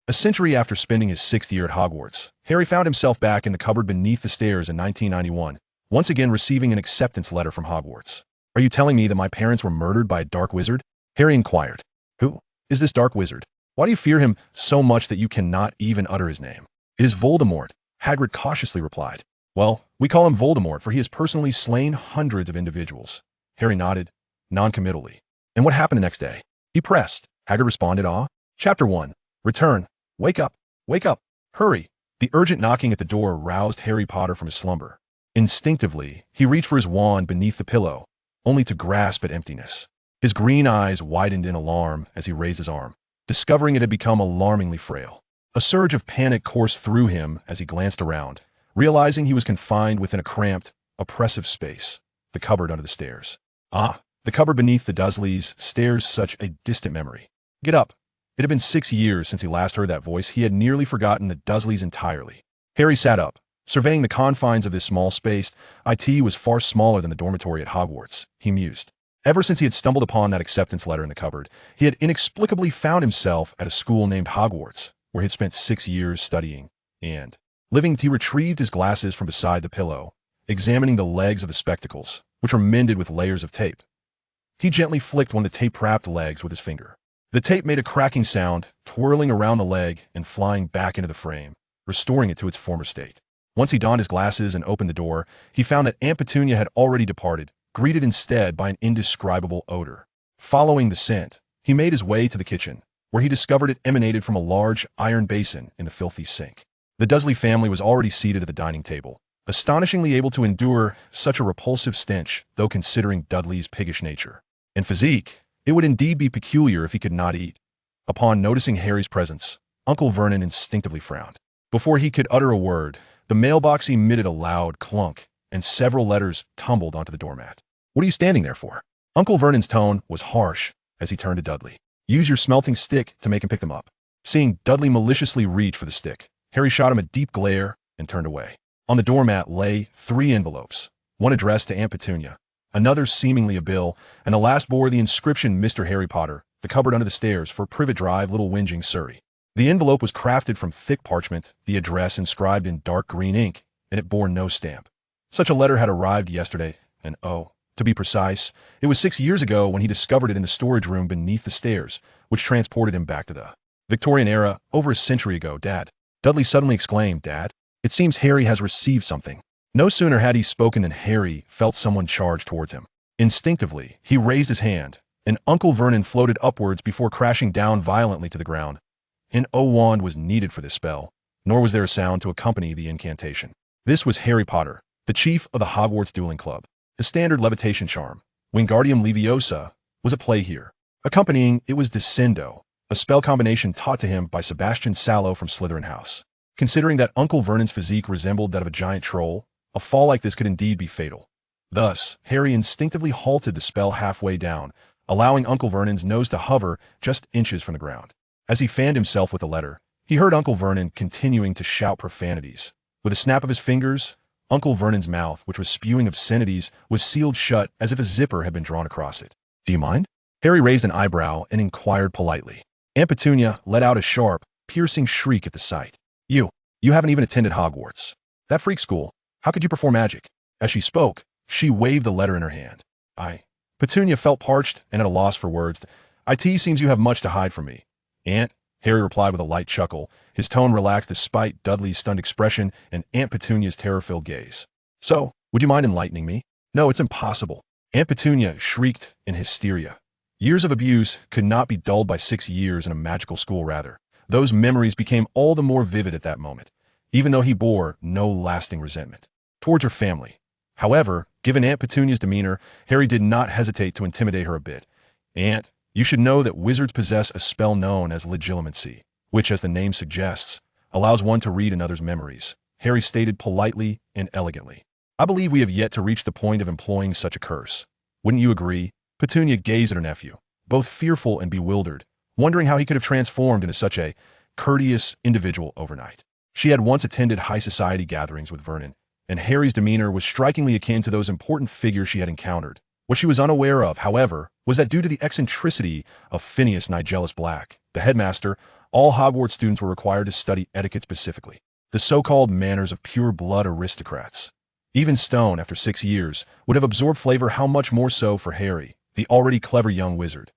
A century after spending his 6th year at Hogwarts, Harry found himself back in the cupboard beneath the stairs in 1991, once again receiving an acceptance letter from Hogwarts. "Are you telling me that my parents were murdered by a dark wizard?" Harry inquired. "Who is this dark wizard? Why do you fear him so much that you cannot even utter his name?" "It is Voldemort," Hagrid cautiously replied. "Well, we call him Voldemort, for he has personally slain hundreds of individuals." Harry nodded, non-committally. "And what happened the next day?" he pressed. Hagrid responded, Chapter 1. Return. Wake up. Wake up. Hurry. The urgent knocking at the door roused Harry Potter from his slumber. Instinctively, he reached for his wand beneath the pillow, only to grasp at emptiness. His green eyes widened in alarm as he raised his arm, discovering it had become alarmingly frail. A surge of panic coursed through him as he glanced around, realizing he was confined within a cramped, oppressive space, the cupboard under the stairs. The cupboard beneath the Dursleys, stairs, such a distant memory. Get up. It had been 6 years since he last heard that voice. He had nearly forgotten the Dursleys entirely. Harry sat up, surveying the confines of this small space. It was far smaller than the dormitory at Hogwarts, he mused. Ever since he had stumbled upon that acceptance letter in the cupboard, he had inexplicably found himself at a school named Hogwarts, where he had spent 6 years studying and living. He retrieved his glasses from beside the pillow, examining the legs of the spectacles, which were mended with layers of tape. He gently flicked one of the tape-wrapped legs with his finger. The tape made a cracking sound, twirling around the leg and flying back into the frame, restoring it to its former state. Once he donned his glasses and opened the door, he found that Aunt Petunia had already departed, greeted instead by an indescribable odor. Following the scent, he made his way to the kitchen, where he discovered it emanated from a large iron basin in the filthy sink. The Dursley family was already seated at the dining table, astonishingly able to endure such a repulsive stench, though considering Dudley's piggish nature and physique, it would indeed be peculiar if he could not eat. Upon noticing Harry's presence, Uncle Vernon instinctively frowned. Before he could utter a word, the mailbox emitted a loud clunk, and several letters tumbled onto the doormat. "What are you standing there for?" Uncle Vernon's tone was harsh as he turned to Dudley. "Use your smelting stick to make him pick them up." Seeing Dudley maliciously reach for the stick, Harry shot him a deep glare and turned away. On the doormat lay 3 envelopes, one addressed to Aunt Petunia, another seemingly a bill, and the last bore the inscription "Mr. Harry Potter, the cupboard under the stairs for Privet Drive, Little Whinging, Surrey." The envelope was crafted from thick parchment, the address inscribed in dark green ink, and it bore no stamp. Such a letter had arrived yesterday, and to be precise, it was 6 years ago when he discovered it in the storage room beneath the stairs, which transported him back to the Victorian era, over a century ago. "Dad," Dudley suddenly exclaimed, "Dad, it seems Harry has received something." No sooner had he spoken than Harry felt someone charge towards him. Instinctively, he raised his hand, and Uncle Vernon floated upwards before crashing down violently to the ground. An wand was needed for this spell, nor was there a sound to accompany the incantation. This was Harry Potter, the chief of the Hogwarts Dueling Club. His standard levitation charm, Wingardium Leviosa, was at play here. Accompanying it was Descendo, a spell combination taught to him by Sebastian Sallow from Slytherin House. Considering that Uncle Vernon's physique resembled that of a giant troll, a fall like this could indeed be fatal. Thus, Harry instinctively halted the spell halfway down, allowing Uncle Vernon's nose to hover just inches from the ground. As he fanned himself with the letter, he heard Uncle Vernon continuing to shout profanities. With a snap of his fingers, Uncle Vernon's mouth, which was spewing obscenities, was sealed shut as if a zipper had been drawn across it. "Do you mind?" Harry raised an eyebrow and inquired politely. Aunt Petunia let out a sharp, piercing shriek at the sight. You haven't even attended Hogwarts. That freak school. How could you perform magic?" As she spoke, she waved the letter in her hand. Petunia felt parched and at a loss for words. "It seems you have much to hide from me." "Aunt," Harry replied with a light chuckle, his tone relaxed despite Dudley's stunned expression and Aunt Petunia's terror-filled gaze. "So, would you mind enlightening me?" "No, it's impossible." Aunt Petunia shrieked in hysteria. Years of abuse could not be dulled by 6 years in a magical school, rather. Those memories became all the more vivid at that moment, even though he bore no lasting resentment towards her family. However, given Aunt Petunia's demeanor, Harry did not hesitate to intimidate her a bit. "Aunt, you should know that wizards possess a spell known as legilimency, which, as the name suggests, allows one to read another's memories," Harry stated politely and elegantly. "I believe we have yet to reach the point of employing such a curse. Wouldn't you agree?" Petunia gazed at her nephew, both fearful and bewildered, wondering how he could have transformed into such a courteous individual overnight. She had once attended high society gatherings with Vernon, and Harry's demeanor was strikingly akin to those important figures she had encountered. What she was unaware of, however, was that due to the eccentricity of Phineas Nigellus Black, the headmaster, all Hogwarts students were required to study etiquette specifically, the so-called manners of pure-blood aristocrats. Even Stone, after 6 years, would have absorbed flavor, how much more so for Harry, the already clever young wizard.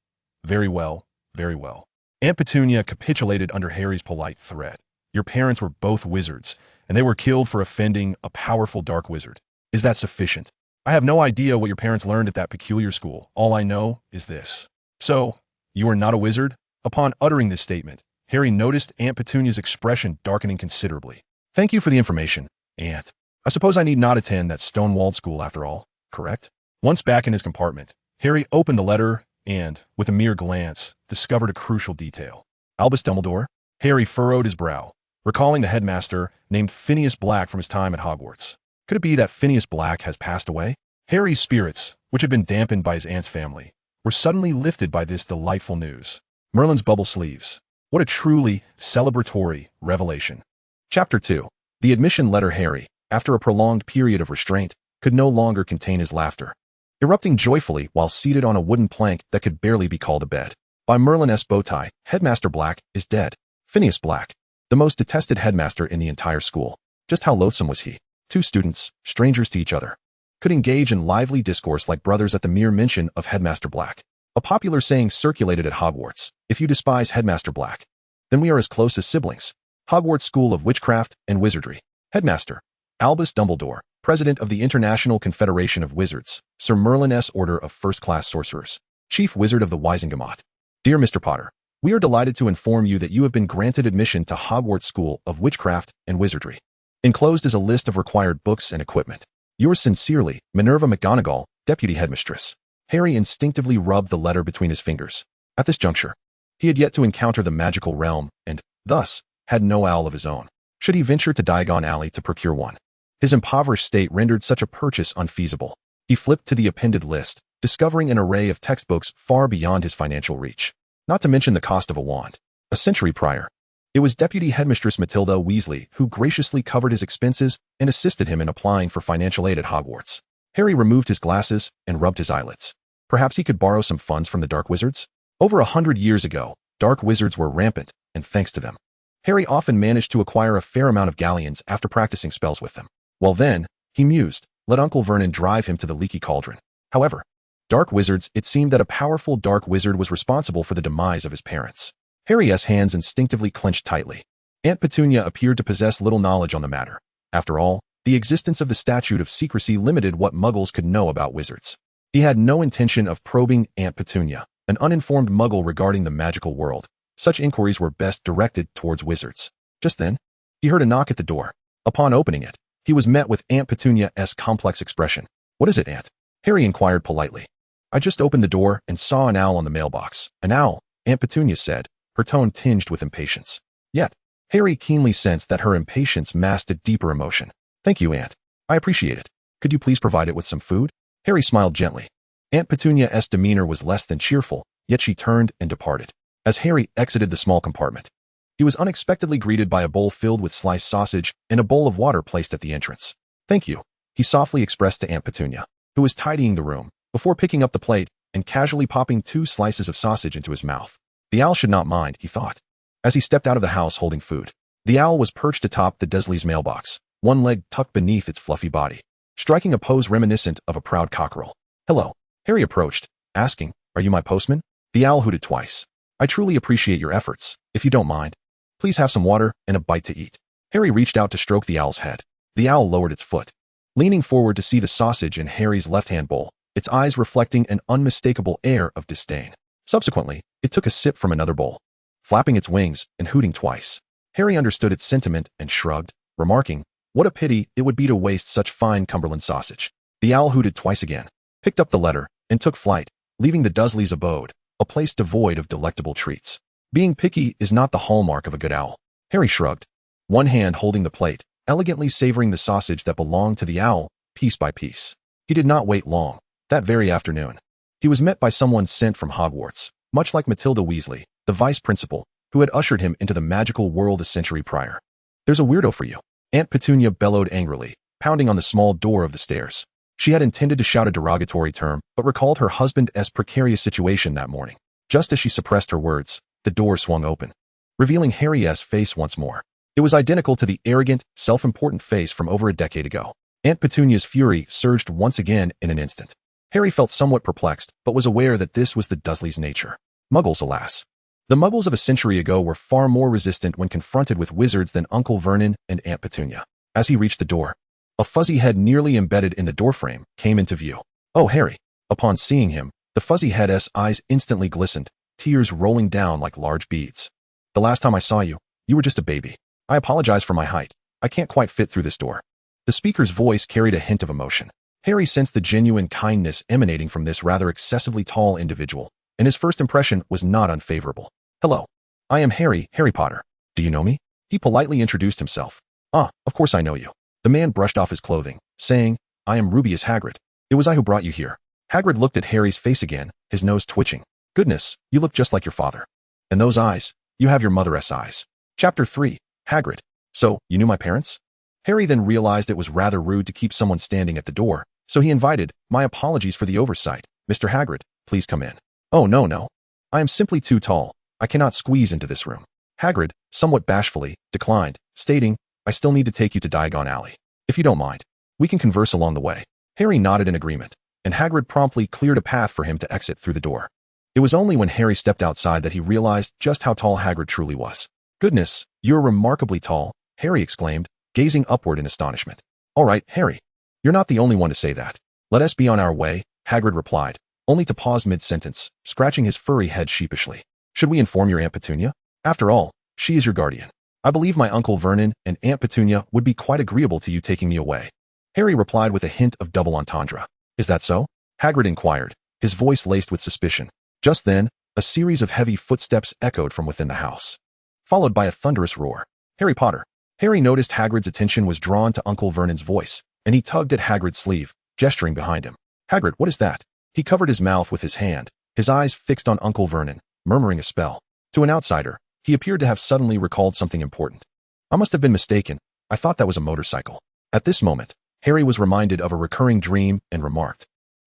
Very well, very well. Aunt Petunia capitulated under Harry's polite threat. Your parents were both wizards, and they were killed for offending a powerful dark wizard. Is that sufficient? I have no idea what your parents learned at that peculiar school. All I know is this. So, you are not a wizard? Upon uttering this statement, Harry noticed Aunt Petunia's expression darkening considerably. Thank you for the information, Aunt. I suppose I need not attend that stone-walled school after all, correct? Once back in his compartment, Harry opened the letter and, with a mere glance, discovered a crucial detail. Albus Dumbledore? Harry furrowed his brow, recalling the headmaster named Phineas Black from his time at Hogwarts. Could it be that Phineas Black has passed away? Harry's spirits, which had been dampened by his aunt's family, were suddenly lifted by this delightful news. Merlin's bubble sleeves. What a truly celebratory revelation. Chapter 2. The admission letter. Harry, after a prolonged period of restraint, could no longer contain his laughter, erupting joyfully while seated on a wooden plank that could barely be called a bed. By Merlin S. Bowtie, Headmaster Black is dead. Phineas Black, the most detested headmaster in the entire school. Just how loathsome was he? 2 students, strangers to each other, could engage in lively discourse like brothers at the mere mention of Headmaster Black. A popular saying circulated at Hogwarts: if you despise Headmaster Black, then we are as close as siblings. Hogwarts School of Witchcraft and Wizardry. Headmaster Albus Dumbledore, President of the International Confederation of Wizards, Sir Merlin S. Order of First-Class Sorcerers, Chief Wizard of the Wizengamot. Dear Mr. Potter, we are delighted to inform you that you have been granted admission to Hogwarts School of Witchcraft and Wizardry. Enclosed is a list of required books and equipment. Yours sincerely, Minerva McGonagall, Deputy Headmistress. Harry instinctively rubbed the letter between his fingers. At this juncture, he had yet to encounter the magical realm and, thus, had no owl of his own. Should he venture to Diagon Alley to procure one? His impoverished state rendered such a purchase unfeasible. He flipped to the appended list, discovering an array of textbooks far beyond his financial reach. Not to mention the cost of a wand. A century prior, it was Deputy Headmistress Matilda Weasley who graciously covered his expenses and assisted him in applying for financial aid at Hogwarts. Harry removed his glasses and rubbed his eyelids. Perhaps he could borrow some funds from the Dark Wizards? Over 100 years ago, Dark Wizards were rampant, and thanks to them, Harry often managed to acquire a fair amount of galleons after practicing spells with them. Well then, he mused, let Uncle Vernon drive him to the leaky cauldron. However, Dark Wizards, it seemed that a powerful Dark Wizard was responsible for the demise of his parents. Harry's hands instinctively clenched tightly. Aunt Petunia appeared to possess little knowledge on the matter. After all, the existence of the statute of secrecy limited what Muggles could know about wizards. He had no intention of probing Aunt Petunia, an uninformed Muggle regarding the magical world. Such inquiries were best directed towards wizards. Just then, he heard a knock at the door. Upon opening it, he was met with Aunt Petunia's complex expression. What is it, Aunt? Harry inquired politely. I just opened the door and saw an owl on the mailbox. An owl, Aunt Petunia said, her tone tinged with impatience. Yet, Harry keenly sensed that her impatience masked a deeper emotion. Thank you, Aunt. I appreciate it. Could you please provide it with some food? Harry smiled gently. Aunt Petunia's demeanor was less than cheerful, yet she turned and departed. As Harry exited the small compartment, he was unexpectedly greeted by a bowl filled with sliced sausage and a bowl of water placed at the entrance. Thank you, he softly expressed to Aunt Petunia, who was tidying the room, before picking up the plate and casually popping 2 slices of sausage into his mouth. The owl should not mind, he thought, as he stepped out of the house holding food. The owl was perched atop the Dursley's mailbox, one leg tucked beneath its fluffy body, striking a pose reminiscent of a proud cockerel. Hello. Harry approached, asking, Are you my postman? The owl hooted twice. I truly appreciate your efforts. If you don't mind, please have some water and a bite to eat. Harry reached out to stroke the owl's head. The owl lowered its foot, leaning forward to see the sausage in Harry's left-hand bowl, its eyes reflecting an unmistakable air of disdain. Subsequently, it took a sip from another bowl, flapping its wings and hooting twice. Harry understood its sentiment and shrugged, remarking, What a pity it would be to waste such fine Cumberland sausage. The owl hooted twice again, picked up the letter, and took flight, leaving the Dursleys' abode, a place devoid of delectable treats. Being picky is not the hallmark of a good owl. Harry shrugged, one hand holding the plate, elegantly savoring the sausage that belonged to the owl, piece by piece. He did not wait long. That very afternoon, he was met by someone sent from Hogwarts, much like Matilda Weasley, the vice principal, who had ushered him into the magical world a century prior. There's a weirdo for you, Aunt Petunia bellowed angrily, pounding on the small door of the stairs. She had intended to shout a derogatory term, but recalled her husband's precarious situation that morning. Just as she suppressed her words, the door swung open, revealing Harry's face once more. It was identical to the arrogant, self-important face from over a decade ago. Aunt Petunia's fury surged once again in an instant. Harry felt somewhat perplexed, but was aware that this was the Dursleys' nature. Muggles, alas. The Muggles of a century ago were far more resistant when confronted with wizards than Uncle Vernon and Aunt Petunia. As he reached the door, a fuzzy head nearly embedded in the doorframe came into view. "Oh, Harry." Upon seeing him, the fuzzy head's eyes instantly glistened, tears rolling down like large beads. "The last time I saw you, you were just a baby. I apologize for my height. I can't quite fit through this door." The speaker's voice carried a hint of emotion. Harry sensed the genuine kindness emanating from this rather excessively tall individual, and his first impression was not unfavorable. "Hello. I am Harry Potter. Do you know me?" He politely introduced himself. "Ah, of course I know you." The man brushed off his clothing, saying, "I am Rubius Hagrid. It was I who brought you here." Hagrid looked at Harry's face again, his nose twitching. "Goodness, you look just like your father. And those eyes, you have your mother's eyes." Chapter 3, Hagrid. "So, you knew my parents?" Harry then realized it was rather rude to keep someone standing at the door, so he invited, "My apologies for the oversight. Mr. Hagrid, please come in." "Oh, no. I am simply too tall. I cannot squeeze into this room." Hagrid, somewhat bashfully, declined, stating, "I still need to take you to Diagon Alley. If you don't mind, we can converse along the way." Harry nodded in agreement, and Hagrid promptly cleared a path for him to exit through the door. It was only when Harry stepped outside that he realized just how tall Hagrid truly was. "Goodness, you're remarkably tall," Harry exclaimed, gazing upward in astonishment. "All right, Harry. You're not the only one to say that. Let us be on our way," Hagrid replied, only to pause mid-sentence, scratching his furry head sheepishly. "Should we inform your Aunt Petunia? After all, she is your guardian. I believe my Uncle Vernon and Aunt Petunia would be quite agreeable to you taking me away." Harry replied with a hint of double entendre. "Is that so?" Hagrid inquired, his voice laced with suspicion. Just then, a series of heavy footsteps echoed from within the house, followed by a thunderous roar. "Harry Potter." Harry noticed Hagrid's attention was drawn to Uncle Vernon's voice, and he tugged at Hagrid's sleeve, gesturing behind him. "Hagrid, what is that?" He covered his mouth with his hand, his eyes fixed on Uncle Vernon, murmuring a spell. To an outsider, he appeared to have suddenly recalled something important. "I must have been mistaken. I thought that was a motorcycle." At this moment, Harry was reminded of a recurring dream and remarked,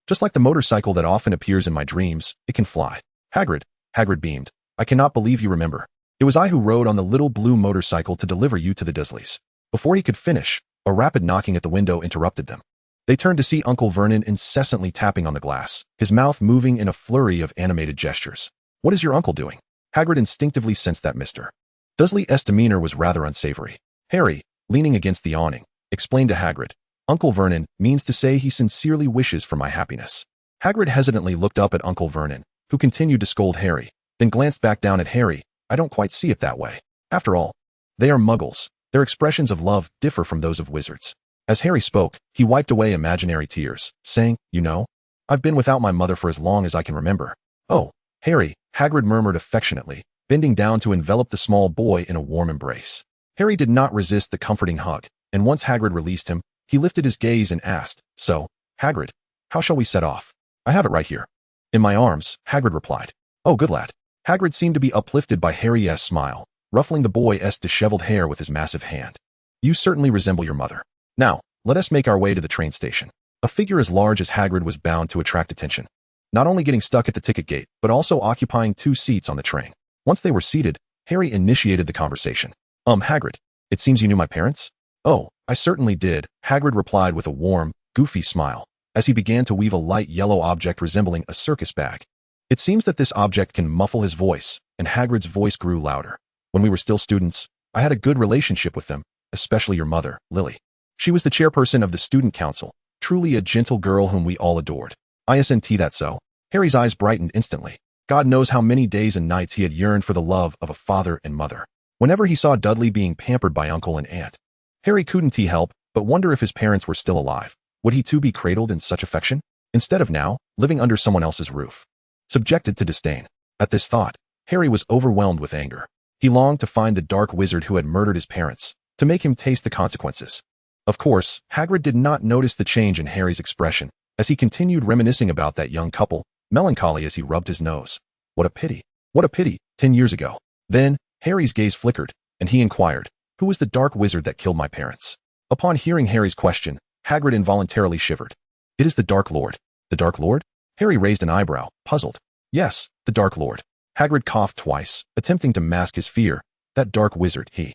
"Just like the motorcycle that often appears in my dreams, it can fly." Hagrid beamed. "I cannot believe you remember. It was I who rode on the little blue motorcycle to deliver you to the Dursleys." Before he could finish, a rapid knocking at the window interrupted them. They turned to see Uncle Vernon incessantly tapping on the glass, his mouth moving in a flurry of animated gestures. "What is your uncle doing?" Hagrid instinctively sensed that Mr. Dursley's demeanor was rather unsavory. Harry, leaning against the awning, explained to Hagrid, "Uncle Vernon means to say he sincerely wishes for my happiness." Hagrid hesitantly looked up at Uncle Vernon, who continued to scold Harry, then glanced back down at Harry. "I don't quite see it that way. After all, they are Muggles. Their expressions of love differ from those of wizards." As Harry spoke, he wiped away imaginary tears, saying, "You know, I've been without my mother for as long as I can remember." "Oh, Harry," Hagrid murmured affectionately, bending down to envelop the small boy in a warm embrace. Harry did not resist the comforting hug, and once Hagrid released him, he lifted his gaze and asked, "So, Hagrid, how shall we set off?" "I have it right here." "In my arms," Hagrid replied. "Oh, good lad." Hagrid seemed to be uplifted by Harry's smile, ruffling the boy's disheveled hair with his massive hand. "You certainly resemble your mother. Now, let us make our way to the train station." A figure as large as Hagrid was bound to attract attention, not only getting stuck at the ticket gate, but also occupying 2 seats on the train. Once they were seated, Harry initiated the conversation. Hagrid, it seems you knew my parents?" "Oh, I certainly did," Hagrid replied with a warm, goofy smile, as he began to weave a light yellow object resembling a circus bag. It seems that this object can muffle his voice, and Hagrid's voice grew louder. "When we were still students, I had a good relationship with them, especially your mother, Lily. She was the chairperson of the student council, truly a gentle girl whom we all adored." "Isn't that so?" Harry's eyes brightened instantly. God knows how many days and nights he had yearned for the love of a father and mother. Whenever he saw Dudley being pampered by uncle and aunt, Harry couldn't help but wonder if his parents were still alive. Would he too be cradled in such affection, instead of now, living under someone else's roof, subjected to disdain? At this thought, Harry was overwhelmed with anger. He longed to find the dark wizard who had murdered his parents, to make him taste the consequences. Of course, Hagrid did not notice the change in Harry's expression, as he continued reminiscing about that young couple, melancholy as he rubbed his nose. What a pity. What a pity, 10 years ago. Then, Harry's gaze flickered, and he inquired, "Who was the dark wizard that killed my parents?" Upon hearing Harry's question, Hagrid involuntarily shivered. "It is the Dark Lord." "The Dark Lord?" Harry raised an eyebrow, puzzled. "Yes, the Dark Lord." Hagrid coughed twice, attempting to mask his fear, That dark wizard, he.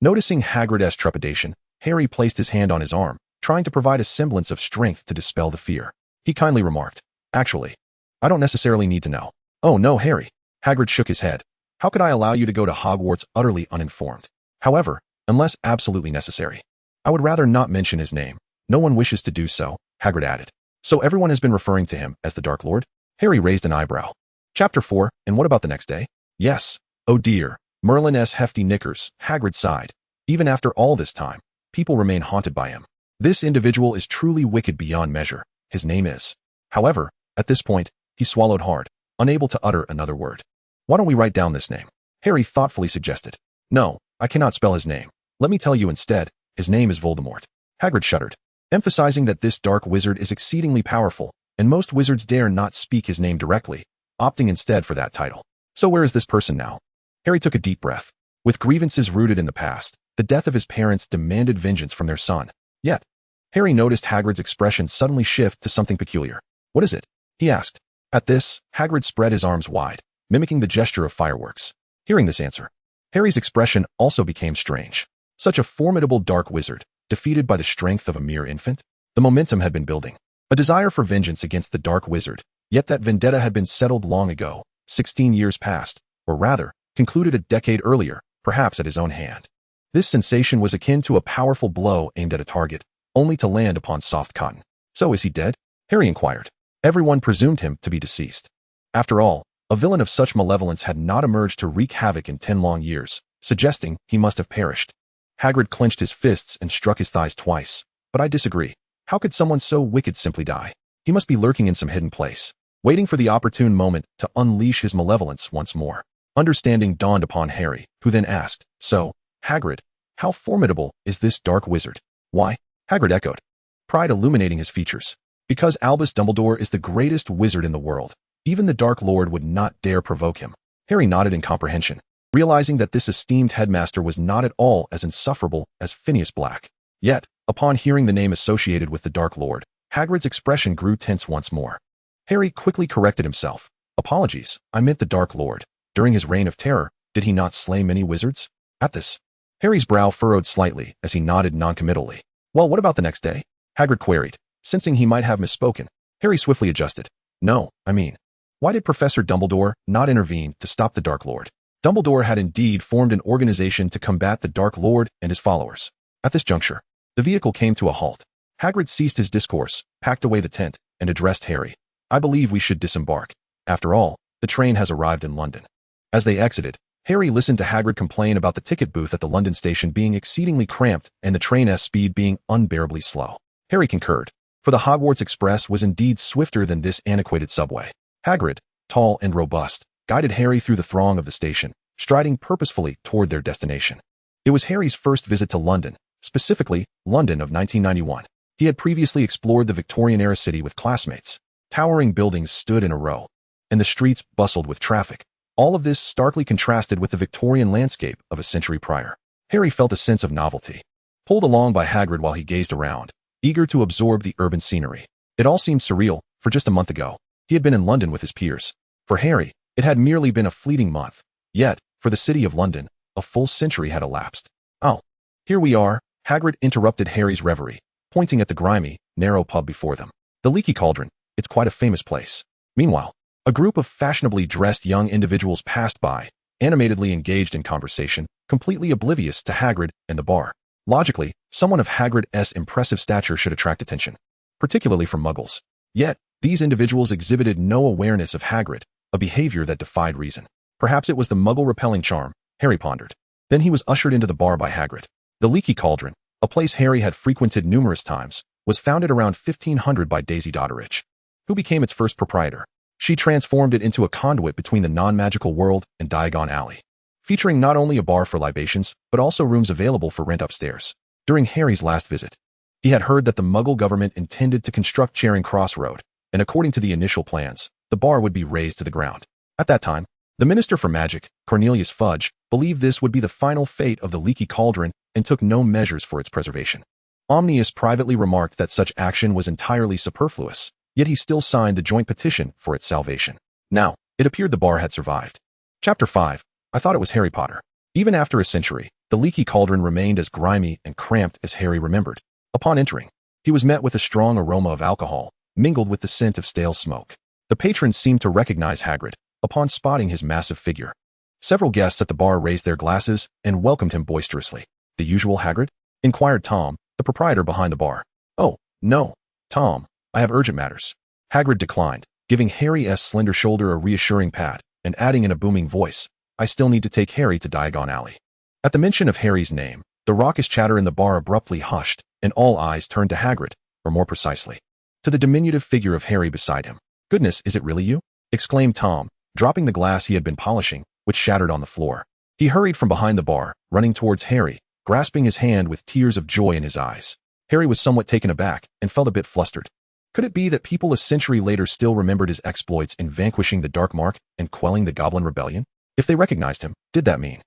Noticing Hagrid's trepidation, Harry placed his hand on his arm, trying to provide a semblance of strength to dispel the fear. He kindly remarked, "Actually, I don't necessarily need to know." "Oh no, Harry." Hagrid shook his head. "How could I allow you to go to Hogwarts utterly uninformed? However, unless absolutely necessary, I would rather not mention his name. No one wishes to do so," Hagrid added. "So everyone has been referring to him as the Dark Lord?" Harry raised an eyebrow. Chapter 4, and what about the next day? "Yes. Oh dear, Merlin's hefty knickers," Hagrid sighed. "Even after all this time, people remain haunted by him. This individual is truly wicked beyond measure. His name is." However, at this point, he swallowed hard, unable to utter another word. "Why don't we write down this name?" Harry thoughtfully suggested. "No, I cannot spell his name. Let me tell you instead, his name is Voldemort." Hagrid shuddered, emphasizing that this dark wizard is exceedingly powerful, and most wizards dare not speak his name directly, opting instead for that title. "So where is this person now?" Harry took a deep breath. With grievances rooted in the past, the death of his parents demanded vengeance from their son. Yet, Harry noticed Hagrid's expression suddenly shift to something peculiar. "What is it?" he asked. At this, Hagrid spread his arms wide, mimicking the gesture of fireworks. Hearing this answer, Harry's expression also became strange. Such a formidable dark wizard, defeated by the strength of a mere infant? The momentum had been building. A desire for vengeance against the dark wizard, yet that vendetta had been settled long ago, 16 years past, or rather, concluded a decade earlier, perhaps at his own hand. This sensation was akin to a powerful blow aimed at a target, only to land upon soft cotton. "So is he dead?" Harry inquired. Everyone presumed him to be deceased. After all, a villain of such malevolence had not emerged to wreak havoc in 10 long years, suggesting he must have perished. Hagrid clenched his fists and struck his thighs twice. "But I disagree. How could someone so wicked simply die? He must be lurking in some hidden place, waiting for the opportune moment to unleash his malevolence once more." Understanding dawned upon Harry, who then asked, "So, Hagrid, how formidable is this dark wizard?" "Why?" Hagrid echoed, pride illuminating his features. "Because Albus Dumbledore is the greatest wizard in the world. Even the Dark Lord would not dare provoke him." Harry nodded in comprehension, realizing that this esteemed headmaster was not at all as insufferable as Phineas Black. Yet, upon hearing the name associated with the Dark Lord, Hagrid's expression grew tense once more. Harry quickly corrected himself. "Apologies, I meant the Dark Lord. During his reign of terror, did he not slay many wizards?" At this, Harry's brow furrowed slightly as he nodded noncommittally. "Well, what about the next day?" Hagrid queried, sensing he might have misspoken. Harry swiftly adjusted. "No, I mean, why did Professor Dumbledore not intervene to stop the Dark Lord?" Dumbledore had indeed formed an organization to combat the Dark Lord and his followers. At this juncture, the vehicle came to a halt. Hagrid ceased his discourse, packed away the tent, and addressed Harry. "I believe we should disembark. After all, the train has arrived in London." As they exited, Harry listened to Hagrid complain about the ticket booth at the London station being exceedingly cramped and the train's speed being unbearably slow. Harry concurred, for the Hogwarts Express was indeed swifter than this antiquated subway. Hagrid, tall and robust, guided Harry through the throng of the station, striding purposefully toward their destination. It was Harry's first visit to London, specifically London of 1991. He had previously explored the Victorian-era city with classmates. Towering buildings stood in a row, and the streets bustled with traffic. All of this starkly contrasted with the Victorian landscape of a century prior. Harry felt a sense of novelty, pulled along by Hagrid while he gazed around, eager to absorb the urban scenery. It all seemed surreal, for just a month ago, he had been in London with his peers. For Harry, it had merely been a fleeting month. Yet, for the city of London, a full century had elapsed. "Oh, here we are," Hagrid interrupted Harry's reverie, pointing at the grimy, narrow pub before them. "The Leaky Cauldron, it's quite a famous place." Meanwhile, a group of fashionably dressed young individuals passed by, animatedly engaged in conversation, completely oblivious to Hagrid and the bar. Logically, someone of Hagrid's impressive stature should attract attention, particularly from Muggles. Yet, these individuals exhibited no awareness of Hagrid, a behavior that defied reason. Perhaps it was the Muggle-repelling charm, Harry pondered. Then he was ushered into the bar by Hagrid. The Leaky Cauldron, a place Harry had frequented numerous times, was founded around 1500 by Daisy Dodderidge, who became its first proprietor. She transformed it into a conduit between the non-magical world and Diagon Alley, featuring not only a bar for libations, but also rooms available for rent upstairs. During Harry's last visit, he had heard that the Muggle government intended to construct Charing Cross Road, and according to the initial plans, the bar would be razed to the ground. At that time, the Minister for Magic, Cornelius Fudge, believed this would be the final fate of the Leaky Cauldron and took no measures for its preservation. Omnius privately remarked that such action was entirely superfluous, yet he still signed the joint petition for its salvation. Now, it appeared the bar had survived. Chapter 5. I thought it was Harry Potter. Even after a century, the leaky cauldron remained as grimy and cramped as Harry remembered. Upon entering, he was met with a strong aroma of alcohol, mingled with the scent of stale smoke. The patrons seemed to recognize Hagrid upon spotting his massive figure. Several guests at the bar raised their glasses and welcomed him boisterously. "The usual Hagrid?" inquired Tom, the proprietor behind the bar. "Oh, no, Tom, I have urgent matters." Hagrid declined, giving Harry's slender shoulder a reassuring pat and adding in a booming voice, "I still need to take Harry to Diagon Alley." At the mention of Harry's name, the raucous chatter in the bar abruptly hushed, and all eyes turned to Hagrid, or more precisely, to the diminutive figure of Harry beside him. "Goodness, is it really you?" exclaimed Tom, dropping the glass he had been polishing, which shattered on the floor. He hurried from behind the bar, running towards Harry, grasping his hand with tears of joy in his eyes. Harry was somewhat taken aback and felt a bit flustered. Could it be that people a century later still remembered his exploits in vanquishing the Dark Mark and quelling the Goblin Rebellion? If they recognized him, did that mean?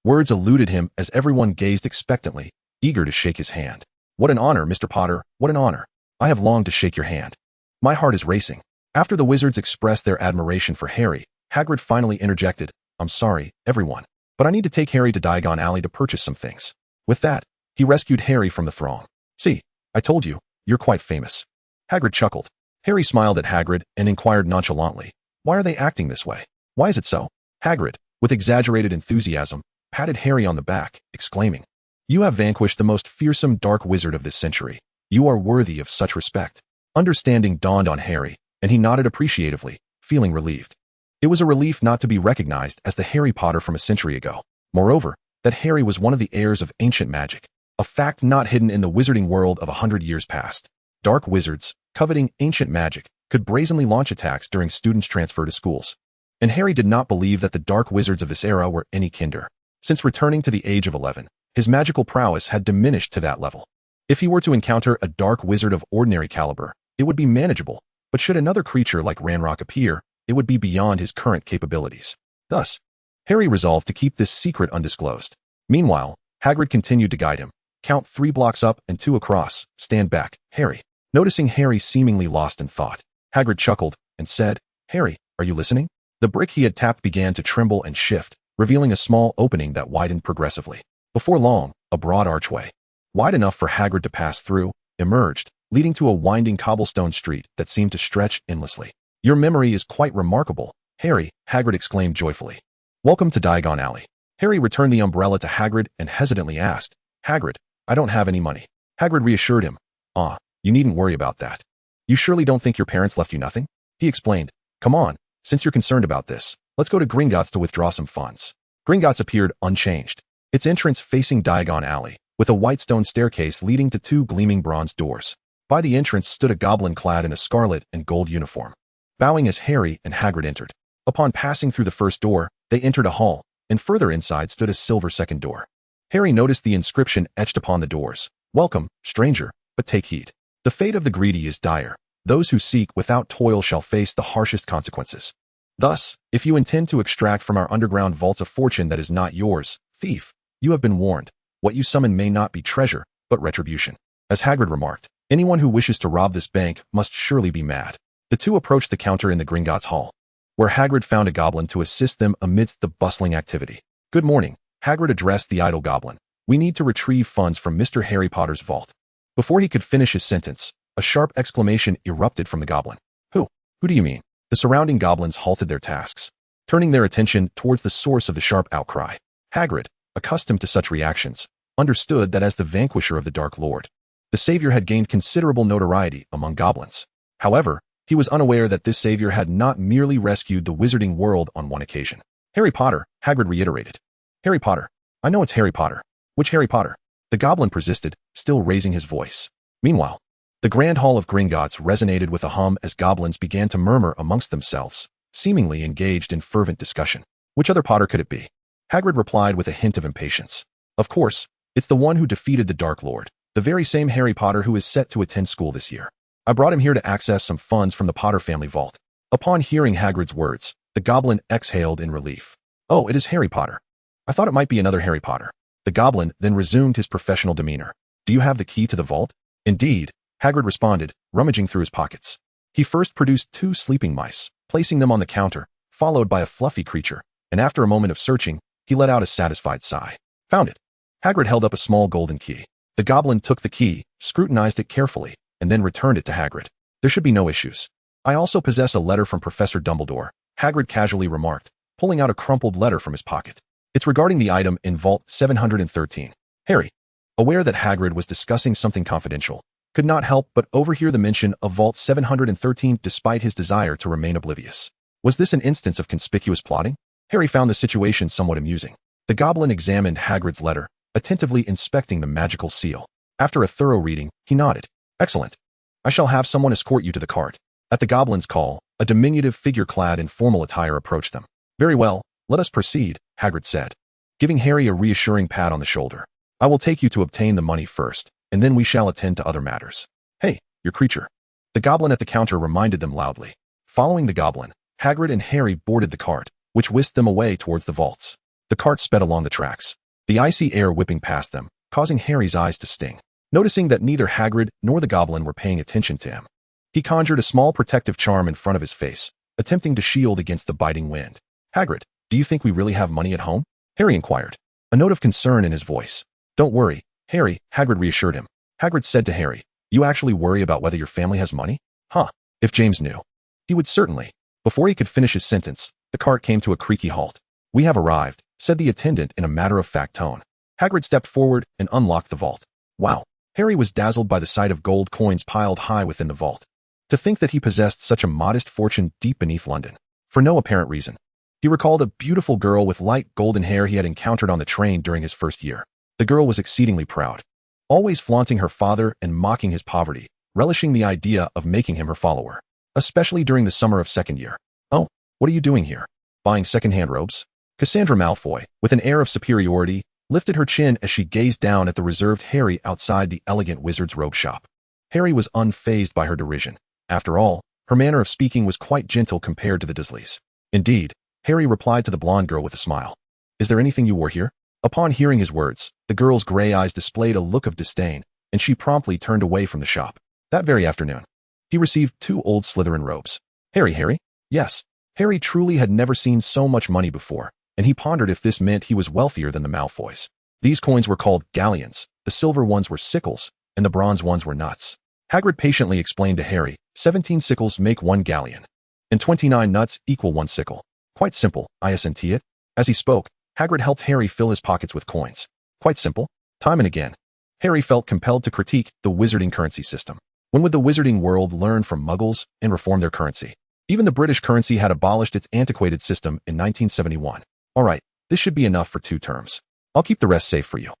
Words eluded him as everyone gazed expectantly, eager to shake his hand. "What an honor, Mr. Potter, what an honor. I have longed to shake your hand. My heart is racing." After the wizards expressed their admiration for Harry, Hagrid finally interjected, "I'm sorry, everyone, but I need to take Harry to Diagon Alley to purchase some things." With that, he rescued Harry from the throng. "See, I told you, you're quite famous." Hagrid chuckled. Harry smiled at Hagrid and inquired nonchalantly, "Why are they acting this way? Why is it so?" Hagrid, with exaggerated enthusiasm, patted Harry on the back, exclaiming, "You have vanquished the most fearsome dark wizard of this century. You are worthy of such respect." Understanding dawned on Harry, and he nodded appreciatively, feeling relieved. It was a relief not to be recognized as the Harry Potter from a century ago. Moreover, that Harry was one of the heirs of ancient magic, a fact not hidden in the wizarding world of 100 years past. Dark wizards, coveting ancient magic, could brazenly launch attacks during students' transfer to schools. And Harry did not believe that the dark wizards of this era were any kinder. Since returning to the age of 11, his magical prowess had diminished to that level. If he were to encounter a dark wizard of ordinary caliber, it would be manageable, but should another creature like Ranrock appear, it would be beyond his current capabilities. Thus, Harry resolved to keep this secret undisclosed. Meanwhile, Hagrid continued to guide him. "Count 3 blocks up and 2 across. Stand back, Harry." Noticing Harry seemingly lost in thought, Hagrid chuckled and said, "Harry, are you listening?" The brick he had tapped began to tremble and shift, revealing a small opening that widened progressively. Before long, a broad archway, wide enough for Hagrid to pass through, emerged, leading to a winding cobblestone street that seemed to stretch endlessly. "Your memory is quite remarkable, Harry," Hagrid exclaimed joyfully. "Welcome to Diagon Alley." Harry returned the umbrella to Hagrid and hesitantly asked, "Hagrid, I don't have any money." Hagrid reassured him, "Ah, you needn't worry about that. You surely don't think your parents left you nothing?" He explained, "Come on, since you're concerned about this, let's go to Gringotts to withdraw some funds." Gringotts appeared unchanged, its entrance facing Diagon Alley, with a white stone staircase leading to 2 gleaming bronze doors. By the entrance stood a goblin clad in a scarlet and gold uniform, bowing as Harry and Hagrid entered. Upon passing through the first door, they entered a hall, and further inside stood a silver second door. Harry noticed the inscription etched upon the doors, "Welcome, stranger, but take heed. The fate of the greedy is dire. Those who seek without toil shall face the harshest consequences. Thus, if you intend to extract from our underground vaults a fortune that is not yours, thief, you have been warned. What you summon may not be treasure, but retribution." As Hagrid remarked, anyone who wishes to rob this bank must surely be mad. The two approached the counter in the Gringotts Hall, where Hagrid found a goblin to assist them amidst the bustling activity. "Good morning," Hagrid addressed the idle goblin. "We need to retrieve funds from Mr. Harry Potter's vault." Before he could finish his sentence, a sharp exclamation erupted from the goblin. Who do you mean?" The surrounding goblins halted their tasks, turning their attention towards the source of the sharp outcry. Hagrid, accustomed to such reactions, understood that as the vanquisher of the Dark Lord, the savior had gained considerable notoriety among goblins. However, he was unaware that this savior had not merely rescued the wizarding world on one occasion. "Harry Potter," Hagrid reiterated. "Harry Potter. I know it's Harry Potter. Which Harry Potter?" The goblin persisted, still raising his voice. Meanwhile, the grand hall of Gringotts resonated with a hum as goblins began to murmur amongst themselves, seemingly engaged in fervent discussion. "Which other Potter could it be?" Hagrid replied with a hint of impatience. "Of course, it's the one who defeated the Dark Lord, the very same Harry Potter who is set to attend school this year. I brought him here to access some funds from the Potter family vault." Upon hearing Hagrid's words, the goblin exhaled in relief. "Oh, it is Harry Potter. I thought it might be another Harry Potter." The goblin then resumed his professional demeanor. "Do you have the key to the vault?" "Indeed," Hagrid responded, rummaging through his pockets. He first produced 2 sleeping mice, placing them on the counter, followed by a fluffy creature, and after a moment of searching, He let out a satisfied sigh. Found it. Hagrid held up a small golden key. The goblin took the key, scrutinized it carefully, and then returned it to Hagrid. There should be no issues. I also possess a letter from Professor Dumbledore, Hagrid casually remarked, pulling out a crumpled letter from his pocket. It's regarding the item in Vault 713. Harry, aware that Hagrid was discussing something confidential, could not help but overhear the mention of Vault 713 despite his desire to remain oblivious. Was this an instance of conspicuous plotting? Harry found the situation somewhat amusing. The goblin examined Hagrid's letter, attentively inspecting the magical seal. After a thorough reading, he nodded. Excellent. I shall have someone escort you to the cart. At the goblin's call, a diminutive figure clad in formal attire approached them. Very well, let us proceed, Hagrid said, giving Harry a reassuring pat on the shoulder. I will take you to obtain the money first, and then we shall attend to other matters. Hey, your creature. The goblin at the counter reminded them loudly. Following the goblin, Hagrid and Harry boarded the cart, which whisked them away towards the vaults. The cart sped along the tracks, the icy air whipping past them, causing Harry's eyes to sting. Noticing that neither Hagrid nor the goblin were paying attention to him, he conjured a small protective charm in front of his face, attempting to shield against the biting wind. Hagrid, do you think we really have money at home? Harry inquired, a note of concern in his voice. Don't worry, Harry, Hagrid reassured him. Hagrid said to Harry, you actually worry about whether your family has money? Huh. If James knew. He would certainly. Before he could finish his sentence, the cart came to a creaky halt. We have arrived, said the attendant in a matter-of-fact tone. Hagrid stepped forward and unlocked the vault. Wow. Harry was dazzled by the sight of gold coins piled high within the vault. To think that he possessed such a modest fortune deep beneath London, for no apparent reason. He recalled a beautiful girl with light golden hair he had encountered on the train during his first year. The girl was exceedingly proud, always flaunting her father and mocking his poverty, relishing the idea of making him her follower, especially during the summer of second year. Oh, what are you doing here? Buying second-hand robes? Cassandra Malfoy, with an air of superiority, lifted her chin as she gazed down at the reserved Harry outside the elegant wizard's robe shop. Harry was unfazed by her derision. After all, her manner of speaking was quite gentle compared to the Dursleys. Indeed, Harry replied to the blonde girl with a smile. Is there anything you wore here? Upon hearing his words, the girl's gray eyes displayed a look of disdain, and she promptly turned away from the shop. That very afternoon, he received 2 old Slytherin robes. Harry? Yes. Harry truly had never seen so much money before, and he pondered if this meant he was wealthier than the Malfoys. These coins were called galleons, the silver ones were sickles, and the bronze ones were nuts. Hagrid patiently explained to Harry, 17 sickles make 1 galleon, and 29 nuts equal 1 sickle. Quite simple, isn't it? As he spoke, Hagrid helped Harry fill his pockets with coins. Quite simple. Time and again, Harry felt compelled to critique the wizarding currency system. When would the wizarding world learn from muggles and reform their currency? Even the British currency had abolished its antiquated system in 1971. All right, this should be enough for 2 terms. I'll keep the rest safe for you.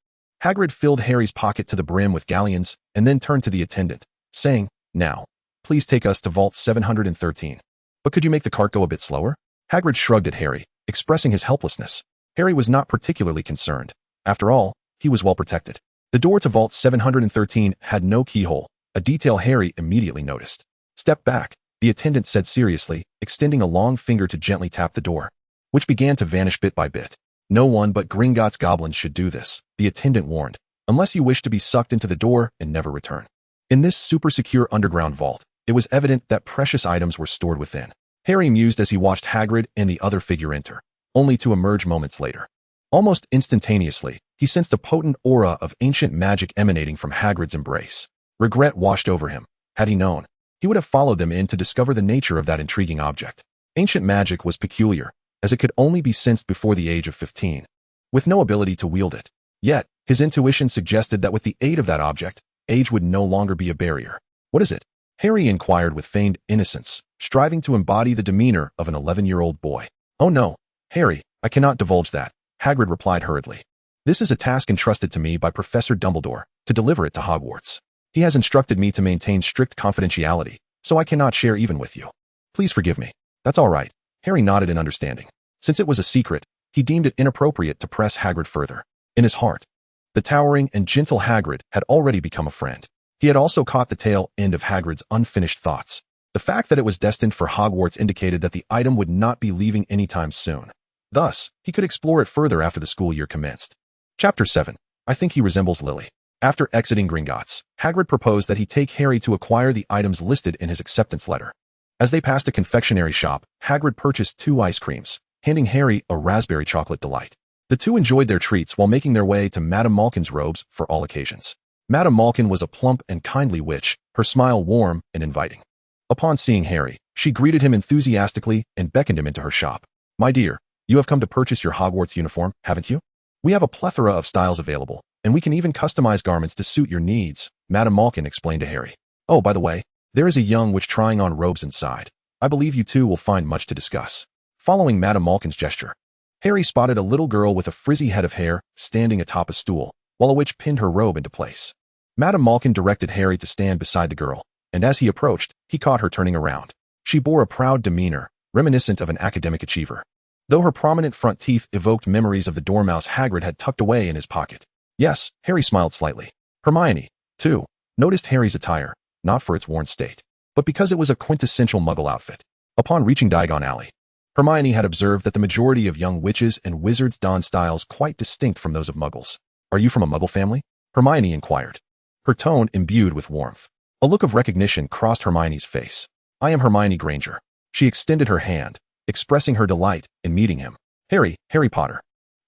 Hagrid filled Harry's pocket to the brim with galleons and then turned to the attendant, saying, Now, please take us to Vault 713. But could you make the cart go a bit slower? Hagrid shrugged at Harry, expressing his helplessness. Harry was not particularly concerned. After all, he was well protected. The door to Vault 713 had no keyhole, a detail Harry immediately noticed. Step back, the attendant said seriously, extending a long finger to gently tap the door, which began to vanish bit by bit. No one but Gringotts goblins should do this, the attendant warned, unless you wish to be sucked into the door and never return. In this super-secure underground vault, it was evident that precious items were stored within. Harry mused as he watched Hagrid and the other figure enter, only to emerge moments later. Almost instantaneously, he sensed a potent aura of ancient magic emanating from Hagrid's embrace. Regret washed over him. Had he known, he would have followed them in to discover the nature of that intriguing object. Ancient magic was peculiar, as it could only be sensed before the age of 15, with no ability to wield it. Yet, his intuition suggested that with the aid of that object, age would no longer be a barrier. What is it? Harry inquired with feigned innocence, striving to embody the demeanor of an 11-year-old boy. Oh no, Harry, I cannot divulge that, Hagrid replied hurriedly. This is a task entrusted to me by Professor Dumbledore, to deliver it to Hogwarts. He has instructed me to maintain strict confidentiality, so I cannot share even with you. Please forgive me. That's all right. Harry nodded in understanding. Since it was a secret, he deemed it inappropriate to press Hagrid further. In his heart, the towering and gentle Hagrid had already become a friend. He had also caught the tail end of Hagrid's unfinished thoughts. The fact that it was destined for Hogwarts indicated that the item would not be leaving anytime soon. Thus, he could explore it further after the school year commenced. Chapter 7. I think he resembles Lily. After exiting Gringotts, Hagrid proposed that he take Harry to acquire the items listed in his acceptance letter. As they passed a confectionery shop, Hagrid purchased 2 ice creams, handing Harry a raspberry chocolate delight. The two enjoyed their treats while making their way to Madame Malkin's robes for all occasions. Madame Malkin was a plump and kindly witch, her smile warm and inviting. Upon seeing Harry, she greeted him enthusiastically and beckoned him into her shop. "My dear, you have come to purchase your Hogwarts uniform, haven't you? We have a plethora of styles available, and we can even customize garments to suit your needs," Madame Malkin explained to Harry. "Oh, by the way, there is a young witch trying on robes inside. I believe you two will find much to discuss." Following Madame Malkin's gesture, Harry spotted a little girl with a frizzy head of hair standing atop a stool, while a witch pinned her robe into place. Madame Malkin directed Harry to stand beside the girl, and as he approached, he caught her turning around. She bore a proud demeanor, reminiscent of an academic achiever, though her prominent front teeth evoked memories of the dormouse Hagrid had tucked away in his pocket. Yes, Harry smiled slightly. Hermione, too, noticed Harry's attire, not for its worn state, but because it was a quintessential Muggle outfit. Upon reaching Diagon Alley, Hermione had observed that the majority of young witches and wizards donned styles quite distinct from those of Muggles. "Are you from a Muggle family?" Hermione inquired, her tone imbued with warmth. A look of recognition crossed Hermione's face. "I am Hermione Granger." She extended her hand, expressing her delight in meeting him. Harry Potter."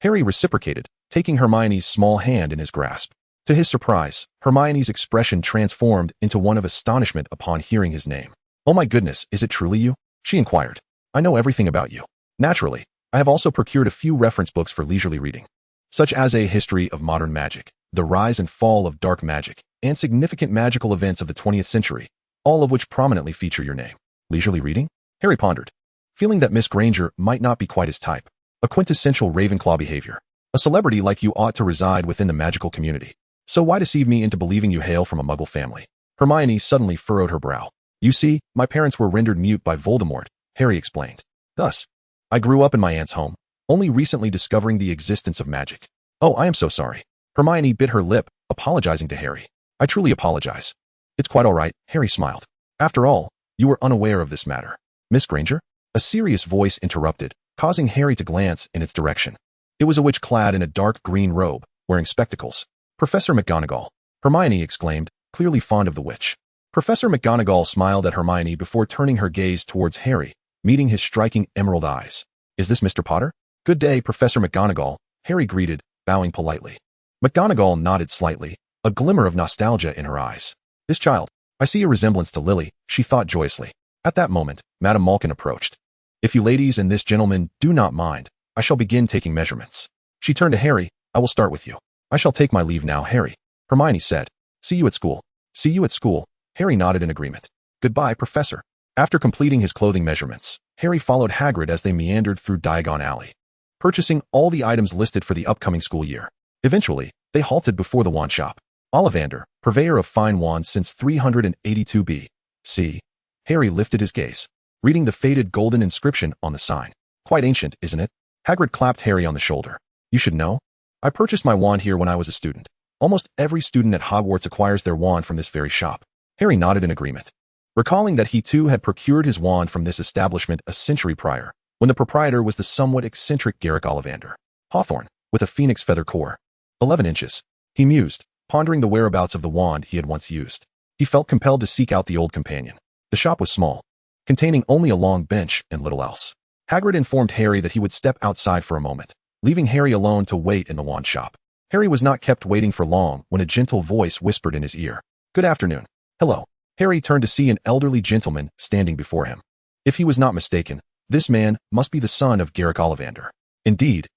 Harry reciprocated, taking Hermione's small hand in his grasp. To his surprise, Hermione's expression transformed into one of astonishment upon hearing his name. "Oh my goodness, is it truly you?" she inquired. "I know everything about you. Naturally, I have also procured a few reference books for leisurely reading, such as A History of Modern Magic, The Rise and Fall of Dark Magic, and Significant Magical Events of the 20th Century, all of which prominently feature your name." "Leisurely reading?" Harry pondered, feeling that Miss Granger might not be quite his type. A quintessential Ravenclaw behavior. A celebrity like you ought to reside within the magical community. So why deceive me into believing you hail from a Muggle family? Hermione suddenly furrowed her brow. "You see, my parents were rendered mute by Voldemort," Harry explained. "Thus, I grew up in my aunt's home, only recently discovering the existence of magic." "Oh, I am so sorry." Hermione bit her lip, apologizing to Harry. "I truly apologize." "It's quite all right," Harry smiled. "After all, you were unaware of this matter." "Miss Granger?" A serious voice interrupted, causing Harry to glance in its direction. It was a witch clad in a dark green robe, wearing spectacles. "Professor McGonagall," Hermione exclaimed, clearly fond of the witch. Professor McGonagall smiled at Hermione before turning her gaze towards Harry, meeting his striking emerald eyes. "Is this Mr. Potter?" "Good day, Professor McGonagall," Harry greeted, bowing politely. McGonagall nodded slightly, a glimmer of nostalgia in her eyes. "This child, I see a resemblance to Lily," she thought joyously. At that moment, Madame Malkin approached. "If you ladies and this gentleman do not mind, I shall begin taking measurements." She turned to Harry. "I will start with you." "I shall take my leave now, Harry," Hermione said. "See you at school." "See you at school," Harry nodded in agreement. "Goodbye, Professor." After completing his clothing measurements, Harry followed Hagrid as they meandered through Diagon Alley, purchasing all the items listed for the upcoming school year. Eventually, they halted before the wand shop. "Ollivander, purveyor of fine wands since 382 B.C." Harry lifted his gaze, reading the faded golden inscription on the sign. "Quite ancient, isn't it?" Hagrid clapped Harry on the shoulder. "You should know. I purchased my wand here when I was a student. Almost every student at Hogwarts acquires their wand from this very shop." Harry nodded in agreement, recalling that he too had procured his wand from this establishment a century prior, when the proprietor was the somewhat eccentric Garrick Ollivander Hawthorne, with a phoenix feather core. 11 inches, he mused, pondering the whereabouts of the wand he had once used. He felt compelled to seek out the old companion. The shop was small, containing only a long bench and little else. Hagrid informed Harry that he would step outside for a moment, leaving Harry alone to wait in the wand shop. Harry was not kept waiting for long when a gentle voice whispered in his ear. "Good afternoon." "Hello." Harry turned to see an elderly gentleman standing before him. If he was not mistaken, this man must be the son of Garrick Ollivander. Indeed,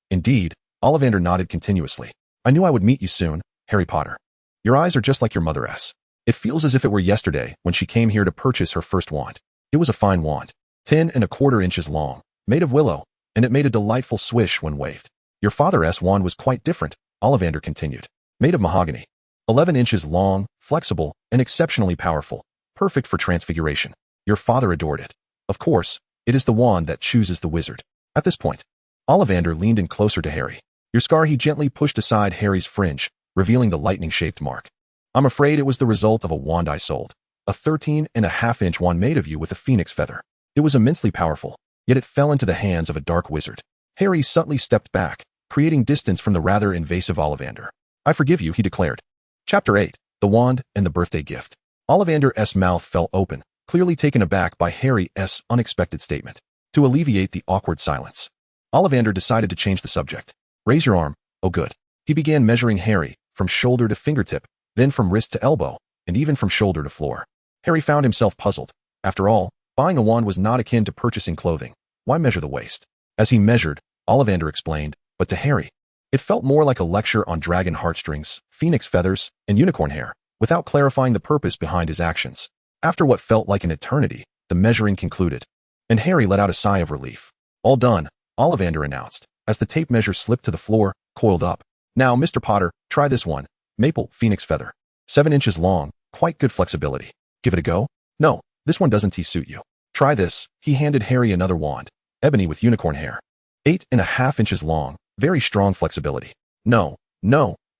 Ollivander nodded continuously. "I knew I would meet you soon, Harry Potter. Your eyes are just like your mother's. It feels as if it were yesterday when she came here to purchase her first wand. It was a fine wand, 10¼ inches long, made of willow, and it made a delightful swish when waved. Your father's wand was quite different," Ollivander continued. "Made of mahogany, 11 inches long, flexible, and exceptionally powerful, perfect for transfiguration. Your father adored it. Of course, it is the wand that chooses the wizard." At this point, Ollivander leaned in closer to Harry. Your scar, he gently pushed aside Harry's fringe, revealing the lightning-shaped mark. "I'm afraid it was the result of a wand I sold. A 13½ inch wand made of you with a phoenix feather. It was immensely powerful, yet it fell into the hands of a dark wizard." Harry subtly stepped back, creating distance from the rather invasive Ollivander. "I forgive you," he declared. Chapter 8. The Wand and the Birthday Gift. Ollivander's mouth fell open, clearly taken aback by Harry's unexpected statement. To alleviate the awkward silence, Ollivander decided to change the subject. Raise your arm. Oh good. He began measuring Harry, from shoulder to fingertip, then from wrist to elbow, and even from shoulder to floor. Harry found himself puzzled. After all, buying a wand was not akin to purchasing clothing. Why measure the waist? As he measured, Ollivander explained, but to Harry, it felt more like a lecture on dragon heartstrings, phoenix feathers, and unicorn hair, without clarifying the purpose behind his actions. After what felt like an eternity, the measuring concluded, and Harry let out a sigh of relief. All done, Ollivander announced, as the tape measure slipped to the floor, coiled up. Now, Mr. Potter, try this one. Maple phoenix feather. 7 inches long, quite good flexibility. Give it a go? No, this one doesn't suit you. Try this. He handed Harry another wand, ebony with unicorn hair. 8.5 inches long, very strong flexibility. No,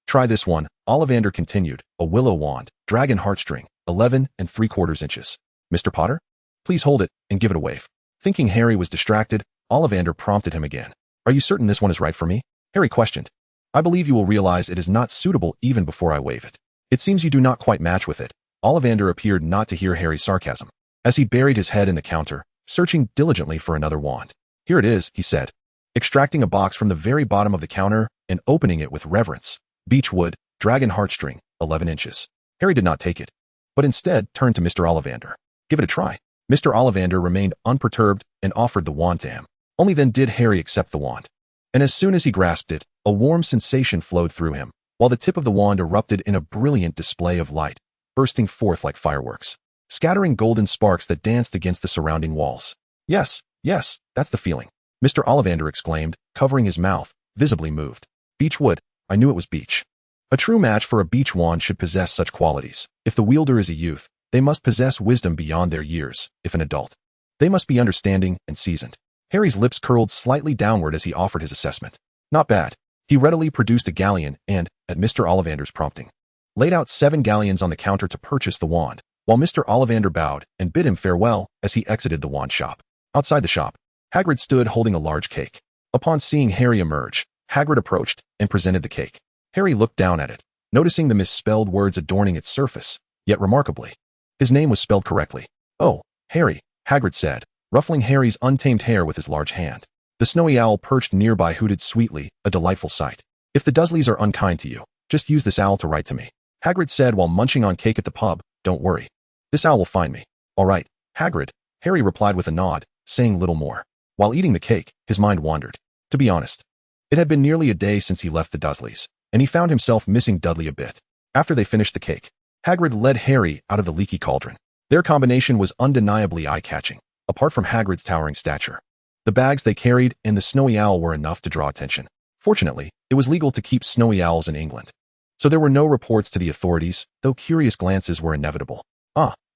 try this one, Ollivander continued, a willow wand, dragon heartstring, 11.75 inches. Mr. Potter? Please hold it and give it a wave. Thinking Harry was distracted, Ollivander prompted him again. Are you certain this one is right for me? Harry questioned. I believe you will realize it is not suitable even before I wave it. It seems you do not quite match with it. Ollivander appeared not to hear Harry's sarcasm, as he buried his head in the counter, searching diligently for another wand. Here it is, he said, extracting a box from the very bottom of the counter and opening it with reverence. Beechwood, dragon heartstring, 11 inches. Harry did not take it, but instead turned to Mr. Ollivander. Give it a try. Mr. Ollivander remained unperturbed and offered the wand to him. Only then did Harry accept the wand. And as soon as he grasped it, a warm sensation flowed through him, while the tip of the wand erupted in a brilliant display of light, bursting forth like fireworks, scattering golden sparks that danced against the surrounding walls. Yes, that's the feeling, Mr. Ollivander exclaimed, covering his mouth, visibly moved. Beechwood, I knew it was beech. A true match for a beech wand should possess such qualities. If the wielder is a youth, they must possess wisdom beyond their years. If an adult, they must be understanding and seasoned. Harry's lips curled slightly downward as he offered his assessment. Not bad. He readily produced a galleon and, at Mr. Ollivander's prompting, laid out 7 galleons on the counter to purchase the wand, while Mr. Ollivander bowed and bid him farewell as he exited the wand shop. Outside the shop, Hagrid stood holding a large cake. Upon seeing Harry emerge, Hagrid approached and presented the cake. Harry looked down at it, noticing the misspelled words adorning its surface, yet remarkably, his name was spelled correctly. Oh, Harry, Hagrid said, ruffling Harry's untamed hair with his large hand. The snowy owl perched nearby hooted sweetly, a delightful sight. If the Dursleys are unkind to you, just use this owl to write to me, Hagrid said while munching on cake at the pub. Don't worry. This owl will find me. All right, Hagrid, Harry replied with a nod, saying little more. While eating the cake, his mind wandered. To be honest, it had been nearly a day since he left the Dursleys, and he found himself missing Dudley a bit. After they finished the cake, Hagrid led Harry out of the leaky cauldron. Their combination was undeniably eye-catching, apart from Hagrid's towering stature. The bags they carried and the snowy owl were enough to draw attention. Fortunately, it was legal to keep snowy owls in England, so there were no reports to the authorities, though curious glances were inevitable.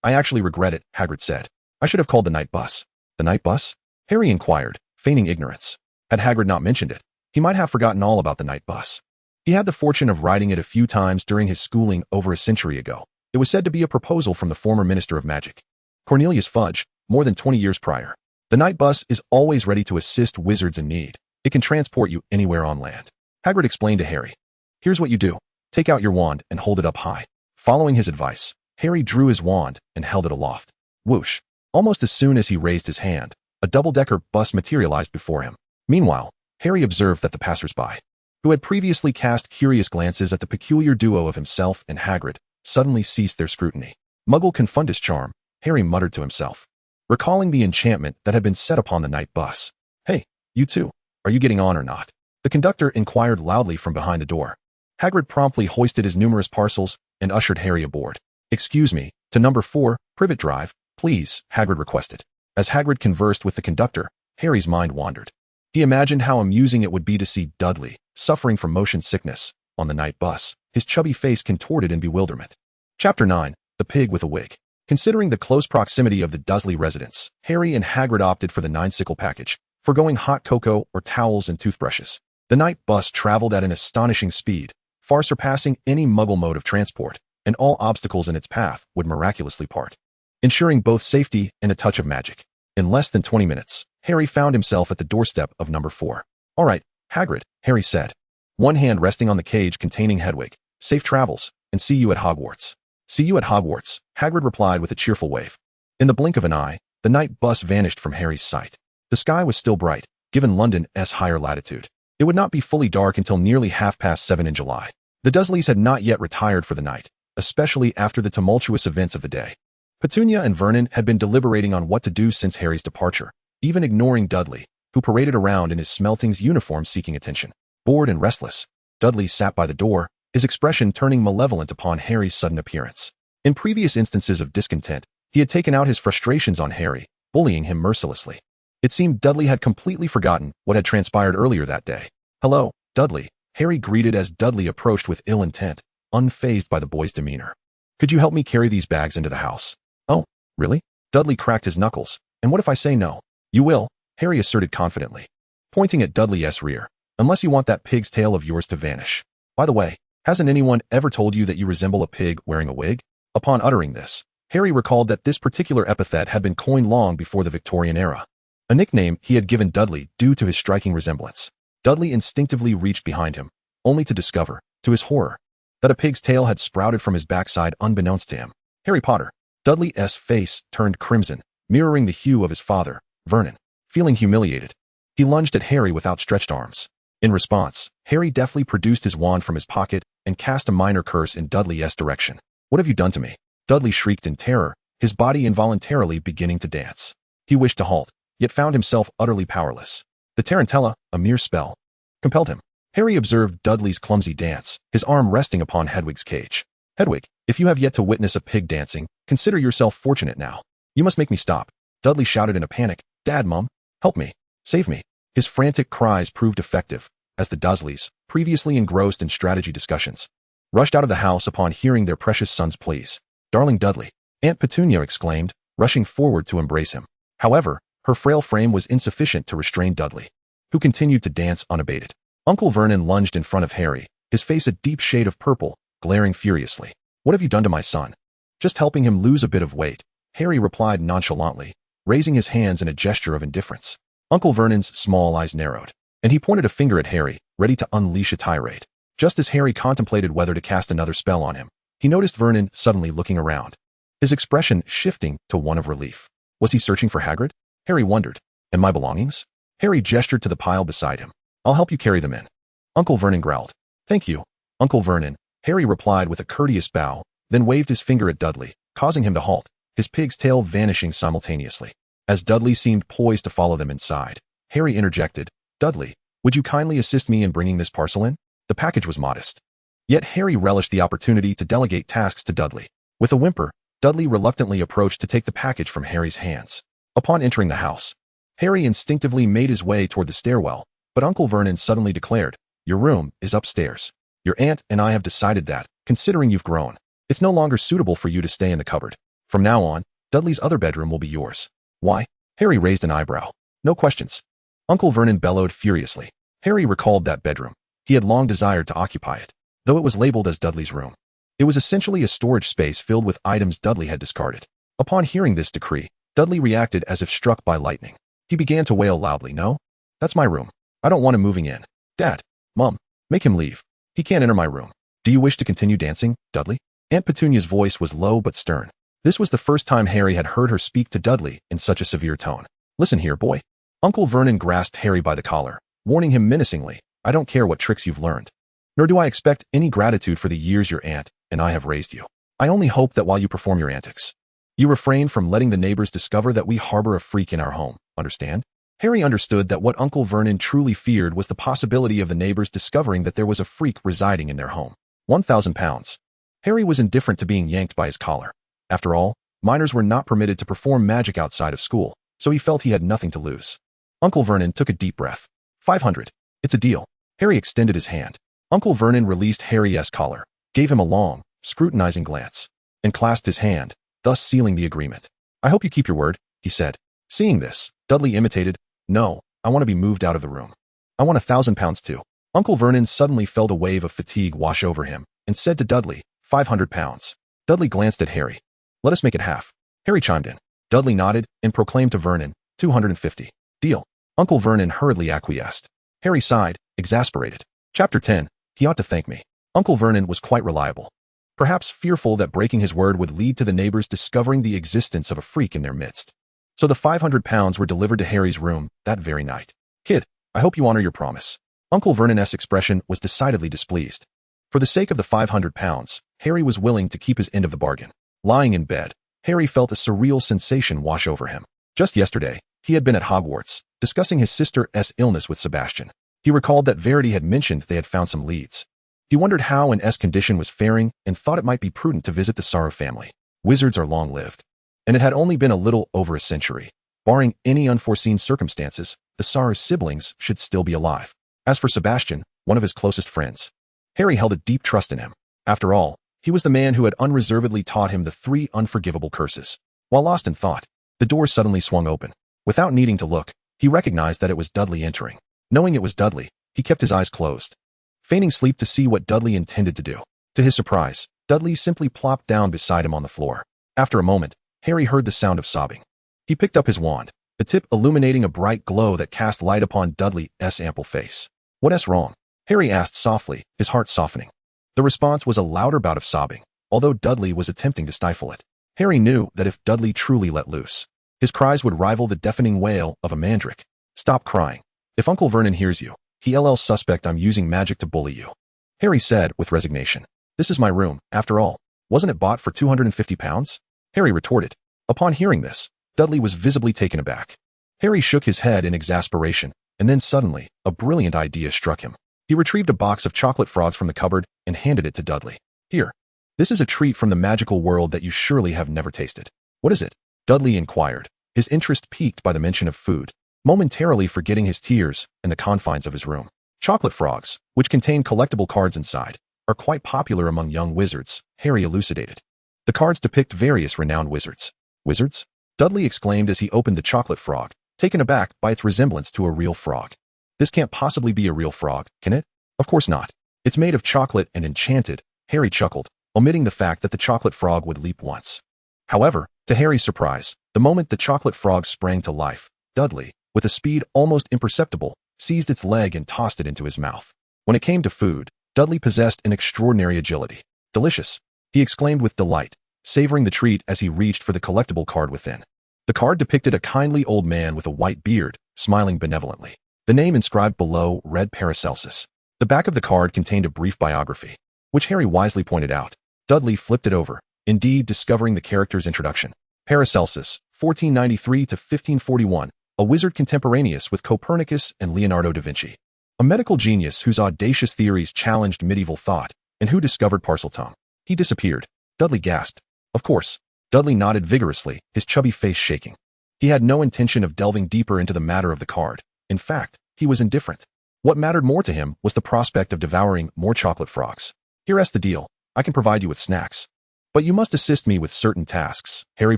I actually regret it, Hagrid said. I should have called the night bus. The night bus? Harry inquired, feigning ignorance. Had Hagrid not mentioned it, he might have forgotten all about the night bus. He had the fortune of riding it a few times during his schooling over a century ago. It was said to be a proposal from the former Minister of Magic, Cornelius Fudge, more than 20 years prior. The night bus is always ready to assist wizards in need. It can transport you anywhere on land. Hagrid explained to Harry. Here's what you do. Take out your wand and hold it up high. Following his advice, Harry drew his wand and held it aloft. Whoosh! Almost as soon as he raised his hand, a double-decker bus materialized before him. Meanwhile, Harry observed that the passers-by, who had previously cast curious glances at the peculiar duo of himself and Hagrid, suddenly ceased their scrutiny. Muggle confundus charm, Harry muttered to himself, recalling the enchantment that had been set upon the night bus. Hey, you two, are you getting on or not? The conductor inquired loudly from behind the door. Hagrid promptly hoisted his numerous parcels and ushered Harry aboard. Excuse me, to number 4, Privet Drive, please, Hagrid requested. As Hagrid conversed with the conductor, Harry's mind wandered. He imagined how amusing it would be to see Dudley, suffering from motion sickness, on the night bus, his chubby face contorted in bewilderment. Chapter 9, The Pig with a Wig. Considering the close proximity of the Dursley residence, Harry and Hagrid opted for the 9-sickle package, foregoing hot cocoa or towels and toothbrushes. The night bus traveled at an astonishing speed, far surpassing any Muggle mode of transport, and all obstacles in its path would miraculously part, ensuring both safety and a touch of magic. In less than 20 minutes, Harry found himself at the doorstep of number 4. All right, Hagrid, Harry said, one hand resting on the cage containing Hedwig. Safe travels, and see you at Hogwarts. See you at Hogwarts, Hagrid replied with a cheerful wave. In the blink of an eye, the night bus vanished from Harry's sight. The sky was still bright, given London's higher latitude. It would not be fully dark until nearly 7:30 in July. The Dursleys had not yet retired for the night, especially after the tumultuous events of the day. Petunia and Vernon had been deliberating on what to do since Harry's departure, even ignoring Dudley, who paraded around in his Smeltings uniform seeking attention. Bored and restless, Dudley sat by the door, his expression turning malevolent upon Harry's sudden appearance. In previous instances of discontent, he had taken out his frustrations on Harry, bullying him mercilessly. It seemed Dudley had completely forgotten what had transpired earlier that day. "Hello, Dudley," Harry greeted as Dudley approached with ill intent, unfazed by the boy's demeanor. "Could you help me carry these bags into the house?" "Oh, really?" Dudley cracked his knuckles. "And what if I say no?" "You will," Harry asserted confidently, pointing at Dudley's rear, "unless you want that pig's tail of yours to vanish. By the way, hasn't anyone ever told you that you resemble a pig wearing a wig?" Upon uttering this, Harry recalled that this particular epithet had been coined long before the Victorian era, a nickname he had given Dudley due to his striking resemblance. Dudley instinctively reached behind him, only to discover, to his horror, that a pig's tail had sprouted from his backside unbeknownst to him. "Harry Potter." Dudley's face turned crimson, mirroring the hue of his father, Vernon. Feeling humiliated, he lunged at Harry with outstretched arms. In response, Harry deftly produced his wand from his pocket and cast a minor curse in Dudley's direction. "What have you done to me?" Dudley shrieked in terror, his body involuntarily beginning to dance. He wished to halt, yet found himself utterly powerless. The tarantella, a mere spell, compelled him. Harry observed Dudley's clumsy dance, his arm resting upon Hedwig's cage. "Hedwig, if you have yet to witness a pig dancing, consider yourself fortunate now. You must make me stop." Dudley shouted in a panic, "Dad, Mum, help me, save me." His frantic cries proved effective, as the Dursleys, previously engrossed in strategy discussions, rushed out of the house upon hearing their precious son's pleas. "Darling Dudley," Aunt Petunia exclaimed, rushing forward to embrace him. However, her frail frame was insufficient to restrain Dudley, who continued to dance unabated. Uncle Vernon lunged in front of Harry, his face a deep shade of purple, glaring furiously. "What have you done to my son?" "Just helping him lose a bit of weight," Harry replied nonchalantly, raising his hands in a gesture of indifference. Uncle Vernon's small eyes narrowed, and he pointed a finger at Harry, ready to unleash a tirade. Just as Harry contemplated whether to cast another spell on him, he noticed Vernon suddenly looking around, his expression shifting to one of relief. Was he searching for Hagrid? Harry wondered. "And my belongings?" Harry gestured to the pile beside him. "I'll help you carry them in." Uncle Vernon growled. "Thank you, Uncle Vernon," Harry replied with a courteous bow, then waved his finger at Dudley, causing him to halt, his pig's tail vanishing simultaneously. As Dudley seemed poised to follow them inside, Harry interjected, "Dudley, would you kindly assist me in bringing this parcel in?" The package was modest, yet Harry relished the opportunity to delegate tasks to Dudley. With a whimper, Dudley reluctantly approached to take the package from Harry's hands. Upon entering the house, Harry instinctively made his way toward the stairwell, but Uncle Vernon suddenly declared, "Your room is upstairs. Your aunt and I have decided that, considering you've grown, it's no longer suitable for you to stay in the cupboard. From now on, Dudley's other bedroom will be yours." "Why?" Harry raised an eyebrow. "No questions." Uncle Vernon bellowed furiously. Harry recalled that bedroom. He had long desired to occupy it, though it was labeled as Dudley's room. It was essentially a storage space filled with items Dudley had discarded. Upon hearing this decree, Dudley reacted as if struck by lightning. He began to wail loudly, "No, that's my room. I don't want him moving in. Dad, Mum, make him leave. He can't enter my room. Do you wish to continue dancing, Dudley?" Aunt Petunia's voice was low but stern. This was the first time Harry had heard her speak to Dudley in such a severe tone. "Listen here, boy." Uncle Vernon grasped Harry by the collar, warning him menacingly, "I don't care what tricks you've learned, nor do I expect any gratitude for the years your aunt and I have raised you. I only hope that while you perform your antics, you refrain from letting the neighbors discover that we harbor a freak in our home, understand?" Harry understood that what Uncle Vernon truly feared was the possibility of the neighbors discovering that there was a freak residing in their home. £1,000. Harry was indifferent to being yanked by his collar. After all, minors were not permitted to perform magic outside of school, so he felt he had nothing to lose. Uncle Vernon took a deep breath. 500. It's a deal. Harry extended his hand. Uncle Vernon released Harry's collar, gave him a long, scrutinizing glance, and clasped his hand, thus sealing the agreement. "I hope you keep your word," he said. Seeing this, Dudley imitated, "No, I want to be moved out of the room. I want £1,000 too." Uncle Vernon suddenly felt a wave of fatigue wash over him and said to Dudley, £500. Dudley glanced at Harry. "Let us make it half." Harry chimed in. Dudley nodded and proclaimed to Vernon, 250. "Deal." Uncle Vernon hurriedly acquiesced. Harry sighed, exasperated. Chapter 10. He ought to thank me. Uncle Vernon was quite reliable, perhaps fearful that breaking his word would lead to the neighbors discovering the existence of a freak in their midst. So the £500 were delivered to Harry's room that very night. "Kid, I hope you honor your promise." Uncle Vernon's expression was decidedly displeased. For the sake of the 500 pounds, Harry was willing to keep his end of the bargain. Lying in bed, Harry felt a surreal sensation wash over him. Just yesterday, he had been at Hogwarts, discussing his sister's illness with Sebastian. He recalled that Verity had mentioned they had found some leads. He wondered how Anne's condition was faring and thought it might be prudent to visit the Sorrow family. Wizards are long-lived. And it had only been a little over a century. Barring any unforeseen circumstances, the Sorrow siblings should still be alive. As for Sebastian, one of his closest friends, Harry held a deep trust in him. After all, he was the man who had unreservedly taught him the 3 unforgivable curses. While lost in thought, the door suddenly swung open. Without needing to look, he recognized that it was Dudley entering. Knowing it was Dudley, he kept his eyes closed, feigning sleep to see what Dudley intended to do. To his surprise, Dudley simply plopped down beside him on the floor. After a moment, Harry heard the sound of sobbing. He picked up his wand, the tip illuminating a bright glow that cast light upon Dudley's ample face. "What's wrong?" Harry asked softly, his heart softening. The response was a louder bout of sobbing, although Dudley was attempting to stifle it. Harry knew that if Dudley truly let loose, his cries would rival the deafening wail of a mandrake. "Stop crying. If Uncle Vernon hears you, he'll suspect I'm using magic to bully you," Harry said with resignation. "This is my room, after all. Wasn't it bought for 250 pounds? Harry retorted. Upon hearing this, Dudley was visibly taken aback. Harry shook his head in exasperation, and then suddenly, a brilliant idea struck him. He retrieved a box of chocolate frogs from the cupboard and handed it to Dudley. "Here. This is a treat from the magical world that you surely have never tasted." "What is it?" Dudley inquired, his interest piqued by the mention of food, momentarily forgetting his tears and the confines of his room. "Chocolate frogs, which contain collectible cards inside, are quite popular among young wizards," Harry elucidated. "The cards depict various renowned wizards." "Wizards?" Dudley exclaimed as he opened the chocolate frog, taken aback by its resemblance to a real frog. "This can't possibly be a real frog, can it?" "Of course not. It's made of chocolate and enchanted," Harry chuckled, omitting the fact that the chocolate frog would leap once. However, to Harry's surprise, the moment the chocolate frog sprang to life, Dudley, with a speed almost imperceptible, seized its leg and tossed it into his mouth. When it came to food, Dudley possessed an extraordinary agility. "Delicious," he exclaimed with delight, savoring the treat as he reached for the collectible card within. The card depicted a kindly old man with a white beard, smiling benevolently. The name inscribed below read Paracelsus. The back of the card contained a brief biography, which Harry wisely pointed out. Dudley flipped it over, indeed discovering the character's introduction. Paracelsus, 1493 to 1541, a wizard contemporaneous with Copernicus and Leonardo da Vinci. A medical genius whose audacious theories challenged medieval thought, and who discovered Parseltongue. He disappeared. Dudley gasped. Of course. Dudley nodded vigorously, his chubby face shaking. He had no intention of delving deeper into the matter of the card. In fact, he was indifferent. What mattered more to him was the prospect of devouring more chocolate frogs. "Here's the deal. I can provide you with snacks. But you must assist me with certain tasks," Harry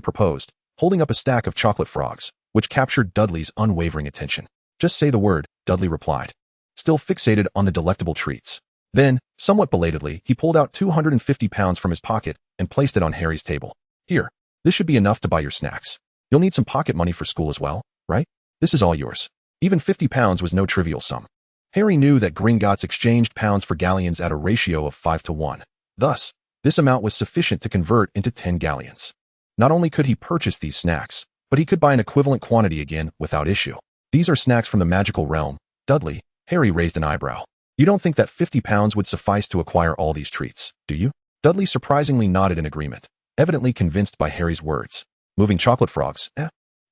proposed, holding up a stack of chocolate frogs, which captured Dudley's unwavering attention. "Just say the word," Dudley replied, still fixated on the delectable treats. Then, somewhat belatedly, he pulled out 250 pounds from his pocket and placed it on Harry's table. "Here, this should be enough to buy your snacks. You'll need some pocket money for school as well, right? This is all yours." Even 50 pounds was no trivial sum. Harry knew that Gringotts exchanged pounds for galleons at a ratio of 5 to 1. Thus, this amount was sufficient to convert into 10 galleons. Not only could he purchase these snacks, but he could buy an equivalent quantity again without issue. "These are snacks from the magical realm." "Dudley," Harry raised an eyebrow. "You don't think that 50 pounds would suffice to acquire all these treats, do you?" Dudley surprisingly nodded in agreement, evidently convinced by Harry's words. "Moving chocolate frogs,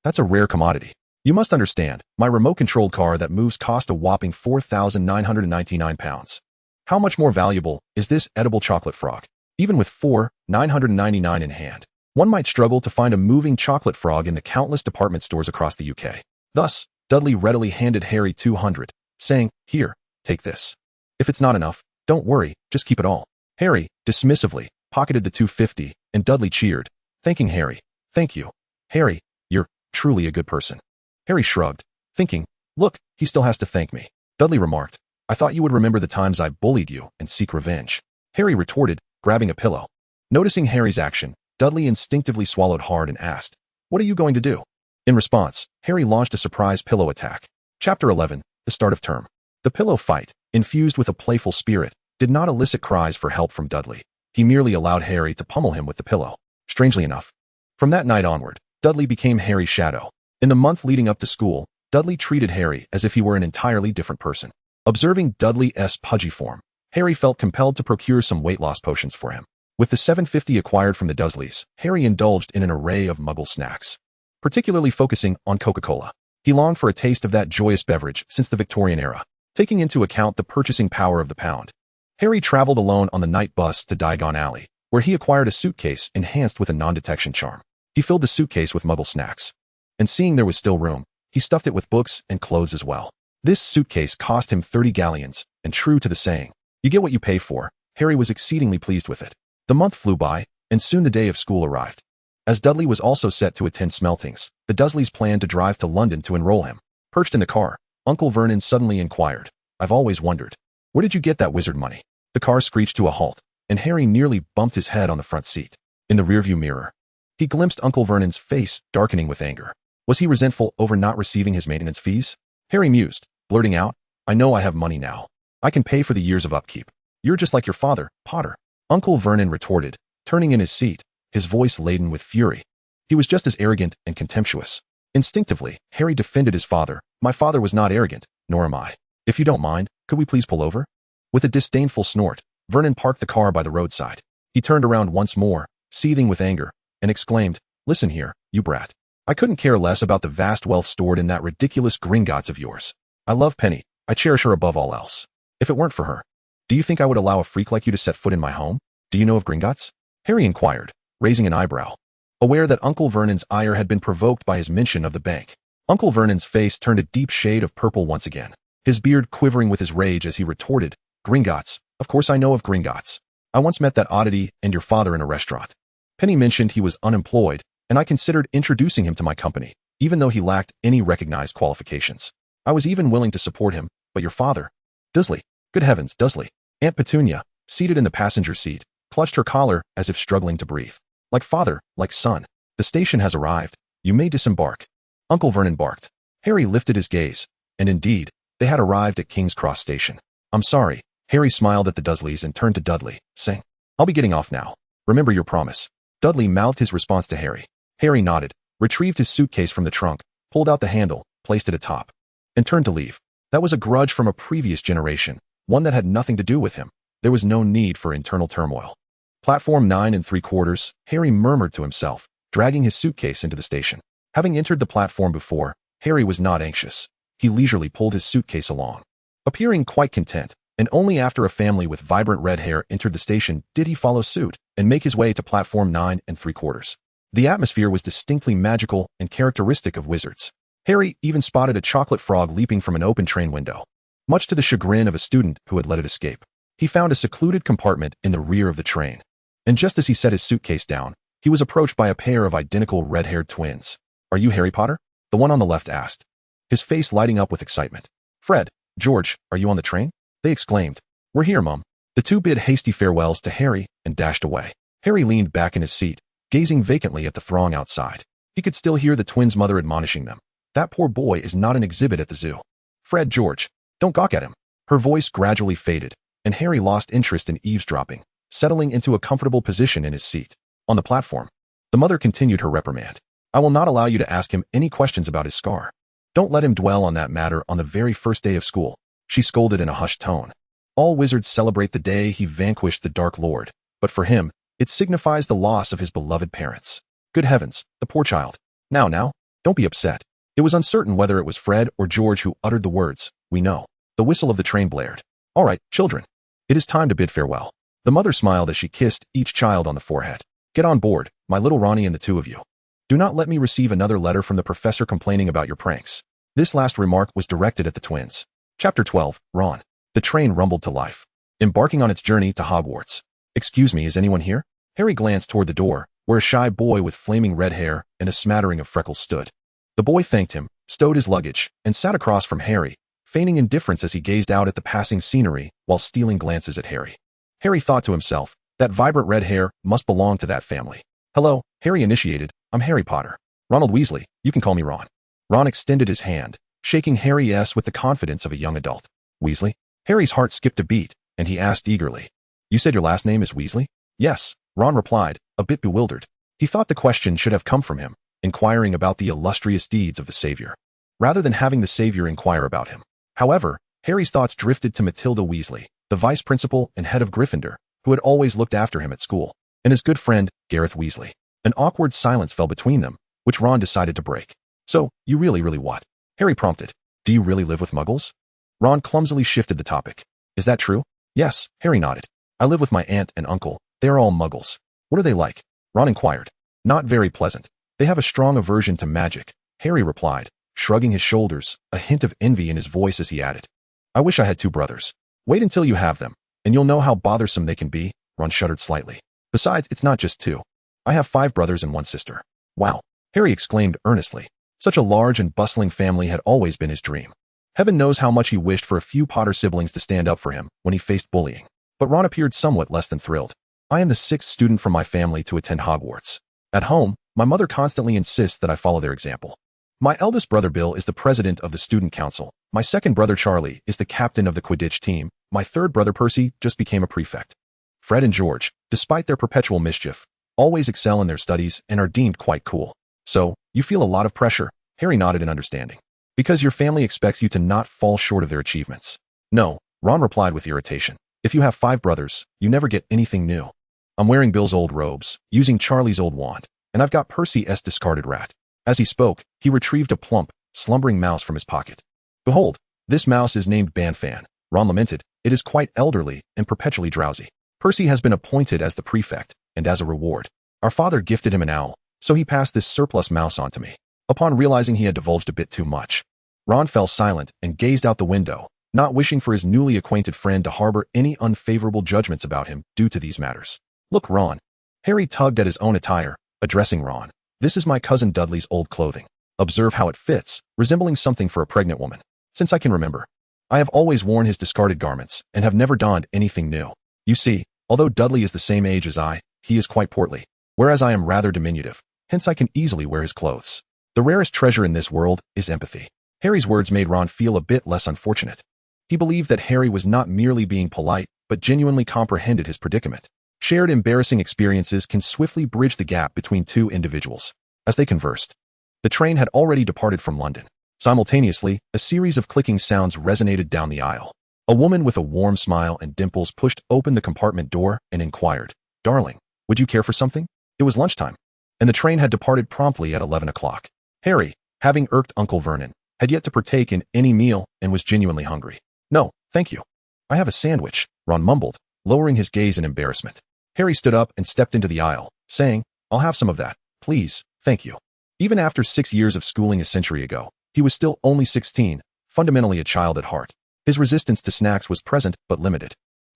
that's a rare commodity. You must understand, my remote-controlled car that moves cost a whopping 4,999 pounds. How much more valuable is this edible chocolate frog? Even with 4,999 in hand, one might struggle to find a moving chocolate frog in the countless department stores across the UK. Thus, Dudley readily handed Harry 200, saying, "Here, take this. If it's not enough, don't worry, just keep it all." Harry, dismissively, pocketed the 250, and Dudley cheered, thanking Harry. "Thank you. Harry, you're truly a good person." Harry shrugged, thinking, "Look, he still has to thank me." Dudley remarked, "I thought you would remember the times I bullied you and seek revenge." Harry retorted, grabbing a pillow. Noticing Harry's action, Dudley instinctively swallowed hard and asked, "What are you going to do?" In response, Harry launched a surprise pillow attack. Chapter 11, The Start of Term. The pillow fight, infused with a playful spirit, did not elicit cries for help from Dudley. He merely allowed Harry to pummel him with the pillow. Strangely enough, from that night onward, Dudley became Harry's shadow. In the month leading up to school, Dudley treated Harry as if he were an entirely different person. Observing Dudley's pudgy form, Harry felt compelled to procure some weight loss potions for him. With the 750 acquired from the Dursleys, Harry indulged in an array of Muggle snacks, particularly focusing on Coca-Cola. He longed for a taste of that joyous beverage since the Victorian era. Taking into account the purchasing power of the pound, Harry traveled alone on the night bus to Diagon Alley, where he acquired a suitcase enhanced with a non-detection charm. He filled the suitcase with Muggle snacks, and seeing there was still room, he stuffed it with books and clothes as well. This suitcase cost him 30 galleons, and true to the saying, you get what you pay for, Harry was exceedingly pleased with it. The month flew by, and soon the day of school arrived. As Dudley was also set to attend Smeltings, the Dursleys planned to drive to London to enroll him. Perched in the car, Uncle Vernon suddenly inquired, I've always wondered, where did you get that wizard money? The car screeched to a halt, and Harry nearly bumped his head on the front seat. In the rearview mirror, he glimpsed Uncle Vernon's face darkening with anger. Was he resentful over not receiving his maintenance fees? Harry mused, blurting out, I know I have money now. I can pay for the years of upkeep. You're just like your father, Potter. Uncle Vernon retorted, turning in his seat, his voice laden with fury. He was just as arrogant and contemptuous. Instinctively, Harry defended his father. My father was not arrogant, nor am I. If you don't mind, could we please pull over? With a disdainful snort, Vernon parked the car by the roadside. He turned around once more, seething with anger, and exclaimed, Listen here, you brat. I couldn't care less about the vast wealth stored in that ridiculous Gringotts of yours. I love Penny. I cherish her above all else. If it weren't for her, do you think I would allow a freak like you to set foot in my home? Do you know of Gringotts? Harry inquired, raising an eyebrow, aware that Uncle Vernon's ire had been provoked by his mention of the bank. Uncle Vernon's face turned a deep shade of purple once again, his beard quivering with his rage as he retorted, Gringotts, of course I know of Gringotts. I once met that oddity and your father in a restaurant. Penny mentioned he was unemployed, and I considered introducing him to my company, even though he lacked any recognized qualifications. I was even willing to support him, but your father, Dursley, good heavens, Dursley. Aunt Petunia, seated in the passenger seat, clutched her collar as if struggling to breathe. Like father, like son. The station has arrived. You may disembark. Uncle Vernon barked. Harry lifted his gaze, and indeed, they had arrived at King's Cross Station. I'm sorry. Harry smiled at the Dursleys and turned to Dudley, saying, I'll be getting off now. Remember your promise. Dudley mouthed his response to Harry. Harry nodded, retrieved his suitcase from the trunk, pulled out the handle, placed it atop, and turned to leave. That was a grudge from a previous generation, one that had nothing to do with him. There was no need for internal turmoil. Platform 9 3/4, Harry murmured to himself, dragging his suitcase into the station. Having entered the platform before, Harry was not anxious. He leisurely pulled his suitcase along, appearing quite content, and only after a family with vibrant red hair entered the station did he follow suit and make his way to platform 9 3/4. The atmosphere was distinctly magical and characteristic of wizards. Harry even spotted a chocolate frog leaping from an open train window, much to the chagrin of a student who had let it escape. He found a secluded compartment in the rear of the train, and just as he set his suitcase down, he was approached by a pair of identical red-haired twins. Are you Harry Potter? The one on the left asked, his face lighting up with excitement. Fred, George, are you on the train? They exclaimed. We're here, Mum. The two bid hasty farewells to Harry and dashed away. Harry leaned back in his seat, gazing vacantly at the throng outside. He could still hear the twins' mother admonishing them. That poor boy is not an exhibit at the zoo. Fred, George, don't gawk at him. Her voice gradually faded, and Harry lost interest in eavesdropping, settling into a comfortable position in his seat. On the platform, the mother continued her reprimand. I will not allow you to ask him any questions about his scar. Don't let him dwell on that matter on the very first day of school, she scolded in a hushed tone. All wizards celebrate the day he vanquished the Dark Lord, but for him, it signifies the loss of his beloved parents. Good heavens, the poor child. Now, don't be upset. It was uncertain whether it was Fred or George who uttered the words, we know. The whistle of the train blared. All right, children. It is time to bid farewell. The mother smiled as she kissed each child on the forehead. Get on board, my little Ronnie and the two of you. Do not let me receive another letter from the professor complaining about your pranks. This last remark was directed at the twins. Chapter 12, Ron. The train rumbled to life, embarking on its journey to Hogwarts. Excuse me, is anyone here? Harry glanced toward the door, where a shy boy with flaming red hair and a smattering of freckles stood. The boy thanked him, stowed his luggage, and sat across from Harry, feigning indifference as he gazed out at the passing scenery while stealing glances at Harry. Harry thought to himself, that vibrant red hair must belong to that family. Hello, Harry initiated, I'm Harry Potter. Ronald Weasley, you can call me Ron. Ron extended his hand, shaking Harry's with the confidence of a young adult. Weasley? Harry's heart skipped a beat, and he asked eagerly. You said your last name is Weasley? Yes, Ron replied, a bit bewildered. He thought the question should have come from him, inquiring about the illustrious deeds of the Savior, rather than having the Savior inquire about him. However, Harry's thoughts drifted to Matilda Weasley, the vice principal and head of Gryffindor, who had always looked after him at school, and his good friend, Gareth Weasley. An awkward silence fell between them, which Ron decided to break. So, you really what? Harry prompted. Do you really live with muggles? Ron clumsily shifted the topic. Is that true? Yes, Harry nodded. I live with my aunt and uncle. They are all muggles. What are they like? Ron inquired. Not very pleasant. They have a strong aversion to magic, Harry replied, shrugging his shoulders, a hint of envy in his voice as he added. I wish I had 2 brothers. Wait until you have them, and you'll know how bothersome they can be, Ron shuddered slightly. Besides, it's not just 2. I have 5 brothers and 1 sister. Wow, Harry exclaimed earnestly. Such a large and bustling family had always been his dream. Heaven knows how much he wished for a few Potter siblings to stand up for him when he faced bullying. But Ron appeared somewhat less than thrilled. I am the 6th student from my family to attend Hogwarts. At home, my mother constantly insists that I follow their example. My eldest brother Bill is the president of the student council. My second brother Charlie is the captain of the Quidditch team. My third brother Percy just became a prefect. Fred and George, despite their perpetual mischief, always excel in their studies and are deemed quite cool. So, you feel a lot of pressure, Harry nodded in understanding. Because your family expects you to not fall short of their achievements. No, Ron replied with irritation. If you have 5 brothers, you never get anything new. I'm wearing Bill's old robes, using Charlie's old wand, and I've got Percy's discarded rat. As he spoke, he retrieved a plump, slumbering mouse from his pocket. Behold, this mouse is named Banfan, Ron lamented. It is quite elderly and perpetually drowsy. Percy has been appointed as the prefect, and as a reward, our father gifted him an owl, so he passed this surplus mouse on to me. Upon realizing he had divulged a bit too much, Ron fell silent and gazed out the window, not wishing for his newly acquainted friend to harbor any unfavorable judgments about him due to these matters. Look, Ron. Harry tugged at his own attire, addressing Ron. This is my cousin Dudley's old clothing. Observe how it fits, resembling something for a pregnant woman. Since I can remember, I have always worn his discarded garments and have never donned anything new. You see, although Dudley is the same age as I, he is quite portly, whereas I am rather diminutive, hence I can easily wear his clothes. The rarest treasure in this world is empathy. Harry's words made Ron feel a bit less unfortunate. He believed that Harry was not merely being polite, but genuinely comprehended his predicament. Shared embarrassing experiences can swiftly bridge the gap between 2 individuals. As they conversed, the train had already departed from London. Simultaneously, a series of clicking sounds resonated down the aisle. A woman with a warm smile and dimples pushed open the compartment door and inquired, Darling, would you care for something? It was lunchtime, and the train had departed promptly at 11 o'clock. Harry, having irked Uncle Vernon, had yet to partake in any meal and was genuinely hungry. No, thank you. I have a sandwich, Ron mumbled, lowering his gaze in embarrassment. Harry stood up and stepped into the aisle, saying, I'll have some of that, please, thank you. Even after 6 years of schooling a century ago, he was still only 16, fundamentally a child at heart. His resistance to snacks was present but limited.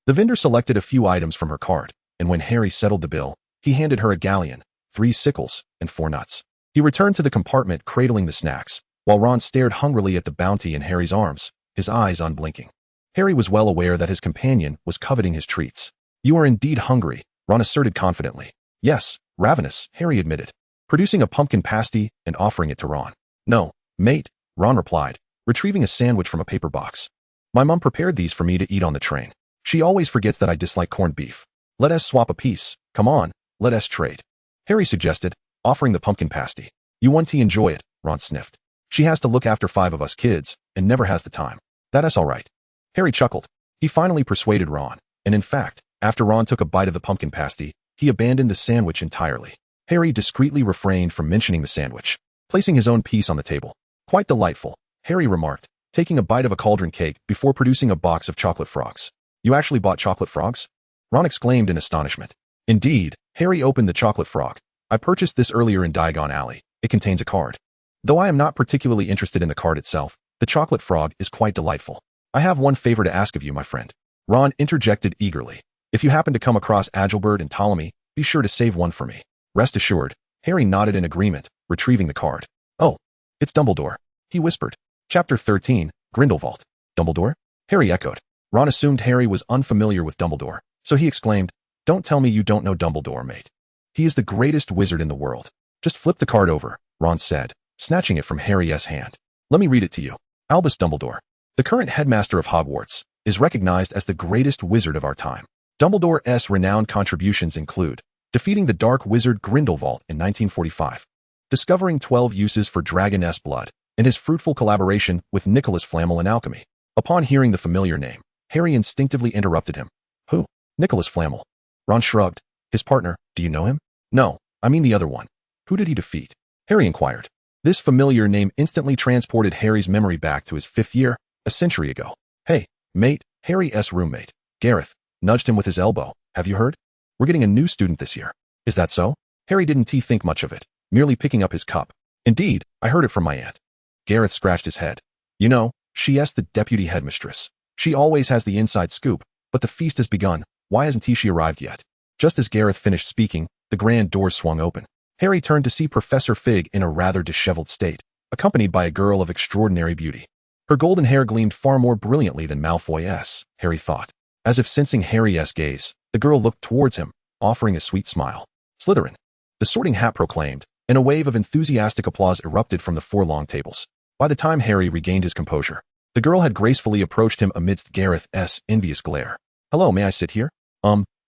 The vendor selected a few items from her cart, and when Harry settled the bill, he handed her a galleon, 3 sickles, and 4 nuts. He returned to the compartment cradling the snacks, while Ron stared hungrily at the bounty in Harry's arms, his eyes unblinking. Harry was well aware that his companion was coveting his treats. You are indeed hungry, Ron asserted confidently. Yes, ravenous, Harry admitted, producing a pumpkin pasty and offering it to Ron. No, mate, Ron replied, retrieving a sandwich from a paper box. My mom prepared these for me to eat on the train. She always forgets that I dislike corned beef. Let us swap a piece. Come on, let us trade. Harry suggested, offering the pumpkin pasty. You want to enjoy it, Ron sniffed. She has to look after 5 of us kids, and never has the time. That's all right. Harry chuckled. He finally persuaded Ron, and in fact, after Ron took a bite of the pumpkin pasty, he abandoned the sandwich entirely. Harry discreetly refrained from mentioning the sandwich, placing his own piece on the table. Quite delightful, Harry remarked, taking a bite of a cauldron cake before producing a box of chocolate frogs. You actually bought chocolate frogs? Ron exclaimed in astonishment. Indeed, Harry opened the chocolate frog. I purchased this earlier in Diagon Alley. It contains a card. Though I am not particularly interested in the card itself, the chocolate frog is quite delightful. I have one favor to ask of you, my friend. Ron interjected eagerly. If you happen to come across Agilbert and Ptolemy, be sure to save one for me. Rest assured, Harry nodded in agreement, retrieving the card. Oh, it's Dumbledore, he whispered. Chapter 13, Grindelwald. Dumbledore? Harry echoed. Ron assumed Harry was unfamiliar with Dumbledore, so he exclaimed, Don't tell me you don't know Dumbledore, mate. He is the greatest wizard in the world. Just flip the card over, Ron said, snatching it from Harry's hand. Let me read it to you. Albus Dumbledore, the current headmaster of Hogwarts, is recognized as the greatest wizard of our time. Dumbledore's renowned contributions include defeating the dark wizard Grindelwald in 1945, discovering 12 uses for Dragon's blood, and his fruitful collaboration with Nicholas Flamel in alchemy. Upon hearing the familiar name, Harry instinctively interrupted him. Who? Nicholas Flamel. Ron shrugged. His partner, do you know him? No, I mean the other one. Who did he defeat? Harry inquired. This familiar name instantly transported Harry's memory back to his 5th year, a century ago. Hey, mate, Harry's roommate, Gareth, nudged him with his elbow. Have you heard? We're getting a new student this year. Is that so? Harry didn't think much of it, merely picking up his cup. Indeed, I heard it from my aunt. Gareth scratched his head. You know, she's the deputy headmistress. She always has the inside scoop, but the feast has begun. Why hasn't she arrived yet? Just as Gareth finished speaking, the grand doors swung open. Harry turned to see Professor Fig in a rather disheveled state, accompanied by a girl of extraordinary beauty. Her golden hair gleamed far more brilliantly than Malfoy's, Harry thought. As if sensing Harry's gaze, the girl looked towards him, offering a sweet smile. Slytherin. The Sorting Hat proclaimed, and a wave of enthusiastic applause erupted from the 4 long tables. By the time Harry regained his composure, the girl had gracefully approached him amidst Gareth's envious glare. Hello, may I sit here?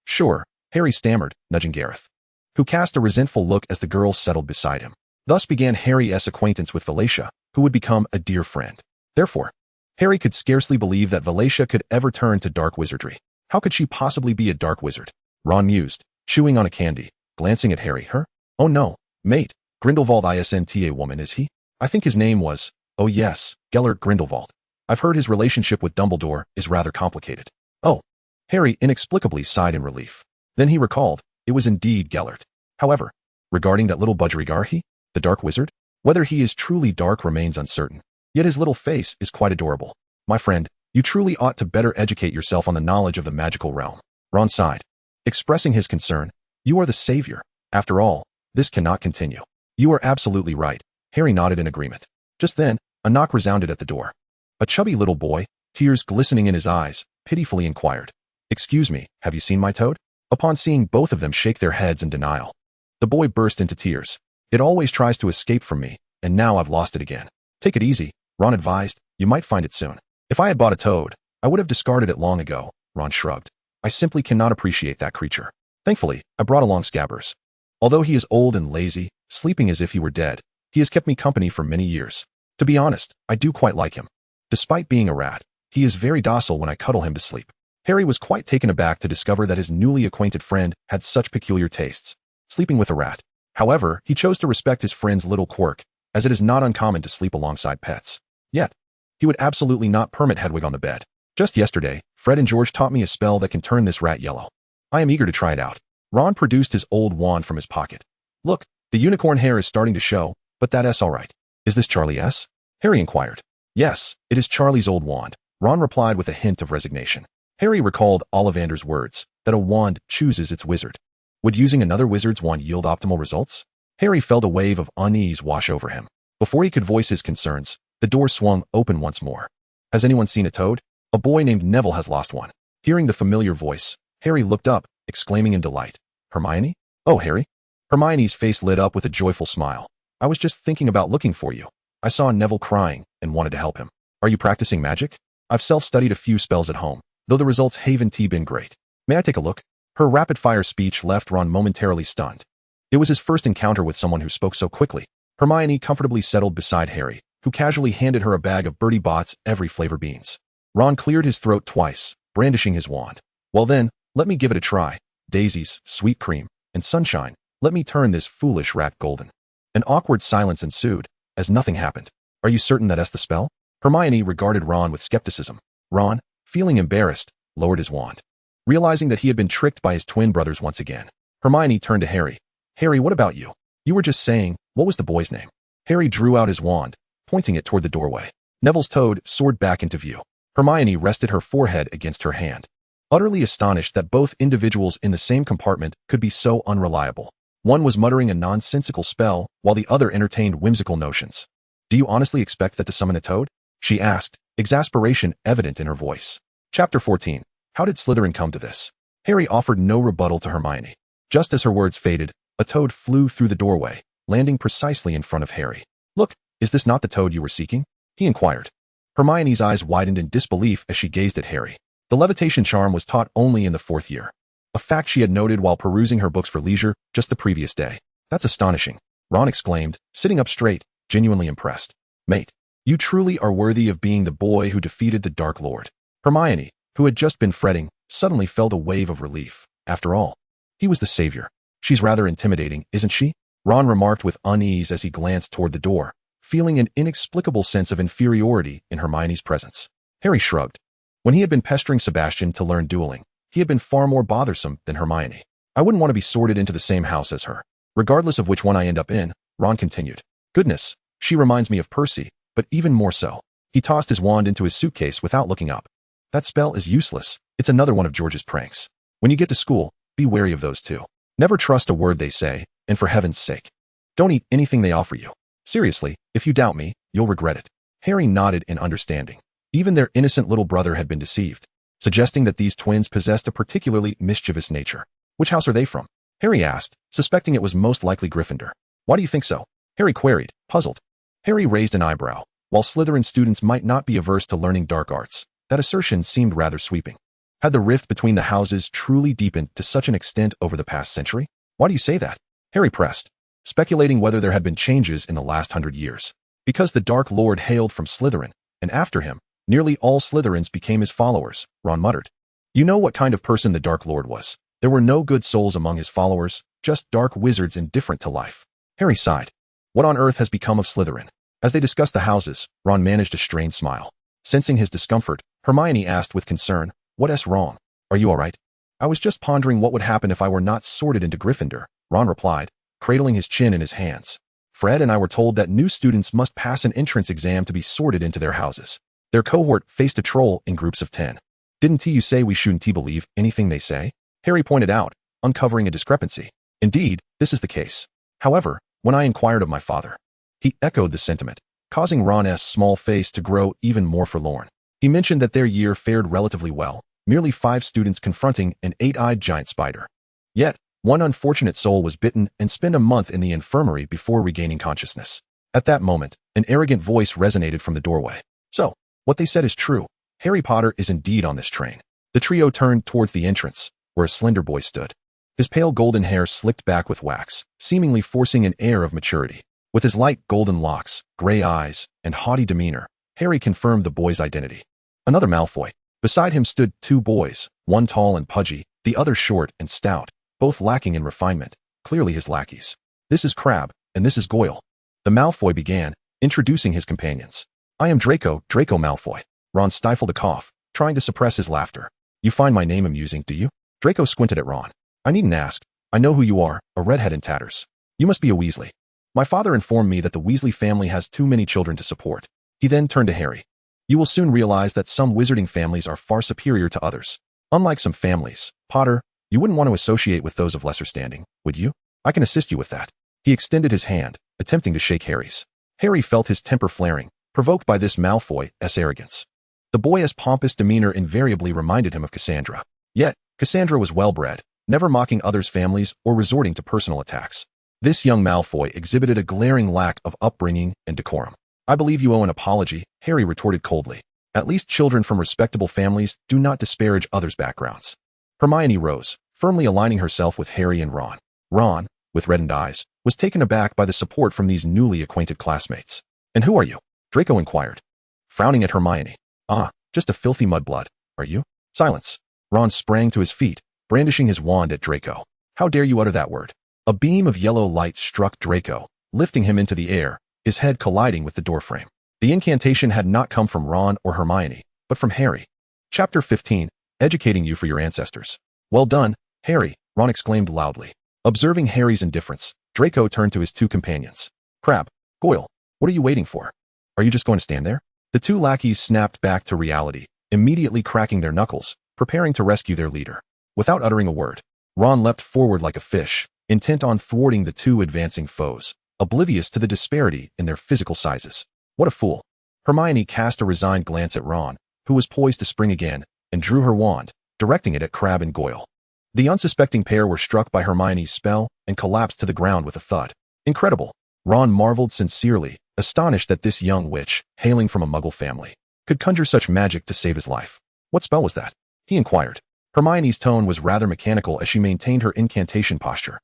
Sure, Harry stammered, nudging Gareth, who cast a resentful look as the girl settled beside him. Thus began Harry's acquaintance with Valacia, who would become a dear friend. Therefore, Harry could scarcely believe that Valacia could ever turn to dark wizardry. How could she possibly be a dark wizard? Ron mused, chewing on a candy, glancing at Harry. Her? Oh no, mate, Grindelwald isn't a woman, is he? I think his name was, oh yes, Gellert Grindelwald. I've heard his relationship with Dumbledore is rather complicated. Oh. Harry inexplicably sighed in relief. Then he recalled, it was indeed Gellert. However, regarding that little budgerigar the dark wizard, whether he is truly dark remains uncertain. Yet his little face is quite adorable. My friend, you truly ought to better educate yourself on the knowledge of the magical realm. Ron sighed, expressing his concern. You are the savior. After all, this cannot continue. You are absolutely right. Harry nodded in agreement. Just then, a knock resounded at the door. A chubby little boy, tears glistening in his eyes, pitifully inquired. Excuse me, have you seen my toad? Upon seeing both of them shake their heads in denial, the boy burst into tears. It always tries to escape from me, and now I've lost it again. Take it easy, Ron advised. You might find it soon. If I had bought a toad, I would have discarded it long ago, Ron shrugged. I simply cannot appreciate that creature. Thankfully, I brought along Scabbers. Although he is old and lazy, sleeping as if he were dead, he has kept me company for many years. To be honest, I do quite like him. Despite being a rat, he is very docile when I cuddle him to sleep. Harry was quite taken aback to discover that his newly acquainted friend had such peculiar tastes, sleeping with a rat. However, he chose to respect his friend's little quirk, as it is not uncommon to sleep alongside pets. Yet, he would absolutely not permit Hedwig on the bed. Just yesterday, Fred and George taught me a spell that can turn this rat yellow. I am eager to try it out. Ron produced his old wand from his pocket. Look, the unicorn hair is starting to show, but that's all right. Is this Charlie's? Harry inquired. Yes, it is Charlie's old wand, Ron replied with a hint of resignation. Harry recalled Ollivander's words, that a wand chooses its wizard. Would using another wizard's wand yield optimal results? Harry felt a wave of unease wash over him. Before he could voice his concerns, the door swung open once more. Has anyone seen a toad? A boy named Neville has lost one. Hearing the familiar voice, Harry looked up, exclaiming in delight. Hermione? Oh, Harry? Hermione's face lit up with a joyful smile. I was just thinking about looking for you. I saw Neville crying and wanted to help him. Are you practicing magic? I've self-studied a few spells at home, though the results haven't been great. May I take a look? Her rapid-fire speech left Ron momentarily stunned. It was his first encounter with someone who spoke so quickly. Hermione comfortably settled beside Harry, who casually handed her a bag of Bertie Bott's every flavor beans. Ron cleared his throat twice, brandishing his wand. Well then, let me give it a try. Daisies, sweet cream, and sunshine, let me turn this foolish rat golden. An awkward silence ensued, as nothing happened. Are you certain that's the spell? Hermione regarded Ron with skepticism. Ron, feeling embarrassed, lowered his wand. Realizing that he had been tricked by his twin brothers once again, Hermione turned to Harry. Harry, what about you? You were just saying, what was the boy's name? Harry drew out his wand, pointing it toward the doorway. Neville's toad soared back into view. Hermione rested her forehead against her hand, utterly astonished that both individuals in the same compartment could be so unreliable. One was muttering a nonsensical spell, while the other entertained whimsical notions. Do you honestly expect that to summon a toad? She asked, exasperation evident in her voice. Chapter 14. How did Slytherin come to this? Harry offered no rebuttal to Hermione. Just as her words faded, a toad flew through the doorway, landing precisely in front of Harry. Look, is this not the toad you were seeking? He inquired. Hermione's eyes widened in disbelief as she gazed at Harry. The levitation charm was taught only in the 4th year, a fact she had noted while perusing her books for leisure just the previous day. That's astonishing, Ron exclaimed, sitting up straight, genuinely impressed. Mate, You truly are worthy of being the boy who defeated the Dark Lord. Hermione, who had just been fretting, suddenly felt a wave of relief. After all, he was the savior. She's rather intimidating, isn't she? Ron remarked with unease as he glanced toward the door, feeling an inexplicable sense of inferiority in Hermione's presence. Harry shrugged. When he had been pestering Sebastian to learn dueling, he had been far more bothersome than Hermione. I wouldn't want to be sorted into the same house as her. Regardless of which one I end up in, Ron continued. Goodness, she reminds me of Percy, but even more so. He tossed his wand into his suitcase without looking up. That spell is useless. It's another one of George's pranks. When you get to school, be wary of those too. Never trust a word they say, and for heaven's sake, don't eat anything they offer you. Seriously, if you doubt me, you'll regret it. Harry nodded in understanding. Even their innocent little brother had been deceived, suggesting that these twins possessed a particularly mischievous nature. Which house are they from? Harry asked, suspecting it was most likely Gryffindor. Why do you think so? Harry queried, puzzled. Harry raised an eyebrow. While Slytherin students might not be averse to learning dark arts, that assertion seemed rather sweeping. Had the rift between the houses truly deepened to such an extent over the past century? Why do you say that? Harry pressed, speculating whether there had been changes in the last 100 years. Because the Dark Lord hailed from Slytherin, and after him, nearly all Slytherins became his followers, Ron muttered. You know what kind of person the Dark Lord was. There were no good souls among his followers, just dark wizards indifferent to life. Harry sighed. What on earth has become of Slytherin? As they discussed the houses, Ron managed a strained smile. Sensing his discomfort, Hermione asked with concern, What's wrong? Are you all right? I was just pondering what would happen if I were not sorted into Gryffindor, Ron replied, cradling his chin in his hands. Fred and I were told that new students must pass an entrance exam to be sorted into their houses. Their cohort faced a troll in groups of 10. Didn't you say we shouldn't believe anything they say? Harry pointed out, uncovering a discrepancy. Indeed, this is the case. However, when I inquired of my father, he echoed the sentiment, causing Ron's small face to grow even more forlorn. He mentioned that their year fared relatively well, merely 5 students confronting an 8-eyed giant spider. Yet, one unfortunate soul was bitten and spent a month in the infirmary before regaining consciousness. At that moment, an arrogant voice resonated from the doorway. So, what they said is true. Harry Potter is indeed on this train. The trio turned towards the entrance, where a slender boy stood. His pale golden hair slicked back with wax, seemingly forcing an air of maturity. With his light golden locks, gray eyes, and haughty demeanor, Harry confirmed the boy's identity. Another Malfoy. Beside him stood 2 boys, one tall and pudgy, the other short and stout, both lacking in refinement, clearly his lackeys. This is Crabbe, and this is Goyle. The Malfoy began, introducing his companions. I am Draco Malfoy. Ron stifled a cough, trying to suppress his laughter. You find my name amusing, do you? Draco squinted at Ron. I needn't ask. I know who you are, a redhead in tatters. You must be a Weasley. My father informed me that the Weasley family has too many children to support. He then turned to Harry. You will soon realize that some wizarding families are far superior to others. Unlike some families, Potter, you wouldn't want to associate with those of lesser standing, would you? I can assist you with that. He extended his hand, attempting to shake Harry's. Harry felt his temper flaring, provoked by this Malfoy's arrogance. The boy's pompous demeanor invariably reminded him of Cassandra. Yet, Cassandra was well-bred, never mocking others' families or resorting to personal attacks. This young Malfoy exhibited a glaring lack of upbringing and decorum. I believe you owe an apology, Harry retorted coldly. At least children from respectable families do not disparage others' backgrounds. Hermione rose, firmly aligning herself with Harry and Ron. Ron, with reddened eyes, was taken aback by the support from these newly acquainted classmates. And who are you? Draco inquired, frowning at Hermione. Ah, just a filthy mudblood, are you? Silence. Ron sprang to his feet, brandishing his wand at Draco. How dare you utter that word? A beam of yellow light struck Draco, lifting him into the air, his head colliding with the doorframe. The incantation had not come from Ron or Hermione, but from Harry. Chapter 15, Educating You for Your Ancestors. Well done, Harry, Ron exclaimed loudly. Observing Harry's indifference, Draco turned to his 2 companions. Crabbe, Goyle, what are you waiting for? Are you just going to stand there? The 2 lackeys snapped back to reality, immediately cracking their knuckles, preparing to rescue their leader. Without uttering a word, Ron leapt forward like a fish, intent on thwarting the 2 advancing foes, oblivious to the disparity in their physical sizes. What a fool. Hermione cast a resigned glance at Ron, who was poised to spring again, and drew her wand, directing it at Crabbe and Goyle. The unsuspecting pair were struck by Hermione's spell and collapsed to the ground with a thud. Incredible. Ron marveled sincerely, astonished that this young witch, hailing from a Muggle family, could conjure such magic to save his life. What spell was that? He inquired. Hermione's tone was rather mechanical as she maintained her incantation posture.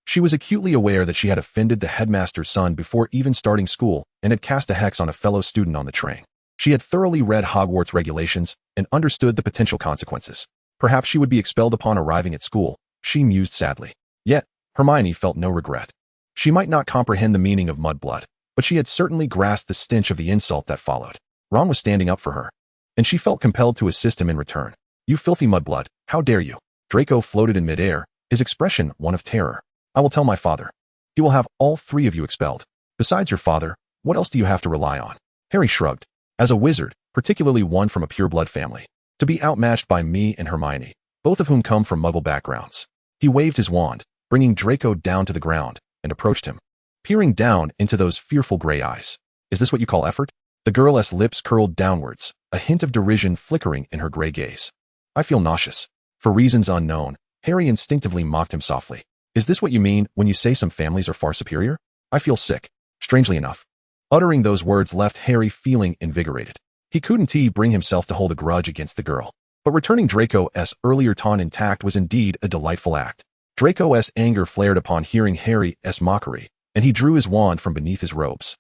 She was acutely aware that she had offended the headmaster's son before even starting school, and had cast a hex on a fellow student on the train. She had thoroughly read Hogwarts regulations and understood the potential consequences. Perhaps she would be expelled upon arriving at school, she mused sadly. Yet, Hermione felt no regret. She might not comprehend the meaning of mudblood, but she had certainly grasped the stench of the insult that followed. Ron was standing up for her, and she felt compelled to assist him in return. You filthy mudblood, how dare you? Draco floated in midair, his expression one of terror. I will tell my father. He will have all three of you expelled. Besides your father, what else do you have to rely on? Harry shrugged. As a wizard, particularly one from a pure-blood family, to be outmatched by me and Hermione, both of whom come from Muggle backgrounds. He waved his wand, bringing Draco down to the ground, and approached him, peering down into those fearful gray eyes. Is this what you call effort? The girl's lips curled downwards, a hint of derision flickering in her gray gaze. I feel nauseous. For reasons unknown, Harry instinctively mocked him softly. Is this what you mean when you say some families are far superior? I feel sick. Strangely enough, uttering those words left Harry feeling invigorated. He couldn't bring himself to hold a grudge against the girl, but returning Draco's earlier taunt intact was indeed a delightful act. Draco's anger flared upon hearing Harry's mockery, and he drew his wand from beneath his robes.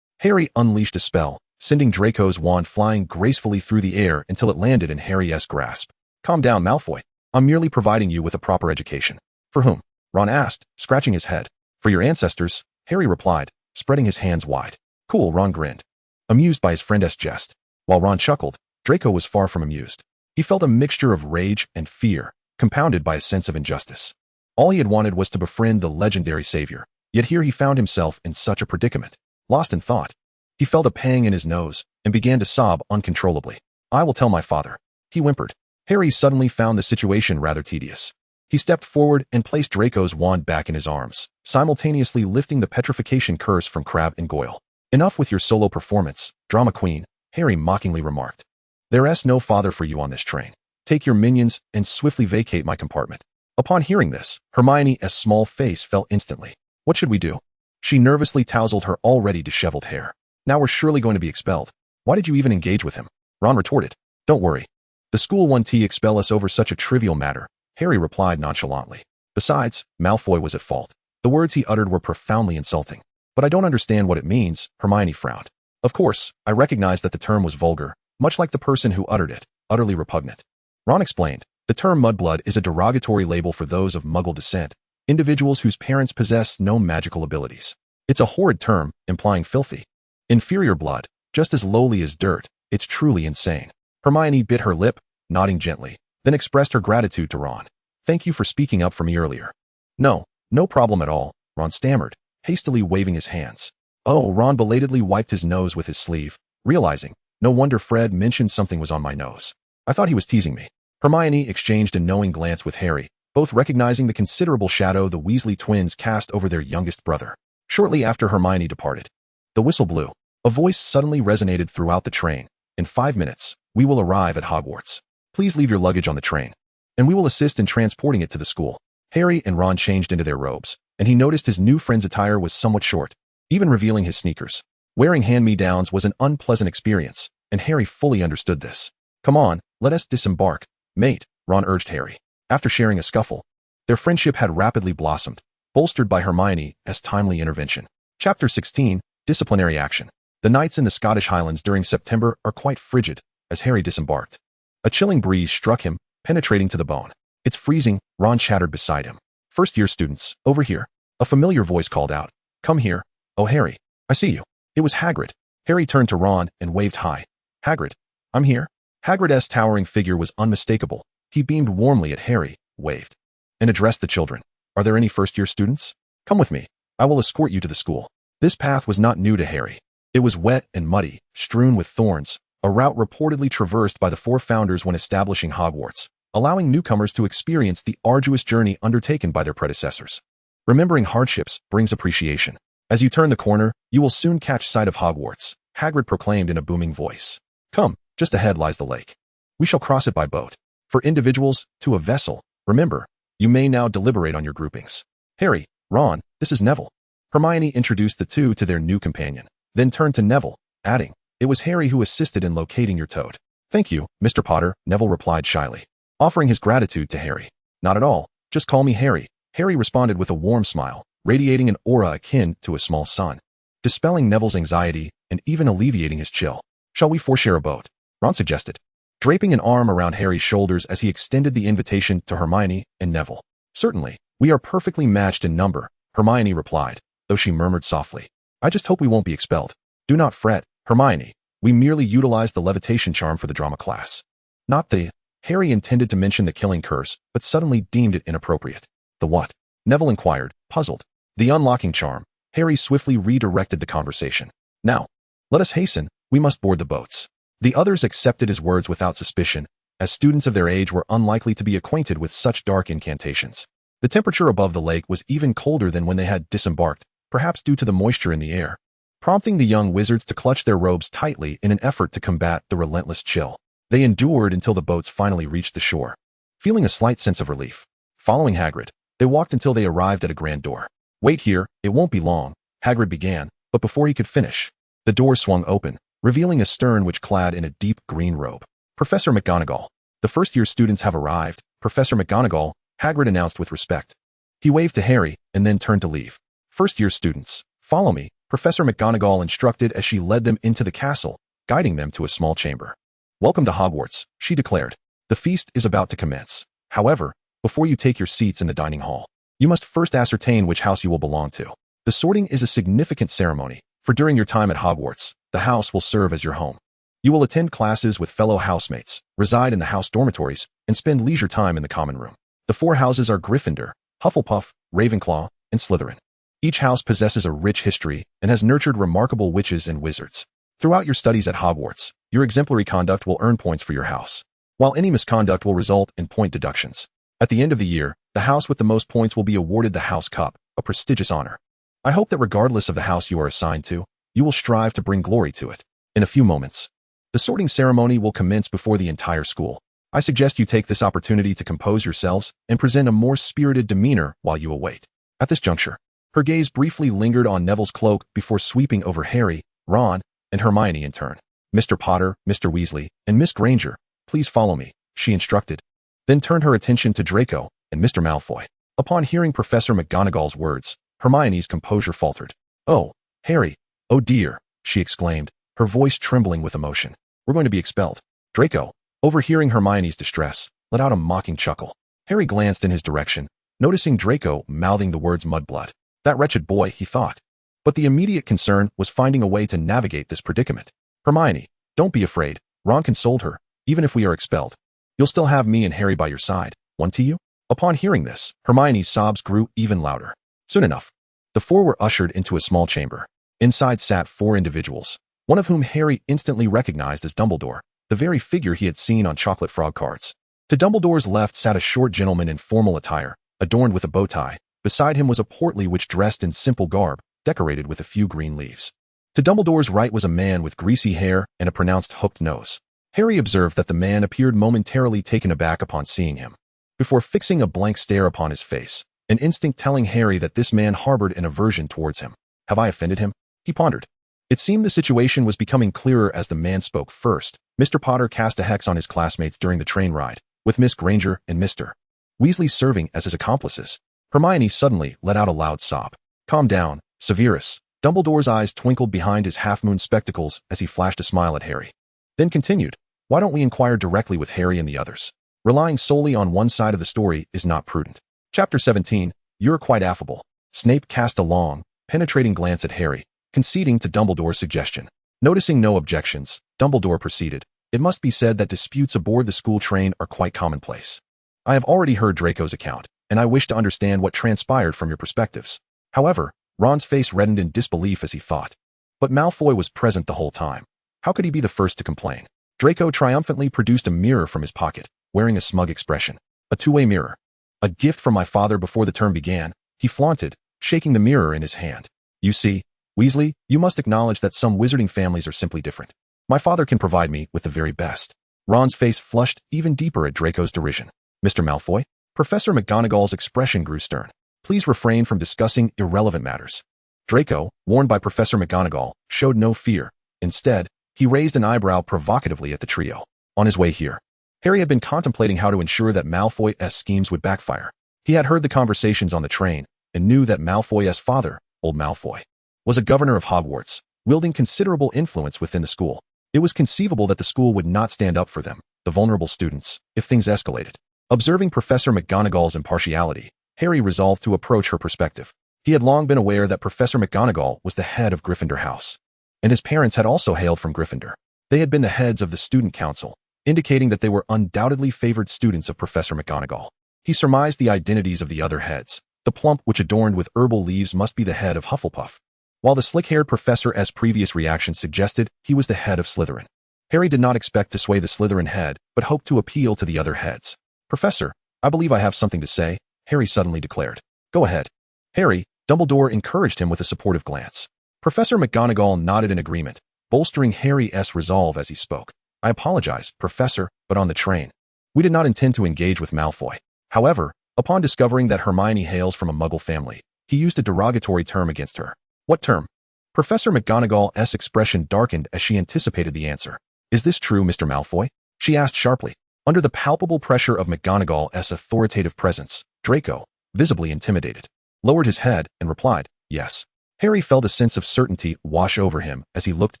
Harry unleashed a spell, sending Draco's wand flying gracefully through the air until it landed in Harry's grasp. Calm down, Malfoy. I'm merely providing you with a proper education. For whom? Ron asked, scratching his head. For your ancestors, Harry replied, spreading his hands wide. Cool, Ron grinned, amused by his friend's jest. While Ron chuckled, Draco was far from amused. He felt a mixture of rage and fear, compounded by a sense of injustice. All he had wanted was to befriend the legendary savior, yet here he found himself in such a predicament. Lost in thought, he felt a pang in his nose and began to sob uncontrollably. I will tell my father, he whimpered. Harry suddenly found the situation rather tedious. He stepped forward and placed Draco's wand back in his arms, simultaneously lifting the petrification curse from Crabbe and Goyle. Enough with your solo performance, drama queen, Harry mockingly remarked. There's no father for you on this train. Take your minions and swiftly vacate my compartment. Upon hearing this, Hermione's small face fell instantly. What should we do? She nervously tousled her already disheveled hair. Now we're surely going to be expelled. Why did you even engage with him? Ron retorted. Don't worry. The school won't expel us over such a trivial matter, Harry replied nonchalantly. Besides, Malfoy was at fault. The words he uttered were profoundly insulting. But I don't understand what it means, Hermione frowned. Of course, I recognized that the term was vulgar, much like the person who uttered it, utterly repugnant. Ron explained, the term mudblood is a derogatory label for those of Muggle descent, individuals whose parents possess no magical abilities. It's a horrid term, implying filthy, inferior blood, just as lowly as dirt. It's truly insane. Hermione bit her lip, nodding gently, then expressed her gratitude to Ron. Thank you for speaking up for me earlier. No problem at all, Ron stammered, hastily waving his hands. Oh, Ron belatedly wiped his nose with his sleeve, realizing, no wonder Fred mentioned something was on my nose. I thought he was teasing me. Hermione exchanged a knowing glance with Harry, both recognizing the considerable shadow the Weasley twins cast over their youngest brother. Shortly after Hermione departed, the whistle blew. A voice suddenly resonated throughout the train. In 5 minutes, we will arrive at Hogwarts. Please leave your luggage on the train, and we will assist in transporting it to the school. Harry and Ron changed into their robes, and he noticed his new friend's attire was somewhat short, even revealing his sneakers. Wearing hand-me-downs was an unpleasant experience, and Harry fully understood this. Come on, let us disembark, mate, Ron urged Harry. After sharing a scuffle, their friendship had rapidly blossomed, bolstered by Hermione's timely intervention. Chapter 16, Disciplinary Action. The nights in the Scottish Highlands during September are quite frigid, as Harry disembarked. A chilling breeze struck him, penetrating to the bone. It's freezing, Ron chattered beside him. First-year students, over here. A familiar voice called out. Come here. Oh, Harry, I see you. It was Hagrid. Harry turned to Ron and waved hi. Hagrid, I'm here. Hagrid's towering figure was unmistakable. He beamed warmly at Harry, waved, and addressed the children. Are there any first-year students? Come with me. I will escort you to the school. This path was not new to Harry. It was wet and muddy, strewn with thorns, a route reportedly traversed by the 4 founders when establishing Hogwarts, allowing newcomers to experience the arduous journey undertaken by their predecessors. Remembering hardships brings appreciation. As you turn the corner, you will soon catch sight of Hogwarts, Hagrid proclaimed in a booming voice. Come, just ahead lies the lake. We shall cross it by boat. For individuals, to a vessel. Remember, you may now deliberate on your groupings. Harry, Ron, this is Neville. Hermione introduced the two to their new companion, then turned to Neville, adding, it was Harry who assisted in locating your toad. Thank you, Mr. Potter, Neville replied shyly, offering his gratitude to Harry. Not at all, just call me Harry. Harry responded with a warm smile, radiating an aura akin to a small sun. Dispelling Neville's anxiety, and even alleviating his chill. "Shall we share a boat?" Ron suggested, draping an arm around Harry's shoulders as he extended the invitation to Hermione and Neville. "Certainly, we are perfectly matched in number," Hermione replied, though she murmured softly, "I just hope we won't be expelled." "Do not fret, Hermione. We merely utilized the levitation charm for the drama class." "Not the—" Harry intended to mention the killing curse, but suddenly deemed it inappropriate. "The what?" Neville inquired, puzzled. "The unlocking charm." Harry swiftly redirected the conversation. "Now, let us hasten. We must board the boats." The others accepted his words without suspicion, as students of their age were unlikely to be acquainted with such dark incantations. The temperature above the lake was even colder than when they had disembarked, perhaps due to the moisture in the air, prompting the young wizards to clutch their robes tightly in an effort to combat the relentless chill. They endured until the boats finally reached the shore, feeling a slight sense of relief. Following Hagrid, they walked until they arrived at a grand door. "Wait here, it won't be long," Hagrid began, but before he could finish, the door swung open, revealing a stern witch clad in a deep green robe. "Professor McGonagall, the first-year students have arrived." "Professor McGonagall," Hagrid announced with respect. He waved to Harry and then turned to leave. "First-year students, follow me," Professor McGonagall instructed as she led them into the castle, guiding them to a small chamber. "Welcome to Hogwarts," she declared. "The feast is about to commence. However, before you take your seats in the dining hall, you must first ascertain which house you will belong to. The sorting is a significant ceremony, for during your time at Hogwarts, the house will serve as your home. You will attend classes with fellow housemates, reside in the house dormitories, and spend leisure time in the common room. The 4 houses are Gryffindor, Hufflepuff, Ravenclaw, and Slytherin. Each house possesses a rich history and has nurtured remarkable witches and wizards. Throughout your studies at Hogwarts, your exemplary conduct will earn points for your house, while any misconduct will result in point deductions. At the end of the year, the house with the most points will be awarded the House Cup, a prestigious honor. I hope that regardless of the house you are assigned to, you will strive to bring glory to it." In a few moments, the sorting ceremony will commence before the entire school. I suggest you take this opportunity to compose yourselves and present a more spirited demeanor while you await. At this juncture, her gaze briefly lingered on Neville's cloak before sweeping over Harry, Ron, and Hermione in turn. "Mr. Potter, Mr. Weasley, and Miss Granger, please follow me," she instructed, then turned her attention to Draco and Mr. Malfoy. Upon hearing Professor McGonagall's words, Hermione's composure faltered. "Oh, Harry, oh dear," she exclaimed, her voice trembling with emotion. "We're going to be expelled." Draco, overhearing Hermione's distress, let out a mocking chuckle. Harry glanced in his direction, noticing Draco mouthing the words mudblood. That wretched boy, he thought. But the immediate concern was finding a way to navigate this predicament. "Hermione, don't be afraid," Ron consoled her. "Even if we are expelled, you'll still have me and Harry by your side, won't you?" Upon hearing this, Hermione's sobs grew even louder. Soon enough, the 4 were ushered into a small chamber. Inside sat 4 individuals, one of whom Harry instantly recognized as Dumbledore, the very figure he had seen on chocolate frog cards. To Dumbledore's left sat a short gentleman in formal attire, adorned with a bow tie. Beside him was a portly witch dressed in simple garb, decorated with a few green leaves. To Dumbledore's right was a man with greasy hair and a pronounced hooked nose. Harry observed that the man appeared momentarily taken aback upon seeing him, before fixing a blank stare upon his face, an instinct telling Harry that this man harbored an aversion towards him. "Have I offended him?" he pondered. It seemed the situation was becoming clearer as the man spoke first. Mr. Potter cast a hex on his classmates during the train ride, with Miss Granger and Mr. Weasley serving as his accomplices. Hermione suddenly let out a loud sob. "Calm down, Severus." Dumbledore's eyes twinkled behind his half-moon spectacles as he flashed a smile at Harry. Then continued, "Why don't we inquire directly with Harry and the others? Relying solely on one side of the story is not prudent." Chapter 17, "You're quite affable." Snape cast a long, penetrating glance at Harry, conceding to Dumbledore's suggestion. Noticing no objections, Dumbledore proceeded, "It must be said that disputes aboard the school train are quite commonplace. I have already heard Draco's account, and I wish to understand what transpired from your perspectives." However, Ron's face reddened in disbelief as he thought. But Malfoy was present the whole time. How could he be the first to complain? Draco triumphantly produced a mirror from his pocket, wearing a smug expression. "A two-way mirror. A gift from my father before the term began," he flaunted, shaking the mirror in his hand. "You see, Weasley, you must acknowledge that some wizarding families are simply different. My father can provide me with the very best." Ron's face flushed even deeper at Draco's derision. "Mr. Malfoy?" Professor McGonagall's expression grew stern. "Please refrain from discussing irrelevant matters." Draco, warned by Professor McGonagall, showed no fear. Instead, he raised an eyebrow provocatively at the trio. On his way here, Harry had been contemplating how to ensure that Malfoy's schemes would backfire. He had heard the conversations on the train and knew that Malfoy's father, old Malfoy, was a governor of Hogwarts, wielding considerable influence within the school. It was conceivable that the school would not stand up for them, the vulnerable students, if things escalated. Observing Professor McGonagall's impartiality, Harry resolved to approach her perspective. He had long been aware that Professor McGonagall was the head of Gryffindor House, and his parents had also hailed from Gryffindor. They had been the heads of the student council, indicating that they were undoubtedly favored students of Professor McGonagall. He surmised the identities of the other heads. The plump which adorned with herbal leaves must be the head of Hufflepuff, while the slick-haired Professor's previous reaction suggested he was the head of Slytherin. Harry did not expect to sway the Slytherin head, but hoped to appeal to the other heads. "Professor, I believe I have something to say," Harry suddenly declared. "Go ahead." "Harry," Dumbledore encouraged him with a supportive glance. Professor McGonagall nodded in agreement, bolstering Harry's resolve as he spoke. "I apologize, Professor, but on the train, we did not intend to engage with Malfoy. However, upon discovering that Hermione hails from a Muggle family, he used a derogatory term against her." "What term?" Professor McGonagall's expression darkened as she anticipated the answer. "Is this true, Mr. Malfoy?" she asked sharply. Under the palpable pressure of McGonagall's authoritative presence, Draco, visibly intimidated, lowered his head and replied, "Yes." Harry felt a sense of certainty wash over him as he looked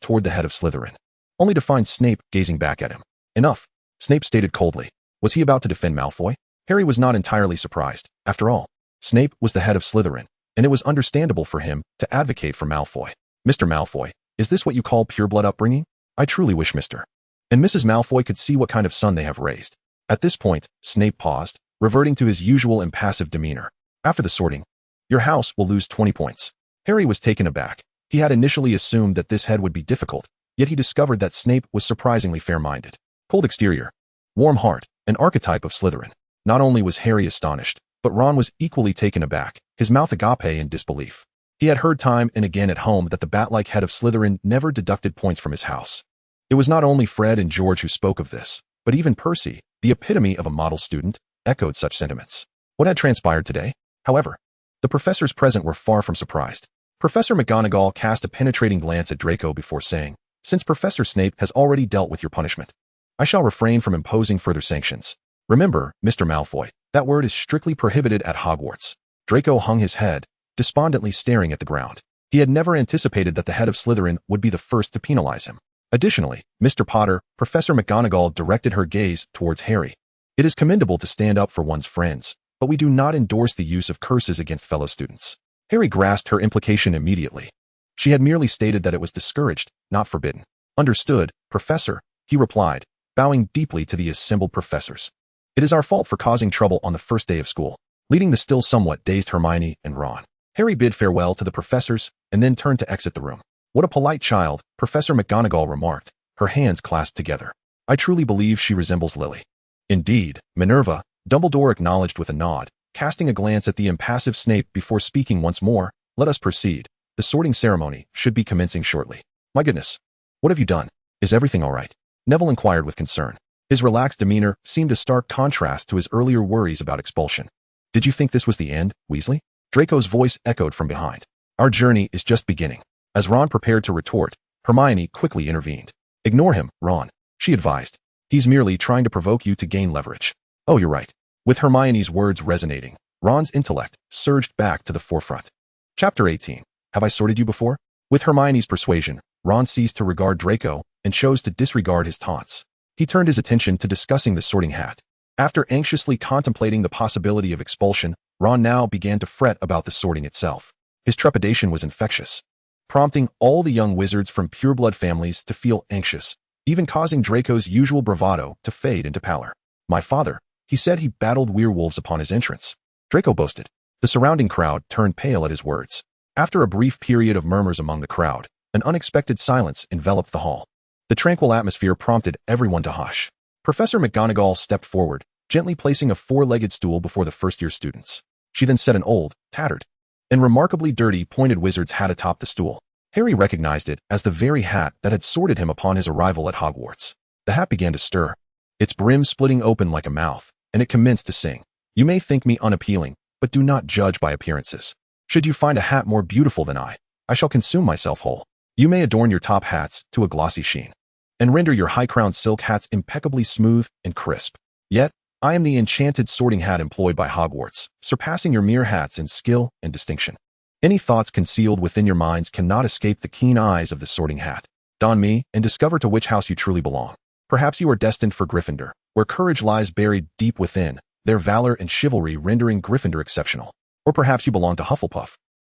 toward the head of Slytherin, only to find Snape gazing back at him. "Enough," Snape stated coldly. Was he about to defend Malfoy? Harry was not entirely surprised. After all, Snape was the head of Slytherin, and it was understandable for him to advocate for Malfoy. "Mr. Malfoy, is this what you call pureblood upbringing? I truly wish Mr. and Mrs. Malfoy could see what kind of son they have raised." At this point, Snape paused, reverting to his usual impassive demeanor. "After the sorting, your house will lose 20 points. Harry was taken aback. He had initially assumed that this head would be difficult, yet he discovered that Snape was surprisingly fair-minded. Cold exterior, warm heart, an archetype of Slytherin. Not only was Harry astonished, but Ron was equally taken aback, his mouth agape in disbelief. He had heard time and again at home that the bat-like head of Slytherin never deducted points from his house. It was not only Fred and George who spoke of this, but even Percy, the epitome of a model student, echoed such sentiments. What had transpired today? However, the professors present were far from surprised. Professor McGonagall cast a penetrating glance at Draco before saying, "Since Professor Snape has already dealt with your punishment, I shall refrain from imposing further sanctions. Remember, Mr. Malfoy, that word is strictly prohibited at Hogwarts." Draco hung his head, despondently staring at the ground. He had never anticipated that the head of Slytherin would be the first to penalize him. Additionally, Mr. Potter, Professor McGonagall directed her gaze towards Harry. "It is commendable to stand up for one's friends, but we do not endorse the use of curses against fellow students." Harry grasped her implication immediately. She had merely stated that it was discouraged, not forbidden. "Understood, Professor," he replied, bowing deeply to the assembled professors. "It is our fault for causing trouble on the first day of school," leading the still somewhat dazed Hermione and Ron. Harry bid farewell to the professors and then turned to exit the room. "What a polite child," Professor McGonagall remarked, her hands clasped together. "I truly believe she resembles Lily." "Indeed, Minerva," Dumbledore acknowledged with a nod, casting a glance at the impassive Snape before speaking once more. "Let us proceed. The sorting ceremony should be commencing shortly." "My goodness. What have you done? Is everything all right?" Neville inquired with concern. His relaxed demeanor seemed a stark contrast to his earlier worries about expulsion. "Did you think this was the end, Weasley?" Draco's voice echoed from behind. "Our journey is just beginning." As Ron prepared to retort, Hermione quickly intervened. "Ignore him, Ron," she advised. "He's merely trying to provoke you to gain leverage." "Oh, you're right." With Hermione's words resonating, Ron's intellect surged back to the forefront. Chapter 18. Have I sorted you before? With Hermione's persuasion, Ron ceased to regard Draco and chose to disregard his taunts. He turned his attention to discussing the sorting hat. After anxiously contemplating the possibility of expulsion, Ron now began to fret about the sorting itself. His trepidation was infectious, prompting all the young wizards from pureblood families to feel anxious, even causing Draco's usual bravado to fade into pallor. "My father," he said he battled werewolves upon his entrance. Draco boasted. The surrounding crowd turned pale at his words. After a brief period of murmurs among the crowd, an unexpected silence enveloped the hall. The tranquil atmosphere prompted everyone to hush. Professor McGonagall stepped forward, gently placing a four-legged stool before the first-year students. She then set an old, tattered, and remarkably dirty pointed wizard's hat atop the stool. Harry recognized it as the very hat that had sorted him upon his arrival at Hogwarts. The hat began to stir, its brim splitting open like a mouth, and it commenced to sing. "You may think me unappealing, but do not judge by appearances. Should you find a hat more beautiful than I shall consume myself whole. You may adorn your top hats to a glossy sheen, and render your high-crowned silk hats impeccably smooth and crisp. Yet, I am the enchanted sorting hat employed by Hogwarts, surpassing your mere hats in skill and distinction. Any thoughts concealed within your minds cannot escape the keen eyes of the Sorting Hat. Don me and discover to which house you truly belong. Perhaps you are destined for Gryffindor, where courage lies buried deep within, their valor and chivalry rendering Gryffindor exceptional. Or perhaps you belong to Hufflepuff,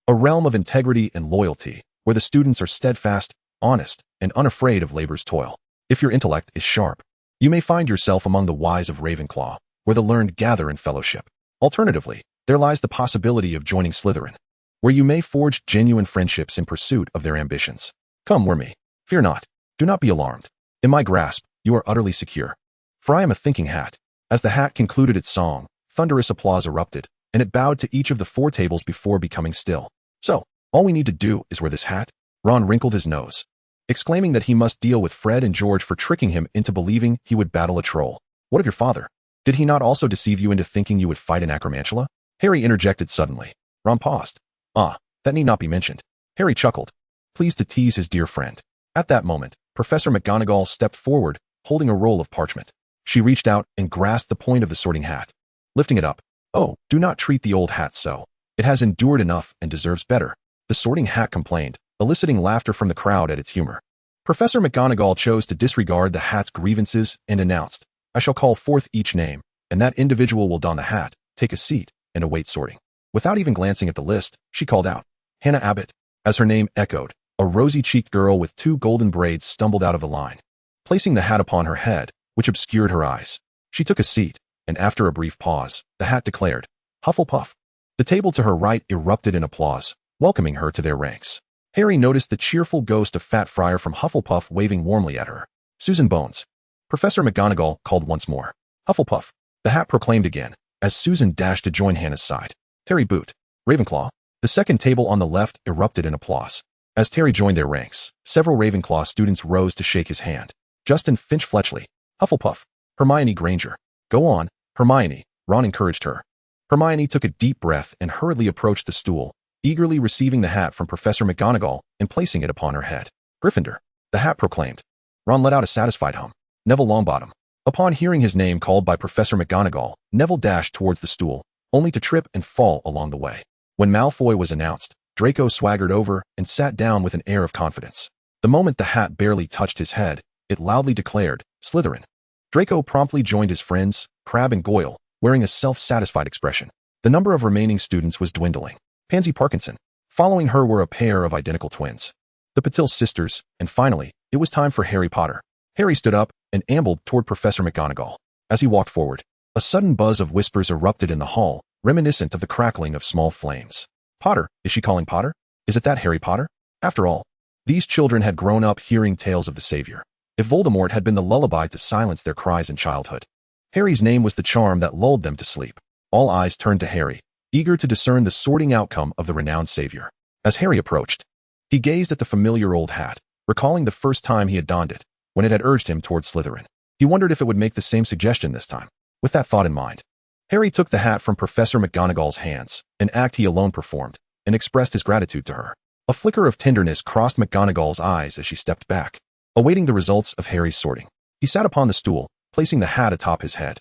a realm of integrity and loyalty, where the students are steadfast, honest, and unafraid of labor's toil. If your intellect is sharp, you may find yourself among the wise of Ravenclaw, where the learned gather in fellowship. Alternatively, there lies the possibility of joining Slytherin, where you may forge genuine friendships in pursuit of their ambitions. Come, Wormy. Fear not. Do not be alarmed. In my grasp, you are utterly secure. For I am a thinking hat. As the hat concluded its song, thunderous applause erupted, and it bowed to each of the 4 tables before becoming still. So, all we need to do is wear this hat? Ron wrinkled his nose, exclaiming that he must deal with Fred and George for tricking him into believing he would battle a troll. What of your father? Did he not also deceive you into thinking you would fight an acromantula? Harry interjected suddenly. Ron paused. Ah, that need not be mentioned. Harry chuckled, pleased to tease his dear friend. At that moment, Professor McGonagall stepped forward, holding a roll of parchment. She reached out and grasped the point of the Sorting Hat, lifting it up. Oh, do not treat the old hat so. It has endured enough and deserves better. The Sorting Hat complained, eliciting laughter from the crowd at its humor. Professor McGonagall chose to disregard the hat's grievances and announced, I shall call forth each name, and that individual will don the hat, take a seat, and await sorting. Without even glancing at the list, she called out, Hannah Abbott. As her name echoed, a rosy-cheeked girl with 2 golden braids stumbled out of the line, placing the hat upon her head, which obscured her eyes. She took a seat, and after a brief pause, the hat declared, Hufflepuff. The table to her right erupted in applause, welcoming her to their ranks. Harry noticed the cheerful ghost of Fat Friar from Hufflepuff waving warmly at her. Susan Bones. Professor McGonagall called once more. Hufflepuff. The hat proclaimed again, as Susan dashed to join Hannah's side. Terry Boot. Ravenclaw. The second table on the left erupted in applause. As Terry joined their ranks, several Ravenclaw students rose to shake his hand. Justin Finch Fletchley. Hufflepuff. Hermione Granger. Go on, Hermione, Ron encouraged her. Hermione took a deep breath and hurriedly approached the stool, eagerly receiving the hat from Professor McGonagall and placing it upon her head. Gryffindor. The hat proclaimed. Ron let out a satisfied hum. Neville Longbottom. Upon hearing his name called by Professor McGonagall, Neville dashed towards the stool, only to trip and fall along the way. When Malfoy was announced, Draco swaggered over and sat down with an air of confidence. The moment the hat barely touched his head, it loudly declared, Slytherin. Draco promptly joined his friends, Crabbe and Goyle, wearing a self-satisfied expression. The number of remaining students was dwindling. Pansy Parkinson. Following her were a pair of identical twins, the Patil sisters, and finally, it was time for Harry Potter. Harry stood up and ambled toward Professor McGonagall. As he walked forward, a sudden buzz of whispers erupted in the hall, reminiscent of the crackling of small flames. Potter, is she calling Potter? Is it that Harry Potter? After all, these children had grown up hearing tales of the Savior. If Voldemort had been the lullaby to silence their cries in childhood, Harry's name was the charm that lulled them to sleep. All eyes turned to Harry, eager to discern the sorting outcome of the renowned Savior. As Harry approached, he gazed at the familiar old hat, recalling the first time he had donned it, when it had urged him toward Slytherin. He wondered if it would make the same suggestion this time. With that thought in mind, Harry took the hat from Professor McGonagall's hands, an act he alone performed, and expressed his gratitude to her. A flicker of tenderness crossed McGonagall's eyes as she stepped back, awaiting the results of Harry's sorting. He sat upon the stool, placing the hat atop his head.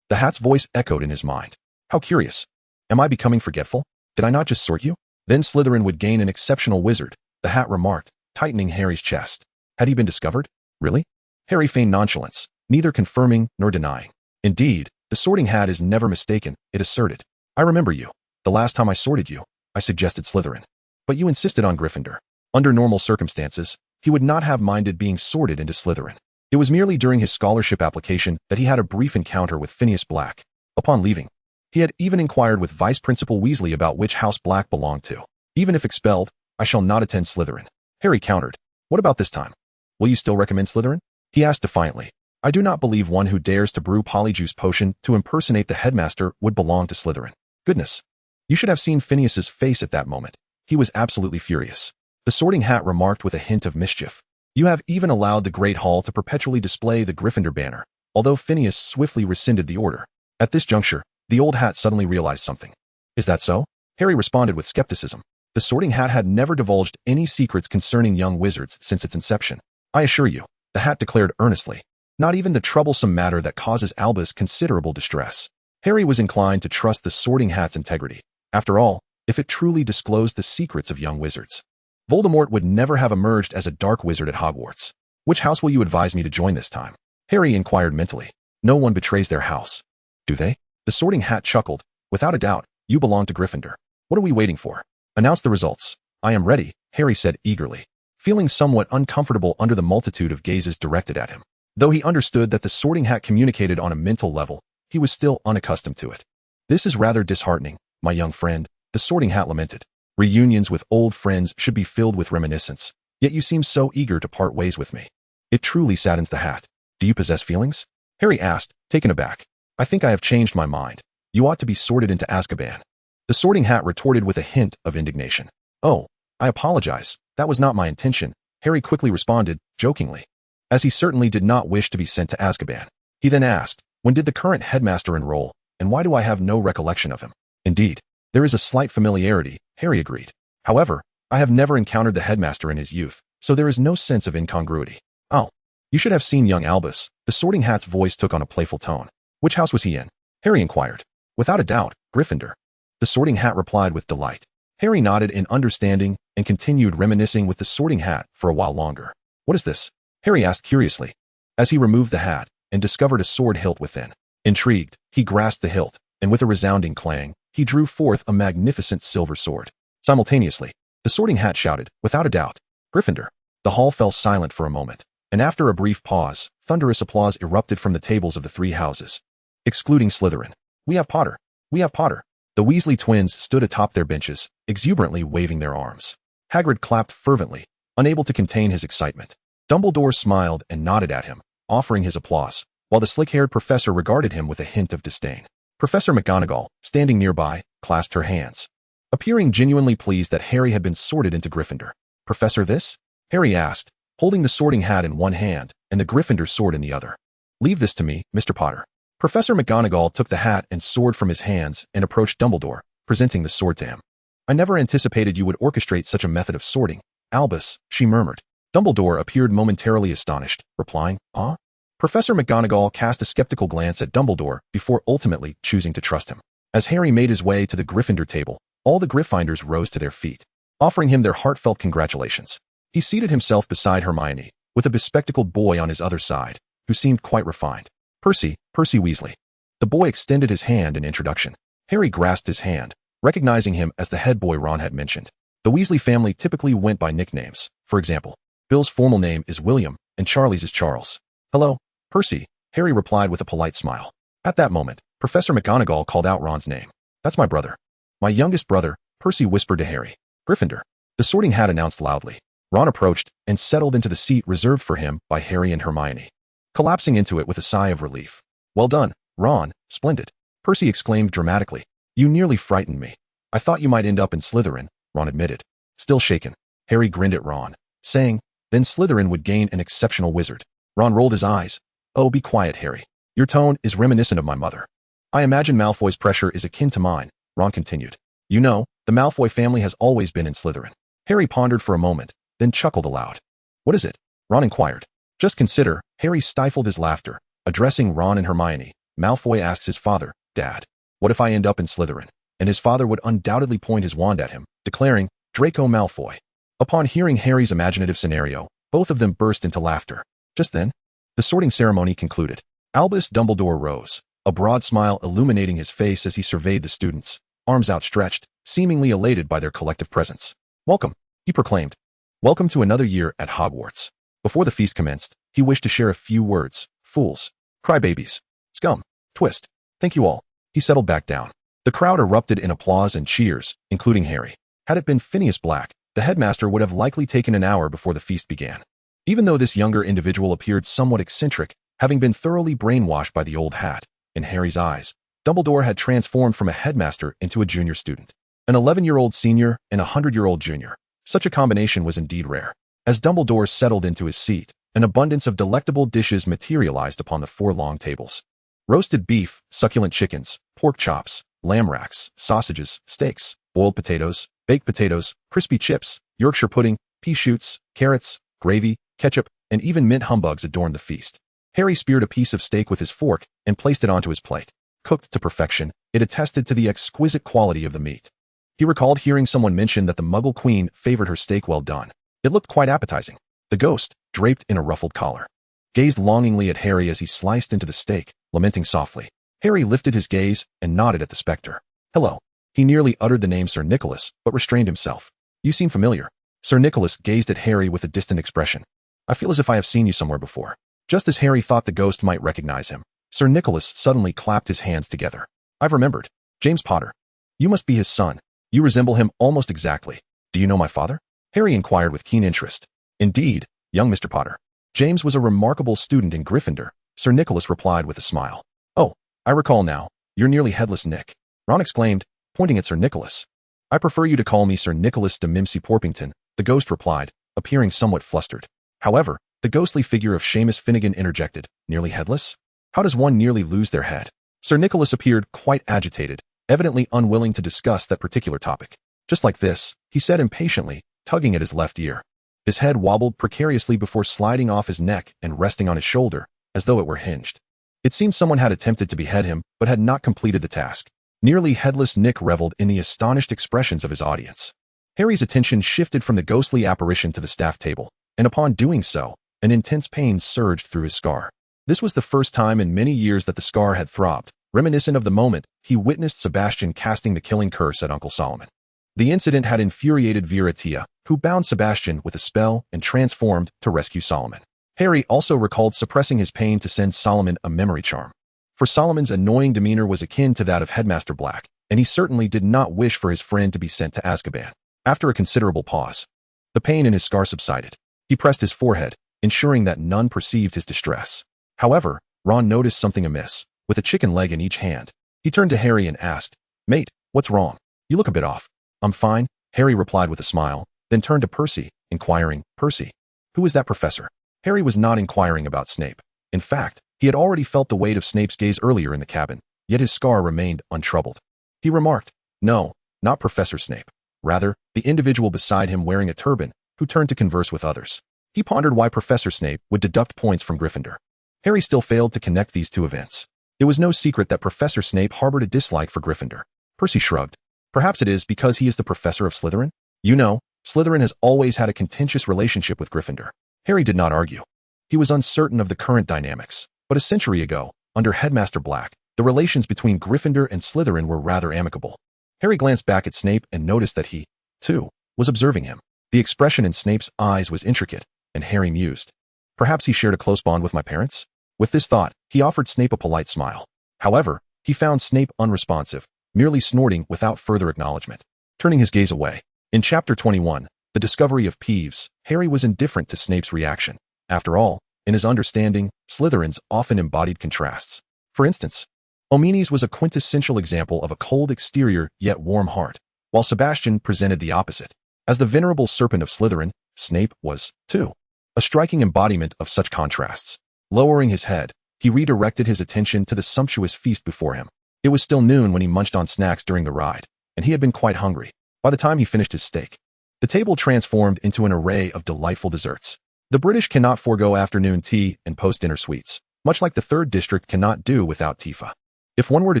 The hat's voice echoed in his mind. How curious. Am I becoming forgetful? Did I not just sort you? Then Slytherin would gain an exceptional wizard, the hat remarked, tightening Harry's chest. Had he been discovered? Really? Harry feigned nonchalance, neither confirming nor denying. Indeed, the sorting hat is never mistaken, it asserted. I remember you. The last time I sorted you, I suggested Slytherin. But you insisted on Gryffindor. Under normal circumstances, he would not have minded being sorted into Slytherin. It was merely during his scholarship application that he had a brief encounter with Phineas Black. Upon leaving, he had even inquired with Vice Principal Weasley about which house Black belonged to. Even if expelled, I shall not attend Slytherin. Harry countered. What about this time? Will you still recommend Slytherin? He asked defiantly. I do not believe one who dares to brew polyjuice potion to impersonate the headmaster would belong to Slytherin. Goodness. You should have seen Phineas's face at that moment. He was absolutely furious. The sorting hat remarked with a hint of mischief. You have even allowed the Great Hall to perpetually display the Gryffindor banner, although Phineas swiftly rescinded the order. At this juncture, the old hat suddenly realized something. Is that so? Harry responded with skepticism. The sorting hat had never divulged any secrets concerning young wizards since its inception. I assure you, the hat declared earnestly. Not even the troublesome matter that causes Albus considerable distress. Harry was inclined to trust the sorting hat's integrity. After all, if it truly disclosed the secrets of young wizards. Voldemort would never have emerged as a dark wizard at Hogwarts. Which house will you advise me to join this time? Harry inquired mentally. No one betrays their house. Do they? The Sorting Hat chuckled. Without a doubt, you belong to Gryffindor. What are we waiting for? Announce the results. I am ready, Harry said eagerly, feeling somewhat uncomfortable under the multitude of gazes directed at him. Though he understood that the Sorting Hat communicated on a mental level, he was still unaccustomed to it. This is rather disheartening, my young friend, the Sorting Hat lamented. Reunions with old friends should be filled with reminiscence, yet you seem so eager to part ways with me. It truly saddens the Hat. Do you possess feelings? Harry asked, taken aback. I think I have changed my mind. You ought to be sorted into Azkaban. The Sorting Hat retorted with a hint of indignation. Oh, I apologize. That was not my intention, Harry quickly responded, jokingly. As he certainly did not wish to be sent to Azkaban. He then asked, when did the current headmaster enroll, and why do I have no recollection of him? Indeed, there is a slight familiarity, Harry agreed. However, I have never encountered the headmaster in his youth, so there is no sense of incongruity. Oh, you should have seen young Albus. The Sorting Hat's voice took on a playful tone. Which house was he in? Harry inquired. Without a doubt, Gryffindor. The Sorting Hat replied with delight. Harry nodded in understanding and continued reminiscing with the Sorting Hat for a while longer. What is this? Harry asked curiously, as he removed the hat and discovered a sword hilt within. Intrigued, he grasped the hilt, and with a resounding clang, he drew forth a magnificent silver sword. Simultaneously, the Sorting Hat shouted, without a doubt, Gryffindor. The hall fell silent for a moment, and after a brief pause, thunderous applause erupted from the tables of the three houses. Excluding Slytherin. We have Potter. We have Potter. The Weasley twins stood atop their benches, exuberantly waving their arms. Hagrid clapped fervently, unable to contain his excitement. Dumbledore smiled and nodded at him, offering his applause, while the slick-haired professor regarded him with a hint of disdain. Professor McGonagall, standing nearby, clasped her hands, appearing genuinely pleased that Harry had been sorted into Gryffindor. Professor this? Harry asked, holding the Sorting Hat in one hand and the Gryffindor sword in the other. Leave this to me, Mr. Potter. Professor McGonagall took the hat and sword from his hands and approached Dumbledore, presenting the sword to him. I never anticipated you would orchestrate such a method of sorting, Albus, she murmured. Dumbledore appeared momentarily astonished, replying, Ah? Professor McGonagall cast a skeptical glance at Dumbledore before ultimately choosing to trust him. As Harry made his way to the Gryffindor table, all the Gryffindors rose to their feet, offering him their heartfelt congratulations. He seated himself beside Hermione, with a bespectacled boy on his other side, who seemed quite refined. Percy Weasley. The boy extended his hand in introduction. Harry grasped his hand, recognizing him as the head boy Ron had mentioned. The Weasley family typically went by nicknames. For example, Bill's formal name is William, and Charlie's is Charles. Hello, Percy, Harry replied with a polite smile. At that moment, Professor McGonagall called out Ron's name. That's my brother. My youngest brother, Percy whispered to Harry. Gryffindor. The Sorting Hat announced loudly. Ron approached and settled into the seat reserved for him by Harry and Hermione, collapsing into it with a sigh of relief. Well done, Ron, splendid. Percy exclaimed dramatically. You nearly frightened me. I thought you might end up in Slytherin, Ron admitted. Still shaken, Harry grinned at Ron, saying, then Slytherin would gain an exceptional wizard. Ron rolled his eyes. Oh, be quiet, Harry. Your tone is reminiscent of my mother. I imagine Malfoy's pressure is akin to mine, Ron continued. You know, the Malfoy family has always been in Slytherin. Harry pondered for a moment, then chuckled aloud. What is it? Ron inquired. Just consider, Harry stifled his laughter. Addressing Ron and Hermione, Malfoy asked his father, Dad, what if I end up in Slytherin? And his father would undoubtedly point his wand at him, declaring, Draco Malfoy. Upon hearing Harry's imaginative scenario, both of them burst into laughter. Just then, the sorting ceremony concluded. Albus Dumbledore rose, a broad smile illuminating his face as he surveyed the students, arms outstretched, seemingly elated by their collective presence. Welcome, he proclaimed. Welcome to another year at Hogwarts. Before the feast commenced, he wished to share a few words. Fools, crybabies, scum, twist. Thank you all. He settled back down. The crowd erupted in applause and cheers, including Harry. Had it been Phineas Black, the headmaster would have likely taken an hour before the feast began. Even though this younger individual appeared somewhat eccentric, having been thoroughly brainwashed by the old hat, in Harry's eyes, Dumbledore had transformed from a headmaster into a junior student. An 11-year-old senior and a 100-year-old junior. Such a combination was indeed rare. As Dumbledore settled into his seat, an abundance of delectable dishes materialized upon the 4 long tables. Roasted beef, succulent chickens, pork chops, lamb racks, sausages, steaks, boiled potatoes, baked potatoes, crispy chips, Yorkshire pudding, pea shoots, carrots, gravy, ketchup, and even mint humbugs adorned the feast. Harry speared a piece of steak with his fork and placed it onto his plate. Cooked to perfection, it attested to the exquisite quality of the meat. He recalled hearing someone mention that the Muggle Queen favored her steak well done. It looked quite appetizing. The ghost, draped in a ruffled collar, gazed longingly at Harry as he sliced into the steak, lamenting softly. Harry lifted his gaze and nodded at the spectre. Hello. He nearly uttered the name Sir Nicholas, but restrained himself. You seem familiar. Sir Nicholas gazed at Harry with a distant expression. I feel as if I have seen you somewhere before. Just as Harry thought the ghost might recognize him, Sir Nicholas suddenly clapped his hands together. I've remembered. James Potter. You must be his son. You resemble him almost exactly. Do you know my father? Harry inquired with keen interest. Indeed, young Mr. Potter. James was a remarkable student in Gryffindor, Sir Nicholas replied with a smile. Oh, I recall now. You're nearly headless Nick. Ron exclaimed, pointing at Sir Nicholas. I prefer you to call me Sir Nicholas de Mimsy Porpington, the ghost replied, appearing somewhat flustered. However, the ghostly figure of Seamus Finnegan interjected, nearly headless? How does one nearly lose their head? Sir Nicholas appeared quite agitated, evidently unwilling to discuss that particular topic. Just like this, he said impatiently, tugging at his left ear. His head wobbled precariously before sliding off his neck and resting on his shoulder, as though it were hinged. It seemed someone had attempted to behead him, but had not completed the task. Nearly headless Nick reveled in the astonished expressions of his audience. Harry's attention shifted from the ghostly apparition to the staff table, and upon doing so, an intense pain surged through his scar. This was the first time in many years that the scar had throbbed, reminiscent of the moment he witnessed Sebastian casting the killing curse at Uncle Solomon. The incident had infuriated Viratia, who bound Sebastian with a spell and transformed to rescue Solomon. Harry also recalled suppressing his pain to send Solomon a memory charm. For Solomon's annoying demeanor was akin to that of Headmaster Black, and he certainly did not wish for his friend to be sent to Azkaban. After a considerable pause, the pain in his scar subsided. He pressed his forehead, ensuring that none perceived his distress. However, Ron noticed something amiss. With a chicken leg in each hand, he turned to Harry and asked, Mate, what's wrong? You look a bit off. I'm fine, Harry replied with a smile, then turned to Percy, inquiring, Percy, who is that professor? Harry was not inquiring about Snape. In fact, he had already felt the weight of Snape's gaze earlier in the cabin, yet his scar remained untroubled. He remarked, No, not Professor Snape. Rather, the individual beside him wearing a turban, who turned to converse with others. He pondered why Professor Snape would deduct points from Gryffindor. Harry still failed to connect these two events. It was no secret that Professor Snape harbored a dislike for Gryffindor. Percy shrugged. Perhaps it is because he is the professor of Slytherin? You know, Slytherin has always had a contentious relationship with Gryffindor. Harry did not argue. He was uncertain of the current dynamics, but a century ago, under Headmaster Black, the relations between Gryffindor and Slytherin were rather amicable. Harry glanced back at Snape and noticed that he, too, was observing him. The expression in Snape's eyes was intricate, and Harry mused. Perhaps he shared a close bond with my parents? With this thought, he offered Snape a polite smile. However, he found Snape unresponsive, merely snorting without further acknowledgement. Turning his gaze away. In Chapter 21, The Discovery of Peeves, Harry was indifferent to Snape's reaction. After all, in his understanding, Slytherins often embodied contrasts. For instance, Omenes was a quintessential example of a cold exterior yet warm heart, while Sebastian presented the opposite. As the venerable serpent of Slytherin, Snape was, too, a striking embodiment of such contrasts. Lowering his head, he redirected his attention to the sumptuous feast before him. It was still noon when he munched on snacks during the ride, and he had been quite hungry by the time he finished his steak. The table transformed into an array of delightful desserts. The British cannot forego afternoon tea and post-dinner sweets, much like the 3rd District cannot do without Tifa. If one were to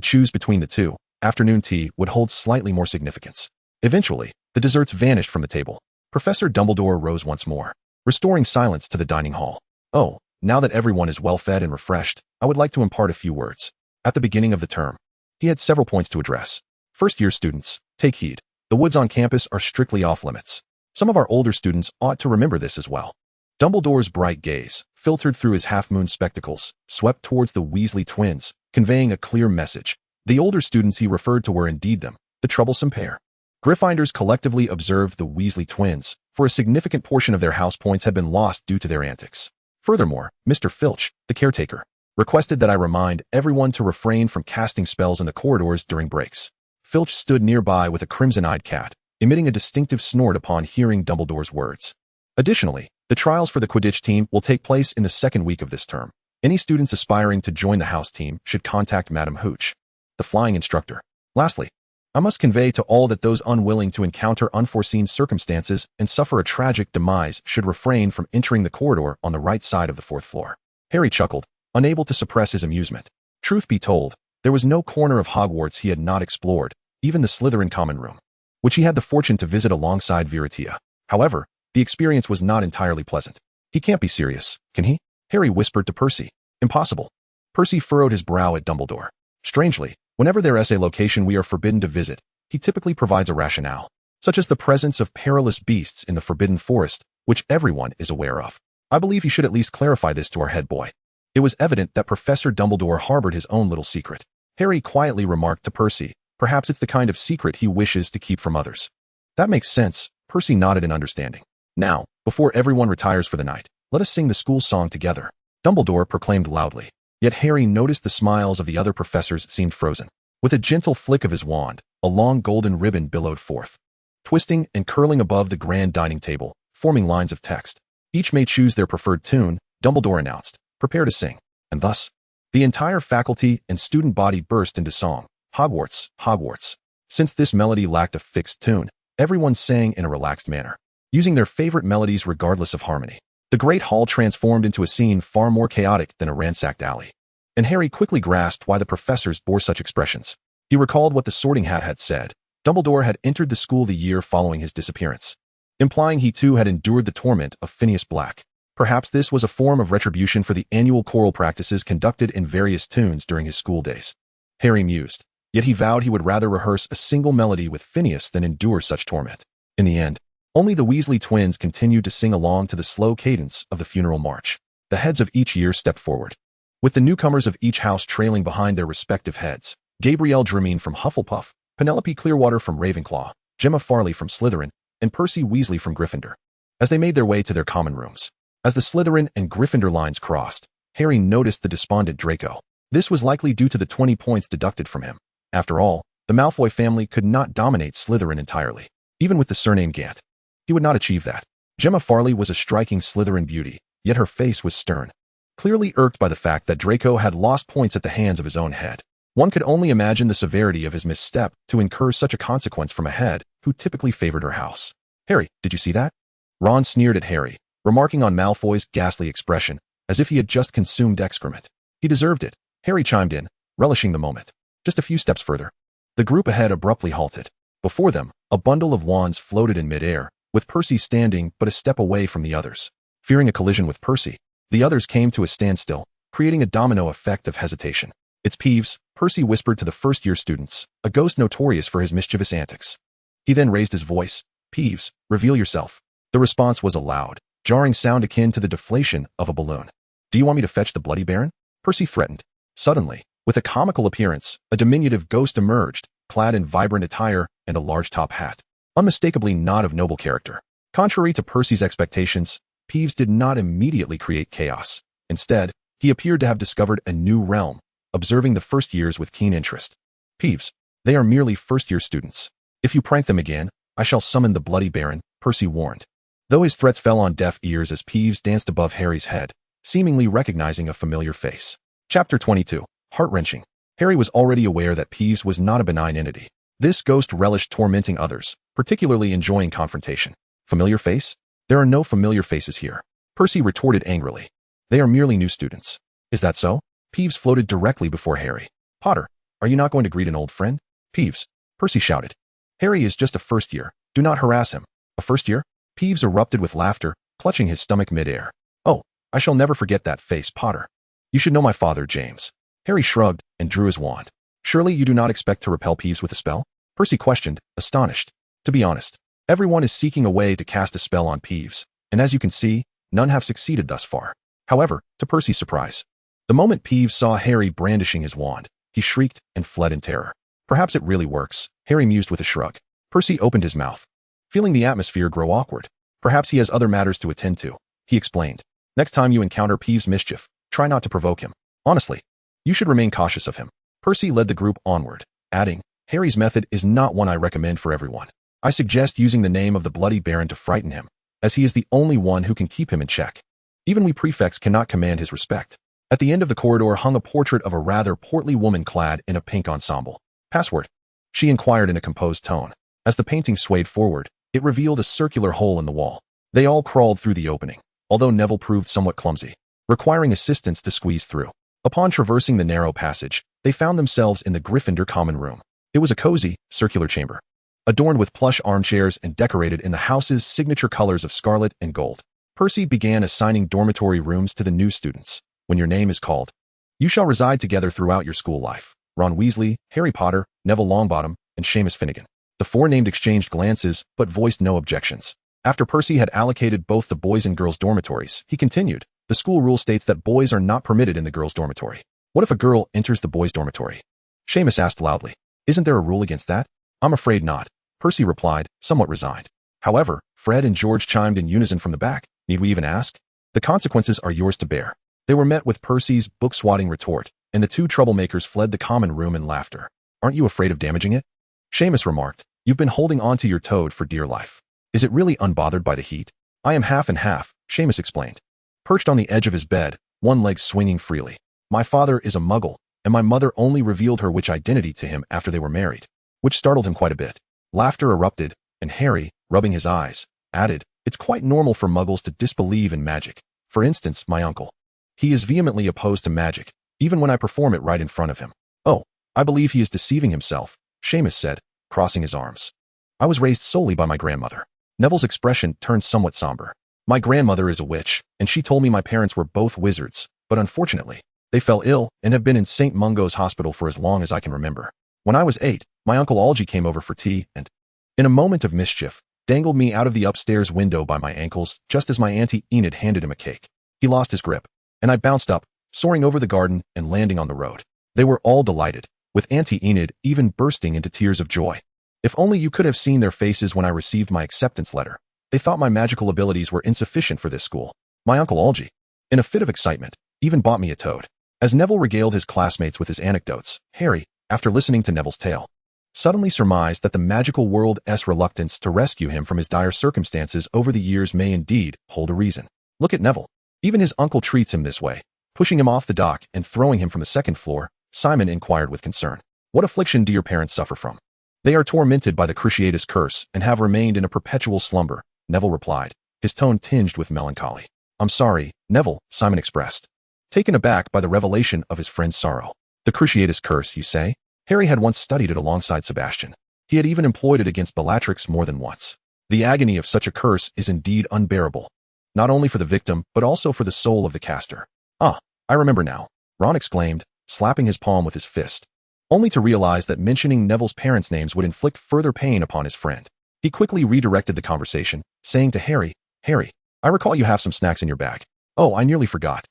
choose between the two, afternoon tea would hold slightly more significance. Eventually, the desserts vanished from the table. Professor Dumbledore rose once more, restoring silence to the dining hall. Oh, now that everyone is well-fed and refreshed, I would like to impart a few words. At the beginning of the term, he had several points to address. First-year students, take heed. The woods on campus are strictly off-limits. Some of our older students ought to remember this as well. Dumbledore's bright gaze, filtered through his half-moon spectacles, swept towards the Weasley twins, conveying a clear message. The older students he referred to were indeed them, the troublesome pair. Gryffindors collectively observed the Weasley twins, for a significant portion of their house points had been lost due to their antics. Furthermore, Mr. Filch, the caretaker, requested that I remind everyone to refrain from casting spells in the corridors during breaks. Filch stood nearby with a crimson-eyed cat, emitting a distinctive snort upon hearing Dumbledore's words. Additionally, the trials for the Quidditch team will take place in the 2nd week of this term. Any students aspiring to join the house team should contact Madam Hooch, the flying instructor. Lastly, I must convey to all that those unwilling to encounter unforeseen circumstances and suffer a tragic demise should refrain from entering the corridor on the right side of the 4th floor. Harry chuckled, unable to suppress his amusement. Truth be told, there was no corner of Hogwarts he had not explored, even the Slytherin common room. which he had the fortune to visit alongside Viritia. However, the experience was not entirely pleasant. He can't be serious, can he? Harry whispered to Percy. Impossible. Percy furrowed his brow at Dumbledore. Strangely, whenever there is a location we are forbidden to visit, he typically provides a rationale, such as the presence of perilous beasts in the Forbidden Forest, which everyone is aware of. I believe he should at least clarify this to our head boy. It was evident that Professor Dumbledore harbored his own little secret. Harry quietly remarked to Percy, perhaps it's the kind of secret he wishes to keep from others. That makes sense, Percy nodded in understanding. Now, before everyone retires for the night, let us sing the school song together, Dumbledore proclaimed loudly. Yet Harry noticed the smiles of the other professors seemed frozen. With a gentle flick of his wand, a long golden ribbon billowed forth, twisting and curling above the grand dining table, forming lines of text. Each may choose their preferred tune, Dumbledore announced. Prepare to sing. And thus, the entire faculty and student body burst into song. Hogwarts, Hogwarts. Since this melody lacked a fixed tune, everyone sang in a relaxed manner, using their favorite melodies regardless of harmony. The great hall transformed into a scene far more chaotic than a ransacked alley. And Harry quickly grasped why the professors bore such expressions. He recalled what the Sorting Hat had said. Dumbledore had entered the school the year following his disappearance, implying he too had endured the torment of Phineas Black. Perhaps this was a form of retribution for the annual choral practices conducted in various tunes during his school days. Harry mused, yet he vowed he would rather rehearse a single melody with Phineas than endure such torment. In the end, only the Weasley twins continued to sing along to the slow cadence of the funeral march. The heads of each year stepped forward, with the newcomers of each house trailing behind their respective heads. Gabrielle Dramione from Hufflepuff, Penelope Clearwater from Ravenclaw, Gemma Farley from Slytherin, and Percy Weasley from Gryffindor, as they made their way to their common rooms. As the Slytherin and Gryffindor lines crossed, Harry noticed the despondent Draco. This was likely due to the 20 points deducted from him. After all, the Malfoy family could not dominate Slytherin entirely, even with the surname Gant. He would not achieve that. Gemma Farley was a striking Slytherin beauty, yet her face was stern, clearly irked by the fact that Draco had lost points at the hands of his own head. One could only imagine the severity of his misstep to incur such a consequence from a head who typically favored her house. Harry, did you see that? Ron sneered at Harry, remarking on Malfoy's ghastly expression, as if he had just consumed excrement. He deserved it, Harry chimed in, relishing the moment. Just a few steps further. The group ahead abruptly halted. Before them, a bundle of wands floated in midair, with Percy standing but a step away from the others. Fearing a collision with Percy, the others came to a standstill, creating a domino effect of hesitation. It's Peeves, Percy whispered to the first-year students, a ghost notorious for his mischievous antics. He then raised his voice. Peeves, reveal yourself. The response was a loud, jarring sound akin to the deflation of a balloon. Do you want me to fetch the Bloody Baron? Percy threatened. Suddenly, with a comical appearance, a diminutive ghost emerged, clad in vibrant attire and a large top hat, unmistakably not of noble character. Contrary to Percy's expectations, Peeves did not immediately create chaos. Instead, he appeared to have discovered a new realm, observing the first years with keen interest. Peeves, they are merely first-year students. If you prank them again, I shall summon the Bloody Baron, Percy warned. Though his threats fell on deaf ears as Peeves danced above Harry's head, seemingly recognizing a familiar face. Chapter 22. Heart-wrenching. Harry was already aware that Peeves was not a benign entity. This ghost relished tormenting others, particularly enjoying confrontation. Familiar face? There are no familiar faces here, Percy retorted angrily. They are merely new students. Is that so? Peeves floated directly before Harry. Potter, are you not going to greet an old friend? Peeves, Percy shouted. Harry is just a first year. Do not harass him. A first year? Peeves erupted with laughter, clutching his stomach midair. Oh, I shall never forget that face, Potter. You should know my father, James. Harry shrugged and drew his wand. Surely you do not expect to repel Peeves with a spell? Percy questioned, astonished. To be honest, everyone is seeking a way to cast a spell on Peeves, and as you can see, none have succeeded thus far. However, to Percy's surprise, the moment Peeves saw Harry brandishing his wand, he shrieked and fled in terror. Perhaps it really works, Harry mused with a shrug. Percy opened his mouth, feeling the atmosphere grow awkward. Perhaps he has other matters to attend to, he explained. Next time you encounter Peeves' mischief, try not to provoke him. Honestly, you should remain cautious of him. Percy led the group onward, adding, Harry's method is not one I recommend for everyone. I suggest using the name of the Bloody Baron to frighten him, as he is the only one who can keep him in check. Even we prefects cannot command his respect. At the end of the corridor hung a portrait of a rather portly woman clad in a pink ensemble. Password? She inquired in a composed tone. As the painting swayed forward, it revealed a circular hole in the wall. They all crawled through the opening, although Neville proved somewhat clumsy, requiring assistance to squeeze through. Upon traversing the narrow passage, they found themselves in the Gryffindor common room. It was a cozy, circular chamber. adorned with plush armchairs and decorated in the house's signature colors of scarlet and gold. Percy began assigning dormitory rooms to the new students. When your name is called, you shall reside together throughout your school life. Ron Weasley, Harry Potter, Neville Longbottom, and Seamus Finnegan. The four named exchanged glances, but voiced no objections. After Percy had allocated both the boys' and girls' dormitories, he continued, the school rule states that boys are not permitted in the girls' dormitory. What if a girl enters the boys' dormitory? Seamus asked loudly. Isn't there a rule against that? I'm afraid not, Percy replied, somewhat resigned. However, Fred and George chimed in unison from the back. Need we even ask? The consequences are yours to bear. They were met with Percy's book-swatting retort, and the two troublemakers fled the common room in laughter. Aren't you afraid of damaging it? Seamus remarked. You've been holding on to your toad for dear life. Is it really unbothered by the heat? I am half and half, Seamus explained. Perched on the edge of his bed, one leg swinging freely. My father is a muggle, and my mother only revealed her witch identity to him after they were married, which startled him quite a bit. Laughter erupted, and Harry, rubbing his eyes, added, it's quite normal for muggles to disbelieve in magic. For instance, my uncle. He is vehemently opposed to magic, even when I perform it right in front of him. Oh, I believe he is deceiving himself, Seamus said, crossing his arms. I was raised solely by my grandmother. Neville's expression turned somewhat somber. My grandmother is a witch, and she told me my parents were both wizards, but unfortunately, they fell ill and have been in St. Mungo's hospital for as long as I can remember. When I was 8, my Uncle Algy came over for tea and, in a moment of mischief, dangled me out of the upstairs window by my ankles just as my Auntie Enid handed him a cake. He lost his grip, and I bounced up, soaring over the garden and landing on the road. They were all delighted, with Auntie Enid even bursting into tears of joy. If only you could have seen their faces when I received my acceptance letter. They thought my magical abilities were insufficient for this school. My Uncle Algy, in a fit of excitement, even bought me a toad. As Neville regaled his classmates with his anecdotes, Harry, after listening to Neville's tale, suddenly surmised that the magical world's reluctance to rescue him from his dire circumstances over the years may indeed hold a reason. Look at Neville. Even his uncle treats him this way, pushing him off the dock and throwing him from the second floor. Simon inquired with concern. What affliction do your parents suffer from? They are tormented by the Cruciatus curse and have remained in a perpetual slumber, Neville replied, his tone tinged with melancholy. I'm sorry, Neville, Simon expressed, taken aback by the revelation of his friend's sorrow. The Cruciatus curse, you say? Harry had once studied it alongside Sebastian. He had even employed it against Bellatrix more than once. The agony of such a curse is indeed unbearable, not only for the victim, but also for the soul of the caster. Ah, I remember now, Ron exclaimed, slapping his palm with his fist, only to realize that mentioning Neville's parents' names would inflict further pain upon his friend. He quickly redirected the conversation, saying to Harry, Harry, I recall you have some snacks in your bag. Oh, I nearly forgot.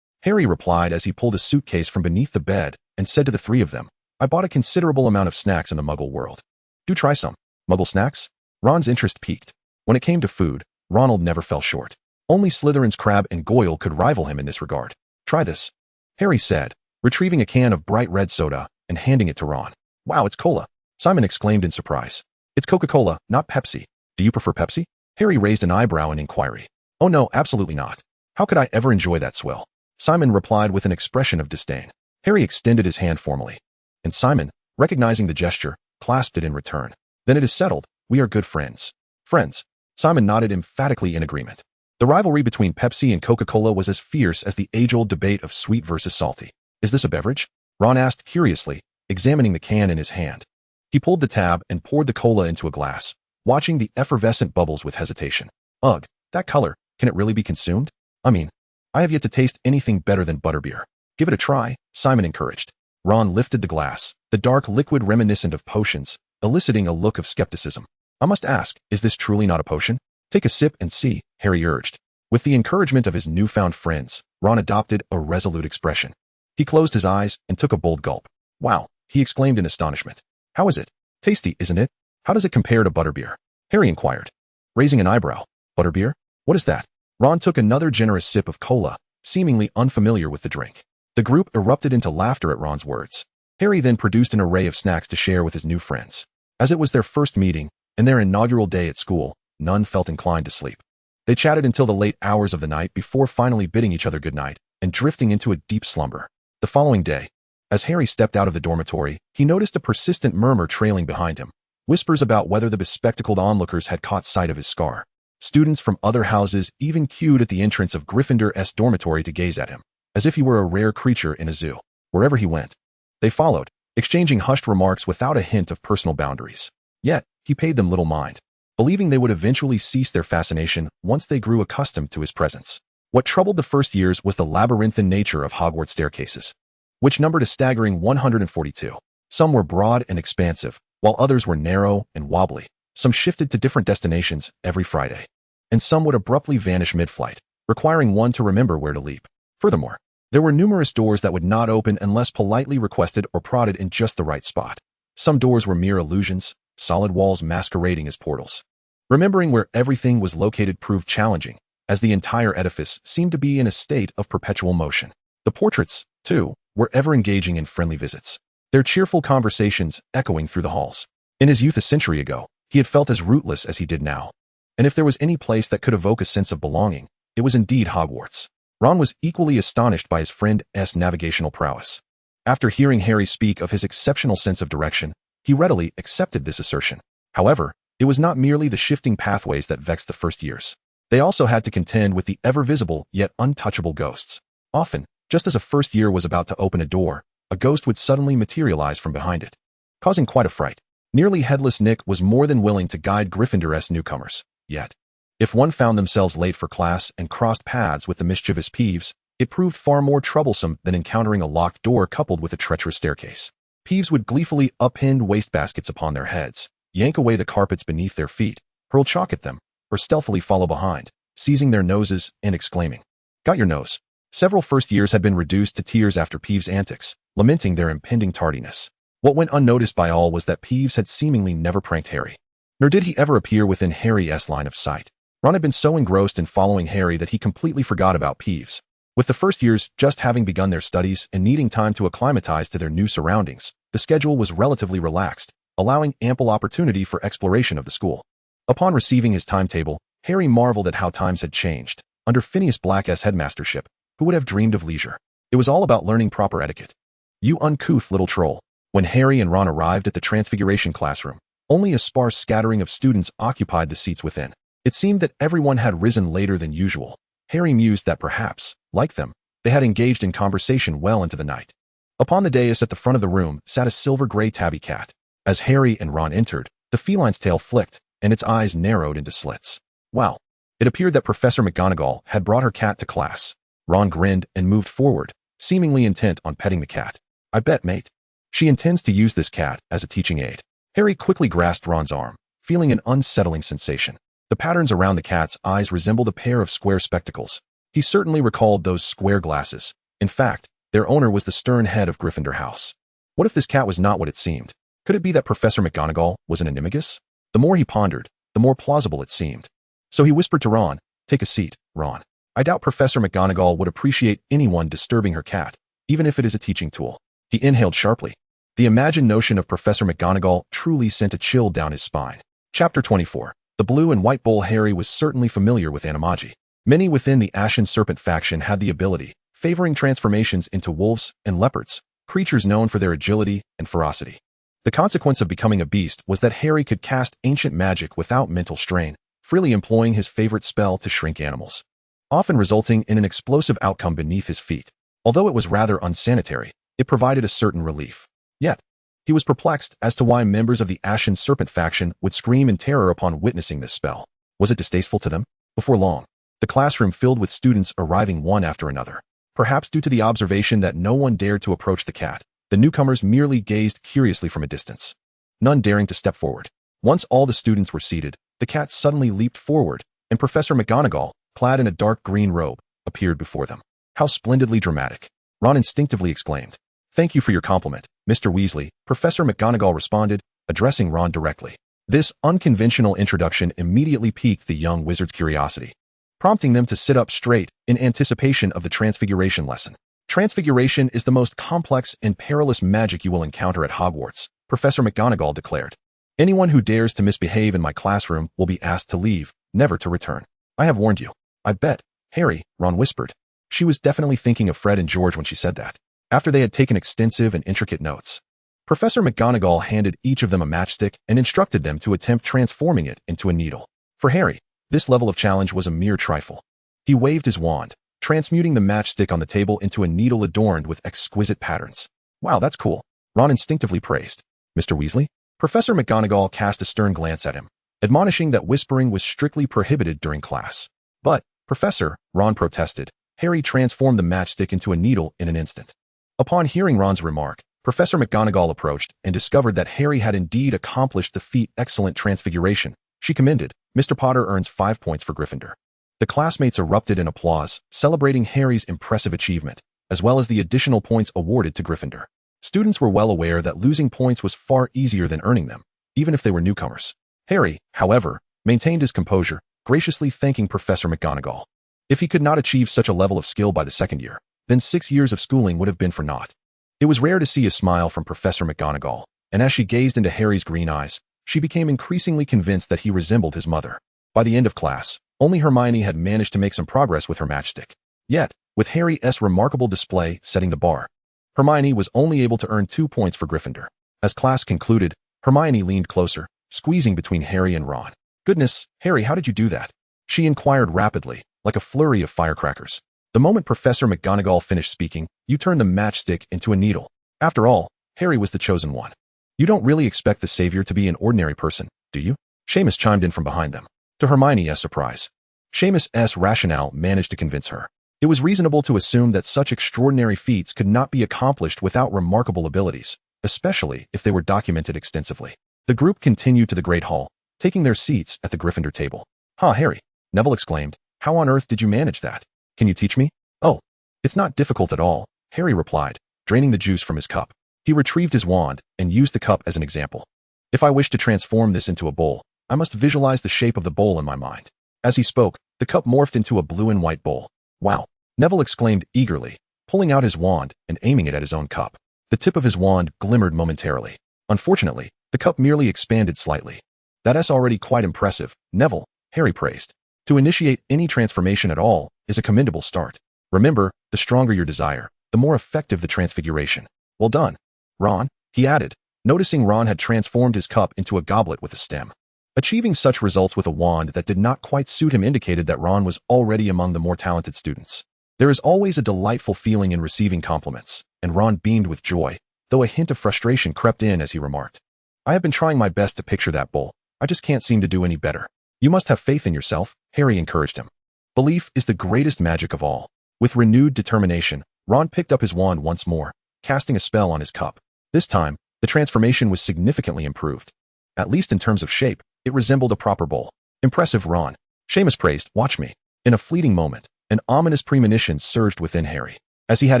Harry replied as he pulled a suitcase from beneath the bed and said to the three of them, I bought a considerable amount of snacks in the Muggle world. Do try some. Muggle snacks? Ron's interest piqued. When it came to food, Ronald never fell short. Only Slytherin's Crabbe and Goyle could rival him in this regard. Try this, Harry said, retrieving a can of bright red soda and handing it to Ron. Wow, it's cola, Simon exclaimed in surprise. It's Coca-Cola, not Pepsi. Do you prefer Pepsi? Harry raised an eyebrow in inquiry. Oh no, absolutely not. How could I ever enjoy that swill? Simon replied with an expression of disdain. Harry extended his hand formally, and Simon, recognizing the gesture, clasped it in return. Then it is settled. We are good friends. Friends. Simon nodded emphatically in agreement. The rivalry between Pepsi and Coca-Cola was as fierce as the age-old debate of sweet versus salty. Is this a beverage? Ron asked curiously, examining the can in his hand. He pulled the tab and poured the cola into a glass, watching the effervescent bubbles with hesitation. Ugh, that color, can it really be consumed? I mean, I have yet to taste anything better than butterbeer. Give it a try, Simon encouraged. Ron lifted the glass, the dark liquid reminiscent of potions, eliciting a look of skepticism. I must ask, is this truly not a potion? Take a sip and see, Harry urged. With the encouragement of his newfound friends, Ron adopted a resolute expression. He closed his eyes and took a bold gulp. Wow, he exclaimed in astonishment. How is it? Tasty, isn't it? How does it compare to butterbeer? Harry inquired, raising an eyebrow. Butterbeer? What is that? Ron took another generous sip of cola, seemingly unfamiliar with the drink. The group erupted into laughter at Ron's words. Harry then produced an array of snacks to share with his new friends. As it was their first meeting, and their inaugural day at school, none felt inclined to sleep. They chatted until the late hours of the night before finally bidding each other goodnight and drifting into a deep slumber. The following day, as Harry stepped out of the dormitory, he noticed a persistent murmur trailing behind him, whispers about whether the bespectacled onlookers had caught sight of his scar. Students from other houses even queued at the entrance of Gryffindor's dormitory to gaze at him, as if he were a rare creature in a zoo. Wherever he went, they followed, exchanging hushed remarks without a hint of personal boundaries. Yet, he paid them little mind, believing they would eventually cease their fascination once they grew accustomed to his presence. What troubled the first years was the labyrinthine nature of Hogwarts staircases, which numbered a staggering 142. Some were broad and expansive, while others were narrow and wobbly. Some shifted to different destinations every Friday, and some would abruptly vanish mid-flight, requiring one to remember where to leap. Furthermore, there were numerous doors that would not open unless politely requested or prodded in just the right spot. Some doors were mere illusions, solid walls masquerading as portals. Remembering where everything was located proved challenging, as the entire edifice seemed to be in a state of perpetual motion. The portraits, too, were ever engaging in friendly visits, their cheerful conversations echoing through the halls. In his youth a century ago, he had felt as rootless as he did now. And if there was any place that could evoke a sense of belonging, it was indeed Hogwarts. Ron was equally astonished by his friend's navigational prowess. After hearing Harry speak of his exceptional sense of direction, he readily accepted this assertion. However, it was not merely the shifting pathways that vexed the first years. They also had to contend with the ever-visible yet untouchable ghosts. Often, just as a first year was about to open a door, a ghost would suddenly materialize from behind it, causing quite a fright. Nearly headless Nick was more than willing to guide Gryffindor-esque newcomers. Yet, if one found themselves late for class and crossed paths with the mischievous Peeves, it proved far more troublesome than encountering a locked door coupled with a treacherous staircase. Peeves would gleefully upend wastebaskets upon their heads, yank away the carpets beneath their feet, hurl chalk at them, or stealthily follow behind, seizing their noses and exclaiming, "Got your nose." Several first years had been reduced to tears after Peeves' antics, lamenting their impending tardiness. What went unnoticed by all was that Peeves had seemingly never pranked Harry. Nor did he ever appear within Harry's line of sight. Ron had been so engrossed in following Harry that he completely forgot about Peeves. With the first years just having begun their studies and needing time to acclimatize to their new surroundings, the schedule was relatively relaxed, allowing ample opportunity for exploration of the school. Upon receiving his timetable, Harry marveled at how times had changed. Under Phineas Black's headmastership, who would have dreamed of leisure? It was all about learning proper etiquette. You uncouth little troll. When Harry and Ron arrived at the Transfiguration classroom, only a sparse scattering of students occupied the seats within. It seemed that everyone had risen later than usual. Harry mused that perhaps, like them, they had engaged in conversation well into the night. Upon the dais at the front of the room sat a silver-gray tabby cat. As Harry and Ron entered, the feline's tail flicked, and its eyes narrowed into slits. Wow. It appeared that Professor McGonagall had brought her cat to class. Ron grinned and moved forward, seemingly intent on petting the cat. "I bet, mate. She intends to use this cat as a teaching aid." Harry quickly grasped Ron's arm, feeling an unsettling sensation. The patterns around the cat's eyes resembled a pair of square spectacles. He certainly recalled those square glasses. In fact, their owner was the stern head of Gryffindor House. What if this cat was not what it seemed? Could it be that Professor McGonagall was an animagus? The more he pondered, the more plausible it seemed. So he whispered to Ron, "Take a seat, Ron. I doubt Professor McGonagall would appreciate anyone disturbing her cat, even if it is a teaching tool." He inhaled sharply. The imagined notion of Professor McGonagall truly sent a chill down his spine. Chapter 24. The blue and white bull. Harry was certainly familiar with animagi. Many within the Ashen Serpent faction had the ability, favoring transformations into wolves and leopards, creatures known for their agility and ferocity. The consequence of becoming a beast was that Harry could cast ancient magic without mental strain, freely employing his favorite spell to shrink animals, often resulting in an explosive outcome beneath his feet. Although it was rather unsanitary, it provided a certain relief. Yet, he was perplexed as to why members of the Ashen Serpent faction would scream in terror upon witnessing this spell. Was it distasteful to them? Before long, the classroom filled with students arriving one after another. Perhaps due to the observation that no one dared to approach the cat, the newcomers merely gazed curiously from a distance, none daring to step forward. Once all the students were seated, the cat suddenly leaped forward, and Professor McGonagall, clad in a dark green robe, appeared before them. "How splendidly dramatic!" Ron instinctively exclaimed. "Thank you for your compliment, Mr. Weasley," Professor McGonagall responded, addressing Ron directly. This unconventional introduction immediately piqued the young wizard's curiosity, prompting them to sit up straight in anticipation of the Transfiguration lesson. "Transfiguration is the most complex and perilous magic you will encounter at Hogwarts," Professor McGonagall declared. "Anyone who dares to misbehave in my classroom will be asked to leave, never to return. I have warned you." "I bet, Harry," Ron whispered. She was definitely thinking of Fred and George when she said that. After they had taken extensive and intricate notes, Professor McGonagall handed each of them a matchstick and instructed them to attempt transforming it into a needle. For Harry, this level of challenge was a mere trifle. He waved his wand, transmuting the matchstick on the table into a needle adorned with exquisite patterns. "Wow, that's cool," Ron instinctively praised. "Mr. Weasley?" Professor McGonagall cast a stern glance at him, admonishing that whispering was strictly prohibited during class. But, Professor, Ron protested. Harry transformed the matchstick into a needle in an instant. Upon hearing Ron's remark, Professor McGonagall approached and discovered that Harry had indeed accomplished the feat excellent transfiguration. She commended, Mr. Potter earns 5 points for Gryffindor. The classmates erupted in applause, celebrating Harry's impressive achievement, as well as the additional points awarded to Gryffindor. Students were well aware that losing points was far easier than earning them, even if they were newcomers. Harry, however, maintained his composure, graciously thanking Professor McGonagall. If he could not achieve such a level of skill by the second year, then 6 years of schooling would have been for naught. It was rare to see a smile from Professor McGonagall, and as she gazed into Harry's green eyes, she became increasingly convinced that he resembled his mother. By the end of class, only Hermione had managed to make some progress with her matchstick. Yet, with Harry's remarkable display setting the bar, Hermione was only able to earn 2 points for Gryffindor. As class concluded, Hermione leaned closer, squeezing between Harry and Ron. "Goodness, Harry, how did you do that?" she inquired rapidly, like a flurry of firecrackers. The moment Professor McGonagall finished speaking, "You turned the matchstick into a needle." After all, Harry was the chosen one. "You don't really expect the savior to be an ordinary person, do you?" Seamus chimed in from behind them. To Hermione's surprise, Seamus's rationale managed to convince her. It was reasonable to assume that such extraordinary feats could not be accomplished without remarkable abilities, especially if they were documented extensively. The group continued to the Great Hall, taking their seats at the Gryffindor table. "Huh, Harry," Neville exclaimed. "How on earth did you manage that? Can you teach me?" "Oh, it's not difficult at all," Harry replied, draining the juice from his cup. He retrieved his wand and used the cup as an example. "If I wish to transform this into a bowl, I must visualize the shape of the bowl in my mind." As he spoke, the cup morphed into a blue and white bowl. "Wow," Neville exclaimed eagerly, pulling out his wand and aiming it at his own cup. The tip of his wand glimmered momentarily. Unfortunately, the cup merely expanded slightly. "That's already quite impressive, Neville," Harry praised. "To initiate any transformation at all is a commendable start. Remember, the stronger your desire, the more effective the transfiguration." "Well done, Ron," he added, noticing Ron had transformed his cup into a goblet with a stem. Achieving such results with a wand that did not quite suit him indicated that Ron was already among the more talented students. There is always a delightful feeling in receiving compliments, and Ron beamed with joy, though a hint of frustration crept in as he remarked, "I have been trying my best to picture that bowl. I just can't seem to do any better." "You must have faith in yourself," Harry encouraged him. "Belief is the greatest magic of all." With renewed determination, Ron picked up his wand once more, casting a spell on his cup. This time, the transformation was significantly improved. At least in terms of shape, it resembled a proper bowl. "Impressive, Ron," Seamus praised. "Watch me." In a fleeting moment, an ominous premonition surged within Harry. As he had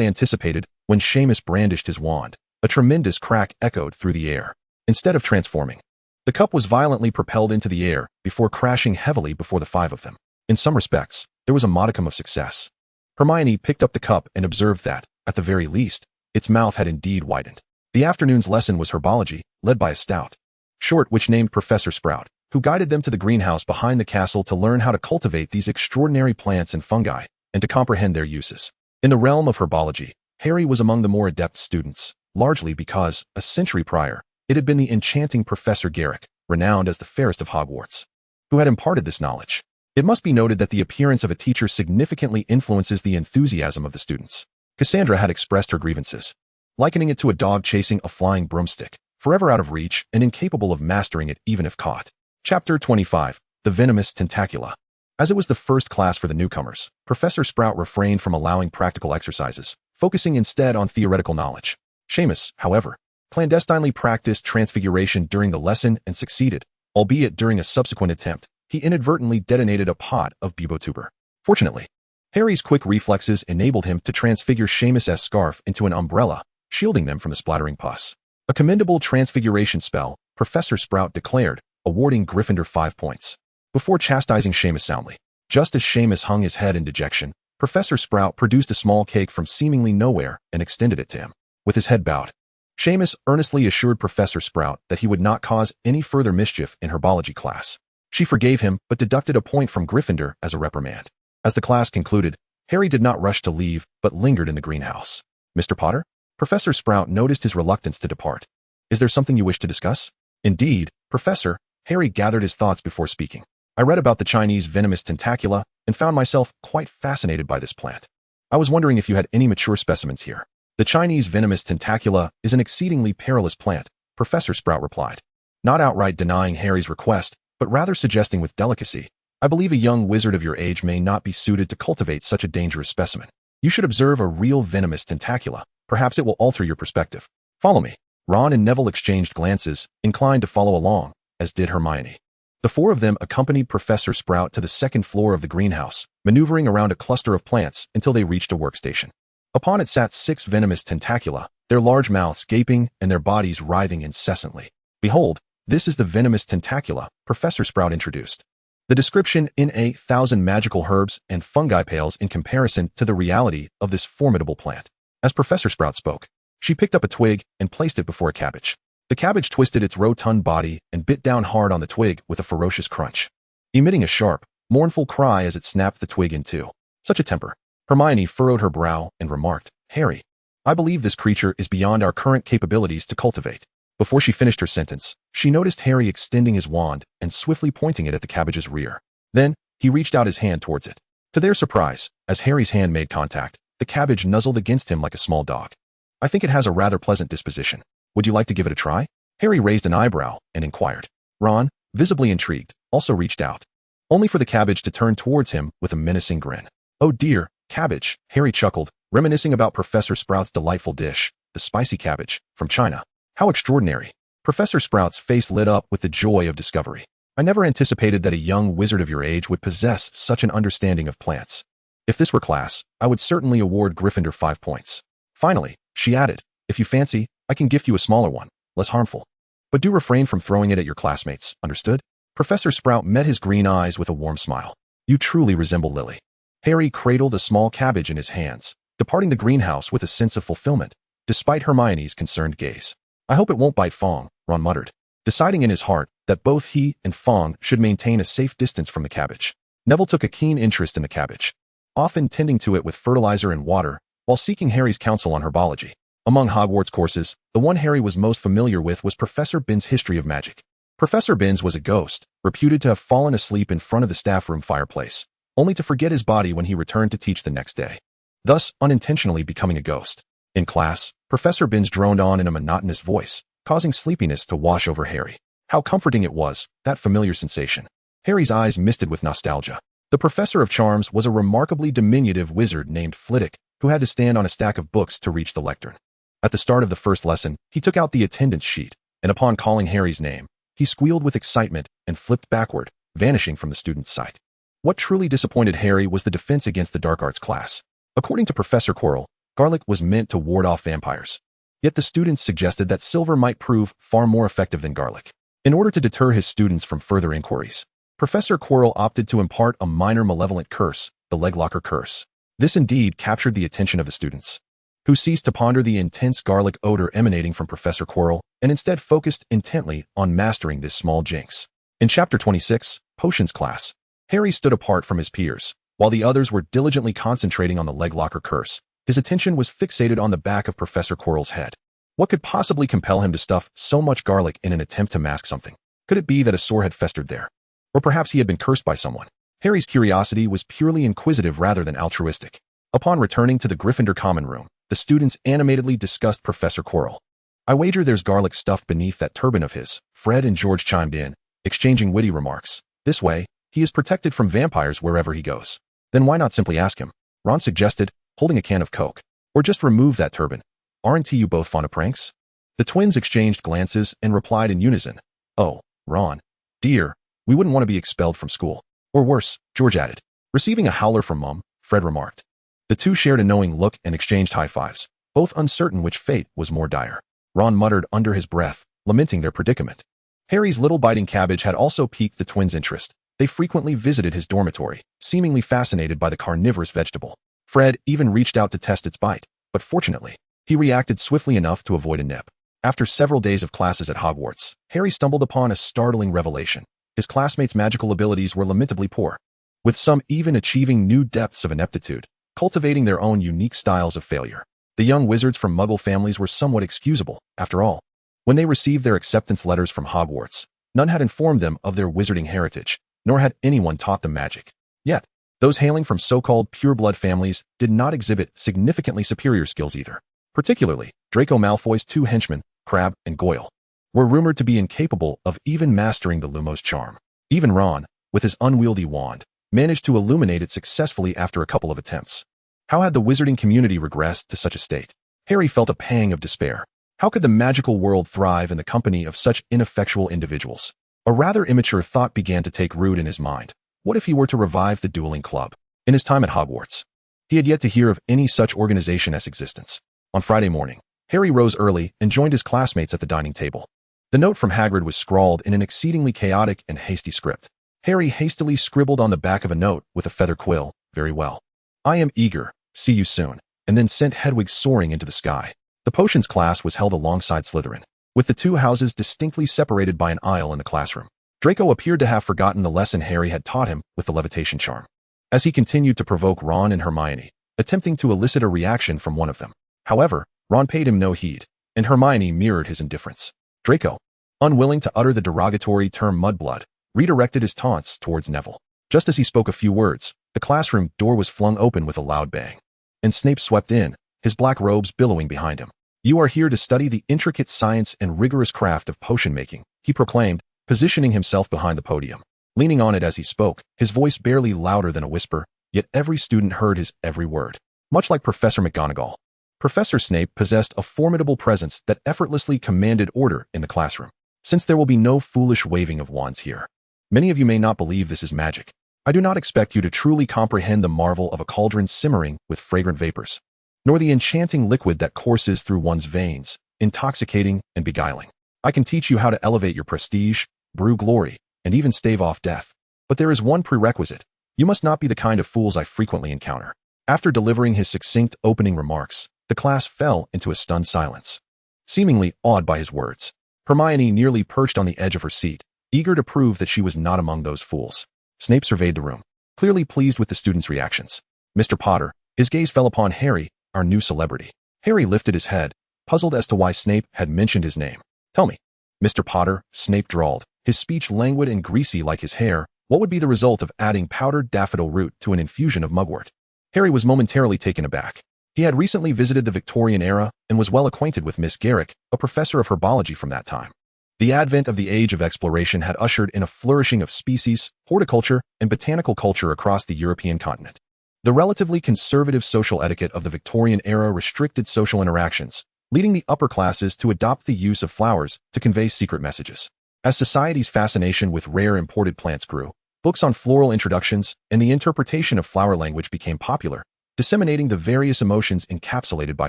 anticipated, when Seamus brandished his wand, a tremendous crack echoed through the air. Instead of transforming, the cup was violently propelled into the air before crashing heavily before the 5 of them. In some respects, there was a modicum of success. Hermione picked up the cup and observed that, at the very least, its mouth had indeed widened. The afternoon's lesson was herbology, led by a stout short witch named Professor Sprout, who guided them to the greenhouse behind the castle to learn how to cultivate these extraordinary plants and fungi, and to comprehend their uses. In the realm of herbology, Harry was among the more adept students, largely because, a century prior, it had been the enchanting Professor Garrick, renowned as the fairest of Hogwarts, who had imparted this knowledge. It must be noted that the appearance of a teacher significantly influences the enthusiasm of the students. Cassandra had expressed her grievances, likening it to a dog chasing a flying broomstick, forever out of reach and incapable of mastering it even if caught. Chapter 25, The Venomous Tentacula. As it was the first class for the newcomers, Professor Sprout refrained from allowing practical exercises, focusing instead on theoretical knowledge. Seamus, however, clandestinely practiced transfiguration during the lesson and succeeded, albeit during a subsequent attempt, he inadvertently detonated a pot of Bubotuber. Fortunately, Harry's quick reflexes enabled him to transfigure Seamus's scarf into an umbrella, shielding them from the splattering pus. A commendable transfiguration spell, Professor Sprout declared, awarding Gryffindor 5 points. Before chastising Seamus soundly, just as Seamus hung his head in dejection, Professor Sprout produced a small cake from seemingly nowhere and extended it to him. With his head bowed, Seamus earnestly assured Professor Sprout that he would not cause any further mischief in herbology class. She forgave him but deducted a point from Gryffindor as a reprimand. As the class concluded, Harry did not rush to leave but lingered in the greenhouse. "Mr. Potter?" Professor Sprout noticed his reluctance to depart. "Is there something you wish to discuss?" "Indeed, Professor," Harry gathered his thoughts before speaking. "I read about the Chinese venomous tentacula and found myself quite fascinated by this plant. I was wondering if you had any mature specimens here." "The Chinese venomous tentacula is an exceedingly perilous plant," Professor Sprout replied. not outright denying Harry's request, but rather suggesting with delicacy, "I believe a young wizard of your age may not be suited to cultivate such a dangerous specimen. You should observe a real venomous tentacula. Perhaps it will alter your perspective. Follow me." Ron and Neville exchanged glances, inclined to follow along, as did Hermione. The four of them accompanied Professor Sprout to the second floor of the greenhouse, maneuvering around a cluster of plants until they reached a workstation. Upon it sat 6 venomous tentacula, their large mouths gaping and their bodies writhing incessantly. "Behold, this is the venomous tentacula," Professor Sprout introduced. The description in 1,000 magical herbs and fungi pales in comparison to the reality of this formidable plant. As Professor Sprout spoke, she picked up a twig and placed it before a cabbage. The cabbage twisted its rotund body and bit down hard on the twig with a ferocious crunch, emitting a sharp, mournful cry as it snapped the twig in two. "Such a temper." Hermione furrowed her brow and remarked, "Harry, I believe this creature is beyond our current capabilities to cultivate." Before she finished her sentence, she noticed Harry extending his wand and swiftly pointing it at the cabbage's rear. Then, he reached out his hand towards it. To their surprise, as Harry's hand made contact, the cabbage nuzzled against him like a small dog. "I think it has a rather pleasant disposition. Would you like to give it a try?" Harry raised an eyebrow and inquired. Ron, visibly intrigued, also reached out, only for the cabbage to turn towards him with a menacing grin. "Oh dear, cabbage," Harry chuckled, reminiscing about Professor Sprout's delightful dish, the spicy cabbage, from China. "How extraordinary." Professor Sprout's face lit up with the joy of discovery. "I never anticipated that a young wizard of your age would possess such an understanding of plants. If this were class, I would certainly award Gryffindor 5 points. Finally, she added, if you fancy, I can gift you a smaller one, less harmful. But do refrain from throwing it at your classmates, understood?" Professor Sprout met his green eyes with a warm smile. "You truly resemble Lily." Harry cradled a small cabbage in his hands, departing the greenhouse with a sense of fulfillment, despite Hermione's concerned gaze. "I hope it won't bite Fong," Ron muttered, deciding in his heart that both he and Fong should maintain a safe distance from the cabbage. Neville took a keen interest in the cabbage, often tending to it with fertilizer and water, while seeking Harry's counsel on herbology. Among Hogwarts courses, the one Harry was most familiar with was Professor Binns' History of Magic. Professor Binns was a ghost, reputed to have fallen asleep in front of the staff room fireplace, only to forget his body when he returned to teach the next day, thus unintentionally becoming a ghost. In class, Professor Binns droned on in a monotonous voice, causing sleepiness to wash over Harry. How comforting it was, that familiar sensation. Harry's eyes misted with nostalgia. The Professor of Charms was a remarkably diminutive wizard named Flitwick, who had to stand on a stack of books to reach the lectern. At the start of the first lesson, he took out the attendance sheet, and upon calling Harry's name, he squealed with excitement and flipped backward, vanishing from the student's sight. What truly disappointed Harry was the defense against the dark arts class. According to Professor Quirrell, garlic was meant to ward off vampires. Yet the students suggested that silver might prove far more effective than garlic. In order to deter his students from further inquiries, Professor Quirrell opted to impart a minor malevolent curse, the Leglocker curse. This indeed captured the attention of the students, who ceased to ponder the intense garlic odor emanating from Professor Quirrell and instead focused intently on mastering this small jinx. In Chapter 26, Potions class, Harry stood apart from his peers. While the others were diligently concentrating on the Leglocker curse, his attention was fixated on the back of Professor Quirrell's head. What could possibly compel him to stuff so much garlic in an attempt to mask something? Could it be that a sore had festered there? Or perhaps he had been cursed by someone? Harry's curiosity was purely inquisitive rather than altruistic. Upon returning to the Gryffindor common room, the students animatedly discussed Professor Quirrell. "I wager there's garlic stuffed beneath that turban of his," Fred and George chimed in, exchanging witty remarks. "This way, he is protected from vampires wherever he goes." "Then why not simply ask him?" Ron suggested, holding a can of Coke. "Or just remove that turban. Aren't you both fond of pranks?" The twins exchanged glances and replied in unison, "Oh, Ron, dear, we wouldn't want to be expelled from school." "Or worse," George added. Receiving a howler from Mum, Fred remarked. The two shared a knowing look and exchanged high fives, both uncertain which fate was more dire. Ron muttered under his breath, lamenting their predicament. Harry's little biting cabbage had also piqued the twins' interest. They frequently visited his dormitory, seemingly fascinated by the carnivorous vegetable. Fred even reached out to test its bite, but fortunately, he reacted swiftly enough to avoid a nip. After several days of classes at Hogwarts, Harry stumbled upon a startling revelation. His classmates' magical abilities were lamentably poor, with some even achieving new depths of ineptitude, cultivating their own unique styles of failure. The young wizards from Muggle families were somewhat excusable, after all. When they received their acceptance letters from Hogwarts, none had informed them of their wizarding heritage, nor had anyone taught them magic. Yet, those hailing from so-called pure-blood families did not exhibit significantly superior skills either. Particularly, Draco Malfoy's two henchmen, Crabbe and Goyle, were rumored to be incapable of even mastering the Lumos charm. Even Ron, with his unwieldy wand, managed to illuminate it successfully after a couple of attempts. How had the wizarding community regressed to such a state? Harry felt a pang of despair. How could the magical world thrive in the company of such ineffectual individuals? A rather immature thought began to take root in his mind. What if he were to revive the dueling club? In his time at Hogwarts, he had yet to hear of any such organization's existence. On Friday morning, Harry rose early and joined his classmates at the dining table. The note from Hagrid was scrawled in an exceedingly chaotic and hasty script. Harry hastily scribbled on the back of a note with a feather quill, "Very well. I am eager. See you soon," and then sent Hedwig soaring into the sky. The potions class was held alongside Slytherin, with the two houses distinctly separated by an aisle in the classroom. Draco appeared to have forgotten the lesson Harry had taught him with the levitation charm, as he continued to provoke Ron and Hermione, attempting to elicit a reaction from one of them. However, Ron paid him no heed, and Hermione mirrored his indifference. Draco, unwilling to utter the derogatory term mudblood, redirected his taunts towards Neville. Just as he spoke a few words, the classroom door was flung open with a loud bang, and Snape swept in, his black robes billowing behind him. "You are here to study the intricate science and rigorous craft of potion making," he proclaimed, positioning himself behind the podium. Leaning on it as he spoke, his voice barely louder than a whisper, yet every student heard his every word. Much like Professor McGonagall, Professor Snape possessed a formidable presence that effortlessly commanded order in the classroom. Since there will be no foolish waving of wands here, many of you may not believe this is magic. I do not expect you to truly comprehend the marvel of a cauldron simmering with fragrant vapors, nor the enchanting liquid that courses through one's veins, intoxicating and beguiling. I can teach you how to elevate your prestige, brew glory, and even stave off death. But there is one prerequisite. You must not be the kind of fools I frequently encounter. After delivering his succinct opening remarks, the class fell into a stunned silence. Seemingly awed by his words, Hermione nearly perched on the edge of her seat, eager to prove that she was not among those fools. Snape surveyed the room, clearly pleased with the students' reactions. "Mr. Potter," his gaze fell upon Harry, our new celebrity. Harry lifted his head, puzzled as to why Snape had mentioned his name. "Tell me, Mr. Potter," Snape drawled, his speech languid and greasy like his hair, "what would be the result of adding powdered daffodil root to an infusion of mugwort?" Harry was momentarily taken aback. He had recently visited the Victorian era and was well acquainted with Miss Garrick, a professor of herbology from that time. The advent of the age of exploration had ushered in a flourishing of species, horticulture, and botanical culture across the European continent. The relatively conservative social etiquette of the Victorian era restricted social interactions, leading the upper classes to adopt the use of flowers to convey secret messages. As society's fascination with rare imported plants grew, books on floral introductions and the interpretation of flower language became popular, disseminating the various emotions encapsulated by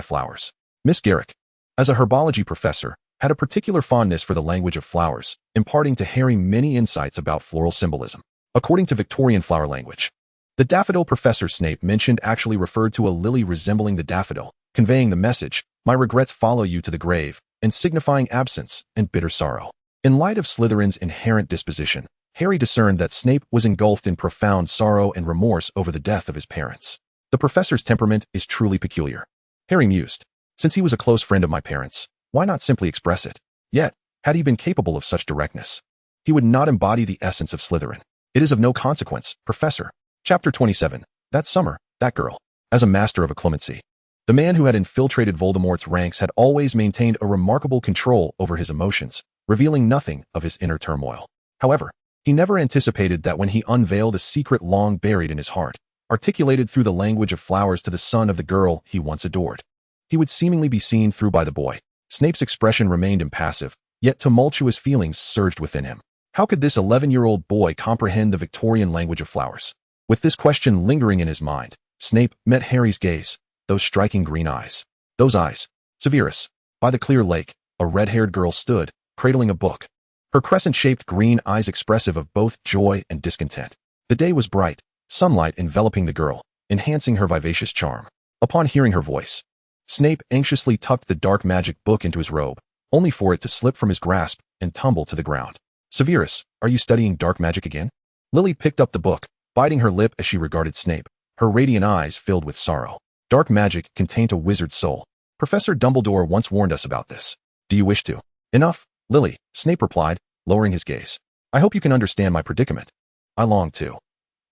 flowers. Miss Garrick, as a herbology professor, had a particular fondness for the language of flowers, imparting to Harry many insights about floral symbolism. According to Victorian flower language, the daffodil Professor Snape mentioned actually referred to a lily resembling the daffodil, conveying the message, "My regrets follow you to the grave," and signifying absence and bitter sorrow. In light of Slytherin's inherent disposition, Harry discerned that Snape was engulfed in profound sorrow and remorse over the death of his parents. The professor's temperament is truly peculiar. Harry mused. Since he was a close friend of my parents, why not simply express it? Yet, had he been capable of such directness, he would not embody the essence of Slytherin. "It is of no consequence, Professor." Chapter 27. That summer, that girl. As a master of clemency, the man who had infiltrated Voldemort's ranks had always maintained a remarkable control over his emotions, revealing nothing of his inner turmoil. However, he never anticipated that when he unveiled a secret long buried in his heart, articulated through the language of flowers to the son of the girl he once adored, he would seemingly be seen through by the boy. Snape's expression remained impassive, yet tumultuous feelings surged within him. How could this 11-year-old boy comprehend the Victorian language of flowers? With this question lingering in his mind, Snape met Harry's gaze, those striking green eyes. Those eyes. Severus. By the clear lake, a red-haired girl stood, cradling a book, her crescent-shaped green eyes expressive of both joy and discontent. The day was bright, sunlight enveloping the girl, enhancing her vivacious charm. Upon hearing her voice, Snape anxiously tucked the dark magic book into his robe, only for it to slip from his grasp and tumble to the ground. "Severus, are you studying dark magic again?" Lily picked up the book, biting her lip as she regarded Snape, her radiant eyes filled with sorrow. "Dark magic contained a wizard's soul. Professor Dumbledore once warned us about this. Do you wish to?" "Enough, Lily," Snape replied, lowering his gaze. "I hope you can understand my predicament. I long to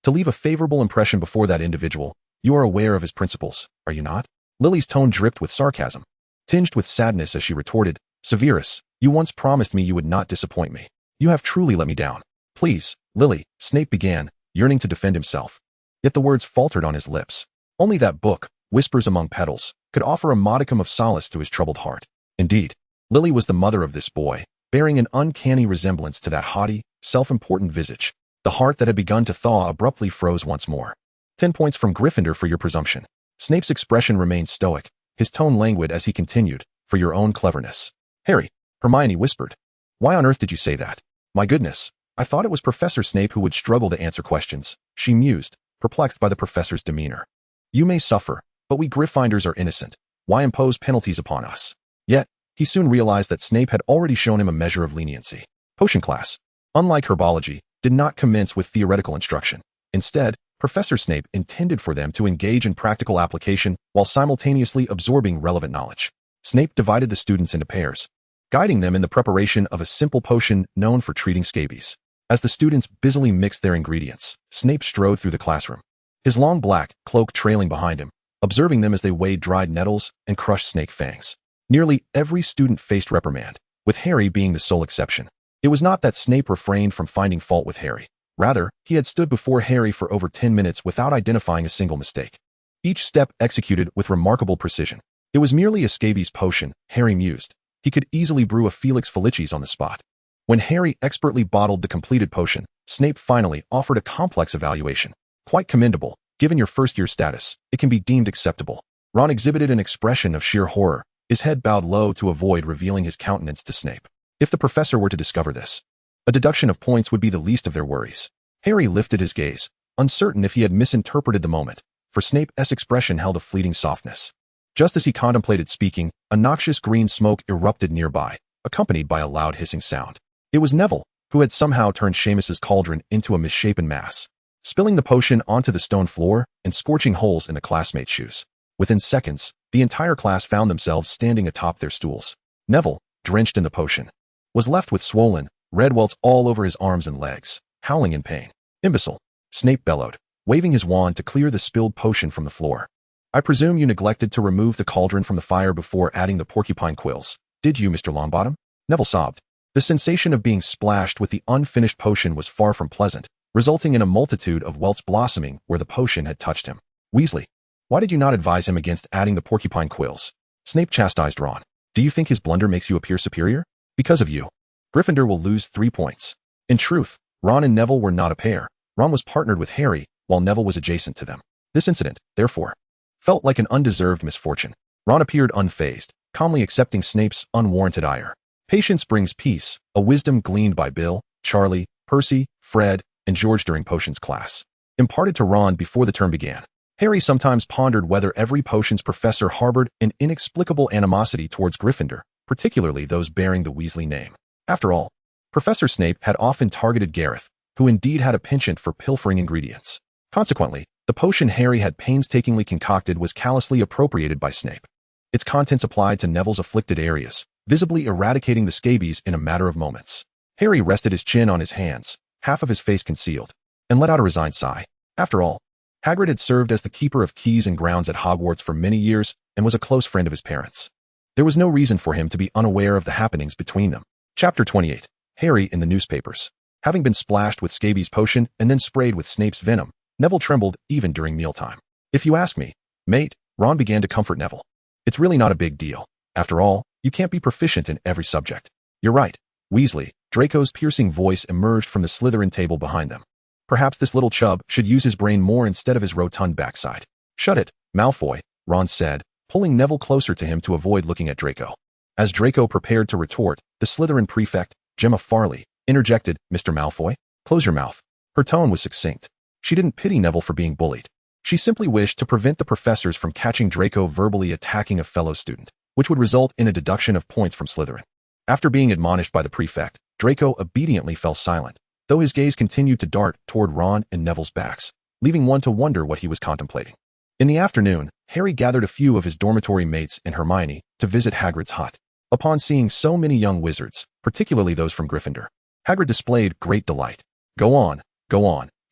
leave a favorable impression before that individual. You are aware of his principles, are you not?" Lily's tone dripped with sarcasm, tinged with sadness as she retorted, "Severus, You once promised me you would not disappoint me. You have truly let me down. Please, Lily, Snape began, yearning to defend himself. Yet the words faltered on his lips. Only that book, Whispers Among Petals, could offer a modicum of solace to his troubled heart. Indeed, Lily was the mother of this boy, bearing an uncanny resemblance to that haughty, self-important visage. The heart that had begun to thaw abruptly froze once more. 10 points from Gryffindor for your presumption. Snape's expression remained stoic, his tone languid as he continued, for your own cleverness. Harry, Hermione whispered. Why on earth did you say that? My goodness, I thought it was Professor Snape who would struggle to answer questions, she mused, perplexed by the professor's demeanor. You may suffer, but we Gryffindors are innocent. Why impose penalties upon us? Yet, he soon realized that Snape had already shown him a measure of leniency. Potion class, unlike herbology, did not commence with theoretical instruction. Instead, Professor Snape intended for them to engage in practical application while simultaneously absorbing relevant knowledge. Snape divided the students into pairs, guiding them in the preparation of a simple potion known for treating scabies. As the students busily mixed their ingredients, Snape strode through the classroom, his long black cloak trailing behind him, observing them as they weighed dried nettles and crushed snake fangs. Nearly every student faced reprimand, with Harry being the sole exception. It was not that Snape refrained from finding fault with Harry. Rather, he had stood before Harry for over 10 minutes without identifying a single mistake. Each step executed with remarkable precision. It was merely a scabies potion, Harry mused. He could easily brew a Felix Felicis on the spot. When Harry expertly bottled the completed potion, Snape finally offered a complex evaluation. Quite commendable. Given your first-year status, it can be deemed acceptable. Ron exhibited an expression of sheer horror, his head bowed low to avoid revealing his countenance to Snape. If the professor were to discover this, a deduction of points would be the least of their worries. Harry lifted his gaze, uncertain if he had misinterpreted the moment, for Snape's expression held a fleeting softness. Just as he contemplated speaking, a noxious green smoke erupted nearby, accompanied by a loud hissing sound. It was Neville, who had somehow turned Seamus's cauldron into a misshapen mass, spilling the potion onto the stone floor and scorching holes in the classmates' shoes. Within seconds, the entire class found themselves standing atop their stools. Neville, drenched in the potion, was left with swollen, red welts all over his arms and legs, howling in pain. Imbecile, Snape bellowed, waving his wand to clear the spilled potion from the floor. I presume you neglected to remove the cauldron from the fire before adding the porcupine quills, did you, Mr. Longbottom? Neville sobbed. The sensation of being splashed with the unfinished potion was far from pleasant, resulting in a multitude of welts blossoming where the potion had touched him. Weasley, why did you not advise him against adding the porcupine quills? Snape chastised Ron. Do you think his blunder makes you appear superior? Because of you, Gryffindor will lose 3 points. In truth, Ron and Neville were not a pair. Ron was partnered with Harry, while Neville was adjacent to them. This incident, therefore, felt like an undeserved misfortune. Ron appeared unfazed, calmly accepting Snape's unwarranted ire. Patience brings peace, a wisdom gleaned by Bill, Charlie, Percy, Fred, and George during potions class, imparted to Ron before the term began. Harry sometimes pondered whether every potions professor harbored an inexplicable animosity towards Gryffindor, particularly those bearing the Weasley name. After all, Professor Snape had often targeted Gareth, who indeed had a penchant for pilfering ingredients. Consequently, the potion Harry had painstakingly concocted was callously appropriated by Snape. Its contents applied to Neville's afflicted areas, visibly eradicating the scabies in a matter of moments. Harry rested his chin on his hands, half of his face concealed, and let out a resigned sigh. After all, Hagrid had served as the keeper of keys and grounds at Hogwarts for many years and was a close friend of his parents. There was no reason for him to be unaware of the happenings between them. Chapter 28. Harry in the newspapers. Having been splashed with scabies potion and then sprayed with Snape's venom, Neville trembled even during mealtime. If you ask me, mate, Ron began to comfort Neville. It's really not a big deal. After all, you can't be proficient in every subject. You're right, Weasley. Draco's piercing voice emerged from the Slytherin table behind them. Perhaps this little chub should use his brain more instead of his rotund backside. Shut it, Malfoy, Ron said, pulling Neville closer to him to avoid looking at Draco. As Draco prepared to retort, the Slytherin prefect, Gemma Farley, interjected, Mr. Malfoy, close your mouth. Her tone was succinct. She didn't pity Neville for being bullied. She simply wished to prevent the professors from catching Draco verbally attacking a fellow student, which would result in a deduction of points from Slytherin. After being admonished by the prefect, Draco obediently fell silent, though his gaze continued to dart toward Ron and Neville's backs, leaving one to wonder what he was contemplating. In the afternoon, Harry gathered a few of his dormitory mates and Hermione to visit Hagrid's hut. Upon seeing so many young wizards, particularly those from Gryffindor, Hagrid displayed great delight. Go on,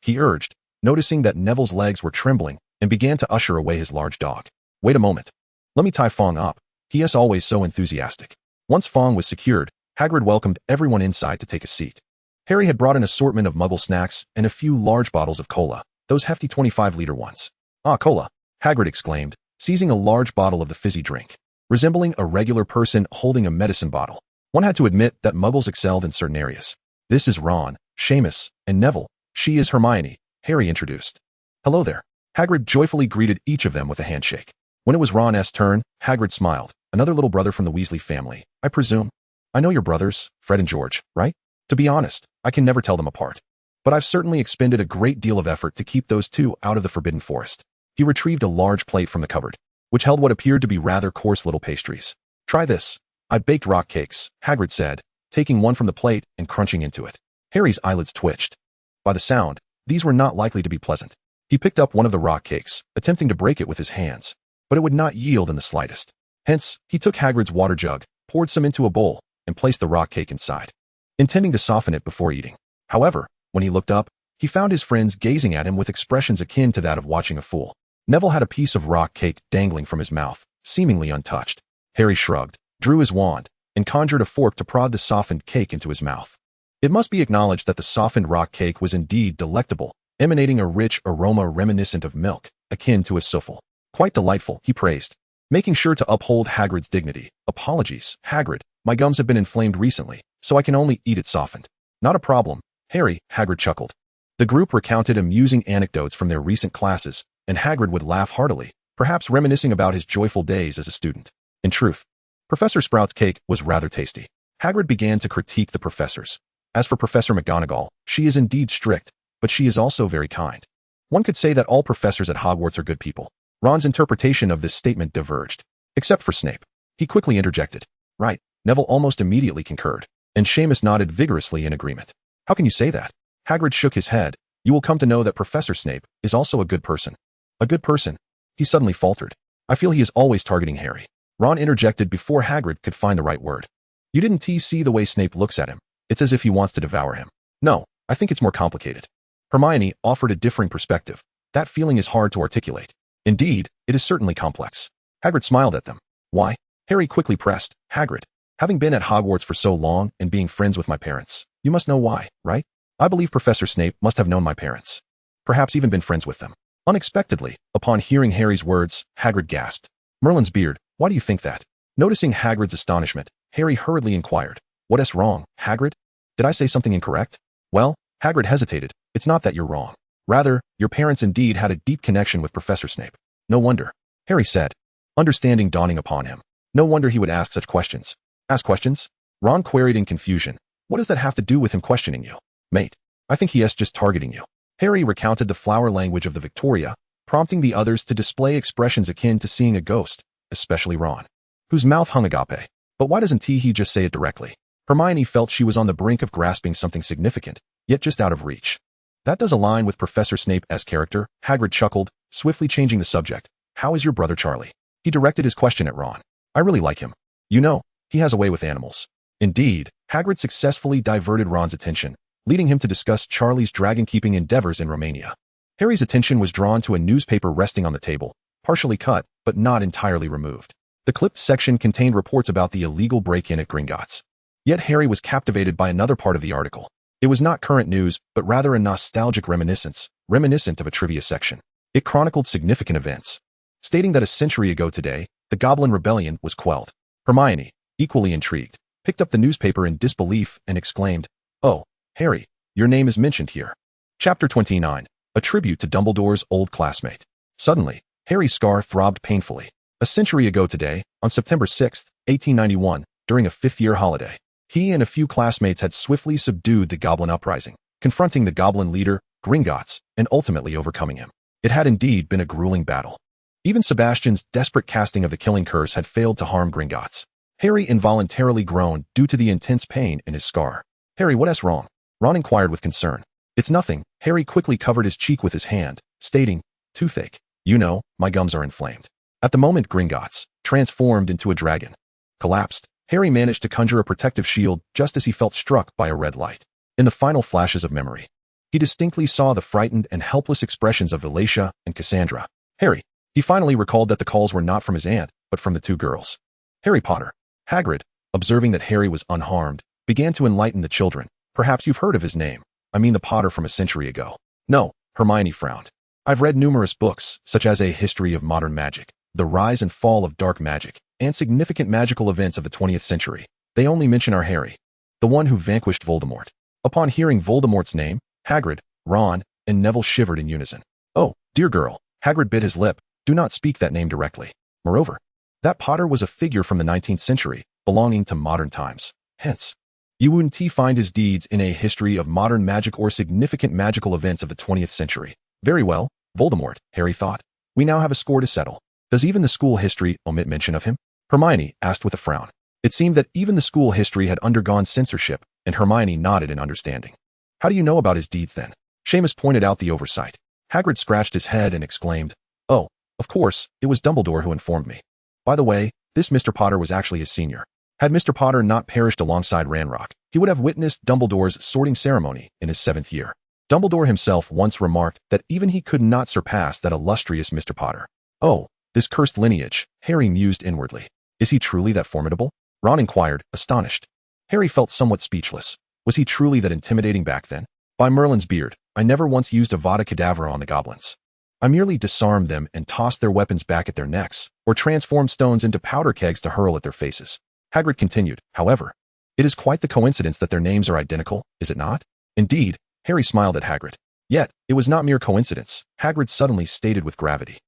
he urged, noticing that Neville's legs were trembling, and began to usher away his large dog. Wait a moment. Let me tie Fong up. He is always so enthusiastic. Once Fong was secured, Hagrid welcomed everyone inside to take a seat. Harry had brought an assortment of Muggle snacks and a few large bottles of cola, those hefty 25-liter ones. "Ah, cola," Hagrid exclaimed, seizing a large bottle of the fizzy drink. Resembling a regular person holding a medicine bottle, one had to admit that Muggles excelled in certain areas. "This is Ron, Seamus, and Neville. She is Hermione," Harry introduced. "Hello there." Hagrid joyfully greeted each of them with a handshake. When it was Ron's turn, Hagrid smiled. "Another little brother from the Weasley family, I presume? I know your brothers, Fred and George, right? To be honest, I can never tell them apart. But I've certainly expended a great deal of effort to keep those two out of the Forbidden Forest." He retrieved a large plate from the cupboard, which held what appeared to be rather coarse little pastries. "Try this. I baked rock cakes," Hagrid said, taking one from the plate and crunching into it. Harry's eyelids twitched. By the sound, these were not likely to be pleasant. He picked up one of the rock cakes, attempting to break it with his hands, but it would not yield in the slightest. Hence, he took Hagrid's water jug, poured some into a bowl, and placed the rock cake inside, intending to soften it before eating. However, when he looked up, he found his friends gazing at him with expressions akin to that of watching a fool. Neville had a piece of rock cake dangling from his mouth, seemingly untouched. Harry shrugged, drew his wand, and conjured a fork to prod the softened cake into his mouth. It must be acknowledged that the softened rock cake was indeed delectable, emanating a rich aroma reminiscent of milk, akin to a souffle. "Quite delightful," he praised, making sure to uphold Hagrid's dignity. "Apologies, Hagrid. My gums have been inflamed recently, so I can only eat it softened." "Not a problem, Harry," Hagrid chuckled. The group recounted amusing anecdotes from their recent classes, and Hagrid would laugh heartily, perhaps reminiscing about his joyful days as a student. In truth, Professor Sprout's cake was rather tasty. Hagrid began to critique the professors. As for Professor McGonagall, she is indeed strict, but she is also very kind. One could say that all professors at Hogwarts are good people. Ron's interpretation of this statement diverged. Except for Snape. He quickly interjected. "Right." Neville almost immediately concurred, and Seamus nodded vigorously in agreement. "How can you say that?" Hagrid shook his head. "You will come to know that Professor Snape is also a good person." "A good person?" He suddenly faltered. "I feel he is always targeting Harry." Ron interjected before Hagrid could find the right word. "You didn't see the way Snape looks at him. It's as if he wants to devour him." "No, I think it's more complicated." Hermione offered a differing perspective. "That feeling is hard to articulate." "Indeed, it is certainly complex." Hagrid smiled at them. "Why?" Harry quickly pressed. "Hagrid, having been at Hogwarts for so long and being friends with my parents, you must know why, right? I believe Professor Snape must have known my parents. Perhaps even been friends with them." Unexpectedly, upon hearing Harry's words, Hagrid gasped. "Merlin's beard, why do you think that?" Noticing Hagrid's astonishment, Harry hurriedly inquired. "What's wrong, Hagrid? Did I say something incorrect?" "Well," Hagrid hesitated, "it's not that you're wrong. Rather, your parents indeed had a deep connection with Professor Snape." "No wonder," Harry said, understanding dawning upon him. "No wonder he would ask such questions." "Ask questions?" Ron queried in confusion. "What does that have to do with him questioning you?" "Mate, I think he is just targeting you." Harry recounted the flower language of the Victoria, prompting the others to display expressions akin to seeing a ghost, especially Ron, whose mouth hung agape. "But why doesn't he just say it directly?" Hermione felt she was on the brink of grasping something significant, yet just out of reach. "That does align with Professor Snape's character," Hagrid chuckled, swiftly changing the subject. "How is your brother Charlie?" He directed his question at Ron. "I really like him. You know, he has a way with animals." Indeed, Hagrid successfully diverted Ron's attention, leading him to discuss Charlie's dragon-keeping endeavors in Romania. Harry's attention was drawn to a newspaper resting on the table, partially cut, but not entirely removed. The clipped section contained reports about the illegal break-in at Gringotts. Yet Harry was captivated by another part of the article. It was not current news, but rather a nostalgic reminiscent of a trivia section. It chronicled significant events, stating that a century ago today, the Goblin Rebellion was quelled. Hermione, equally intrigued, picked up the newspaper in disbelief and exclaimed, "Oh, Harry, your name is mentioned here." Chapter 29, a tribute to Dumbledore's old classmate. Suddenly, Harry's scar throbbed painfully. A century ago today, on September 6, 1891, during a fifth-year holiday, he and a few classmates had swiftly subdued the Goblin uprising, confronting the Goblin leader, Gringotts, and ultimately overcoming him. It had indeed been a grueling battle. Even Sebastian's desperate casting of the killing curse had failed to harm Gringotts. Harry involuntarily groaned due to the intense pain in his scar. "Harry, what's wrong?" Ron inquired with concern. "It's nothing." Harry quickly covered his cheek with his hand, stating, "Toothache. You know, my gums are inflamed." At the moment Gringotts, transformed into a dragon, collapsed, Harry managed to conjure a protective shield just as he felt struck by a red light. In the final flashes of memory, he distinctly saw the frightened and helpless expressions of Valacia and Cassandra. He finally recalled that the calls were not from his aunt, but from the two girls. "Harry Potter, Hagrid, observing that Harry was unharmed, began to enlighten the children. Perhaps you've heard of his name. I mean the Potter from a century ago. No, Hermione frowned. I've read numerous books, such as A History of Modern Magic, The Rise and Fall of Dark Magic, and Significant Magical Events of the 20th Century. They only mention our Harry, the one who vanquished Voldemort. Upon hearing Voldemort's name, Hagrid, Ron, and Neville shivered in unison. Oh, dear girl, Hagrid bit his lip. Do not speak that name directly. Moreover, that Potter was a figure from the 19th century, belonging to modern times. Hence, you wouldn't find his deeds in A History of Modern Magic or Significant Magical Events of the 20th Century. Very well, Voldemort, Harry thought. We now have a score to settle. Does even the school history omit mention of him? Hermione asked with a frown. It seemed that even the school history had undergone censorship, and Hermione nodded in understanding. How do you know about his deeds then? Seamus pointed out the oversight. Hagrid scratched his head and exclaimed, Oh, of course, it was Dumbledore who informed me. By the way, this Mr. Potter was actually his senior. Had Mr. Potter not perished alongside Ranrock, he would have witnessed Dumbledore's sorting ceremony in his 7th year. Dumbledore himself once remarked that even he could not surpass that illustrious Mr. Potter. Oh, this cursed lineage, Harry mused inwardly. Is he truly that formidable? Ron inquired, astonished. Harry felt somewhat speechless. Was he truly that intimidating back then? By Merlin's beard, I never once used Avada Kedavra on the goblins. I merely disarmed them and tossed their weapons back at their necks, or transformed stones into powder kegs to hurl at their faces. Hagrid continued, however. It is quite the coincidence that their names are identical, is it not? Indeed, Harry smiled at Hagrid. Yet, it was not mere coincidence, Hagrid suddenly stated with gravity.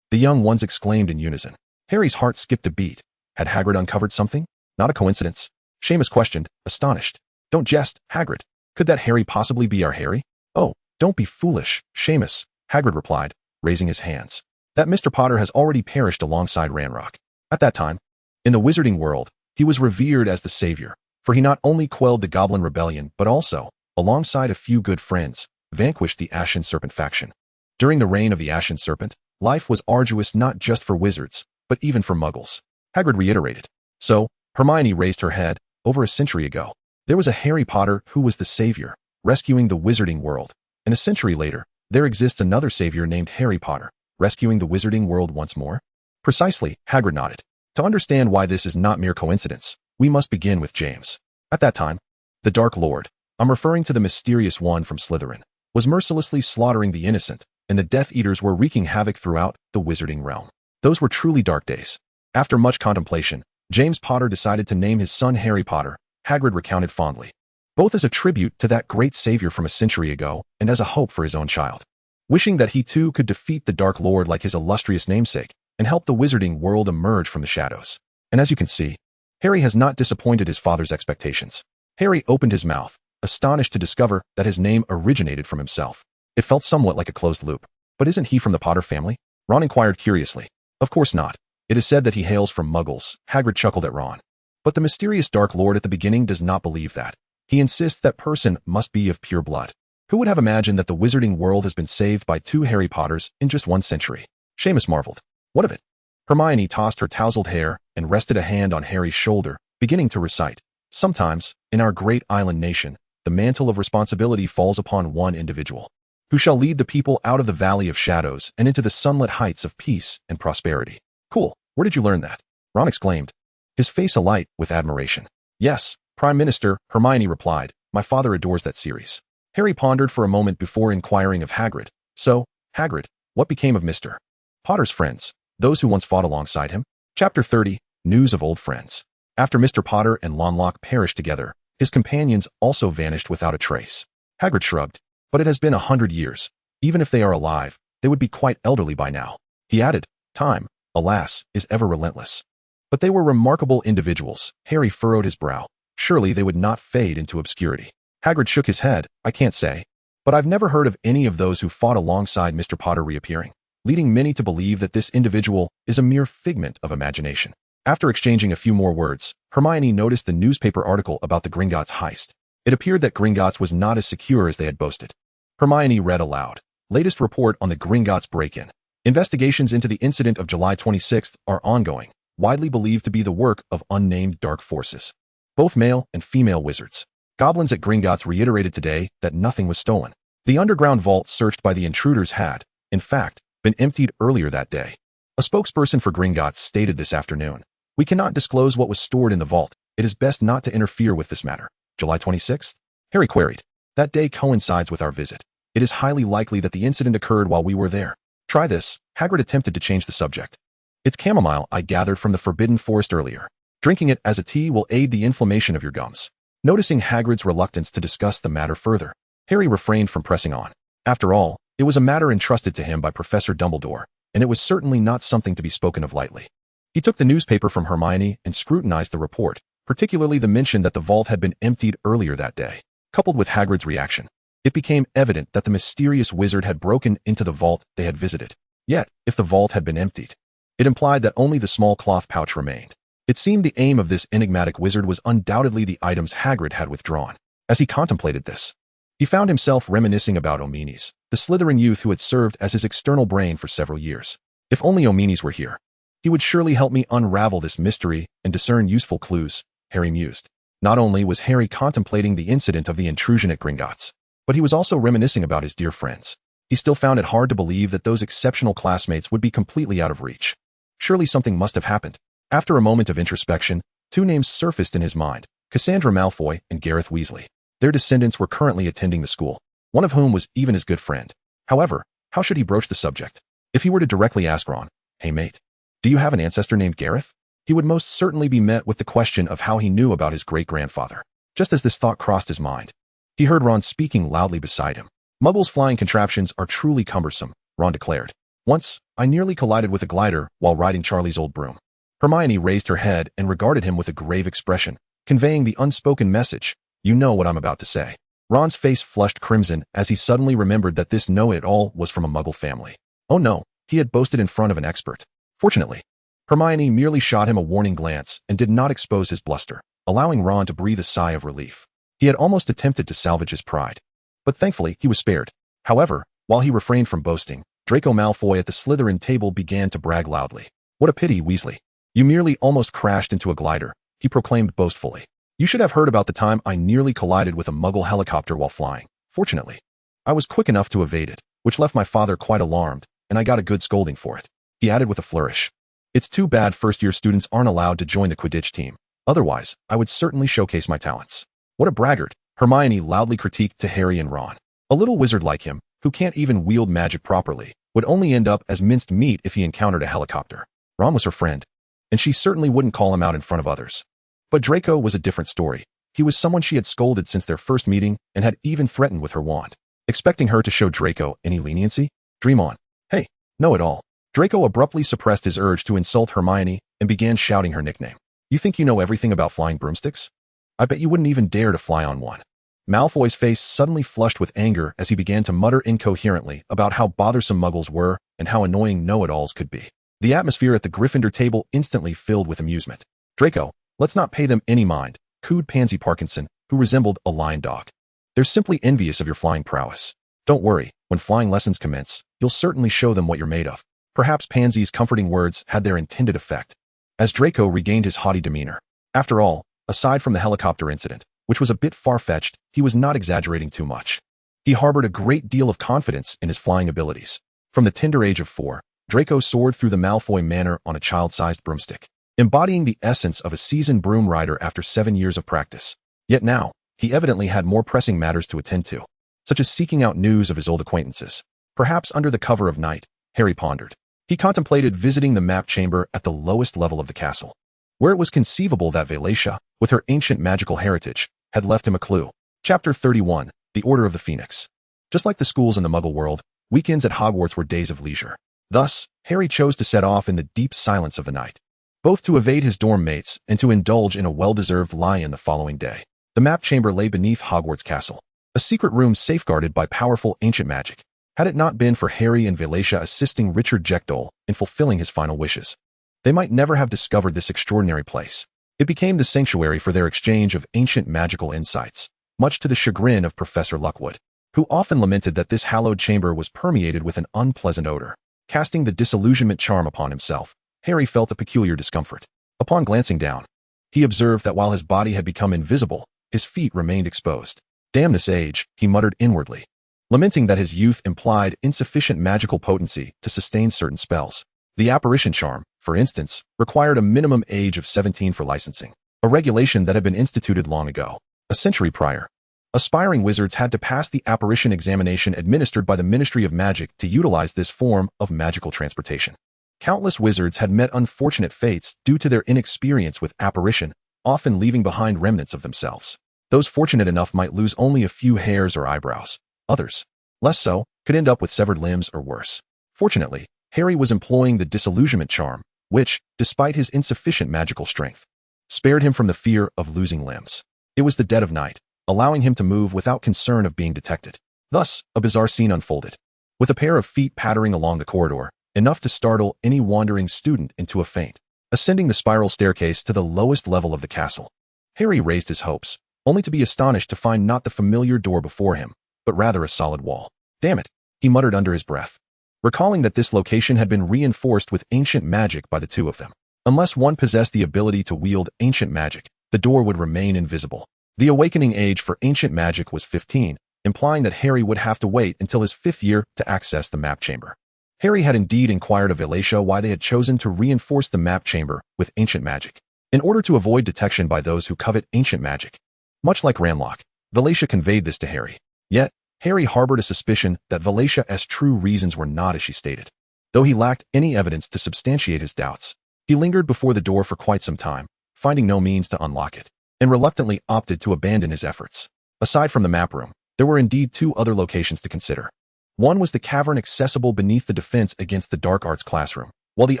The young ones exclaimed in unison. Harry's heart skipped a beat. Had Hagrid uncovered something? Not a coincidence. Seamus questioned, astonished. Don't jest, Hagrid. Could that Harry possibly be our Harry? Oh, don't be foolish, Seamus, Hagrid replied, raising his hands. That Mr. Potter has already perished alongside Ranrock. At that time, in the Wizarding World, he was revered as the savior, for he not only quelled the Goblin Rebellion, but also, alongside a few good friends, vanquished the Ashen Serpent faction. During the reign of the Ashen Serpent, life was arduous not just for wizards, but even for muggles. Hagrid reiterated. So, Hermione raised her head. Over a century ago, there was a Harry Potter who was the savior, rescuing the Wizarding World. And a century later, there exists another savior named Harry Potter, rescuing the Wizarding World once more? Precisely, Hagrid nodded. To understand why this is not mere coincidence, we must begin with James. At that time, the Dark Lord, I'm referring to the mysterious one from Slytherin, was mercilessly slaughtering the innocent, and the Death Eaters were wreaking havoc throughout the Wizarding realm. Those were truly dark days. After much contemplation, James Potter decided to name his son Harry Potter, Hagrid recounted fondly, both as a tribute to that great savior from a century ago and as a hope for his own child. Wishing that he too could defeat the Dark Lord like his illustrious namesake, and help the Wizarding World emerge from the shadows. And as you can see, Harry has not disappointed his father's expectations. Harry opened his mouth, astonished to discover that his name originated from himself. It felt somewhat like a closed loop. But isn't he from the Potter family? Ron inquired curiously. Of course not. It is said that he hails from Muggles. Hagrid chuckled at Ron. But the mysterious Dark Lord at the beginning does not believe that. He insists that person must be of pure blood. Who would have imagined that the Wizarding World has been saved by 2 Harry Potters in just 1 century? Seamus marveled. What of it? Hermione tossed her tousled hair and rested a hand on Harry's shoulder, beginning to recite. Sometimes, in our great island nation, the mantle of responsibility falls upon one individual, who shall lead the people out of the valley of shadows and into the sunlit heights of peace and prosperity. Cool. Where did you learn that? Ron exclaimed, his face alight with admiration. Yes, Prime Minister, Hermione replied. My father adores that series. Harry pondered for a moment before inquiring of Hagrid. So, Hagrid, what became of Mr. Potter's friends, those who once fought alongside him? Chapter 30, News of Old Friends. After Mr. Potter and Lonlock perished together, his companions also vanished without a trace. Hagrid shrugged. But it has been 100 years. Even if they are alive, they would be quite elderly by now. He added, time, alas, is ever relentless. But they were remarkable individuals. Harry furrowed his brow. Surely they would not fade into obscurity. Hagrid shook his head. I can't say. But I've never heard of any of those who fought alongside Mr. Potter reappearing, leading many to believe that this individual is a mere figment of imagination. After exchanging a few more words, Hermione noticed the newspaper article about the Gringotts heist. It appeared that Gringotts was not as secure as they had boasted. Hermione read aloud. Latest report on the Gringotts break-in. Investigations into the incident of July 26th are ongoing, widely believed to be the work of unnamed dark forces. Both male and female wizards. Goblins at Gringotts reiterated today that nothing was stolen. The underground vault searched by the intruders had, in fact, been emptied earlier that day. A spokesperson for Gringotts stated this afternoon. We cannot disclose what was stored in the vault, It is best not to interfere with this matter. July 26th? Harry queried. That day coincides with our visit. It is highly likely that the incident occurred while we were there. Try this. Hagrid attempted to change the subject. It's chamomile I gathered from the Forbidden Forest earlier. Drinking it as a tea will aid the inflammation of your gums. Noticing Hagrid's reluctance to discuss the matter further, Harry refrained from pressing on. After all, it was a matter entrusted to him by Professor Dumbledore, and it was certainly not something to be spoken of lightly. He took the newspaper from Hermione and scrutinized the report, particularly the mention that the vault had been emptied earlier that day. Coupled with Hagrid's reaction, it became evident that the mysterious wizard had broken into the vault they had visited. Yet, if the vault had been emptied, it implied that only the small cloth pouch remained. It seemed the aim of this enigmatic wizard was undoubtedly the items Hagrid had withdrawn. As he contemplated this, he found himself reminiscing about Omenes, the Slytherin youth who had served as his external brain for several years. If only Omenes were here, he would surely help me unravel this mystery and discern useful clues, Harry mused. Not only was Harry contemplating the incident of the intrusion at Gringotts, but he was also reminiscing about his dear friends. He still found it hard to believe that those exceptional classmates would be completely out of reach. Surely something must have happened. After a moment of introspection, two names surfaced in his mind, Cassandra Malfoy and Gareth Weasley. Their descendants were currently attending the school, one of whom was even his good friend. However, how should he broach the subject? If he were to directly ask Ron, "Hey mate, do you have an ancestor named Gareth?" he would most certainly be met with the question of how he knew about his great-grandfather. Just as this thought crossed his mind, he heard Ron speaking loudly beside him. "Muggles' flying contraptions are truly cumbersome," Ron declared. "Once, I nearly collided with a glider while riding Charlie's old broom." Hermione raised her head and regarded him with a grave expression, conveying the unspoken message, "You know what I'm about to say." Ron's face flushed crimson as he suddenly remembered that this know-it-all was from a Muggle family. Oh no, he had boasted in front of an expert. Fortunately, Hermione merely shot him a warning glance and did not expose his bluster, allowing Ron to breathe a sigh of relief. He had almost attempted to salvage his pride, but thankfully he was spared. However, while he refrained from boasting, Draco Malfoy at the Slytherin table began to brag loudly. "What a pity, Weasley. You merely almost crashed into a glider," he proclaimed boastfully. "You should have heard about the time I nearly collided with a Muggle helicopter while flying. Fortunately, I was quick enough to evade it, which left my father quite alarmed, and I got a good scolding for it," he added with a flourish. "It's too bad first-year students aren't allowed to join the Quidditch team. Otherwise, I would certainly showcase my talents." "What a braggart," Hermione loudly critiqued to Harry and Ron. "A little wizard like him, who can't even wield magic properly, would only end up as minced meat if he encountered a helicopter." Ron was her friend, and she certainly wouldn't call him out in front of others. But Draco was a different story. He was someone she had scolded since their first meeting and had even threatened with her wand. Expecting her to show Draco any leniency? Dream on. "Hey, know-it-all." Draco abruptly suppressed his urge to insult Hermione and began shouting her nickname. "You think you know everything about flying broomsticks? I bet you wouldn't even dare to fly on one." Malfoy's face suddenly flushed with anger as he began to mutter incoherently about how bothersome Muggles were and how annoying know-it-alls could be. The atmosphere at the Gryffindor table instantly filled with amusement. "Draco, let's not pay them any mind," cooed Pansy Parkinson, who resembled a lion dog. "They're simply envious of your flying prowess. Don't worry, when flying lessons commence, you'll certainly show them what you're made of." Perhaps Pansy's comforting words had their intended effect, as Draco regained his haughty demeanor. After all, aside from the helicopter incident, which was a bit far-fetched, he was not exaggerating too much. He harbored a great deal of confidence in his flying abilities. From the tender age of 4, Draco soared through the Malfoy Manor on a child-sized broomstick, embodying the essence of a seasoned broom rider after 7 years of practice. Yet now, he evidently had more pressing matters to attend to, such as seeking out news of his old acquaintances. Perhaps under the cover of night, Harry pondered. He contemplated visiting the map chamber at the lowest level of the castle, where it was conceivable that Valencia, with her ancient magical heritage, had left him a clue. Chapter 31, The Order of the Phoenix. Just like the schools in the Muggle world, weekends at Hogwarts were days of leisure. Thus, Harry chose to set off in the deep silence of the night, both to evade his dorm mates and to indulge in a well-deserved lie-in the following day. The map chamber lay beneath Hogwarts Castle, a secret room safeguarded by powerful ancient magic. Had it not been for Harry and Valencia assisting Richard Jekyll in fulfilling his final wishes, they might never have discovered this extraordinary place. It became the sanctuary for their exchange of ancient magical insights, much to the chagrin of Professor Lockwood, who often lamented that this hallowed chamber was permeated with an unpleasant odor. Casting the disillusionment charm upon himself, Harry felt a peculiar discomfort. Upon glancing down, he observed that while his body had become invisible, his feet remained exposed. "Damn this age," he muttered inwardly, lamenting that his youth implied insufficient magical potency to sustain certain spells. The apparition charm, for instance, required a minimum age of 17 for licensing. a regulation that had been instituted long ago, a century prior. Aspiring wizards had to pass the apparition examination administered by the Ministry of Magic to utilize this form of magical transportation. Countless wizards had met unfortunate fates due to their inexperience with apparition, often leaving behind remnants of themselves. Those fortunate enough might lose only a few hairs or eyebrows. Others, less so, could end up with severed limbs or worse. Fortunately, Harry was employing the disillusionment charm, which, despite his insufficient magical strength, spared him from the fear of losing limbs. It was the dead of night, allowing him to move without concern of being detected. Thus, a bizarre scene unfolded. With a pair of feet pattering along the corridor, enough to startle any wandering student into a faint. Ascending the spiral staircase to the lowest level of the castle, Harry raised his hopes, only to be astonished to find not the familiar door before him, but rather a solid wall. Damn it, he muttered under his breath, recalling that this location had been reinforced with ancient magic by the two of them. Unless one possessed the ability to wield ancient magic, the door would remain invisible. The awakening age for ancient magic was 15, implying that Harry would have to wait until his 5th year to access the map chamber. Harry had indeed inquired of Valencia why they had chosen to reinforce the map chamber with ancient magic, in order to avoid detection by those who covet ancient magic. Much like Ranlock, Valencia conveyed this to Harry. Yet, Harry harbored a suspicion that Valencia's true reasons were not as she stated. Though he lacked any evidence to substantiate his doubts, he lingered before the door for quite some time, finding no means to unlock it, and reluctantly opted to abandon his efforts. Aside from the map room, there were indeed 2 other locations to consider. One was the cavern accessible beneath the defense against the dark arts classroom, while the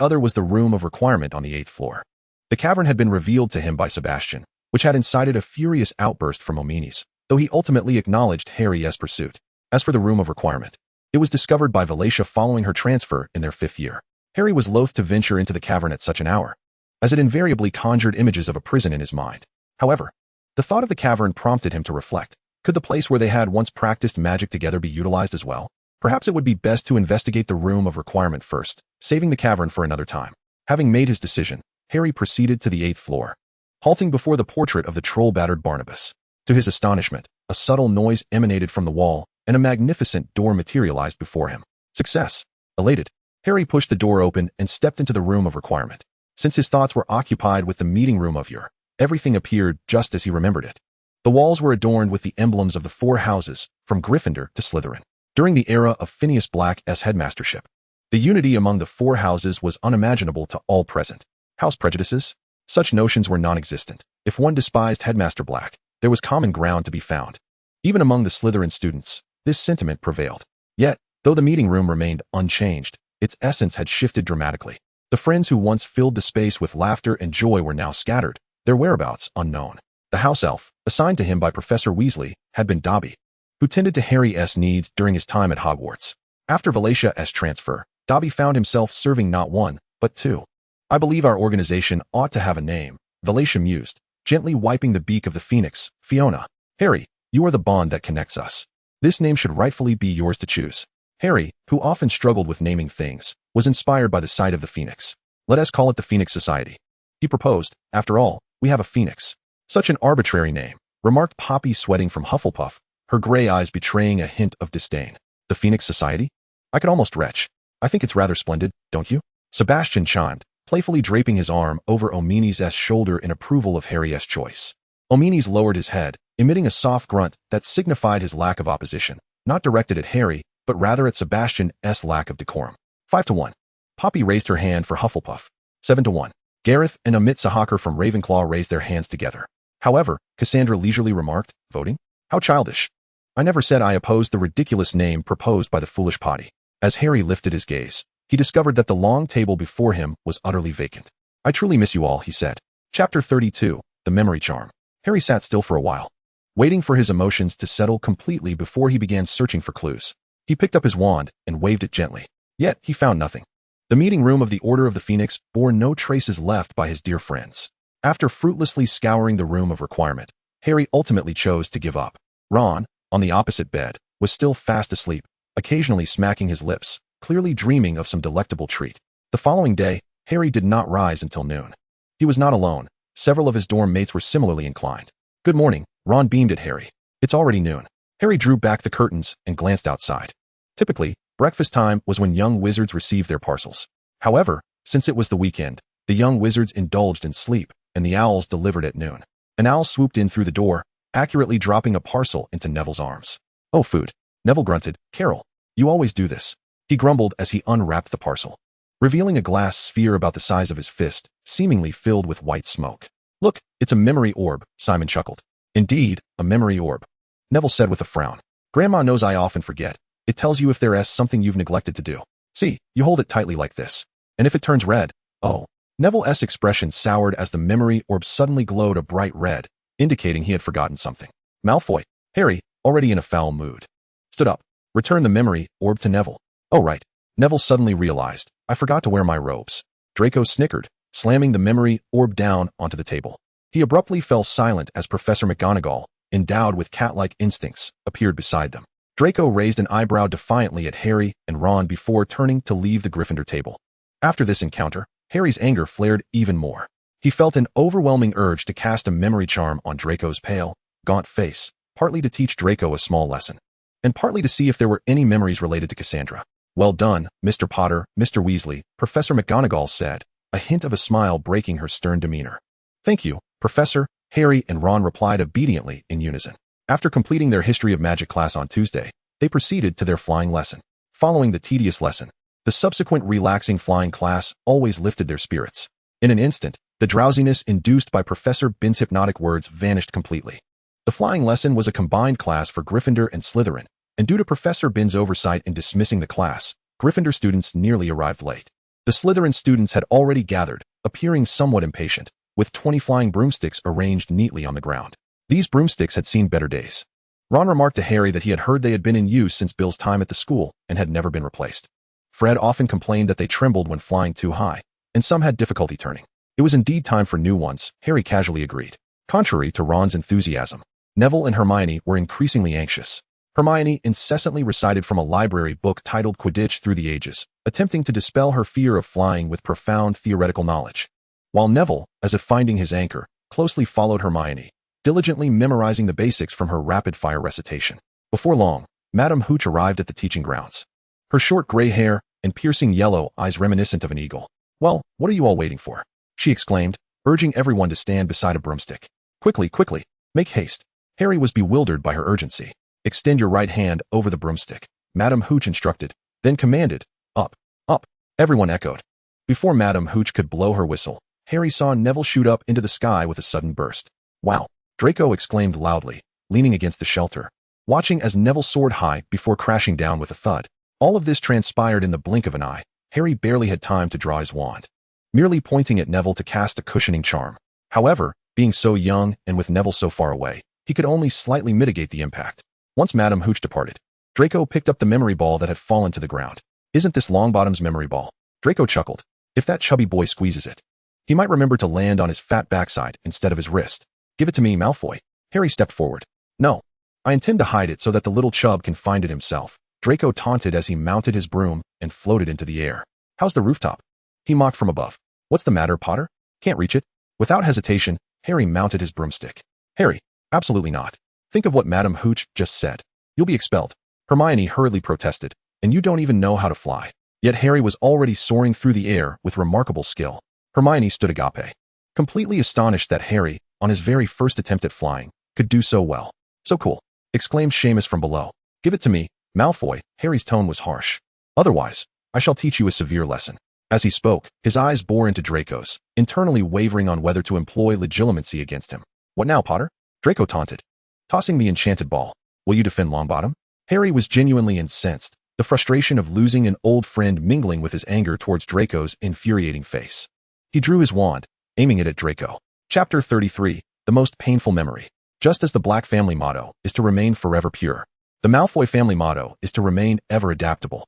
other was the room of requirement on the 8th floor. The cavern had been revealed to him by Sebastian, which had incited a furious outburst from Omines, though he ultimately acknowledged Harry's pursuit. As for the room of requirement, it was discovered by Valencia following her transfer in their 5th year. Harry was loath to venture into the cavern at such an hour, as it invariably conjured images of a prison in his mind. However, the thought of the cavern prompted him to reflect. Could the place where they had once practiced magic together be utilized as well? Perhaps it would be best to investigate the room of requirement first, saving the cavern for another time. Having made his decision, Harry proceeded to the 8th floor, halting before the portrait of the troll-battered Barnabas. To his astonishment, a subtle noise emanated from the wall, and a magnificent door materialized before him. Success! Elated, Harry pushed the door open and stepped into the room of requirement. Since his thoughts were occupied with the meeting room of Ur, everything appeared just as he remembered it. The walls were adorned with the emblems of the 4 houses, from Gryffindor to Slytherin. During the era of Phineas Black's headmastership, the unity among the 4 houses was unimaginable to all present. House prejudices? Such notions were non-existent. If one despised Headmaster Black, there was common ground to be found. Even among the Slytherin students, this sentiment prevailed. Yet, though the meeting room remained unchanged, its essence had shifted dramatically. The friends who once filled the space with laughter and joy were now scattered, their whereabouts unknown. The house elf, assigned to him by Professor Weasley, had been Dobby, who tended to Harry's needs during his time at Hogwarts. After Valencia's transfer, Dobby found himself serving not 1, but 2. I believe our organization ought to have a name, Valencia mused, gently wiping the beak of the phoenix, Fiona. Harry, you are the bond that connects us. This name should rightfully be yours to choose. Harry, who often struggled with naming things, was inspired by the sight of the phoenix. Let us call it the Phoenix Society. He proposed. After all, we have a phoenix. Such an arbitrary name, remarked Poppy, sweating from Hufflepuff, her gray eyes betraying a hint of disdain. The Phoenix Society? I could almost retch. I think it's rather splendid, don't you? Sebastian chimed, playfully draping his arm over Omines' shoulder in approval of Harry's choice. Omines lowered his head, emitting a soft grunt that signified his lack of opposition, not directed at Harry, but rather at Sebastian's lack of decorum. 5-1. Poppy raised her hand for Hufflepuff. 7-1. Gareth and Amit Sahakar from Ravenclaw raised their hands together. However, Cassandra leisurely remarked, voting? How childish. I never said I opposed the ridiculous name proposed by the foolish Potty. As Harry lifted his gaze, he discovered that the long table before him was utterly vacant. I truly miss you all, he said. Chapter 32, The Memory Charm. Harry sat still for a while, waiting for his emotions to settle completely before he began searching for clues. He picked up his wand and waved it gently. Yet, he found nothing. The meeting room of the Order of the Phoenix bore no traces left by his dear friends. After fruitlessly scouring the room of requirement, Harry ultimately chose to give up. Ron, on the opposite bed, was still fast asleep, occasionally smacking his lips, clearly dreaming of some delectable treat. The following day, Harry did not rise until noon. He was not alone. Several of his dorm mates were similarly inclined. Good morning, Ron beamed at Harry. It's already noon. Harry drew back the curtains and glanced outside. Typically, breakfast time was when young wizards received their parcels. However, since it was the weekend, the young wizards indulged in sleep, and the owls delivered at noon. An owl swooped in through the door, accurately dropping a parcel into Neville's arms. "Oh, food." Neville grunted. "Carol, you always do this," he grumbled as he unwrapped the parcel, revealing a glass sphere about the size of his fist, seemingly filled with white smoke. "Look, it's a memory orb," Simon chuckled. "Indeed, a memory orb," Neville said with a frown. "Grandma knows I often forget. It tells you if there's something you've neglected to do. See, you hold it tightly like this. And if it turns red, oh." Neville's expression soured as the memory orb suddenly glowed a bright red, indicating he had forgotten something. Malfoy, Harry, already in a foul mood, stood up, returned the memory orb to Neville. "Oh right." Neville suddenly realized, "I forgot to wear my robes." Draco snickered, slamming the memory orb down onto the table. He abruptly fell silent as Professor McGonagall, endowed with cat-like instincts, appeared beside them. Draco raised an eyebrow defiantly at Harry and Ron before turning to leave the Gryffindor table. After this encounter, Harry's anger flared even more. He felt an overwhelming urge to cast a memory charm on Draco's pale, gaunt face, partly to teach Draco a small lesson, and partly to see if there were any memories related to Cassandra. "Well done, Mr. Potter, Mr. Weasley," Professor McGonagall said, a hint of a smile breaking her stern demeanor. "Thank you, Professor," Harry and Ron replied obediently in unison. After completing their History of Magic class on Tuesday, they proceeded to their flying lesson. Following the tedious lesson, the subsequent relaxing flying class always lifted their spirits. In an instant, the drowsiness induced by Professor Bin's hypnotic words vanished completely. The flying lesson was a combined class for Gryffindor and Slytherin, and due to Professor Bin's oversight in dismissing the class, Gryffindor students nearly arrived late. The Slytherin students had already gathered, appearing somewhat impatient, with 20 flying broomsticks arranged neatly on the ground. These broomsticks had seen better days. Ron remarked to Harry that he had heard they had been in use since Bill's time at the school and had never been replaced. Fred often complained that they trembled when flying too high, and some had difficulty turning. It was indeed time for new ones, Harry casually agreed. Contrary to Ron's enthusiasm, Neville and Hermione were increasingly anxious. Hermione incessantly recited from a library book titled Quidditch Through the Ages, attempting to dispel her fear of flying with profound theoretical knowledge. While Neville, as if finding his anchor, closely followed Hermione, diligently memorizing the basics from her rapid-fire recitation. Before long, Madame Hooch arrived at the teaching grounds. Her short gray hair and piercing yellow eyes reminiscent of an eagle. "Well, what are you all waiting for?" she exclaimed, urging everyone to stand beside a broomstick. "Quickly, quickly, make haste." Harry was bewildered by her urgency. "Extend your right hand over the broomstick," Madame Hooch instructed, then commanded, "Up, up." Everyone echoed. Before Madame Hooch could blow her whistle, Harry saw Neville shoot up into the sky with a sudden burst. "Wow," Draco exclaimed loudly, leaning against the shelter, watching as Neville soared high before crashing down with a thud. All of this transpired in the blink of an eye. Harry barely had time to draw his wand, merely pointing at Neville to cast a cushioning charm. However, being so young and with Neville so far away, he could only slightly mitigate the impact. Once Madame Hooch departed, Draco picked up the memory ball that had fallen to the ground. "Isn't this Longbottom's memory ball?" Draco chuckled. "If that chubby boy squeezes it, he might remember to land on his fat backside instead of his wrist." "Give it to me, Malfoy." Harry stepped forward. "No, I intend to hide it so that the little chub can find it himself," Draco taunted as he mounted his broom and floated into the air. "How's the rooftop?" he mocked from above. "What's the matter, Potter? Can't reach it?" Without hesitation, Harry mounted his broomstick. "Harry, absolutely not. Think of what Madame Hooch just said. You'll be expelled." Hermione hurriedly protested. "And you don't even know how to fly." Yet Harry was already soaring through the air with remarkable skill. Hermione stood agape, completely astonished that Harry, on his very first attempt at flying, could do so well. "So cool," exclaimed Seamus from below. "Give it to me, Malfoy." Harry's tone was harsh. "Otherwise, I shall teach you a severe lesson." As he spoke, his eyes bore into Draco's, internally wavering on whether to employ legilimency against him. "What now, Potter?" Draco taunted, tossing the enchanted ball. "Will you defend Longbottom?" Harry was genuinely incensed, the frustration of losing an old friend mingling with his anger towards Draco's infuriating face. He drew his wand, aiming it at Draco. Chapter 33, The Most Painful Memory. Just as the Black family motto is to remain forever pure, the Malfoy family motto is to remain ever adaptable,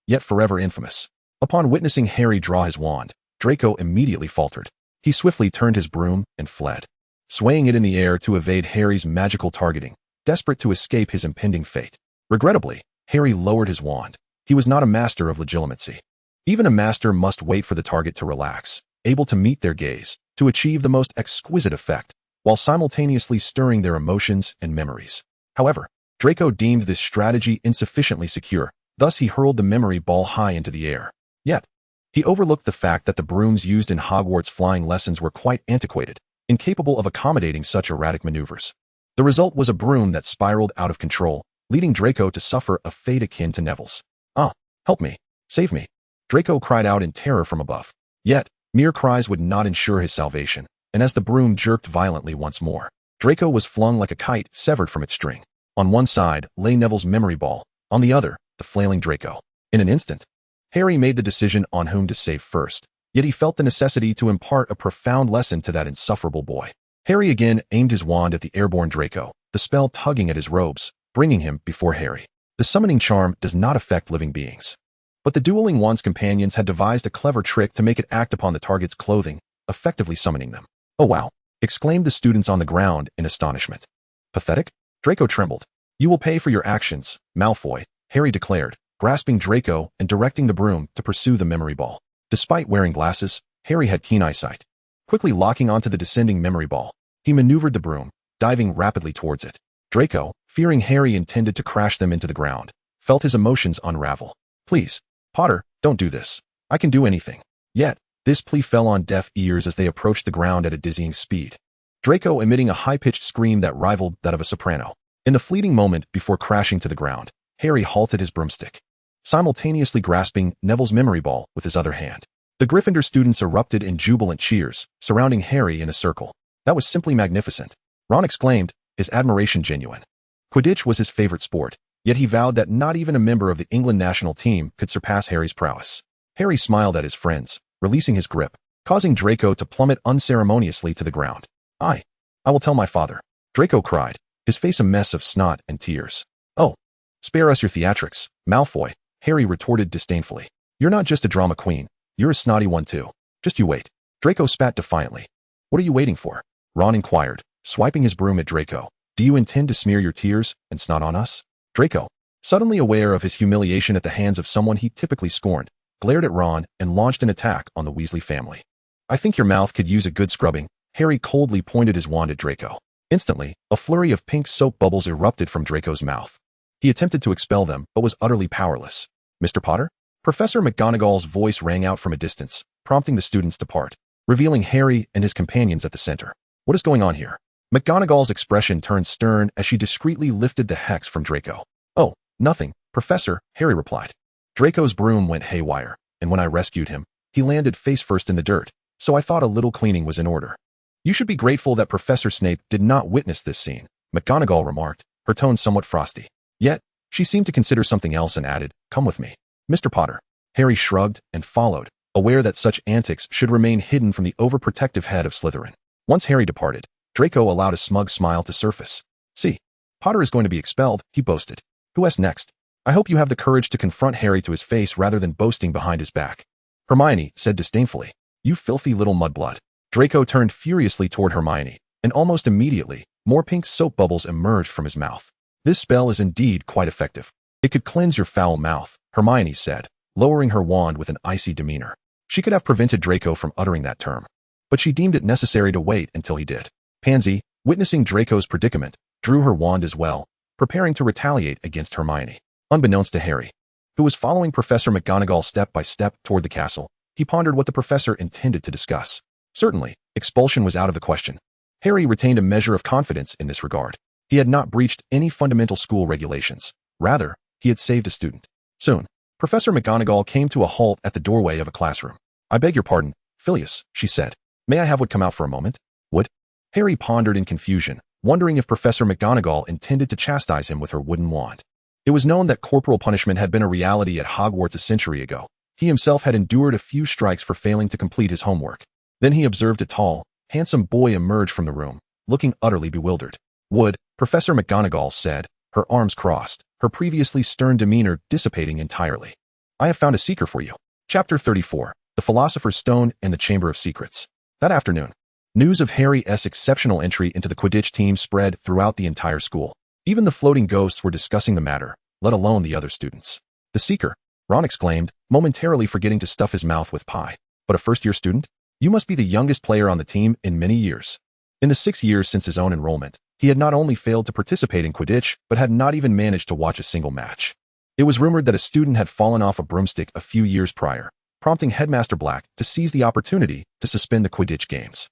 yet forever infamous. Upon witnessing Harry draw his wand, Draco immediately faltered. He swiftly turned his broom and fled, swaying it in the air to evade Harry's magical targeting, desperate to escape his impending fate. Regrettably, Harry lowered his wand. He was not a master of legilimency. Even a master must wait for the target to relax, able to meet their gaze, to achieve the most exquisite effect, while simultaneously stirring their emotions and memories. However, Draco deemed this strategy insufficiently secure, thus he hurled the memory ball high into the air. Yet, He overlooked the fact that the brooms used in Hogwarts flying lessons were quite antiquated, incapable of accommodating such erratic maneuvers. The result was a broom that spiraled out of control, leading Draco to suffer a fate akin to Neville's. "Ah, help me! Save me!" Draco cried out in terror from above. Yet, mere cries would not ensure his salvation, and as the broom jerked violently once more, Draco was flung like a kite severed from its string. On one side lay Neville's memory ball, on the other, the flailing Draco. In an instant, Harry made the decision on whom to save first, yet he felt the necessity to impart a profound lesson to that insufferable boy. Harry again aimed his wand at the airborne Draco, the spell tugging at his robes, bringing him before Harry. The summoning charm does not affect living beings. But the dueling wand's companions had devised a clever trick to make it act upon the target's clothing, effectively summoning them. "Oh wow!" exclaimed the students on the ground in astonishment. "Pathetic?" Draco trembled. "You will pay for your actions, Malfoy," Harry declared, grasping Draco and directing the broom to pursue the memory ball. Despite wearing glasses, Harry had keen eyesight. Quickly locking onto the descending memory ball, he maneuvered the broom, diving rapidly towards it. Draco, fearing Harry intended to crash them into the ground, felt his emotions unravel. "Please, Potter, don't do this. I can do anything." Yet, this plea fell on deaf ears as they approached the ground at a dizzying speed. Draco emitting a high-pitched scream that rivaled that of a soprano. In the fleeting moment before crashing to the ground, Harry halted his broomstick, simultaneously grasping Neville's memory ball with his other hand. The Gryffindor students erupted in jubilant cheers, surrounding Harry in a circle. "That was simply magnificent," Ron exclaimed, his admiration genuine. Quidditch was his favorite sport, yet he vowed that not even a member of the England national team could surpass Harry's prowess. Harry smiled at his friends, releasing his grip, causing Draco to plummet unceremoniously to the ground. I will tell my father," Draco cried, his face a mess of snot and tears. "Oh, spare us your theatrics, Malfoy," Harry retorted disdainfully. "You're not just a drama queen, you're a snotty one too. Just you wait." Draco spat defiantly. "What are you waiting for?" Ron inquired, swiping his broom at Draco. "Do you intend to smear your tears and snot on us?" Draco, suddenly aware of his humiliation at the hands of someone he typically scorned, glared at Ron and launched an attack on the Weasley family. "I think your mouth could use a good scrubbing." Harry coldly pointed his wand at Draco. Instantly, a flurry of pink soap bubbles erupted from Draco's mouth. He attempted to expel them, but was utterly powerless. "Mr. Potter?" Professor McGonagall's voice rang out from a distance, prompting the students to part, revealing Harry and his companions at the center. "What is going on here?" McGonagall's expression turned stern as she discreetly lifted the hex from Draco. "Oh, nothing, Professor," Harry replied. "Draco's broom went haywire, and when I rescued him, he landed face first in the dirt, so I thought a little cleaning was in order." "You should be grateful that Professor Snape did not witness this scene," McGonagall remarked, her tone somewhat frosty. Yet, she seemed to consider something else and added, "Come with me, Mr. Potter." Harry shrugged and followed, aware that such antics should remain hidden from the overprotective head of Slytherin. Once Harry departed, Draco allowed a smug smile to surface. "See, Potter is going to be expelled," he boasted. "Who is next? I hope you have the courage to confront Harry to his face rather than boasting behind his back." Hermione said disdainfully, "You filthy little mudblood." Draco turned furiously toward Hermione, and almost immediately, more pink soap bubbles emerged from his mouth. "This spell is indeed quite effective. It could cleanse your foul mouth," Hermione said, lowering her wand with an icy demeanor. She could have prevented Draco from uttering that term, but she deemed it necessary to wait until he did. Pansy, witnessing Draco's predicament, drew her wand as well, preparing to retaliate against Hermione. Unbeknownst to Harry, who was following Professor McGonagall step by step toward the castle, he pondered what the professor intended to discuss. Certainly, expulsion was out of the question. Harry retained a measure of confidence in this regard. He had not breached any fundamental school regulations. Rather, he had saved a student. Soon, Professor McGonagall came to a halt at the doorway of a classroom. "I beg your pardon, Phileas," she said. "May I have Wood come out for a moment?" Wood? Harry pondered in confusion, wondering if Professor McGonagall intended to chastise him with her wooden wand. It was known that corporal punishment had been a reality at Hogwarts a century ago. He himself had endured a few strikes for failing to complete his homework. Then he observed a tall, handsome boy emerge from the room, looking utterly bewildered. "Wood," Professor McGonagall said, her arms crossed, her previously stern demeanor dissipating entirely. "I have found a seeker for you." Chapter 34, The Philosopher's Stone and the Chamber of Secrets. That afternoon, news of Harry's exceptional entry into the Quidditch team spread throughout the entire school. Even the floating ghosts were discussing the matter, let alone the other students. "The seeker," Ron exclaimed, momentarily forgetting to stuff his mouth with pie. "But a first-year student? You must be the youngest player on the team in many years." In the 6 years since his own enrollment, he had not only failed to participate in Quidditch, but had not even managed to watch a single match. It was rumored that a student had fallen off a broomstick a few years prior, prompting Headmaster Black to seize the opportunity to suspend the Quidditch games.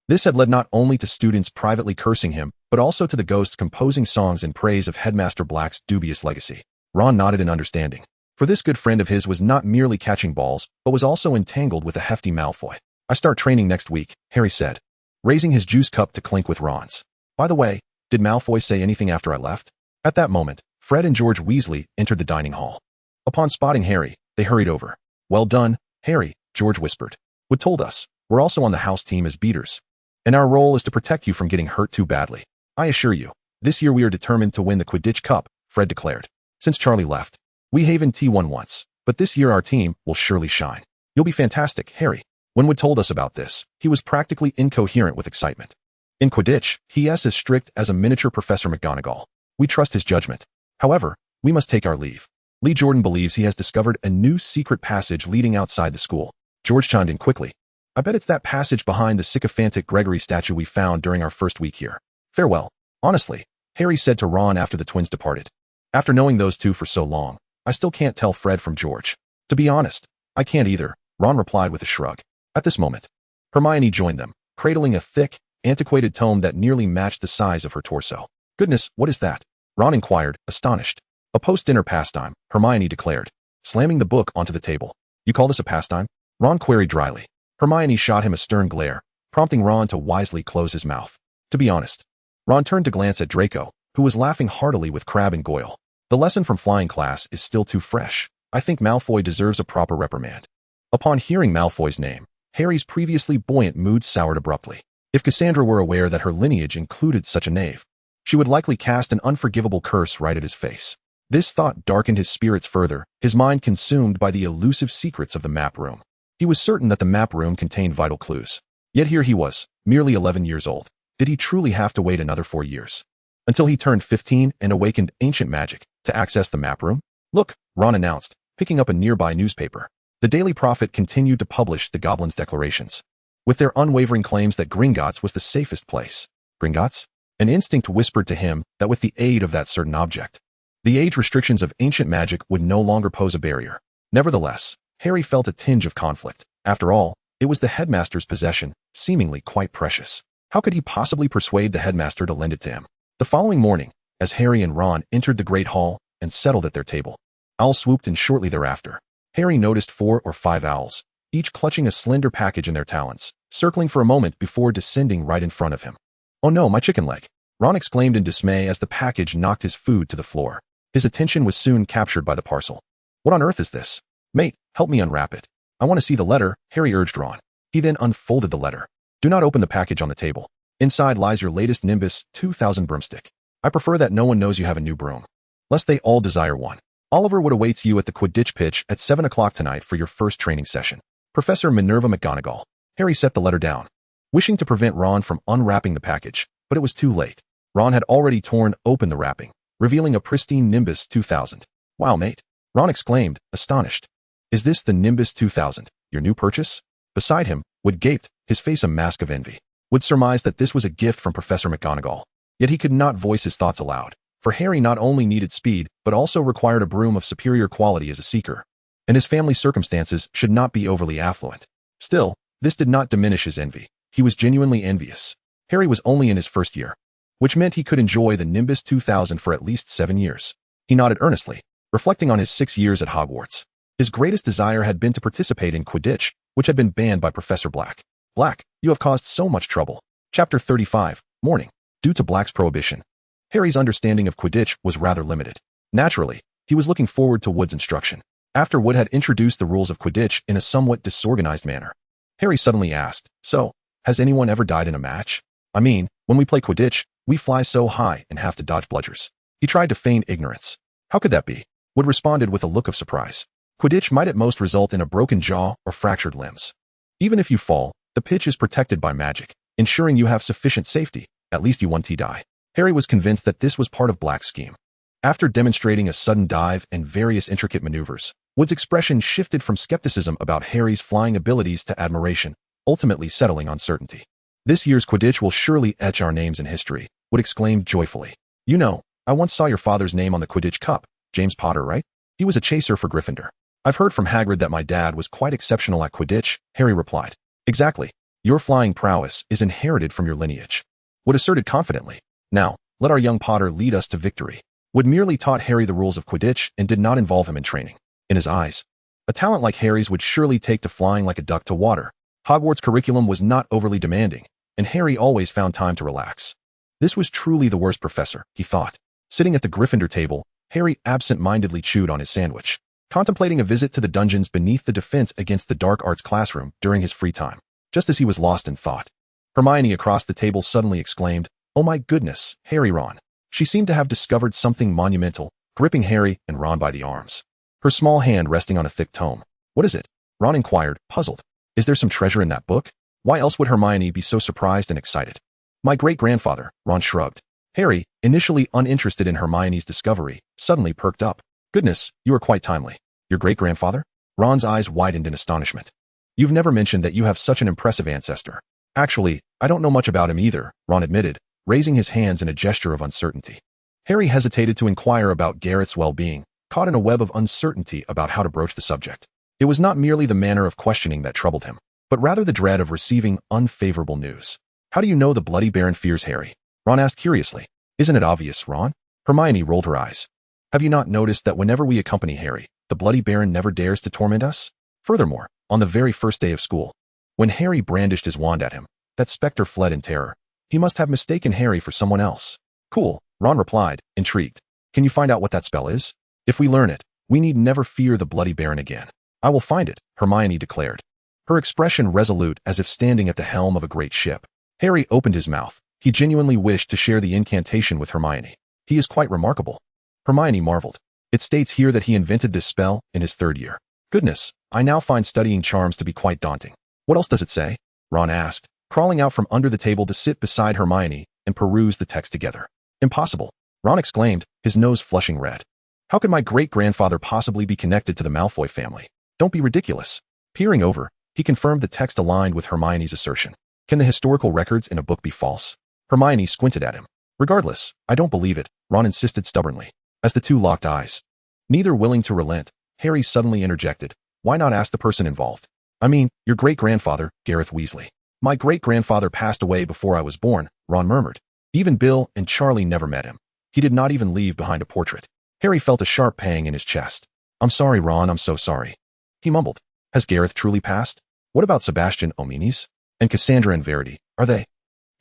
This had led not only to students privately cursing him, but also to the ghosts composing songs in praise of Headmaster Black's dubious legacy. Ron nodded in understanding, for this good friend of his was not merely catching balls, but was also entangled with a hefty Malfoy. "I start training next week," Harry said, raising his juice cup to clink with Ron's. "By the way, did Malfoy say anything after I left?" At that moment, Fred and George Weasley entered the dining hall. Upon spotting Harry, they hurried over. "Well done, Harry," George whispered. "Wood told us, we're also on the house team as beaters, and our role is to protect you from getting hurt too badly. I assure you, this year we are determined to win the Quidditch Cup," Fred declared. "Since Charlie left, we haven't T1 once, but this year our team will surely shine. You'll be fantastic, Harry." When Wood told us about this, he was practically incoherent with excitement. "In Quidditch, he is as strict as a miniature Professor McGonagall. We trust his judgment. However, we must take our leave. Lee Jordan believes he has discovered a new secret passage leading outside the school." George chimed in quickly. "I bet it's that passage behind the sycophantic Gregory statue we found during our first week here. Farewell." "Honestly," Harry said to Ron after the twins departed, "after knowing those two for so long, I still can't tell Fred from George." "To be honest, I can't either," Ron replied with a shrug. At this moment, Hermione joined them, cradling a thick, antiquated tome that nearly matched the size of her torso. "Goodness, what is that?" Ron inquired, astonished. "A post-dinner pastime," Hermione declared, slamming the book onto the table. "You call this a pastime?" Ron queried dryly. Hermione shot him a stern glare, prompting Ron to wisely close his mouth. "To be honest." Ron turned to glance at Draco, who was laughing heartily with Crabbe and Goyle. "The lesson from flying class is still too fresh. I think Malfoy deserves a proper reprimand." Upon hearing Malfoy's name, Harry's previously buoyant mood soured abruptly. If Cassandra were aware that her lineage included such a knave, she would likely cast an unforgivable curse right at his face. This thought darkened his spirits further, his mind consumed by the elusive secrets of the map room. He was certain that the map room contained vital clues. Yet here he was, merely 11 years old. Did he truly have to wait another 4 years until he turned 15 and awakened ancient magic to access the map room? "Look," Ron announced, picking up a nearby newspaper. The Daily Prophet continued to publish the Goblins' declarations, with their unwavering claims that Gringotts was the safest place. Gringotts? An instinct whispered to him that with the aid of that certain object, the age restrictions of ancient magic would no longer pose a barrier. Nevertheless, Harry felt a tinge of conflict. After all, it was the headmaster's possession, seemingly quite precious. How could he possibly persuade the headmaster to lend it to him? The following morning, as Harry and Ron entered the Great Hall and settled at their table, owls swooped in shortly thereafter. Harry noticed 4 or 5 owls, each clutching a slender package in their talons, circling for a moment before descending right in front of him. "Oh no, my chicken leg!" Ron exclaimed in dismay as the package knocked his food to the floor. His attention was soon captured by the parcel. "What on earth is this? Mate, help me unwrap it. I want to see the letter," Harry urged Ron. He then unfolded the letter. "Do not open the package on the table. Inside lies your latest Nimbus 2000 broomstick. I prefer that no one knows you have a new broom, lest they all desire one. Oliver Wood awaits you at the Quidditch pitch at 7 o'clock tonight for your first training session. Professor Minerva McGonagall." Harry set the letter down, wishing to prevent Ron from unwrapping the package, but it was too late. Ron had already torn open the wrapping, revealing a pristine Nimbus 2000. "Wow, mate," Ron exclaimed, astonished. "Is this the Nimbus 2000, your new purchase?" Beside him, Wood gaped, his face a mask of envy. Wood surmised that this was a gift from Professor McGonagall, yet he could not voice his thoughts aloud, for Harry not only needed speed, but also required a broom of superior quality as a seeker, and his family's circumstances should not be overly affluent. Still, this did not diminish his envy. He was genuinely envious. Harry was only in his first year, which meant he could enjoy the Nimbus 2000 for at least 7 years. He nodded earnestly, reflecting on his 6 years at Hogwarts. His greatest desire had been to participate in Quidditch, which had been banned by Professor Black. "Black, you have caused so much trouble." Chapter 35, Morning. Due to Black's prohibition, Harry's understanding of Quidditch was rather limited. Naturally, he was looking forward to Wood's instruction. After Wood had introduced the rules of Quidditch in a somewhat disorganized manner, Harry suddenly asked, "So, has anyone ever died in a match? I mean, when we play Quidditch, we fly so high and have to dodge bludgers." He tried to feign ignorance. "How could that be?" Wood responded with a look of surprise. "Quidditch might at most result in a broken jaw or fractured limbs. Even if you fall, the pitch is protected by magic, ensuring you have sufficient safety. At least you won't die." Harry was convinced that this was part of Black's scheme. After demonstrating a sudden dive and various intricate maneuvers, Wood's expression shifted from skepticism about Harry's flying abilities to admiration, ultimately settling on certainty. "This year's Quidditch will surely etch our names in history," Wood exclaimed joyfully. "You know, I once saw your father's name on the Quidditch Cup, James Potter, right? He was a chaser for Gryffindor. I've heard from Hagrid that my dad was quite exceptional at Quidditch, Harry replied. Exactly. Your flying prowess is inherited from your lineage. Wood asserted confidently. Now, let our young Potter lead us to victory. Wood merely taught Harry the rules of Quidditch and did not involve him in training. In his eyes, a talent like Harry's would surely take to flying like a duck to water. Hogwarts' curriculum was not overly demanding, and Harry always found time to relax. This was truly the worst professor, he thought. Sitting at the Gryffindor table, Harry absent-mindedly chewed on his sandwich, contemplating a visit to the dungeons beneath the Defense Against the Dark Arts classroom during his free time. Just as he was lost in thought, Hermione across the table suddenly exclaimed, "Oh my goodness, Harry, Ron." She seemed to have discovered something monumental, gripping Harry and Ron by the arms, her small hand resting on a thick tome. "What is it?" Ron inquired, puzzled. "Is there some treasure in that book?" Why else would Hermione be so surprised and excited? "My great-grandfather," Ron shrugged. Harry, initially uninterested in Hermione's discovery, suddenly perked up. "Goodness, you are quite timely. Your great-grandfather?" Ron's eyes widened in astonishment. "You've never mentioned that you have such an impressive ancestor." "Actually, I don't know much about him either," Ron admitted, raising his hands in a gesture of uncertainty. Harry hesitated to inquire about Gareth's well-being, caught in a web of uncertainty about how to broach the subject. It was not merely the manner of questioning that troubled him, but rather the dread of receiving unfavorable news. "How do you know the Bloody Baron fears Harry?" Ron asked curiously. "Isn't it obvious, Ron?" Hermione rolled her eyes. "Have you not noticed that whenever we accompany Harry, the Bloody Baron never dares to torment us? Furthermore, on the very first day of school, when Harry brandished his wand at him, that specter fled in terror. He must have mistaken Harry for someone else." "Cool," Ron replied, intrigued. "Can you find out what that spell is? If we learn it, we need never fear the Bloody Baron again." "I will find it," Hermione declared, her expression resolute as if standing at the helm of a great ship. Harry opened his mouth. He genuinely wished to share the incantation with Hermione. "He is quite remarkable." Hermione marveled. "It states here that he invented this spell in his 3rd year. Goodness, I now find studying charms to be quite daunting." "What else does it say?" Ron asked, crawling out from under the table to sit beside Hermione and peruse the text together. "Impossible," Ron exclaimed, his nose flushing red. "How could my great-grandfather possibly be connected to the Malfoy family? Don't be ridiculous." Peering over, he confirmed the text aligned with Hermione's assertion. "Can the historical records in a book be false?" Hermione squinted at him. "Regardless, I don't believe it," Ron insisted stubbornly, as the two locked eyes. Neither willing to relent, Harry suddenly interjected, "Why not ask the person involved? I mean, your great-grandfather, Gareth Weasley." "My great-grandfather passed away before I was born," Ron murmured. "Even Bill and Charlie never met him. He did not even leave behind a portrait." Harry felt a sharp pang in his chest. "I'm sorry, Ron, I'm so sorry." He mumbled. "Has Gareth truly passed? What about Sebastian Ominis? And Cassandra and Verity, are they?"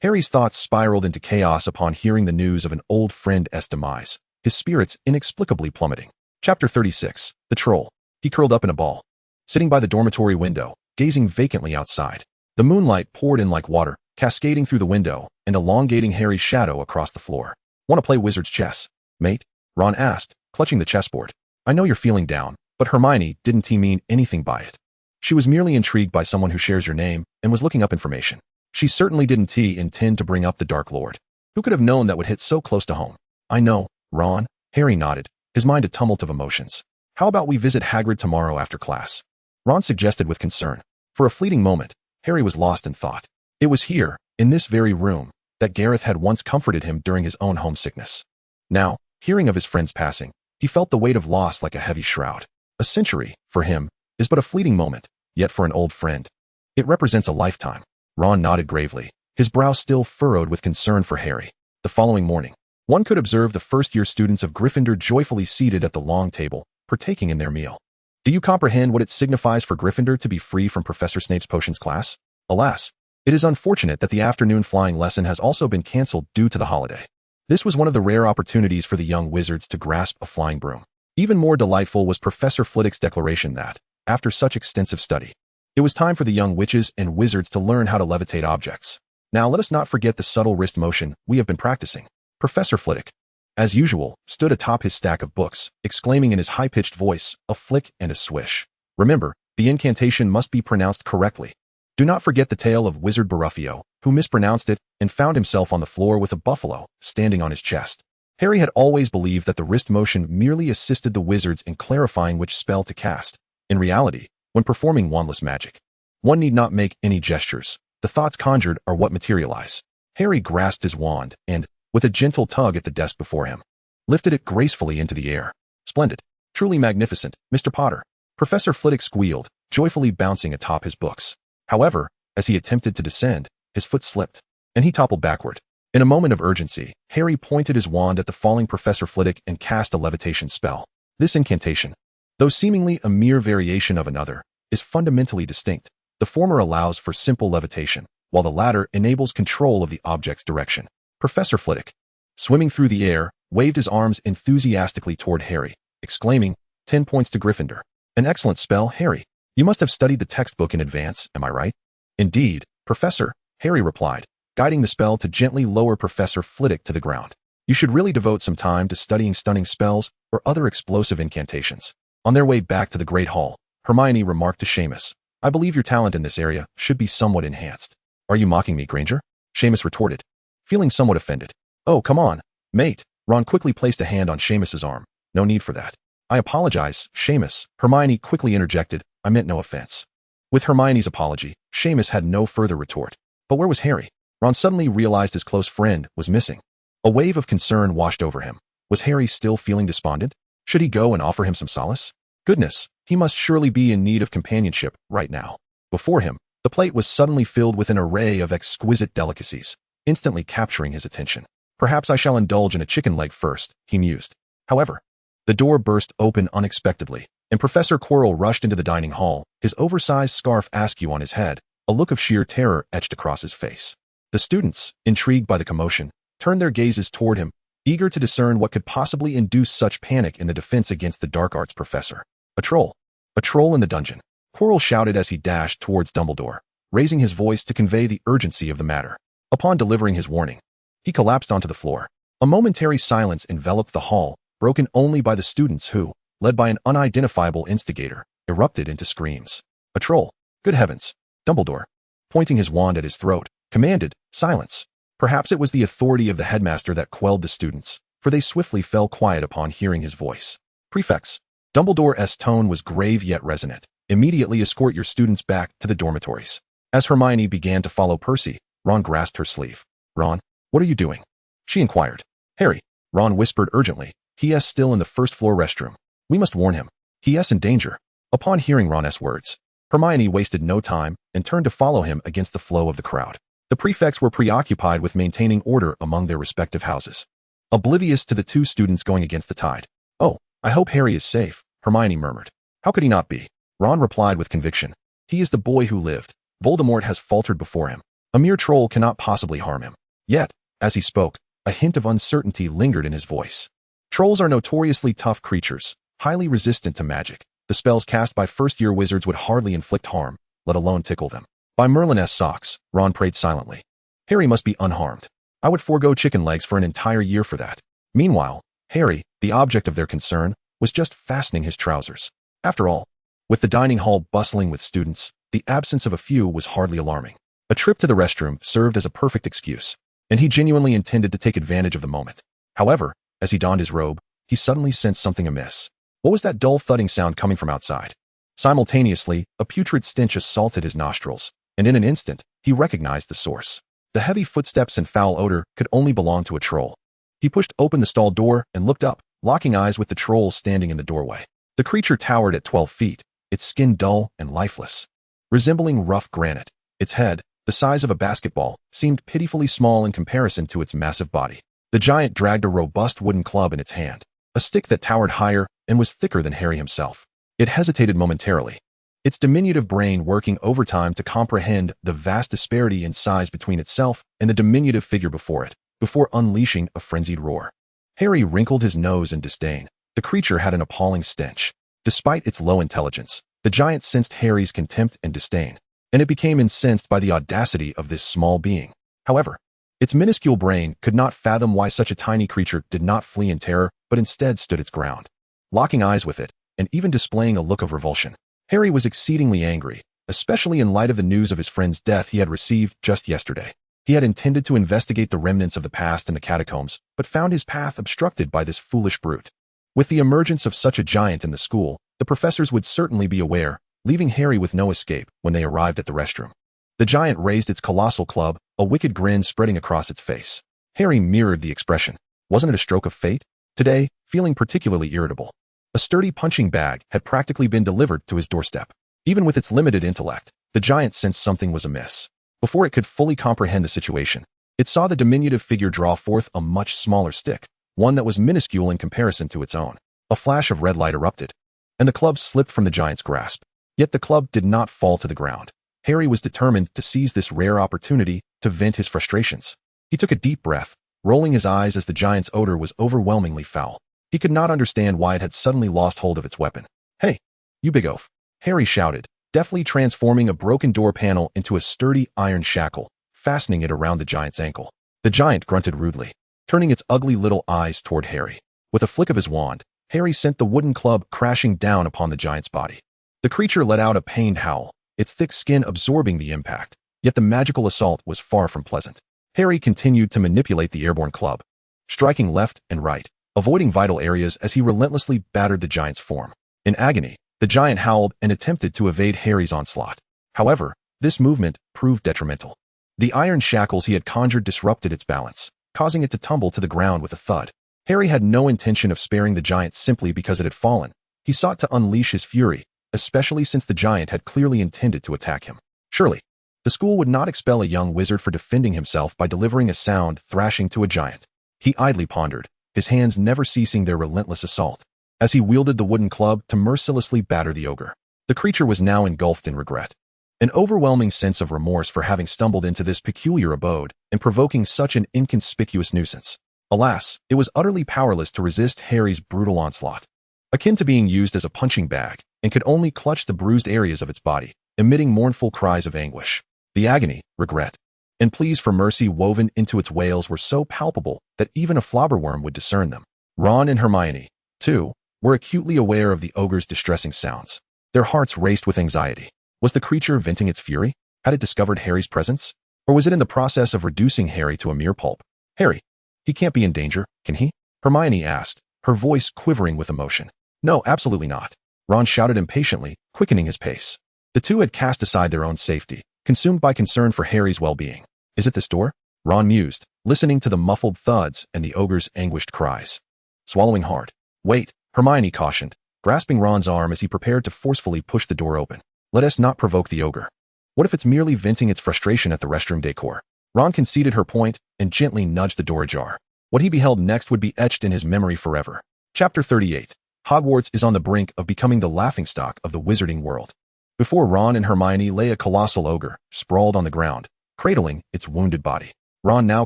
Harry's thoughts spiraled into chaos upon hearing the news of an old friend's demise, his spirits inexplicably plummeting. Chapter 36. The Troll. He curled up in a ball, sitting by the dormitory window, gazing vacantly outside. The moonlight poured in like water, cascading through the window and elongating Harry's shadow across the floor. "Want to play wizard's chess, mate?" Ron asked, clutching the chessboard. "I know you're feeling down, but Hermione didn't mean anything by it. She was merely intrigued by someone who shares your name and was looking up information. She certainly didn't intend to bring up the Dark Lord. Who could have known that would hit so close to home?" "I know, Ron," Harry nodded, his mind a tumult of emotions. "How about we visit Hagrid tomorrow after class?" Ron suggested with concern. For a fleeting moment, Harry was lost in thought. It was here, in this very room, that Gareth had once comforted him during his own homesickness. Now, hearing of his friend's passing, he felt the weight of loss like a heavy shroud. A century, for him, is but a fleeting moment, yet for an old friend, it represents a lifetime. Ron nodded gravely, his brow still furrowed with concern for Harry. The following morning, one could observe the first-year students of Gryffindor joyfully seated at the long table, partaking in their meal. Do you comprehend what it signifies for Gryffindor to be free from Professor Snape's potions class? Alas, it is unfortunate that the afternoon flying lesson has also been cancelled due to the holiday. This was one of the rare opportunities for the young wizards to grasp a flying broom. Even more delightful was Professor Flitwick's declaration that, after such extensive study, it was time for the young witches and wizards to learn how to levitate objects. Now let us not forget the subtle wrist motion we have been practicing. Professor Flitwick, as usual, stood atop his stack of books, exclaiming in his high-pitched voice, a flick and a swish. Remember, the incantation must be pronounced correctly. Do not forget the tale of Wizard Baruffio, who mispronounced it and found himself on the floor with a buffalo standing on his chest. Harry had always believed that the wrist motion merely assisted the wizards in clarifying which spell to cast. In reality, when performing wandless magic, one need not make any gestures. The thoughts conjured are what materialize. Harry grasped his wand and, with a gentle tug at the desk before him, lifted it gracefully into the air. "Splendid. Truly magnificent, Mr. Potter." Professor Flitwick squealed, joyfully bouncing atop his books. However, as he attempted to descend, his foot slipped, and he toppled backward. In a moment of urgency, Harry pointed his wand at the falling Professor Flitwick and cast a levitation spell. This incantation, though seemingly a mere variation of another, is fundamentally distinct. The former allows for simple levitation, while the latter enables control of the object's direction. Professor Flitwick, swimming through the air, waved his arms enthusiastically toward Harry, exclaiming, 10 points to Gryffindor. An excellent spell, Harry. You must have studied the textbook in advance, am I right? Indeed, Professor, Harry replied, guiding the spell to gently lower Professor Flitwick to the ground. You should really devote some time to studying stunning spells or other explosive incantations. On their way back to the Great Hall, Hermione remarked to Seamus, I believe your talent in this area should be somewhat enhanced. Are you mocking me, Granger? Seamus retorted, feeling somewhat offended. Oh, come on, mate. Ron quickly placed a hand on Seamus's arm. No need for that. I apologize, Seamus. Hermione quickly interjected, I meant no offense. With Hermione's apology, Seamus had no further retort. But where was Harry? Ron suddenly realized his close friend was missing. A wave of concern washed over him. Was Harry still feeling despondent? Should he go and offer him some solace? Goodness, he must surely be in need of companionship right now. Before him, the plate was suddenly filled with an array of exquisite delicacies, instantly capturing his attention. Perhaps I shall indulge in a chicken leg first, he mused. However, the door burst open unexpectedly, and Professor Quirrell rushed into the dining hall, his oversized scarf askew on his head, a look of sheer terror etched across his face. The students, intrigued by the commotion, turned their gazes toward him, eager to discern what could possibly induce such panic in the defense against the dark arts professor. A troll. A troll in the dungeon. Quirrell shouted as he dashed towards Dumbledore, raising his voice to convey the urgency of the matter. Upon delivering his warning, he collapsed onto the floor. A momentary silence enveloped the hall, broken only by the students who, led by an unidentifiable instigator, erupted into screams. A troll. Good heavens. Dumbledore, pointing his wand at his throat, commanded, silence. Perhaps it was the authority of the headmaster that quelled the students, for they swiftly fell quiet upon hearing his voice. Prefects. Dumbledore's tone was grave yet resonant. Immediately escort your students back to the dormitories. As Hermione began to follow Percy, Ron grasped her sleeve. Ron, what are you doing? She inquired. Harry, Ron whispered urgently. He is still in the first-floor restroom. We must warn him. He is in danger. Upon hearing Ron's words, Hermione wasted no time and turned to follow him against the flow of the crowd. The prefects were preoccupied with maintaining order among their respective houses, oblivious to the two students going against the tide. Oh, I hope Harry is safe, Hermione murmured. How could he not be? Ron replied with conviction. He is the boy who lived. Voldemort has faltered before him. A mere troll cannot possibly harm him. Yet, as he spoke, a hint of uncertainty lingered in his voice. Trolls are notoriously tough creatures, highly resistant to magic. The spells cast by first-year wizards would hardly inflict harm, let alone tickle them. By Merlin's socks, Ron prayed silently. Harry must be unharmed. I would forego chicken legs for an entire year for that. Meanwhile, Harry, the object of their concern, was just fastening his trousers. After all, with the dining hall bustling with students, the absence of a few was hardly alarming. A trip to the restroom served as a perfect excuse, and he genuinely intended to take advantage of the moment. However, as he donned his robe, he suddenly sensed something amiss. What was that dull thudding sound coming from outside? Simultaneously, a putrid stench assaulted his nostrils, and in an instant, he recognized the source. The heavy footsteps and foul odor could only belong to a troll. He pushed open the stall door and looked up, locking eyes with the troll standing in the doorway. The creature towered at 12 feet, its skin dull and lifeless. Resembling rough granite, its head, the size of a basketball, seemed pitifully small in comparison to its massive body. The giant dragged a robust wooden club in its hand, a stick that towered higher and was thicker than Harry himself. It hesitated momentarily, its diminutive brain working overtime to comprehend the vast disparity in size between itself and the diminutive figure before it, before unleashing a frenzied roar. Harry wrinkled his nose in disdain. The creature had an appalling stench. Despite its low intelligence, the giant sensed Harry's contempt and disdain, and it became incensed by the audacity of this small being. However, its minuscule brain could not fathom why such a tiny creature did not flee in terror, but instead stood its ground. Locking eyes with it, and even displaying a look of revulsion, Harry was exceedingly angry, especially in light of the news of his friend's death he had received just yesterday. He had intended to investigate the remnants of the past in the catacombs, but found his path obstructed by this foolish brute. With the emergence of such a giant in the school, the professors would certainly be aware, leaving Harry with no escape when they arrived at the restroom. The giant raised its colossal club, a wicked grin spreading across its face. Harry mirrored the expression. Wasn't it a stroke of fate? Today, feeling particularly irritable. A sturdy punching bag had practically been delivered to his doorstep. Even with its limited intellect, the giant sensed something was amiss. Before it could fully comprehend the situation, it saw the diminutive figure draw forth a much smaller stick, one that was minuscule in comparison to its own. A flash of red light erupted, and the club slipped from the giant's grasp. Yet the club did not fall to the ground. Harry was determined to seize this rare opportunity to vent his frustrations. He took a deep breath, rolling his eyes as the giant's odor was overwhelmingly foul. He could not understand why it had suddenly lost hold of its weapon. "Hey, you big oaf!" Harry shouted, deftly transforming a broken door panel into a sturdy iron shackle, fastening it around the giant's ankle. The giant grunted rudely, turning its ugly little eyes toward Harry. With a flick of his wand, Harry sent the wooden club crashing down upon the giant's body. The creature let out a pained howl, its thick skin absorbing the impact, yet the magical assault was far from pleasant. Harry continued to manipulate the airborne club, striking left and right, avoiding vital areas as he relentlessly battered the giant's form. In agony, the giant howled and attempted to evade Harry's onslaught. However, this movement proved detrimental. The iron shackles he had conjured disrupted its balance, causing it to tumble to the ground with a thud. Harry had no intention of sparing the giant simply because it had fallen. He sought to unleash his fury, especially since the giant had clearly intended to attack him. Surely, the school would not expel a young wizard for defending himself by delivering a sound thrashing to a giant. He idly pondered, his hands never ceasing their relentless assault, as he wielded the wooden club to mercilessly batter the ogre. The creature was now engulfed in regret. An overwhelming sense of remorse for having stumbled into this peculiar abode and provoking such an inconspicuous nuisance. Alas, it was utterly powerless to resist Harry's brutal onslaught. Akin to being used as a punching bag, and could only clutch the bruised areas of its body, emitting mournful cries of anguish. The agony, regret, and pleas for mercy woven into its wails were so palpable that even a flobberworm would discern them. Ron and Hermione, too, were acutely aware of the ogre's distressing sounds. Their hearts raced with anxiety. Was the creature venting its fury? Had it discovered Harry's presence? Or was it in the process of reducing Harry to a mere pulp? "Harry, he can't be in danger, can he?" Hermione asked, her voice quivering with emotion. "No, absolutely not," Ron shouted impatiently, quickening his pace. The two had cast aside their own safety, consumed by concern for Harry's well-being. "Is it this door?" Ron mused, listening to the muffled thuds and the ogre's anguished cries. Swallowing hard. "Wait," Hermione cautioned, grasping Ron's arm as he prepared to forcefully push the door open. "Let us not provoke the ogre. What if it's merely venting its frustration at the restroom decor?" Ron conceded her point and gently nudged the door ajar. What he beheld next would be etched in his memory forever. Chapter 38. Hogwarts is on the brink of becoming the laughingstock of the Wizarding World. Before Ron and Hermione lay a colossal ogre, sprawled on the ground, cradling its wounded body. Ron now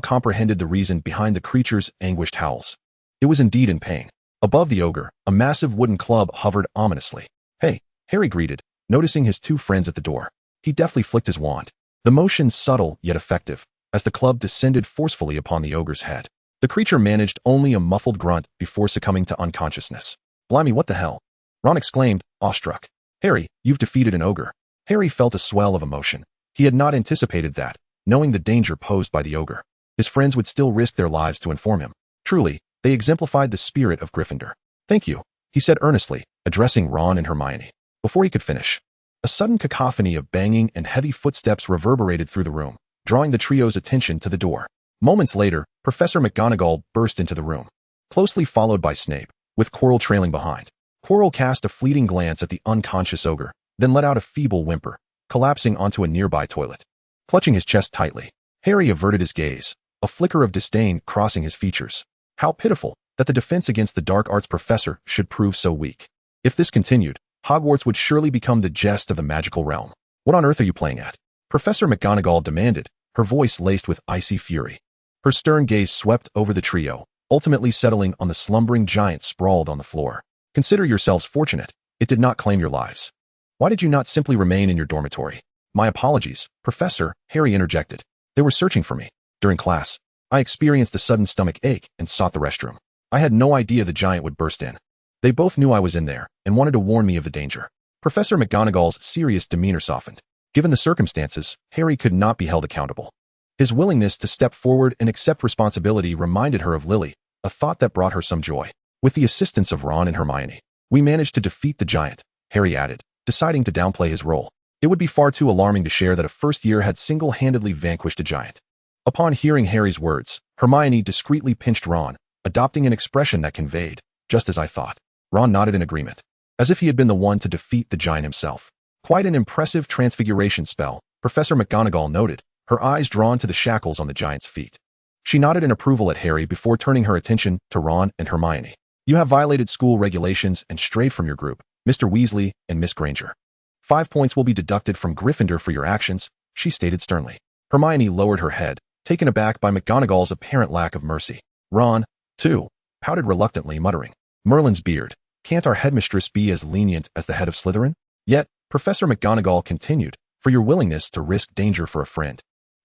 comprehended the reason behind the creature's anguished howls. It was indeed in pain. Above the ogre, a massive wooden club hovered ominously. "Hey," Harry greeted, noticing his two friends at the door. He deftly flicked his wand, the motion subtle yet effective, as the club descended forcefully upon the ogre's head. The creature managed only a muffled grunt before succumbing to unconsciousness. "Blimey, what the hell?" Ron exclaimed, awestruck. "Harry, you've defeated an ogre." Harry felt a swell of emotion. He had not anticipated that, knowing the danger posed by the ogre, his friends would still risk their lives to inform him. Truly, they exemplified the spirit of Gryffindor. "Thank you," he said earnestly, addressing Ron and Hermione. Before he could finish, a sudden cacophony of banging and heavy footsteps reverberated through the room, drawing the trio's attention to the door. Moments later, Professor McGonagall burst into the room, closely followed by Snape, with Quirrell trailing behind. Quirrell cast a fleeting glance at the unconscious ogre, then let out a feeble whimper, collapsing onto a nearby toilet. Clutching his chest tightly, Harry averted his gaze, a flicker of disdain crossing his features. How pitiful that the defense against the dark arts professor should prove so weak. If this continued, Hogwarts would surely become the jest of the magical realm. "What on earth are you playing at?" Professor McGonagall demanded, her voice laced with icy fury. Her stern gaze swept over the trio, ultimately settling on the slumbering giant sprawled on the floor. "Consider yourselves fortunate. It did not claim your lives. Why did you not simply remain in your dormitory?" "My apologies, Professor," Harry interjected. "They were searching for me. During class, I experienced a sudden stomach ache and sought the restroom. I had no idea the giant would burst in. They both knew I was in there and wanted to warn me of the danger." Professor McGonagall's serious demeanor softened. Given the circumstances, Harry could not be held accountable. His willingness to step forward and accept responsibility reminded her of Lily, a thought that brought her some joy. "With the assistance of Ron and Hermione, we managed to defeat the giant," Harry added, deciding to downplay his role. It would be far too alarming to share that a first year had single-handedly vanquished a giant. Upon hearing Harry's words, Hermione discreetly pinched Ron, adopting an expression that conveyed, "Just as I thought." Ron nodded in agreement, as if he had been the one to defeat the giant himself. Quite an impressive transfiguration spell, Professor McGonagall noted, her eyes drawn to the shackles on the giant's feet. She nodded in approval at Harry before turning her attention to Ron and Hermione. You have violated school regulations and strayed from your group, Mr. Weasley and Miss Granger. 5 points will be deducted from Gryffindor for your actions, she stated sternly. Hermione lowered her head, taken aback by McGonagall's apparent lack of mercy. Ron, too, pouted reluctantly, muttering, Merlin's beard. Can't our headmistress be as lenient as the head of Slytherin? Yet, Professor McGonagall continued, for your willingness to risk danger for a friend.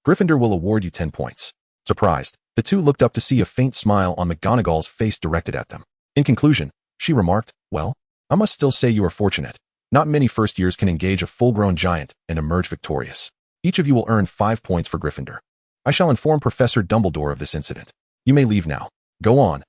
Gryffindor will award you 10 points. Surprised, the two looked up to see a faint smile on McGonagall's face directed at them. In conclusion, she remarked, well, I must still say you are fortunate. Not many first years can engage a full-grown giant and emerge victorious. Each of you will earn 5 points for Gryffindor. I shall inform Professor Dumbledore of this incident. You may leave now. Go on,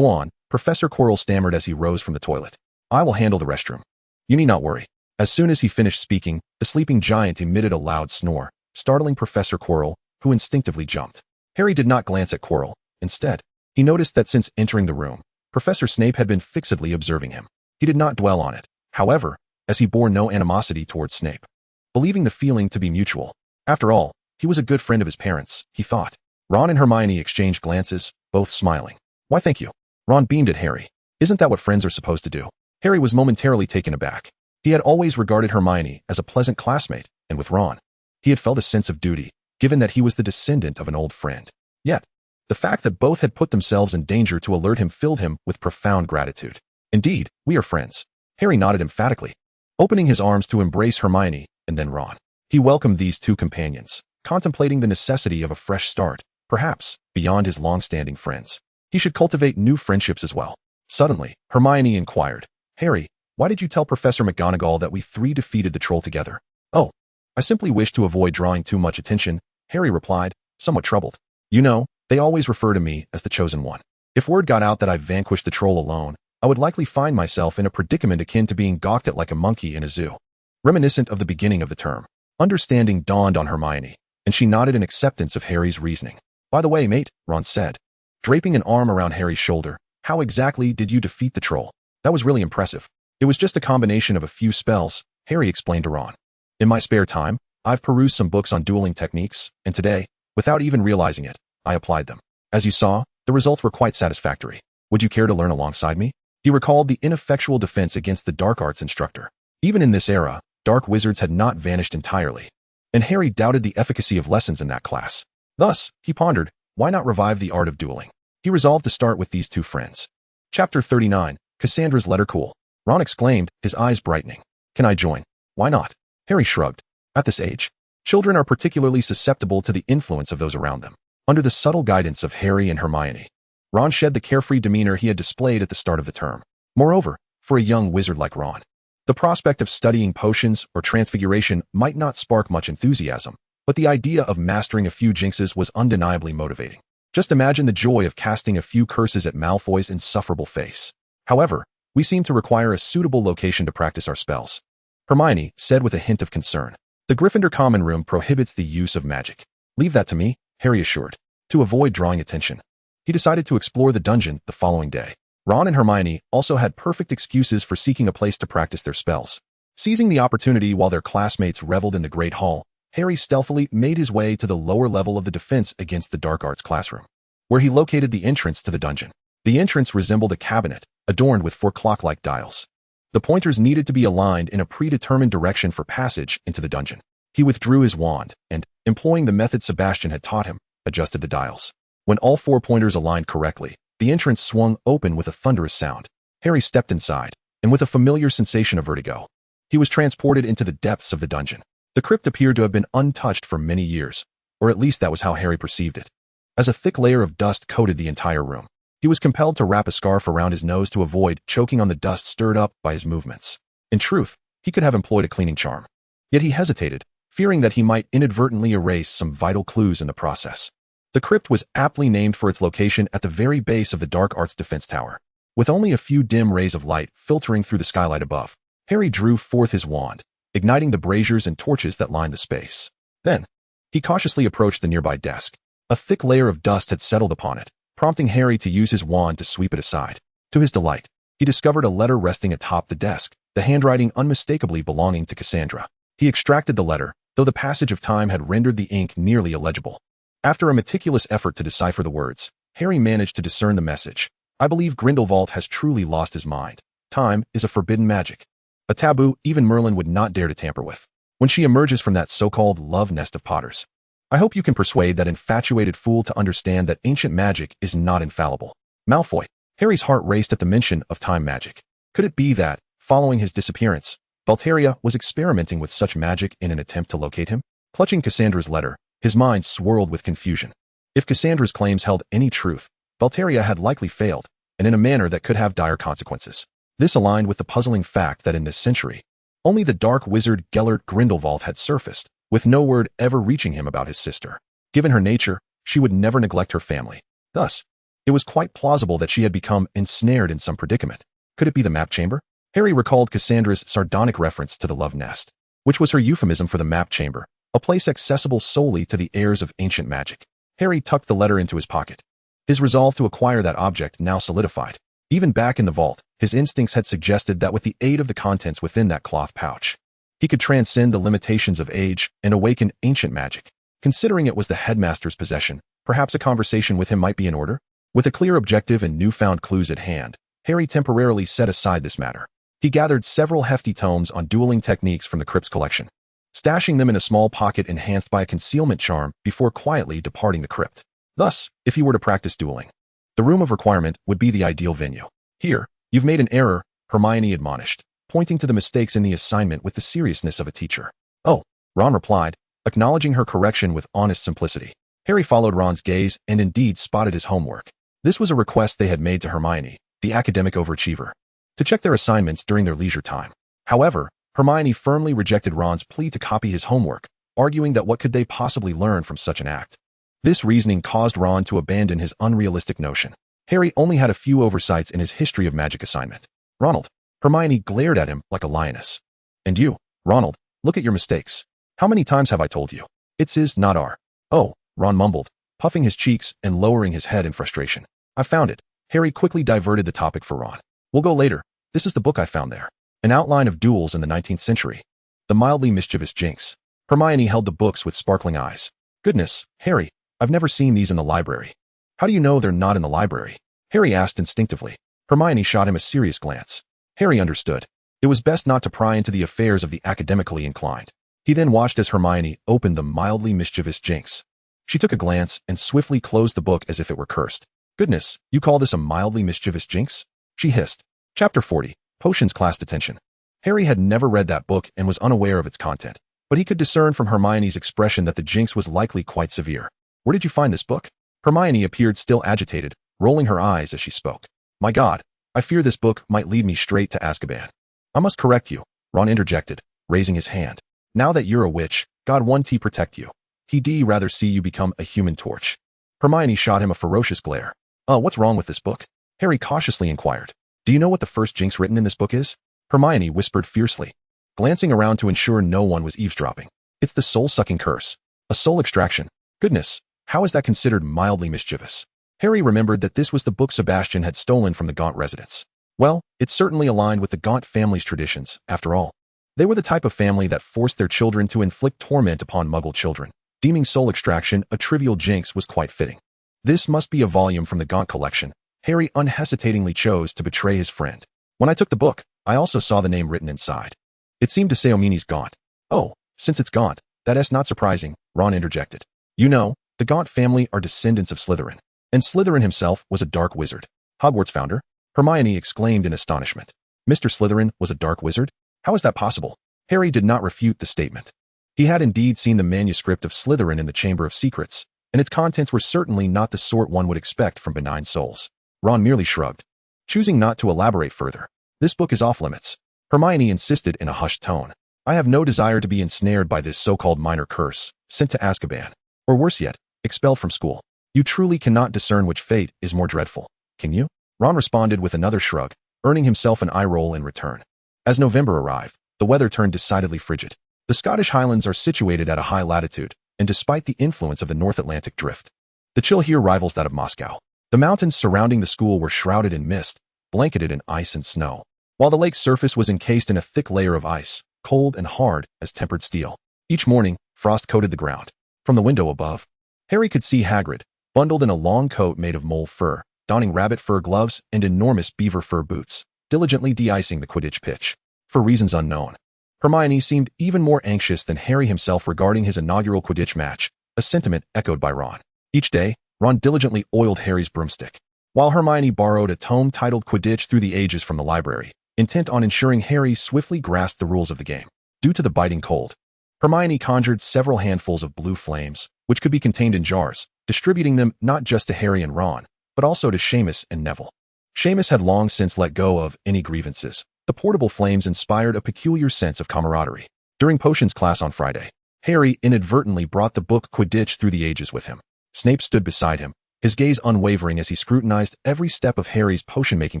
Professor Quirrell stammered as he rose from the toilet. I will handle the restroom. You need not worry. As soon as he finished speaking, the sleeping giant emitted a loud snore, startling Professor Quirrell, who instinctively jumped. Harry did not glance at Quirrell. Instead, he noticed that since entering the room, Professor Snape had been fixedly observing him. He did not dwell on it, however, as he bore no animosity towards Snape, believing the feeling to be mutual. After all, he was a good friend of his parents, he thought. Ron and Hermione exchanged glances, both smiling. Why, thank you. Ron beamed at Harry. Isn't that what friends are supposed to do? Harry was momentarily taken aback. He had always regarded Hermione as a pleasant classmate, and with Ron, he had felt a sense of duty, given that he was the descendant of an old friend. Yet, the fact that both had put themselves in danger to alert him filled him with profound gratitude. Indeed, we are friends. Harry nodded emphatically, opening his arms to embrace Hermione and then Ron. He welcomed these two companions, contemplating the necessity of a fresh start, perhaps, beyond his long-standing friends. He should cultivate new friendships as well. Suddenly, Hermione inquired, Harry, why did you tell Professor McGonagall that we 3 defeated the troll together? Oh, I simply wish to avoid drawing too much attention, Harry replied, somewhat troubled. You know, they always refer to me as the chosen one. If word got out that I vanquished the troll alone, I would likely find myself in a predicament akin to being gawked at like a monkey in a zoo. Reminiscent of the beginning of the term. Understanding dawned on Hermione, and she nodded in acceptance of Harry's reasoning. By the way, mate, Ron said, draping an arm around Harry's shoulder, how exactly did you defeat the troll? That was really impressive. It was just a combination of a few spells, Harry explained to Ron. In my spare time, I've perused some books on dueling techniques, and today, without even realizing it, I applied them. As you saw, the results were quite satisfactory. Would you care to learn alongside me? He recalled the ineffectual defense against the dark arts instructor. Even in this era, dark wizards had not vanished entirely, and Harry doubted the efficacy of lessons in that class. Thus, he pondered, why not revive the art of dueling? He resolved to start with these two friends. Chapter 39, Cassandra's Letter. Cool. Ron exclaimed, his eyes brightening. Can I join? Why not? Harry shrugged. At this age, children are particularly susceptible to the influence of those around them. Under the subtle guidance of Harry and Hermione, Ron shed the carefree demeanor he had displayed at the start of the term. Moreover, for a young wizard like Ron, the prospect of studying potions or transfiguration might not spark much enthusiasm, but the idea of mastering a few jinxes was undeniably motivating. Just imagine the joy of casting a few curses at Malfoy's insufferable face. However, we seem to require a suitable location to practice our spells, Hermione said with a hint of concern. The Gryffindor common room prohibits the use of magic. Leave that to me, Harry assured. To avoid drawing attention, he decided to explore the dungeon the following day. Ron and Hermione also had perfect excuses for seeking a place to practice their spells. Seizing the opportunity while their classmates reveled in the Great Hall, Harry stealthily made his way to the lower level of the defense against the dark arts classroom, where he located the entrance to the dungeon. The entrance resembled a cabinet, adorned with 4 clock-like dials. The pointers needed to be aligned in a predetermined direction for passage into the dungeon. He withdrew his wand and, employing the method Sebastian had taught him, adjusted the dials. When all 4 pointers aligned correctly, the entrance swung open with a thunderous sound. Harry stepped inside, and with a familiar sensation of vertigo, he was transported into the depths of the dungeon. The crypt appeared to have been untouched for many years, or at least that was how Harry perceived it. As a thick layer of dust coated the entire room, he was compelled to wrap a scarf around his nose to avoid choking on the dust stirred up by his movements. In truth, he could have employed a cleaning charm. Yet he hesitated, fearing that he might inadvertently erase some vital clues in the process. The crypt was aptly named for its location at the very base of the Dark Arts Defense Tower. With only a few dim rays of light filtering through the skylight above, Harry drew forth his wand, igniting the braziers and torches that lined the space. Then, he cautiously approached the nearby desk. A thick layer of dust had settled upon it, prompting Harry to use his wand to sweep it aside. To his delight, He discovered a letter resting atop the desk, the handwriting unmistakably belonging to Cassandra. He extracted the letter, though the passage of time had rendered the ink nearly illegible. After a meticulous effort to decipher the words, Harry managed to discern the message. I believe Grindelwald has truly lost his mind. Time is a forbidden magic. A taboo even Merlin would not dare to tamper with. When she emerges from that so-called love nest of Potters, I hope you can persuade that infatuated fool to understand that ancient magic is not infallible. Malfoy. Harry's heart raced at the mention of time magic. Could it be that, following his disappearance, Valteria was experimenting with such magic in an attempt to locate him? Clutching Cassandra's letter, his mind swirled with confusion. If Cassandra's claims held any truth, Valteria had likely failed, and in a manner that could have dire consequences. This aligned with the puzzling fact that in this century, only the dark wizard Gellert Grindelwald had surfaced, with no word ever reaching him about his sister. Given her nature, she would never neglect her family. Thus, it was quite plausible that she had become ensnared in some predicament. Could it be the map chamber? Harry recalled Cassandra's sardonic reference to the love nest, which was her euphemism for the map chamber, a place accessible solely to the heirs of ancient magic. Harry tucked the letter into his pocket. His resolve to acquire that object now solidified. Even back in the vault, his instincts had suggested that with the aid of the contents within that cloth pouch, he could transcend the limitations of age and awaken ancient magic. Considering it was the headmaster's possession, perhaps a conversation with him might be in order? With a clear objective and newfound clues at hand, Harry temporarily set aside this matter. He gathered several hefty tomes on dueling techniques from the Crypt's collection, stashing them in a small pocket enhanced by a concealment charm before quietly departing the crypt. Thus, if he were to practice dueling, the room of requirement would be the ideal venue. Here, you've made an error, Hermione admonished, pointing to the mistakes in the assignment with the seriousness of a teacher. Oh, Ron replied, acknowledging her correction with honest simplicity. Harry followed Ron's gaze and indeed spotted his homework. This was a request they had made to Hermione, the academic overachiever, to check their assignments during their leisure time. However, Hermione firmly rejected Ron's plea to copy his homework, arguing that what could they possibly learn from such an act? This reasoning caused Ron to abandon his unrealistic notion. Harry only had a few oversights in his history of magic assignment. Ronald. Hermione glared at him like a lioness. And you, Ronald, look at your mistakes. How many times have I told you? It's is, not are. Oh, Ron mumbled, puffing his cheeks and lowering his head in frustration. I found it. Harry quickly diverted the topic for Ron. We'll go later. This is the book I found there. An outline of duels in the 19th century. The mildly mischievous Jinx. Hermione held the books with sparkling eyes. Goodness, Harry, I've never seen these in the library. How do you know they're not in the library? Harry asked instinctively. Hermione shot him a serious glance. Harry understood. It was best not to pry into the affairs of the academically inclined. He then watched as Hermione opened the mildly mischievous Jinx. She took a glance and swiftly closed the book as if it were cursed. Goodness, you call this a mildly mischievous Jinx? She hissed. Chapter 40. Potions Class Detention. Harry had never read that book and was unaware of its content, but he could discern from Hermione's expression that the Jinx was likely quite severe. Where did you find this book? Hermione appeared still agitated, rolling her eyes as she spoke. My God, I fear this book might lead me straight to Azkaban. I must correct you, Ron interjected, raising his hand. Now that you're a witch, God won't protect you. He'd rather see you become a human torch. Hermione shot him a ferocious glare. Oh, what's wrong with this book? Harry cautiously inquired. Do you know what the first Jinx written in this book is? Hermione whispered fiercely, glancing around to ensure no one was eavesdropping. It's the soul-sucking curse. A soul extraction. Goodness, how is that considered mildly mischievous? Harry remembered that this was the book Sebastian had stolen from the Gaunt residence. Well, it certainly aligned with the Gaunt family's traditions, after all. They were the type of family that forced their children to inflict torment upon Muggle children. Deeming soul extraction a trivial Jinx was quite fitting. This must be a volume from the Gaunt collection. Harry unhesitatingly chose to betray his friend. When I took the book, I also saw the name written inside. It seemed to say Omini's Gaunt. Oh, since it's Gaunt, that's not surprising, Ron interjected. You know, the Gaunt family are descendants of Slytherin, and Slytherin himself was a dark wizard. Hogwarts founder? Hermione exclaimed in astonishment. Mr. Slytherin was a dark wizard? How is that possible? Harry did not refute the statement. He had indeed seen the manuscript of Slytherin in the Chamber of Secrets, and its contents were certainly not the sort one would expect from benign souls. Ron merely shrugged, choosing not to elaborate further. This book is off limits. Hermione insisted in a hushed tone. I have no desire to be ensnared by this so-called minor curse, sent to Azkaban, or worse yet, expelled from school. You truly cannot discern which fate is more dreadful, can you? Ron responded with another shrug, earning himself an eye roll in return. As November arrived, the weather turned decidedly frigid. The Scottish Highlands are situated at a high latitude, and despite the influence of the North Atlantic drift, the chill here rivals that of Moscow. The mountains surrounding the school were shrouded in mist, blanketed in ice and snow, while the lake's surface was encased in a thick layer of ice, cold and hard as tempered steel. Each morning, frost coated the ground. From the window above, Harry could see Hagrid, bundled in a long coat made of mole fur, donning rabbit fur gloves and enormous beaver fur boots, diligently de-icing the Quidditch pitch. For reasons unknown, Hermione seemed even more anxious than Harry himself regarding his inaugural Quidditch match, a sentiment echoed by Ron. Each day, Ron diligently oiled Harry's broomstick, while Hermione borrowed a tome titled Quidditch Through the Ages from the library, intent on ensuring Harry swiftly grasped the rules of the game. Due to the biting cold, Hermione conjured several handfuls of blue flames, which could be contained in jars, distributing them not just to Harry and Ron, but also to Seamus and Neville. Seamus had long since let go of any grievances. The portable flames inspired a peculiar sense of camaraderie. During potions class on Friday, Harry inadvertently brought the book Quidditch Through the Ages with him. Snape stood beside him, his gaze unwavering as he scrutinized every step of Harry's potion-making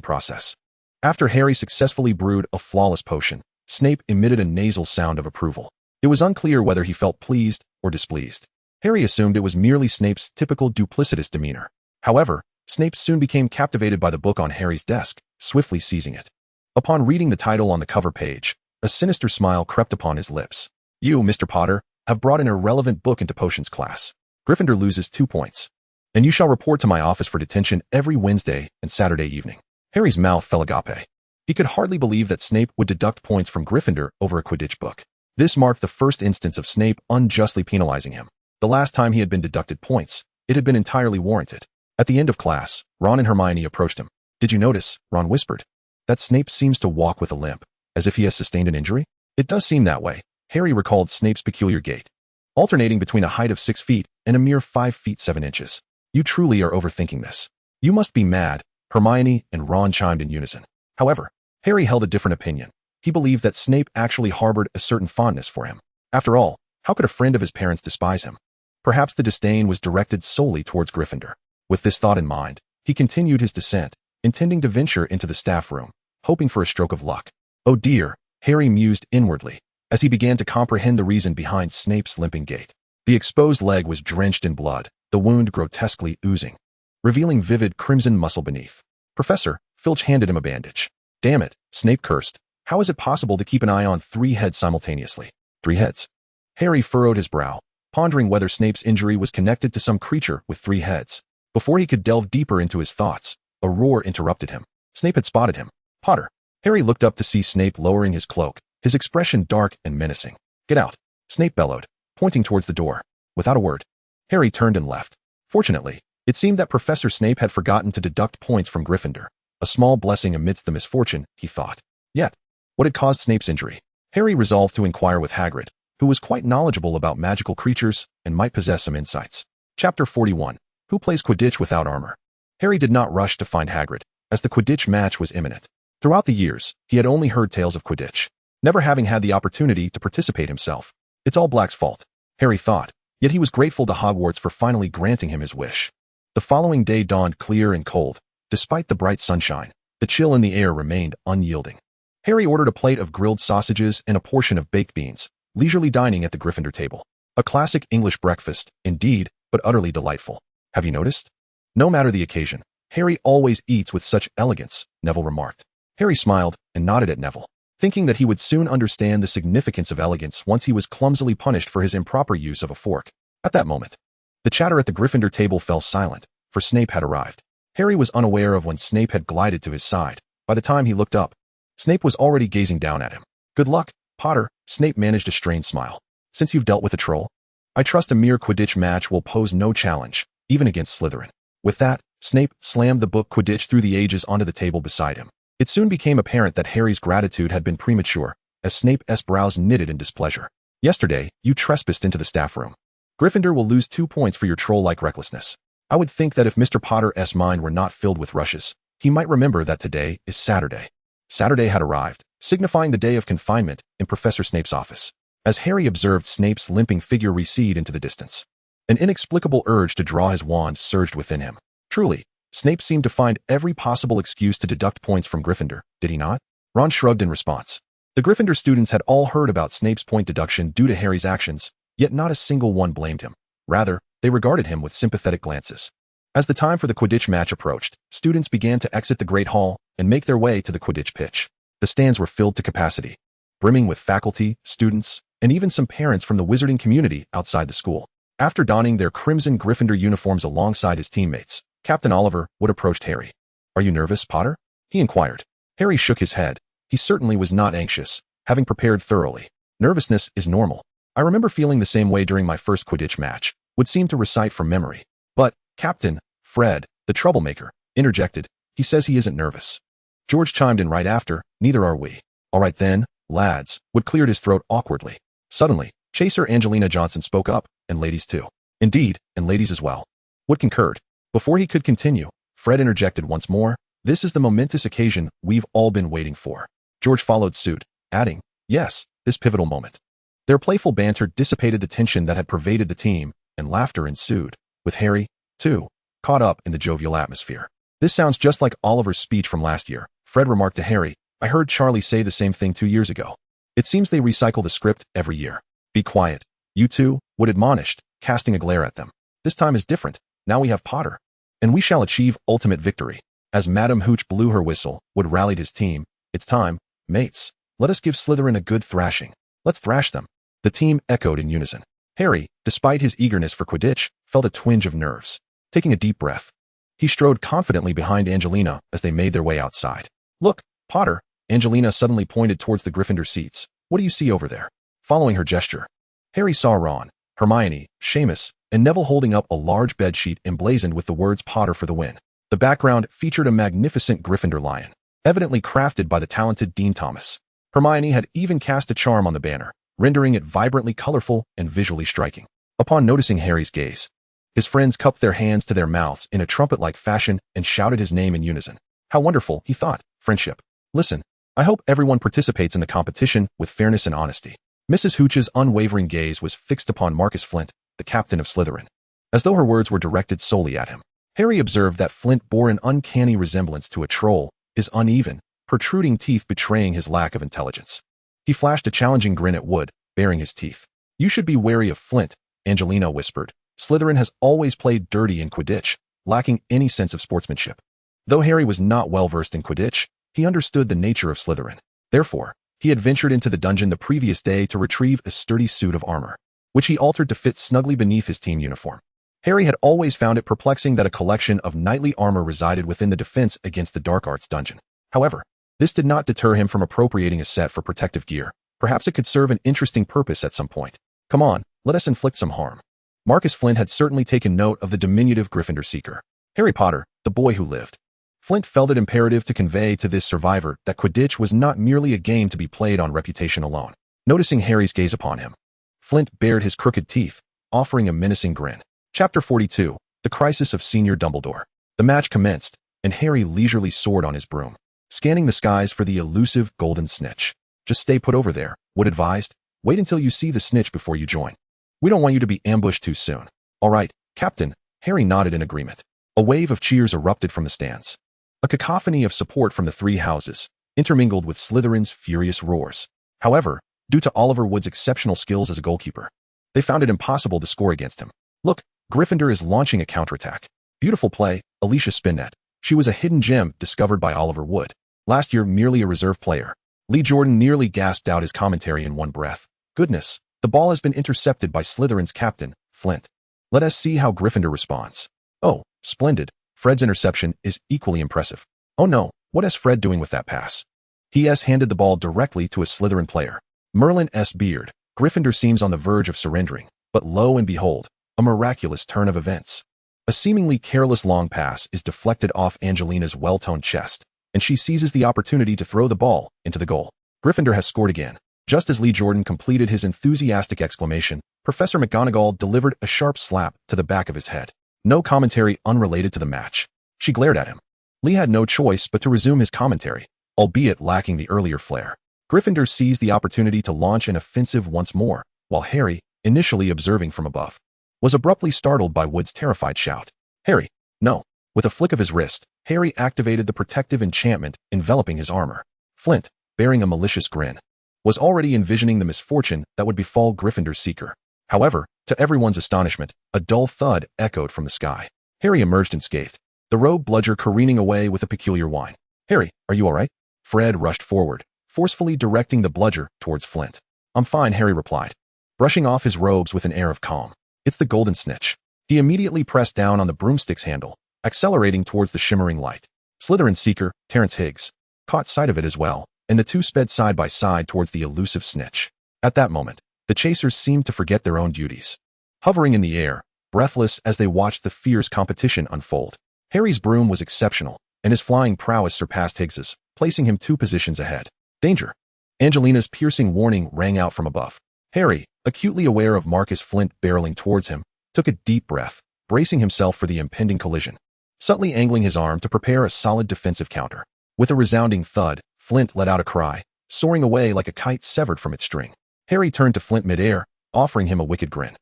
process. After Harry successfully brewed a flawless potion, Snape emitted a nasal sound of approval. It was unclear whether he felt pleased or displeased. Harry assumed it was merely Snape's typical duplicitous demeanor. However, Snape soon became captivated by the book on Harry's desk, swiftly seizing it. Upon reading the title on the cover page, a sinister smile crept upon his lips. "You, Mr. Potter, have brought an irrelevant book into potions class. Gryffindor loses 2 points. And you shall report to my office for detention every Wednesday and Saturday evening." Harry's mouth fell agape. He could hardly believe that Snape would deduct points from Gryffindor over a Quidditch book. This marked the first instance of Snape unjustly penalizing him. The last time he had been deducted points, it had been entirely warranted. At the end of class, Ron and Hermione approached him. "Did you notice," Ron whispered, "that Snape seems to walk with a limp, as if he has sustained an injury?" "It does seem that way." Harry recalled Snape's peculiar gait, alternating between a height of 6 feet and a mere 5 feet 7 inches. "You truly are overthinking this. You must be mad," Hermione and Ron chimed in unison. However, Harry held a different opinion. He believed that Snape actually harbored a certain fondness for him. After all, how could a friend of his parents despise him? Perhaps the disdain was directed solely towards Gryffindor. With this thought in mind, he continued his descent, intending to venture into the staff room, hoping for a stroke of luck. "Oh dear," Harry mused inwardly, as he began to comprehend the reason behind Snape's limping gait. The exposed leg was drenched in blood, the wound grotesquely oozing, revealing vivid crimson muscle beneath. "Professor," Filch handed him a bandage. "Damn it," Snape cursed. "How is it possible to keep an eye on 3 heads simultaneously?" 3 heads? Harry furrowed his brow, pondering whether Snape's injury was connected to some creature with 3 heads. Before he could delve deeper into his thoughts, a roar interrupted him. Snape had spotted him. "Potter." Harry looked up to see Snape lowering his cloak, his expression dark and menacing. "Get out," Snape bellowed, pointing towards the door. Without a word, Harry turned and left. Fortunately, it seemed that Professor Snape had forgotten to deduct points from Gryffindor. A small blessing amidst the misfortune, he thought. Yet, what had caused Snape's injury? Harry resolved to inquire with Hagrid, who was quite knowledgeable about magical creatures and might possess some insights. Chapter 41. Who plays Quidditch without armor? Harry did not rush to find Hagrid, as the Quidditch match was imminent. Throughout the years, he had only heard tales of Quidditch, never having had the opportunity to participate himself. "It's all Black's fault," Harry thought, yet he was grateful to Hogwarts for finally granting him his wish. The following day dawned clear and cold. Despite the bright sunshine, the chill in the air remained unyielding. Harry ordered a plate of grilled sausages and a portion of baked beans, leisurely dining at the Gryffindor table. A classic English breakfast, indeed, but utterly delightful. "Have you noticed? No matter the occasion, Harry always eats with such elegance," Neville remarked. Harry smiled and nodded at Neville, thinking that he would soon understand the significance of elegance once he was clumsily punished for his improper use of a fork. At that moment, the chatter at the Gryffindor table fell silent, for Snape had arrived. Harry was unaware of when Snape had glided to his side. By the time he looked up, Snape was already gazing down at him. "Good luck, Potter," Snape managed a strained smile. "Since you've dealt with a troll, I trust a mere Quidditch match will pose no challenge, even against Slytherin." With that, Snape slammed the book Quidditch Through the Ages onto the table beside him. It soon became apparent that Harry's gratitude had been premature, as Snape's brows knitted in displeasure. "Yesterday, you trespassed into the staff room. Gryffindor will lose 2 points for your troll-like recklessness. I would think that if Mr. Potter's mind were not filled with rushes, he might remember that today is Saturday." Saturday had arrived, signifying the day of confinement in Professor Snape's office. As Harry observed Snape's limping figure recede into the distance, an inexplicable urge to draw his wand surged within him. Truly, Snape seemed to find every possible excuse to deduct points from Gryffindor, did he not? Ron shrugged in response. The Gryffindor students had all heard about Snape's point deduction due to Harry's actions, yet not a single one blamed him. Rather, they regarded him with sympathetic glances. As the time for the Quidditch match approached, students began to exit the Great Hall and make their way to the Quidditch pitch. The stands were filled to capacity, brimming with faculty, students, and even some parents from the wizarding community outside the school. After donning their crimson Gryffindor uniforms alongside his teammates, Captain Oliver Wood approached Harry. "Are you nervous, Potter?" he inquired. Harry shook his head. He certainly was not anxious, having prepared thoroughly. "Nervousness is normal. I remember feeling the same way during my first Quidditch match," Wood seemed to recite from memory. "But, Captain," Fred, the troublemaker, interjected, "he says he isn't nervous." George chimed in right after, "Neither are we." "All right then, lads," Wood cleared his throat awkwardly. Suddenly, Chaser Angelina Johnson spoke up, "And ladies too." "Indeed, and ladies as well." Wood concurred. Before he could continue, Fred interjected once more, "This is the momentous occasion we've all been waiting for." George followed suit, adding, "Yes, this pivotal moment." Their playful banter dissipated the tension that had pervaded the team, and laughter ensued, with Harry, too, caught up in the jovial atmosphere. "This sounds just like Oliver's speech from last year," Fred remarked to Harry. "I heard Charlie say the same thing 2 years ago. It seems they recycle the script every year." "Be quiet, you two," Wood admonished, casting a glare at them. "This time is different. Now we have Potter. And we shall achieve ultimate victory." As Madame Hooch blew her whistle, Wood rallied his team. "It's time, mates. Let us give Slytherin a good thrashing. Let's thrash them." The team echoed in unison. Harry, despite his eagerness for Quidditch, felt a twinge of nerves. Taking a deep breath, he strode confidently behind Angelina as they made their way outside. "Look, Potter," Angelina suddenly pointed towards the Gryffindor seats. "What do you see over there?" Following her gesture, Harry saw Ron, Hermione, Seamus, and Neville holding up a large bedsheet emblazoned with the words "Potter for the win." The background featured a magnificent Gryffindor lion, evidently crafted by the talented Dean Thomas. Hermione had even cast a charm on the banner, rendering it vibrantly colorful and visually striking. Upon noticing Harry's gaze, his friends cupped their hands to their mouths in a trumpet-like fashion and shouted his name in unison. How wonderful, he thought, friendship. Listen, I hope everyone participates in the competition with fairness and honesty. Mrs. Hooch's unwavering gaze was fixed upon Marcus Flint, the captain of Slytherin, as though her words were directed solely at him. Harry observed that Flint bore an uncanny resemblance to a troll, his uneven, protruding teeth betraying his lack of intelligence. He flashed a challenging grin at Wood, baring his teeth. "You should be wary of Flint," Angelina whispered. "Slytherin has always played dirty in Quidditch, lacking any sense of sportsmanship." Though Harry was not well versed in Quidditch, he understood the nature of Slytherin. Therefore, he had ventured into the dungeon the previous day to retrieve a sturdy suit of armor, which he altered to fit snugly beneath his team uniform. Harry had always found it perplexing that a collection of knightly armor resided within the defense against the dark arts dungeon. However, this did not deter him from appropriating a set for protective gear. Perhaps it could serve an interesting purpose at some point. "Come on, let us inflict some harm." Marcus Flint had certainly taken note of the diminutive Gryffindor seeker. Harry Potter, the boy who lived. Flint felt it imperative to convey to this survivor that Quidditch was not merely a game to be played on reputation alone. Noticing Harry's gaze upon him, Flint bared his crooked teeth, offering a menacing grin. Chapter 42, The Crisis of Senior Dumbledore. The match commenced, and Harry leisurely soared on his broom, scanning the skies for the elusive golden snitch. "Just stay put over there," Wood advised. "Wait until you see the snitch before you join. We don't want you to be ambushed too soon." "All right, Captain," Harry nodded in agreement. A wave of cheers erupted from the stands. A cacophony of support from the three houses, intermingled with Slytherin's furious roars. However, due to Oliver Wood's exceptional skills as a goalkeeper, they found it impossible to score against him. "Look, Gryffindor is launching a counterattack." Beautiful play, Alicia Spinnet. She was a hidden gem discovered by Oliver Wood. Last year merely a reserve player. Lee Jordan nearly gasped out his commentary in one breath. "Goodness, the ball has been intercepted by Slytherin's captain, Flint. Let us see how Gryffindor responds." "Oh, splendid. Fred's interception is equally impressive." "Oh no, what is Fred doing with that pass?" He has handed the ball directly to a Slytherin player. Merlin S. Beard. Gryffindor seems on the verge of surrendering, but lo and behold, a miraculous turn of events. A seemingly careless long pass is deflected off Angelina's well-toned chest, and she seizes the opportunity to throw the ball into the goal. Gryffindor has scored again. Just as Lee Jordan completed his enthusiastic exclamation, Professor McGonagall delivered a sharp slap to the back of his head. No commentary unrelated to the match. She glared at him. Lee had no choice but to resume his commentary, albeit lacking the earlier flair. Gryffindor seized the opportunity to launch an offensive once more, while Harry, initially observing from above, was abruptly startled by Wood's terrified shout. "Harry, no." With a flick of his wrist, Harry activated the protective enchantment enveloping his armor. Flint, bearing a malicious grin, was already envisioning the misfortune that would befall Gryffindor's seeker. However, to everyone's astonishment, a dull thud echoed from the sky. Harry emerged unscathed, the rogue bludger careening away with a peculiar whine. "Harry, are you all right?" Fred rushed forward, forcefully directing the bludger towards Flint. "I'm fine," Harry replied, brushing off his robes with an air of calm. "It's the golden snitch." He immediately pressed down on the broomstick's handle, accelerating towards the shimmering light. Slytherin seeker, Terrence Higgs, caught sight of it as well, and the two sped side by side towards the elusive snitch. At that moment, the chasers seemed to forget their own duties. Hovering in the air, breathless as they watched the fierce competition unfold. Harry's broom was exceptional, and his flying prowess surpassed Higgs's, placing him 2 positions ahead. "Danger!" Angelina's piercing warning rang out from above. Harry, acutely aware of Marcus Flint barreling towards him, took a deep breath, bracing himself for the impending collision. Subtly angling his arm to prepare a solid defensive counter. With a resounding thud, Flint let out a cry, soaring away like a kite severed from its string. Harry turned to Flint midair, offering him a wicked grin.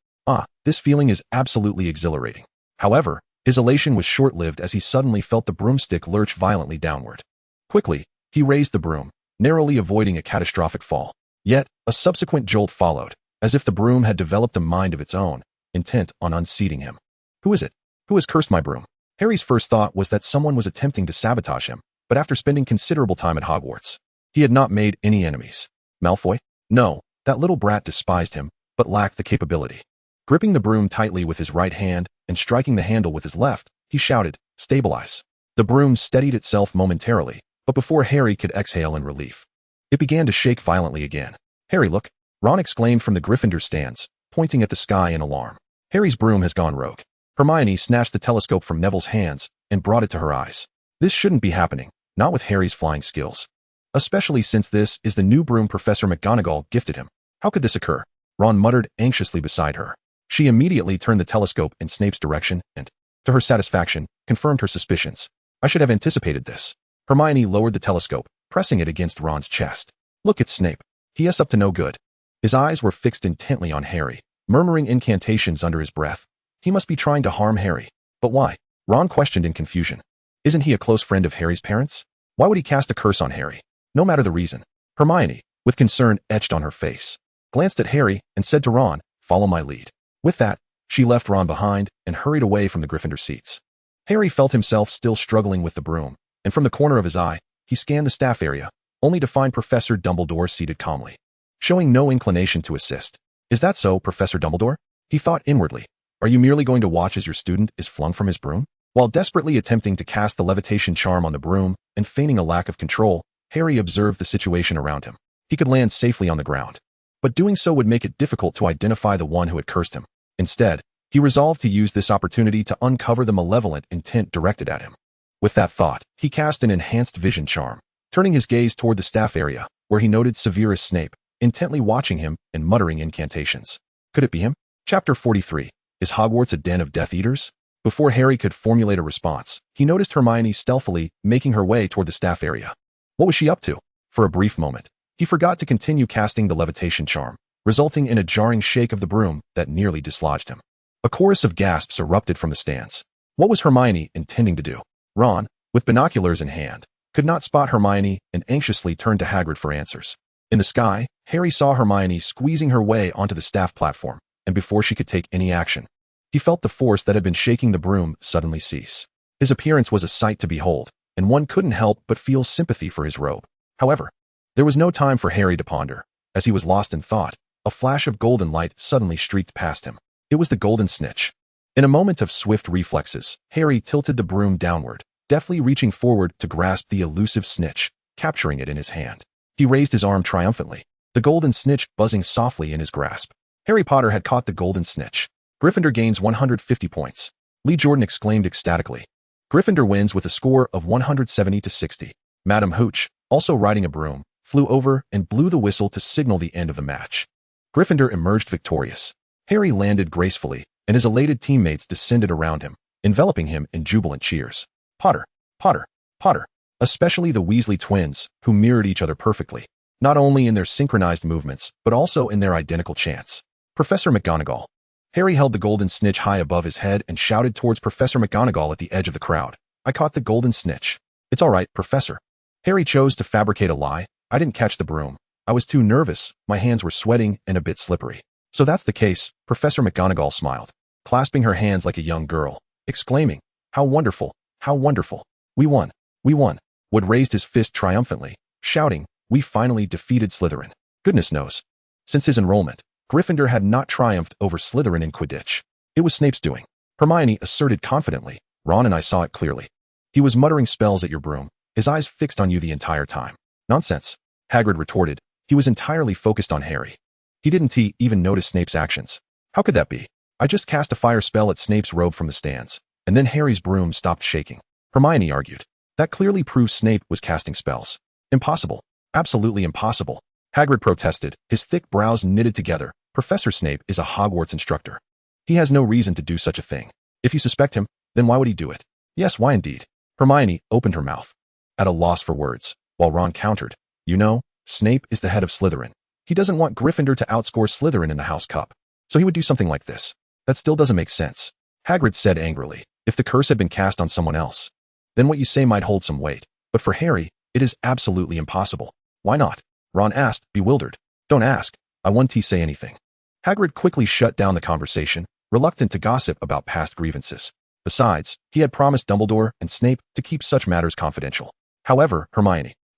This feeling is absolutely exhilarating. However, his elation was short-lived as he suddenly felt the broomstick lurch violently downward. Quickly, he raised the broom, narrowly avoiding a catastrophic fall. Yet, a subsequent jolt followed, as if the broom had developed a mind of its own, intent on unseating him. "Who is it? Who has cursed my broom?" Harry's first thought was that someone was attempting to sabotage him, but after spending considerable time at Hogwarts, he had not made any enemies. Malfoy? No, that little brat despised him, but lacked the capability. Gripping the broom tightly with his right hand and striking the handle with his left, he shouted, "Stabilize." The broom steadied itself momentarily, but before Harry could exhale in relief, it began to shake violently again. "Harry, look!" Ron exclaimed from the Gryffindor stands, pointing at the sky in alarm. "Harry's broom has gone rogue." Hermione snatched the telescope from Neville's hands and brought it to her eyes. This shouldn't be happening, not with Harry's flying skills. Especially since this is the new broom Professor McGonagall gifted him. How could this occur? Ron muttered anxiously beside her. She immediately turned the telescope in Snape's direction and, to her satisfaction, confirmed her suspicions. "I should have anticipated this." Hermione lowered the telescope, pressing it against Ron's chest. "Look at Snape. He is up to no good." His eyes were fixed intently on Harry, murmuring incantations under his breath. He must be trying to harm Harry. But why? Ron questioned in confusion. Isn't he a close friend of Harry's parents? Why would he cast a curse on Harry? No matter the reason. Hermione, with concern etched on her face, glanced at Harry and said to Ron, "Follow my lead." With that, she left Ron behind and hurried away from the Gryffindor seats. Harry felt himself still struggling with the broom, and from the corner of his eye, he scanned the staff area, only to find Professor Dumbledore seated calmly, showing no inclination to assist. "Is that so, Professor Dumbledore?" he thought inwardly. "Are you merely going to watch as your student is flung from his broom?" While desperately attempting to cast the levitation charm on the broom and feigning a lack of control, Harry observed the situation around him. He could land safely on the ground, but doing so would make it difficult to identify the one who had cursed him. Instead, he resolved to use this opportunity to uncover the malevolent intent directed at him. With that thought, he cast an enhanced vision charm, turning his gaze toward the staff area, where he noted Severus Snape, intently watching him and muttering incantations. Could it be him? Chapter 43. Is Hogwarts a den of Death Eaters? Before Harry could formulate a response, he noticed Hermione stealthily making her way toward the staff area. What was she up to? For a brief moment, he forgot to continue casting the levitation charm, resulting in a jarring shake of the broom that nearly dislodged him. A chorus of gasps erupted from the stands. What was Hermione intending to do? Ron, with binoculars in hand, could not spot Hermione and anxiously turned to Hagrid for answers. In the sky, Harry saw Hermione squeezing her way onto the staff platform, and before she could take any action, he felt the force that had been shaking the broom suddenly cease. His appearance was a sight to behold, and one couldn't help but feel sympathy for his robe. However, there was no time for Harry to ponder. As he was lost in thought, a flash of golden light suddenly streaked past him. It was the golden snitch. In a moment of swift reflexes, Harry tilted the broom downward, deftly reaching forward to grasp the elusive snitch, capturing it in his hand. He raised his arm triumphantly, the golden snitch buzzing softly in his grasp. Harry Potter had caught the golden snitch. Gryffindor gains 150 points. Lee Jordan exclaimed ecstatically. Gryffindor wins with a score of 170-60. Madam Hooch, also riding a broom, flew over and blew the whistle to signal the end of the match. Gryffindor emerged victorious. Harry landed gracefully, and his elated teammates descended around him, enveloping him in jubilant cheers. Potter, Potter, Potter, especially the Weasley twins, who mirrored each other perfectly, not only in their synchronized movements, but also in their identical chants. Professor McGonagall. Harry held the golden snitch high above his head and shouted towards Professor McGonagall at the edge of the crowd. "I caught the golden snitch." "It's all right, Professor." Harry chose to fabricate a lie. "I didn't catch the broom. I was too nervous, my hands were sweating and a bit slippery." "So that's the case," Professor McGonagall smiled, clasping her hands like a young girl, exclaiming, How wonderful! How wonderful! We won! We won! Wood raised his fist triumphantly, shouting, we finally defeated Slytherin. Goodness knows. Since his enrollment, Gryffindor had not triumphed over Slytherin in Quidditch. It was Snape's doing. Hermione asserted confidently. Ron and I saw it clearly. He was muttering spells at your broom, his eyes fixed on you the entire time. Nonsense. Hagrid retorted. He was entirely focused on Harry. He didn't even notice Snape's actions. How could that be? I just cast a fire spell at Snape's robe from the stands, and then Harry's broom stopped shaking. Hermione argued. That clearly proves Snape was casting spells. Impossible. Absolutely impossible. Hagrid protested, his thick brows knitted together. Professor Snape is a Hogwarts instructor. He has no reason to do such a thing. If you suspect him, then why would he do it? Yes, why indeed? Hermione opened her mouth, at a loss for words, while Ron countered. You know, Snape is the head of Slytherin. He doesn't want Gryffindor to outscore Slytherin in the House Cup. So he would do something like this. That still doesn't make sense. Hagrid said angrily. If the curse had been cast on someone else, then what you say might hold some weight. But for Harry, it is absolutely impossible. Why not? Ron asked, bewildered. Don't ask. I won't say anything. Hagrid quickly shut down the conversation, reluctant to gossip about past grievances. Besides, he had promised Dumbledore and Snape to keep such matters confidential. However,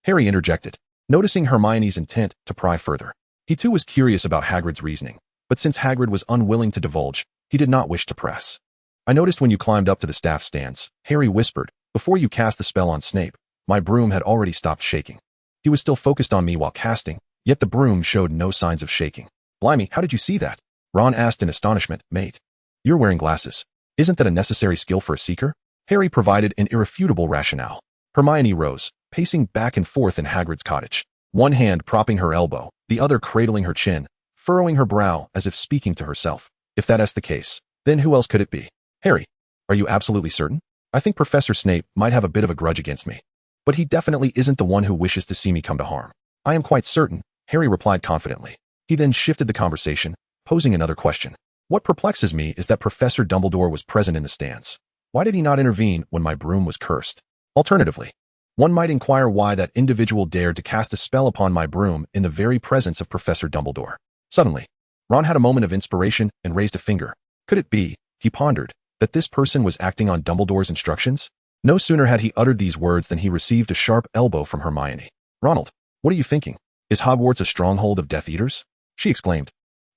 Harry interjected, noticing Hermione's intent to pry further. He too was curious about Hagrid's reasoning, but since Hagrid was unwilling to divulge, he did not wish to press. I noticed when you climbed up to the staff stands, Harry whispered, before you cast the spell on Snape, my broom had already stopped shaking. He was still focused on me while casting, yet the broom showed no signs of shaking. Blimey, how did you see that? Ron asked in astonishment. Mate, you're wearing glasses. Isn't that a necessary skill for a seeker? Harry provided an irrefutable rationale. Hermione rose, pacing back and forth in Hagrid's cottage, one hand propping her elbow, the other cradling her chin, furrowing her brow as if speaking to herself. If that is the case, then who else could it be? Harry, are you absolutely certain? I think Professor Snape might have a bit of a grudge against me. But he definitely isn't the one who wishes to see me come to harm. I am quite certain, Harry replied confidently. He then shifted the conversation, posing another question. What perplexes me is that Professor Dumbledore was present in the stands. Why did he not intervene when my broom was cursed? Alternatively, one might inquire why that individual dared to cast a spell upon my broom in the very presence of Professor Dumbledore. Suddenly, Ron had a moment of inspiration and raised a finger. Could it be, he pondered, that this person was acting on Dumbledore's instructions? No sooner had he uttered these words than he received a sharp elbow from Hermione. Ronald, what are you thinking? Is Hogwarts a stronghold of Death Eaters? She exclaimed,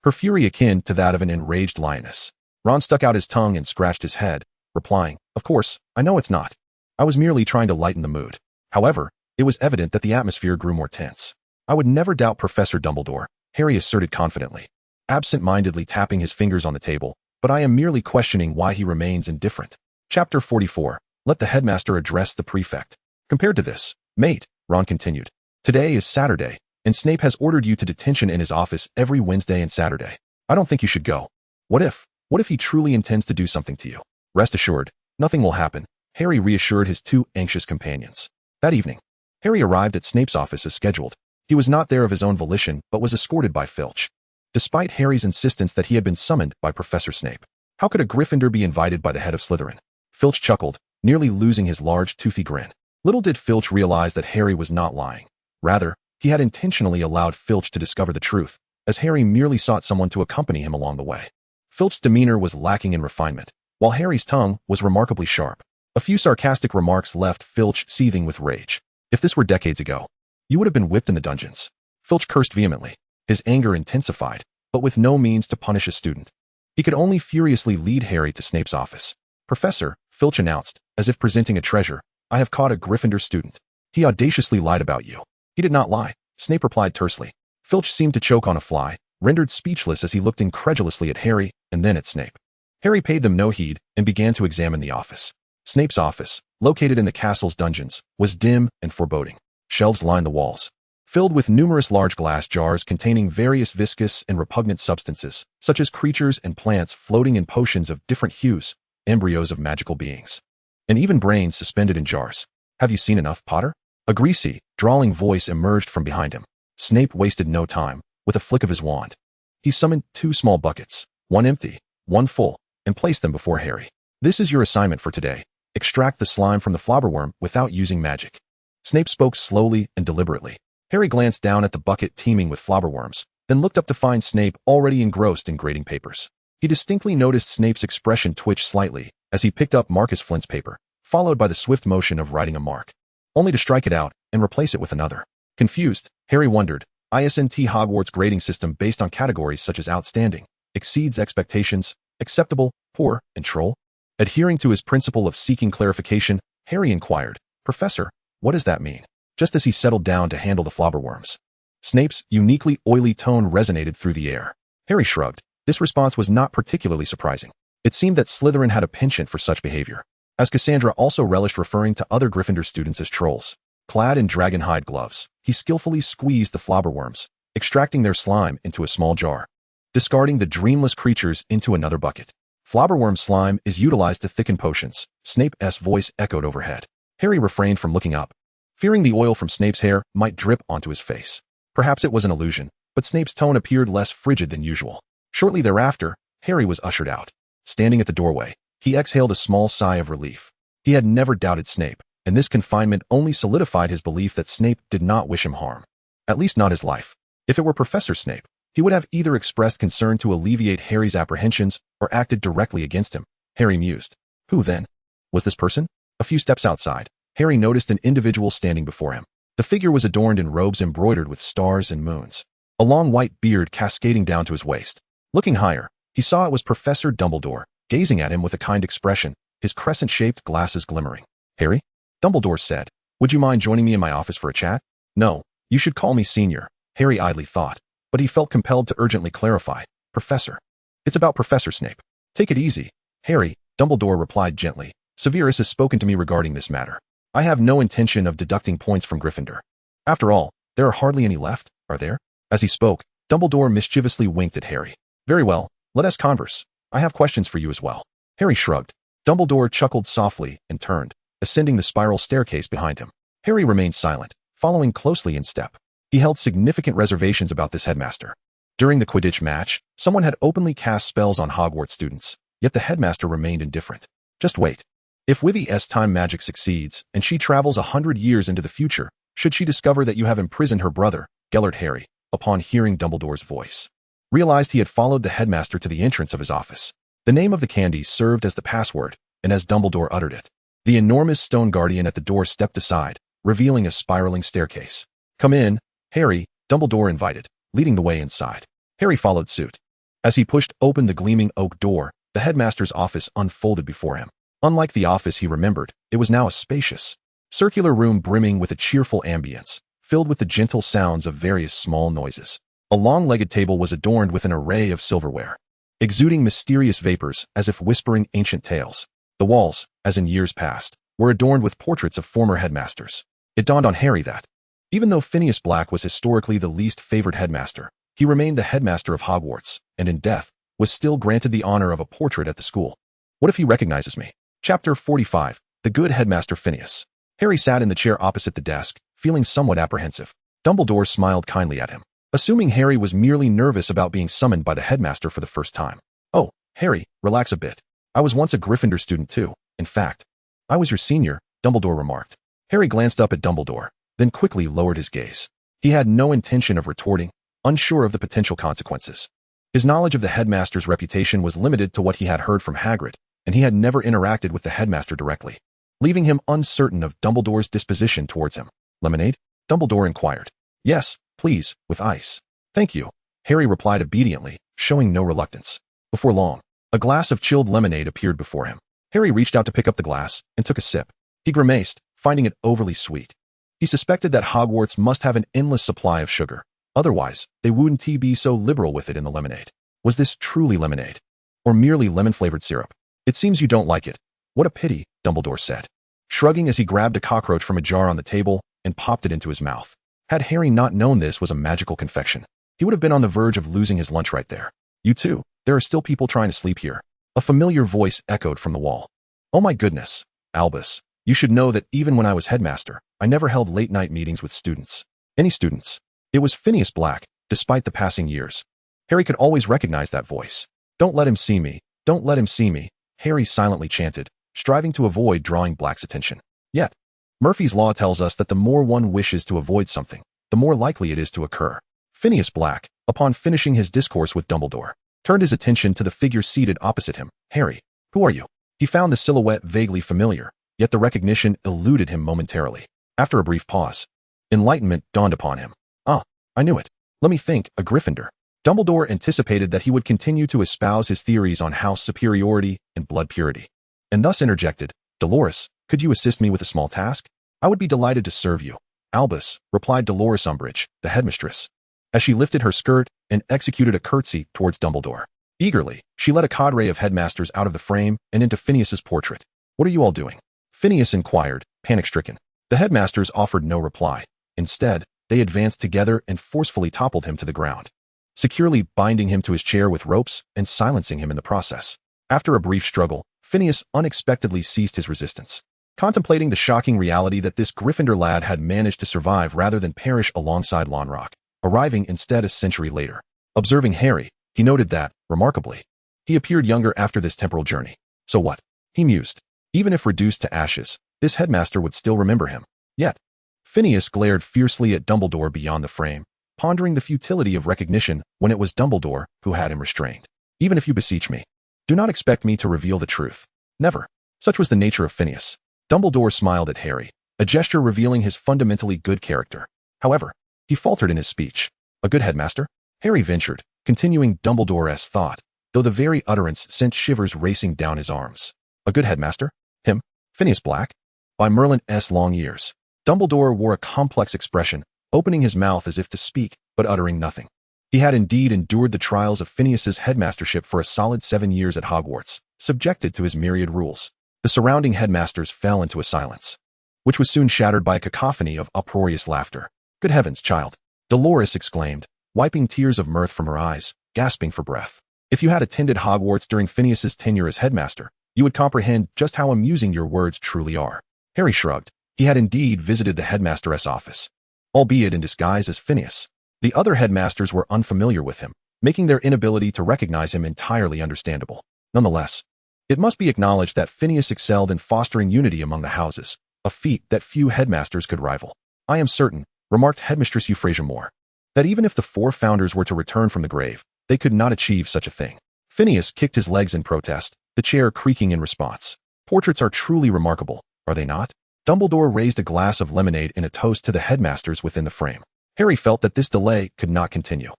her fury akin to that of an enraged lioness. Ron stuck out his tongue and scratched his head, replying, of course, I know it's not. I was merely trying to lighten the mood. However, it was evident that the atmosphere grew more tense. I would never doubt Professor Dumbledore, Harry asserted confidently, absent-mindedly tapping his fingers on the table, but I am merely questioning why he remains indifferent. Chapter 44. Let the headmaster address the prefect. Compared to this, mate, Ron continued, today is Saturday, and Snape has ordered you to detention in his office every Wednesday and Saturday. I don't think you should go. What if he truly intends to do something to you? Rest assured, nothing will happen, Harry reassured his two anxious companions. That evening, Harry arrived at Snape's office as scheduled. He was not there of his own volition, but was escorted by Filch. Despite Harry's insistence that he had been summoned by Professor Snape, how could a Gryffindor be invited by the head of Slytherin? Filch chuckled, nearly losing his large, toothy grin. Little did Filch realize that Harry was not lying. Rather, he had intentionally allowed Filch to discover the truth, as Harry merely sought someone to accompany him along the way. Filch's demeanor was lacking in refinement, while Harry's tongue was remarkably sharp. A few sarcastic remarks left Filch seething with rage. If this were decades ago, you would have been whipped in the dungeons. Filch cursed vehemently. His anger intensified, but with no means to punish a student. He could only furiously lead Harry to Snape's office. Professor, Filch announced, as if presenting a treasure, I have caught a Gryffindor student. He audaciously lied about you. He did not lie, Snape replied tersely. Filch seemed to choke on a fly, rendered speechless as he looked incredulously at Harry and then at Snape. Harry paid them no heed and began to examine the office. Snape's office, located in the castle's dungeons, was dim and foreboding. Shelves lined the walls, filled with numerous large glass jars containing various viscous and repugnant substances, such as creatures and plants floating in potions of different hues, embryos of magical beings, and even brains suspended in jars. Have you seen enough, Potter? A greasy, drawling voice emerged from behind him. Snape wasted no time. With a flick of his wand, he summoned 2 small buckets, one empty, one full, and placed them before Harry. This is your assignment for today. Extract the slime from the flobberworm without using magic. Snape spoke slowly and deliberately. Harry glanced down at the bucket teeming with flobberworms, then looked up to find Snape already engrossed in grading papers. He distinctly noticed Snape's expression twitch slightly, as he picked up Marcus Flint's paper, followed by the swift motion of writing a mark, only to strike it out and replace it with another. Confused, Harry wondered, isn't Hogwarts grading system based on categories such as outstanding, exceeds expectations, acceptable, poor, and troll? Adhering to his principle of seeking clarification, Harry inquired, Professor, what does that mean? Just as he settled down to handle the flobberworms. Snape's uniquely oily tone resonated through the air. Harry shrugged. This response was not particularly surprising. It seemed that Slytherin had a penchant for such behavior, as Cassandra also relished referring to other Gryffindor students as trolls. Clad in dragon-hide gloves, he skillfully squeezed the flobberworms, extracting their slime into a small jar, discarding the dreamless creatures into another bucket. Flobberworm slime is utilized to thicken potions, Snape's voice echoed overhead. Harry refrained from looking up, fearing the oil from Snape's hair might drip onto his face. Perhaps it was an illusion, but Snape's tone appeared less frigid than usual. Shortly thereafter, Harry was ushered out. Standing at the doorway, he exhaled a small sigh of relief. He had never doubted Snape, and this confinement only solidified his belief that Snape did not wish him harm. At least not his life. If it were Professor Snape, he would have either expressed concern to alleviate Harry's apprehensions or acted directly against him. Harry mused. Who then? Was this person? A few steps outside, Harry noticed an individual standing before him. The figure was adorned in robes embroidered with stars and moons, a long white beard cascading down to his waist. Looking higher, he saw it was Professor Dumbledore, gazing at him with a kind expression, his crescent-shaped glasses glimmering. Harry? Dumbledore said, would you mind joining me in my office for a chat? No, you should call me Senior, Harry idly thought, but he felt compelled to urgently clarify. Professor. It's about Professor Snape. Take it easy, Harry, Dumbledore replied gently. Severus has spoken to me regarding this matter. I have no intention of deducting points from Gryffindor. After all, there are hardly any left, are there? As he spoke, Dumbledore mischievously winked at Harry. Very well, let us converse. I have questions for you as well. Harry shrugged. Dumbledore chuckled softly and turned, ascending the spiral staircase behind him. Harry remained silent, following closely in step. He held significant reservations about this headmaster. During the Quidditch match, someone had openly cast spells on Hogwarts students, yet the headmaster remained indifferent. Just wait. If Wivy's time magic succeeds, and she travels 100 years into the future, should she discover that you have imprisoned her brother, Gellert Harry, upon hearing Dumbledore's voice, realized he had followed the headmaster to the entrance of his office. The name of the candy served as the password, and as Dumbledore uttered it, the enormous stone guardian at the door stepped aside, revealing a spiraling staircase. Come in, Harry, Dumbledore invited, leading the way inside. Harry followed suit. As he pushed open the gleaming oak door, the headmaster's office unfolded before him. Unlike the office he remembered, it was now a spacious, circular room brimming with a cheerful ambience, filled with the gentle sounds of various small noises. A long-legged table was adorned with an array of silverware, exuding mysterious vapors as if whispering ancient tales. The walls, as in years past, were adorned with portraits of former headmasters. It dawned on Harry that, even though Phineas Black was historically the least favored headmaster, he remained the headmaster of Hogwarts, and in death, was still granted the honor of a portrait at the school. What if he recognizes me? Chapter 45, The Good Headmaster Phineas. Harry sat in the chair opposite the desk, feeling somewhat apprehensive. Dumbledore smiled kindly at him, assuming Harry was merely nervous about being summoned by the headmaster for the first time. Oh, Harry, relax a bit. I was once a Gryffindor student too. In fact, I was your senior, Dumbledore remarked. Harry glanced up at Dumbledore, then quickly lowered his gaze. He had no intention of retorting, unsure of the potential consequences. His knowledge of the headmaster's reputation was limited to what he had heard from Hagrid, and he had never interacted with the headmaster directly, leaving him uncertain of Dumbledore's disposition towards him. Lemonade? Dumbledore inquired. Yes, please, with ice. Thank you, Harry replied obediently, showing no reluctance. Before long, a glass of chilled lemonade appeared before him. Harry reached out to pick up the glass and took a sip. He grimaced, finding it overly sweet. He suspected that Hogwarts must have an endless supply of sugar. Otherwise, they wouldn't be so liberal with it in the lemonade. Was this truly lemonade? Or merely lemon-flavored syrup? It seems you don't like it. What a pity, Dumbledore said, shrugging as he grabbed a cockroach from a jar on the table and popped it into his mouth. Had Harry not known this was a magical confection, he would have been on the verge of losing his lunch right there. You too, there are still people trying to sleep here. A familiar voice echoed from the wall. Oh my goodness, Albus, you should know that even when I was headmaster, I never held late-night meetings with students. Any students. It was Phineas Black, despite the passing years. Harry could always recognize that voice. Don't let him see me, don't let him see me, Harry silently chanted, striving to avoid drawing Black's attention. Yet, Murphy's Law tells us that the more one wishes to avoid something, the more likely it is to occur. Phineas Black, upon finishing his discourse with Dumbledore, turned his attention to the figure seated opposite him. Harry, who are you? He found the silhouette vaguely familiar, yet the recognition eluded him momentarily. After a brief pause, enlightenment dawned upon him. Ah, I knew it. Let me think, a Gryffindor. Dumbledore anticipated that he would continue to espouse his theories on house superiority and blood purity, and thus interjected, Dolores, could you assist me with a small task? I would be delighted to serve you. Albus, replied Dolores Umbridge, the headmistress, as she lifted her skirt and executed a curtsy towards Dumbledore. Eagerly, she led a cadre of headmasters out of the frame and into Phineas's portrait. What are you all doing? Phineas inquired, panic-stricken. The headmasters offered no reply. Instead, they advanced together and forcefully toppled him to the ground, securely binding him to his chair with ropes and silencing him in the process. After a brief struggle, Phineas unexpectedly ceased his resistance, contemplating the shocking reality that this Gryffindor lad had managed to survive rather than perish alongside Lonrock, arriving instead a century later. Observing Harry, he noted that, remarkably, he appeared younger after this temporal journey. So what? He mused. Even if reduced to ashes, this headmaster would still remember him. Yet, Phineas glared fiercely at Dumbledore beyond the frame, pondering the futility of recognition when it was Dumbledore who had him restrained. Even if you beseech me, do not expect me to reveal the truth. Never. Such was the nature of Phineas. Dumbledore smiled at Harry, a gesture revealing his fundamentally good character. However, he faltered in his speech. A good headmaster? Harry ventured, continuing Dumbledore's thought, though the very utterance sent shivers racing down his arms. A good headmaster? Him? Phineas Black? By Merlin's long years. Dumbledore wore a complex expression, opening his mouth as if to speak, but uttering nothing. He had indeed endured the trials of Phineas's headmastership for a solid 7 years at Hogwarts, subjected to his myriad rules. The surrounding headmasters fell into a silence, which was soon shattered by a cacophony of uproarious laughter. Good heavens, child! Dolores exclaimed, wiping tears of mirth from her eyes, gasping for breath. If you had attended Hogwarts during Phineas's tenure as headmaster, you would comprehend just how amusing your words truly are. Harry shrugged. He had indeed visited the headmaster's office, albeit in disguise as Phineas. The other headmasters were unfamiliar with him, making their inability to recognize him entirely understandable. Nonetheless, it must be acknowledged that Phineas excelled in fostering unity among the houses, a feat that few headmasters could rival. I am certain, remarked Headmistress Euphrasia Moore, that even if the 4 founders were to return from the grave, they could not achieve such a thing. Phineas kicked his legs in protest, the chair creaking in response. Portraits are truly remarkable, are they not? Dumbledore raised a glass of lemonade in a toast to the headmasters within the frame. Harry felt that this delay could not continue.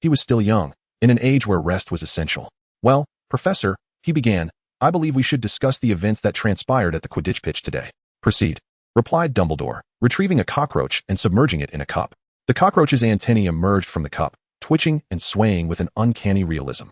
He was still young, in an age where rest was essential. Well, Professor, he began, I believe we should discuss the events that transpired at the Quidditch pitch today. Proceed, replied Dumbledore, retrieving a cockroach and submerging it in a cup. The cockroach's antennae emerged from the cup, twitching and swaying with an uncanny realism.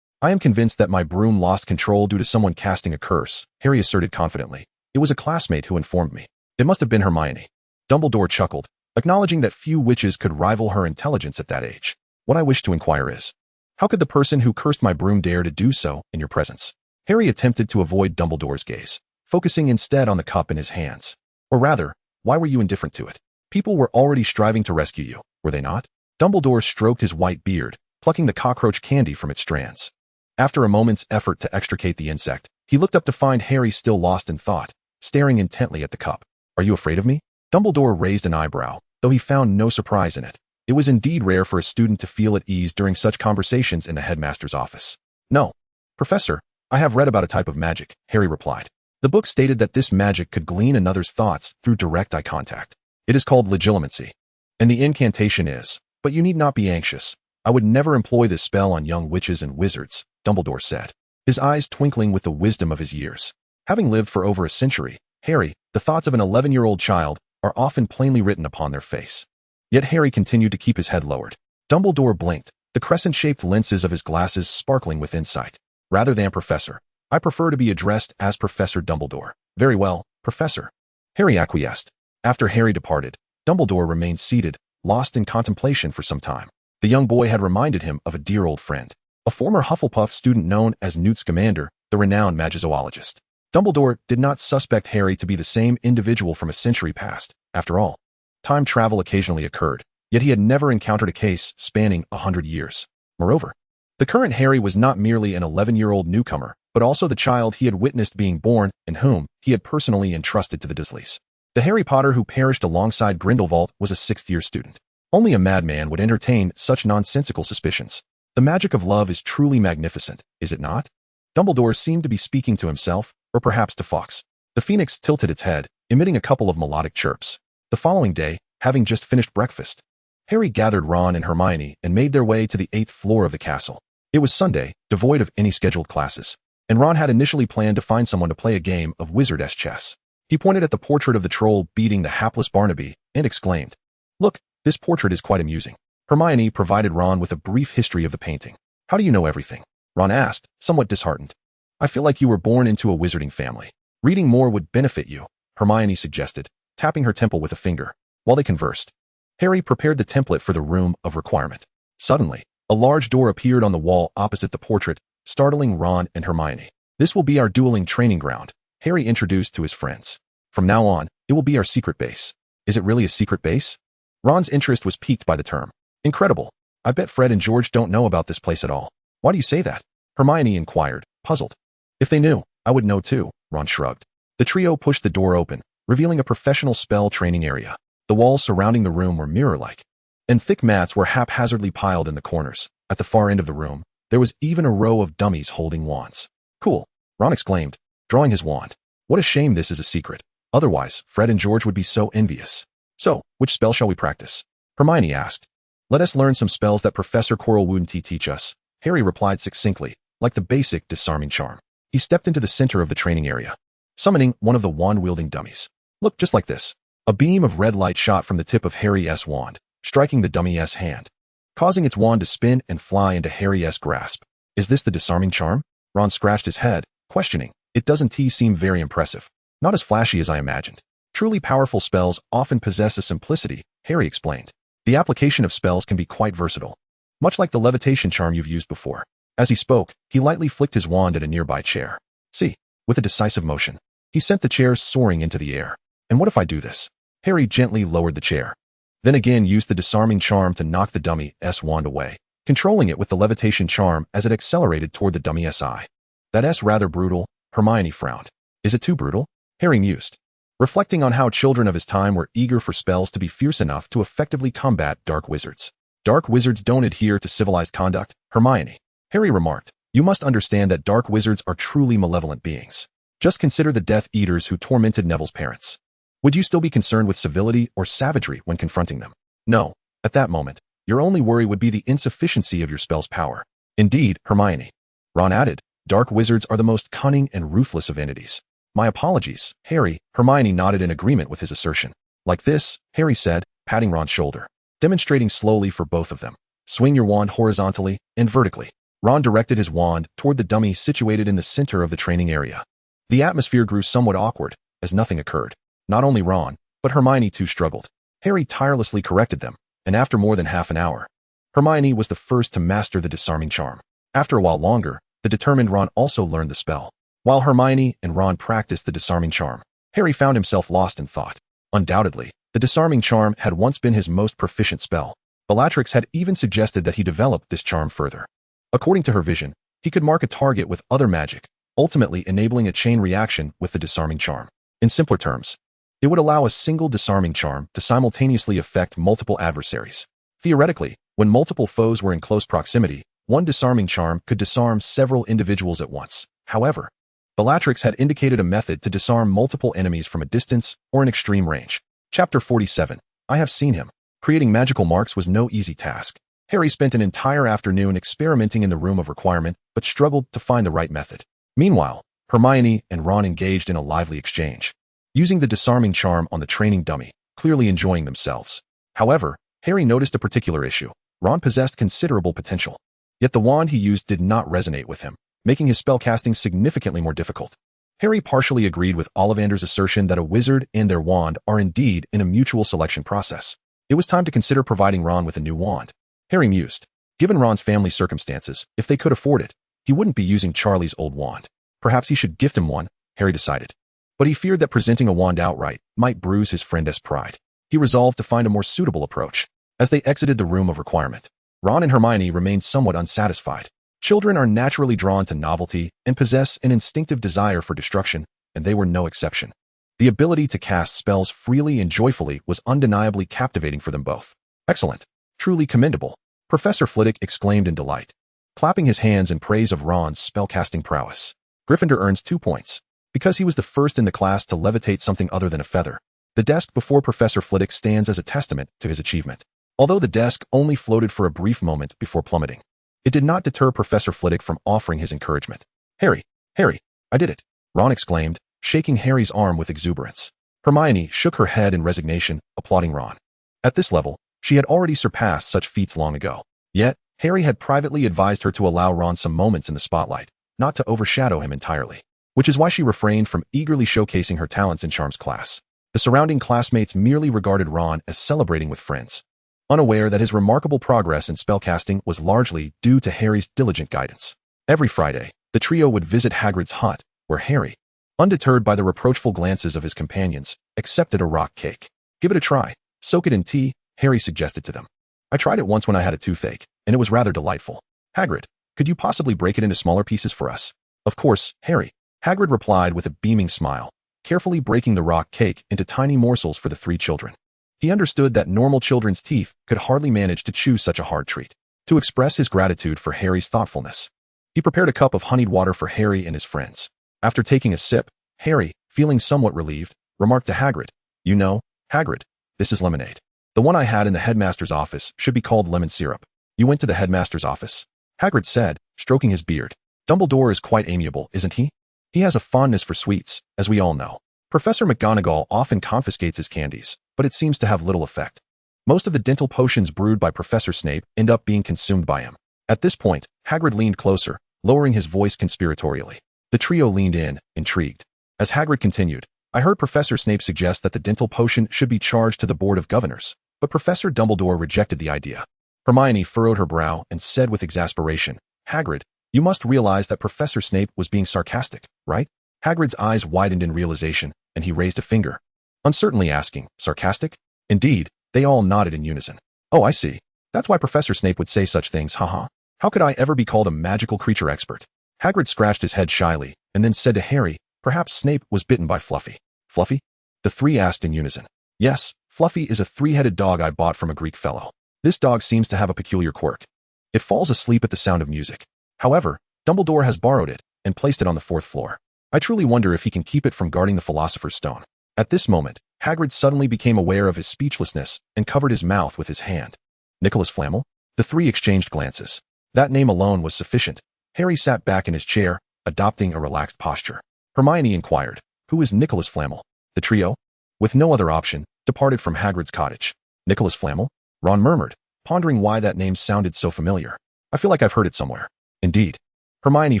I am convinced that my broom lost control due to someone casting a curse, Harry asserted confidently. It was a classmate who informed me. It must have been Hermione. Dumbledore chuckled, acknowledging that few witches could rival her intelligence at that age. What I wish to inquire is, how could the person who cursed my broom dare to do so in your presence? Harry attempted to avoid Dumbledore's gaze, focusing instead on the cup in his hands. Or rather, why were you indifferent to it? People were already striving to rescue you, were they not? Dumbledore stroked his white beard, plucking the cockroach candy from its strands. After a moment's effort to extricate the insect, he looked up to find Harry still lost in thought, staring intently at the cup. Are you afraid of me? Dumbledore raised an eyebrow, though he found no surprise in it. It was indeed rare for a student to feel at ease during such conversations in the headmaster's office. No. Professor, I have read about a type of magic, Harry replied. The book stated that this magic could glean another's thoughts through direct eye contact. It is called legilimency. And the incantation is, but you need not be anxious. I would never employ this spell on young witches and wizards, Dumbledore said, his eyes twinkling with the wisdom of his years. Having lived for over a century, Harry, the thoughts of an 11-year-old child are often plainly written upon their face. Yet Harry continued to keep his head lowered. Dumbledore blinked, the crescent-shaped lenses of his glasses sparkling with insight. Rather than Professor, I prefer to be addressed as Professor Dumbledore. Very well, Professor. Harry acquiesced. After Harry departed, Dumbledore remained seated, lost in contemplation for some time. The young boy had reminded him of a dear old friend, a former Hufflepuff student known as Newt Scamander, the renowned magizoologist. Dumbledore did not suspect Harry to be the same individual from a century past. After all, time travel occasionally occurred, yet he had never encountered a case spanning 100 years. Moreover, the current Harry was not merely an 11-year-old newcomer, but also the child he had witnessed being born and whom he had personally entrusted to the Dursleys. The Harry Potter who perished alongside Grindelwald was a 6th-year student. Only a madman would entertain such nonsensical suspicions. The magic of love is truly magnificent, is it not? Dumbledore seemed to be speaking to himself, or perhaps to Fox. The phoenix tilted its head, emitting a couple of melodic chirps. The following day, having just finished breakfast, Harry gathered Ron and Hermione and made their way to the 8th floor of the castle. It was Sunday, devoid of any scheduled classes, and Ron had initially planned to find someone to play a game of wizard-esque chess. He pointed at the portrait of the troll beating the hapless Barnaby and exclaimed, "Look, this portrait is quite amusing." Hermione provided Ron with a brief history of the painting. "How do you know everything?" Ron asked, somewhat disheartened. "I feel like you were born into a wizarding family. Reading more would benefit you," Hermione suggested, tapping her temple with a finger. While they conversed, Harry prepared the template for the room of requirement. Suddenly, a large door appeared on the wall opposite the portrait, startling Ron and Hermione. "This will be our dueling training ground," Harry introduced to his friends. "From now on, it will be our secret base." "Is it really a secret base?" Ron's interest was piqued by the term. "Incredible. I bet Fred and George don't know about this place at all." "Why do you say that?" Hermione inquired, puzzled. "If they knew, I would know too," Ron shrugged. The trio pushed the door open, revealing a professional spell training area. The walls surrounding the room were mirror-like, and thick mats were haphazardly piled in the corners. At the far end of the room, there was even a row of dummies holding wands. "Cool," Ron exclaimed, drawing his wand. "What a shame this is a secret. Otherwise, Fred and George would be so envious." "So, which spell shall we practice?" Hermione asked. "Let us learn some spells that Professor Quirrell wouldn't teach us," Harry replied succinctly, like the basic disarming charm. He stepped into the center of the training area, summoning one of the wand-wielding dummies. Look just like this. A beam of red light shot from the tip of Harry's wand, striking the dummy's hand, causing its wand to spin and fly into Harry's grasp. "Is this the disarming charm?" Ron scratched his head, questioning. "It doesn't seem very impressive. Not as flashy as I imagined." "Truly powerful spells often possess a simplicity," Harry explained. "The application of spells can be quite versatile, much like the levitation charm you've used before." As he spoke, he lightly flicked his wand at a nearby chair. "See," with a decisive motion, he sent the chair soaring into the air. "And what if I do this?" Harry gently lowered the chair, then again used the disarming charm to knock the dummy's wand away, controlling it with the levitation charm as it accelerated toward the dummy's eye. "That's rather brutal," Hermione frowned. "Is it too brutal?" Harry mused, reflecting on how children of his time were eager for spells to be fierce enough to effectively combat dark wizards. "Dark wizards don't adhere to civilized conduct, Hermione," Harry remarked. "You must understand that dark wizards are truly malevolent beings. Just consider the Death Eaters who tormented Neville's parents. Would you still be concerned with civility or savagery when confronting them? No. At that moment, your only worry would be the insufficiency of your spell's power." "Indeed, Hermione," Ron added, "dark wizards are the most cunning and ruthless of entities." "My apologies, Harry." Hermione nodded in agreement with his assertion. "Like this," Harry said, patting Ron's shoulder, demonstrating slowly for both of them. "Swing your wand horizontally and vertically." Ron directed his wand toward the dummy situated in the center of the training area. The atmosphere grew somewhat awkward as nothing occurred. Not only Ron, but Hermione too struggled. Harry tirelessly corrected them, and after more than half an hour, Hermione was the first to master the disarming charm. After a while longer, the determined Ron also learned the spell. While Hermione and Ron practiced the disarming charm, Harry found himself lost in thought. Undoubtedly, the disarming charm had once been his most proficient spell. Bellatrix had even suggested that he develop this charm further. According to her vision, he could mark a target with other magic, ultimately enabling a chain reaction with the disarming charm. In simpler terms, it would allow a single disarming charm to simultaneously affect multiple adversaries. Theoretically, when multiple foes were in close proximity, one disarming charm could disarm several individuals at once. However, Bellatrix had indicated a method to disarm multiple enemies from a distance or an extreme range. Chapter 47. I have seen him. Creating magical marks was no easy task. Harry spent an entire afternoon experimenting in the room of requirement, but struggled to find the right method. Meanwhile, Hermione and Ron engaged in a lively exchange, using the disarming charm on the training dummy, clearly enjoying themselves. However, Harry noticed a particular issue. Ron possessed considerable potential, yet the wand he used did not resonate with him, making his spellcasting significantly more difficult. Harry partially agreed with Ollivander's assertion that a wizard and their wand are indeed in a mutual selection process. It was time to consider providing Ron with a new wand. Harry mused. Given Ron's family circumstances, if they could afford it, he wouldn't be using Charlie's old wand. Perhaps he should gift him one, Harry decided. But he feared that presenting a wand outright might bruise his friend's pride. He resolved to find a more suitable approach. As they exited the room of requirement, Ron and Hermione remained somewhat unsatisfied. Children are naturally drawn to novelty and possess an instinctive desire for destruction, and they were no exception. The ability to cast spells freely and joyfully was undeniably captivating for them both. "Excellent. Truly commendable," Professor Flitwick exclaimed in delight, clapping his hands in praise of Ron's spellcasting prowess. "Gryffindor earns 2 points. because he was the first in the class to levitate something other than a feather. The desk before Professor Flitwick stands as a testament to his achievement. Although the desk only floated for a brief moment before plummeting, it did not deter Professor Flitwick from offering his encouragement. Harry, I did it, Ron exclaimed, shaking Harry's arm with exuberance. Hermione shook her head in resignation, applauding Ron. At this level, she had already surpassed such feats long ago. Yet, Harry had privately advised her to allow Ron some moments in the spotlight, not to overshadow him entirely, which is why she refrained from eagerly showcasing her talents in Charms class. The surrounding classmates merely regarded Ron as celebrating with friends, unaware that his remarkable progress in spellcasting was largely due to Harry's diligent guidance. Every Friday, the trio would visit Hagrid's hut, where Harry, undeterred by the reproachful glances of his companions, accepted a rock cake. Give it a try. Soak it in tea, Harry suggested to them. I tried it once when I had a toothache, and it was rather delightful. Hagrid, could you possibly break it into smaller pieces for us? Of course, Harry, Hagrid replied with a beaming smile, carefully breaking the rock cake into tiny morsels for the three children. He understood that normal children's teeth could hardly manage to chew such a hard treat. To express his gratitude for Harry's thoughtfulness, he prepared a cup of honeyed water for Harry and his friends. After taking a sip, Harry, feeling somewhat relieved, remarked to Hagrid, "You know, Hagrid, this is lemonade. The one I had in the headmaster's office should be called lemon syrup." "You went to the headmaster's office?" Hagrid said, stroking his beard. "Dumbledore is quite amiable, isn't he? He has a fondness for sweets, as we all know. Professor McGonagall often confiscates his candies, but it seems to have little effect. Most of the dental potions brewed by Professor Snape end up being consumed by him." At this point, Hagrid leaned closer, lowering his voice conspiratorially. The trio leaned in, intrigued. As Hagrid continued, "I heard Professor Snape suggest that the dental potion should be charged to the Board of Governors, but Professor Dumbledore rejected the idea." Hermione furrowed her brow and said with exasperation, "Hagrid, you must realize that Professor Snape was being sarcastic, right?" Hagrid's eyes widened in realization, and he raised a finger, uncertainly asking, "Sarcastic?" Indeed, they all nodded in unison. "Oh, I see. That's why Professor Snape would say such things, haha. How could I ever be called a magical creature expert?" Hagrid scratched his head shyly, and then said to Harry, "Perhaps Snape was bitten by Fluffy." "Fluffy?" the three asked in unison. "Yes, Fluffy is a three-headed dog I bought from a Greek fellow. This dog seems to have a peculiar quirk. It falls asleep at the sound of music. However, Dumbledore has borrowed it and placed it on the 4th floor. I truly wonder if he can keep it from guarding the Philosopher's Stone." At this moment, Hagrid suddenly became aware of his speechlessness and covered his mouth with his hand. Nicholas Flamel? The three exchanged glances. That name alone was sufficient. Harry sat back in his chair, adopting a relaxed posture. Hermione inquired, "Who is Nicholas Flamel?" The trio, with no other option, departed from Hagrid's cottage. "Nicholas Flamel?" Ron murmured, pondering why that name sounded so familiar. "I feel like I've heard it somewhere." "Indeed." Hermione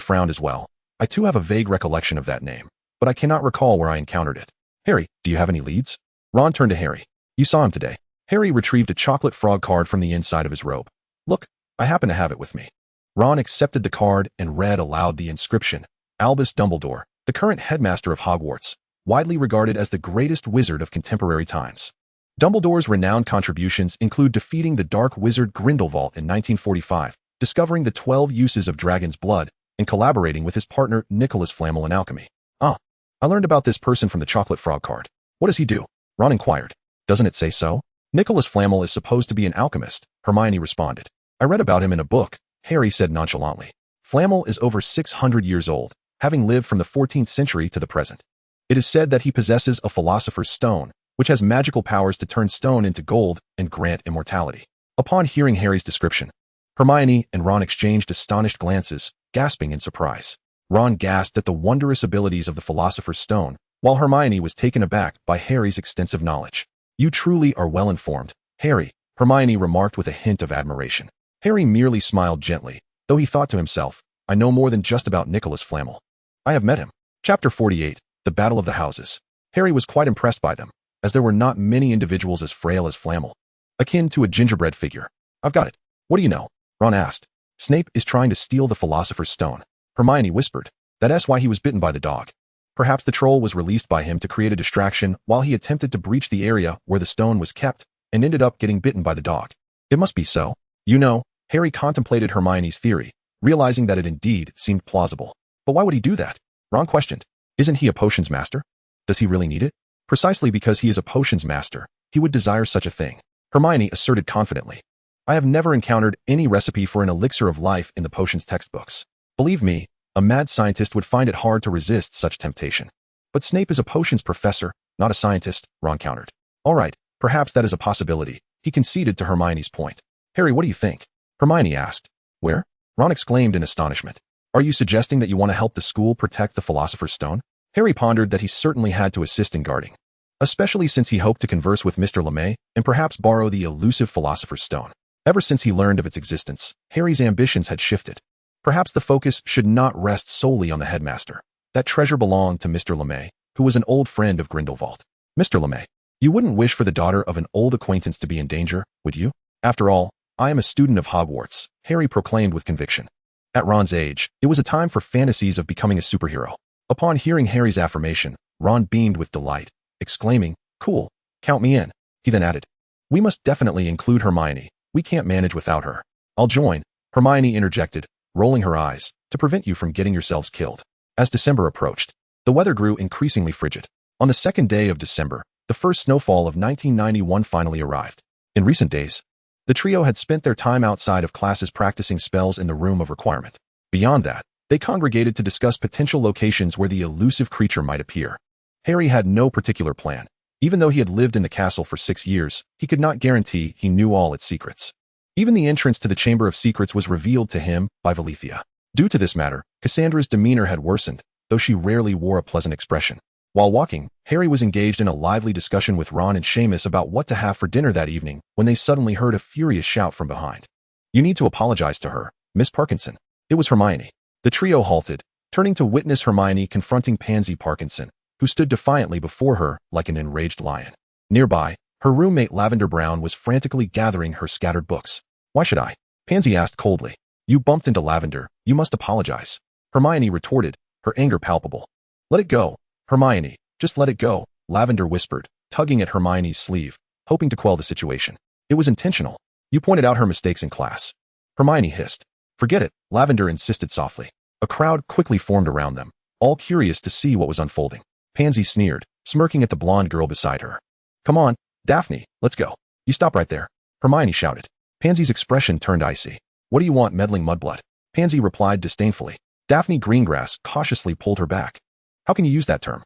frowned as well. "I too have a vague recollection of that name, but I cannot recall where I encountered it. Harry, do you have any leads?" Ron turned to Harry. "You saw him today." Harry retrieved a chocolate frog card from the inside of his robe. "Look, I happen to have it with me." Ron accepted the card and read aloud the inscription, "Albus Dumbledore, the current headmaster of Hogwarts, widely regarded as the greatest wizard of contemporary times. Dumbledore's renowned contributions include defeating the dark wizard Grindelwald in 1945, discovering the 12 uses of dragon's blood, and collaborating with his partner Nicholas Flamel in alchemy." "Ah, I learned about this person from the chocolate frog card. What does he do?" Ron inquired. "Doesn't it say so?" "Nicholas Flamel is supposed to be an alchemist," Hermione responded. "I read about him in a book," Harry said nonchalantly. "Flamel is over 600 years old, having lived from the 14th century to the present. It is said that he possesses a philosopher's stone, which has magical powers to turn stone into gold and grant immortality." Upon hearing Harry's description, Hermione and Ron exchanged astonished glances, gasping in surprise. Ron gasped at the wondrous abilities of the Philosopher's Stone, while Hermione was taken aback by Harry's extensive knowledge. "You truly are well informed, Harry," Hermione remarked with a hint of admiration. Harry merely smiled gently, though he thought to himself, "I know more than just about Nicholas Flamel. I have met him." Chapter 48, The Battle of the Houses. Harry was quite impressed by them, as there were not many individuals as frail as Flamel, akin to a gingerbread figure. "I've got it. What do you know?" Ron asked. "Snape is trying to steal the Philosopher's Stone," Hermione whispered. "That's why he was bitten by the dog. Perhaps the troll was released by him to create a distraction while he attempted to breach the area where the stone was kept and ended up getting bitten by the dog. It must be so." "You know," Harry contemplated Hermione's theory, realizing that it indeed seemed plausible. "But why would he do that?" Ron questioned. "Isn't he a potions master? Does he really need it?" "Precisely because he is a potions master, he would desire such a thing," Hermione asserted confidently. "I have never encountered any recipe for an elixir of life in the potions textbooks. Believe me, a mad scientist would find it hard to resist such temptation." But Snape is a potions professor, not a scientist, Ron countered. All right, perhaps that is a possibility. He conceded to Hermione's point. Harry, what do you think? Hermione asked. Where? Ron exclaimed in astonishment. Are you suggesting that you want to help the school protect the Philosopher's Stone? Harry pondered that he certainly had to assist in guarding, especially since he hoped to converse with Mr. LeMay and perhaps borrow the elusive Philosopher's Stone. Ever since he learned of its existence, Harry's ambitions had shifted. Perhaps the focus should not rest solely on the headmaster. That treasure belonged to Mr. LeMay, who was an old friend of Grindelwald. Mr. LeMay, you wouldn't wish for the daughter of an old acquaintance to be in danger, would you? After all, I am a student of Hogwarts, Harry proclaimed with conviction. At Ron's age, it was a time for fantasies of becoming a superhero. Upon hearing Harry's affirmation, Ron beamed with delight, exclaiming, Cool, count me in. He then added, We must definitely include Hermione. We can't manage without her. I'll join, Hermione interjected, rolling her eyes, to prevent you from getting yourselves killed. As December approached, the weather grew increasingly frigid. On the second day of December, the first snowfall of 1991 finally arrived. In recent days, the trio had spent their time outside of classes practicing spells in the Room of Requirement. Beyond that, they congregated to discuss potential locations where the elusive creature might appear. Harry had no particular plan. Even though he had lived in the castle for 6 years, he could not guarantee he knew all its secrets. Even the entrance to the Chamber of Secrets was revealed to him by Valethia. Due to this matter, Cassandra's demeanor had worsened, though she rarely wore a pleasant expression. While walking, Harry was engaged in a lively discussion with Ron and Seamus about what to have for dinner that evening when they suddenly heard a furious shout from behind. You need to apologize to her, Miss Parkinson. It was Hermione. The trio halted, turning to witness Hermione confronting Pansy Parkinson, who stood defiantly before her like an enraged lion. Nearby, her roommate Lavender Brown was frantically gathering her scattered books. Why should I? Pansy asked coldly. You bumped into Lavender. You must apologize. Hermione retorted, her anger palpable. Let it go, Hermione. Just let it go, Lavender whispered, tugging at Hermione's sleeve, hoping to quell the situation. It was intentional. You pointed out her mistakes in class. Hermione hissed. Forget it, Lavender insisted softly. A crowd quickly formed around them, all curious to see what was unfolding. Pansy sneered, smirking at the blonde girl beside her. Come on, Daphne, let's go. You stop right there, Hermione shouted. Pansy's expression turned icy. What do you want, meddling mudblood? Pansy replied disdainfully. Daphne Greengrass cautiously pulled her back. How can you use that term?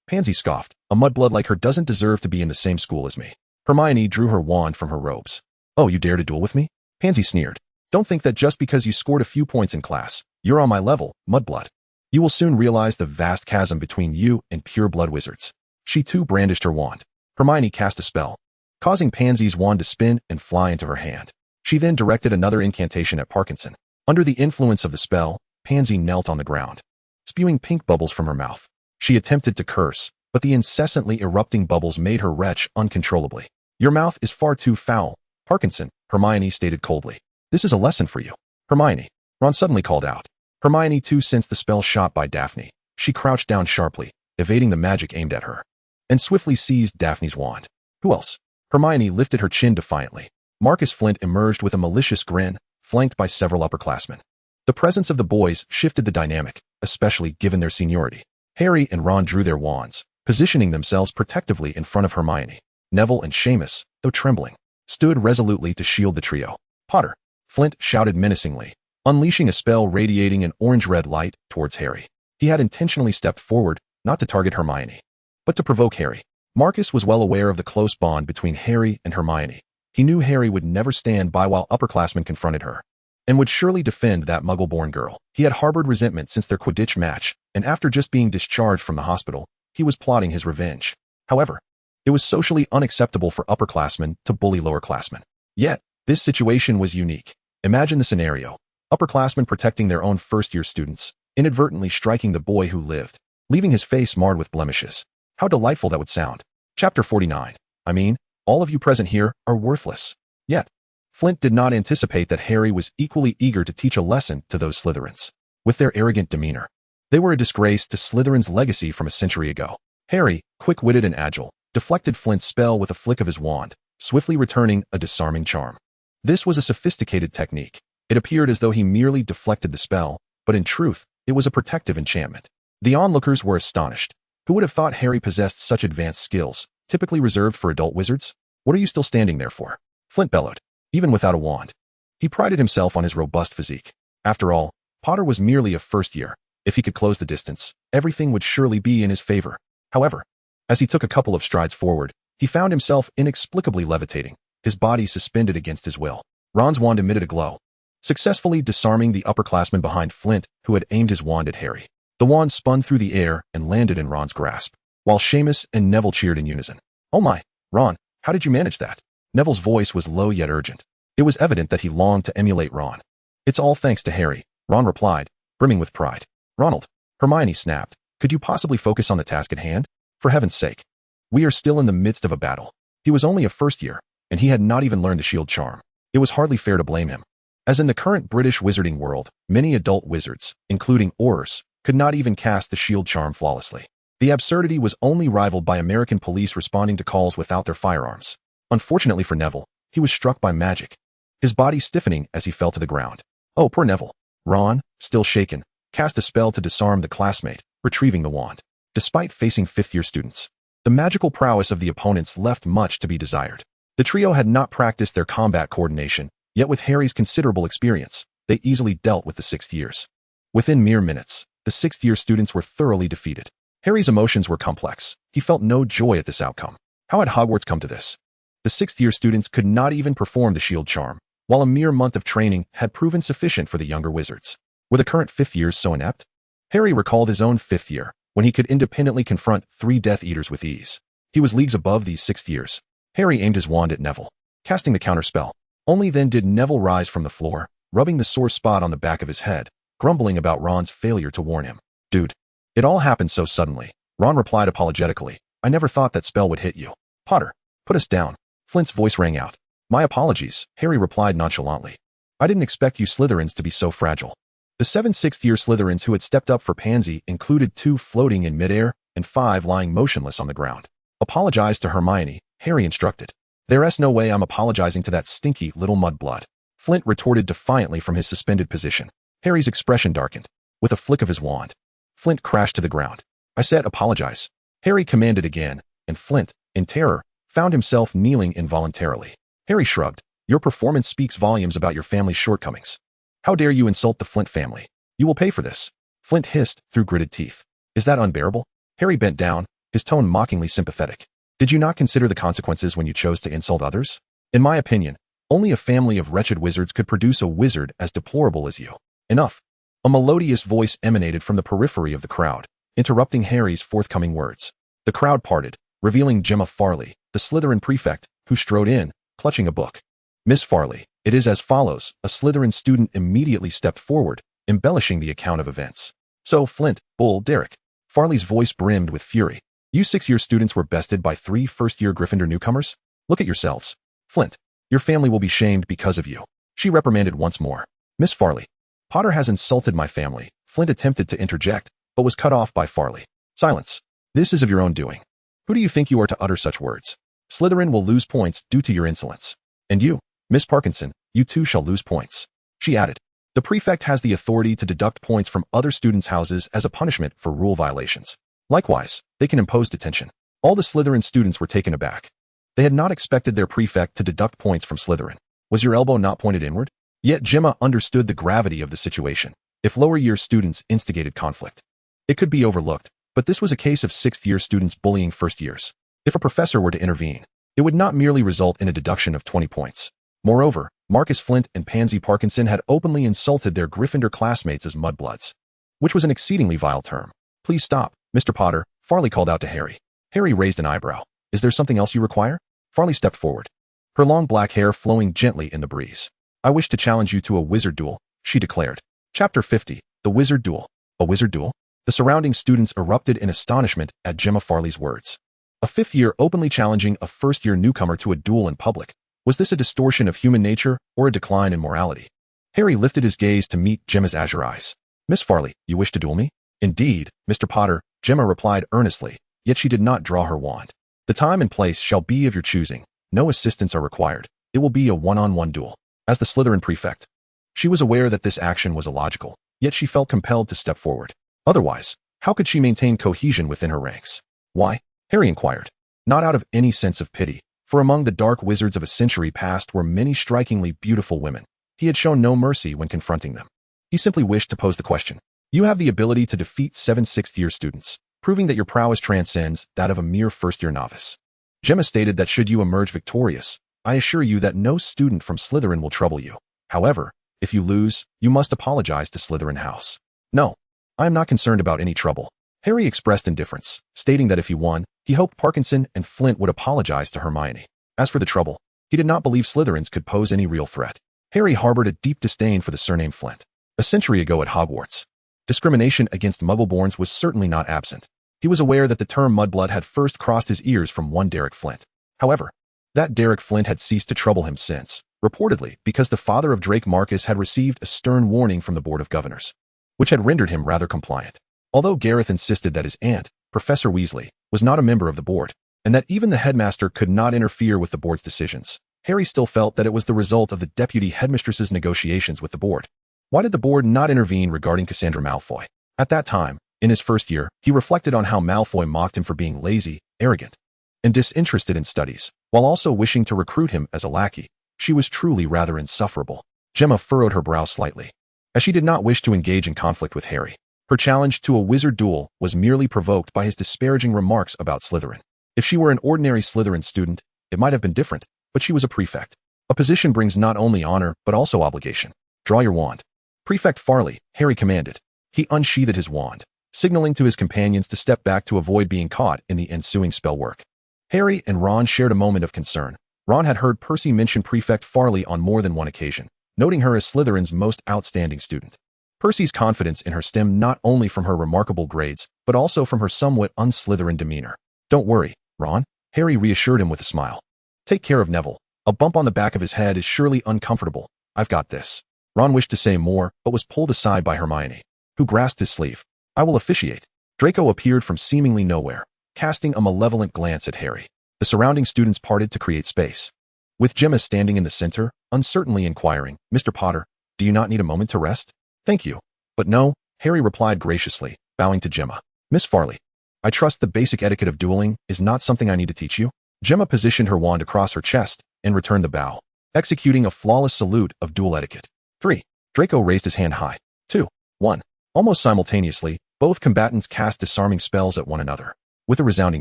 Pansy scoffed. A mudblood like her doesn't deserve to be in the same school as me. Hermione drew her wand from her robes. Oh, you dare to duel with me? Pansy sneered. Don't think that just because you scored a few points in class, you're on my level, mudblood. You will soon realize the vast chasm between you and pure-blood wizards. She too brandished her wand. Hermione cast a spell, causing Pansy's wand to spin and fly into her hand. She then directed another incantation at Parkinson. Under the influence of the spell, Pansy knelt on the ground, spewing pink bubbles from her mouth. She attempted to curse, but the incessantly erupting bubbles made her retch uncontrollably. Your mouth is far too foul, Parkinson, Hermione stated coldly. This is a lesson for you. Hermione, Ron suddenly called out. Hermione too sensed the spell shot by Daphne. She crouched down sharply, evading the magic aimed at her, and swiftly seized Daphne's wand. Who else? Hermione lifted her chin defiantly. Marcus Flint emerged with a malicious grin, flanked by several upperclassmen. The presence of the boys shifted the dynamic, especially given their seniority. Harry and Ron drew their wands, positioning themselves protectively in front of Hermione. Neville and Seamus, though trembling, stood resolutely to shield the trio. Potter, Flint shouted menacingly, unleashing a spell radiating an orange-red light towards Harry. He had intentionally stepped forward, not to target Hermione, but to provoke Harry. Marcus was well aware of the close bond between Harry and Hermione. He knew Harry would never stand by while upperclassmen confronted her, and would surely defend that muggle-born girl. He had harbored resentment since their Quidditch match, and after just being discharged from the hospital, he was plotting his revenge. However, it was socially unacceptable for upperclassmen to bully lowerclassmen. Yet, this situation was unique. Imagine the scenario. Upperclassmen protecting their own first-year students, inadvertently striking the boy who lived, leaving his face marred with blemishes. How delightful that would sound. Chapter 49. I mean, all of you present here are worthless. Yet, Flint did not anticipate that Harry was equally eager to teach a lesson to those Slytherins. With their arrogant demeanor, they were a disgrace to Slytherin's legacy from a century ago. Harry, quick-witted and agile, deflected Flint's spell with a flick of his wand, swiftly returning a disarming charm. This was a sophisticated technique. It appeared as though he merely deflected the spell, but in truth, it was a protective enchantment. The onlookers were astonished. Who would have thought Harry possessed such advanced skills, typically reserved for adult wizards? What are you still standing there for? Flint bellowed, even without a wand. He prided himself on his robust physique. After all, Potter was merely a first year. If he could close the distance, everything would surely be in his favor. However, as he took a couple of strides forward, he found himself inexplicably levitating, his body suspended against his will. Ron's wand emitted a glow, successfully disarming the upperclassman behind Flint, who had aimed his wand at Harry. The wand spun through the air and landed in Ron's grasp, while Seamus and Neville cheered in unison. "Oh my, Ron, how did you manage that?" Neville's voice was low yet urgent. It was evident that he longed to emulate Ron. "It's all thanks to Harry," Ron replied, brimming with pride. "Ronald," Hermione snapped, "could you possibly focus on the task at hand? For heaven's sake. We are still in the midst of a battle." He was only a first year, and he had not even learned the shield charm. It was hardly fair to blame him. As in the current British wizarding world, many adult wizards, including Aurors, could not even cast the shield charm flawlessly. The absurdity was only rivaled by American police responding to calls without their firearms. Unfortunately for Neville, he was struck by magic, his body stiffening as he fell to the ground. Oh, poor Neville. Ron, still shaken, cast a spell to disarm the classmate, retrieving the wand. Despite facing fifth-year students, the magical prowess of the opponents left much to be desired. The trio had not practiced their combat coordination, yet with Harry's considerable experience, they easily dealt with the sixth years. Within mere minutes, the sixth-year students were thoroughly defeated. Harry's emotions were complex. He felt no joy at this outcome. How had Hogwarts come to this? The sixth-year students could not even perform the shield charm, while a mere month of training had proven sufficient for the younger wizards. Were the current fifth years so inept? Harry recalled his own fifth year, when he could independently confront 3 Death Eaters with ease. He was leagues above these sixth years. Harry aimed his wand at Neville, casting the counter spell. Only then did Neville rise from the floor, rubbing the sore spot on the back of his head, grumbling about Ron's failure to warn him. "Dude, it all happened so suddenly," Ron replied apologetically. "I never thought that spell would hit you." "Potter, put us down." Flint's voice rang out. "My apologies," Harry replied nonchalantly. "I didn't expect you Slytherins to be so fragile." The 7 sixth-year Slytherins who had stepped up for Pansy included 2 floating in midair and 5 lying motionless on the ground. "Apologize to Hermione," Harry instructed. "There's no way I'm apologizing to that stinky little mudblood," Flint retorted defiantly from his suspended position. Harry's expression darkened. With a flick of his wand, Flint crashed to the ground. "I said apologize," Harry commanded again, and Flint, in terror, found himself kneeling involuntarily. Harry shrugged. "Your performance speaks volumes about your family's shortcomings. How dare you insult the Flint family? You will pay for this," Flint hissed through gritted teeth. "Is that unbearable?" Harry bent down, his tone mockingly sympathetic. "Did you not consider the consequences when you chose to insult others? In my opinion, only a family of wretched wizards could produce a wizard as deplorable as you." "Enough." A melodious voice emanated from the periphery of the crowd, interrupting Harry's forthcoming words. The crowd parted, revealing Gemma Farley, the Slytherin prefect, who strode in, clutching a book. "Miss Farley, it is as follows," a Slytherin student immediately stepped forward, embellishing the account of events. "So, Flint, Bull, Derek." Farley's voice brimmed with fury. "You 6-year students were bested by 3 first-year Gryffindor newcomers? Look at yourselves. Flint, your family will be shamed because of you." She reprimanded once more. "Miss Farley, Potter has insulted my family." Flint attempted to interject, but was cut off by Farley. "Silence. This is of your own doing. Who do you think you are to utter such words? Slytherin will lose points due to your insolence. And you, Miss Parkinson, you too shall lose points." She added. "The prefect has the authority to deduct points from other students' houses as a punishment for rule violations. Likewise, they can impose detention." All the Slytherin students were taken aback. They had not expected their prefect to deduct points from Slytherin. Was your elbow not pointed inward? Yet Gemma understood the gravity of the situation. If lower-year students instigated conflict, it could be overlooked, but this was a case of 6th-year students bullying first-years. If a professor were to intervene, it would not merely result in a deduction of 20 points. Moreover, Marcus Flint and Pansy Parkinson had openly insulted their Gryffindor classmates as mudbloods, which was an exceedingly vile term. "Please stop, Mr. Potter," Farley called out to Harry. Harry raised an eyebrow. "Is there something else you require?" Farley stepped forward, her long black hair flowing gently in the breeze. "I wish to challenge you to a wizard duel," she declared. Chapter 50, The Wizard Duel. A wizard duel? The surrounding students erupted in astonishment at Gemma Farley's words. A 5th-year openly challenging a 1st-year newcomer to a duel in public. Was this a distortion of human nature or a decline in morality? Harry lifted his gaze to meet Gemma's azure eyes. "Miss Farley, you wish to duel me?" "Indeed, Mr. Potter," Gemma replied earnestly, yet she did not draw her wand. "The time and place shall be of your choosing. No assistants are required. It will be a one-on-one duel." As the Slytherin prefect, she was aware that this action was illogical, yet she felt compelled to step forward. Otherwise, how could she maintain cohesion within her ranks? "Why?" Harry inquired. Not out of any sense of pity, for among the dark wizards of a century past were many strikingly beautiful women. He had shown no mercy when confronting them. He simply wished to pose the question. You have the ability to defeat 7 sixth-year students, proving that your prowess transcends that of a mere first-year novice. Gemma stated that should you emerge victorious, I assure you that no student from Slytherin will trouble you. However, if you lose, you must apologize to Slytherin House. No, I am not concerned about any trouble. Harry expressed indifference, stating that if he won, he hoped Parkinson and Flint would apologize to Hermione. As for the trouble, he did not believe Slytherins could pose any real threat. Harry harbored a deep disdain for the surname Flint. A century ago at Hogwarts, discrimination against Muggleborns was certainly not absent. He was aware that the term mudblood had first crossed his ears from one Derek Flint. However, that Derek Flint had ceased to trouble him since, reportedly because the father of Drake Marcus had received a stern warning from the Board of Governors, which had rendered him rather compliant. Although Gareth insisted that his aunt, Professor Weasley, was not a member of the board, and that even the headmaster could not interfere with the board's decisions, Harry still felt that it was the result of the deputy headmistress's negotiations with the board. Why did the board not intervene regarding Cassandra Malfoy? At that time, in his first year, he reflected on how Malfoy mocked him for being lazy, arrogant, and disinterested in studies, while also wishing to recruit him as a lackey. She was truly rather insufferable. Gemma furrowed her brow slightly, as she did not wish to engage in conflict with Harry. Her challenge to a wizard duel was merely provoked by his disparaging remarks about Slytherin. If she were an ordinary Slytherin student, it might have been different, but she was a prefect. A position brings not only honor, but also obligation. Draw your wand. Prefect Farley, Harry commanded. He unsheathed his wand, signaling to his companions to step back to avoid being caught in the ensuing spell work. Harry and Ron shared a moment of concern. Ron had heard Percy mention Prefect Farley on more than one occasion, noting her as Slytherin's most outstanding student. Percy's confidence in her stemmed not only from her remarkable grades, but also from her somewhat un-Slytherin demeanor. Don't worry, Ron, Harry reassured him with a smile. Take care of Neville. A bump on the back of his head is surely uncomfortable. I've got this. Ron wished to say more, but was pulled aside by Hermione, who grasped his sleeve. I will officiate. Draco appeared from seemingly nowhere, casting a malevolent glance at Harry. The surrounding students parted to create space, with Gemma standing in the center, uncertainly inquiring, Mr. Potter, do you not need a moment to rest? Thank you. But no, Harry replied graciously, bowing to Gemma. Miss Farley, I trust the basic etiquette of dueling is not something I need to teach you. Gemma positioned her wand across her chest and returned the bow, executing a flawless salute of duel etiquette. 3. Draco raised his hand high. 2. 1. Almost simultaneously, both combatants cast disarming spells at one another. With a resounding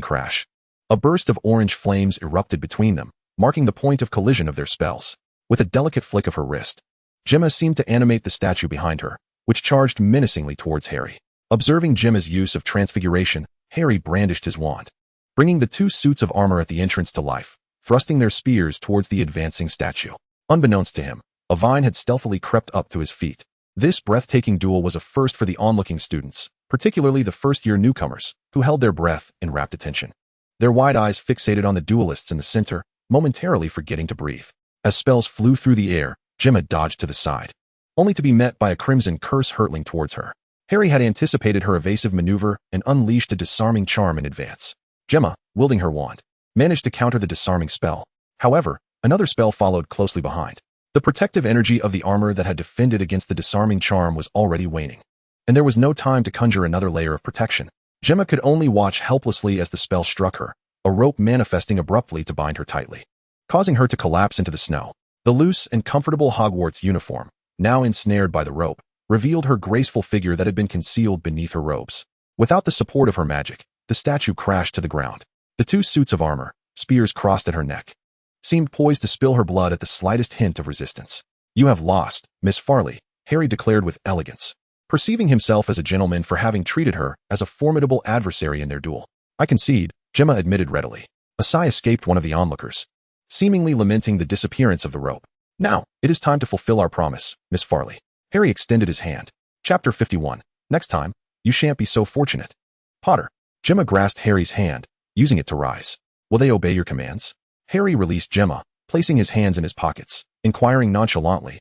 crash, a burst of orange flames erupted between them, marking the point of collision of their spells. With a delicate flick of her wrist, Gemma seemed to animate the statue behind her, which charged menacingly towards Harry. Observing Gemma's use of transfiguration, Harry brandished his wand, bringing the 2 suits of armor at the entrance to life, thrusting their spears towards the advancing statue. Unbeknownst to him, a vine had stealthily crept up to his feet. This breathtaking duel was a first for the onlooking students, particularly the first-year newcomers, who held their breath in rapt attention. Their wide eyes fixated on the duelists in the center, momentarily forgetting to breathe. As spells flew through the air, Gemma dodged to the side, only to be met by a crimson curse hurtling towards her. Harry had anticipated her evasive maneuver and unleashed a disarming charm in advance. Gemma, wielding her wand, managed to counter the disarming spell. However, another spell followed closely behind. The protective energy of the armor that had defended against the disarming charm was already waning, and there was no time to conjure another layer of protection. Gemma could only watch helplessly as the spell struck her, a rope manifesting abruptly to bind her tightly, causing her to collapse into the snow. The loose and comfortable Hogwarts uniform, now ensnared by the rope, revealed her graceful figure that had been concealed beneath her robes. Without the support of her magic, the statue crashed to the ground. The 2 suits of armor, spears crossed at her neck, seemed poised to spill her blood at the slightest hint of resistance. You have lost, Miss Farley, Harry declared with elegance, perceiving himself as a gentleman for having treated her as a formidable adversary in their duel. I concede, Gemma admitted readily. A sigh escaped one of the onlookers, seemingly lamenting the disappearance of the rope. Now, it is time to fulfill our promise, Miss Farley. Harry extended his hand. Chapter 51. Next time, you shan't be so fortunate. Potter. Gemma grasped Harry's hand, using it to rise. Will they obey your commands? Harry released Gemma, placing his hands in his pockets, inquiring nonchalantly,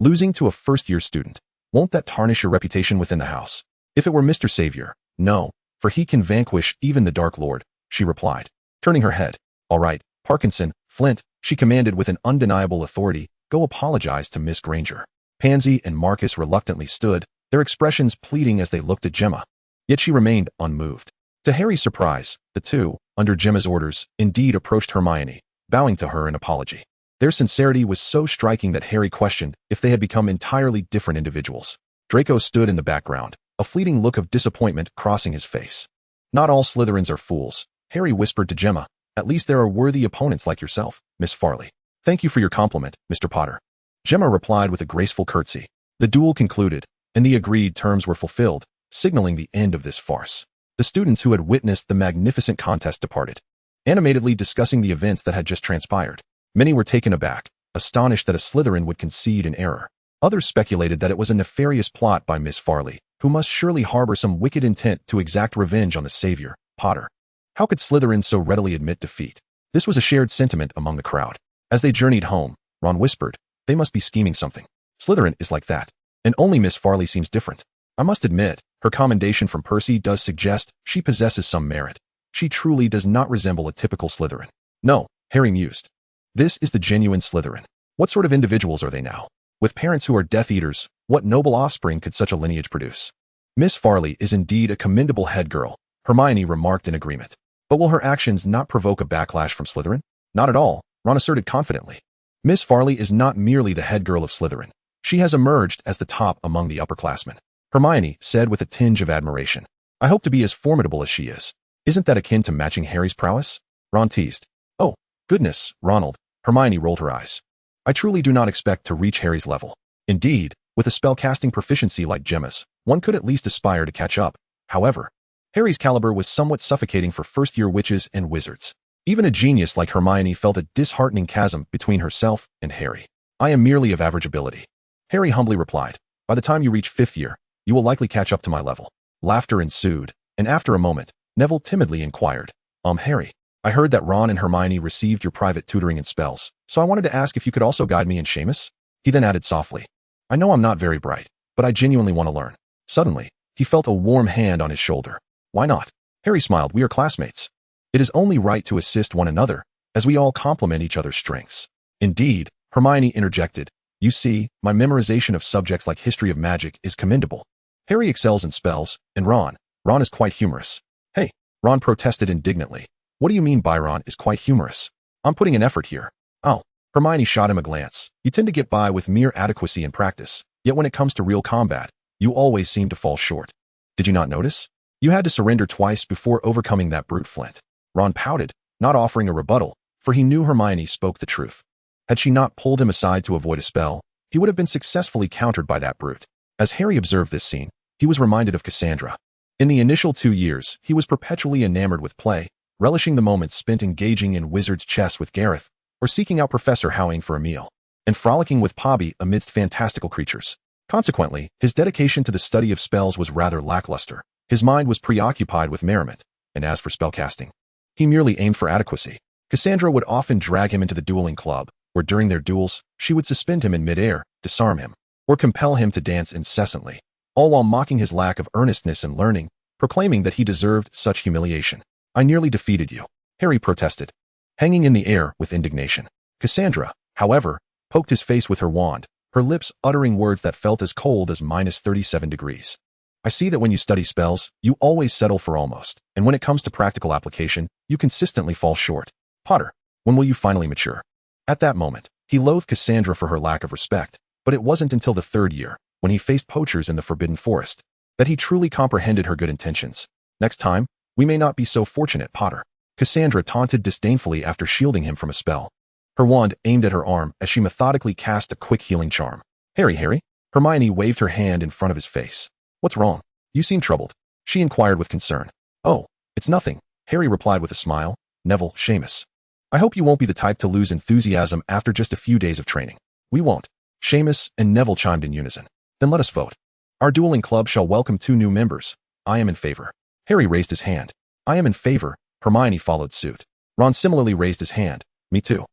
losing to a first-year student. Won't that tarnish your reputation within the house? If it were Mr. Savior, no, for he can vanquish even the Dark Lord, she replied, turning her head. All right, Parkinson, Flint, she commanded with an undeniable authority, go apologize to Miss Granger. Pansy and Marcus reluctantly stood, their expressions pleading as they looked at Gemma. Yet she remained unmoved. To Harry's surprise, the 2, under Gemma's orders, indeed approached Hermione, bowing to her in apology. Their sincerity was so striking that Harry questioned if they had become entirely different individuals. Draco stood in the background, a fleeting look of disappointment crossing his face. Not all Slytherins are fools, Harry whispered to Gemma. At least there are worthy opponents like yourself, Miss Farley. Thank you for your compliment, Mr. Potter. Gemma replied with a graceful curtsy. The duel concluded, and the agreed terms were fulfilled, signaling the end of this farce. The students who had witnessed the magnificent contest departed, animatedly discussing the events that had just transpired. Many were taken aback, astonished that a Slytherin would concede in error. Others speculated that it was a nefarious plot by Miss Farley, who must surely harbor some wicked intent to exact revenge on the savior, Potter. How could Slytherins so readily admit defeat? This was a shared sentiment among the crowd. As they journeyed home, Ron whispered, they must be scheming something. Slytherin is like that, and only Miss Farley seems different. I must admit, her commendation from Percy does suggest she possesses some merit. She truly does not resemble a typical Slytherin. No, Harry mused. This is the genuine Slytherin. What sort of individuals are they now? With parents who are Death Eaters, what noble offspring could such a lineage produce? Miss Farley is indeed a commendable head girl, Hermione remarked in agreement. But will her actions not provoke a backlash from Slytherin? Not at all, Ron asserted confidently. Miss Farley is not merely the head girl of Slytherin. She has emerged as the top among the upperclassmen. Hermione said with a tinge of admiration. I hope to be as formidable as she is. Isn't that akin to matching Harry's prowess? Ron teased. Oh, goodness, Ronald. Hermione rolled her eyes. I truly do not expect to reach Harry's level. Indeed, with a spellcasting proficiency like Gemma's, one could at least aspire to catch up. However, Harry's caliber was somewhat suffocating for first-year witches and wizards. Even a genius like Hermione felt a disheartening chasm between herself and Harry. I am merely of average ability. Harry humbly replied. By the time you reach 5th year, you will likely catch up to my level. Laughter ensued, and after a moment, Neville timidly inquired, Harry, I heard that Ron and Hermione received your private tutoring in spells, so I wanted to ask if you could also guide me in Seamus? He then added softly, I know I'm not very bright, but I genuinely want to learn. Suddenly, he felt a warm hand on his shoulder. Why not? Harry smiled. We are classmates. It is only right to assist one another, as we all complement each other's strengths. Indeed, Hermione interjected. You see, my memorization of subjects like history of magic is commendable. Harry excels in spells, and Ron is quite humorous. Hey, Ron protested indignantly. What do you mean Byron is quite humorous? I'm putting an effort here. Oh, Hermione shot him a glance. You tend to get by with mere adequacy in practice, yet when it comes to real combat, you always seem to fall short. Did you not notice? You had to surrender twice before overcoming that brute Flint. Ron pouted, not offering a rebuttal, for he knew Hermione spoke the truth. Had she not pulled him aside to avoid a spell, he would have been successfully countered by that brute. As Harry observed this scene, he was reminded of Cassandra. In the initial 2 years, he was perpetually enamored with play, relishing the moments spent engaging in wizard's chess with Gareth, or seeking out Professor Howing for a meal, and frolicking with Pobby amidst fantastical creatures. Consequently, his dedication to the study of spells was rather lackluster. His mind was preoccupied with merriment, and as for spellcasting, he merely aimed for adequacy. Cassandra would often drag him into the dueling club, where during their duels, she would suspend him in midair, disarm him, or compel him to dance incessantly, all while mocking his lack of earnestness in learning, proclaiming that he deserved such humiliation. I nearly defeated you, Harry protested, hanging in the air with indignation. Cassandra, however, poked his face with her wand, her lips uttering words that felt as cold as -37 degrees. I see that when you study spells, you always settle for almost, and when it comes to practical application, you consistently fall short. Potter, when will you finally mature? At that moment, he loathed Cassandra for her lack of respect, but it wasn't until the 3rd year, when he faced poachers in the Forbidden Forest, that he truly comprehended her good intentions. Next time, we may not be so fortunate, Potter. Cassandra taunted disdainfully after shielding him from a spell. Her wand aimed at her arm as she methodically cast a quick healing charm. Harry. Hermione waved her hand in front of his face. What's wrong? You seem troubled. She inquired with concern. Oh, it's nothing, Harry replied with a smile. Neville, Seamus. I hope you won't be the type to lose enthusiasm after just a few days of training. We won't. Seamus and Neville chimed in unison. Then let us vote. Our dueling club shall welcome 2 new members. I am in favor. Harry raised his hand. I am in favor. Hermione followed suit. Ron similarly raised his hand. Me too.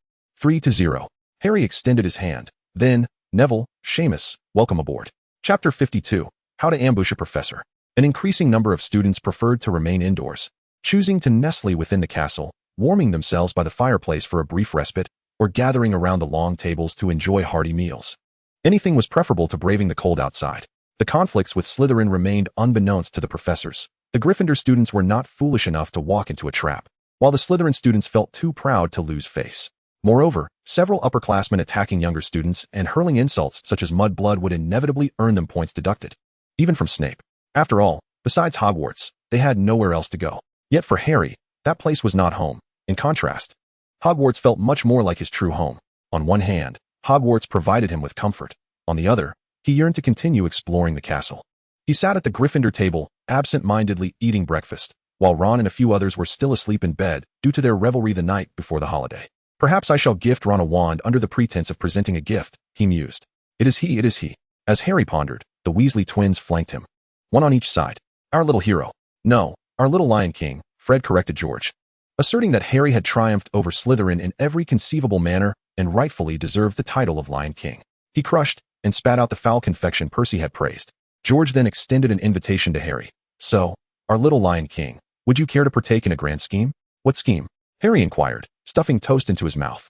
3-0. Harry extended his hand. Then, Neville, Seamus, welcome aboard. Chapter 52. How to ambush a professor. An increasing number of students preferred to remain indoors, choosing to nestle within the castle, warming themselves by the fireplace for a brief respite, or gathering around the long tables to enjoy hearty meals. Anything was preferable to braving the cold outside. The conflicts with Slytherin remained unbeknownst to the professors. The Gryffindor students were not foolish enough to walk into a trap, while the Slytherin students felt too proud to lose face. Moreover, several upperclassmen attacking younger students and hurling insults such as mudblood would inevitably earn them points deducted. even from Snape. After all, besides Hogwarts, they had nowhere else to go. Yet for Harry, that place was not home. In contrast, Hogwarts felt much more like his true home. On one hand, Hogwarts provided him with comfort. On the other, he yearned to continue exploring the castle. He sat at the Gryffindor table, absent-mindedly eating breakfast, while Ron and a few others were still asleep in bed due to their revelry the night before the holiday. Perhaps I shall gift Ron a wand under the pretense of presenting a gift, he mused. It is he, it is he. As Harry pondered, the Weasley twins flanked him. One on each side. Our little hero. No, our little Lion King, Fred corrected George, asserting that Harry had triumphed over Slytherin in every conceivable manner and rightfully deserved the title of Lion King. He crushed and spat out the foul confection Percy had praised. George then extended an invitation to Harry. So, our little Lion King, would you care to partake in a grand scheme? What scheme? Harry inquired, stuffing toast into his mouth.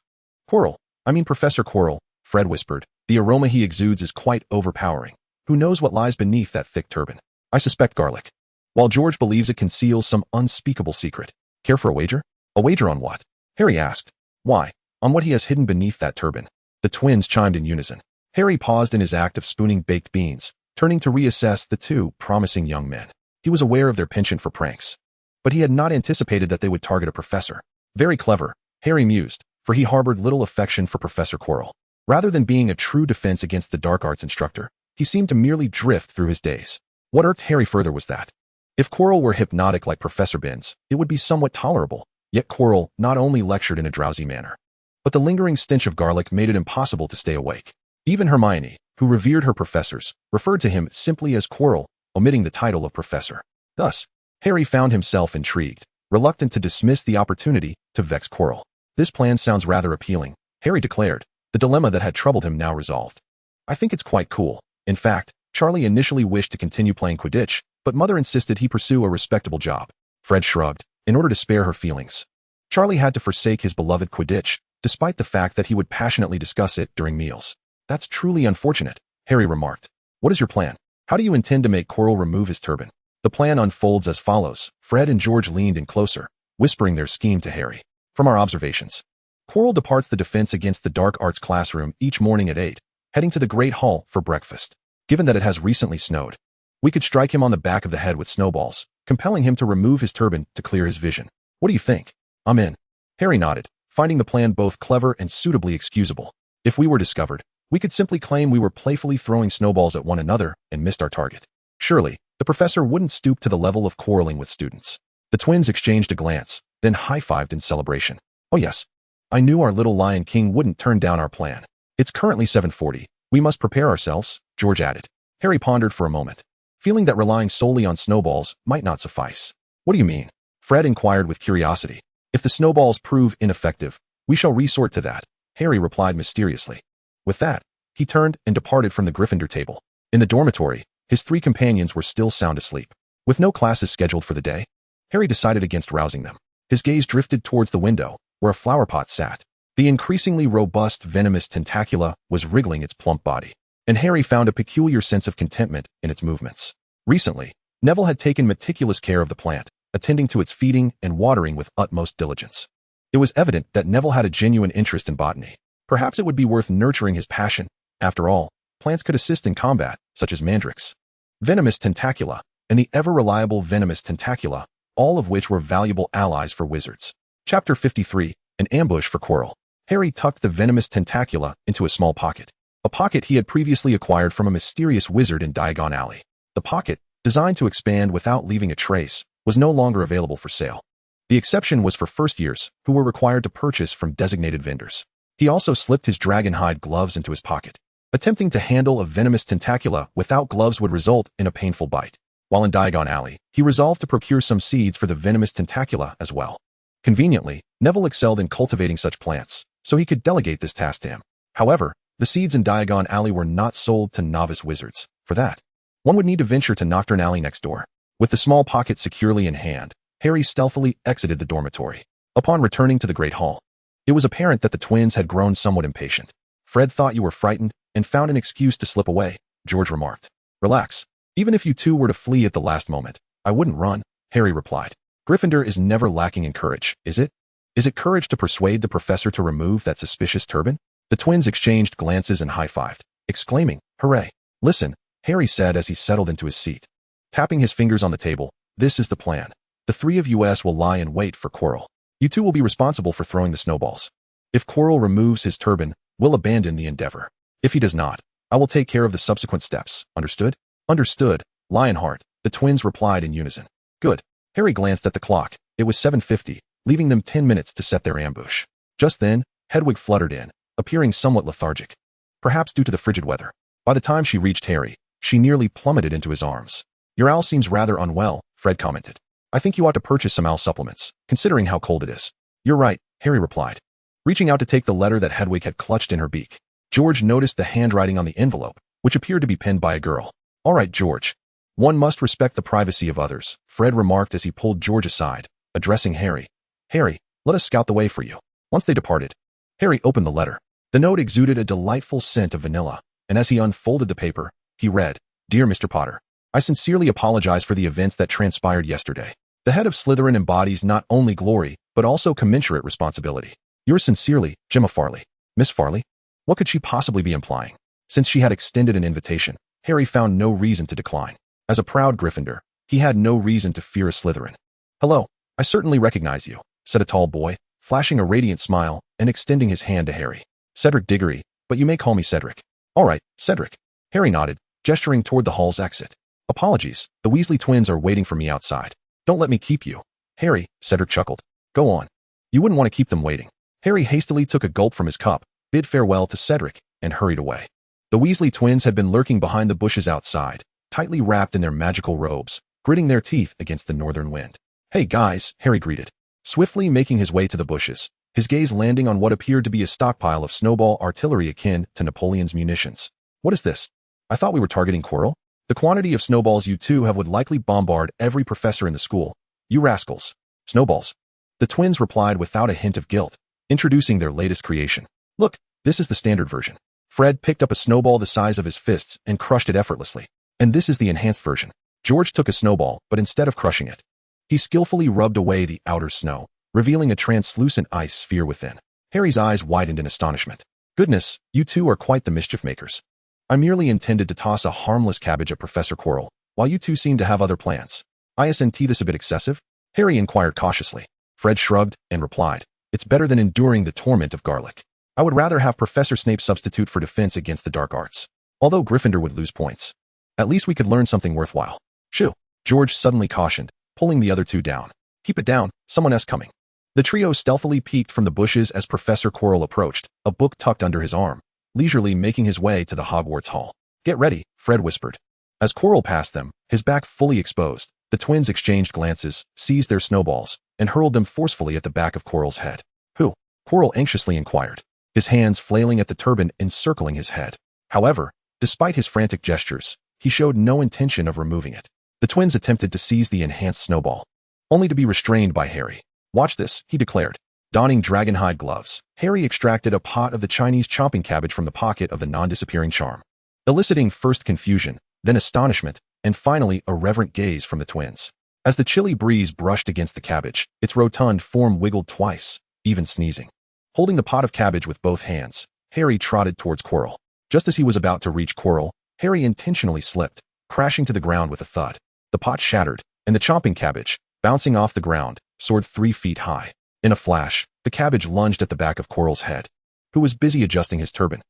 Quirrell, I mean Professor Quirrell, Fred whispered. The aroma he exudes is quite overpowering. Who knows what lies beneath that thick turban? I suspect garlic. While George believes it conceals some unspeakable secret. Care for a wager? A wager on what? Harry asked. Why, on what he has hidden beneath that turban. The twins chimed in unison. Harry paused in his act of spooning baked beans, turning to reassess the two promising young men. He was aware of their penchant for pranks, but he had not anticipated that they would target a professor. Very clever, Harry mused, for he harbored little affection for Professor Quirrell. Rather than being a true defense against the dark arts instructor, he seemed to merely drift through his days. What irked Harry further was that, if Quirrell were hypnotic like Professor Binns, it would be somewhat tolerable. Yet Quirrell not only lectured in a drowsy manner, but the lingering stench of garlic made it impossible to stay awake. Even Hermione, who revered her professors, referred to him simply as Quirrell, omitting the title of professor. Thus, Harry found himself intrigued, reluctant to dismiss the opportunity to vex Quirrell. This plan sounds rather appealing, Harry declared, the dilemma that had troubled him now resolved. I think it's quite cool. In fact, Charlie initially wished to continue playing Quidditch, but Mother insisted he pursue a respectable job. Fred shrugged, in order to spare her feelings. Charlie had to forsake his beloved Quidditch, despite the fact that he would passionately discuss it during meals. That's truly unfortunate, Harry remarked. What is your plan? How do you intend to make Quirrell remove his turban? The plan unfolds as follows. Fred and George leaned in closer, whispering their scheme to Harry. From our observations, Quirrell departs the Defense Against the Dark Arts classroom each morning at 8, heading to the Great Hall for breakfast. Given that it has recently snowed, we could strike him on the back of the head with snowballs, compelling him to remove his turban to clear his vision. What do you think? I'm in. Harry nodded, finding the plan both clever and suitably excusable. If we were discovered, we could simply claim we were playfully throwing snowballs at one another and missed our target. Surely, the professor wouldn't stoop to the level of quarreling with students. The twins exchanged a glance, then high-fived in celebration. Oh yes, I knew our little Lion King wouldn't turn down our plan. It's currently 7:40. We must prepare ourselves, George added. Harry pondered for a moment, feeling that relying solely on snowballs might not suffice. What do you mean? Fred inquired with curiosity. If the snowballs prove ineffective, we shall resort to that, Harry replied mysteriously. With that, he turned and departed from the Gryffindor table. In the dormitory, his three companions were still sound asleep. With no classes scheduled for the day, Harry decided against rousing them. His gaze drifted towards the window, where a flower pot sat. The increasingly robust venomous tentacula was wriggling its plump body, and Harry found a peculiar sense of contentment in its movements. Recently, Neville had taken meticulous care of the plant, attending to its feeding and watering with utmost diligence. It was evident that Neville had a genuine interest in botany. Perhaps it would be worth nurturing his passion. After all, plants could assist in combat, such as mandrakes, venomous tentacula, and the ever-reliable venomous tentacula, all of which were valuable allies for wizards. Chapter 53, An Ambush for Quirrell. Harry tucked the venomous tentacula into a small pocket, a pocket he had previously acquired from a mysterious wizard in Diagon Alley. The pocket, designed to expand without leaving a trace, was no longer available for sale. The exception was for first years, who were required to purchase from designated vendors. He also slipped his dragonhide gloves into his pocket. Attempting to handle a venomous tentacula without gloves would result in a painful bite. While in Diagon Alley, he resolved to procure some seeds for the venomous tentacula as well. Conveniently, Neville excelled in cultivating such plants, so he could delegate this task to him. However, the seeds in Diagon Alley were not sold to novice wizards. For that, one would need to venture to Knockturn Alley next door. With the small pocket securely in hand, Harry stealthily exited the dormitory. Upon returning to the Great Hall, it was apparent that the twins had grown somewhat impatient. Fred thought you were frightened and found an excuse to slip away, George remarked. Relax. Even if you two were to flee at the last moment, I wouldn't run, Harry replied. Gryffindor is never lacking in courage, is it? Is it courage to persuade the professor to remove that suspicious turban? The twins exchanged glances and high-fived, exclaiming, Hooray! Listen, Harry said as he settled into his seat. Tapping his fingers on the table, this is the plan. The three of us will lie in wait for Quirrell. You two will be responsible for throwing the snowballs. If Quirrell removes his turban, we'll abandon the endeavor. If he does not, I will take care of the subsequent steps. Understood? Understood, Lionheart, the twins replied in unison. Good. Harry glanced at the clock. It was 7:50, leaving them 10 minutes to set their ambush. Just then, Hedwig fluttered in, appearing somewhat lethargic. Perhaps due to the frigid weather. By the time she reached Harry, she nearly plummeted into his arms. Your owl seems rather unwell, Fred commented. I think you ought to purchase some owl supplements, considering how cold it is. You're right, Harry replied. Reaching out to take the letter that Hedwig had clutched in her beak, George noticed the handwriting on the envelope, which appeared to be penned by a girl. All right, George. One must respect the privacy of others, Fred remarked as he pulled George aside, addressing Harry. Harry, let us scout the way for you. Once they departed, Harry opened the letter. The note exuded a delightful scent of vanilla, and as he unfolded the paper, he read, Dear Mr. Potter, I sincerely apologize for the events that transpired yesterday. The head of Slytherin embodies not only glory, but also commensurate responsibility. Yours sincerely, Gemma Farley. Miss Farley? What could she possibly be implying? Since she had extended an invitation, Harry found no reason to decline. As a proud Gryffindor, he had no reason to fear a Slytherin. Hello, I certainly recognize you, said a tall boy, flashing a radiant smile and extending his hand to Harry. Cedric Diggory, but you may call me Cedric. All right, Cedric. Harry nodded, gesturing toward the hall's exit. Apologies, the Weasley twins are waiting for me outside. Don't let me keep you. Harry, Cedric chuckled. Go on. You wouldn't want to keep them waiting. Harry hastily took a gulp from his cup, bid farewell to Cedric, and hurried away. The Weasley twins had been lurking behind the bushes outside, tightly wrapped in their magical robes, gritting their teeth against the northern wind. Hey guys, Harry greeted, swiftly making his way to the bushes, his gaze landing on what appeared to be a stockpile of snowball artillery akin to Napoleon's munitions. What is this? I thought we were targeting Quirrell. The quantity of snowballs you two have would likely bombard every professor in the school. You rascals. Snowballs. The twins replied without a hint of guilt, introducing their latest creation. Look, this is the standard version. Fred picked up a snowball the size of his fists and crushed it effortlessly. And this is the enhanced version. George took a snowball, but instead of crushing it, he skillfully rubbed away the outer snow, revealing a translucent ice sphere within. Harry's eyes widened in astonishment. Goodness, you two are quite the mischief makers. I merely intended to toss a harmless cabbage at Professor Quirrell, while you two seem to have other plans. Isn't this a bit excessive? Harry inquired cautiously. Fred shrugged and replied, It's better than enduring the torment of garlic. I would rather have Professor Snape substitute for defense against the dark arts. Although Gryffindor would lose points. At least we could learn something worthwhile. Shoo, George suddenly cautioned, pulling the other two down. Keep it down, someone else coming. The trio stealthily peeked from the bushes as Professor Quirrell approached, a book tucked under his arm, leisurely making his way to the Hogwarts Hall. Get ready, Fred whispered. As Quirrell passed them, his back fully exposed, the twins exchanged glances, seized their snowballs, and hurled them forcefully at the back of Quirrell's head. Who? Quirrell anxiously inquired, his hands flailing at the turban encircling his head. However, despite his frantic gestures, he showed no intention of removing it. The twins attempted to seize the enhanced snowball, only to be restrained by Harry. Watch this, he declared. Donning dragonhide gloves, Harry extracted a pot of the Chinese chomping cabbage from the pocket of the non-disappearing charm, eliciting first confusion, then astonishment, and finally a reverent gaze from the twins. As the chilly breeze brushed against the cabbage, its rotund form wiggled twice, even sneezing. Holding the pot of cabbage with both hands, Harry trotted towards Quirrell. Just as he was about to reach Quirrell, Harry intentionally slipped, crashing to the ground with a thud. The pot shattered, and the chomping cabbage, bouncing off the ground, soared 3 feet high. In a flash, the cabbage lunged at the back of Quirrell's head, who was busy adjusting his turban.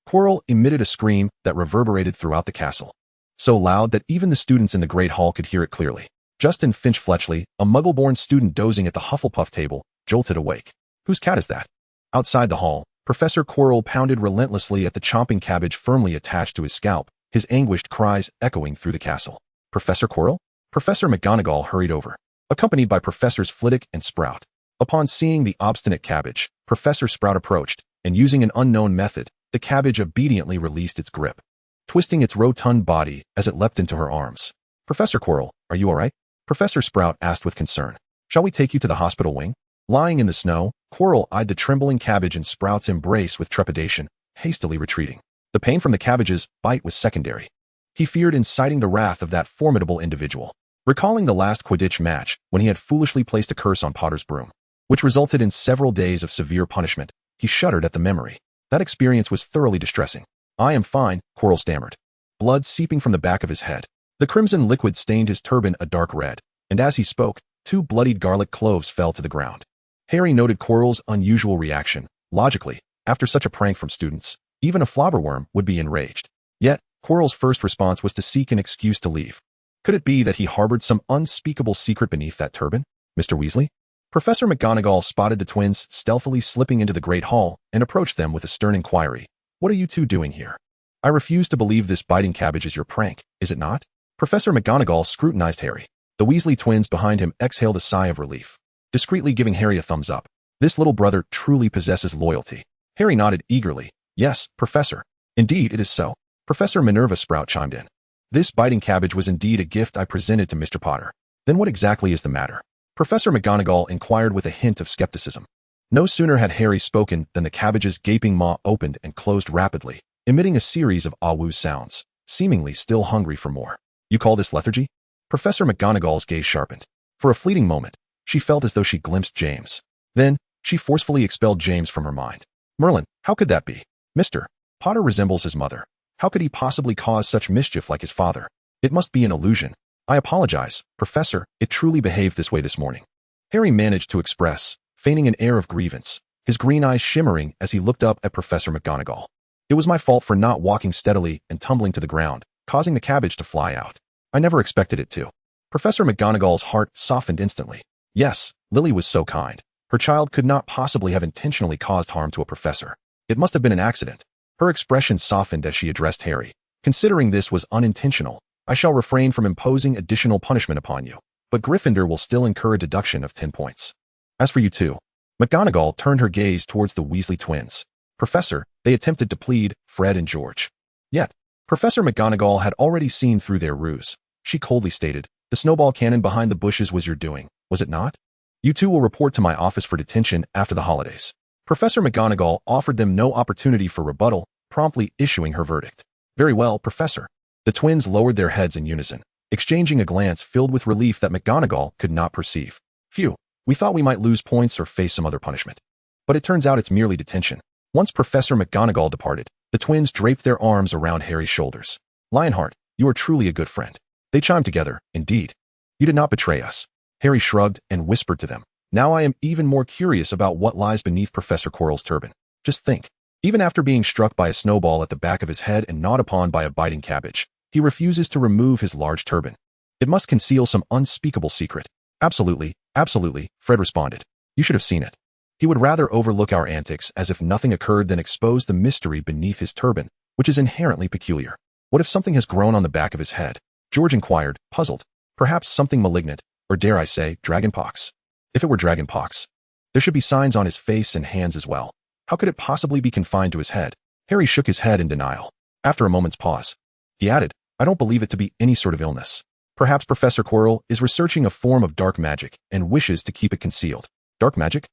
Quirrell emitted a scream that reverberated throughout the castle, so loud that even the students in the Great Hall could hear it clearly. Justin Finch-Fletchley, a Muggle-born student dozing at the Hufflepuff table, jolted awake. Whose cat is that? Outside the hall, Professor Quirrell pounded relentlessly at the chomping cabbage firmly attached to his scalp, his anguished cries echoing through the castle. Professor Quirrell? Professor McGonagall hurried over, accompanied by Professors Flitwick and Sprout. Upon seeing the obstinate cabbage, Professor Sprout approached, and using an unknown method, the cabbage obediently released its grip, twisting its rotund body as it leapt into her arms. Professor Quirrell, are you all right? Professor Sprout asked with concern. Shall we take you to the hospital wing? Lying in the snow, Quirrell eyed the trembling cabbage in Sprout's embrace with trepidation, hastily retreating. The pain from the cabbage's bite was secondary. He feared inciting the wrath of that formidable individual. Recalling the last Quidditch match when he had foolishly placed a curse on Potter's broom, which resulted in several days of severe punishment, he shuddered at the memory. That experience was thoroughly distressing. I am fine, Quirrell stammered. blood seeping from the back of his head. The crimson liquid stained his turban a dark red, and as he spoke, 2 bloodied garlic cloves fell to the ground. Harry noted Quirrell's unusual reaction. Logically, after such a prank from students, even a flobberworm would be enraged. Yet, Quirrell's first response was to seek an excuse to leave. Could it be that he harbored some unspeakable secret beneath that turban? Mr. Weasley? Professor McGonagall spotted the twins stealthily slipping into the Great Hall and approached them with a stern inquiry. What are you two doing here? I refuse to believe this biting cabbage is your prank, is it not? Professor McGonagall scrutinized Harry. The Weasley twins behind him exhaled a sigh of relief, discreetly giving Harry a thumbs up. This little brother truly possesses loyalty. Harry nodded eagerly. Yes, Professor. Indeed, it is so. Professor Minerva Sprout chimed in. This biting cabbage was indeed a gift I presented to Mr. Potter. Then what exactly is the matter? Professor McGonagall inquired with a hint of skepticism. No sooner had Harry spoken than the cabbage's gaping maw opened and closed rapidly, emitting a series of ah-woo sounds, seemingly still hungry for more. You call this lethargy? Professor McGonagall's gaze sharpened. For a fleeting moment, she felt as though she glimpsed James. Then, she forcefully expelled James from her mind. Merlin, how could that be? Mr. Potter resembles his mother. How could he possibly cause such mischief like his father? It must be an illusion. I apologize, Professor, it truly behaved this way this morning. Harry managed to express, feigning an air of grievance, his green eyes shimmering as he looked up at Professor McGonagall. It was my fault for not walking steadily and tumbling to the ground, causing the cabbage to fly out. I never expected it to. Professor McGonagall's heart softened instantly. Yes, Lily was so kind. Her child could not possibly have intentionally caused harm to a professor. It must have been an accident. Her expression softened as she addressed Harry. Considering this was unintentional, I shall refrain from imposing additional punishment upon you, but Gryffindor will still incur a deduction of 10 points. As for you two, McGonagall turned her gaze towards the Weasley twins. Professor, they attempted to plead, Fred and George. Yet, Professor McGonagall had already seen through their ruse. She coldly stated, the snowball cannon behind the bushes was your doing, was it not? You two will report to my office for detention after the holidays. Professor McGonagall offered them no opportunity for rebuttal, promptly issuing her verdict. Very well, Professor. The twins lowered their heads in unison, exchanging a glance filled with relief that McGonagall could not perceive. Phew, we thought we might lose points or face some other punishment. But it turns out it's merely detention. Once Professor McGonagall departed, the twins draped their arms around Harry's shoulders. Lionheart, you are truly a good friend. They chimed together, indeed. You did not betray us. Harry shrugged and whispered to them. Now I am even more curious about what lies beneath Professor Quirrell's turban. Just think. Even after being struck by a snowball at the back of his head and gnawed upon by a biting cabbage, he refuses to remove his large turban. It must conceal some unspeakable secret. Absolutely, absolutely, Fred responded. You should have seen it. He would rather overlook our antics as if nothing occurred than expose the mystery beneath his turban, which is inherently peculiar. What if something has grown on the back of his head? George inquired, puzzled. Perhaps something malignant, or dare I say, dragonpox. If it were dragonpox, there should be signs on his face and hands as well. How could it possibly be confined to his head? Harry shook his head in denial. After a moment's pause, he added, I don't believe it to be any sort of illness. Perhaps Professor Quirrell is researching a form of dark magic and wishes to keep it concealed. Dark magic?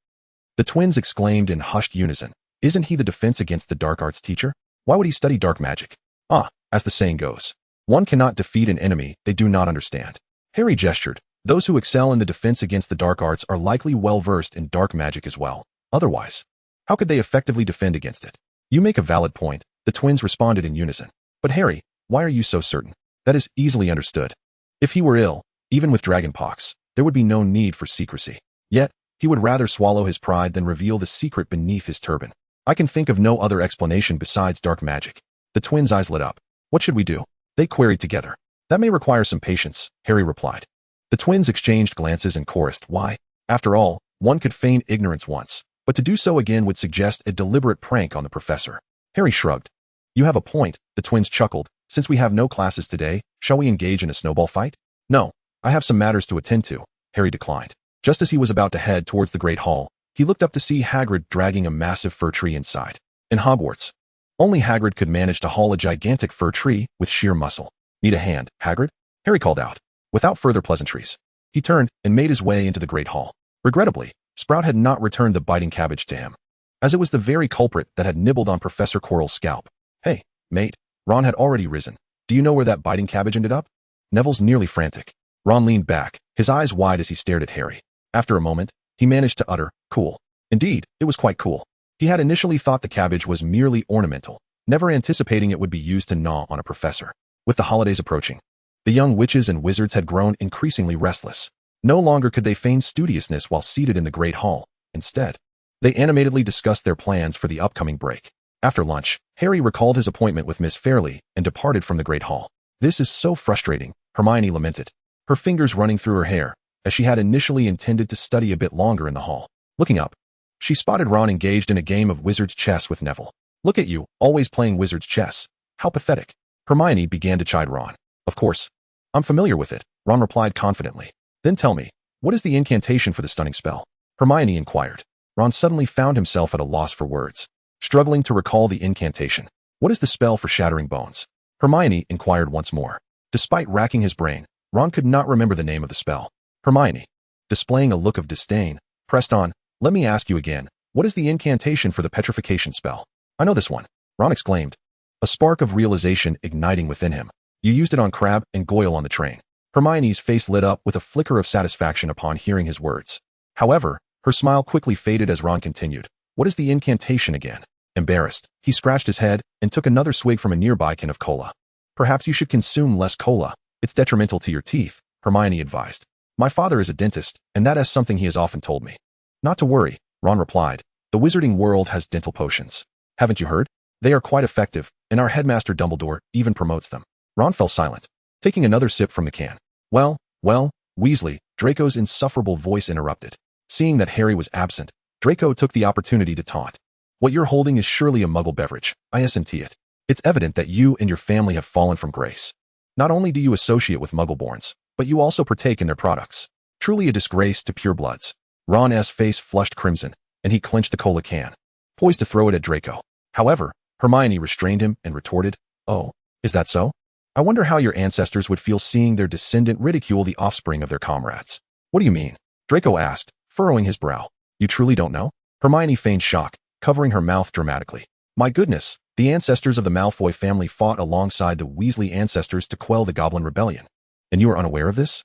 The twins exclaimed in hushed unison. Isn't he the defense against the dark arts teacher? Why would he study dark magic? Ah, as the saying goes, one cannot defeat an enemy they do not understand. Harry gestured. Those who excel in the defense against the dark arts are likely well versed in dark magic as well. Otherwise, how could they effectively defend against it? You make a valid point, the twins responded in unison. But Harry, why are you so certain? That is easily understood. If he were ill, even with dragonpox, there would be no need for secrecy. Yet, he would rather swallow his pride than reveal the secret beneath his turban. I can think of no other explanation besides dark magic. The twins' eyes lit up. What should we do? They queried together. That may require some patience, Harry replied. The twins exchanged glances and chorused, why? After all, one could feign ignorance once, but to do so again would suggest a deliberate prank on the professor. Harry shrugged. You have a point, the twins chuckled. Since we have no classes today, shall we engage in a snowball fight? No, I have some matters to attend to, Harry declined. Just as he was about to head towards the Great Hall, he looked up to see Hagrid dragging a massive fir tree inside. In Hogwarts, only Hagrid could manage to haul a gigantic fir tree with sheer muscle. Need a hand, Hagrid? Harry called out. Without further pleasantries, he turned and made his way into the Great Hall. Regrettably, Sprout had not returned the biting cabbage to him, as it was the very culprit that had nibbled on Professor Quirrell's scalp. Hey, mate, Ron had already risen. Do you know where that biting cabbage ended up? Neville's nearly frantic. Ron leaned back, his eyes wide as he stared at Harry. After a moment, he managed to utter, cool. Indeed, it was quite cool. He had initially thought the cabbage was merely ornamental, never anticipating it would be used to gnaw on a professor. With the holidays approaching, the young witches and wizards had grown increasingly restless. No longer could they feign studiousness while seated in the great hall. Instead, they animatedly discussed their plans for the upcoming break. After lunch, Harry recalled his appointment with Miss Fairley and departed from the great hall. "This is so frustrating," Hermione lamented, her fingers running through her hair, as she had initially intended to study a bit longer in the hall. Looking up, she spotted Ron engaged in a game of wizard's chess with Neville. "Look at you, always playing wizard's chess. How pathetic." Hermione began to chide Ron. "Of course, I'm familiar with it," Ron replied confidently. "Then tell me, what is the incantation for the stunning spell?" Hermione inquired. Ron suddenly found himself at a loss for words, struggling to recall the incantation. "What is the spell for shattering bones?" Hermione inquired once more. Despite racking his brain, Ron could not remember the name of the spell. Hermione, displaying a look of disdain, pressed on. "Let me ask you again, what is the incantation for the petrification spell?" "I know this one," Ron exclaimed, a spark of realization igniting within him. "You used it on Crabbe and Goyle on the train." Hermione's face lit up with a flicker of satisfaction upon hearing his words. However, her smile quickly faded as Ron continued. "What is the incantation again?" Embarrassed, he scratched his head and took another swig from a nearby can of cola. "Perhaps you should consume less cola. It's detrimental to your teeth," Hermione advised. "My father is a dentist, and that is something he has often told me." "Not to worry," Ron replied. "The Wizarding World has dental potions. Haven't you heard? They are quite effective, and our headmaster Dumbledore even promotes them." Ron fell silent, taking another sip from the can. Well, Weasley," Draco's insufferable voice interrupted. Seeing that Harry was absent, Draco took the opportunity to taunt. "What you're holding is surely a muggle beverage. I S&T it. It's evident that you and your family have fallen from grace. Not only do you associate with Muggleborns, but you also partake in their products. Truly a disgrace to purebloods." Ron's face flushed crimson, and he clenched the cola can, poised to throw it at Draco. However, Hermione restrained him and retorted, "Oh, is that so? I wonder how your ancestors would feel seeing their descendant ridicule the offspring of their comrades." "What do you mean?" Draco asked, furrowing his brow. "You truly don't know?" Hermione feigned shock, covering her mouth dramatically. "My goodness, the ancestors of the Malfoy family fought alongside the Weasley ancestors to quell the Goblin Rebellion. And you are unaware of this?"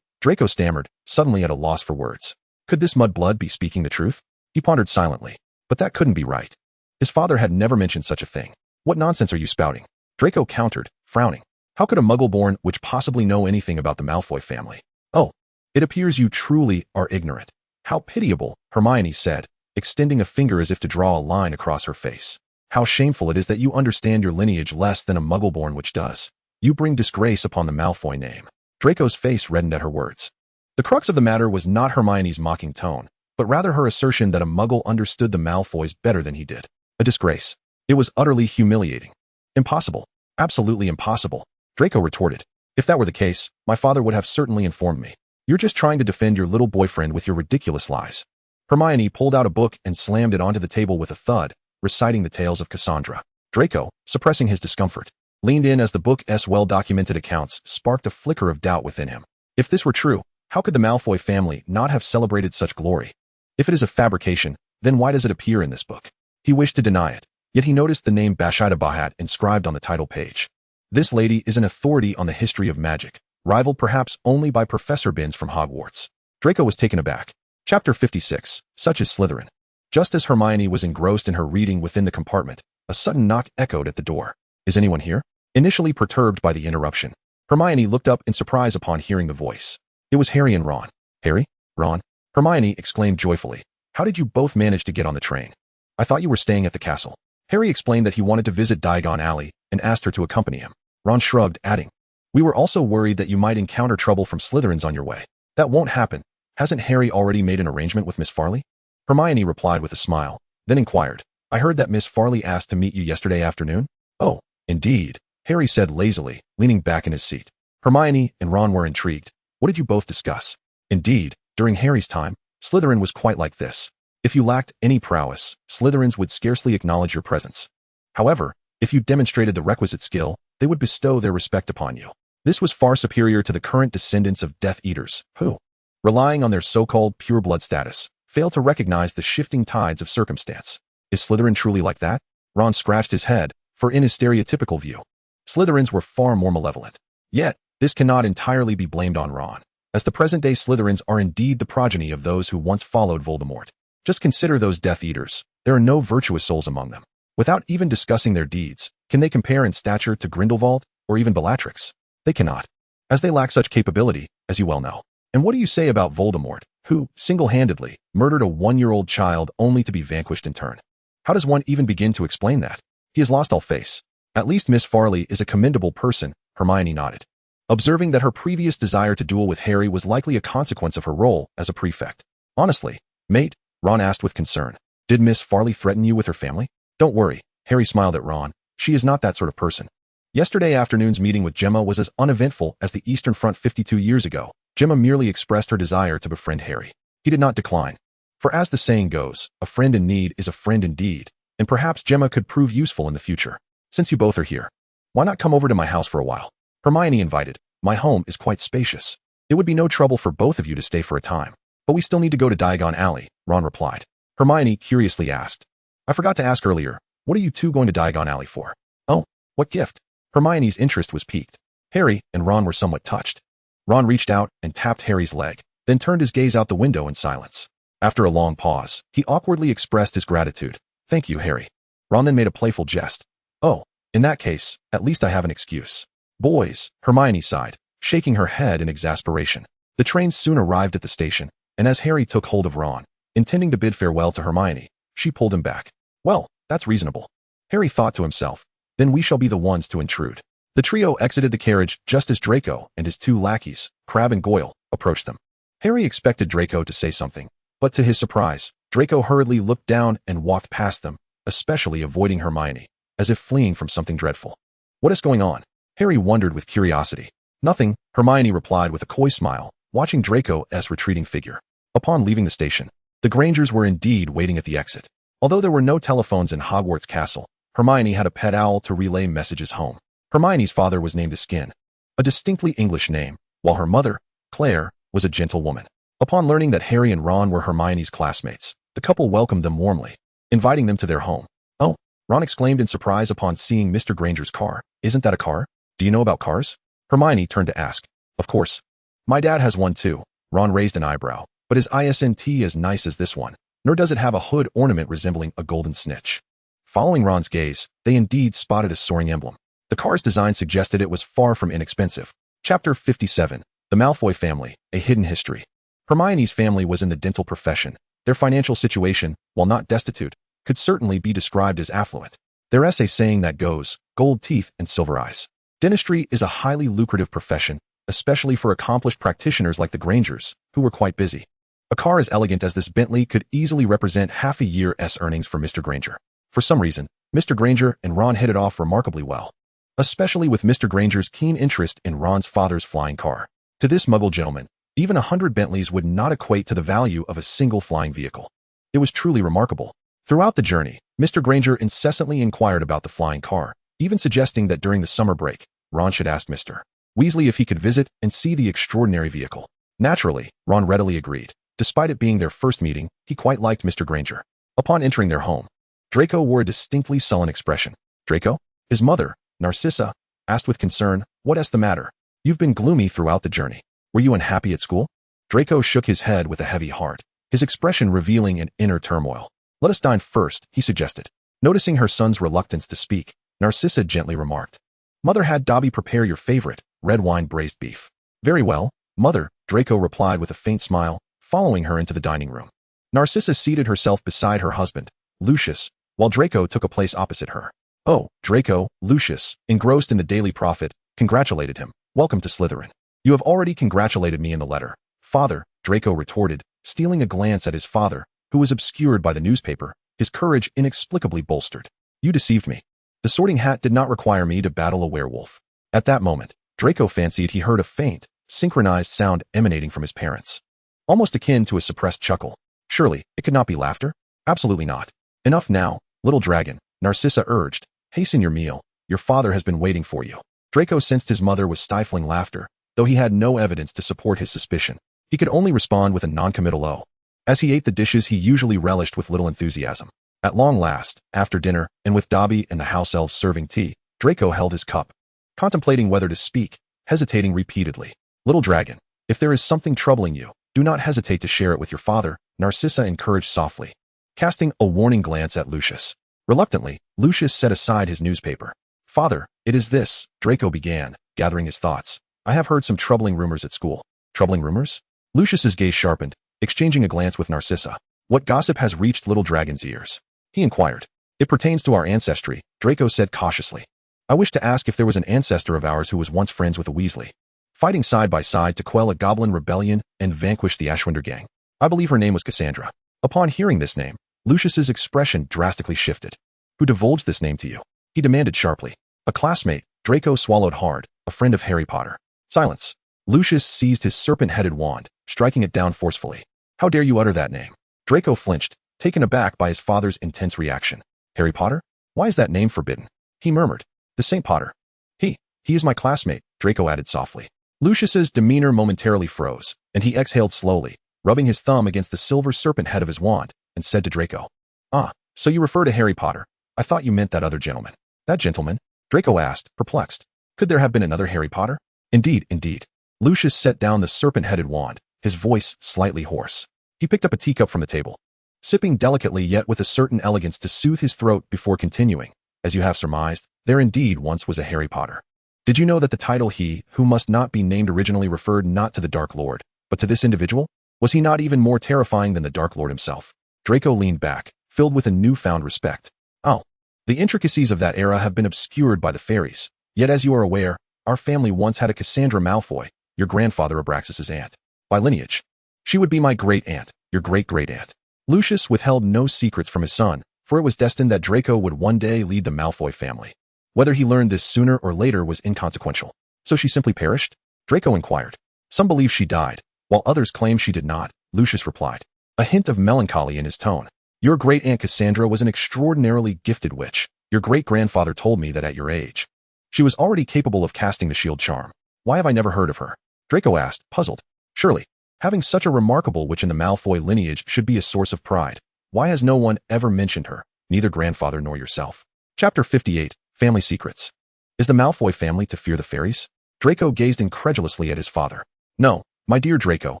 Draco stammered, suddenly at a loss for words. Could this mudblood be speaking the truth? He pondered silently. But that couldn't be right. His father had never mentioned such a thing. "What nonsense are you spouting?" Draco countered, frowning. "How could a Muggleborn which possibly know anything about the Malfoy family?" "Oh, it appears you truly are ignorant. How pitiable," Hermione said, extending a finger as if to draw a line across her face. "How shameful it is that you understand your lineage less than a Muggleborn which does. You bring disgrace upon the Malfoy name." Draco's face reddened at her words. The crux of the matter was not Hermione's mocking tone, but rather her assertion that a Muggle understood the Malfoys better than he did. A disgrace. It was utterly humiliating. "Impossible. Absolutely impossible," Draco retorted. "If that were the case, my father would have certainly informed me. You're just trying to defend your little boyfriend with your ridiculous lies." Hermione pulled out a book and slammed it onto the table with a thud, reciting the tales of Cassandra. Draco, suppressing his discomfort, leaned in as the book's well-documented accounts sparked a flicker of doubt within him. If this were true, how could the Malfoy family not have celebrated such glory? If it is a fabrication, then why does it appear in this book? He wished to deny it, yet he noticed the name Bashida Bahat inscribed on the title page. This lady is an authority on the history of magic, rivaled perhaps only by Professor Binns from Hogwarts. Draco was taken aback. Chapter 56, Such is Slytherin. Just as Hermione was engrossed in her reading within the compartment, a sudden knock echoed at the door. "Is anyone here?" Initially perturbed by the interruption, Hermione looked up in surprise upon hearing the voice. It was Harry and Ron. "Harry? Ron?" Hermione exclaimed joyfully. "How did you both manage to get on the train?" "I thought you were staying at the castle." Harry explained that he wanted to visit Diagon Alley and asked her to accompany him. Ron shrugged, adding, "We were also worried that you might encounter trouble from Slytherins on your way." "That won't happen. Hasn't Harry already made an arrangement with Miss Farley?" Hermione replied with a smile, then inquired, "I heard that Miss Farley asked to meet you yesterday afternoon?" "Oh, indeed," Harry said lazily, leaning back in his seat. Hermione and Ron were intrigued. "What did you both discuss?" Indeed, during Harry's time, Slytherin was quite like this. If you lacked any prowess, Slytherins would scarcely acknowledge your presence. However, if you demonstrated the requisite skill, they would bestow their respect upon you. This was far superior to the current descendants of Death Eaters, who, relying on their so-called pureblood status, fail to recognize the shifting tides of circumstance. Is Slytherin truly like that? Ron scratched his head, for in his stereotypical view, Slytherins were far more malevolent. Yet, this cannot entirely be blamed on Ron, as the present-day Slytherins are indeed the progeny of those who once followed Voldemort. Just consider those Death Eaters. There are no virtuous souls among them. Without even discussing their deeds, can they compare in stature to Grindelwald? or even Bellatrix. They cannot, as they lack such capability, as you well know. And what do you say about Voldemort, who, single-handedly, murdered a 1-year-old child only to be vanquished in turn? How does one even begin to explain that? He has lost all face. At least Miss Farley is a commendable person, Hermione nodded, observing that her previous desire to duel with Harry was likely a consequence of her role as a prefect. Honestly, mate, Ron asked with concern, did Miss Farley threaten you with her family? Don't worry, Harry smiled at Ron. She is not that sort of person. Yesterday afternoon's meeting with Gemma was as uneventful as the Eastern Front 52 years ago. Gemma merely expressed her desire to befriend Harry. He did not decline. For as the saying goes, a friend in need is a friend indeed, and perhaps Gemma could prove useful in the future. Since you both are here, why not come over to my house for a while? Hermione invited. My home is quite spacious. It would be no trouble for both of you to stay for a time. But we still need to go to Diagon Alley, Ron replied. Hermione curiously asked, I forgot to ask earlier, what are you two going to Diagon Alley for? Oh, what gift? Hermione's interest was piqued. Harry and Ron were somewhat touched. Ron reached out and tapped Harry's leg, then turned his gaze out the window in silence. After a long pause, he awkwardly expressed his gratitude. Thank you, Harry. Ron then made a playful jest. Oh, in that case, at least I have an excuse. Boys, Hermione sighed, shaking her head in exasperation. The train soon arrived at the station, and as Harry took hold of Ron, intending to bid farewell to Hermione, she pulled him back. Well, that's reasonable. Harry thought to himself, then we shall be the ones to intrude. The trio exited the carriage just as Draco and his two lackeys, Crabbe and Goyle, approached them. Harry expected Draco to say something, but to his surprise, Draco hurriedly looked down and walked past them, especially avoiding Hermione, as if fleeing from something dreadful. What is going on? Harry wondered with curiosity. Nothing, Hermione replied with a coy smile, watching Draco's retreating figure. Upon leaving the station, the Grangers were indeed waiting at the exit. Although there were no telephones in Hogwarts Castle, Hermione had a pet owl to relay messages home. Hermione's father was named Skin, a distinctly English name, while her mother, Claire, was a gentlewoman. Upon learning that Harry and Ron were Hermione's classmates, the couple welcomed them warmly, inviting them to their home. Oh, Ron exclaimed in surprise upon seeing Mr. Granger's car. Isn't that a car? Do you know about cars? Hermione turned to ask. Of course. My dad has one too. Ron raised an eyebrow, but his isn't as nice as this one, nor does it have a hood ornament resembling a golden snitch. Following Ron's gaze, they indeed spotted a soaring emblem. The car's design suggested it was far from inexpensive. Chapter 57, The Malfoy Family, A Hidden History. Hermione's family was in the dental profession. Their financial situation, while not destitute, could certainly be described as affluent. Their essay saying that goes, gold teeth and silver eyes. Dentistry is a highly lucrative profession, especially for accomplished practitioners like the Grangers, who were quite busy. A car as elegant as this Bentley could easily represent half a year's earnings for Mr. Granger. For some reason, Mr. Granger and Ron hit it off remarkably well, especially with Mr. Granger's keen interest in Ron's father's flying car. To this Muggle gentleman, even 100 Bentleys would not equate to the value of a single flying vehicle. It was truly remarkable. Throughout the journey, Mr. Granger incessantly inquired about the flying car, even suggesting that during the summer break, Ron should ask Mr. Weasley if he could visit and see the extraordinary vehicle. Naturally, Ron readily agreed. Despite it being their first meeting, he quite liked Mr. Granger. Upon entering their home, Draco wore a distinctly sullen expression. Draco? His mother, Narcissa, asked with concern, "What's the matter? You've been gloomy throughout the journey. Were you unhappy at school?" Draco shook his head with a heavy heart, his expression revealing an inner turmoil. "Let us dine first," he suggested. Noticing her son's reluctance to speak, Narcissa gently remarked, "Mother had Dobby prepare your favorite, red wine braised beef." "Very well, Mother," Draco replied with a faint smile, following her into the dining room. Narcissa seated herself beside her husband, Lucius, while Draco took a place opposite her. "Oh, Draco," Lucius, engrossed in the Daily Prophet, congratulated him. "Welcome to Slytherin." "You have already congratulated me in the letter, Father," Draco retorted, stealing a glance at his father, who was obscured by the newspaper, his courage inexplicably bolstered. "You deceived me. The Sorting Hat did not require me to battle a werewolf." At that moment, Draco fancied he heard a faint, synchronized sound emanating from his parents, almost akin to a suppressed chuckle. Surely, it could not be laughter? Absolutely not. "Enough now, little dragon," Narcissa urged. "Hasten your meal. Your father has been waiting for you." Draco sensed his mother was stifling laughter, though he had no evidence to support his suspicion. He could only respond with a non-committal "oh." As he ate the dishes he usually relished with little enthusiasm. At long last, after dinner, and with Dobby and the house elves serving tea, Draco held his cup, contemplating whether to speak, hesitating repeatedly. "Little dragon, if there is something troubling you, do not hesitate to share it with your father," Narcissa encouraged softly, casting a warning glance at Lucius. Reluctantly, Lucius set aside his newspaper. Father, it is this, Draco began, gathering his thoughts. I have heard some troubling rumors at school. Troubling rumors? Lucius's gaze sharpened, exchanging a glance with Narcissa. What gossip has reached little dragon's ears? He inquired. It pertains to our ancestry, Draco said cautiously. I wish to ask if there was an ancestor of ours who was once friends with a Weasley, fighting side by side to quell a goblin rebellion and vanquish the Ashwinder gang. I believe her name was Cassandra. Upon hearing this name, Lucius's expression drastically shifted. Who divulged this name to you? He demanded sharply. A classmate, Draco swallowed hard, a friend of Harry Potter. Silence. Lucius seized his serpent-headed wand, striking it down forcefully. How dare you utter that name? Draco flinched, taken aback by his father's intense reaction. Harry Potter? Why is that name forbidden? He murmured. The St. Potter. He is my classmate, Draco added softly. Lucius's demeanor momentarily froze, and he exhaled slowly, rubbing his thumb against the silver serpent head of his wand, and said to Draco. Ah, so you refer to Harry Potter. I thought you meant that other gentleman. That gentleman? Draco asked, perplexed. Could there have been another Harry Potter? Indeed, indeed. Lucius set down the serpent-headed wand, his voice slightly hoarse. He picked up a teacup from the table, sipping delicately yet with a certain elegance to soothe his throat before continuing. As you have surmised, there indeed once was a Harry Potter. Did you know that the title he, who must not be named originally referred not to the Dark Lord, but to this individual? Was he not even more terrifying than the Dark Lord himself? Draco leaned back, filled with a newfound respect. Oh, the intricacies of that era have been obscured by the fairies. Yet as you are aware, our family once had a Cassandra Malfoy, your grandfather Abraxas's aunt. By lineage, she would be my great-aunt, your great-great-aunt. Lucius withheld no secrets from his son, for it was destined that Draco would one day lead the Malfoy family. Whether he learned this sooner or later was inconsequential. So she simply perished? Draco inquired. Some believe she died, while others claim she did not, Lucius replied, a hint of melancholy in his tone. Your great-aunt Cassandra was an extraordinarily gifted witch. Your great-grandfather told me that at your age, she was already capable of casting the shield charm. Why have I never heard of her? Draco asked, puzzled. Surely, having such a remarkable witch in the Malfoy lineage should be a source of pride. Why has no one ever mentioned her, neither grandfather nor yourself? Chapter 58, Family Secrets. Is the Malfoy family to fear the fairies? Draco gazed incredulously at his father. No, my dear Draco,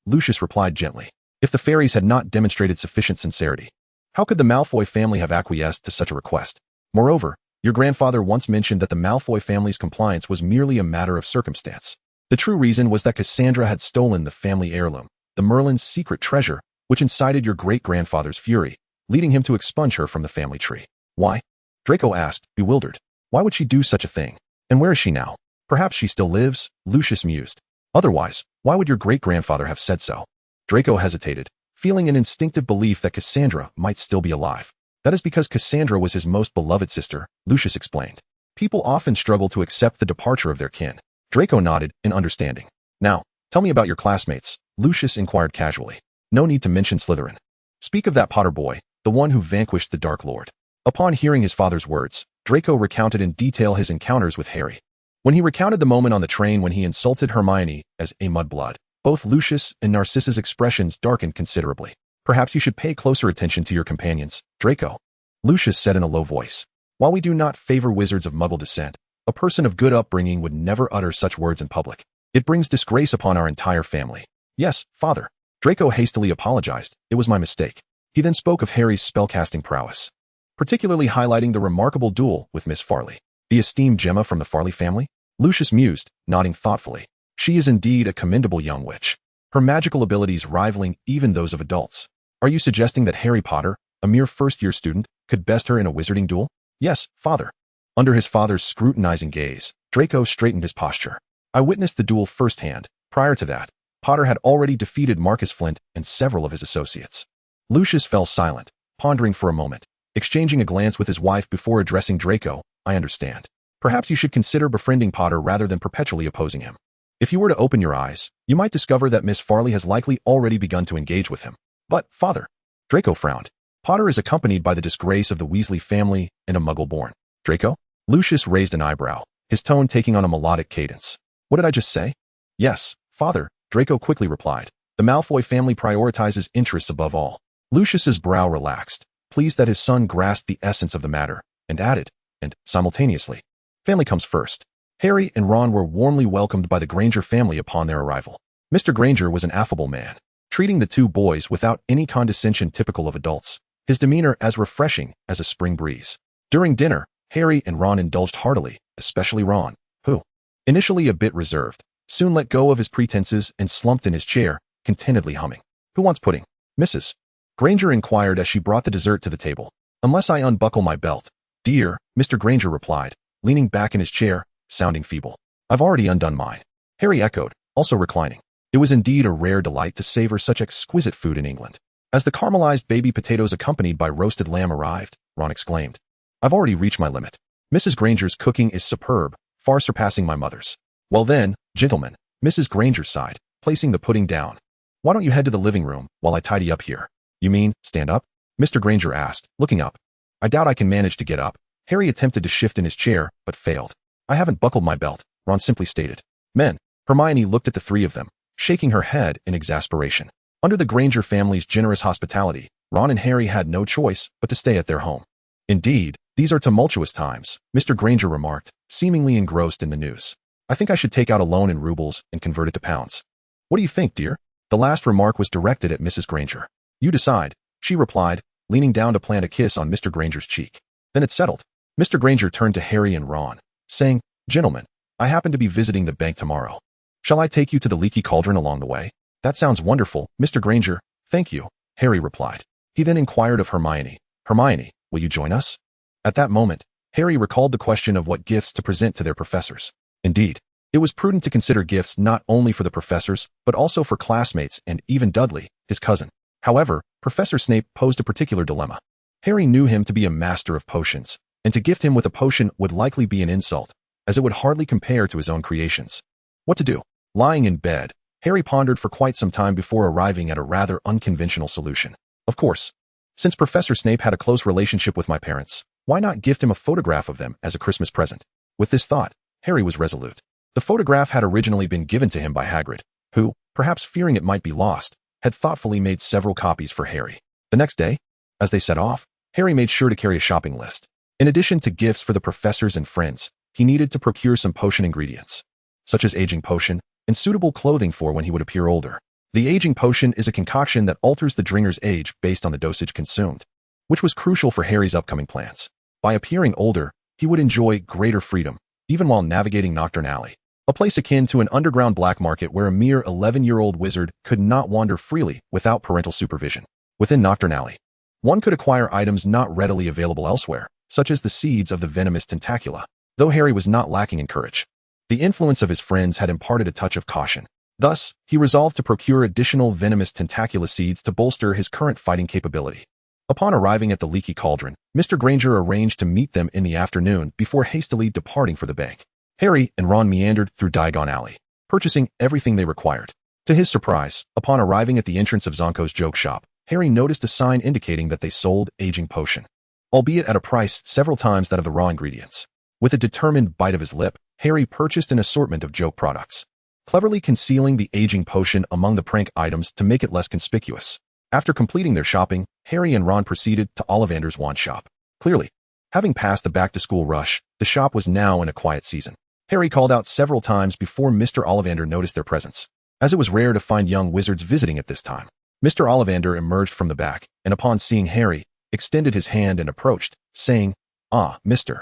Lucius replied gently. If the fairies had not demonstrated sufficient sincerity, how could the Malfoy family have acquiesced to such a request? Moreover, your grandfather once mentioned that the Malfoy family's compliance was merely a matter of circumstance. The true reason was that Cassandra had stolen the family heirloom, the Merlin's secret treasure, which incited your great-grandfather's fury, leading him to expunge her from the family tree. Why? Draco asked, bewildered. Why would she do such a thing? And where is she now? Perhaps she still lives, Lucius mused. Otherwise, why would your great-grandfather have said so? Draco hesitated, feeling an instinctive belief that Cassandra might still be alive. That is because Cassandra was his most beloved sister, Lucius explained. People often struggle to accept the departure of their kin. Draco nodded in understanding. Now, tell me about your classmates, Lucius inquired casually. No need to mention Slytherin. Speak of that Potter boy, the one who vanquished the Dark Lord. Upon hearing his father's words, Draco recounted in detail his encounters with Harry. When he recounted the moment on the train when he insulted Hermione as a mudblood, both Lucius and Narcissa's expressions darkened considerably. Perhaps you should pay closer attention to your companions, Draco, Lucius said in a low voice. While we do not favor wizards of Muggle descent, a person of good upbringing would never utter such words in public. It brings disgrace upon our entire family. Yes, father. Draco hastily apologized. It was my mistake. He then spoke of Harry's spellcasting prowess, particularly highlighting the remarkable duel with Miss Farley. The esteemed Gemma from the Farley family? Lucius mused, nodding thoughtfully. She is indeed a commendable young witch, her magical abilities rivaling even those of adults. Are you suggesting that Harry Potter, a mere first-year student, could best her in a wizarding duel? Yes, father. Under his father's scrutinizing gaze, Draco straightened his posture. I witnessed the duel firsthand. Prior to that, Potter had already defeated Marcus Flint and several of his associates. Lucius fell silent, pondering for a moment, exchanging a glance with his wife before addressing Draco. I understand. Perhaps you should consider befriending Potter rather than perpetually opposing him. If you were to open your eyes, you might discover that Miss Farley has likely already begun to engage with him. But, father, Draco frowned. Potter is accompanied by the disgrace of the Weasley family and a Muggle-born. Draco? Lucius raised an eyebrow, his tone taking on a melodic cadence. What did I just say? Yes, father, Draco quickly replied. The Malfoy family prioritizes interests above all. Lucius's brow relaxed, pleased that his son grasped the essence of the matter, and added, and, simultaneously, family comes first. Harry and Ron were warmly welcomed by the Granger family upon their arrival. Mr. Granger was an affable man, treating the two boys without any condescension typical of adults, his demeanor as refreshing as a spring breeze. During dinner, Harry and Ron indulged heartily, especially Ron, who, initially a bit reserved, soon let go of his pretenses and slumped in his chair, contentedly humming. "Who wants pudding?" Mrs. Granger inquired as she brought the dessert to the table. "Unless I unbuckle my belt, dear," Mr. Granger replied, leaning back in his chair, sounding feeble. "I've already undone mine," Harry echoed, also reclining. It was indeed a rare delight to savor such exquisite food in England. As the caramelized baby potatoes accompanied by roasted lamb arrived, Ron exclaimed, "I've already reached my limit. Mrs. Granger's cooking is superb, far surpassing my mother's." "Well then, gentlemen," Mrs. Granger sighed, placing the pudding down. "Why don't you head to the living room while I tidy up here?" "You mean, stand up?" Mr. Granger asked, looking up. "I doubt I can manage to get up." Harry attempted to shift in his chair, but failed. "I haven't buckled my belt," Ron simply stated. "Men." Hermione looked at the three of them, shaking her head in exasperation. Under the Granger family's generous hospitality, Ron and Harry had no choice but to stay at their home. "Indeed, these are tumultuous times," Mr. Granger remarked, seemingly engrossed in the news. "I think I should take out a loan in rubles and convert it to pounds." "What do you think, dear?" The last remark was directed at Mrs. Granger. "You decide," she replied, leaning down to plant a kiss on Mr. Granger's cheek. "Then it's settled." Mr. Granger turned to Harry and Ron, saying, "Gentlemen, I happen to be visiting the bank tomorrow. Shall I take you to the leaky cauldron along the way?" "That sounds wonderful, Mr. Granger, thank you," Harry replied. He then inquired of Hermione, "Hermione, will you join us?" At that moment, Harry recalled the question of what gifts to present to their professors. Indeed, it was prudent to consider gifts not only for the professors, but also for classmates and even Dudley, his cousin. However, Professor Snape posed a particular dilemma. Harry knew him to be a master of potions, and to gift him with a potion would likely be an insult, as it would hardly compare to his own creations. What to do? Lying in bed, Harry pondered for quite some time before arriving at a rather unconventional solution. Of course, since Professor Snape had a close relationship with my parents, why not gift him a photograph of them as a Christmas present? With this thought, Harry was resolute. The photograph had originally been given to him by Hagrid, who, perhaps fearing it might be lost, had thoughtfully made several copies for Harry. The next day, as they set off, Harry made sure to carry a shopping list. In addition to gifts for the professors and friends, he needed to procure some potion ingredients, such as aging potion, and suitable clothing for when he would appear older. The aging potion is a concoction that alters the drinker's age based on the dosage consumed, which was crucial for Harry's upcoming plans. By appearing older, he would enjoy greater freedom, even while navigating Knockturn Alley, a place akin to an underground black market where a mere 11-year-old wizard could not wander freely without parental supervision. Within Knockturn Alley, one could acquire items not readily available elsewhere, such as the seeds of the venomous tentacula, though Harry was not lacking in courage. The influence of his friends had imparted a touch of caution. Thus, he resolved to procure additional venomous tentacula seeds to bolster his current fighting capability. Upon arriving at the leaky cauldron, Mr. Granger arranged to meet them in the afternoon before hastily departing for the bank. Harry and Ron meandered through Diagon Alley, purchasing everything they required. To his surprise, upon arriving at the entrance of Zonko's joke shop, Harry noticed a sign indicating that they sold aging potion, albeit at a price several times that of the raw ingredients. With a determined bite of his lip, Harry purchased an assortment of joke products, cleverly concealing the aging potion among the prank items to make it less conspicuous. After completing their shopping, Harry and Ron proceeded to Ollivander's wand shop. Clearly, having passed the back-to-school rush, the shop was now in a quiet season. Harry called out several times before Mr. Ollivander noticed their presence, as it was rare to find young wizards visiting at this time. Mr. Ollivander emerged from the back, and upon seeing Harry, extended his hand and approached, saying, "Ah, Mr.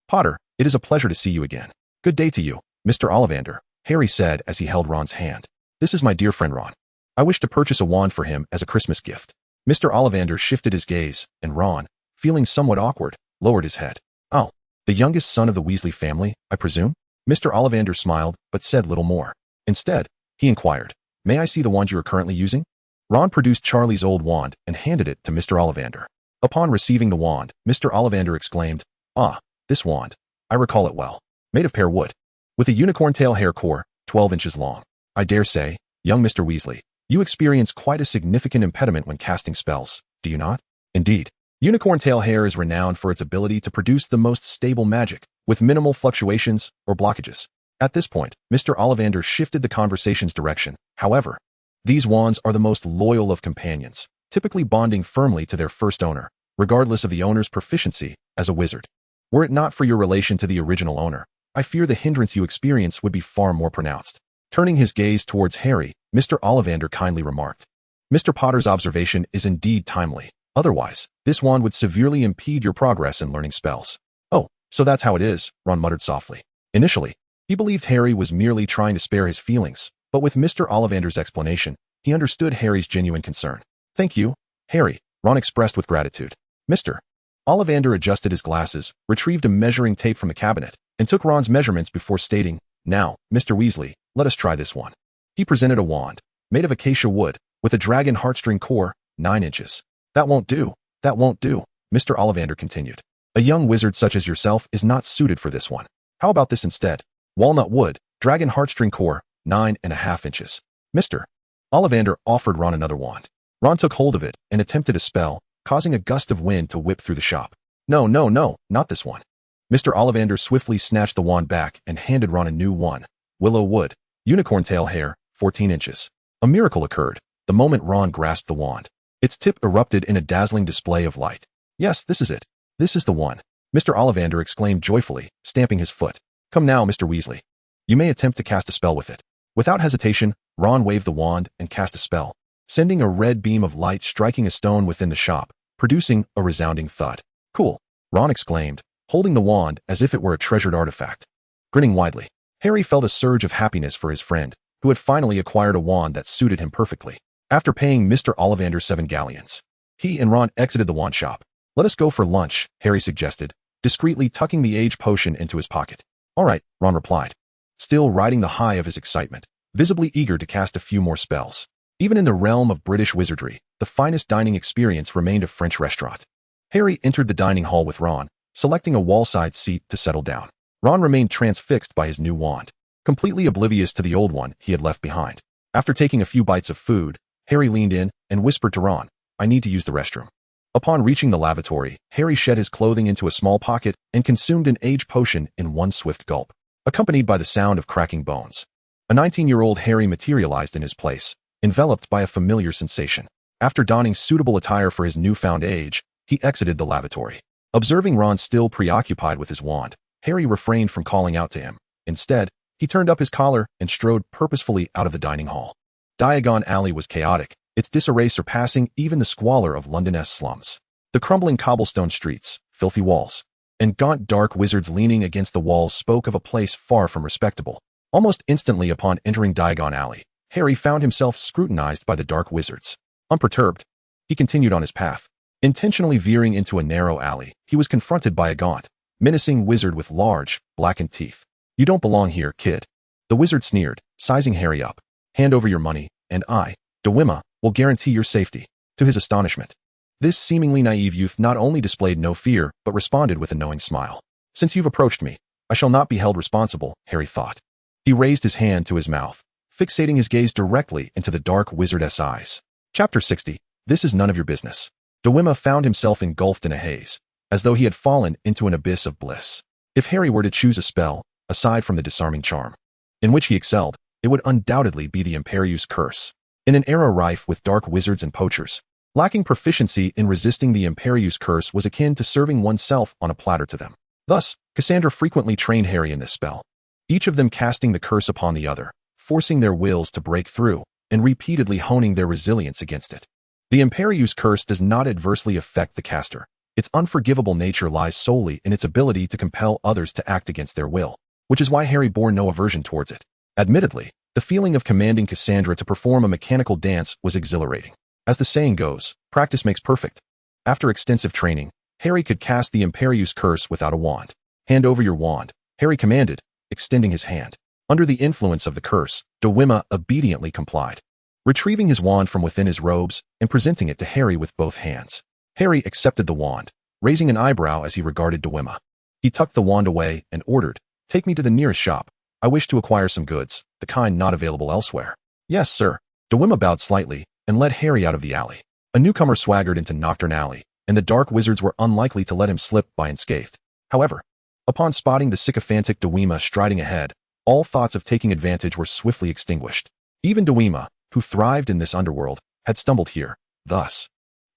Potter, it is a pleasure to see you again." "Good day to you, Mr. Ollivander," Harry said as he held Ron's hand. "This is my dear friend Ron. I wish to purchase a wand for him as a Christmas gift." Mr. Ollivander shifted his gaze, and Ron, feeling somewhat awkward, lowered his head. "Oh, the youngest son of the Weasley family, I presume?" Mr. Ollivander smiled, but said little more. Instead, he inquired, "May I see the wand you are currently using?" Ron produced Charlie's old wand and handed it to Mr. Ollivander. Upon receiving the wand, Mr. Ollivander exclaimed, "Ah, this wand. I recall it well. Made of pear wood, with a unicorn tail hair core, 12 inches long. I dare say, young Mr. Weasley, you experience quite a significant impediment when casting spells, do you not?" "Indeed. Unicorn tail hair is renowned for its ability to produce the most stable magic, with minimal fluctuations or blockages." At this point, Mr. Ollivander shifted the conversation's direction. "However, these wands are the most loyal of companions, typically bonding firmly to their first owner, regardless of the owner's proficiency as a wizard. Were it not for your relation to the original owner, I fear the hindrance you experience would be far more pronounced." Turning his gaze towards Harry, Mr. Ollivander kindly remarked, "Mr. Potter's observation is indeed timely. Otherwise, this wand would severely impede your progress in learning spells." "Oh, So that's how it is, Ron muttered softly. Initially, he believed Harry was merely trying to spare his feelings, but with Mr. Ollivander's explanation, he understood Harry's genuine concern. Thank you, Harry, Ron expressed with gratitude. Mr. Ollivander adjusted his glasses, retrieved a measuring tape from the cabinet, and took Ron's measurements before stating, Now, Mr. Weasley, let us try this one. He presented a wand, made of acacia wood, with a dragon heartstring core, 9 inches. That won't do, Mr. Ollivander continued. A young wizard such as yourself is not suited for this one. How about this instead? Walnut wood, dragon heartstring core, 9.5 inches. Mr. Ollivander offered Ron another wand. Ron took hold of it and attempted a spell, causing a gust of wind to whip through the shop. No, not this one. Mr. Ollivander swiftly snatched the wand back and handed Ron a new one. Willow wood, unicorn tail hair, 14 inches. A miracle occurred the moment Ron grasped the wand. Its tip erupted in a dazzling display of light. Yes, this is it. This is the one, Mr. Ollivander exclaimed joyfully, stamping his foot. Come now, Mr. Weasley. You may attempt to cast a spell with it. Without hesitation, Ron waved the wand and cast a spell, sending a red beam of light striking a stone within the shop, producing a resounding thud. Cool, Ron exclaimed, holding the wand as if it were a treasured artifact. Grinning widely, Harry felt a surge of happiness for his friend, who had finally acquired a wand that suited him perfectly. After paying Mr. Ollivander 7 galleons, he and Ron exited the wand shop. Let us go for lunch, Harry suggested, discreetly tucking the age potion into his pocket. All right, Ron replied, still riding the high of his excitement, visibly eager to cast a few more spells. Even in the realm of British wizardry, the finest dining experience remained a French restaurant. Harry entered the dining hall with Ron, selecting a wall-side seat to settle down. Ron remained transfixed by his new wand, completely oblivious to the old one he had left behind. After taking a few bites of food, Harry leaned in and whispered to Ron, I need to use the restroom. Upon reaching the lavatory, Harry shed his clothing into a small pocket and consumed an age potion in one swift gulp, accompanied by the sound of cracking bones. A 19-year-old Harry materialized in his place, enveloped by a familiar sensation. After donning suitable attire for his newfound age, he exited the lavatory. Observing Ron still preoccupied with his wand, Harry refrained from calling out to him. Instead, he turned up his collar and strode purposefully out of the dining hall. Diagon Alley was chaotic, its disarray surpassing even the squalor of London's slums. The crumbling cobblestone streets, filthy walls, and gaunt dark wizards leaning against the walls spoke of a place far from respectable. Almost instantly upon entering Diagon Alley, Harry found himself scrutinized by the dark wizards. Unperturbed, he continued on his path. Intentionally veering into a narrow alley, he was confronted by a gaunt, menacing wizard with large, blackened teeth. You don't belong here, kid. The wizard sneered, sizing Harry up. Hand over your money, and I, Dewima, will guarantee your safety. To his astonishment, this seemingly naive youth not only displayed no fear, but responded with a knowing smile. Since you've approached me, I shall not be held responsible, Harry thought. He raised his hand to his mouth, fixating his gaze directly into the dark wizardess eyes. Chapter 60. This is none of your business. Dewima found himself engulfed in a haze, as though he had fallen into an abyss of bliss. If Harry were to choose a spell, aside from the disarming charm, in which he excelled, it would undoubtedly be the Imperieuse Curse. In an era rife with dark wizards and poachers, lacking proficiency in resisting the Imperieuse Curse was akin to serving oneself on a platter to them. Thus, Cassandra frequently trained Harry in this spell, each of them casting the curse upon the other, forcing their wills to break through, and repeatedly honing their resilience against it. The Imperieuse Curse does not adversely affect the caster. Its unforgivable nature lies solely in its ability to compel others to act against their will, which is why Harry bore no aversion towards it. Admittedly, the feeling of commanding Cassandra to perform a mechanical dance was exhilarating. As the saying goes, practice makes perfect. After extensive training, Harry could cast the Imperieuse Curse without a wand. Hand over your wand, Harry commanded, extending his hand. Under the influence of the curse, Dewima obediently complied, retrieving his wand from within his robes and presenting it to Harry with both hands. Harry accepted the wand, raising an eyebrow as he regarded Dewima. He tucked the wand away and ordered, Take me to the nearest shop. I wish to acquire some goods, the kind not available elsewhere. Yes, sir. Dewima bowed slightly and led Harry out of the alley. A newcomer swaggered into Knockturn Alley, and the dark wizards were unlikely to let him slip by unscathed. However, upon spotting the sycophantic Dewima striding ahead, all thoughts of taking advantage were swiftly extinguished. Even Dewima, who thrived in this underworld, had stumbled here. Thus,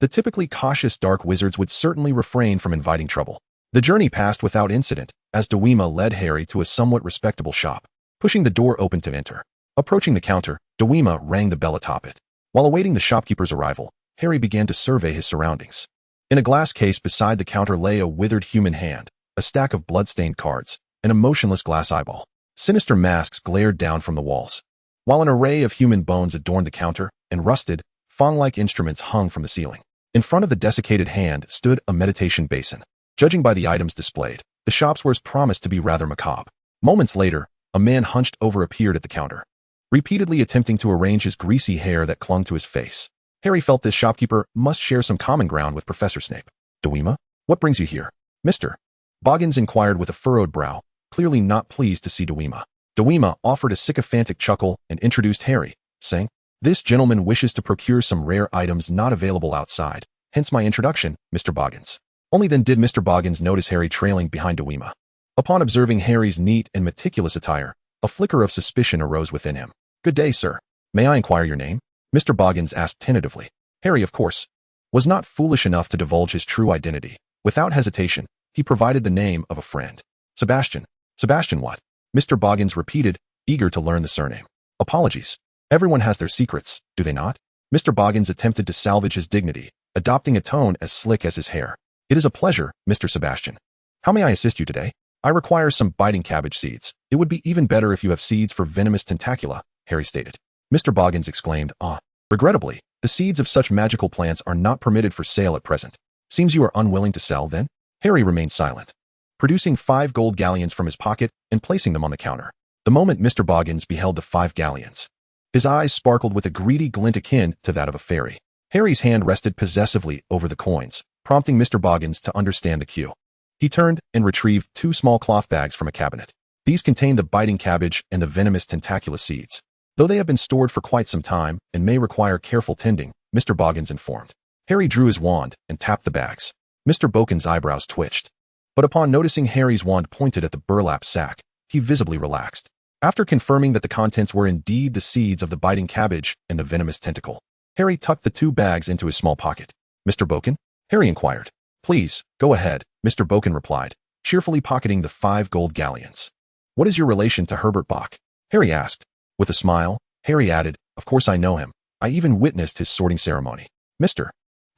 the typically cautious dark wizards would certainly refrain from inviting trouble. The journey passed without incident, as Dewima led Harry to a somewhat respectable shop, pushing the door open to enter. Approaching the counter, Dewima rang the bell atop it. While awaiting the shopkeeper's arrival, Harry began to survey his surroundings. In a glass case beside the counter lay a withered human hand, a stack of blood-stained cards, and a motionless glass eyeball. Sinister masks glared down from the walls, while an array of human bones adorned the counter, and rusted, fong-like instruments hung from the ceiling. In front of the desiccated hand stood a meditation basin. Judging by the items displayed, the shop's wares promised to be rather macabre. Moments later, a man hunched over appeared at the counter, repeatedly attempting to arrange his greasy hair that clung to his face. Harry felt this shopkeeper must share some common ground with Professor Snape. Dweema, what brings you here? Mr. Boggins inquired with a furrowed brow, clearly not pleased to see Dweema. Dweema offered a sycophantic chuckle and introduced Harry, saying, "This gentleman wishes to procure some rare items not available outside, hence my introduction, Mr. Boggins." Only then did Mr. Boggins notice Harry trailing behind Dweema. Upon observing Harry's neat and meticulous attire, a flicker of suspicion arose within him. "Good day, sir. May I inquire your name?" Mr. Boggins asked tentatively. Harry, of course, was not foolish enough to divulge his true identity. Without hesitation, he provided the name of a friend. "Sebastian. Sebastian what?" Mr. Boggins repeated, eager to learn the surname. "Apologies. Everyone has their secrets, do they not?" Mr. Boggins attempted to salvage his dignity, adopting a tone as slick as his hair. "It is a pleasure, Mr. Sebastian. How may I assist you today?" "I require some biting cabbage seeds. It would be even better if you have seeds for venomous tentacula," Harry stated. Mr. Boggins exclaimed, "Ah, regrettably, the seeds of such magical plants are not permitted for sale at present. Seems you are unwilling to sell, then?" Harry remained silent, producing 5 gold galleons from his pocket and placing them on the counter. The moment Mr. Boggins beheld the 5 galleons, his eyes sparkled with a greedy glint akin to that of a fairy. Harry's hand rested possessively over the coins, prompting Mr. Boggins to understand the cue. He turned and retrieved 2 small cloth bags from a cabinet. These contained the biting cabbage and the venomous tentacula seeds. Though they have been stored for quite some time and may require careful tending, Mr. Boggins informed. Harry drew his wand and tapped the bags. Mr. Boggins' eyebrows twitched, but upon noticing Harry's wand pointed at the burlap sack, he visibly relaxed. After confirming that the contents were indeed the seeds of the biting cabbage and the venomous tentacle, Harry tucked the 2 bags into his small pocket. "Mr. Boken?" Harry inquired. "Please, go ahead," Mr. Boken replied, cheerfully pocketing the 5 gold galleons. "What is your relation to Herbert Bach?" Harry asked. With a smile, Harry added, "Of course I know him. I even witnessed his sorting ceremony." Mr.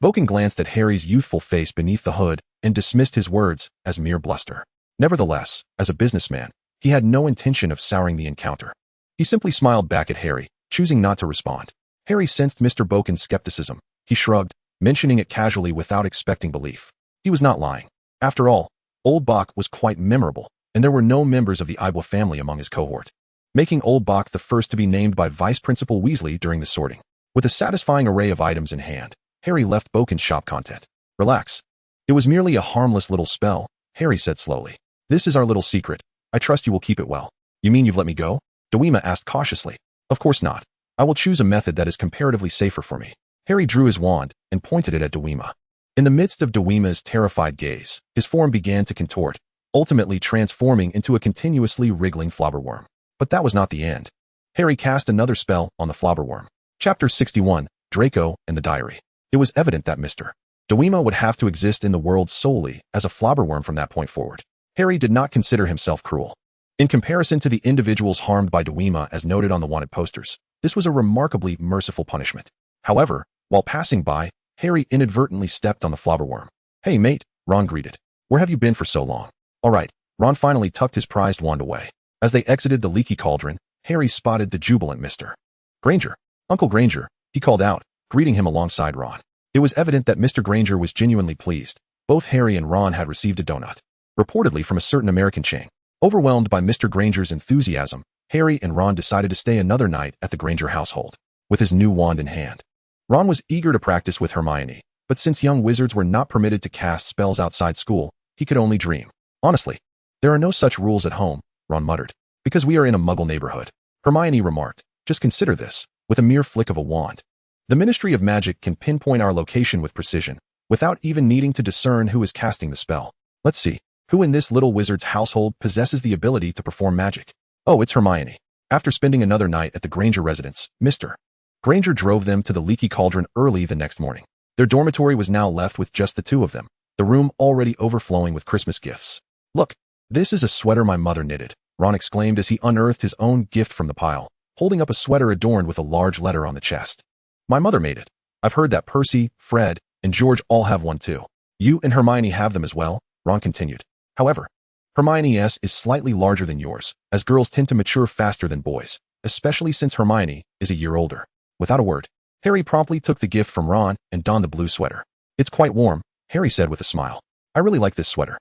Boken glanced at Harry's youthful face beneath the hood and dismissed his words as mere bluster. Nevertheless, as a businessman, he had no intention of souring the encounter. He simply smiled back at Harry, choosing not to respond. Harry sensed Mr. Boken's skepticism. He shrugged, mentioning it casually without expecting belief. He was not lying. After all, Old Bach was quite memorable, and there were no members of the Ibla family among his cohort, making Old Bach the first to be named by Vice Principal Weasley during the sorting. With a satisfying array of items in hand, Harry left Boken's shop content. "Relax. It was merely a harmless little spell," Harry said slowly. "This is our little secret. I trust you will keep it well." "You mean you've let me go?" Dweema asked cautiously. "Of course not. I will choose a method that is comparatively safer for me." Harry drew his wand and pointed it at Dweema. In the midst of Dweema's terrified gaze, his form began to contort, ultimately transforming into a continuously wriggling flobberworm. But that was not the end. Harry cast another spell on the flobberworm. Chapter 61, Draco and the Diary. It was evident that Mr. Dweema would have to exist in the world solely as a flobberworm from that point forward. Harry did not consider himself cruel. In comparison to the individuals harmed by Dweema as noted on the wanted posters, this was a remarkably merciful punishment. However, while passing by, Harry inadvertently stepped on the flobberworm. "Hey mate," Ron greeted. "Where have you been for so long?" "All right." Ron finally tucked his prized wand away. As they exited the leaky cauldron, Harry spotted the jubilant Mr. Granger. "Uncle Granger," he called out, greeting him alongside Ron. It was evident that Mr. Granger was genuinely pleased. Both Harry and Ron had received a donut, reportedly from a certain American chain. Overwhelmed by Mr. Granger's enthusiasm, Harry and Ron decided to stay another night at the Granger household, with his new wand in hand. Ron was eager to practice with Hermione, but since young wizards were not permitted to cast spells outside school, he could only dream. "Honestly, there are no such rules at home," Ron muttered. "Because we are in a muggle neighborhood," Hermione remarked. "Just consider this. With a mere flick of a wand, the Ministry of Magic can pinpoint our location with precision, without even needing to discern who is casting the spell. Let's see, who in this little wizard's household possesses the ability to perform magic? Oh, it's Hermione." After spending another night at the Granger residence, Mr. Granger drove them to the leaky cauldron early the next morning. Their dormitory was now left with just the 2 of them, the room already overflowing with Christmas gifts. "Look, this is a sweater my mother knitted," Ron exclaimed as he unearthed his own gift from the pile, holding up a sweater adorned with a large letter on the chest. "My mother made it. I've heard that Percy, Fred, and George all have one too. You and Hermione have them as well," Ron continued. However, Hermione's is slightly larger than yours, as girls tend to mature faster than boys, especially since Hermione is a year older. Without a word, Harry promptly took the gift from Ron and donned the blue sweater. It's quite warm, Harry said with a smile. I really like this sweater.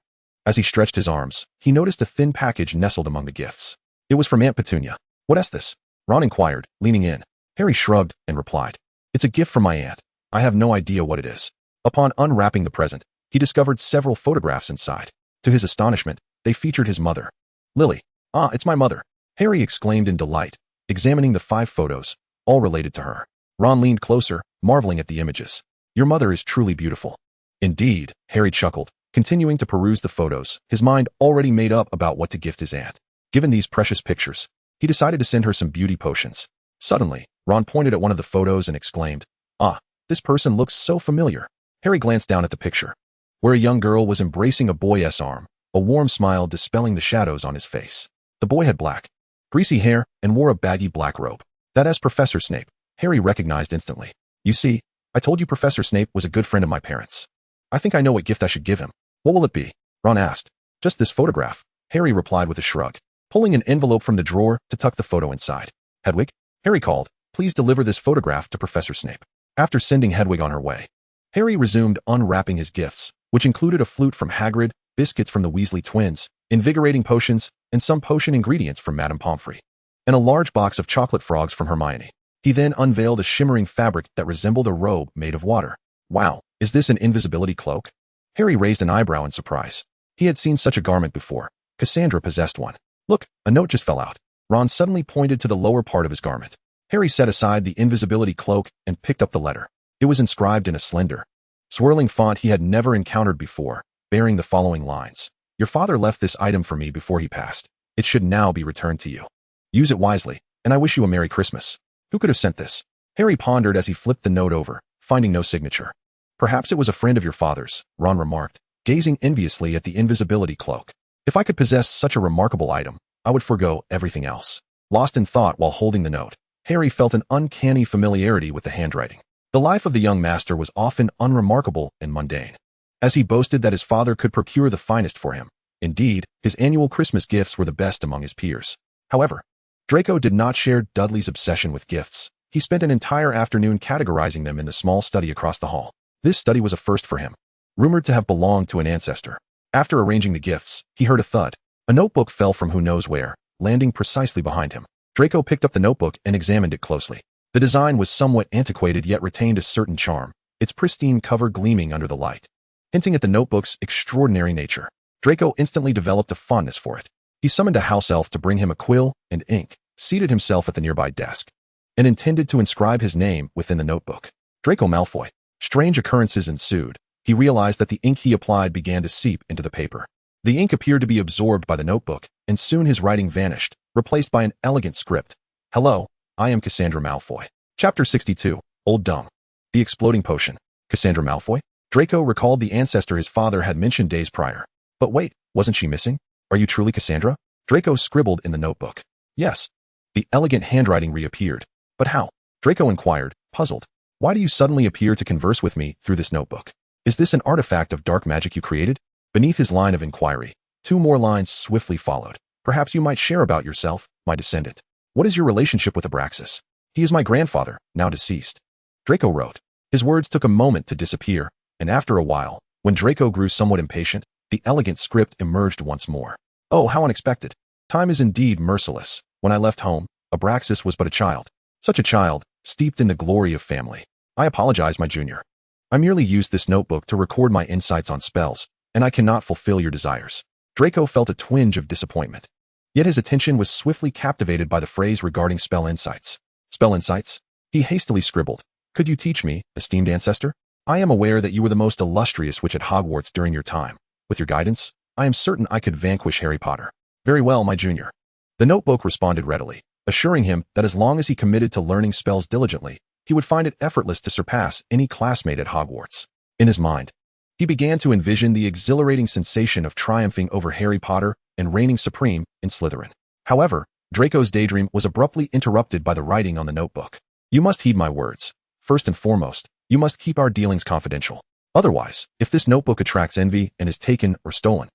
As he stretched his arms, he noticed a thin package nestled among the gifts. It was from Aunt Petunia. What is this? Ron inquired, leaning in. Harry shrugged and replied, It's a gift from my aunt. I have no idea what it is. Upon unwrapping the present, he discovered several photographs inside. To his astonishment, they featured his mother. Lily. Ah, it's my mother. Harry exclaimed in delight, examining the 5 photos, all related to her. Ron leaned closer, marveling at the images. Your mother is truly beautiful. Indeed, Harry chuckled, continuing to peruse the photos, his mind already made up about what to gift his aunt. Given these precious pictures, he decided to send her some beauty potions. Suddenly, Ron pointed at one of the photos and exclaimed, Ah, this person looks so familiar. Harry glanced down at the picture, where a young girl was embracing a boy's arm, a warm smile dispelling the shadows on his face. The boy had black, greasy hair and wore a baggy black robe. That as Professor Snape, Harry recognized instantly. You see, I told you Professor Snape was a good friend of my parents. I think I know what gift I should give him. What will it be? Ron asked. Just this photograph, Harry replied with a shrug, pulling an envelope from the drawer to tuck the photo inside. Hedwig? Harry called, please deliver this photograph to Professor Snape. After sending Hedwig on her way, Harry resumed unwrapping his gifts, which included a flute from Hagrid, biscuits from the Weasley twins, invigorating potions, and some potion ingredients from Madame Pomfrey, and a large box of chocolate frogs from Hermione. He then unveiled a shimmering fabric that resembled a robe made of water. Wow, is this an invisibility cloak? Harry raised an eyebrow in surprise. He had seen such a garment before. Cassandra possessed one. Look, a note just fell out. Ron suddenly pointed to the lower part of his garment. Harry set aside the invisibility cloak and picked up the letter. It was inscribed in a slender, swirling font he had never encountered before, bearing the following lines. Your father left this item for me before he passed. It should now be returned to you. Use it wisely, and I wish you a Merry Christmas. Who could have sent this? Harry pondered as he flipped the note over, finding no signature. Perhaps it was a friend of your father's, Ron remarked, gazing enviously at the invisibility cloak. If I could possess such a remarkable item, I would forgo everything else. Lost in thought while holding the note, Harry felt an uncanny familiarity with the handwriting. The life of the young master was often unremarkable and mundane, as he boasted that his father could procure the finest for him. Indeed, his annual Christmas gifts were the best among his peers. However, Draco did not share Dudley's obsession with gifts. He spent an entire afternoon categorizing them in the small study across the hall. This study was a first for him, rumored to have belonged to an ancestor. After arranging the gifts, he heard a thud. A notebook fell from who knows where, landing precisely behind him. Draco picked up the notebook and examined it closely. The design was somewhat antiquated yet retained a certain charm, its pristine cover gleaming under the light, hinting at the notebook's extraordinary nature. Draco instantly developed a fondness for it. He summoned a house elf to bring him a quill and ink, seated himself at the nearby desk, and intended to inscribe his name within the notebook. Draco Malfoy. Strange occurrences ensued. He realized that the ink he applied began to seep into the paper. The ink appeared to be absorbed by the notebook, and soon his writing vanished, replaced by an elegant script. Hello, I am Cassandra Malfoy. Chapter 62, Old Dumb. The Exploding Potion. Cassandra Malfoy? Draco recalled the ancestor his father had mentioned days prior. But wait, wasn't she missing? Are you truly Cassandra? Draco scribbled in the notebook. Yes. The elegant handwriting reappeared. But how? Draco inquired, puzzled. Why do you suddenly appear to converse with me through this notebook? Is this an artifact of dark magic you created? Beneath his line of inquiry, 2 more lines swiftly followed. Perhaps you might share about yourself, my descendant. What is your relationship with Abraxas? He is my grandfather, now deceased. Draco wrote. His words took a moment to disappear, and after a while, when Draco grew somewhat impatient, the elegant script emerged once more. Oh, how unexpected. Time is indeed merciless. When I left home, Abraxas was but a child. Such a child, steeped in the glory of family. I apologize, my junior. I merely used this notebook to record my insights on spells, and I cannot fulfill your desires. Draco felt a twinge of disappointment. Yet his attention was swiftly captivated by the phrase regarding spell insights. Spell insights? He hastily scribbled. Could you teach me, esteemed ancestor? I am aware that you were the most illustrious witch at Hogwarts during your time. With your guidance, I am certain I could vanquish Harry Potter. Very well, my junior. The notebook responded readily, assuring him that as long as he committed to learning spells diligently, he would find it effortless to surpass any classmate at Hogwarts. In his mind, he began to envision the exhilarating sensation of triumphing over Harry Potter and reigning supreme in Slytherin. However, Draco's daydream was abruptly interrupted by the writing on the notebook. You must heed my words. First and foremost, you must keep our dealings confidential. Otherwise, if this notebook attracts envy and is taken or stolen,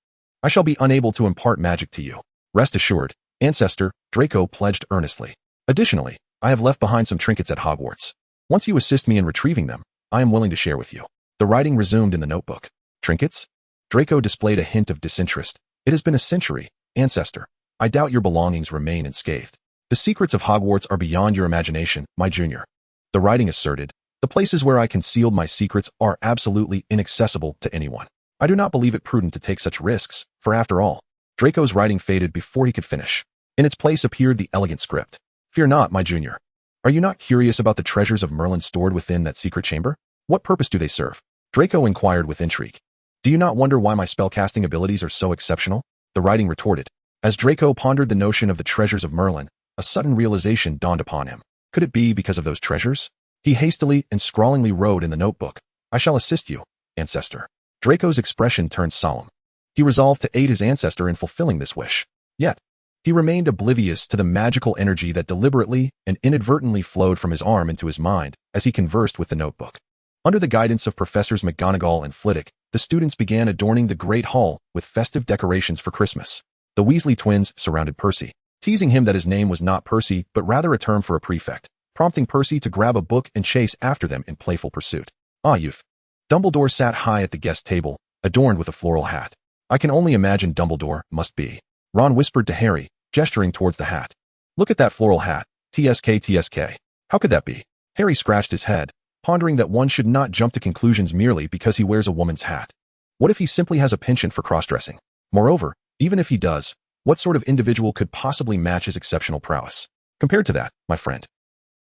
I shall be unable to impart magic to you. Rest assured, Ancestor, Draco pledged earnestly. Additionally, I have left behind some trinkets at Hogwarts. Once you assist me in retrieving them, I am willing to share with you. The writing resumed in the notebook. Trinkets? Draco displayed a hint of disinterest. It has been a century, Ancestor. I doubt your belongings remain unscathed. The secrets of Hogwarts are beyond your imagination, my junior. The writing asserted, the places where I concealed my secrets are absolutely inaccessible to anyone. I do not believe it prudent to take such risks, for after all, Draco's writing faded before he could finish. In its place appeared the elegant script. Fear not, my junior. Are you not curious about the treasures of Merlin stored within that secret chamber? What purpose do they serve? Draco inquired with intrigue. Do you not wonder why my spellcasting abilities are so exceptional? The writing retorted. As Draco pondered the notion of the treasures of Merlin, a sudden realization dawned upon him. Could it be because of those treasures? He hastily and scrawlingly wrote in the notebook, I shall assist you, Ancestor. Draco's expression turned solemn. He resolved to aid his ancestor in fulfilling this wish. Yet, he remained oblivious to the magical energy that deliberately and inadvertently flowed from his arm into his mind as he conversed with the notebook. Under the guidance of Professors McGonagall and Flitwick, the students began adorning the Great Hall with festive decorations for Christmas. The Weasley twins surrounded Percy, teasing him that his name was not Percy but rather a term for a prefect, prompting Percy to grab a book and chase after them in playful pursuit. Ah, youth. Dumbledore sat high at the guest table, adorned with a floral hat. I can only imagine Dumbledore must be. Ron whispered to Harry, gesturing towards the hat. Look at that floral hat. TSK TSK. How could that be? Harry scratched his head, pondering that one should not jump to conclusions merely because he wears a woman's hat. What if he simply has a penchant for cross-dressing? Moreover, even if he does, what sort of individual could possibly match his exceptional prowess? Compared to that, my friend.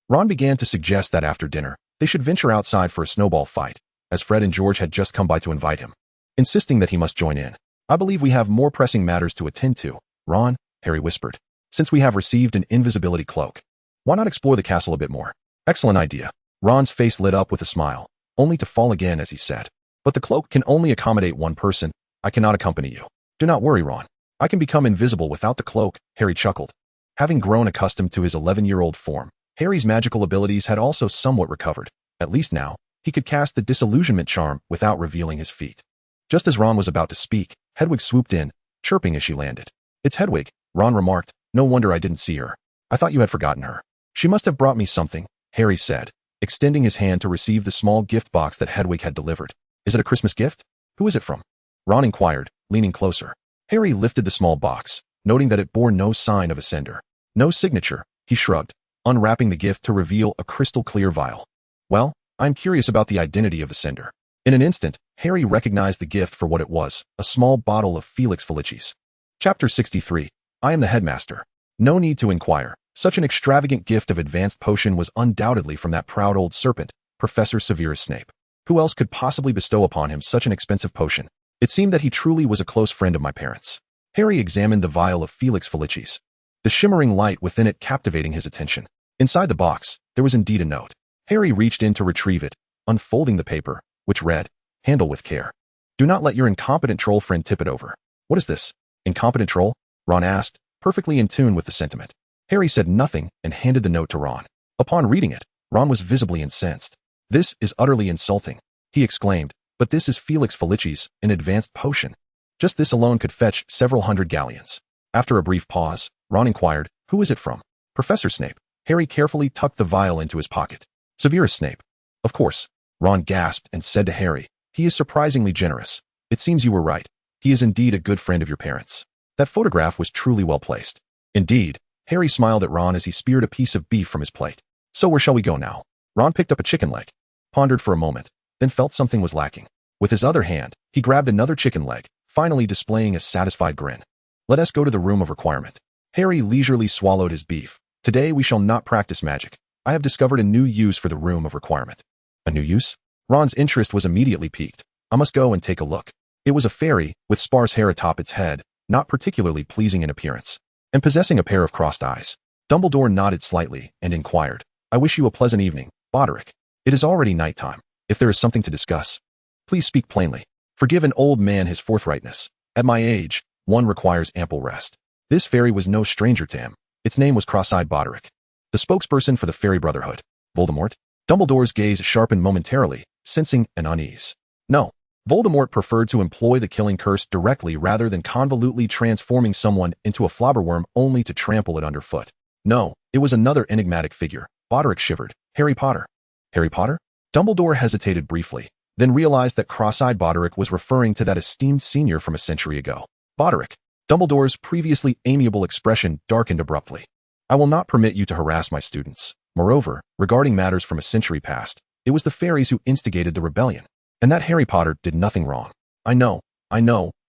Ron began to suggest that after dinner, they should venture outside for a snowball fight, as Fred and George had just come by to invite him, insisting that he must join in. I believe we have more pressing matters to attend to, Ron, Harry whispered. Since we have received an invisibility cloak, why not explore the castle a bit more? Excellent idea. Ron's face lit up with a smile, only to fall again as he said, but the cloak can only accommodate one person. I cannot accompany you. Do not worry, Ron. I can become invisible without the cloak, Harry chuckled. Having grown accustomed to his 11-year-old form, Harry's magical abilities had also somewhat recovered. At least now, he could cast the disillusionment charm without revealing his feet. Just as Ron was about to speak, Hedwig swooped in, chirping as she landed. It's Hedwig, Ron remarked. No wonder I didn't see her. I thought you had forgotten her. She must have brought me something, Harry said, extending his hand to receive the small gift box that Hedwig had delivered. Is it a Christmas gift? Who is it from? Ron inquired, leaning closer. Harry lifted the small box, noting that it bore no sign of a sender. No signature, he shrugged, unwrapping the gift to reveal a crystal-clear vial. Well, I'm curious about the identity of the sender. In an instant, Harry recognized the gift for what it was, a small bottle of Felix Felicis. Chapter 63. I am the headmaster. No need to inquire. Such an extravagant gift of advanced potion was undoubtedly from that proud old serpent, Professor Severus Snape. Who else could possibly bestow upon him such an expensive potion? It seemed that he truly was a close friend of my parents. Harry examined the vial of Felix Felicis, the shimmering light within it captivating his attention. Inside the box, there was indeed a note. Harry reached in to retrieve it, unfolding the paper, which read, Handle with care. Do not let your incompetent troll friend tip it over. What is this? Incompetent troll? Ron asked, perfectly in tune with the sentiment. Harry said nothing and handed the note to Ron. Upon reading it, Ron was visibly incensed. This is utterly insulting, he exclaimed, but this is Felix Felicis, an advanced potion. Just this alone could fetch several hundred galleons. After a brief pause, Ron inquired, Who is it from? Professor Snape. Harry carefully tucked the vial into his pocket. Severus Snape. Of course. Ron gasped and said to Harry, He is surprisingly generous. It seems you were right. He is indeed a good friend of your parents. That photograph was truly well placed. Indeed. Harry smiled at Ron as he speared a piece of beef from his plate. So where shall we go now? Ron picked up a chicken leg, pondered for a moment, then felt something was lacking. With his other hand, he grabbed another chicken leg, finally displaying a satisfied grin. Let us go to the room of requirement. Harry leisurely swallowed his beef. Today we shall not practice magic. I have discovered a new use for the room of requirement. A new use? Ron's interest was immediately piqued. I must go and take a look. It was a fairy, with sparse hair atop its head, not particularly pleasing in appearance, and possessing a pair of crossed eyes. Dumbledore nodded slightly and inquired, I wish you a pleasant evening, Boderick. It is already night time. If there is something to discuss, please speak plainly. Forgive an old man his forthrightness. At my age, one requires ample rest. This fairy was no stranger to him. Its name was Cross-Eyed Boderick, the spokesperson for the Fairy Brotherhood. Voldemort? Dumbledore's gaze sharpened momentarily, sensing an unease. No, Voldemort preferred to employ the killing curse directly rather than convolutely transforming someone into a flobberworm only to trample it underfoot. No, it was another enigmatic figure. Boderick shivered. Harry Potter. Harry Potter? Dumbledore hesitated briefly, then realized that cross-eyed Boderick was referring to that esteemed senior from a century ago. Boderick. Dumbledore's previously amiable expression darkened abruptly. I will not permit you to harass my students. Moreover, regarding matters from a century past, it was the fairies who instigated the rebellion. And that Harry Potter did nothing wrong. I know.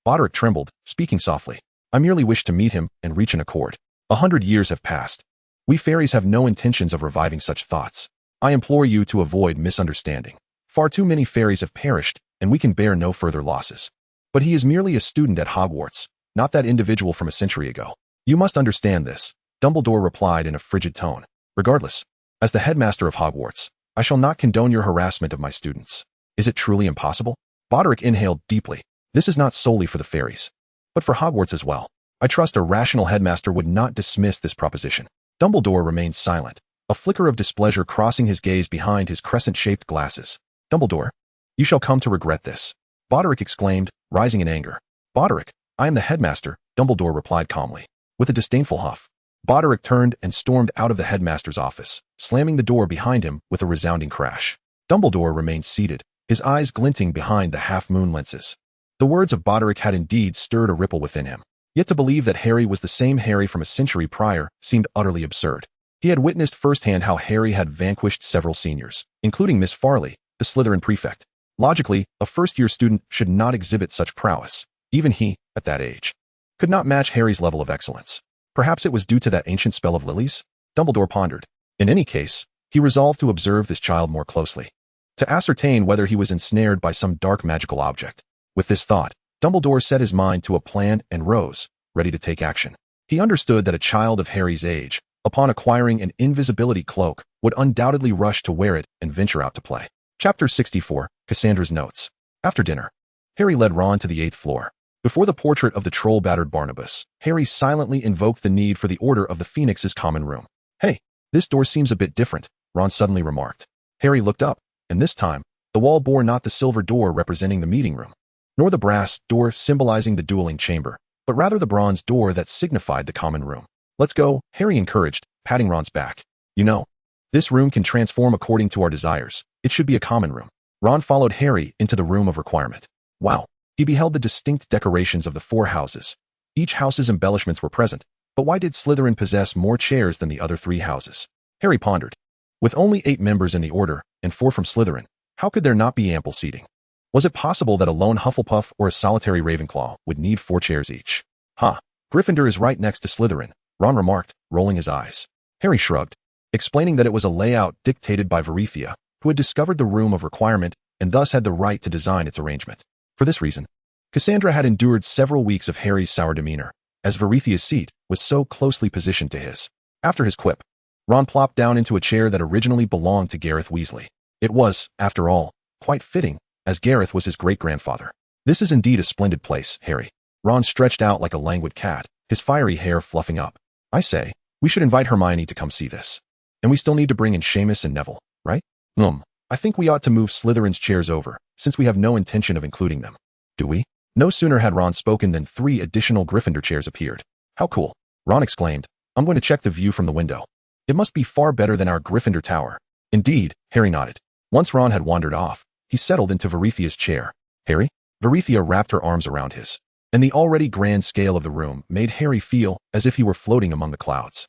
Boderick trembled, speaking softly. I merely wish to meet him and reach an accord. 100 years have passed. We fairies have no intentions of reviving such thoughts. I implore you to avoid misunderstanding. Far too many fairies have perished, and we can bear no further losses. But he is merely a student at Hogwarts, not that individual from a century ago. You must understand this, Dumbledore replied in a frigid tone. Regardless, as the headmaster of Hogwarts, I shall not condone your harassment of my students. Is it truly impossible? Boderick inhaled deeply. This is not solely for the fairies, but for Hogwarts as well. I trust a rational headmaster would not dismiss this proposition. Dumbledore remained silent, a flicker of displeasure crossing his gaze behind his crescent-shaped glasses. Dumbledore, you shall come to regret this, Boderick exclaimed, rising in anger. Boderick, I am the headmaster, Dumbledore replied calmly. With a disdainful huff, Boderick turned and stormed out of the headmaster's office, slamming the door behind him with a resounding crash. Dumbledore remained seated, his eyes glinting behind the half-moon lenses. The words of Boderick had indeed stirred a ripple within him. Yet to believe that Harry was the same Harry from a century prior seemed utterly absurd. He had witnessed firsthand how Harry had vanquished several seniors, including Miss Farley, the Slytherin prefect. Logically, a first-year student should not exhibit such prowess. Even he, at that age, could not match Harry's level of excellence. Perhaps it was due to that ancient spell of lilies? Dumbledore pondered. In any case, he resolved to observe this child more closely, to ascertain whether he was ensnared by some dark magical object. With this thought, Dumbledore set his mind to a plan and rose, ready to take action. He understood that a child of Harry's age, upon acquiring an invisibility cloak, would undoubtedly rush to wear it and venture out to play. Chapter 64, Cassandra's Notes. After dinner, Harry led Ron to the 8th floor. Before the portrait of the troll-battered Barnabas, Harry silently invoked the need for the Order of the Phoenix's common room. Hey, this door seems a bit different, Ron suddenly remarked. Harry looked up, and this time, the wall bore not the silver door representing the meeting room, nor the brass door symbolizing the dueling chamber, but rather the bronze door that signified the common room. Let's go, Harry encouraged, patting Ron's back. You know, this room can transform according to our desires. It should be a common room. Ron followed Harry into the room of requirement. Wow. He beheld the distinct decorations of the 4 houses. Each house's embellishments were present, but why did Slytherin possess more chairs than the other 3 houses? Harry pondered. With only 8 members in the Order, and 4 from Slytherin, how could there not be ample seating? Was it possible that a lone Hufflepuff or a solitary Ravenclaw would need 4 chairs each? Gryffindor is right next to Slytherin, Ron remarked, rolling his eyes. Harry shrugged, explaining that it was a layout dictated by Verithia, who had discovered the room of requirement and thus had the right to design its arrangement. For this reason, Cassandra had endured several weeks of Harry's sour demeanor, as Verithia's seat was so closely positioned to his. After his quip, Ron plopped down into a chair that originally belonged to Gareth Weasley. It was, after all, quite fitting, as Gareth was his great-grandfather. This is indeed a splendid place, Harry. Ron stretched out like a languid cat, his fiery hair fluffing up. I say, we should invite Hermione to come see this. And we still need to bring in Seamus and Neville, right? I think we ought to move Slytherin's chairs over, since we have no intention of including them. Do we? No sooner had Ron spoken than 3 additional Gryffindor chairs appeared. How cool. Ron exclaimed. I'm going to check the view from the window. It must be far better than our Gryffindor tower. Indeed, Harry nodded. Once Ron had wandered off, he settled into Verithia's chair. Harry? Verithia wrapped her arms around his, and the already grand scale of the room made Harry feel as if he were floating among the clouds.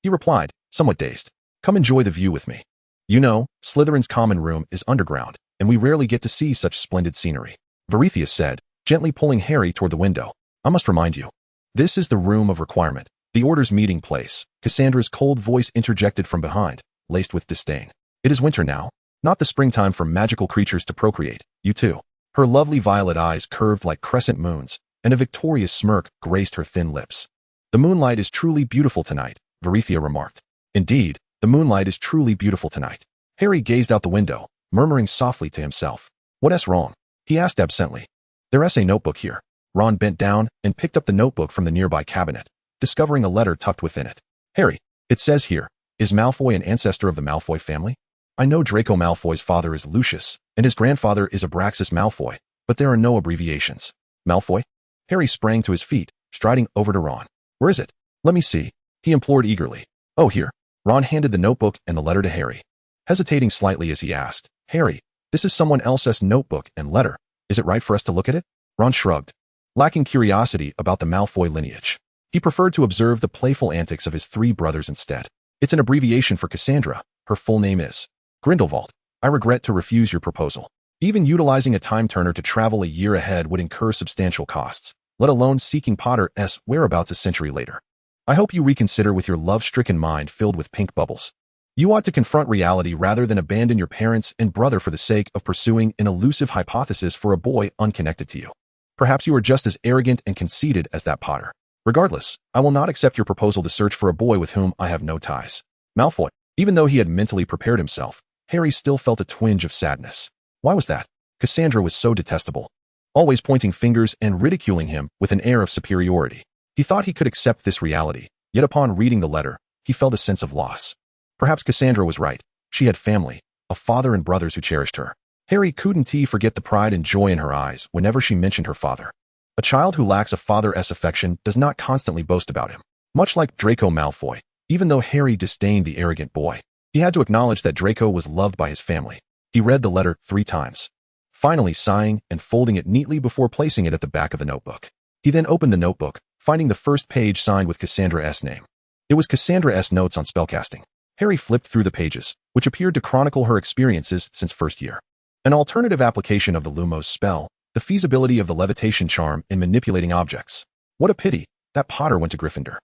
He replied, somewhat dazed. Come enjoy the view with me. You know, Slytherin's common room is underground, and we rarely get to see such splendid scenery. Verithia said, gently pulling Harry toward the window. I must remind you. This is the room of requirement, the Order's meeting place, Cassandra's cold voice interjected from behind, laced with disdain. It is winter now, not the springtime for magical creatures to procreate, you too. Her lovely violet eyes curved like crescent moons, and a victorious smirk graced her thin lips. The moonlight is truly beautiful tonight, Verithia remarked. Indeed, the moonlight is truly beautiful tonight. Harry gazed out the window, murmuring softly to himself. What's wrong? He asked absently. There's a notebook here. Ron bent down and picked up the notebook from the nearby cabinet, discovering a letter tucked within it. Harry, it says here, is Malfoy an ancestor of the Malfoy family? I know Draco Malfoy's father is Lucius, and his grandfather is Abraxas Malfoy, but there are no abbreviations. Malfoy? Harry sprang to his feet, striding over to Ron. Where is it? Let me see, he implored eagerly. Oh, here. Ron handed the notebook and the letter to Harry, hesitating slightly as he asked, Harry, this is someone else's notebook and letter. Is it right for us to look at it? Ron shrugged, lacking curiosity about the Malfoy lineage. He preferred to observe the playful antics of his three brothers instead. It's an abbreviation for Cassandra. Her full name is Grindelwald. I regret to refuse your proposal. Even utilizing a time turner to travel a year ahead would incur substantial costs, let alone seeking Potter's whereabouts a century later. I hope you reconsider with your love-stricken mind filled with pink bubbles. You ought to confront reality rather than abandon your parents and brother for the sake of pursuing an elusive hypothesis for a boy unconnected to you. Perhaps you are just as arrogant and conceited as that Potter. Regardless, I will not accept your proposal to search for a boy with whom I have no ties. Malfoy. Even though he had mentally prepared himself, Harry still felt a twinge of sadness. Why was that? Cassandra was so detestable, always pointing fingers and ridiculing him with an air of superiority. He thought he could accept this reality, yet upon reading the letter, he felt a sense of loss. Perhaps Cassandra was right. She had family, a father and brothers who cherished her. Harry couldn't forget the pride and joy in her eyes whenever she mentioned her father. A child who lacks a father's affection does not constantly boast about him. Much like Draco Malfoy, even though Harry disdained the arrogant boy, he had to acknowledge that Draco was loved by his family. He read the letter 3 times, finally sighing and folding it neatly before placing it at the back of the notebook. He then opened the notebook, finding the first page signed with Cassandra's name. It was Cassandra's notes on spellcasting. Harry flipped through the pages, which appeared to chronicle her experiences since first year. An alternative application of the Lumos spell, the feasibility of the levitation charm in manipulating objects. What a pity, that Potter went to Gryffindor.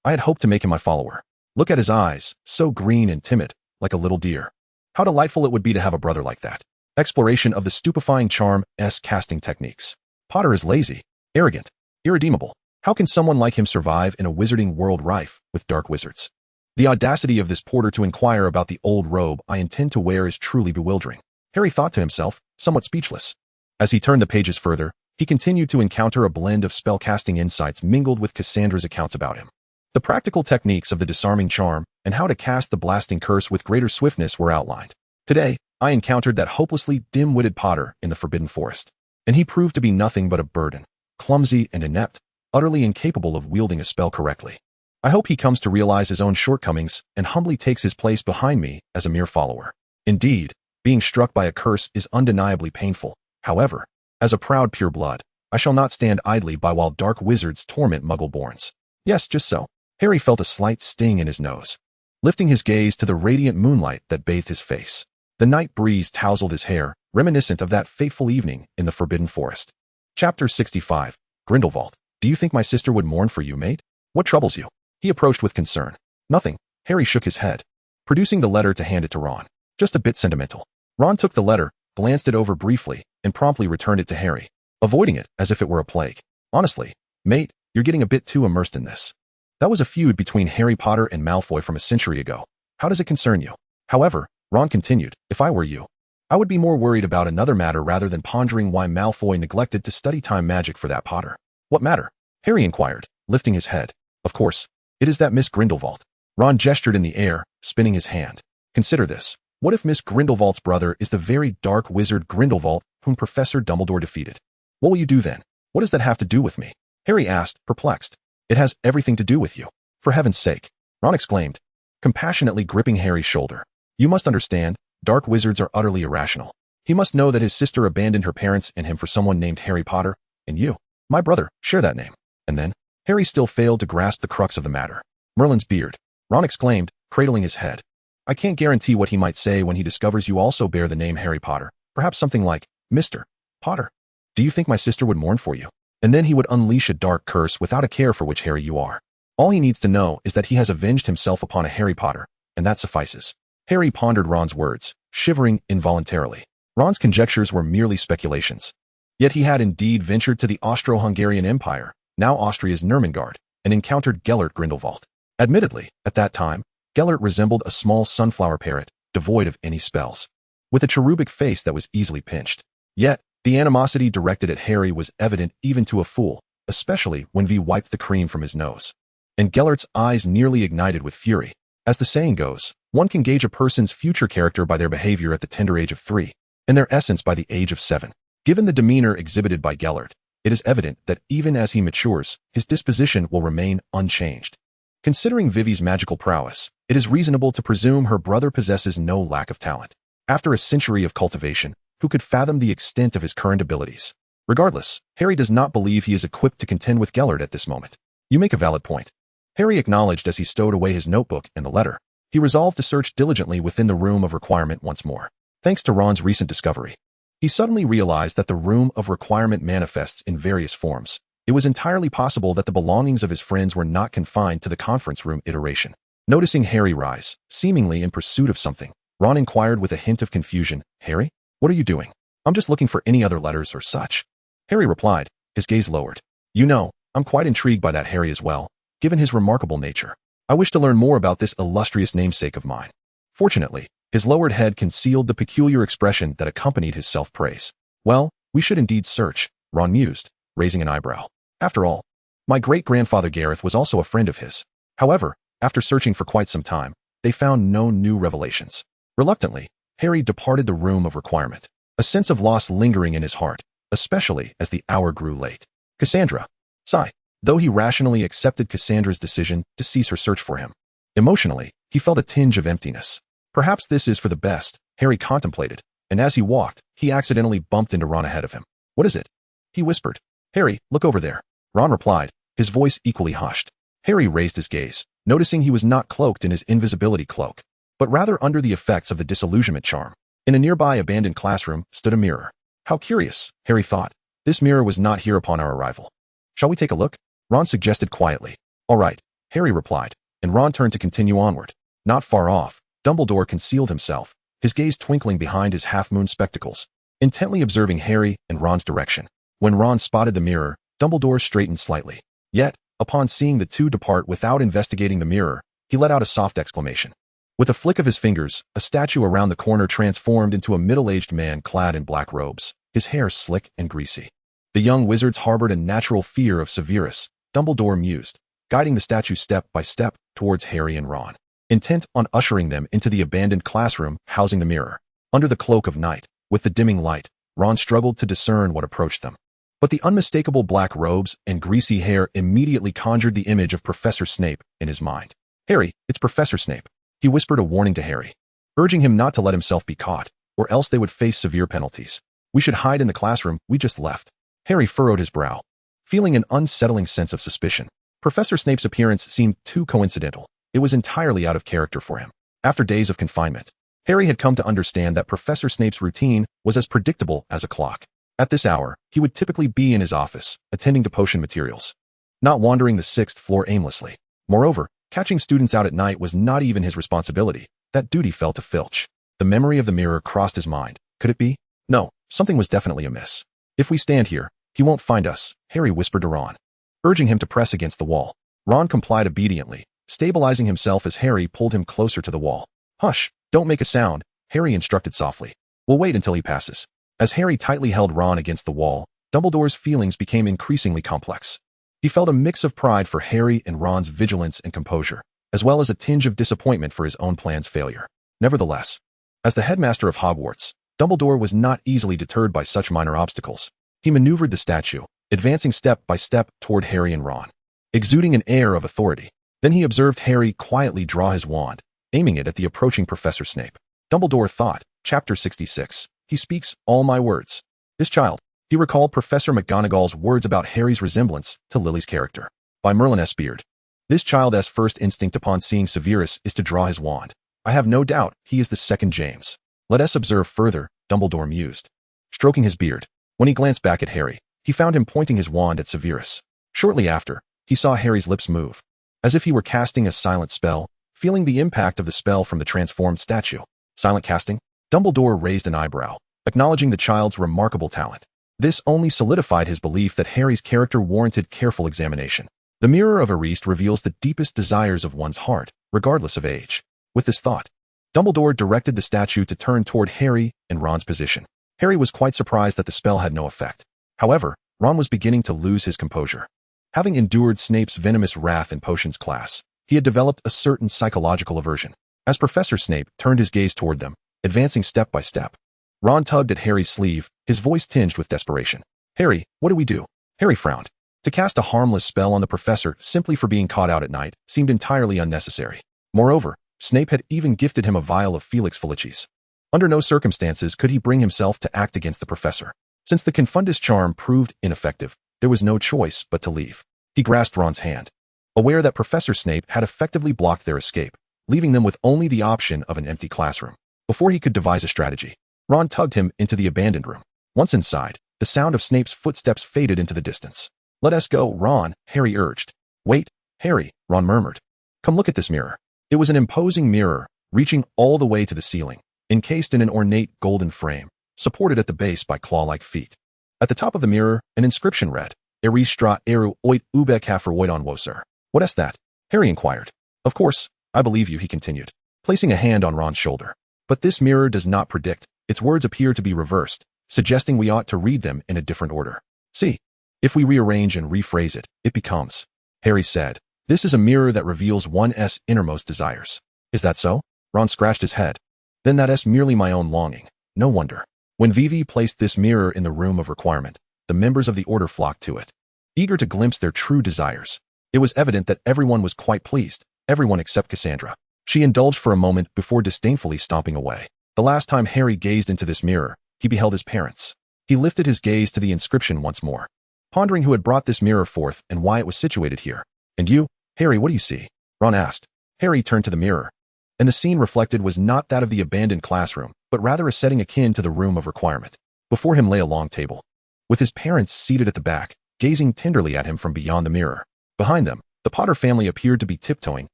I had hoped to make him my follower. Look at his eyes, so green and timid, like a little deer. How delightful it would be to have a brother like that. Exploration of the stupefying charm-s casting techniques. Potter is lazy, arrogant, irredeemable. How can someone like him survive in a wizarding world rife with dark wizards? The audacity of this porter to inquire about the old robe I intend to wear is truly bewildering. Harry thought to himself, somewhat speechless. As he turned the pages further, he continued to encounter a blend of spellcasting insights mingled with Cassandra's accounts about him. The practical techniques of the disarming charm and how to cast the blasting curse with greater swiftness were outlined. Today, I encountered that hopelessly dim-witted Potter in the Forbidden Forest, and he proved to be nothing but a burden, clumsy and inept, utterly incapable of wielding a spell correctly. I hope he comes to realize his own shortcomings and humbly takes his place behind me as a mere follower. Indeed, being struck by a curse is undeniably painful. However, as a proud pureblood, I shall not stand idly by while dark wizards torment Muggle-borns. Yes, just so. Harry felt a slight sting in his nose, lifting his gaze to the radiant moonlight that bathed his face. The night breeze tousled his hair, reminiscent of that fateful evening in the Forbidden Forest. Chapter 65. Grindelwald. Do you think my sister would mourn for you, mate? What troubles you? He approached with concern. Nothing. Harry shook his head, producing the letter to hand it to Ron. Just a bit sentimental. Ron took the letter, glanced it over briefly, and promptly returned it to Harry, avoiding it as if it were a plague. Honestly, mate, you're getting a bit too immersed in this. That was a feud between Harry Potter and Malfoy from a century ago. How does it concern you? However, Ron continued, if I were you, I would be more worried about another matter rather than pondering why Malfoy neglected to study time magic for that Potter. What matter? Harry inquired, lifting his head. Of course, it is that Miss Grindelwald. Ron gestured in the air, spinning his hand. Consider this. What if Miss Grindelwald's brother is the very dark wizard Grindelwald whom Professor Dumbledore defeated? What will you do then? What does that have to do with me? Harry asked, perplexed. It has everything to do with you. For heaven's sake, Ron exclaimed, compassionately gripping Harry's shoulder. You must understand, dark wizards are utterly irrational. He must know that his sister abandoned her parents and him for someone named Harry Potter, and you, my brother, share that name. And then, Harry still failed to grasp the crux of the matter. Merlin's beard. Ron exclaimed, cradling his head. I can't guarantee what he might say when he discovers you also bear the name Harry Potter. Perhaps something like, Mr. Potter. Do you think my sister would mourn for you? And then he would unleash a dark curse without a care for which Harry you are. All he needs to know is that he has avenged himself upon a Harry Potter, and that suffices. Harry pondered Ron's words, shivering involuntarily. Ron's conjectures were merely speculations. Yet he had indeed ventured to the Austro-Hungarian Empire, now Austria's Nurmengard, and encountered Gellert Grindelwald. Admittedly, at that time, Gellert resembled a small sunflower parrot, devoid of any spells, with a cherubic face that was easily pinched. Yet, the animosity directed at Harry was evident even to a fool, especially when V wiped the cream from his nose. And Gellert's eyes nearly ignited with fury. As the saying goes, one can gauge a person's future character by their behavior at the tender age of 3, and their essence by the age of 7. Given the demeanor exhibited by Gellert, it is evident that even as he matures, his disposition will remain unchanged. Considering Vivi's magical prowess, it is reasonable to presume her brother possesses no lack of talent. After a century of cultivation, who could fathom the extent of his current abilities? Regardless, Harry does not believe he is equipped to contend with Gellert at this moment. You make a valid point. Harry acknowledged as he stowed away his notebook and the letter. He resolved to search diligently within the room of requirement once more. Thanks to Ron's recent discovery, he suddenly realized that the room of requirement manifests in various forms. It was entirely possible that the belongings of his friends were not confined to the conference room iteration. Noticing Harry rise, seemingly in pursuit of something, Ron inquired with a hint of confusion, "Harry, what are you doing?" "I'm just looking for any other letters or such," Harry replied, his gaze lowered. "You know, I'm quite intrigued by that Harry as well, given his remarkable nature. I wish to learn more about this illustrious namesake of mine." Fortunately, his lowered head concealed the peculiar expression that accompanied his self-praise. "Well, we should indeed search," Ron mused, raising an eyebrow. "After all, my great-grandfather Gareth was also a friend of his." However, after searching for quite some time, they found no new revelations. Reluctantly, Harry departed the room of requirement, a sense of loss lingering in his heart, especially as the hour grew late. Cassandra. Sigh. Though he rationally accepted Cassandra's decision to cease her search for him, emotionally, he felt a tinge of emptiness. Perhaps this is for the best, Harry contemplated, and as he walked, he accidentally bumped into Ron ahead of him. "What is it?" he whispered. "Harry, look over there," Ron replied, his voice equally hushed. Harry raised his gaze, noticing he was not cloaked in his invisibility cloak, but rather under the effects of the disillusionment charm. In a nearby abandoned classroom stood a mirror. How curious, Harry thought. This mirror was not here upon our arrival. "Shall we take a look?" Ron suggested quietly. "All right," Harry replied, and Ron turned to continue onward. Not far off, Dumbledore concealed himself, his gaze twinkling behind his half-moon spectacles, intently observing Harry and Ron's direction. When Ron spotted the mirror, Dumbledore straightened slightly. Yet, upon seeing the two depart without investigating the mirror, he let out a soft exclamation. With a flick of his fingers, a statue around the corner transformed into a middle-aged man clad in black robes, his hair slick and greasy. The young wizards harbored a natural fear of Severus, Dumbledore mused, guiding the statue step by step towards Harry and Ron, intent on ushering them into the abandoned classroom housing the mirror. Under the cloak of night, with the dimming light, Ron struggled to discern what approached them. But the unmistakable black robes and greasy hair immediately conjured the image of Professor Snape in his mind. "Harry, it's Professor Snape," he whispered a warning to Harry, urging him not to let himself be caught, or else they would face severe penalties. "We should hide in the classroom we just left." Harry furrowed his brow, feeling an unsettling sense of suspicion. Professor Snape's appearance seemed too coincidental. It was entirely out of character for him. After days of confinement, Harry had come to understand that Professor Snape's routine was as predictable as a clock. At this hour, he would typically be in his office, attending to potion materials, not wandering the 6th floor aimlessly. Moreover, catching students out at night was not even his responsibility. That duty fell to Filch. The memory of the mirror crossed his mind. Could it be? No, something was definitely amiss. "If we stand here, he won't find us," Harry whispered to Ron, urging him to press against the wall. Ron complied obediently, stabilizing himself as Harry pulled him closer to the wall. "Hush, don't make a sound," Harry instructed softly. "We'll wait until he passes." As Harry tightly held Ron against the wall, Dumbledore's feelings became increasingly complex. He felt a mix of pride for Harry and Ron's vigilance and composure, as well as a tinge of disappointment for his own plan's failure. Nevertheless, as the headmaster of Hogwarts, Dumbledore was not easily deterred by such minor obstacles. He maneuvered the statue, advancing step by step toward Harry and Ron, exuding an air of authority. Then he observed Harry quietly draw his wand, aiming it at the approaching Professor Snape. Dumbledore thought, Chapter 66. He speaks all my words. This child. He recalled Professor McGonagall's words about Harry's resemblance to Lily's character. By Merlin S. Beard. This child's first instinct upon seeing Severus is to draw his wand. I have no doubt he is the second James. Let us observe further, Dumbledore mused, stroking his beard. When he glanced back at Harry, he found him pointing his wand at Severus. Shortly after, he saw Harry's lips move, as if he were casting a silent spell, feeling the impact of the spell from the transformed statue. Silent casting? Dumbledore raised an eyebrow, acknowledging the child's remarkable talent. This only solidified his belief that Harry's character warranted careful examination. The mirror of Ariste reveals the deepest desires of one's heart, regardless of age. With this thought, Dumbledore directed the statue to turn toward Harry and Ron's position. Harry was quite surprised that the spell had no effect. However, Ron was beginning to lose his composure. Having endured Snape's venomous wrath in potions class, he had developed a certain psychological aversion. As Professor Snape turned his gaze toward them, advancing step by step, Ron tugged at Harry's sleeve, his voice tinged with desperation. Harry, what do we do? Harry frowned. To cast a harmless spell on the professor simply for being caught out at night seemed entirely unnecessary. Moreover, Snape had even gifted him a vial of Felix Felicis. Under no circumstances could he bring himself to act against the professor. Since the Confundus charm proved ineffective, there was no choice but to leave. He grasped Ron's hand, aware that Professor Snape had effectively blocked their escape, leaving them with only the option of an empty classroom. Before he could devise a strategy, Ron tugged him into the abandoned room. Once inside, the sound of Snape's footsteps faded into the distance. Let us go, Ron, Harry urged. Wait, Harry, Ron murmured. Come look at this mirror. It was an imposing mirror, reaching all the way to the ceiling, encased in an ornate golden frame, supported at the base by claw-like feet. At the top of the mirror, an inscription read, Eristra eru oit ube kafer oidon woser. What is that? Harry inquired. Of course, I believe you, he continued, placing a hand on Ron's shoulder. But this mirror does not predict. Its words appear to be reversed, suggesting we ought to read them in a different order. See, if we rearrange and rephrase it, it becomes, Harry said, this is a mirror that reveals one's innermost desires. Is that so? Ron scratched his head. Then that's merely my own longing. No wonder. When Vivi placed this mirror in the room of requirement, the members of the order flocked to it, eager to glimpse their true desires. It was evident that everyone was quite pleased, everyone except Cassandra. She indulged for a moment before disdainfully stomping away. The last time Harry gazed into this mirror, he beheld his parents. He lifted his gaze to the inscription once more, pondering who had brought this mirror forth and why it was situated here. And you, Harry, what do you see? Ron asked. Harry turned to the mirror, and the scene reflected was not that of the abandoned classroom, but rather a setting akin to the room of requirement. Before him lay a long table, with his parents seated at the back, gazing tenderly at him from beyond the mirror. Behind them, the Potter family appeared to be tiptoeing,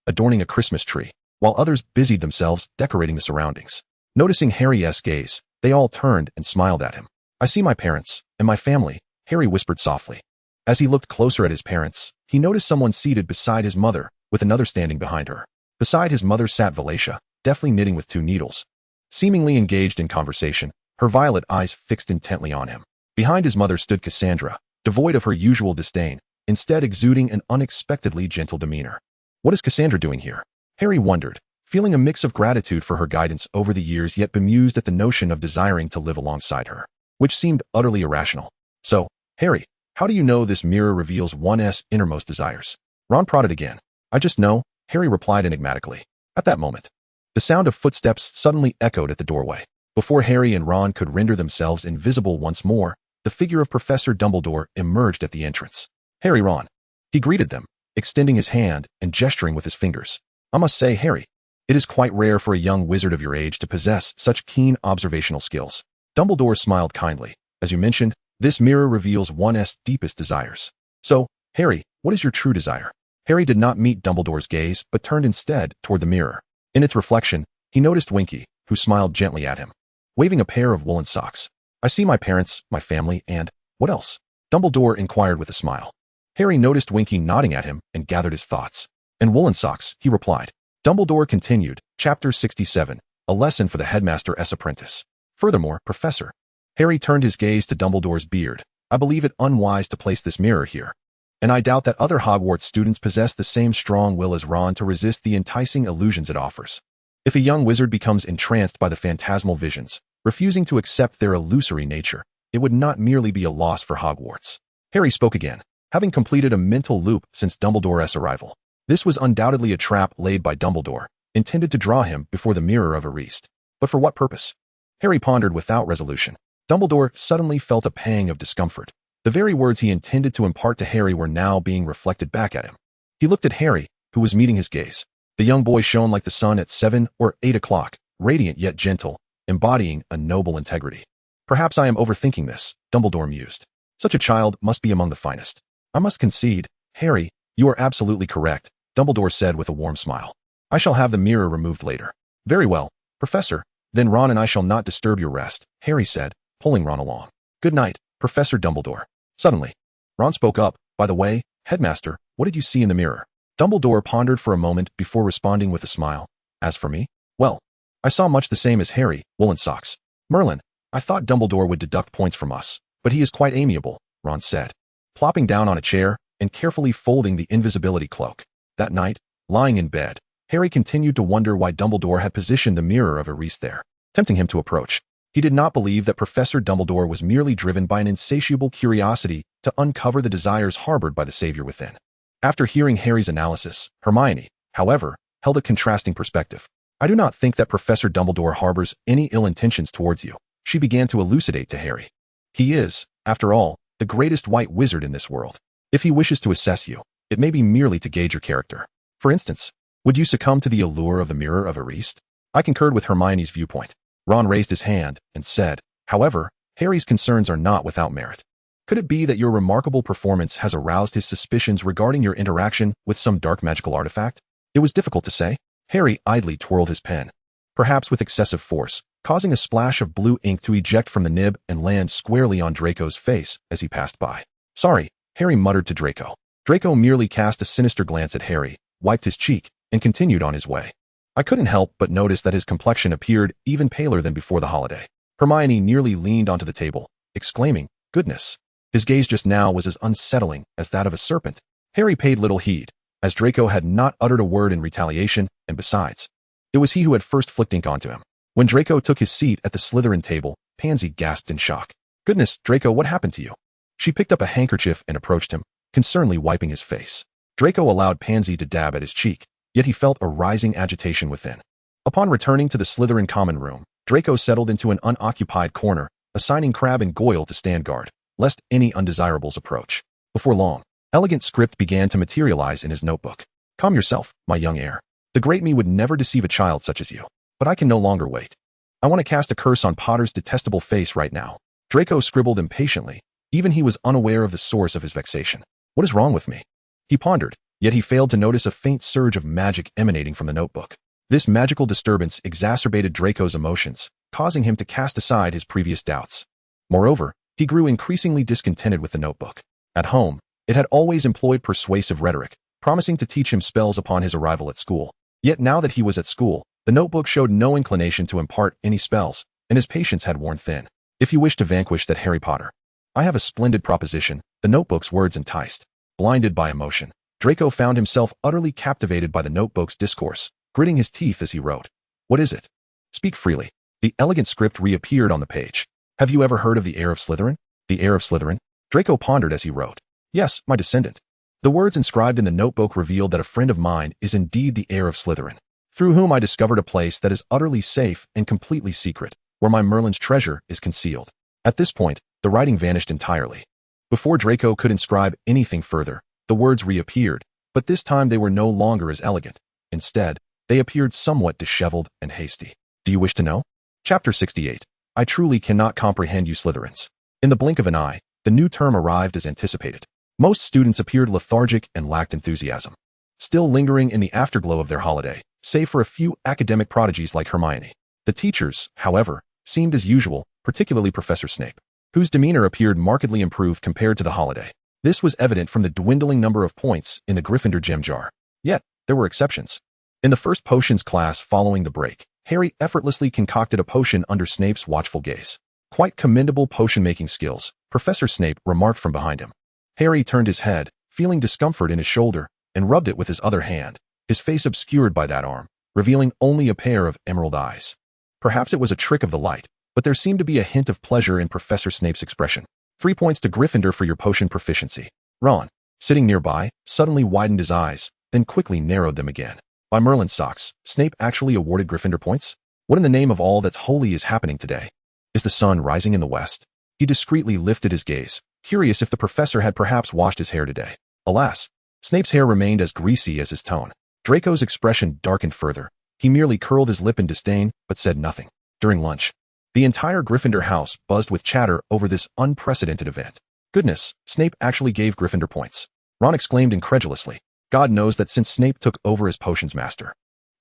adorning a Christmas tree, while others busied themselves decorating the surroundings. Noticing Harry's gaze, they all turned and smiled at him. I see my parents, and my family, Harry whispered softly. As he looked closer at his parents, he noticed someone seated beside his mother, with another standing behind her. Beside his mother sat Valatia, deftly knitting with 2 needles. Seemingly engaged in conversation, her violet eyes fixed intently on him. Behind his mother stood Cassandra, devoid of her usual disdain, instead exuding an unexpectedly gentle demeanor. What is Cassandra doing here? Harry wondered, feeling a mix of gratitude for her guidance over the years yet bemused at the notion of desiring to live alongside her, which seemed utterly irrational. So, Harry, how do you know this mirror reveals one's innermost desires? Ron prodded again. I just know, Harry replied enigmatically. At that moment, the sound of footsteps suddenly echoed at the doorway. Before Harry and Ron could render themselves invisible once more, the figure of Professor Dumbledore emerged at the entrance. Harry, Ron. He greeted them, extending his hand and gesturing with his fingers. I must say, Harry, it is quite rare for a young wizard of your age to possess such keen observational skills. Dumbledore smiled kindly. As you mentioned, this mirror reveals one's deepest desires. So, Harry, what is your true desire? Harry did not meet Dumbledore's gaze, but turned instead toward the mirror. In its reflection, he noticed Winky, who smiled gently at him, waving a pair of woolen socks. I see my parents, my family, and what else? Dumbledore inquired with a smile. Harry noticed Winky nodding at him and gathered his thoughts. And woolen socks, he replied. Dumbledore continued, Chapter 67, A Lesson for the Headmaster's Apprentice. Furthermore, Professor. Harry turned his gaze to Dumbledore's beard. I believe it unwise to place this mirror here, and I doubt that other Hogwarts students possess the same strong will as Ron to resist the enticing illusions it offers. If a young wizard becomes entranced by the phantasmal visions, refusing to accept their illusory nature, it would not merely be a loss for Hogwarts. Harry spoke again, having completed a mental loop since Dumbledore's arrival. This was undoubtedly a trap laid by Dumbledore, intended to draw him before the mirror of Erist. But for what purpose? Harry pondered without resolution. Dumbledore suddenly felt a pang of discomfort. The very words he intended to impart to Harry were now being reflected back at him. He looked at Harry, who was meeting his gaze. The young boy shone like the sun at 7 or 8 o'clock, radiant yet gentle, embodying a noble integrity. Perhaps I am overthinking this, Dumbledore mused. Such a child must be among the finest. I must concede, Harry, you are absolutely correct, Dumbledore said with a warm smile. I shall have the mirror removed later. Very well, Professor. Then Ron and I shall not disturb your rest, Harry said, pulling Ron along. Good night, Professor Dumbledore. Suddenly, Ron spoke up. By the way, Headmaster, what did you see in the mirror? Dumbledore pondered for a moment before responding with a smile. As for me, well, I saw much the same as Harry, woolen socks. Merlin, I thought Dumbledore would deduct points from us, but he is quite amiable, Ron said, plopping down on a chair and carefully folding the invisibility cloak. That night, lying in bed, Harry continued to wonder why Dumbledore had positioned the mirror of Erist there, tempting him to approach. He did not believe that Professor Dumbledore was merely driven by an insatiable curiosity to uncover the desires harbored by the savior within. After hearing Harry's analysis, Hermione, however, held a contrasting perspective. I do not think that Professor Dumbledore harbors any ill intentions towards you, she began to elucidate to Harry. He is, after all, the greatest white wizard in this world. If he wishes to assess you, it may be merely to gauge your character. For instance, would you succumb to the allure of the Mirror of Erist? I concurred with Hermione's viewpoint. Ron raised his hand and said, however, Harry's concerns are not without merit. Could it be that your remarkable performance has aroused his suspicions regarding your interaction with some dark magical artifact? It was difficult to say. Harry idly twirled his pen, perhaps with excessive force, causing a splash of blue ink to eject from the nib and land squarely on Draco's face as he passed by. Sorry, Harry muttered to Draco. Draco merely cast a sinister glance at Harry, wiped his cheek, and continued on his way. I couldn't help but notice that his complexion appeared even paler than before the holiday. Hermione nearly leaned onto the table, exclaiming, goodness. His gaze just now was as unsettling as that of a serpent. Harry paid little heed, as Draco had not uttered a word in retaliation, and besides, it was he who had first flicked ink onto him. When Draco took his seat at the Slytherin table, Pansy gasped in shock. Goodness, Draco, what happened to you? She picked up a handkerchief and approached him, concernedly wiping his face. Draco allowed Pansy to dab at his cheek, yet he felt a rising agitation within. Upon returning to the Slytherin common room, Draco settled into an unoccupied corner, assigning Crabbe and Goyle to stand guard, lest any undesirables approach. Before long, elegant script began to materialize in his notebook. Calm yourself, my young heir. The great me would never deceive a child such as you. But I can no longer wait. I want to cast a curse on Potter's detestable face right now. Draco scribbled impatiently. Even he was unaware of the source of his vexation. What is wrong with me? He pondered, yet he failed to notice a faint surge of magic emanating from the notebook. This magical disturbance exacerbated Draco's emotions, causing him to cast aside his previous doubts. Moreover, he grew increasingly discontented with the notebook. At home, it had always employed persuasive rhetoric, promising to teach him spells upon his arrival at school. Yet now that he was at school, the notebook showed no inclination to impart any spells, and his patience had worn thin. If you wish to vanquish that Harry Potter, I have a splendid proposition, the notebook's words enticed. Blinded by emotion, Draco found himself utterly captivated by the notebook's discourse, gritting his teeth as he wrote. What is it? Speak freely. The elegant script reappeared on the page. Have you ever heard of the heir of Slytherin? The heir of Slytherin? Draco pondered as he wrote. Yes, my descendant. The words inscribed in the notebook revealed that a friend of mine is indeed the heir of Slytherin, through whom I discovered a place that is utterly safe and completely secret, where my Merlin's treasure is concealed. At this point, the writing vanished entirely. Before Draco could inscribe anything further, the words reappeared, but this time they were no longer as elegant. Instead, they appeared somewhat disheveled and hasty. Do you wish to know? Chapter 68. I truly cannot comprehend you Slytherins. In the blink of an eye, the new term arrived as anticipated. Most students appeared lethargic and lacked enthusiasm, still lingering in the afterglow of their holiday, save for a few academic prodigies like Hermione. The teachers, however, seemed as usual, particularly Professor Snape, whose demeanor appeared markedly improved compared to the holiday. This was evident from the dwindling number of points in the Gryffindor gem jar. Yet, there were exceptions. In the first potions class following the break, Harry effortlessly concocted a potion under Snape's watchful gaze. Quite commendable potion-making skills, Professor Snape remarked from behind him. Harry turned his head, feeling discomfort in his shoulder, and rubbed it with his other hand, his face obscured by that arm, revealing only a pair of emerald eyes. Perhaps it was a trick of the light, but there seemed to be a hint of pleasure in Professor Snape's expression. 3 points to Gryffindor for your potion proficiency. Ron, sitting nearby, suddenly widened his eyes, then quickly narrowed them again. By Merlin's socks, Snape actually awarded Gryffindor points? What in the name of all that's holy is happening today? Is the sun rising in the west? He discreetly lifted his gaze, curious if the professor had perhaps washed his hair today. Alas, Snape's hair remained as greasy as his tone. Draco's expression darkened further. He merely curled his lip in disdain, but said nothing. During lunch, the entire Gryffindor house buzzed with chatter over this unprecedented event. Goodness, Snape actually gave Gryffindor points. Ron exclaimed incredulously. God knows that since Snape took over as potions master,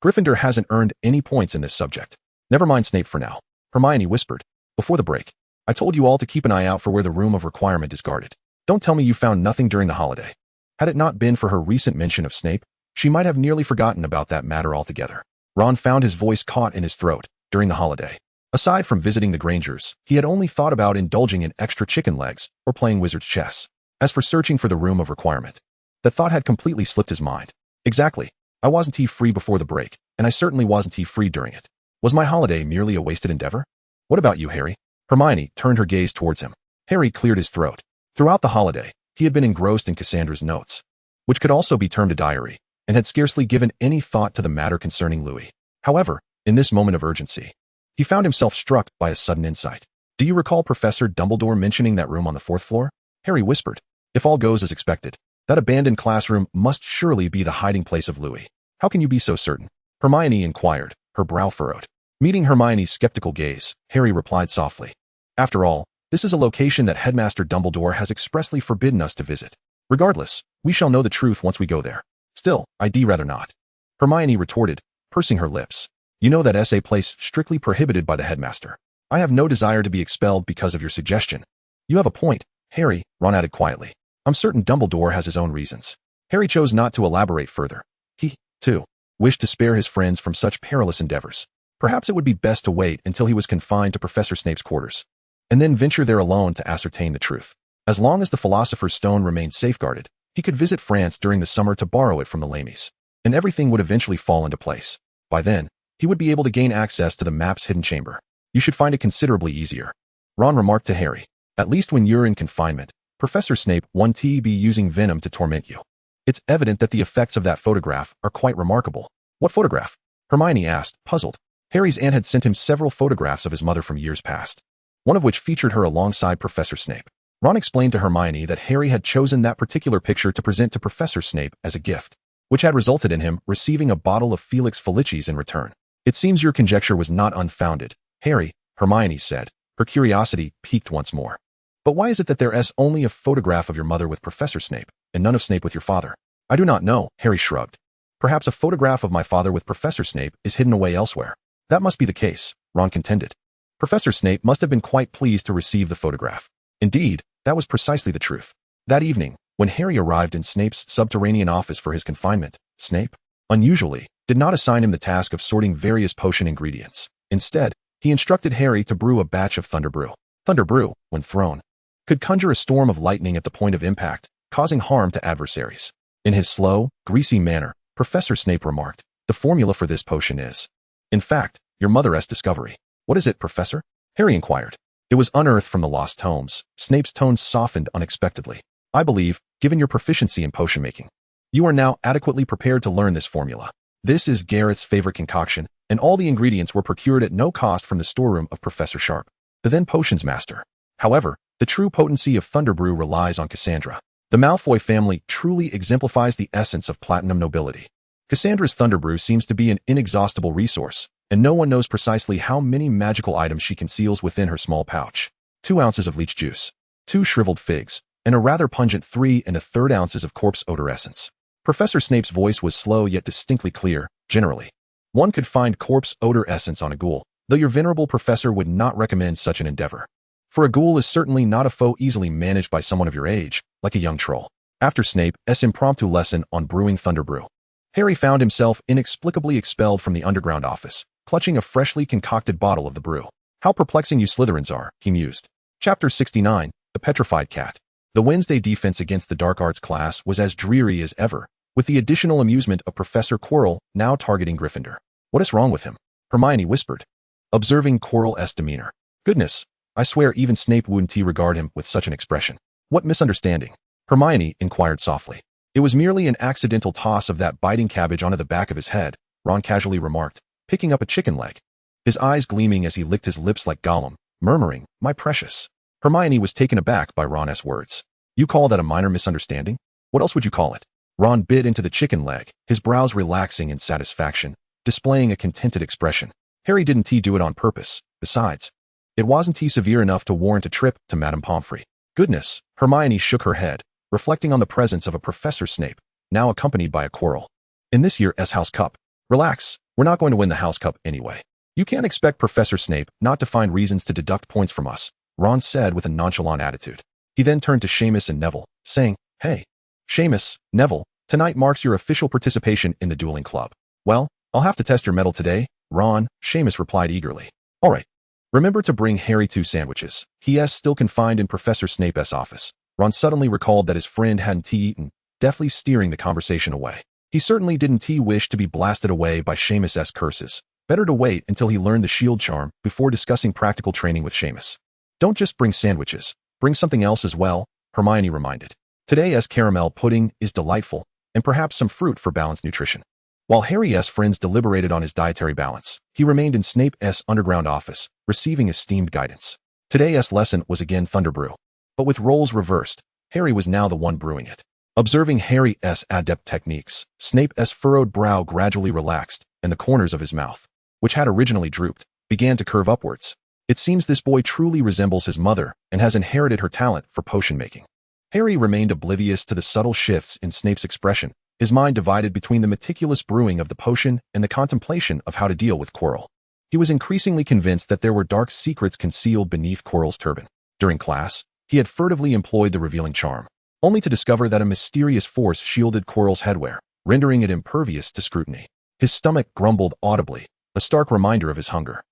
Gryffindor hasn't earned any points in this subject. Never mind Snape for now, Hermione whispered. Before the break, I told you all to keep an eye out for where the room of requirement is guarded. Don't tell me you found nothing during the holiday. Had it not been for her recent mention of Snape, she might have nearly forgotten about that matter altogether. Ron found his voice caught in his throat during the holiday. Aside from visiting the Grangers, he had only thought about indulging in extra chicken legs or playing wizard's chess. As for searching for the room of requirement, the thought had completely slipped his mind. Exactly. I wasn't free before the break, and I certainly wasn't free during it. Was my holiday merely a wasted endeavor? What about you, Harry? Hermione turned her gaze towards him. Harry cleared his throat. Throughout the holiday, he had been engrossed in Cassandra's notes, which could also be termed a diary, and had scarcely given any thought to the matter concerning Louis. However, in this moment of urgency, he found himself struck by a sudden insight. Do you recall Professor Dumbledore mentioning that room on the 4th floor? Harry whispered. If all goes as expected, that abandoned classroom must surely be the hiding place of Louis. How can you be so certain? Hermione inquired, her brow furrowed. Meeting Hermione's skeptical gaze, Harry replied softly. After all, this is a location that Headmaster Dumbledore has expressly forbidden us to visit. Regardless, we shall know the truth once we go there. Still, I'd rather not. Hermione retorted, pursing her lips. You know that is a place strictly prohibited by the headmaster. I have no desire to be expelled because of your suggestion. You have a point, Harry, Ron added quietly. I'm certain Dumbledore has his own reasons. Harry chose not to elaborate further. He, too, wished to spare his friends from such perilous endeavors. Perhaps it would be best to wait until he was confined to Professor Snape's quarters, and then venture there alone to ascertain the truth. As long as the Philosopher's Stone remained safeguarded, he could visit France during the summer to borrow it from the Lamies, and everything would eventually fall into place. By then, he would be able to gain access to the map's hidden chamber. You should find it considerably easier. Ron remarked to Harry. At least when you're in confinement, Professor Snape won't be using venom to torment you. It's evident that the effects of that photograph are quite remarkable. What photograph? Hermione asked, puzzled. Harry's aunt had sent him several photographs of his mother from years past, one of which featured her alongside Professor Snape. Ron explained to Hermione that Harry had chosen that particular picture to present to Professor Snape as a gift, which had resulted in him receiving a bottle of Felix Felicis in return. It seems your conjecture was not unfounded, Harry, Hermione said, her curiosity piqued once more. But why is it that there is only a photograph of your mother with Professor Snape, and none of Snape with your father? I do not know, Harry shrugged. Perhaps a photograph of my father with Professor Snape is hidden away elsewhere. That must be the case, Ron contended. Professor Snape must have been quite pleased to receive the photograph. Indeed, that was precisely the truth. That evening, when Harry arrived in Snape's subterranean office for his confinement, Snape, unusually, did not assign him the task of sorting various potion ingredients. Instead, he instructed Harry to brew a batch of Thunder Brew. Thunder Brew, when thrown, could conjure a storm of lightning at the point of impact, causing harm to adversaries. In his slow, greasy manner, Professor Snape remarked, the formula for this potion is, in fact, your mother's discovery. What is it, Professor? Harry inquired. It was unearthed from the lost tomes. Snape's tone softened unexpectedly. I believe, given your proficiency in potion making, you are now adequately prepared to learn this formula. This is Garrett's favorite concoction, and all the ingredients were procured at no cost from the storeroom of Professor Sharp, the then potions master. However, the true potency of Thunder Brew relies on Cassandra. The Malfoy family truly exemplifies the essence of platinum nobility. Cassandra's Thunder Brew seems to be an inexhaustible resource, and no one knows precisely how many magical items she conceals within her small pouch. 2 ounces of leech juice, 2 shriveled figs, and a rather pungent 3 1/3 ounces of corpse odor essence. Professor Snape's voice was slow yet distinctly clear. Generally, one could find corpse odor essence on a ghoul, though your venerable professor would not recommend such an endeavor. For a ghoul is certainly not a foe easily managed by someone of your age, like a young troll. After Snape's impromptu lesson on brewing Thunder Brew, Harry found himself inexplicably expelled from the underground office, clutching a freshly concocted bottle of the brew. How perplexing you Slytherins are, he mused. Chapter 69, The Petrified Cat. The Wednesday defense against the dark arts class was as dreary as ever, with the additional amusement of Professor Quirrell now targeting Gryffindor. What is wrong with him? Hermione whispered, observing Quirrell's demeanor. Goodness, I swear even Snape wouldn't regard him with such an expression. What misunderstanding? Hermione inquired softly. It was merely an accidental toss of that biting cabbage onto the back of his head, Ron casually remarked, picking up a chicken leg, his eyes gleaming as he licked his lips like Gollum, murmuring, my precious. Hermione was taken aback by Ron's words. You call that a minor misunderstanding? What else would you call it? Ron bit into the chicken leg, his brows relaxing in satisfaction, displaying a contented expression. Harry didn't do it on purpose. Besides, it wasn't severe enough to warrant a trip to Madame Pomfrey. Goodness, Hermione shook her head, reflecting on the presence of a Professor Snape, now accompanied by a Quirrell. In this year's House Cup. Relax, we're not going to win the House Cup anyway. You can't expect Professor Snape not to find reasons to deduct points from us, Ron said with a nonchalant attitude. He then turned to Seamus and Neville, saying, Hey, Seamus, Neville, tonight marks your official participation in the dueling club. Well, I'll have to test your mettle today, Ron, Seamus replied eagerly. All right. Remember to bring Harry 2 sandwiches. He is still confined in Professor Snape's office. Ron suddenly recalled that his friend hadn't eaten, deftly steering the conversation away. He certainly didn't wish to be blasted away by Seamus's curses, Better to wait until he learned the shield charm before discussing practical training with Seamus. Don't just bring sandwiches. Bring something else as well, Hermione reminded. Today's caramel pudding is delightful, and perhaps some fruit for balanced nutrition. While Harry's friends deliberated on his dietary balance, he remained in Snape's underground office, receiving esteemed guidance. Today's lesson was again Thunderbrew. But with roles reversed, Harry was now the one brewing it. Observing Harry's adept techniques, Snape's furrowed brow gradually relaxed, and the corners of his mouth, which had originally drooped, began to curve upwards. It seems this boy truly resembles his mother and has inherited her talent for potion making. Harry remained oblivious to the subtle shifts in Snape's expression, his mind divided between the meticulous brewing of the potion and the contemplation of how to deal with Quirrell. He was increasingly convinced that there were dark secrets concealed beneath Quirrell's turban. During class, he had furtively employed the revealing charm, only to discover that a mysterious force shielded Quirrell's headwear, rendering it impervious to scrutiny. His stomach grumbled audibly, a stark reminder of his hunger.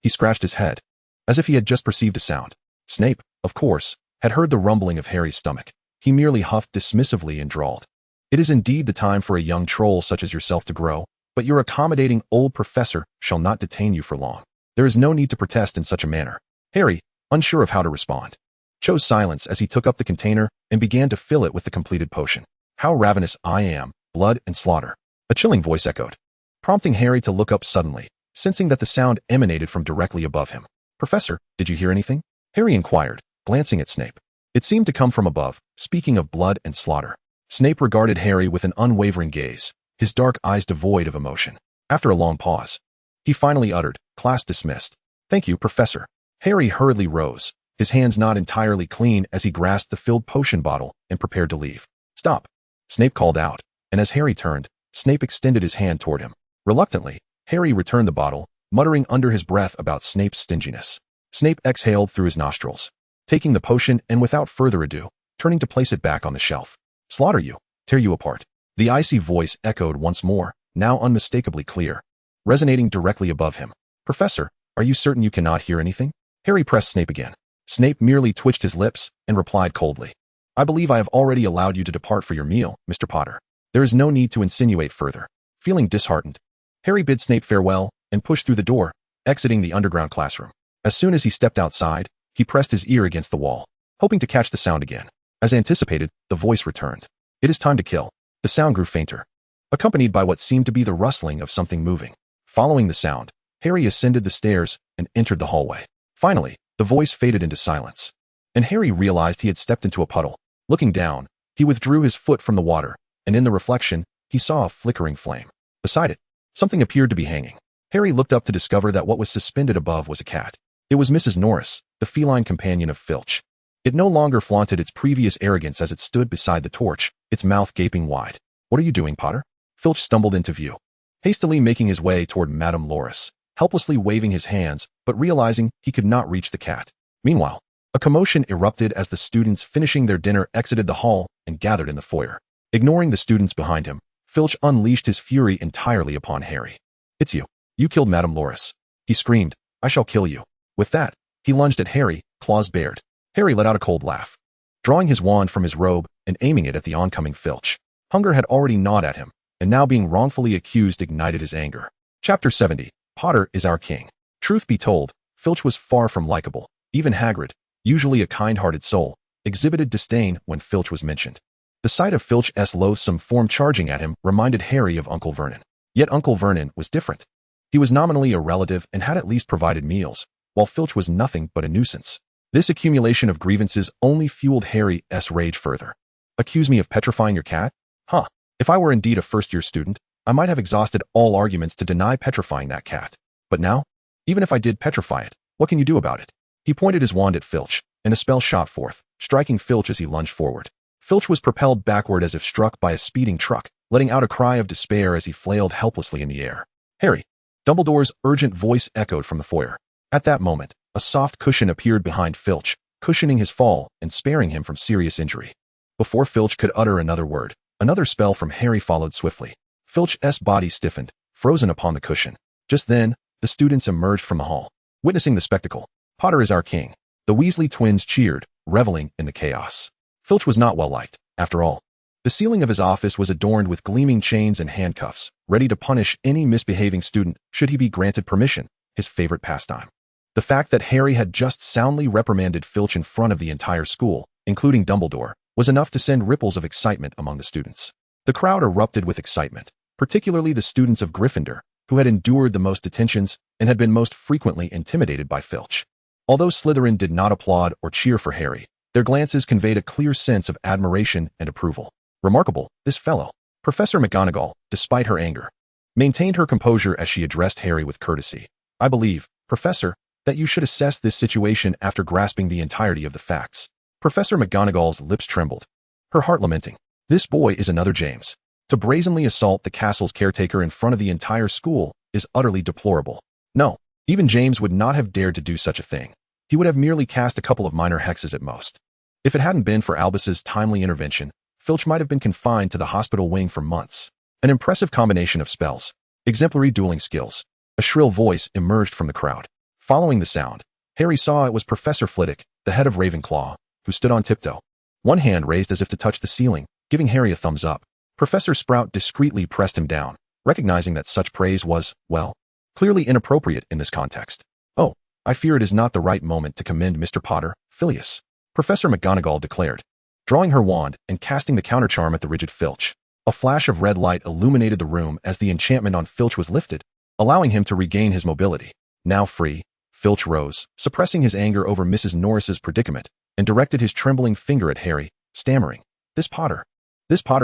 He scratched his head, as if he had just perceived a sound. Snape, of course, had heard the rumbling of Harry's stomach. He merely huffed dismissively and drawled. It is indeed the time for a young troll such as yourself to grow, but your accommodating old professor shall not detain you for long. There is no need to protest in such a manner. Harry, unsure of how to respond, chose silence as he took up the container and began to fill it with the completed potion. How ravenous I am, blood and slaughter, a chilling voice echoed, prompting Harry to look up suddenly, sensing that the sound emanated from directly above him. Professor, did you hear anything? Harry inquired, glancing at Snape. It seemed to come from above, speaking of blood and slaughter. Snape regarded Harry with an unwavering gaze, his dark eyes devoid of emotion. After a long pause, he finally uttered, "Class dismissed." "Thank you, Professor." Harry hurriedly rose, his hands not entirely clean as he grasped the filled potion bottle and prepared to leave. "Stop," Snape called out, and as Harry turned, Snape extended his hand toward him. Reluctantly, Harry returned the bottle, muttering under his breath about Snape's stinginess. Snape exhaled through his nostrils, taking the potion and without further ado, turning to place it back on the shelf. "Slaughter you, tear you apart." The icy voice echoed once more, now unmistakably clear, resonating directly above him. "Professor, are you certain you cannot hear anything?" Harry pressed Snape again. Snape merely twitched his lips and replied coldly, "I believe I have already allowed you to depart for your meal, Mr. Potter. There is no need to insinuate further." Feeling disheartened, Harry bid Snape farewell and pushed through the door, exiting the underground classroom. As soon as he stepped outside, he pressed his ear against the wall, hoping to catch the sound again. As anticipated, the voice returned. "It is time to kill." The sound grew fainter, accompanied by what seemed to be the rustling of something moving. Following the sound, Harry ascended the stairs and entered the hallway. Finally, the voice faded into silence, and Harry realized he had stepped into a puddle. Looking down, he withdrew his foot from the water, and in the reflection, he saw a flickering flame. Beside it, something appeared to be hanging. Harry looked up to discover that what was suspended above was a cat. It was Mrs. Norris, the feline companion of Filch. It no longer flaunted its previous arrogance as it stood beside the torch, its mouth gaping wide. "What are you doing, Potter?" Filch stumbled into view, hastily making his way toward Madame Loris, helplessly waving his hands, but realizing he could not reach the cat. Meanwhile, a commotion erupted as the students finishing their dinner exited the hall and gathered in the foyer. Ignoring the students behind him, Filch unleashed his fury entirely upon Harry. "It's you. You killed Madame Loris." He screamed, "I shall kill you." With that, he lunged at Harry, claws bared. Harry let out a cold laugh, drawing his wand from his robe and aiming it at the oncoming Filch. Hunger had already gnawed at him, and now being wrongfully accused ignited his anger. Chapter 70. Potter is our king. Truth be told, Filch was far from likable. Even Hagrid, usually a kind-hearted soul, exhibited disdain when Filch was mentioned. The sight of Filch's loathsome form charging at him reminded Harry of Uncle Vernon. Yet Uncle Vernon was different. He was nominally a relative and had at least provided meals, while Filch was nothing but a nuisance. This accumulation of grievances only fueled Harry's rage further. "Accuse me of petrifying your cat? Huh. If I were indeed a first-year student, I might have exhausted all arguments to deny petrifying that cat. But now, even if I did petrify it, what can you do about it?" He pointed his wand at Filch, and a spell shot forth, striking Filch as he lunged forward. Filch was propelled backward as if struck by a speeding truck, letting out a cry of despair as he flailed helplessly in the air. "Harry!" Dumbledore's urgent voice echoed from the foyer. At that moment, a soft cushion appeared behind Filch, cushioning his fall and sparing him from serious injury. Before Filch could utter another word, another spell from Harry followed swiftly. Filch's body stiffened, frozen upon the cushion. Just then, the students emerged from the hall, witnessing the spectacle. "Potter is our king." The Weasley twins cheered, reveling in the chaos. Filch was not well liked, after all. The ceiling of his office was adorned with gleaming chains and handcuffs, ready to punish any misbehaving student should he be granted permission, his favorite pastime. The fact that Harry had just soundly reprimanded Filch in front of the entire school, including Dumbledore, was enough to send ripples of excitement among the students. The crowd erupted with excitement, particularly the students of Gryffindor, who had endured the most detentions and had been most frequently intimidated by Filch. Although Slytherin did not applaud or cheer for Harry, their glances conveyed a clear sense of admiration and approval. Remarkable, this fellow. Professor McGonagall, despite her anger, maintained her composure as she addressed Harry with courtesy. I believe, Professor, that you should assess this situation after grasping the entirety of the facts. Professor McGonagall's lips trembled, her heart lamenting. This boy is another James. To brazenly assault the castle's caretaker in front of the entire school is utterly deplorable. No, even James would not have dared to do such a thing. He would have merely cast a couple of minor hexes at most. If it hadn't been for Albus's timely intervention, Filch might have been confined to the hospital wing for months. An impressive combination of spells, exemplary dueling skills. A shrill voice emerged from the crowd. Following the sound, Harry saw it was Professor Flitwick, the head of Ravenclaw, who stood on tiptoe, one hand raised as if to touch the ceiling, giving Harry a thumbs up. Professor Sprout discreetly pressed him down, recognizing that such praise was, well, clearly inappropriate in this context. Oh, I fear it is not the right moment to commend Mr. Potter, Phileas, Professor McGonagall declared, drawing her wand and casting the countercharm at the rigid Filch. A flash of red light illuminated the room as the enchantment on Filch was lifted, allowing him to regain his mobility. Now free, Filch rose, suppressing his anger over Mrs. Norris's predicament, and directed his trembling finger at Harry, stammering, This Potter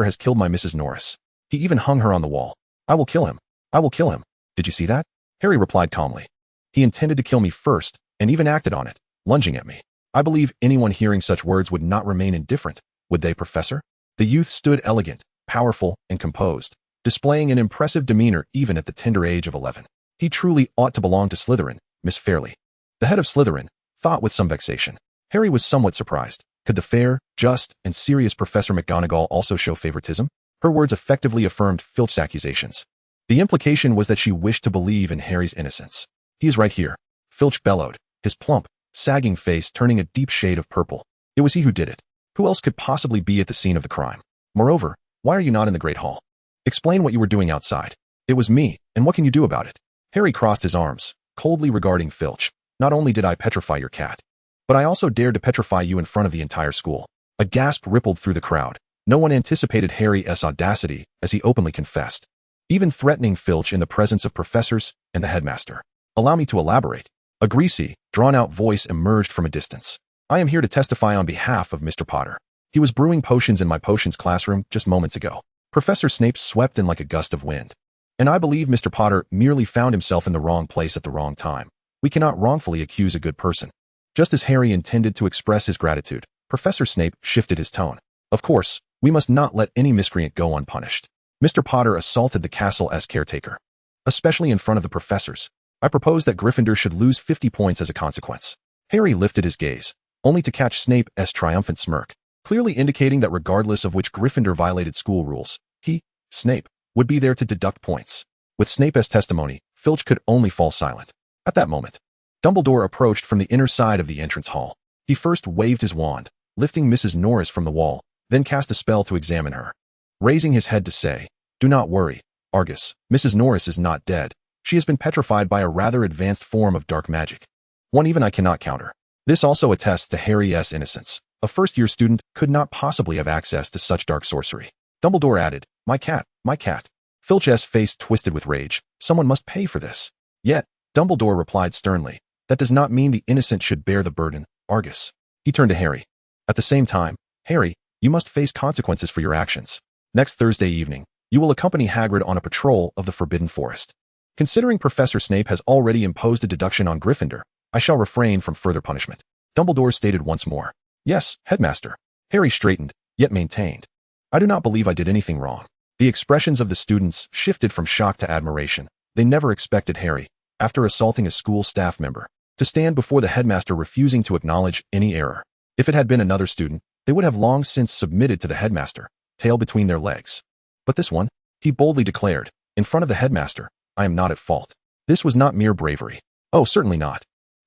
has killed my Mrs. Norris. He even hung her on the wall. I will kill him. I will kill him. Did you see that? Harry replied calmly. He intended to kill me first, and even acted on it, lunging at me. I believe anyone hearing such words would not remain indifferent, would they, Professor? The youth stood elegant, powerful, and composed, displaying an impressive demeanor even at the tender age of 11. He truly ought to belong to Slytherin, Miss Fairley. The head of Slytherin thought with some vexation. Harry was somewhat surprised. Could the fair, just, and serious Professor McGonagall also show favoritism? Her words effectively affirmed Filch's accusations. The implication was that she wished to believe in Harry's innocence. He is right here, Filch bellowed, his plump, sagging face turning a deep shade of purple. It was he who did it. Who else could possibly be at the scene of the crime? Moreover, why are you not in the Great Hall? Explain what you were doing outside. It was me, and what can you do about it? Harry crossed his arms, coldly regarding Filch. Not only did I petrify your cat, but I also dared to petrify you in front of the entire school. A gasp rippled through the crowd. No one anticipated Harry's audacity as he openly confessed, even threatening Filch in the presence of professors and the headmaster. Allow me to elaborate. A greasy, drawn-out voice emerged from a distance. I am here to testify on behalf of Mr. Potter. He was brewing potions in my potions classroom just moments ago. Professor Snape swept in like a gust of wind. And I believe Mr. Potter merely found himself in the wrong place at the wrong time. We cannot wrongfully accuse a good person. Just as Harry intended to express his gratitude, Professor Snape shifted his tone. Of course, we must not let any miscreant go unpunished. Mr. Potter assaulted the castle as caretaker, especially in front of the professors. I propose that Gryffindor should lose 50 points as a consequence. Harry lifted his gaze, only to catch Snape's triumphant smirk, clearly indicating that regardless of which Gryffindor violated school rules, he, Snape, would be there to deduct points. With Snape's testimony, Filch could only fall silent. At that moment, Dumbledore approached from the inner side of the entrance hall. He first waved his wand, lifting Mrs. Norris from the wall, then cast a spell to examine her, raising his head to say, Do not worry, Argus, Mrs. Norris is not dead. She has been petrified by a rather advanced form of dark magic. One even I cannot counter. This also attests to Harry's innocence. A first-year student could not possibly have access to such dark sorcery. Dumbledore added, My cat, my cat. Filch's face twisted with rage. Someone must pay for this. Yet, Dumbledore replied sternly, That does not mean the innocent should bear the burden, Argus. He turned to Harry. At the same time, Harry, you must face consequences for your actions. Next Thursday evening, you will accompany Hagrid on a patrol of the Forbidden Forest. Considering Professor Snape has already imposed a deduction on Gryffindor, I shall refrain from further punishment. Dumbledore stated once more. Yes, Headmaster. Harry straightened, yet maintained. I do not believe I did anything wrong. The expressions of the students shifted from shock to admiration. They never expected Harry, after assaulting a school staff member, to stand before the headmaster refusing to acknowledge any error. If it had been another student, they would have long since submitted to the headmaster, tail between their legs. But this one, he boldly declared, in front of the headmaster, I am not at fault. This was not mere bravery. Oh, certainly not.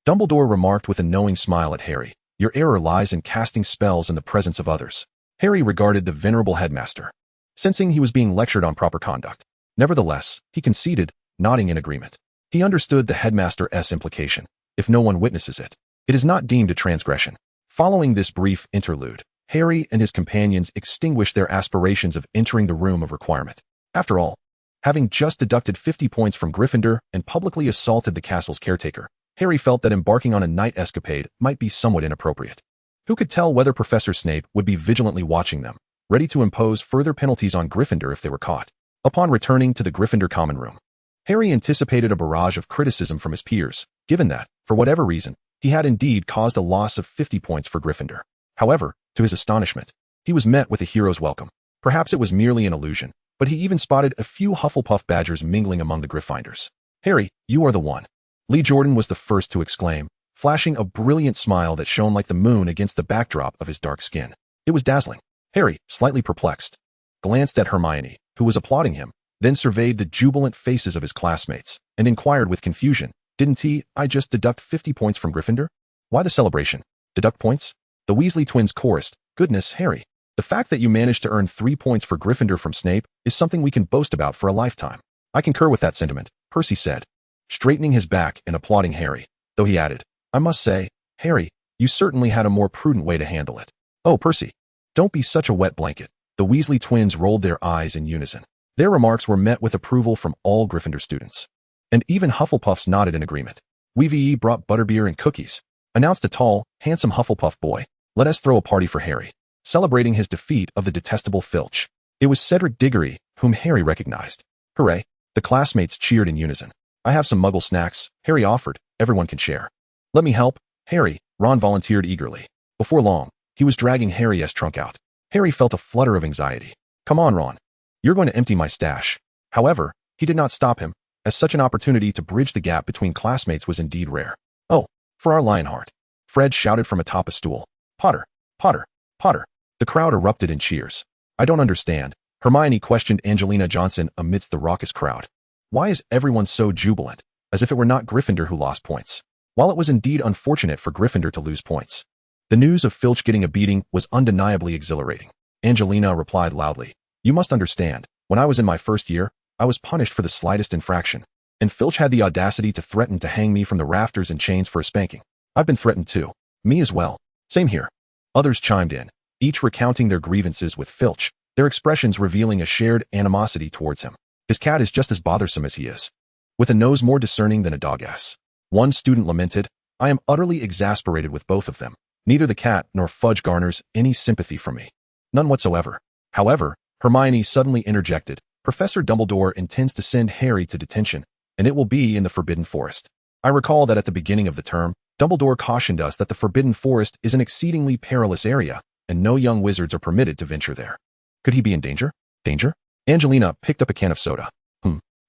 Dumbledore remarked with a knowing smile at Harry, Your error lies in casting spells in the presence of others. Harry regarded the venerable headmaster, sensing he was being lectured on proper conduct. Nevertheless, he conceded, nodding in agreement. He understood the headmaster's implication. If no one witnesses it, it is not deemed a transgression. Following this brief interlude, Harry and his companions extinguished their aspirations of entering the room of requirement. After all, having just deducted 50 points from Gryffindor and publicly assaulted the castle's caretaker, Harry felt that embarking on a night escapade might be somewhat inappropriate. Who could tell whether Professor Snape would be vigilantly watching them, ready to impose further penalties on Gryffindor if they were caught? Upon returning to the Gryffindor common room, Harry anticipated a barrage of criticism from his peers, given that, for whatever reason, he had indeed caused a loss of 50 points for Gryffindor. However, to his astonishment, he was met with a hero's welcome. Perhaps it was merely an illusion, but he even spotted a few Hufflepuff badgers mingling among the Gryffindors. "Harry, you are the one." Lee Jordan was the first to exclaim, flashing a brilliant smile that shone like the moon against the backdrop of his dark skin. It was dazzling. Harry, slightly perplexed, glanced at Hermione, who was applauding him, then surveyed the jubilant faces of his classmates, and inquired with confusion, "Didn't I just deduct 50 points from Gryffindor? Why the celebration? Deduct points?" The Weasley twins chorused, "Goodness, Harry. The fact that you managed to earn 3 points for Gryffindor from Snape is something we can boast about for a lifetime." "I concur with that sentiment," Percy said, straightening his back and applauding Harry, though he added, "I must say, Harry, you certainly had a more prudent way to handle it." "Oh, Percy, don't be such a wet blanket." The Weasley twins rolled their eyes in unison. Their remarks were met with approval from all Gryffindor students. And even Hufflepuffs nodded in agreement. "We've brought butterbeer and cookies," announced a tall, handsome Hufflepuff boy. "Let us throw a party for Harry," celebrating his defeat of the detestable Filch. It was Cedric Diggory, whom Harry recognized. "Hooray!" The classmates cheered in unison. "I have some Muggle snacks," Harry offered. "Everyone can share." "Let me help, Harry," Ron volunteered eagerly. Before long, he was dragging Harry's trunk out. Harry felt a flutter of anxiety. "Come on, Ron. You're going to empty my stash." However, he did not stop him, as such an opportunity to bridge the gap between classmates was indeed rare. "Oh, for our Lionheart," Fred shouted from atop a stool. "Potter, Potter, Potter." The crowd erupted in cheers. "I don't understand," Hermione questioned Angelina Johnson amidst the raucous crowd. "Why is everyone so jubilant, as if it were not Gryffindor who lost points?" While it was indeed unfortunate for Gryffindor to lose points, the news of Filch getting a beating was undeniably exhilarating. Angelina replied loudly, "You must understand, when I was in my first year, I was punished for the slightest infraction, and Filch had the audacity to threaten to hang me from the rafters in chains for a spanking. I've been threatened too." "Me as well." "Same here." Others chimed in, each recounting their grievances with Filch, their expressions revealing a shared animosity towards him. "His cat is just as bothersome as he is, with a nose more discerning than a dog-ass." One student lamented, "I am utterly exasperated with both of them. Neither the cat nor Fudge garners any sympathy from me. None whatsoever." However, Hermione suddenly interjected, "Professor Dumbledore intends to send Harry to detention, and it will be in the Forbidden Forest. I recall that at the beginning of the term, Dumbledore cautioned us that the Forbidden Forest is an exceedingly perilous area, and no young wizards are permitted to venture there. Could he be in danger?" "Danger?" Angelina picked up a can of soda.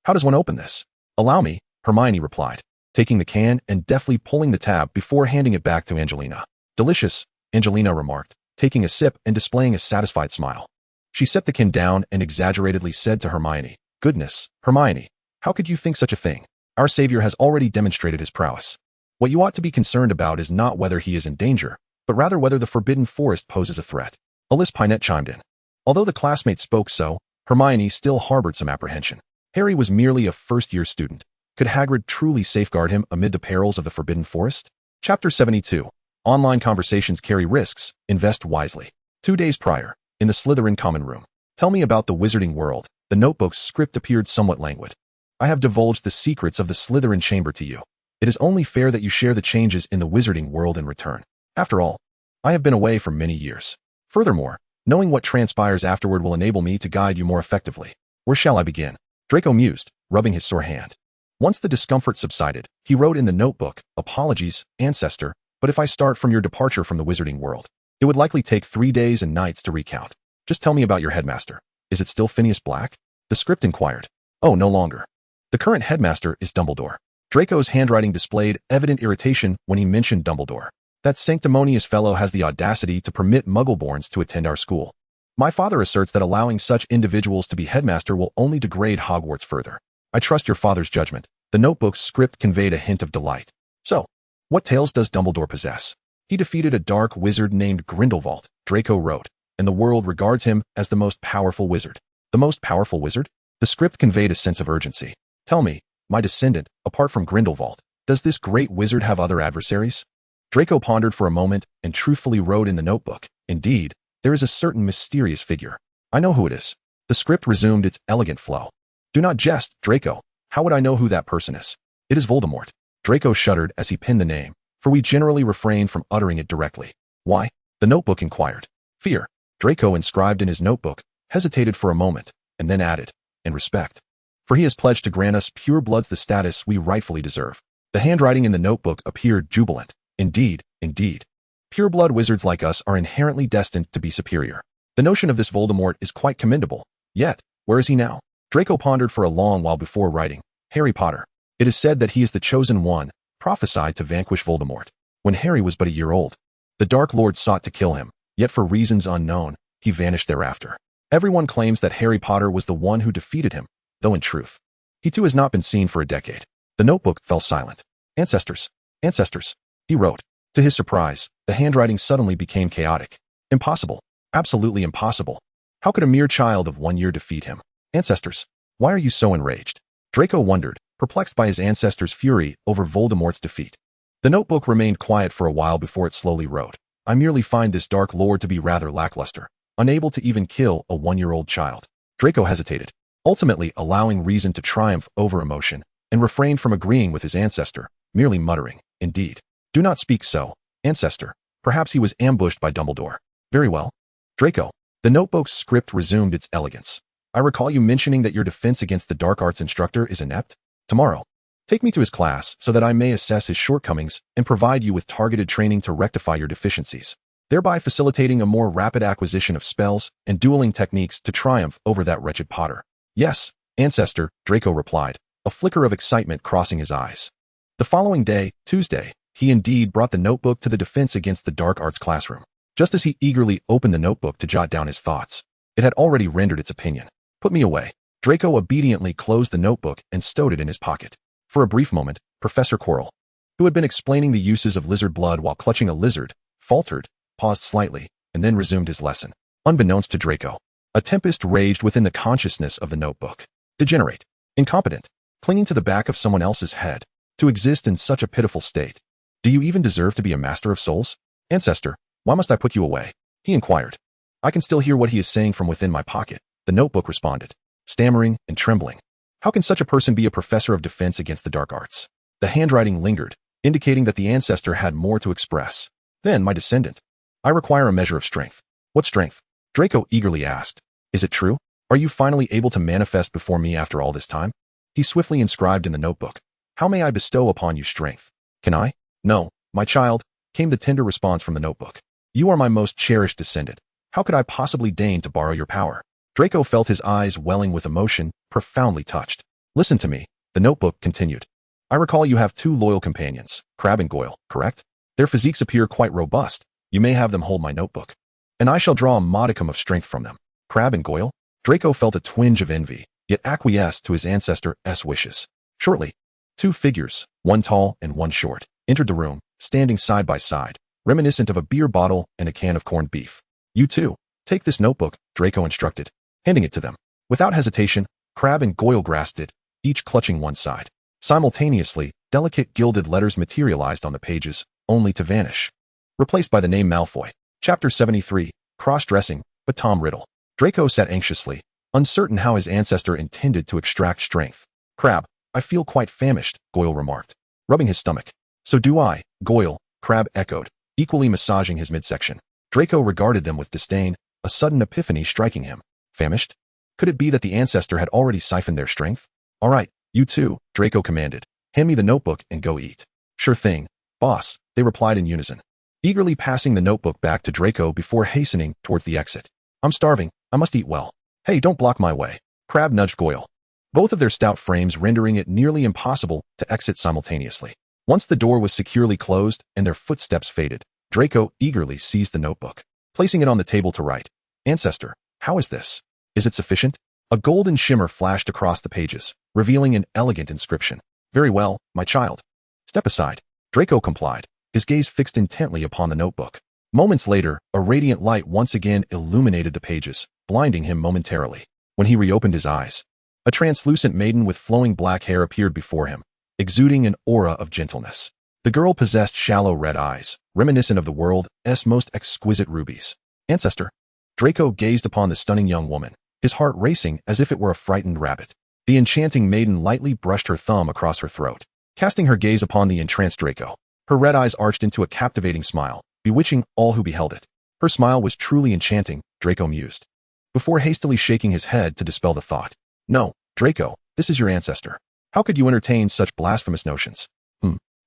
How does one open this?" "Allow me," Hermione replied, taking the can and deftly pulling the tab before handing it back to Angelina. "Delicious," Angelina remarked, taking a sip and displaying a satisfied smile. She set the can down and exaggeratedly said to Hermione, "Goodness, Hermione, how could you think such a thing? Our savior has already demonstrated his prowess. What you ought to be concerned about is not whether he is in danger, but rather whether the Forbidden Forest poses a threat." Alice Pinette chimed in. Although the classmates spoke so, Hermione still harbored some apprehension. Harry was merely a first-year student. Could Hagrid truly safeguard him amid the perils of the Forbidden Forest? Chapter 72. Online conversations carry risks. Invest wisely. 2 days prior, in the Slytherin common room. "Tell me about the Wizarding World." The notebook's script appeared somewhat languid. "I have divulged the secrets of the Slytherin chamber to you. It is only fair that you share the changes in the Wizarding World in return. After all, I have been away for many years. Furthermore, knowing what transpires afterward will enable me to guide you more effectively. Where shall I begin?" Draco mused, rubbing his sore hand. Once the discomfort subsided, he wrote in the notebook, "Apologies, ancestor, but if I start from your departure from the Wizarding World, it would likely take 3 days and nights to recount. Just tell me about your headmaster. Is it still Phineas Black?" The script inquired. "Oh, no longer. The current headmaster is Dumbledore." Draco's handwriting displayed evident irritation when he mentioned Dumbledore. "That sanctimonious fellow has the audacity to permit Muggleborns to attend our school. My father asserts that allowing such individuals to be headmaster will only degrade Hogwarts further. I trust your father's judgment." The notebook's script conveyed a hint of delight. "So, what tales does Dumbledore possess?" "He defeated a dark wizard named Grindelwald," Draco wrote, and the world regards him as the most powerful wizard. The most powerful wizard? The script conveyed a sense of urgency. Tell me, my descendant, apart from Grindelwald, does this great wizard have other adversaries? Draco pondered for a moment and truthfully wrote in the notebook, indeed, there is a certain mysterious figure. I know who it is. The script resumed its elegant flow. Do not jest, Draco. How would I know who that person is? It is Voldemort. Draco shuddered as he penned the name, for we generally refrain from uttering it directly. Why? The notebook inquired. Fear. Draco inscribed in his notebook, hesitated for a moment, and then added, in respect. For he has pledged to grant us pure bloods the status we rightfully deserve. The handwriting in the notebook appeared jubilant. Indeed, indeed. Pure-blood wizards like us are inherently destined to be superior. The notion of this Voldemort is quite commendable. Yet, where is he now? Draco pondered for a long while before writing, Harry Potter. It is said that he is the chosen one, prophesied to vanquish Voldemort. When Harry was but a year old, the Dark Lord sought to kill him, yet for reasons unknown, he vanished thereafter. Everyone claims that Harry Potter was the one who defeated him, though in truth, he too has not been seen for a decade. The notebook fell silent. Ancestors, ancestors, he wrote. To his surprise, the handwriting suddenly became chaotic. Impossible. Absolutely impossible. How could a mere child of 1 year defeat him? Ancestors, why are you so enraged? Draco wondered, perplexed by his ancestors' fury over Voldemort's defeat. The notebook remained quiet for a while before it slowly wrote. I merely find this Dark Lord to be rather lackluster, unable to even kill a 1-year-old child. Draco hesitated, ultimately allowing reason to triumph over emotion, and refrained from agreeing with his ancestor, merely muttering, indeed. Do not speak so, ancestor. Perhaps he was ambushed by Dumbledore. Very well. Draco. The notebook's script resumed its elegance. I recall you mentioning that your defense against the dark arts instructor is inept. Tomorrow, take me to his class so that I may assess his shortcomings and provide you with targeted training to rectify your deficiencies, thereby facilitating a more rapid acquisition of spells and dueling techniques to triumph over that wretched Potter. Yes, ancestor, Draco replied, a flicker of excitement crossing his eyes. The following day, Tuesday, he indeed brought the notebook to the Defense Against the Dark Arts classroom. Just as he eagerly opened the notebook to jot down his thoughts, it had already rendered its opinion. Put me away. Draco obediently closed the notebook and stowed it in his pocket. For a brief moment, Professor Quirrell, who had been explaining the uses of lizard blood while clutching a lizard, faltered, paused slightly, and then resumed his lesson. Unbeknownst to Draco, a tempest raged within the consciousness of the notebook. Degenerate, incompetent, clinging to the back of someone else's head, to exist in such a pitiful state. Do you even deserve to be a master of souls? Ancestor, why must I put you away? He inquired. I can still hear what he is saying from within my pocket, the notebook responded, stammering and trembling. How can such a person be a professor of defense against the dark arts? The handwriting lingered, indicating that the ancestor had more to express. Then, my descendant, I require a measure of strength. What strength? Draco eagerly asked. Is it true? Are you finally able to manifest before me after all this time? He swiftly inscribed in the notebook. How may I bestow upon you strength? Can I? No, my child, came the tender response from the notebook. You are my most cherished descendant. How could I possibly deign to borrow your power? Draco felt his eyes welling with emotion, profoundly touched. Listen to me, the notebook continued. I recall you have 2 loyal companions, Crabbe and Goyle, correct? Their physiques appear quite robust. You may have them hold my notebook, and I shall draw a modicum of strength from them. Crabbe and Goyle? Draco felt a twinge of envy, yet acquiesced to his ancestor's wishes. Shortly, 2 figures, one tall and one short, entered the room, standing side by side, reminiscent of a beer bottle and a can of corned beef. You too, take this notebook, Draco instructed, handing it to them. Without hesitation, Crabbe and Goyle grasped it, each clutching one side. Simultaneously, delicate gilded letters materialized on the pages, only to vanish. Replaced by the name Malfoy. Chapter 73, Cross-Dressing, but Tom Riddle. Draco sat anxiously, uncertain how his ancestor intended to extract strength. Crabbe, I feel quite famished, Goyle remarked, rubbing his stomach. So do I, Goyle, Crabbe echoed, equally massaging his midsection. Draco regarded them with disdain, a sudden epiphany striking him. Famished? Could it be that the ancestor had already siphoned their strength? All right, you too, Draco commanded. Hand me the notebook and go eat. Sure thing, boss, they replied in unison, eagerly passing the notebook back to Draco before hastening towards the exit. I'm starving, I must eat well. Hey, don't block my way. Crabbe nudged Goyle, both of their stout frames rendering it nearly impossible to exit simultaneously. Once the door was securely closed and their footsteps faded, Draco eagerly seized the notebook, placing it on the table to write. Ancestor, how is this? Is it sufficient? A golden shimmer flashed across the pages, revealing an elegant inscription. Very well, my child. Step aside. Draco complied, his gaze fixed intently upon the notebook. Moments later, a radiant light once again illuminated the pages, blinding him momentarily. When he reopened his eyes, a translucent maiden with flowing black hair appeared before him, exuding an aura of gentleness. The girl possessed shallow red eyes, reminiscent of the world's most exquisite rubies. Ancestor. Draco gazed upon the stunning young woman, his heart racing as if it were a frightened rabbit. The enchanting maiden lightly brushed her thumb across her throat, casting her gaze upon the entranced Draco. Her red eyes arched into a captivating smile, bewitching all who beheld it. Her smile was truly enchanting, Draco mused, before hastily shaking his head to dispel the thought. No, Draco, this is your ancestor. How could you entertain such blasphemous notions?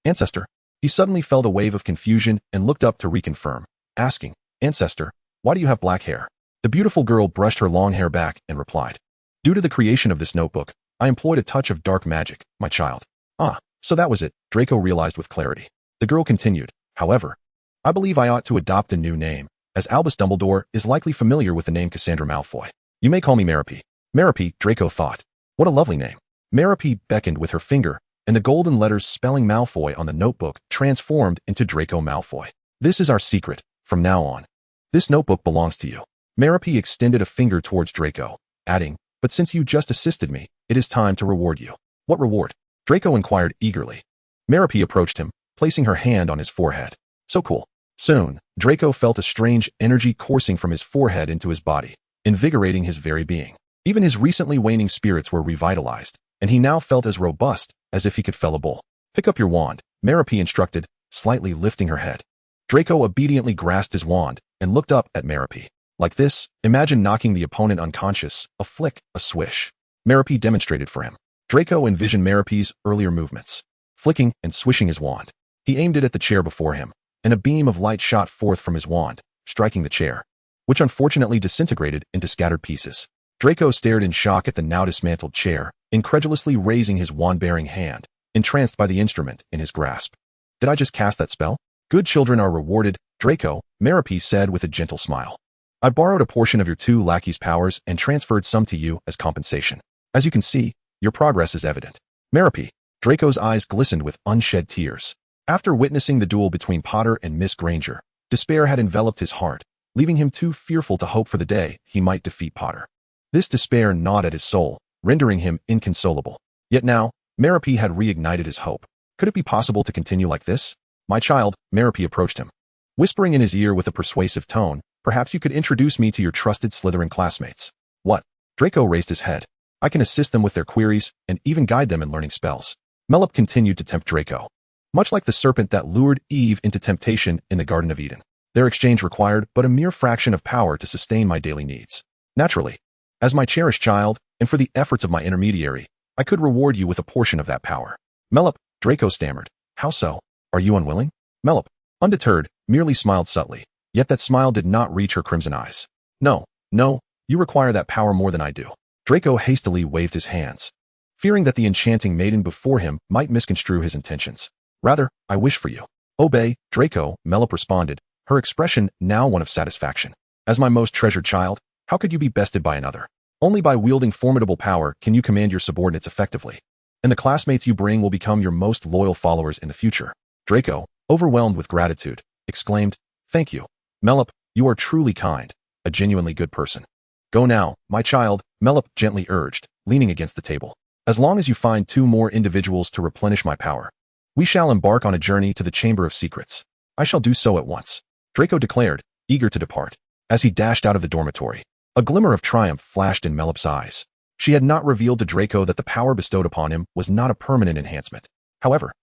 Ancestor. He suddenly felt a wave of confusion and looked up to reconfirm, asking, Ancestor, why do you have black hair? The beautiful girl brushed her long hair back and replied, Due to the creation of this notebook, I employed a touch of dark magic, my child. Ah, so that was it, Draco realized with clarity. The girl continued, However, I believe I ought to adopt a new name, as Albus Dumbledore is likely familiar with the name Cassandra Malfoy. You may call me Merope. Merope, Draco thought. What a lovely name. Merope beckoned with her finger, and the golden letters spelling Malfoy on the notebook transformed into Draco Malfoy. This is our secret, from now on. This notebook belongs to you. Merope extended a finger towards Draco, adding, But since you just assisted me, it is time to reward you. What reward? Draco inquired eagerly. Merope approached him, placing her hand on his forehead. So cool. Soon, Draco felt a strange energy coursing from his forehead into his body, invigorating his very being. Even his recently waning spirits were revitalized, and he now felt as robust as if he could fell a bull. Pick up your wand, Merope instructed, slightly lifting her head. Draco obediently grasped his wand and looked up at Merope. Like this, imagine knocking the opponent unconscious, a flick, a swish. Merope demonstrated for him. Draco envisioned Merope's earlier movements, flicking and swishing his wand. He aimed it at the chair before him, and a beam of light shot forth from his wand, striking the chair, which unfortunately disintegrated into scattered pieces. Draco stared in shock at the now dismantled chair, incredulously raising his wand-bearing hand, entranced by the instrument in his grasp. Did I just cast that spell? Good children are rewarded, Draco, Merope said with a gentle smile. I borrowed a portion of your 2 lackeys' powers and transferred some to you as compensation. As you can see, your progress is evident. Merope. Draco's eyes glistened with unshed tears. After witnessing the duel between Potter and Miss Granger, despair had enveloped his heart, leaving him too fearful to hope for the day he might defeat Potter. This despair gnawed at his soul, rendering him inconsolable. Yet now, Merope had reignited his hope. Could it be possible to continue like this? My child, Merope approached him, whispering in his ear with a persuasive tone, perhaps you could introduce me to your trusted Slytherin classmates. What? Draco raised his head. I can assist them with their queries and even guide them in learning spells. Merope continued to tempt Draco, much like the serpent that lured Eve into temptation in the Garden of Eden. Their exchange required but a mere fraction of power to sustain my daily needs. Naturally, as my cherished child, and for the efforts of my intermediary, I could reward you with a portion of that power. Merope, Draco stammered. How so? Are you unwilling? Merope, undeterred, merely smiled subtly, yet that smile did not reach her crimson eyes. No, you require that power more than I do. Draco hastily waved his hands, fearing that the enchanting maiden before him might misconstrue his intentions. Rather, I wish for you. Obey, Draco, Merope responded, her expression now one of satisfaction. As my most treasured child, how could you be bested by another? Only by wielding formidable power can you command your subordinates effectively, and the classmates you bring will become your most loyal followers in the future. Draco, overwhelmed with gratitude, exclaimed, Thank you. Merope, you are truly kind, a genuinely good person. Go now, my child, Merope gently urged, leaning against the table. As long as you find 2 more individuals to replenish my power, we shall embark on a journey to the Chamber of Secrets. I shall do so at once, Draco declared, eager to depart. As he dashed out of the dormitory, a glimmer of triumph flashed in Melope's eyes. She had not revealed to Draco that the power bestowed upon him was not a permanent enhancement. However,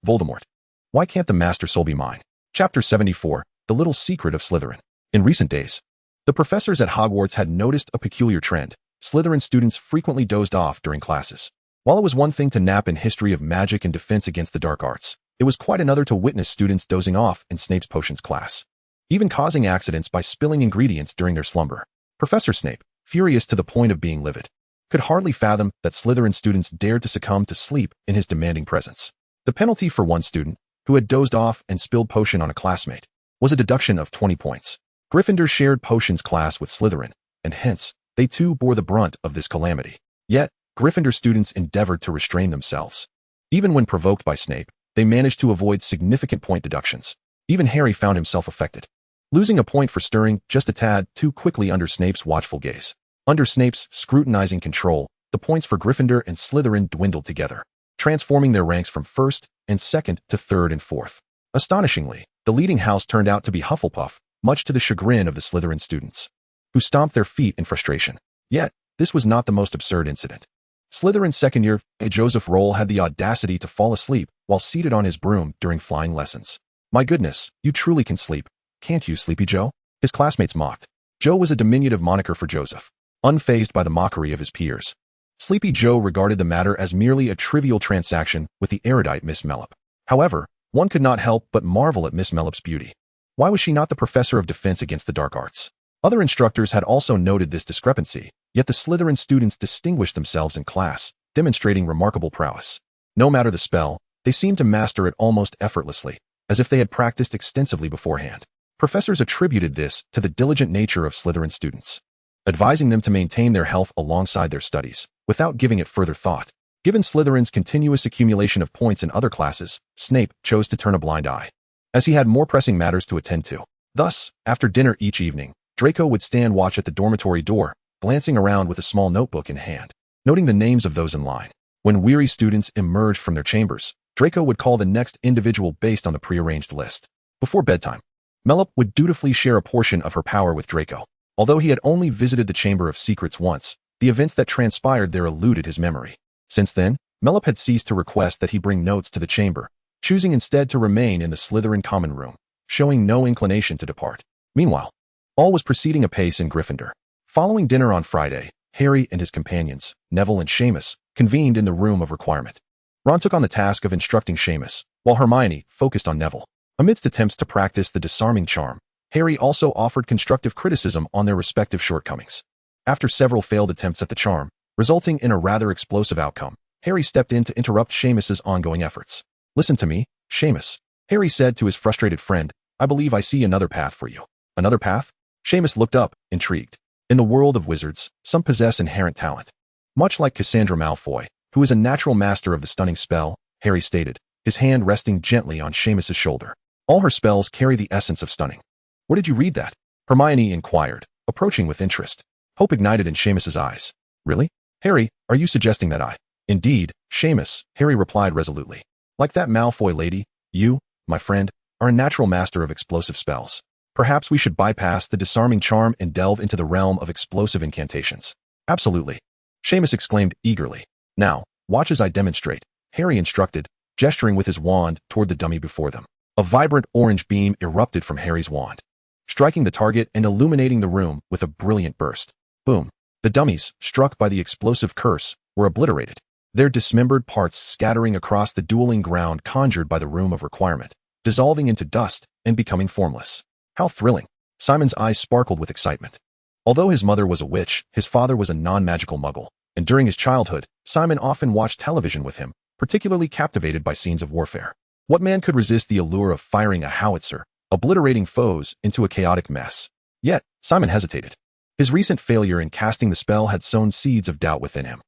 Voldemort. Why can't the Master Soul be mine? Chapter 74, The Little Secret of Slytherin. In recent days, the professors at Hogwarts had noticed a peculiar trend. Slytherin students frequently dozed off during classes. While it was one thing to nap in history of magic and defense against the dark arts, it was quite another to witness students dozing off in Snape's potions class, even causing accidents by spilling ingredients during their slumber. Professor Snape, furious to the point of being livid, could hardly fathom that Slytherin students dared to succumb to sleep in his demanding presence. The penalty for one student, who had dozed off and spilled potion on a classmate, was a deduction of 20 points. Gryffindor shared potions class with Slytherin, and hence, they too bore the brunt of this calamity. Yet, Gryffindor students endeavored to restrain themselves. Even when provoked by Snape, they managed to avoid significant point deductions. Even Harry found himself affected. losing a point for stirring just a tad too quickly under Snape's watchful gaze. Under Snape's scrutinizing control, the points for Gryffindor and Slytherin dwindled together, transforming their ranks from first and second to third and fourth. Astonishingly, the leading house turned out to be Hufflepuff, much to the chagrin of the Slytherin students, who stomped their feet in frustration. Yet, this was not the most absurd incident. Slytherin's second year, Joseph Roll had the audacity to fall asleep while seated on his broom during flying lessons. "My goodness, you truly can sleep, can't you, Sleepy Joe?" his classmates mocked. Joe was a diminutive moniker for Joseph, unfazed by the mockery of his peers. Sleepy Joe regarded the matter as merely a trivial transaction with the erudite Miss Mellop. However, one could not help but marvel at Miss Mellop's beauty. Why was she not the professor of defense against the dark arts? Other instructors had also noted this discrepancy, yet the Slytherin students distinguished themselves in class, demonstrating remarkable prowess. No matter the spell, they seemed to master it almost effortlessly, as if they had practiced extensively beforehand. Professors attributed this to the diligent nature of Slytherin students, advising them to maintain their health alongside their studies, without giving it further thought. Given Slytherin's continuous accumulation of points in other classes, Snape chose to turn a blind eye, as he had more pressing matters to attend to. Thus, after dinner each evening, Draco would stand watch at the dormitory door, glancing around with a small notebook in hand, noting the names of those in line. When weary students emerged from their chambers, Draco would call the next individual based on the prearranged list. Before bedtime, Mellop would dutifully share a portion of her power with Draco. Although he had only visited the Chamber of Secrets once, the events that transpired there eluded his memory. Since then, Mellop had ceased to request that he bring notes to the chamber, choosing instead to remain in the Slytherin common room, showing no inclination to depart. Meanwhile, all was proceeding apace in Gryffindor. Following dinner on Friday, Harry and his companions, Neville and Seamus, convened in the room of requirement. Ron took on the task of instructing Seamus, while Hermione focused on Neville. Amidst attempts to practice the disarming charm, Harry also offered constructive criticism on their respective shortcomings. After several failed attempts at the charm, resulting in a rather explosive outcome, Harry stepped in to interrupt Seamus's ongoing efforts. "Listen to me, Seamus," Harry said to his frustrated friend. "I believe I see another path for you." "Another path?" Seamus looked up, intrigued. In the world of wizards, some possess inherent talent. Much like Cassandra Malfoy, who is a natural master of the stunning spell, Harry stated, his hand resting gently on Seamus's shoulder. "All her spells carry the essence of stunning." "Where did you read that?" Hermione inquired, approaching with interest. Hope ignited in Seamus's eyes. "Really? Harry, are you suggesting that I—" "Indeed, Seamus," Harry replied resolutely. "Like that Malfoy lady, you, my friend, are a natural master of explosive spells. Perhaps we should bypass the disarming charm and delve into the realm of explosive incantations." "Absolutely," Seamus exclaimed eagerly. "Now, watch as I demonstrate," Harry instructed, gesturing with his wand toward the dummy before them. A vibrant orange beam erupted from Harry's wand, striking the target and illuminating the room with a brilliant burst. Boom! The dummies, struck by the explosive curse, were obliterated, their dismembered parts scattering across the dueling ground conjured by the room of requirement, dissolving into dust and becoming formless. How thrilling! Simon's eyes sparkled with excitement. Although his mother was a witch, his father was a non-magical muggle, and during his childhood, Simon often watched television with him, particularly captivated by scenes of warfare. What man could resist the allure of firing a howitzer, obliterating foes into a chaotic mess? Yet, Simon hesitated. His recent failure in casting the spell had sown seeds of doubt within him.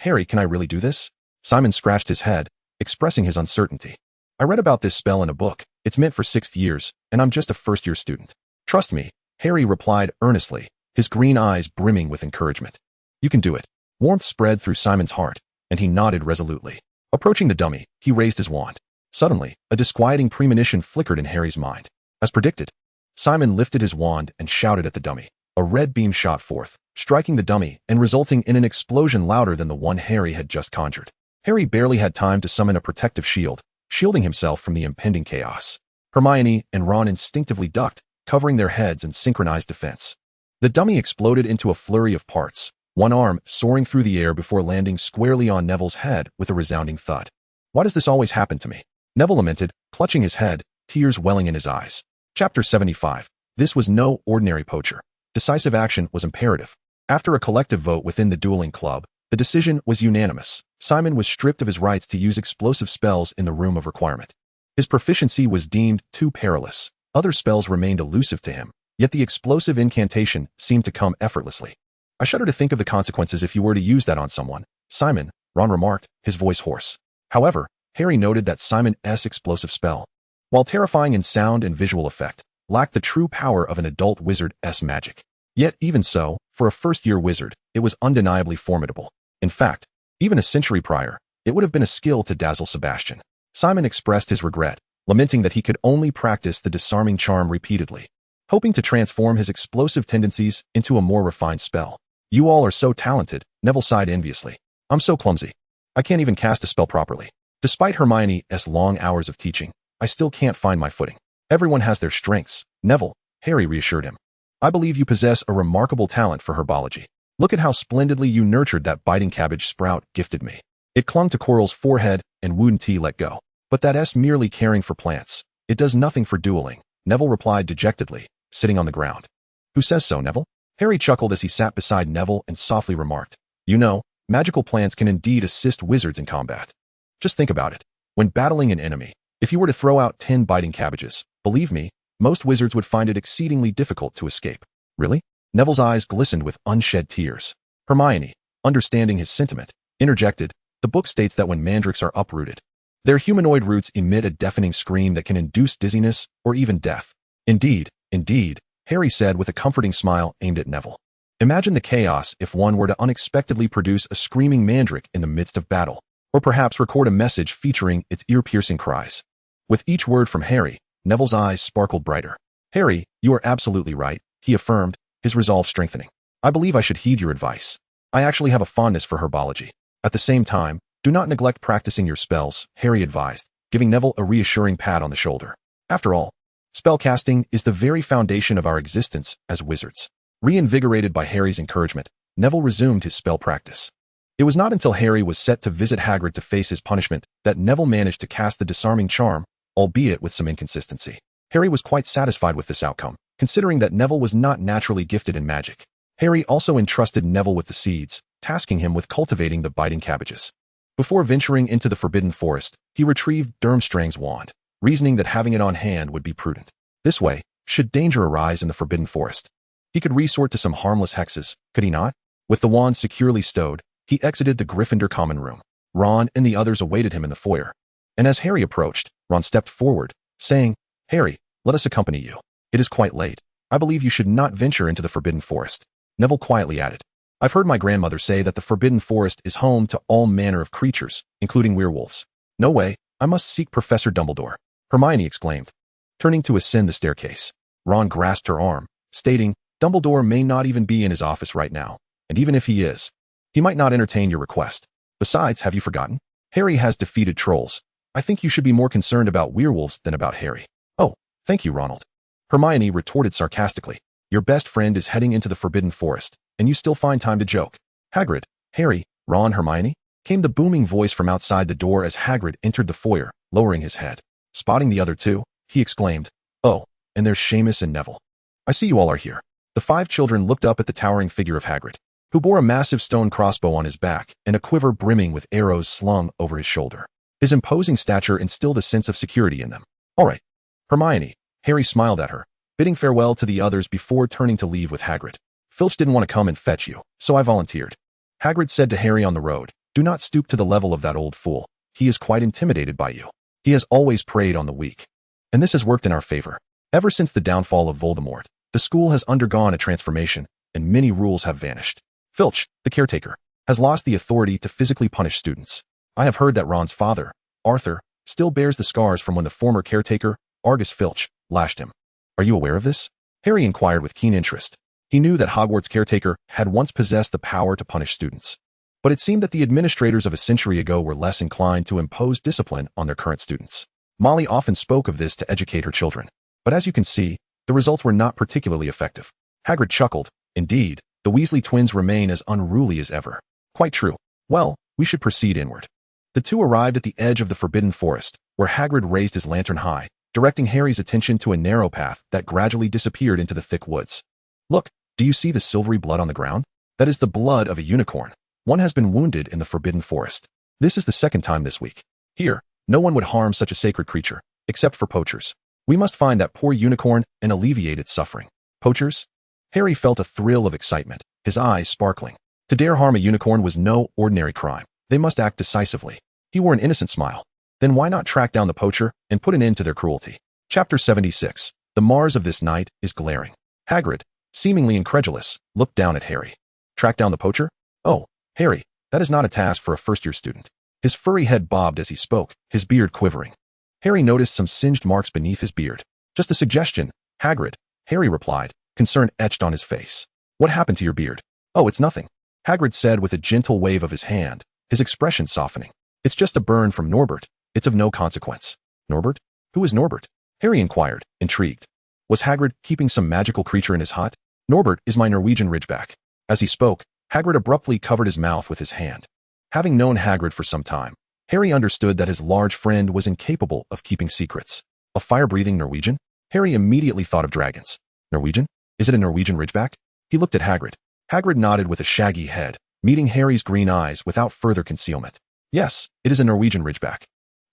Harry, can I really do this?" Simon scratched his head, expressing his uncertainty. "I read about this spell in a book. It's meant for 6th years, and I'm just a first-year student." "Trust me," Harry replied earnestly, his green eyes brimming with encouragement. "You can do it." Warmth spread through Simon's heart, and he nodded resolutely. Approaching the dummy, he raised his wand. Suddenly, a disquieting premonition flickered in Harry's mind. As predicted, Simon lifted his wand and shouted at the dummy. A red beam shot forth, striking the dummy and resulting in an explosion louder than the one Harry had just conjured. Harry barely had time to summon a protective shield, shielding himself from the impending chaos. Hermione and Ron instinctively ducked, covering their heads in synchronized defense. The dummy exploded into a flurry of parts, one arm soaring through the air before landing squarely on Neville's head with a resounding thud. "Why does this always happen to me?" Neville lamented, clutching his head, tears welling in his eyes. Chapter 75. This was no ordinary poacher. Decisive action was imperative. After a collective vote within the dueling club, the decision was unanimous. Simon was stripped of his rights to use explosive spells in the room of requirement. His proficiency was deemed too perilous. Other spells remained elusive to him, yet the explosive incantation seemed to come effortlessly. "I shudder to think of the consequences if you were to use that on someone, Simon," Ron remarked, his voice hoarse. However, Harry noted that Simon's explosive spell, while terrifying in sound and visual effect, lacked the true power of an adult wizard's magic. Yet, even so, for a first-year wizard, it was undeniably formidable. In fact, even a century prior, it would have been a skill to dazzle Sebastian. Simon expressed his regret, lamenting that he could only practice the disarming charm repeatedly, hoping to transform his explosive tendencies into a more refined spell. You all are so talented, Neville sighed enviously. I'm so clumsy. I can't even cast a spell properly. Despite Hermione's long hours of teaching, I still can't find my footing. Everyone has their strengths, Neville, Harry reassured him. I believe you possess a remarkable talent for herbology. Look at how splendidly you nurtured that biting cabbage sprout gifted me. It clung to Quirrell's forehead and wouldn't let go. But that's merely caring for plants. It does nothing for dueling, Neville replied dejectedly, sitting on the ground. Who says so, Neville? Harry chuckled as he sat beside Neville and softly remarked, You know, magical plants can indeed assist wizards in combat. Just think about it. When battling an enemy, if you were to throw out 10 biting cabbages, believe me, most wizards would find it exceedingly difficult to escape. Really? Neville's eyes glistened with unshed tears. Hermione, understanding his sentiment, interjected, The book states that when mandrakes are uprooted, their humanoid roots emit a deafening scream that can induce dizziness or even death. Indeed, Harry said with a comforting smile aimed at Neville. Imagine the chaos if one were to unexpectedly produce a screaming mandrake in the midst of battle, or perhaps record a message featuring its ear-piercing cries. With each word from Harry, Neville's eyes sparkled brighter. Harry, you are absolutely right, he affirmed, his resolve strengthening. I believe I should heed your advice. I actually have a fondness for herbology. At the same time, do not neglect practicing your spells, Harry advised, giving Neville a reassuring pat on the shoulder. After all, spellcasting is the very foundation of our existence as wizards. Reinvigorated by Harry's encouragement, Neville resumed his spell practice. It was not until Harry was set to visit Hagrid to face his punishment that Neville managed to cast the disarming charm, albeit with some inconsistency. Harry was quite satisfied with this outcome, considering that Neville was not naturally gifted in magic. Harry also entrusted Neville with the seeds, tasking him with cultivating the biting cabbages. Before venturing into the Forbidden Forest, he retrieved Durmstrang's wand, reasoning that having it on hand would be prudent. This way, should danger arise in the Forbidden Forest, he could resort to some harmless hexes, could he not? With the wand securely stowed, he exited the Gryffindor common room. Ron and the others awaited him in the foyer. And as Harry approached, Ron stepped forward, saying, Harry, let us accompany you. It is quite late. I believe you should not venture into the Forbidden Forest. Neville quietly added, I've heard my grandmother say that the Forbidden Forest is home to all manner of creatures, including werewolves. No way, I must seek Professor Dumbledore, Hermione exclaimed. Turning to ascend the staircase, Ron grasped her arm, stating, Dumbledore may not even be in his office right now, and even if he is, he might not entertain your request. Besides, have you forgotten? Harry has defeated trolls. I think you should be more concerned about werewolves than about Harry. Oh, thank you, Ronald. Hermione retorted sarcastically. Your best friend is heading into the Forbidden Forest, and you still find time to joke. Hagrid, Harry, Ron, Hermione, came the booming voice from outside the door as Hagrid entered the foyer, lowering his head. Spotting the other two, he exclaimed, Oh, and there's Seamus and Neville. I see you all are here. The 5 children looked up at the towering figure of Hagrid, who bore a massive stone crossbow on his back and a quiver brimming with arrows slung over his shoulder. His imposing stature instilled a sense of security in them. All right, Hermione, Harry smiled at her, bidding farewell to the others before turning to leave with Hagrid. Filch didn't want to come and fetch you, so I volunteered. Hagrid said to Harry on the road, Do not stoop to the level of that old fool. He is quite intimidated by you. He has always preyed on the weak. And this has worked in our favor. Ever since the downfall of Voldemort, the school has undergone a transformation, and many rules have vanished. Filch, the caretaker, has lost the authority to physically punish students. I have heard that Ron's father, Arthur, still bears the scars from when the former caretaker, Argus Filch, lashed him. Are you aware of this? Harry inquired with keen interest. He knew that Hogwarts caretaker had once possessed the power to punish students. But it seemed that the administrators of a century ago were less inclined to impose discipline on their current students. Molly often spoke of this to educate her children. But as you can see, the results were not particularly effective. Hagrid chuckled. Indeed, the Weasley twins remain as unruly as ever. Quite true. Well, we should proceed inward. The two arrived at the edge of the Forbidden Forest, where Hagrid raised his lantern high, directing Harry's attention to a narrow path that gradually disappeared into the thick woods. Look, do you see the silvery blood on the ground? That is the blood of a unicorn. One has been wounded in the Forbidden Forest. This is the second time this week. Here, no one would harm such a sacred creature, except for poachers. We must find that poor unicorn and alleviate its suffering. Poachers? Harry felt a thrill of excitement, his eyes sparkling. To dare harm a unicorn was no ordinary crime. They must act decisively. He wore an innocent smile. Then why not track down the poacher and put an end to their cruelty? Chapter 76. The Mars of this night is glaring. Hagrid, seemingly incredulous, looked down at Harry. Track down the poacher? Oh, Harry, that is not a task for a first-year student. His furry head bobbed as he spoke, his beard quivering. Harry noticed some singed marks beneath his beard. Just a suggestion, Hagrid, Harry replied, concern etched on his face. What happened to your beard? Oh, it's nothing, Hagrid said with a gentle wave of his hand, his expression softening. It's just a burn from Norbert. It's of no consequence. Norbert? Who is Norbert? Harry inquired, intrigued. Was Hagrid keeping some magical creature in his hut? Norbert is my Norwegian Ridgeback. As he spoke, Hagrid abruptly covered his mouth with his hand. Having known Hagrid for some time, Harry understood that his large friend was incapable of keeping secrets. A fire-breathing Norwegian? Harry immediately thought of dragons. Norwegian? Is it a Norwegian Ridgeback? He looked at Hagrid. Hagrid nodded with a shaggy head, meeting Harry's green eyes without further concealment. Yes, it is a Norwegian Ridgeback.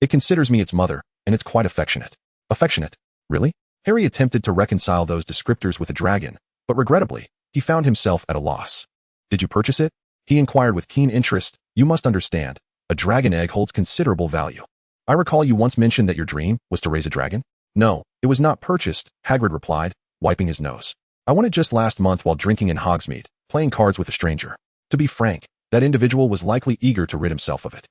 It considers me its mother, and it's quite affectionate. Affectionate? Really? Harry attempted to reconcile those descriptors with a dragon, but regrettably, he found himself at a loss. Did you purchase it? He inquired with keen interest. You must understand, a dragon egg holds considerable value. I recall you once mentioned that your dream was to raise a dragon? No, it was not purchased, Hagrid replied, wiping his nose. I won it just last month while drinking in Hogsmeade, playing cards with a stranger. To be frank, that individual was likely eager to rid himself of it.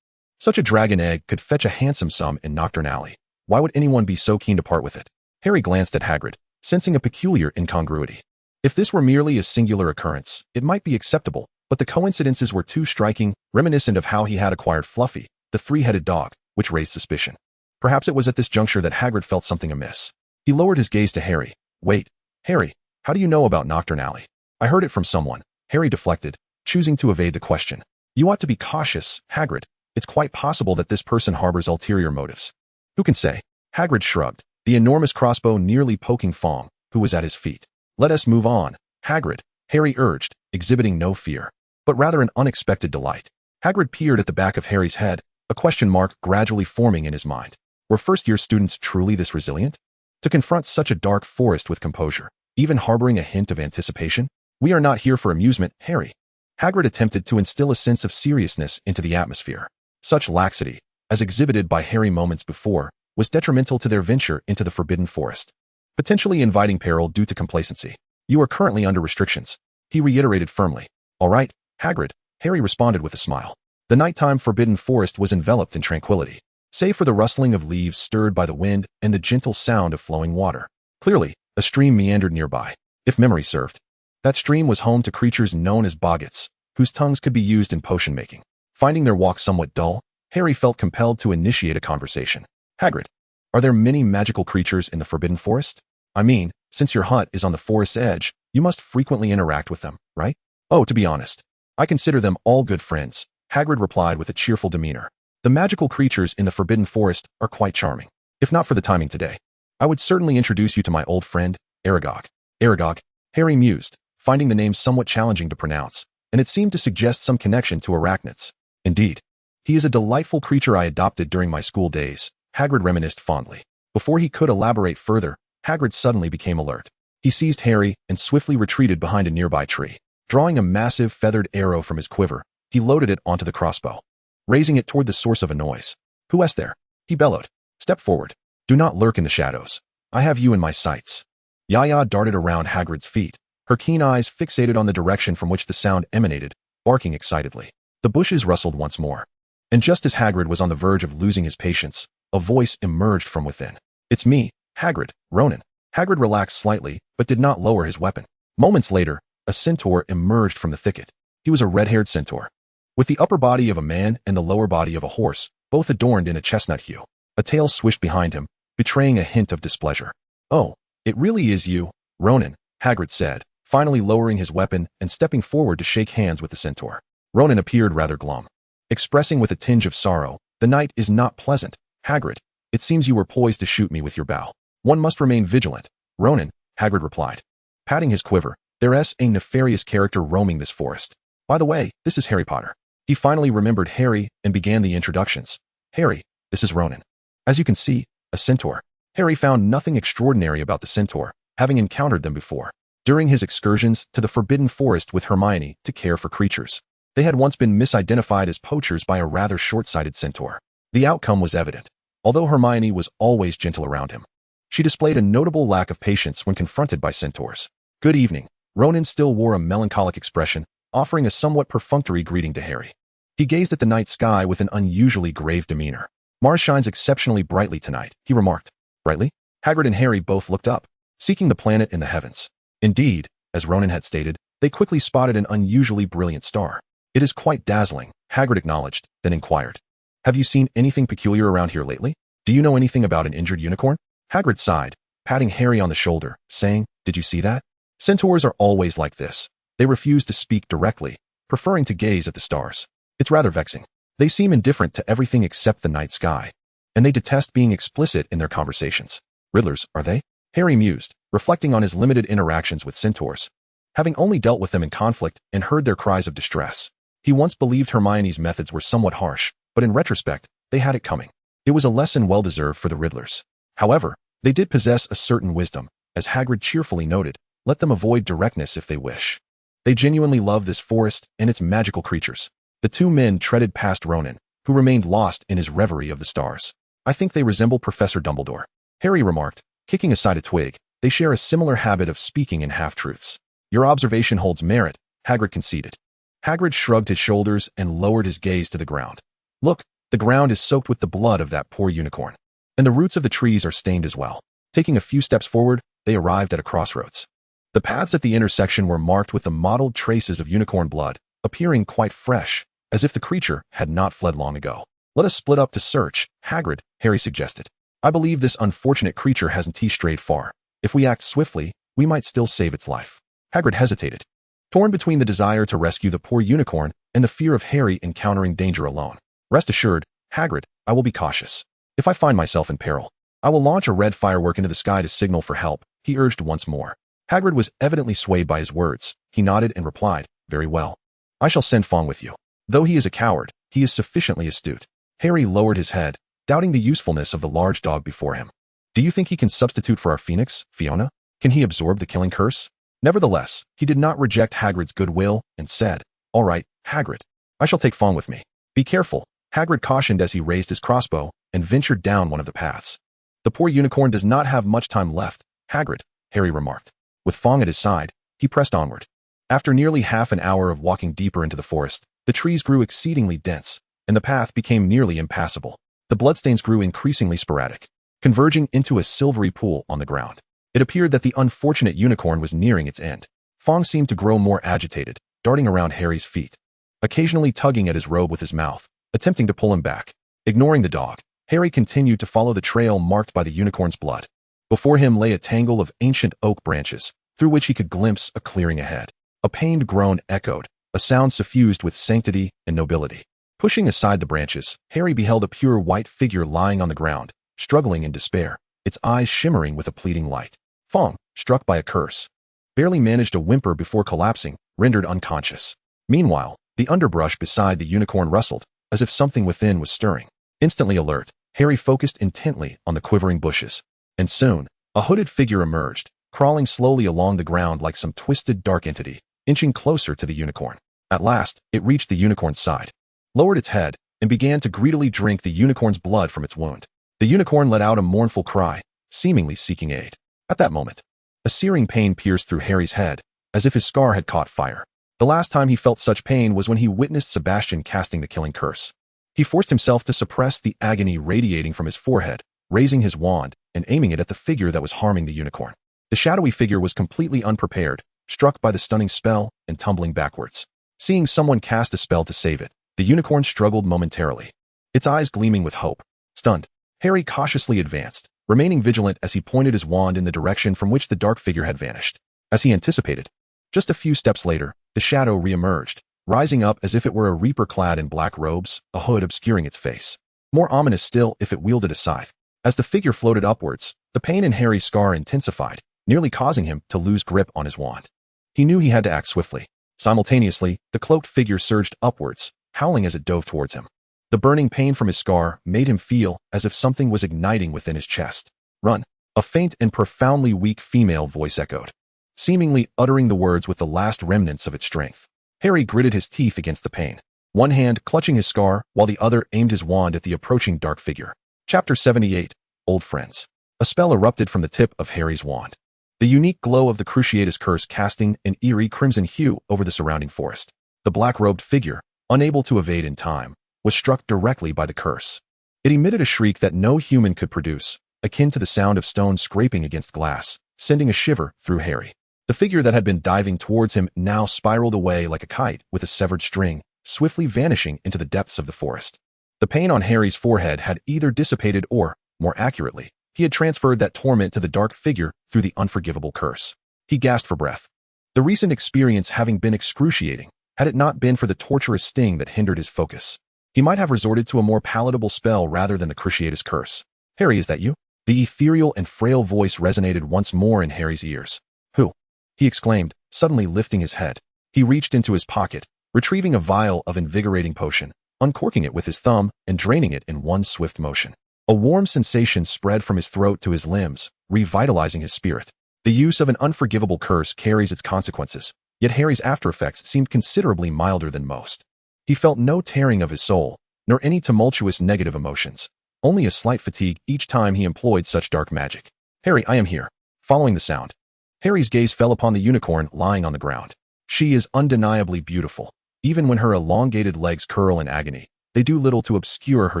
Such a dragon egg could fetch a handsome sum in Knockturn Alley. Why would anyone be so keen to part with it? Harry glanced at Hagrid, sensing a peculiar incongruity. If this were merely a singular occurrence, it might be acceptable, but the coincidences were too striking, reminiscent of how he had acquired Fluffy, the three-headed dog, which raised suspicion. Perhaps it was at this juncture that Hagrid felt something amiss. He lowered his gaze to Harry. Wait, Harry, how do you know about Knockturn Alley? I heard it from someone. Harry deflected, choosing to evade the question. You ought to be cautious, Hagrid. It's quite possible that this person harbors ulterior motives. Who can say? Hagrid shrugged, the enormous crossbow nearly poking Fong, who was at his feet. Let us move on, Hagrid, Harry urged, exhibiting no fear, but rather an unexpected delight. Hagrid peered at the back of Harry's head, a question mark gradually forming in his mind. Were first-year students truly this resilient? To confront such a dark forest with composure, even harboring a hint of anticipation? We are not here for amusement, Harry. Hagrid attempted to instill a sense of seriousness into the atmosphere. Such laxity, as exhibited by Harry moments before, was detrimental to their venture into the Forbidden Forest, potentially inviting peril due to complacency. You are currently under restrictions, he reiterated firmly. All right, Hagrid, Harry responded with a smile. The nighttime Forbidden Forest was enveloped in tranquility, save for the rustling of leaves stirred by the wind and the gentle sound of flowing water. Clearly, a stream meandered nearby, if memory served. That stream was home to creatures known as boggots, whose tongues could be used in potion-making. Finding their walk somewhat dull, Harry felt compelled to initiate a conversation. Hagrid, are there many magical creatures in the Forbidden Forest? I mean, since your hut is on the forest's edge, you must frequently interact with them, right? Oh, to be honest, I consider them all good friends, Hagrid replied with a cheerful demeanor. The magical creatures in the Forbidden Forest are quite charming. If not for the timing today, I would certainly introduce you to my old friend, Aragog. Aragog, Harry mused, finding the name somewhat challenging to pronounce, and it seemed to suggest some connection to arachnids. Indeed, he is a delightful creature I adopted during my school days, Hagrid reminisced fondly. Before he could elaborate further, Hagrid suddenly became alert. He seized Harry and swiftly retreated behind a nearby tree. Drawing a massive feathered arrow from his quiver, he loaded it onto the crossbow, raising it toward the source of a noise. Who is there? He bellowed. Step forward. Do not lurk in the shadows. I have you in my sights. Yaya darted around Hagrid's feet, her keen eyes fixated on the direction from which the sound emanated, barking excitedly. The bushes rustled once more. And just as Hagrid was on the verge of losing his patience, a voice emerged from within. It's me, Hagrid, Ronan. Hagrid relaxed slightly, but did not lower his weapon. Moments later, a centaur emerged from the thicket. He was a red-haired centaur, with the upper body of a man and the lower body of a horse, both adorned in a chestnut hue. A tail swished behind him, betraying a hint of displeasure. Oh, it really is you, Ronan, Hagrid said, finally lowering his weapon and stepping forward to shake hands with the centaur. Ronan appeared rather glum, expressing with a tinge of sorrow, the night is not pleasant, Hagrid. It seems you were poised to shoot me with your bow. One must remain vigilant, Ronan, Hagrid replied, patting his quiver. There's a nefarious character roaming this forest. By the way, this is Harry Potter. He finally remembered Harry and began the introductions. Harry, this is Ronan. As you can see, a centaur. Harry found nothing extraordinary about the centaur, having encountered them before. During his excursions to the Forbidden Forest with Hermione to care for creatures, they had once been misidentified as poachers by a rather short-sighted centaur. The outcome was evident. Although Hermione was always gentle around him, She displayed a notable lack of patience when confronted by centaurs. "Good evening." Ronan still wore a melancholic expression, offering a somewhat perfunctory greeting to Harry. He gazed at the night sky with an unusually grave demeanor. "Mars shines exceptionally brightly tonight," he remarked. "Brightly?" Hagrid and Harry both looked up, seeking the planet in the heavens. Indeed, as Ronan had stated, they quickly spotted an unusually brilliant star. "It is quite dazzling," Hagrid acknowledged, then inquired. "Have you seen anything peculiar around here lately? Do you know anything about an injured unicorn?" Hagrid sighed, patting Harry on the shoulder, saying, "Did you see that? Centaurs are always like this. They refuse to speak directly, preferring to gaze at the stars. It's rather vexing. They seem indifferent to everything except the night sky, and they detest being explicit in their conversations. Riddlers, are they?" Harry mused, reflecting on his limited interactions with centaurs. Having only dealt with them in conflict and heard their cries of distress, he once believed Hermione's methods were somewhat harsh, but in retrospect, they had it coming. It was a lesson well-deserved for the Riddlers. However, they did possess a certain wisdom, as Hagrid cheerfully noted. Let them avoid directness if they wish. They genuinely love this forest and its magical creatures. The two men treaded past Ronan, who remained lost in his reverie of the stars. "I think they resemble Professor Dumbledore," Harry remarked, kicking aside a twig. "They share a similar habit of speaking in half-truths." "Your observation holds merit," Hagrid conceded. Hagrid shrugged his shoulders and lowered his gaze to the ground. "Look, the ground is soaked with the blood of that poor unicorn. And the roots of the trees are stained as well." Taking a few steps forward, they arrived at a crossroads. The paths at the intersection were marked with the mottled traces of unicorn blood, appearing quite fresh, as if the creature had not fled long ago. "Let us split up to search, Hagrid," Harry suggested. "I believe this unfortunate creature hasn't strayed far. If we act swiftly, we might still save its life." Hagrid hesitated, torn between the desire to rescue the poor unicorn and the fear of Harry encountering danger alone. "Rest assured, Hagrid, I will be cautious. If I find myself in peril, I will launch a red firework into the sky to signal for help," he urged once more. Hagrid was evidently swayed by his words. He nodded and replied, "Very well. I shall send Fong with you. Though he is a coward, he is sufficiently astute." Harry lowered his head, doubting the usefulness of the large dog before him. "Do you think he can substitute for our phoenix, Fiona? Can he absorb the killing curse?" Nevertheless, he did not reject Hagrid's goodwill and said, "All right, Hagrid. I shall take Fong with me. Be careful," Hagrid cautioned as he raised his crossbow and ventured down one of the paths. "The poor unicorn does not have much time left, Hagrid," Harry remarked. With Fong at his side, he pressed onward. After nearly half an hour of walking deeper into the forest, the trees grew exceedingly dense, and the path became nearly impassable. The bloodstains grew increasingly sporadic, converging into a silvery pool on the ground. It appeared that the unfortunate unicorn was nearing its end. Fong seemed to grow more agitated, darting around Harry's feet, occasionally tugging at his robe with his mouth, attempting to pull him back. Ignoring the dog, Harry continued to follow the trail marked by the unicorn's blood. Before him lay a tangle of ancient oak branches, through which he could glimpse a clearing ahead. A pained groan echoed, a sound suffused with sanctity and nobility. Pushing aside the branches, Harry beheld a pure white figure lying on the ground, struggling in despair, its eyes shimmering with a pleading light. Fong, struck by a curse, barely managed a whimper before collapsing, rendered unconscious. Meanwhile, the underbrush beside the unicorn rustled, as if something within was stirring. Instantly alert, Harry focused intently on the quivering bushes. And soon, a hooded figure emerged, crawling slowly along the ground like some twisted dark entity, inching closer to the unicorn. At last, it reached the unicorn's side, lowered its head, and began to greedily drink the unicorn's blood from its wound. The unicorn let out a mournful cry, seemingly seeking aid. At that moment, a searing pain pierced through Harry's head, as if his scar had caught fire. The last time he felt such pain was when he witnessed Sebastian casting the killing curse. He forced himself to suppress the agony radiating from his forehead, raising his wand and aiming it at the figure that was harming the unicorn. The shadowy figure was completely unprepared, struck by the stunning spell and tumbling backwards. Seeing someone cast a spell to save it, the unicorn struggled momentarily, its eyes gleaming with hope. Stunned, Harry cautiously advanced, remaining vigilant as he pointed his wand in the direction from which the dark figure had vanished. As he anticipated, just a few steps later, the shadow re-emerged, rising up as if it were a reaper clad in black robes, a hood obscuring its face. More ominous still if it wielded a scythe. As the figure floated upwards, the pain in Harry's scar intensified, nearly causing him to lose grip on his wand. He knew he had to act swiftly. Simultaneously, the cloaked figure surged upwards, howling as it dove towards him. The burning pain from his scar made him feel as if something was igniting within his chest. "Run!" A faint and profoundly weak female voice echoed, seemingly uttering the words with the last remnants of its strength. Harry gritted his teeth against the pain, one hand clutching his scar while the other aimed his wand at the approaching dark figure. Chapter 78, Old Friends. A spell erupted from the tip of Harry's wand. The unique glow of the Cruciatus Curse casting an eerie crimson hue over the surrounding forest. The black-robed figure, unable to evade in time, was struck directly by the curse. It emitted a shriek that no human could produce, akin to the sound of stone scraping against glass, sending a shiver through Harry. The figure that had been diving towards him now spiraled away like a kite with a severed string, swiftly vanishing into the depths of the forest. The pain on Harry's forehead had either dissipated or, more accurately, he had transferred that torment to the dark figure through the unforgivable curse. He gasped for breath. The recent experience having been excruciating, had it not been for the torturous sting that hindered his focus. He might have resorted to a more palatable spell rather than the Cruciatus Curse. "Harry, is that you?" The ethereal and frail voice resonated once more in Harry's ears. "Who?" he exclaimed, suddenly lifting his head. He reached into his pocket, retrieving a vial of invigorating potion, uncorking it with his thumb and draining it in one swift motion. A warm sensation spread from his throat to his limbs, revitalizing his spirit. The use of an unforgivable curse carries its consequences, yet Harry's aftereffects seemed considerably milder than most. He felt no tearing of his soul, nor any tumultuous negative emotions, only a slight fatigue each time he employed such dark magic. "Harry, I am here." Following the sound, Harry's gaze fell upon the unicorn lying on the ground. She is undeniably beautiful. Even when her elongated legs curl in agony, they do little to obscure her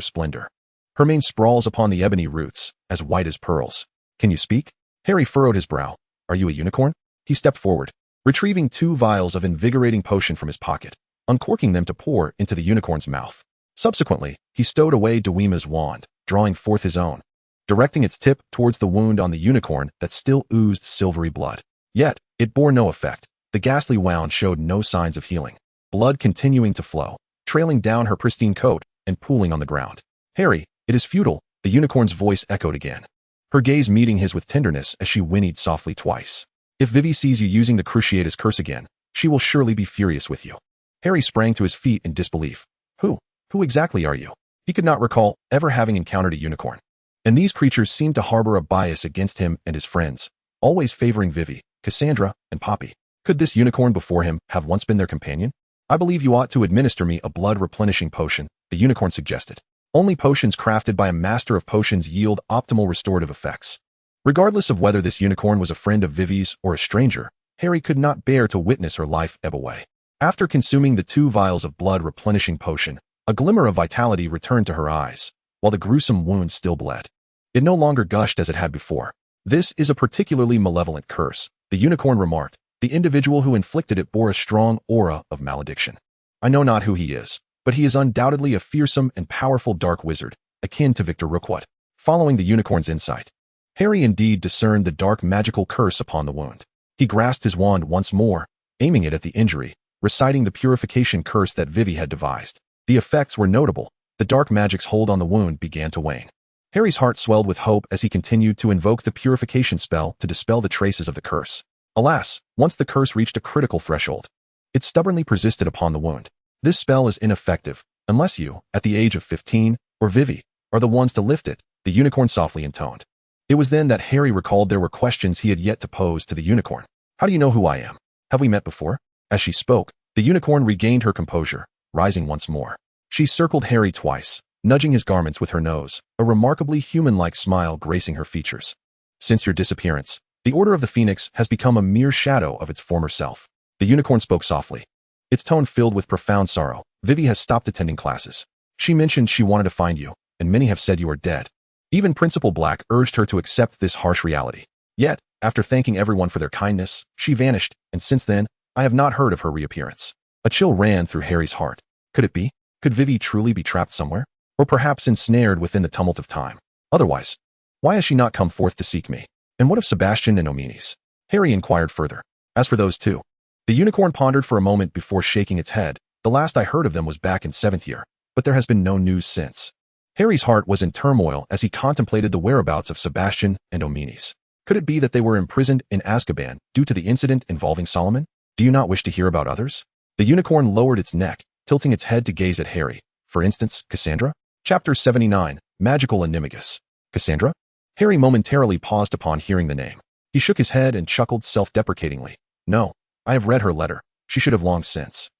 splendor. Her mane sprawls upon the ebony roots, as white as pearls. "Can you speak?" Harry furrowed his brow. "Are you a unicorn?" He stepped forward, retrieving 2 vials of invigorating potion from his pocket, uncorking them to pour into the unicorn's mouth. Subsequently, he stowed away Dweema's wand, drawing forth his own, directing its tip towards the wound on the unicorn that still oozed silvery blood. Yet, it bore no effect. The ghastly wound showed no signs of healing, blood continuing to flow, trailing down her pristine coat and pooling on the ground. "Harry, it is futile," the unicorn's voice echoed again, her gaze meeting his with tenderness as she whinnied softly twice. "If Vivi sees you using the Cruciatus Curse again, she will surely be furious with you." Harry sprang to his feet in disbelief. Who exactly are you?" He could not recall ever having encountered a unicorn. And these creatures seemed to harbor a bias against him and his friends, always favoring Vivi, Cassandra, and Poppy. Could this unicorn before him have once been their companion? "I believe you ought to administer me a blood-replenishing potion," the unicorn suggested. "Only potions crafted by a master of potions yield optimal restorative effects." Regardless of whether this unicorn was a friend of Vivi's or a stranger, Harry could not bear to witness her life ebb away. After consuming the 2 vials of blood-replenishing potion, a glimmer of vitality returned to her eyes, while the gruesome wound still bled. It no longer gushed as it had before. "This is a particularly malevolent curse," the unicorn remarked. "The individual who inflicted it bore a strong aura of malediction. I know not who he is, but he is undoubtedly a fearsome and powerful dark wizard, akin to Victor Rookwood." Following the unicorn's insight, Harry indeed discerned the dark magical curse upon the wound. He grasped his wand once more, aiming it at the injury, reciting the purification curse that Vivi had devised. The effects were notable. The dark magic's hold on the wound began to wane. Harry's heart swelled with hope as he continued to invoke the purification spell to dispel the traces of the curse. Alas, once the curse reached a critical threshold, it stubbornly persisted upon the wound. "This spell is ineffective, unless you, at the age of 15, or Vivi, are the ones to lift it," the unicorn softly intoned. It was then that Harry recalled there were questions he had yet to pose to the unicorn. "How do you know who I am? Have we met before?" As she spoke, the unicorn regained her composure, rising once more. She circled Harry twice, nudging his garments with her nose, a remarkably human-like smile gracing her features. "Since your disappearance, the Order of the Phoenix has become a mere shadow of its former self." The unicorn spoke softly, its tone filled with profound sorrow. "Vivi has stopped attending classes. She mentioned she wanted to find you, and many have said you are dead. Even Principal Black urged her to accept this harsh reality. Yet, after thanking everyone for their kindness, she vanished, and since then, I have not heard of her reappearance." A chill ran through Harry's heart. Could it be? Could Vivi truly be trapped somewhere? Or perhaps ensnared within the tumult of time? Otherwise, why has she not come forth to seek me? And what of Sebastian and Ominis? Harry inquired further. As for those 2, the unicorn pondered for a moment before shaking its head. "The last I heard of them was back in 7th year, but there has been no news since." Harry's heart was in turmoil as he contemplated the whereabouts of Sebastian and Ominis. Could it be that they were imprisoned in Azkaban due to the incident involving Solomon? "Do you not wish to hear about others?" The unicorn lowered its neck, tilting its head to gaze at Harry. "For instance, Cassandra?" Chapter 79, Magical Animagus. "Cassandra?" Harry momentarily paused upon hearing the name. He shook his head and chuckled self-deprecatingly. "No, I have read her letter. She should have long since."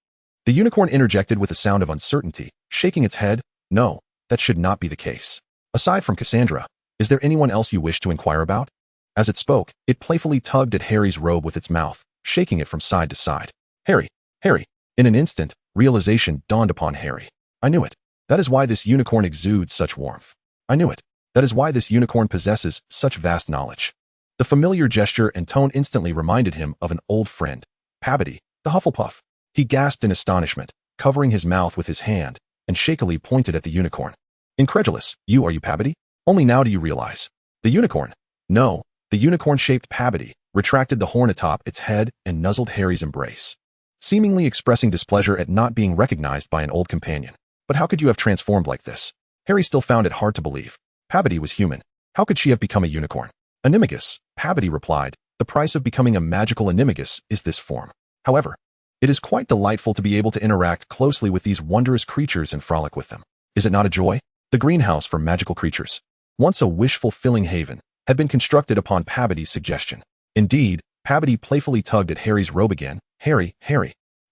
The unicorn interjected with a sound of uncertainty, shaking its head. "No, that should not be the case. Aside from Cassandra, Is there anyone else you wish to inquire about? As it spoke, it playfully tugged at Harry's robe with its mouth, shaking it from side to side. Harry, Harry. In an instant, realization dawned upon Harry. I knew it. That is why this unicorn exudes such warmth. I knew it. That is why this unicorn possesses such vast knowledge. The familiar gesture and tone instantly reminded him of an old friend, Peabody, the Hufflepuff. He gasped in astonishment, covering his mouth with his hand, and shakily pointed at the unicorn. Incredulous, are you Peabody? Only now do you realize. The unicorn? No, the unicorn-shaped Peabody retracted the horn atop its head and nuzzled Harry's embrace, seemingly expressing displeasure at not being recognized by an old companion. But how could you have transformed like this? Harry still found it hard to believe. Peabody was human. How could she have become a unicorn? Animagus, Peabody replied. The price of becoming a magical animagus is this form. However, it is quite delightful to be able to interact closely with these wondrous creatures and frolic with them. Is it not a joy? The greenhouse for magical creatures, once a wish-fulfilling haven, had been constructed upon Peabody's suggestion. Indeed, Peabody playfully tugged at Harry's robe again. Harry,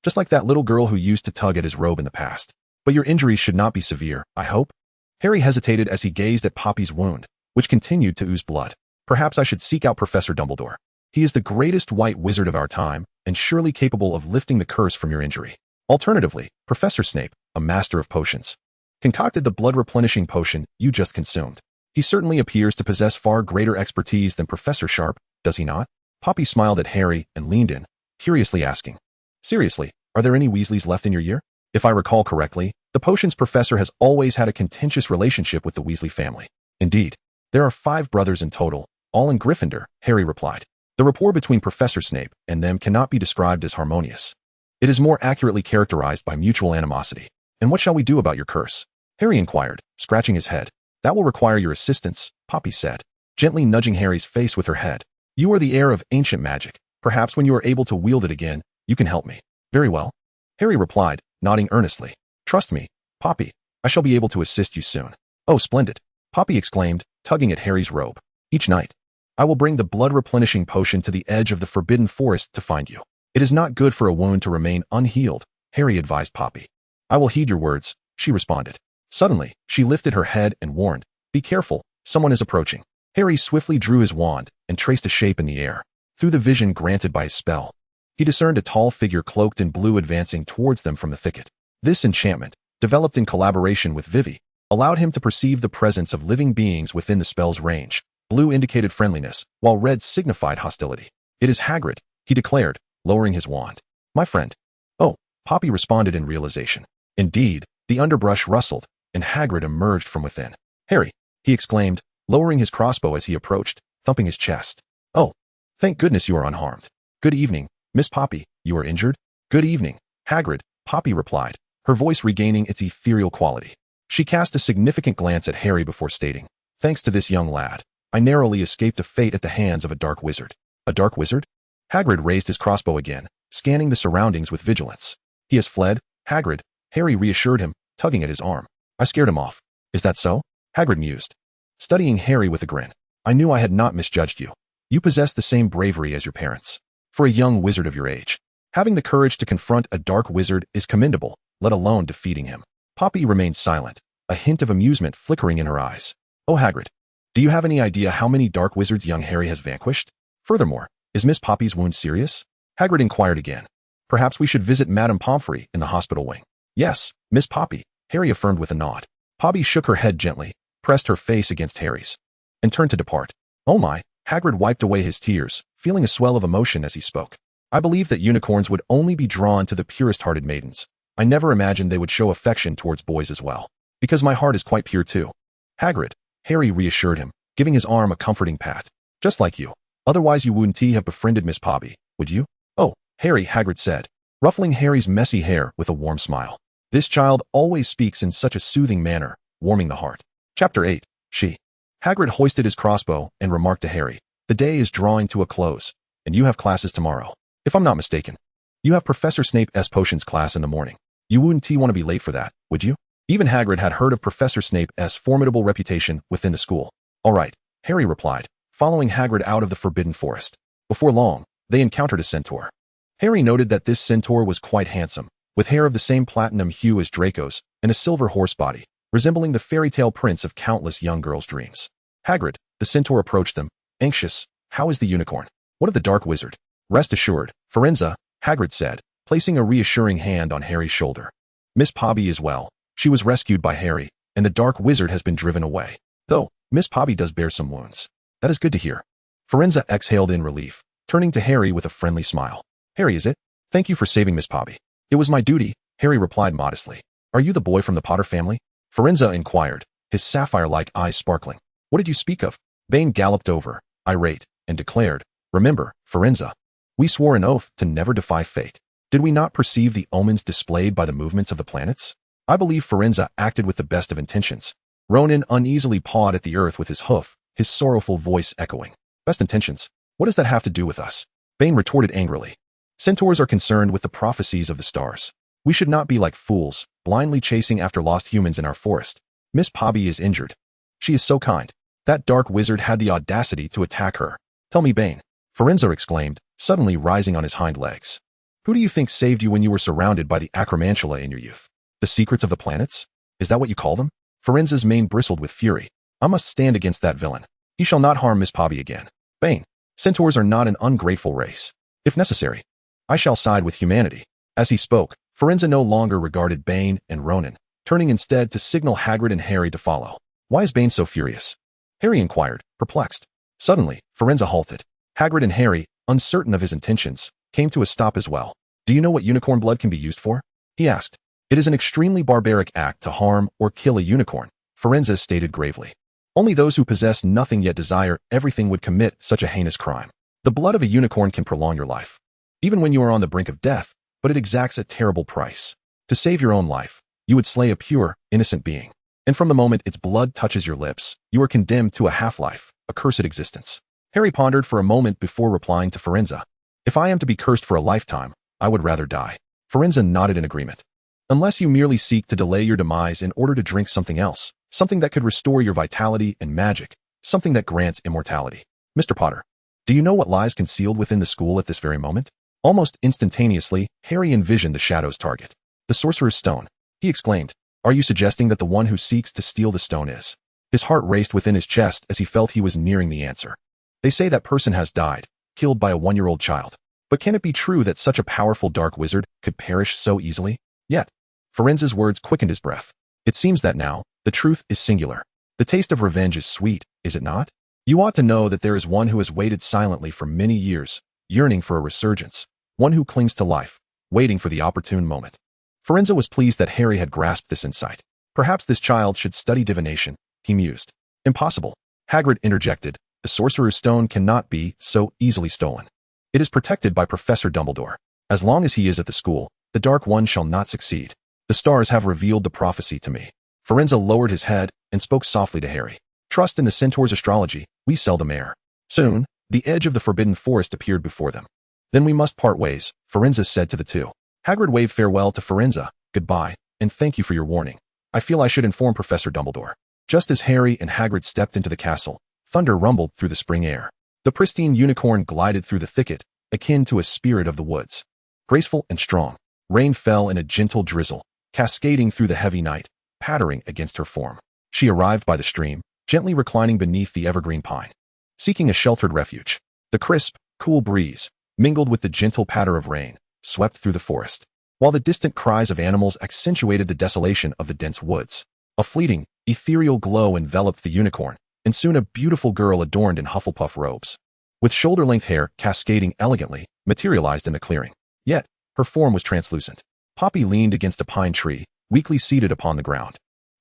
just like that little girl who used to tug at his robe in the past. But your injuries should not be severe, I hope? Harry hesitated as he gazed at Poppy's wound, which continued to ooze blood. Perhaps I should seek out Professor Dumbledore. He is the greatest white wizard of our time, and surely capable of lifting the curse from your injury. Alternatively, Professor Snape, a master of potions, concocted the blood-replenishing potion you just consumed. He certainly appears to possess far greater expertise than Professor Sharp, does he not? Poppy smiled at Harry and leaned in, curiously asking, Seriously, are there any Weasleys left in your year? If I recall correctly, the potions professor has always had a contentious relationship with the Weasley family. Indeed, there are 5 brothers in total, all in Gryffindor, Harry replied. The rapport between Professor Snape and them cannot be described as harmonious. It is more accurately characterized by mutual animosity. And what shall we do about your curse? Harry inquired, scratching his head. That will require your assistance, Poppy said, gently nudging Harry's face with her head. You are the heir of ancient magic. Perhaps when you are able to wield it again, you can help me. Very well, Harry replied, nodding earnestly. Trust me, Poppy, I shall be able to assist you soon. Oh, splendid, Poppy exclaimed, tugging at Harry's robe. Each night, I will bring the blood-replenishing potion to the edge of the Forbidden Forest to find you. It is not good for a wound to remain unhealed, Harry advised Poppy. I will heed your words, she responded. Suddenly, she lifted her head and warned, Be careful, someone is approaching. Harry swiftly drew his wand and traced a shape in the air. Through the vision granted by his spell, he discerned a tall figure cloaked in blue advancing towards them from the thicket. This enchantment, developed in collaboration with Vivi, allowed him to perceive the presence of living beings within the spell's range. Blue indicated friendliness, while red signified hostility. It is Hagrid, he declared, lowering his wand. My friend. Oh, Poppy responded in realization. Indeed, the underbrush rustled, and Hagrid emerged from within. Harry, he exclaimed, lowering his crossbow as he approached, thumping his chest. Oh, thank goodness you are unharmed. Good evening, Miss Poppy, you are injured? Good evening, Hagrid, Poppy replied, her voice regaining its ethereal quality. She cast a significant glance at Harry before stating, Thanks to this young lad, I narrowly escaped a fate at the hands of a dark wizard. A dark wizard? Hagrid raised his crossbow again, scanning the surroundings with vigilance. He has fled, Hagrid, Harry reassured him, tugging at his arm. I scared him off. Is that so? Hagrid mused, studying Harry with a grin. I knew I had not misjudged you. You possess the same bravery as your parents. For a young wizard of your age, having the courage to confront a dark wizard is commendable, let alone defeating him. Poppy remained silent, a hint of amusement flickering in her eyes. Oh, Hagrid, do you have any idea how many dark wizards young Harry has vanquished? Furthermore, is Miss Poppy's wound serious? Hagrid inquired again. Perhaps we should visit Madame Pomfrey in the hospital wing. Yes, Miss Poppy, Harry affirmed with a nod. Poppy shook her head gently, pressed her face against Harry's, and turned to depart. Oh my, Hagrid wiped away his tears, feeling a swell of emotion as he spoke. I believe that unicorns would only be drawn to the purest-hearted maidens. I never imagined they would show affection towards boys as well. Because my heart is quite pure too. Hagrid, Harry reassured him, giving his arm a comforting pat. Just like you. Otherwise you wouldn't have befriended Miss Poppy, would you? Oh, Harry, Hagrid said, ruffling Harry's messy hair with a warm smile. This child always speaks in such a soothing manner, warming the heart. Chapter 8. She. Hagrid hoisted his crossbow and remarked to Harry, The day is drawing to a close, and you have classes tomorrow. If I'm not mistaken, you have Professor Snape's potions class in the morning. You wouldn't want to be late for that, would you? Even Hagrid had heard of Professor Snape's formidable reputation within the school. All right, Harry replied, following Hagrid out of the Forbidden Forest. Before long, they encountered a centaur. Harry noted that this centaur was quite handsome, with hair of the same platinum hue as Draco's, and a silver horse body, resembling the fairy tale prince of countless young girls' dreams. Hagrid, the centaur, approached them, anxious. How is the unicorn? What of the dark wizard? Rest assured, Firenze, Hagrid said, placing a reassuring hand on Harry's shoulder. Miss Pobby is well. She was rescued by Harry, and the dark wizard has been driven away. Though, Miss Pobby does bear some wounds. That is good to hear. Firenze exhaled in relief, turning to Harry with a friendly smile. Harry, is it? Thank you for saving Miss Pobby. It was my duty, Harry replied modestly. Are you the boy from the Potter family? Firenze inquired, his sapphire-like eyes sparkling. What did you speak of? Bane galloped over, irate, and declared, Remember, Firenze, we swore an oath to never defy fate. Did we not perceive the omens displayed by the movements of the planets? I believe Firenze acted with the best of intentions. Ronan uneasily pawed at the earth with his hoof, his sorrowful voice echoing. Best intentions? What does that have to do with us? Bane retorted angrily. Centaurs are concerned with the prophecies of the stars. We should not be like fools, blindly chasing after lost humans in our forest. Miss Pobby is injured. She is so kind. That dark wizard had the audacity to attack her. Tell me, Bane, Firenze exclaimed, suddenly rising on his hind legs. Who do you think saved you when you were surrounded by the acromantula in your youth? The secrets of the planets? Is that what you call them? Firenze's mane bristled with fury. I must stand against that villain. He shall not harm Miss Pobby again. Bane, centaurs are not an ungrateful race. If necessary, I shall side with humanity. As he spoke, Firenze no longer regarded Bane and Ronan, turning instead to signal Hagrid and Harry to follow. Why is Bane so furious? Harry inquired, perplexed. Suddenly, Firenze halted. Hagrid and Harry, uncertain of his intentions, came to a stop as well. Do you know what unicorn blood can be used for? He asked. It is an extremely barbaric act to harm or kill a unicorn, Firenze stated gravely. Only those who possess nothing yet desire everything would commit such a heinous crime. The blood of a unicorn can prolong your life, even when you are on the brink of death, but it exacts a terrible price. To save your own life, you would slay a pure, innocent being. And from the moment its blood touches your lips, you are condemned to a half-life, a cursed existence. Harry pondered for a moment before replying to Firenze. If I am to be cursed for a lifetime, I would rather die. Firenze nodded in agreement. Unless you merely seek to delay your demise in order to drink something else, something that could restore your vitality and magic, something that grants immortality. Mr. Potter, do you know what lies concealed within the school at this very moment? Almost instantaneously, Harry envisioned the shadow's target. The Sorcerer's Stone. He exclaimed, Are you suggesting that the one who seeks to steal the stone is? His heart raced within his chest as he felt he was nearing the answer. They say that person has died, killed by a 1-year-old child. But can it be true that such a powerful dark wizard could perish so easily? Yet, Firenze's words quickened his breath. It seems that now, the truth is singular. The taste of revenge is sweet, is it not? You ought to know that there is one who has waited silently for many years, yearning for a resurgence, one who clings to life, waiting for the opportune moment. Firenze was pleased that Harry had grasped this insight. Perhaps this child should study divination, he mused. Impossible. Hagrid interjected. The Sorcerer's Stone cannot be so easily stolen. It is protected by Professor Dumbledore. As long as he is at the school, the Dark One shall not succeed. The stars have revealed the prophecy to me. Firenze lowered his head and spoke softly to Harry. Trust in the centaur's astrology, we seldom err. Soon, the edge of the forbidden forest appeared before them. Then we must part ways, Firenze said to the two. Hagrid waved farewell to Firenze. Goodbye, and thank you for your warning. I feel I should inform Professor Dumbledore. Just as Harry and Hagrid stepped into the castle, thunder rumbled through the spring air. The pristine unicorn glided through the thicket, akin to a spirit of the woods. Graceful and strong, rain fell in a gentle drizzle, cascading through the heavy night, pattering against her form. She arrived by the stream, gently reclining beneath the evergreen pine, seeking a sheltered refuge. The crisp, cool breeze, mingled with the gentle patter of rain, swept through the forest, while the distant cries of animals accentuated the desolation of the dense woods. A fleeting, ethereal glow enveloped the unicorn, and soon a beautiful girl adorned in Hufflepuff robes, with shoulder-length hair cascading elegantly, materialized in the clearing. Yet, her form was translucent. Poppy leaned against a pine tree, weakly seated upon the ground,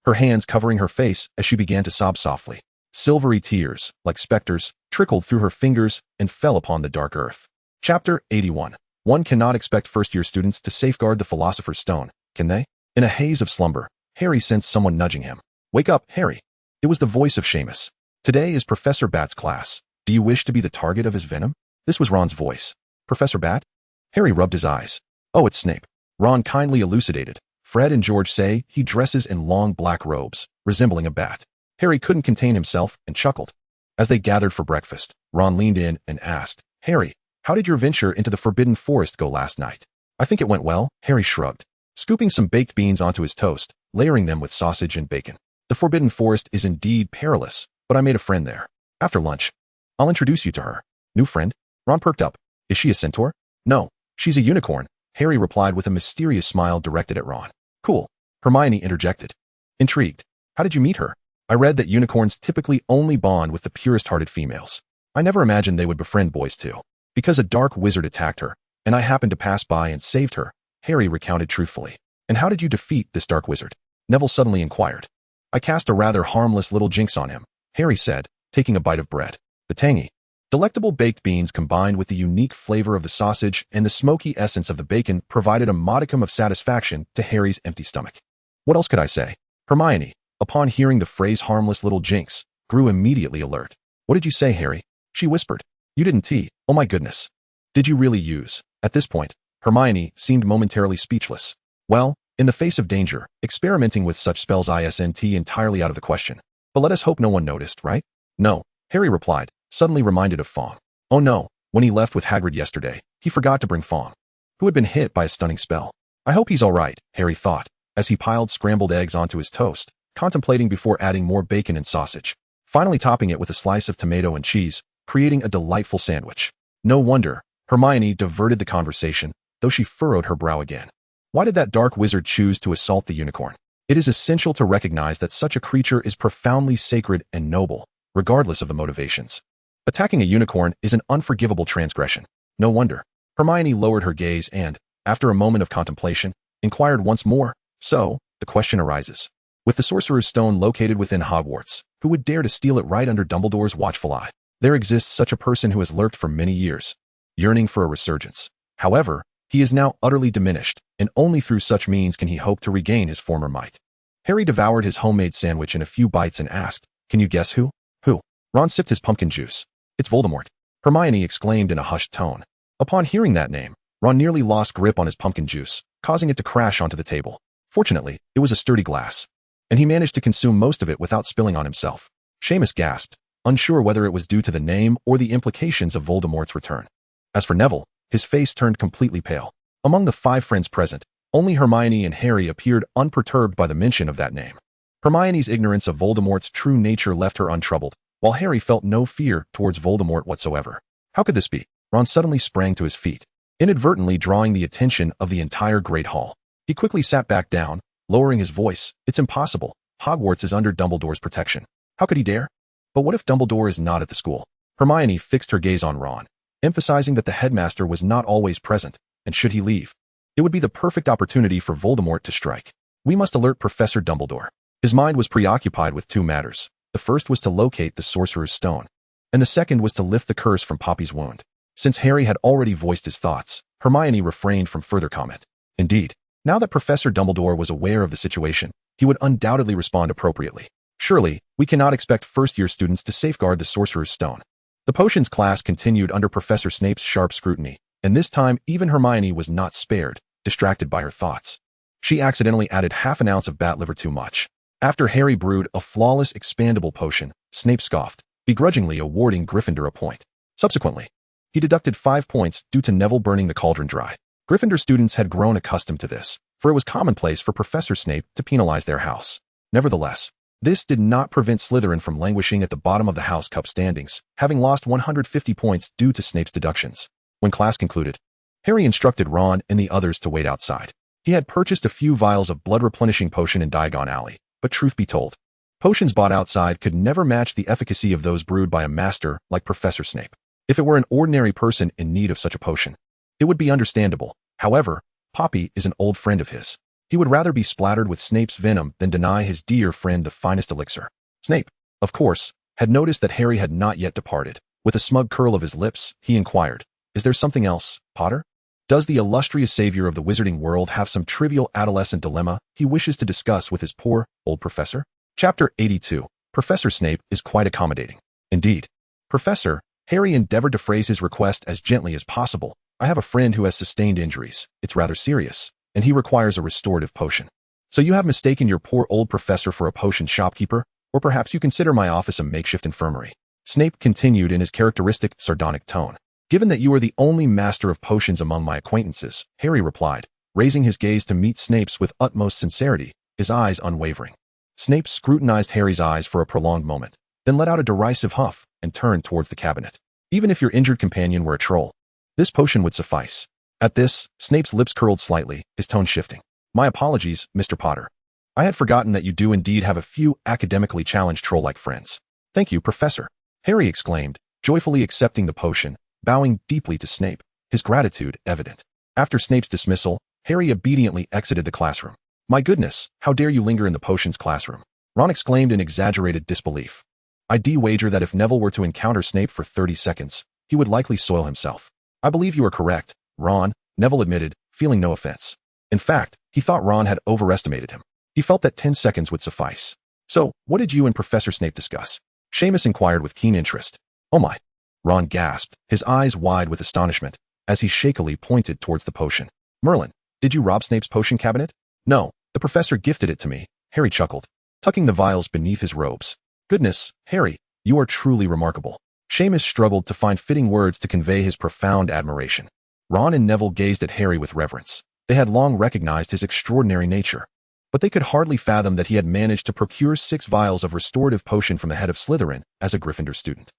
her hands covering her face as she began to sob softly. Silvery tears, like specters, trickled through her fingers and fell upon the dark earth. Chapter 81. One cannot expect first-year students to safeguard the Philosopher's Stone, can they? In a haze of slumber, Harry sensed someone nudging him. Wake up, Harry. It was the voice of Seamus. Today is Professor Bat's class. Do you wish to be the target of his venom? This was Ron's voice. Professor Bat? Harry rubbed his eyes. Oh, it's Snape. Ron kindly elucidated. Fred and George say he dresses in long black robes, resembling a bat. Harry couldn't contain himself and chuckled. As they gathered for breakfast, Ron leaned in and asked, Harry, how did your venture into the Forbidden Forest go last night? I think it went well, Harry shrugged, scooping some baked beans onto his toast, layering them with sausage and bacon. The Forbidden Forest is indeed perilous, but I made a friend there. After lunch, I'll introduce you to her. New friend? Ron perked up. Is she a centaur? No, she's a unicorn, Harry replied with a mysterious smile directed at Ron. Cool, Hermione interjected. Intrigued. How did you meet her? I read that unicorns typically only bond with the purest-hearted females. I never imagined they would befriend boys too. Because a dark wizard attacked her, and I happened to pass by and saved her, Harry recounted truthfully. And how did you defeat this dark wizard? Neville suddenly inquired. I cast a rather harmless little jinx on him, Harry said, taking a bite of bread. The tangy, delectable baked beans combined with the unique flavor of the sausage and the smoky essence of the bacon provided a modicum of satisfaction to Harry's empty stomach. What else could I say? Hermione, upon hearing the phrase harmless little jinx, grew immediately alert. What did you say, Harry? She whispered. You didn't tea. Oh my goodness. Did you really use? At this point, Hermione seemed momentarily speechless. Well, in the face of danger, experimenting with such spells isn't entirely out of the question. But let us hope no one noticed, right? No, Harry replied, suddenly reminded of Fong. Oh no, when he left with Hagrid yesterday, he forgot to bring Fong, who had been hit by a stunning spell. I hope he's all right, Harry thought, as he piled scrambled eggs onto his toast, contemplating before adding more bacon and sausage, finally topping it with a slice of tomato and cheese, creating a delightful sandwich. No wonder, Hermione diverted the conversation, though she furrowed her brow again. Why did that dark wizard choose to assault the unicorn? It is essential to recognize that such a creature is profoundly sacred and noble, regardless of the motivations. Attacking a unicorn is an unforgivable transgression. No wonder. Hermione lowered her gaze and, after a moment of contemplation, inquired once more. So, the question arises. With the Sorcerer's Stone located within Hogwarts, who would dare to steal it right under Dumbledore's watchful eye? There exists such a person who has lurked for many years, yearning for a resurgence. However, he is now utterly diminished, and only through such means can he hope to regain his former might. Harry devoured his homemade sandwich in a few bites and asked, Can you guess who? Who? Ron sipped his pumpkin juice. It's Voldemort, Hermione exclaimed in a hushed tone. Upon hearing that name, Ron nearly lost grip on his pumpkin juice, causing it to crash onto the table. Fortunately, it was a sturdy glass, and he managed to consume most of it without spilling on himself. Seamus gasped, unsure whether it was due to the name or the implications of Voldemort's return. As for Neville, his face turned completely pale. Among the 5 friends present, only Hermione and Harry appeared unperturbed by the mention of that name. Hermione's ignorance of Voldemort's true nature left her untroubled, while Harry felt no fear towards Voldemort whatsoever. How could this be? Ron suddenly sprang to his feet, inadvertently drawing the attention of the entire Great Hall. He quickly sat back down, lowering his voice. It's impossible. Hogwarts is under Dumbledore's protection. How could he dare? But what if Dumbledore is not at the school? Hermione fixed her gaze on Ron, emphasizing that the headmaster was not always present, and should he leave, it would be the perfect opportunity for Voldemort to strike. We must alert Professor Dumbledore. His mind was preoccupied with 2 matters. The first was to locate the Sorcerer's Stone, and the second was to lift the curse from Poppy's wound. Since Harry had already voiced his thoughts, Hermione refrained from further comment. Indeed, now that Professor Dumbledore was aware of the situation, he would undoubtedly respond appropriately. Surely, we cannot expect first-year students to safeguard the Sorcerer's Stone. The potions class continued under Professor Snape's sharp scrutiny, and this time even Hermione was not spared, distracted by her thoughts. She accidentally added half an ounce of bat liver too much. After Harry brewed a flawless expandable potion, Snape scoffed, begrudgingly awarding Gryffindor a point. Subsequently, he deducted 5 points due to Neville burning the cauldron dry. Gryffindor students had grown accustomed to this, for it was commonplace for Professor Snape to penalize their house. Nevertheless, this did not prevent Slytherin from languishing at the bottom of the House Cup standings, having lost 150 points due to Snape's deductions. When class concluded, Harry instructed Ron and the others to wait outside. He had purchased a few vials of blood-replenishing potion in Diagon Alley, but truth be told, potions bought outside could never match the efficacy of those brewed by a master like Professor Snape. If it were an ordinary person in need of such a potion, it would be understandable. However, Poppy is an old friend of his. He would rather be splattered with Snape's venom than deny his dear friend the finest elixir. Snape, of course, had noticed that Harry had not yet departed. With a smug curl of his lips, he inquired, Is there something else, Potter? Does the illustrious savior of the wizarding world have some trivial adolescent dilemma he wishes to discuss with his poor, old professor? Chapter 82. Professor Snape is quite accommodating. Indeed. Professor, Harry endeavored to phrase his request as gently as possible. I have a friend who has sustained injuries. It's rather serious, and he requires a restorative potion. So you have mistaken your poor old professor for a potion shopkeeper, or perhaps you consider my office a makeshift infirmary. Snape continued in his characteristic sardonic tone. Given that you are the only master of potions among my acquaintances, Harry replied, raising his gaze to meet Snape's with utmost sincerity, his eyes unwavering. Snape scrutinized Harry's eyes for a prolonged moment, then let out a derisive huff and turned towards the cabinet. Even if your injured companion were a troll, this potion would suffice. At this, Snape's lips curled slightly, his tone shifting. My apologies, Mr. Potter. I had forgotten that you do indeed have a few academically challenged troll-like friends. Thank you, Professor. Harry exclaimed, joyfully accepting the potion, bowing deeply to Snape, his gratitude evident. After Snape's dismissal, Harry obediently exited the classroom. My goodness, how dare you linger in the potions classroom? Ron exclaimed in exaggerated disbelief. I'd wager that if Neville were to encounter Snape for 30 seconds, he would likely soil himself. I believe you are correct, Ron, Neville admitted, feeling no offense. In fact, he thought Ron had overestimated him. He felt that 10 seconds would suffice. So, what did you and Professor Snape discuss? Seamus inquired with keen interest. Oh my. Ron gasped, his eyes wide with astonishment, as he shakily pointed towards the potion. Merlin, did you rob Snape's potion cabinet? No, the professor gifted it to me, Harry chuckled, tucking the vials beneath his robes. Goodness, Harry, you are truly remarkable. Seamus struggled to find fitting words to convey his profound admiration. Ron and Neville gazed at Harry with reverence. They had long recognized his extraordinary nature, but they could hardly fathom that he had managed to procure 6 vials of restorative potion from the head of Slytherin as a Gryffindor student.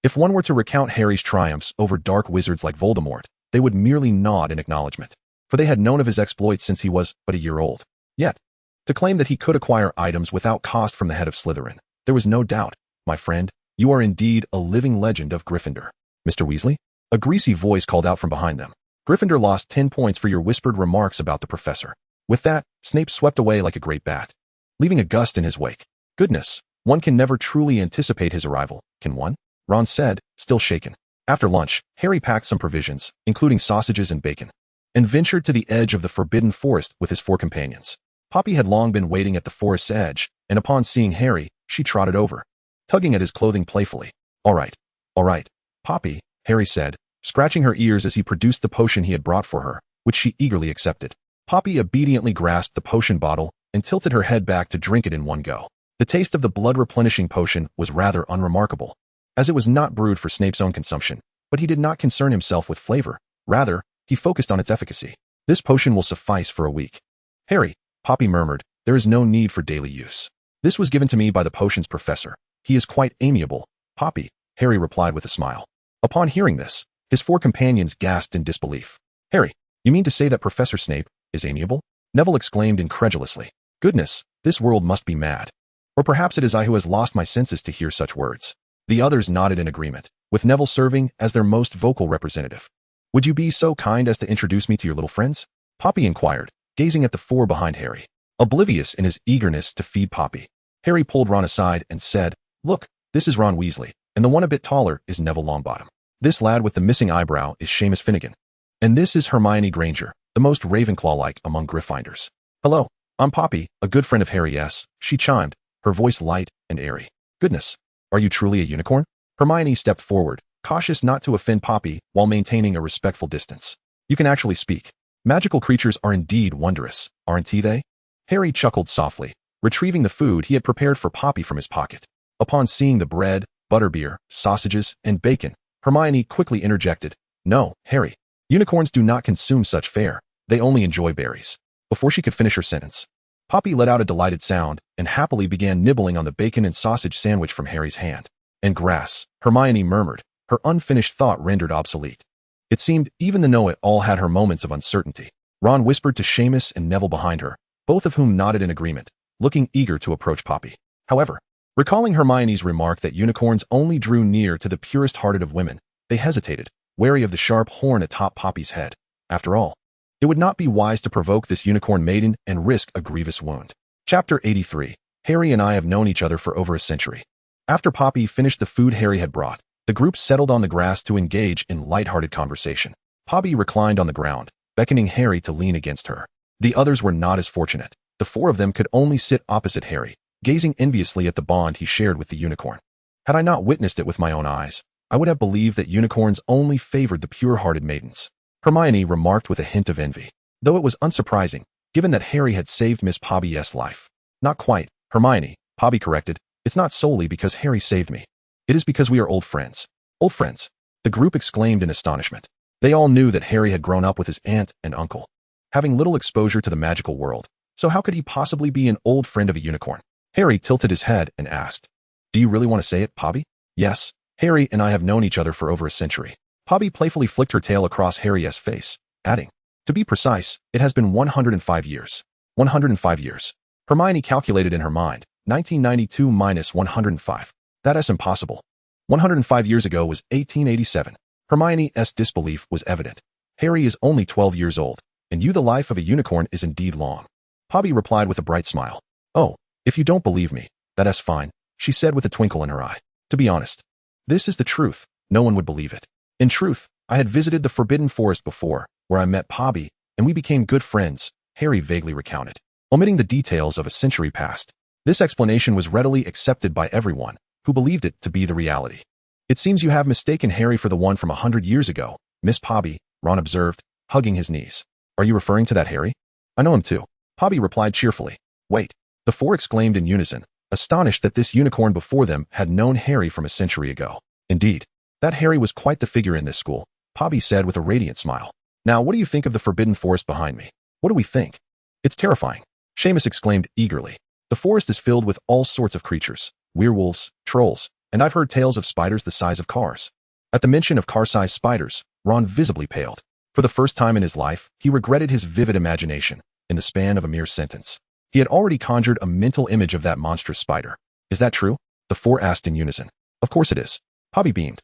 If one were to recount Harry's triumphs over dark wizards like Voldemort, they would merely nod in acknowledgement, for they had known of his exploits since he was but a year old. Yet, to claim that he could acquire items without cost from the head of Slytherin, there was no doubt. My friend, you are indeed a living legend of Gryffindor. Mr. Weasley? A greasy voice called out from behind them. Gryffindor lost 10 points for your whispered remarks about the professor. With that, Snape swept away like a great bat, leaving a gust in his wake. Goodness, one can never truly anticipate his arrival, can one? Ron said, still shaken. After lunch, Harry packed some provisions, including sausages and bacon, and ventured to the edge of the forbidden forest with his 4 companions. Poppy had long been waiting at the forest's edge, and upon seeing Harry, she trotted over, tugging at his clothing playfully. All right, Poppy, Harry said, scratching her ears as he produced the potion he had brought for her, which she eagerly accepted. Poppy obediently grasped the potion bottle and tilted her head back to drink it in one go. The taste of the blood-replenishing potion was rather unremarkable, as it was not brewed for Snape's own consumption, but he did not concern himself with flavor. Rather, he focused on its efficacy. This potion will suffice for a week. Harry, Poppy murmured, there is no need for daily use. This was given to me by the potion's professor. He is quite amiable, Poppy, Harry replied with a smile. Upon hearing this, his 4 companions gasped in disbelief. Harry, you mean to say that Professor Snape is amiable? Neville exclaimed incredulously. Goodness, this world must be mad. Or perhaps it is I who has lost my senses to hear such words. The others nodded in agreement, with Neville serving as their most vocal representative. Would you be so kind as to introduce me to your little friends? Poppy inquired, gazing at the 4 behind Harry, oblivious in his eagerness to feed Poppy. Harry pulled Ron aside and said, Look, this is Ron Weasley, and the one a bit taller is Neville Longbottom. This lad with the missing eyebrow is Seamus Finnegan. And this is Hermione Granger, the most Ravenclaw-like among Gryffindors. Hello, I'm Poppy, a good friend of Harry's, she chimed, her voice light and airy. Goodness, are you truly a unicorn? Hermione stepped forward, cautious not to offend Poppy while maintaining a respectful distance. You can actually speak. Magical creatures are indeed wondrous, aren't they? Harry chuckled softly, retrieving the food he had prepared for Poppy from his pocket. Upon seeing the bread, butterbeer, sausages, and bacon, Hermione quickly interjected, No, Harry. Unicorns do not consume such fare. They only enjoy berries. Before she could finish her sentence, Poppy let out a delighted sound and happily began nibbling on the bacon and sausage sandwich from Harry's hand. And grass, Hermione murmured, her unfinished thought rendered obsolete. It seemed even the know-it-all had her moments of uncertainty. Ron whispered to Seamus and Neville behind her, both of whom nodded in agreement, looking eager to approach Poppy. However, recalling Hermione's remark that unicorns only drew near to the purest-hearted of women, they hesitated, wary of the sharp horn atop Poppy's head. After all, it would not be wise to provoke this unicorn maiden and risk a grievous wound. Chapter 83. Harry and I have known each other for over a century. After Poppy finished the food Harry had brought, the group settled on the grass to engage in light-hearted conversation. Poppy reclined on the ground, beckoning Harry to lean against her. The others were not as fortunate. The 4 of them could only sit opposite Harry, gazing enviously at the bond he shared with the unicorn. Had I not witnessed it with my own eyes, I would have believed that unicorns only favored the pure-hearted maidens. Hermione remarked with a hint of envy, though it was unsurprising, given that Harry had saved Miss Poppy's life. Not quite, Hermione, Poppy corrected. It's not solely because Harry saved me. It is because we are old friends. Old friends, the group exclaimed in astonishment. They all knew that Harry had grown up with his aunt and uncle, having little exposure to the magical world, so how could he possibly be an old friend of a unicorn? Harry tilted his head and asked, Do you really want to say it, Poppy? Yes. Harry and I have known each other for over a century. Poppy playfully flicked her tail across Harry's face, adding, to be precise, it has been 105 years. 105 years. Hermione calculated in her mind, 1992 minus 105. That's impossible. 105 years ago was 1887. Hermione's disbelief was evident. Harry is only 12 years old, and the life of a unicorn is indeed long. Poppy replied with a bright smile. Oh, if you don't believe me, that's fine, she said with a twinkle in her eye. To be honest, this is the truth. No one would believe it. In truth, I had visited the Forbidden Forest before, where I met Poppy, and we became good friends, Harry vaguely recounted. Omitting the details of a century past, this explanation was readily accepted by everyone, who believed it to be the reality. It seems you have mistaken Harry for the one from 100 years ago, Miss Poppy, Ron observed, hugging his knees. Are you referring to that Harry? I know him too. Poppy replied cheerfully. Wait. The four exclaimed in unison, astonished that this unicorn before them had known Harry from a century ago. Indeed, that Harry was quite the figure in this school, Poppy said with a radiant smile. Now what do you think of the Forbidden Forest behind me? What do we think? It's terrifying, Seamus exclaimed eagerly. The forest is filled with all sorts of creatures, werewolves, trolls, and I've heard tales of spiders the size of cars. At the mention of car-sized spiders, Ron visibly paled. For the first time in his life, he regretted his vivid imagination, in the span of a mere sentence. He had already conjured a mental image of that monstrous spider. Is that true? The four asked in unison. Of course it is. Poppy beamed.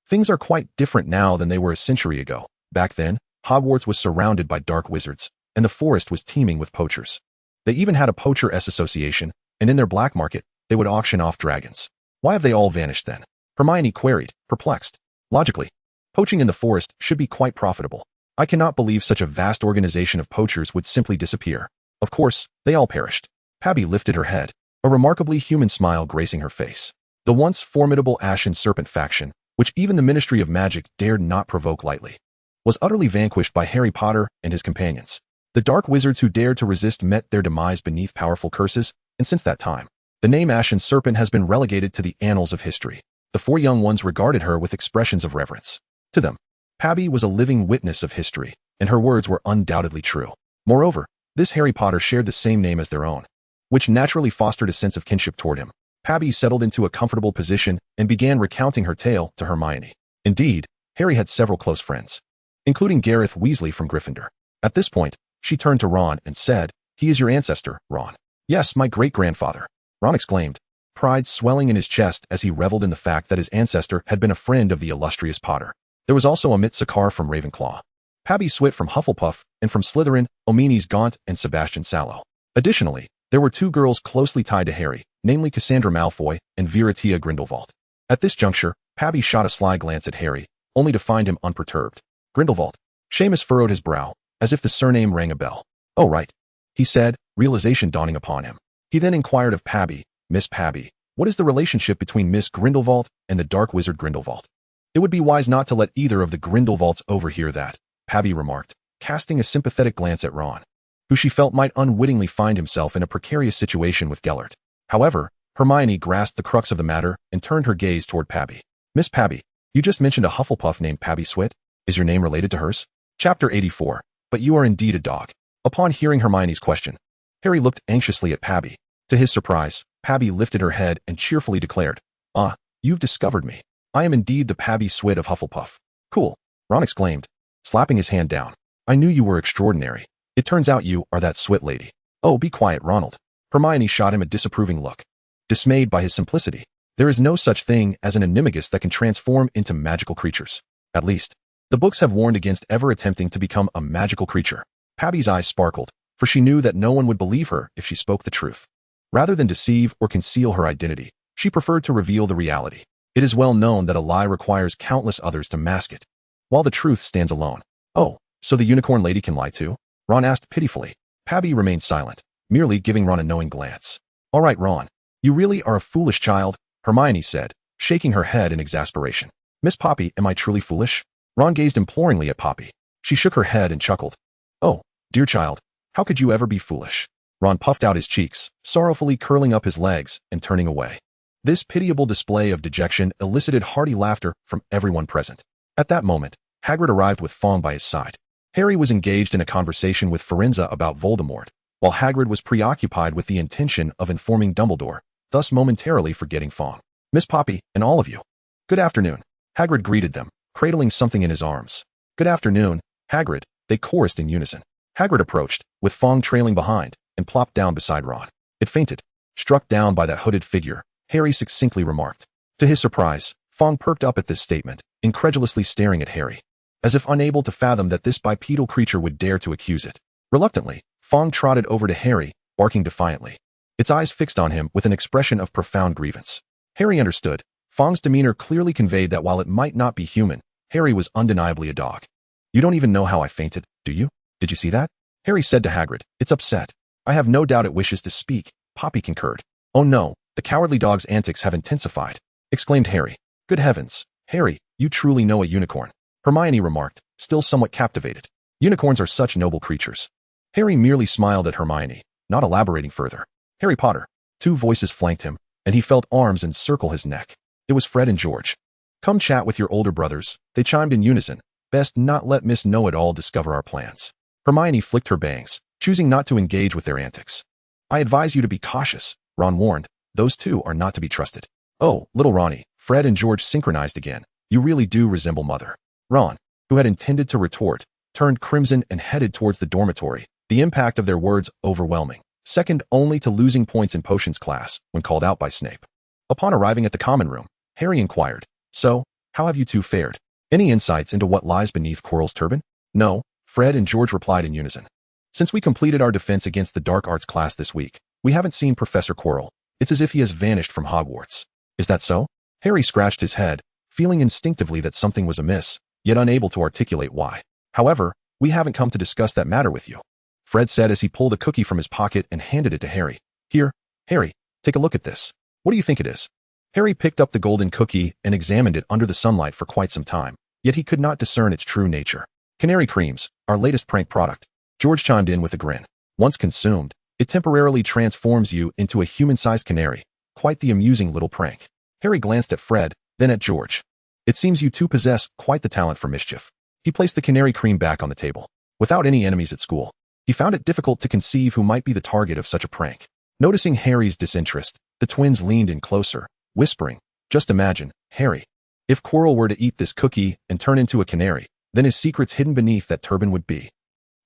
Things are quite different now than they were a century ago. Back then, Hogwarts was surrounded by dark wizards, and the forest was teeming with poachers. They even had a poachers association, and in their black market, they would auction off dragons. Why have they all vanished then? Hermione queried, perplexed. Logically, poaching in the forest should be quite profitable. I cannot believe such a vast organization of poachers would simply disappear. Of course, they all perished. Poppy lifted her head, a remarkably human smile gracing her face. The once formidable Ashen Serpent faction, which even the Ministry of Magic dared not provoke lightly, was utterly vanquished by Harry Potter and his companions. The dark wizards who dared to resist met their demise beneath powerful curses, and since that time, the name Ashen Serpent has been relegated to the annals of history. The four young ones regarded her with expressions of reverence. To them, Poppy was a living witness of history, and her words were undoubtedly true. Moreover, this Harry Potter shared the same name as their own, which naturally fostered a sense of kinship toward him. Poppy settled into a comfortable position and began recounting her tale to Hermione. Indeed, Harry had several close friends, including Gareth Weasley from Gryffindor. At this point, she turned to Ron and said, He is your ancestor, Ron. Yes, my great-grandfather, Ron exclaimed, pride swelling in his chest as he reveled in the fact that his ancestor had been a friend of the illustrious Potter. There was also Amit Sakar from Ravenclaw, Pappy Swit from Hufflepuff, and from Slytherin, Omini's Gaunt and Sebastian Sallow. Additionally, there were two girls closely tied to Harry, namely Cassandra Malfoy and Viratia Grindelwald. At this juncture, Pappy shot a sly glance at Harry, only to find him unperturbed. Grindelwald. Seamus furrowed his brow, as if the surname rang a bell. Oh right, he said, realization dawning upon him. He then inquired of Pappy, Miss Pappy, what is the relationship between Miss Grindelwald and the dark wizard Grindelwald? It would be wise not to let either of the Grindelwalds overhear that, Pappy remarked, casting a sympathetic glance at Ron, who she felt might unwittingly find himself in a precarious situation with Gellert. However, Hermione grasped the crux of the matter and turned her gaze toward Pappy. Miss Pappy, you just mentioned a Hufflepuff named Pappy Swit. Is your name related to hers? Chapter 84. But you are indeed a dog. Upon hearing Hermione's question, Harry looked anxiously at Pappy. To his surprise, Pappy lifted her head and cheerfully declared, Ah, you've discovered me. I am indeed the Pappy Swit of Hufflepuff. Cool, Ron exclaimed, slapping his hand down. I knew you were extraordinary. It turns out you are that Swit lady. Oh, be quiet, Ronald. Hermione shot him a disapproving look. Dismayed by his simplicity, there is no such thing as an animagus that can transform into magical creatures. At least, the books have warned against ever attempting to become a magical creature. Pappy's eyes sparkled, for she knew that no one would believe her if she spoke the truth. Rather than deceive or conceal her identity, she preferred to reveal the reality. It is well known that a lie requires countless others to mask it, while the truth stands alone. Oh, so the unicorn lady can lie too? Ron asked pitifully. Pappy remained silent, merely giving Ron a knowing glance. All right, Ron. You really are a foolish child, Hermione said, shaking her head in exasperation. Miss Poppy, am I truly foolish? Ron gazed imploringly at Poppy. She shook her head and chuckled. Oh, dear child, how could you ever be foolish? Ron puffed out his cheeks, sorrowfully curling up his legs and turning away. This pitiable display of dejection elicited hearty laughter from everyone present. At that moment, Hagrid arrived with Fong by his side. Harry was engaged in a conversation with Firenze about Voldemort, while Hagrid was preoccupied with the intention of informing Dumbledore, thus momentarily forgetting Fong. Miss Poppy, and all of you. Good afternoon. Hagrid greeted them, cradling something in his arms. Good afternoon, Hagrid, they chorused in unison. Hagrid approached, with Fong trailing behind, and plopped down beside Ron. It fainted. Struck down by that hooded figure, Harry succinctly remarked. To his surprise, Fong perked up at this statement, incredulously staring at Harry, as if unable to fathom that this bipedal creature would dare to accuse it. Reluctantly, Fong trotted over to Harry, barking defiantly. Its eyes fixed on him with an expression of profound grievance. Harry understood. Fong's demeanor clearly conveyed that while it might not be human, Harry was undeniably a dog. You don't even know how I fainted, do you? Did you see that? Harry said to Hagrid. It's upset. I have no doubt it wishes to speak. Poppy concurred. Oh no, the cowardly dog's antics have intensified, exclaimed Harry. Good heavens, Harry, you truly know a unicorn, Hermione remarked, still somewhat captivated. Unicorns are such noble creatures. Harry merely smiled at Hermione, not elaborating further. Harry Potter. Two voices flanked him, and he felt arms encircle his neck. It was Fred and George. Come chat with your older brothers, they chimed in unison. Best not let Miss Know-It-All discover our plans. Hermione flicked her bangs, choosing not to engage with their antics. I advise you to be cautious, Ron warned. Those two are not to be trusted. Oh, little Ronnie, Fred and George synchronized again. You really do resemble Mother. Ron, who had intended to retort, turned crimson and headed towards the dormitory, the impact of their words overwhelming, second only to losing points in potions class when called out by Snape. Upon arriving at the common room, Harry inquired, So, how have you two fared? Any insights into what lies beneath Quirrell's turban? No, Fred and George replied in unison. Since we completed our defense against the dark arts class this week, we haven't seen Professor Quirrell. It's as if he has vanished from Hogwarts. Is that so? Harry scratched his head, feeling instinctively that something was amiss, yet unable to articulate why. However, we haven't come to discuss that matter with you, Fred said as he pulled a cookie from his pocket and handed it to Harry. Here, Harry, take a look at this. What do you think it is? Harry picked up the golden cookie and examined it under the sunlight for quite some time, yet he could not discern its true nature. Canary creams, our latest prank product. George chimed in with a grin. Once consumed, it temporarily transforms you into a human-sized canary. Quite the amusing little prank. Harry glanced at Fred, then at George. It seems you two possess quite the talent for mischief. He placed the canary cream back on the table. Without any enemies at school, he found it difficult to conceive who might be the target of such a prank. Noticing Harry's disinterest, the twins leaned in closer, whispering, Just imagine, Harry. If Quirrell were to eat this cookie and turn into a canary, then his secrets hidden beneath that turban would be.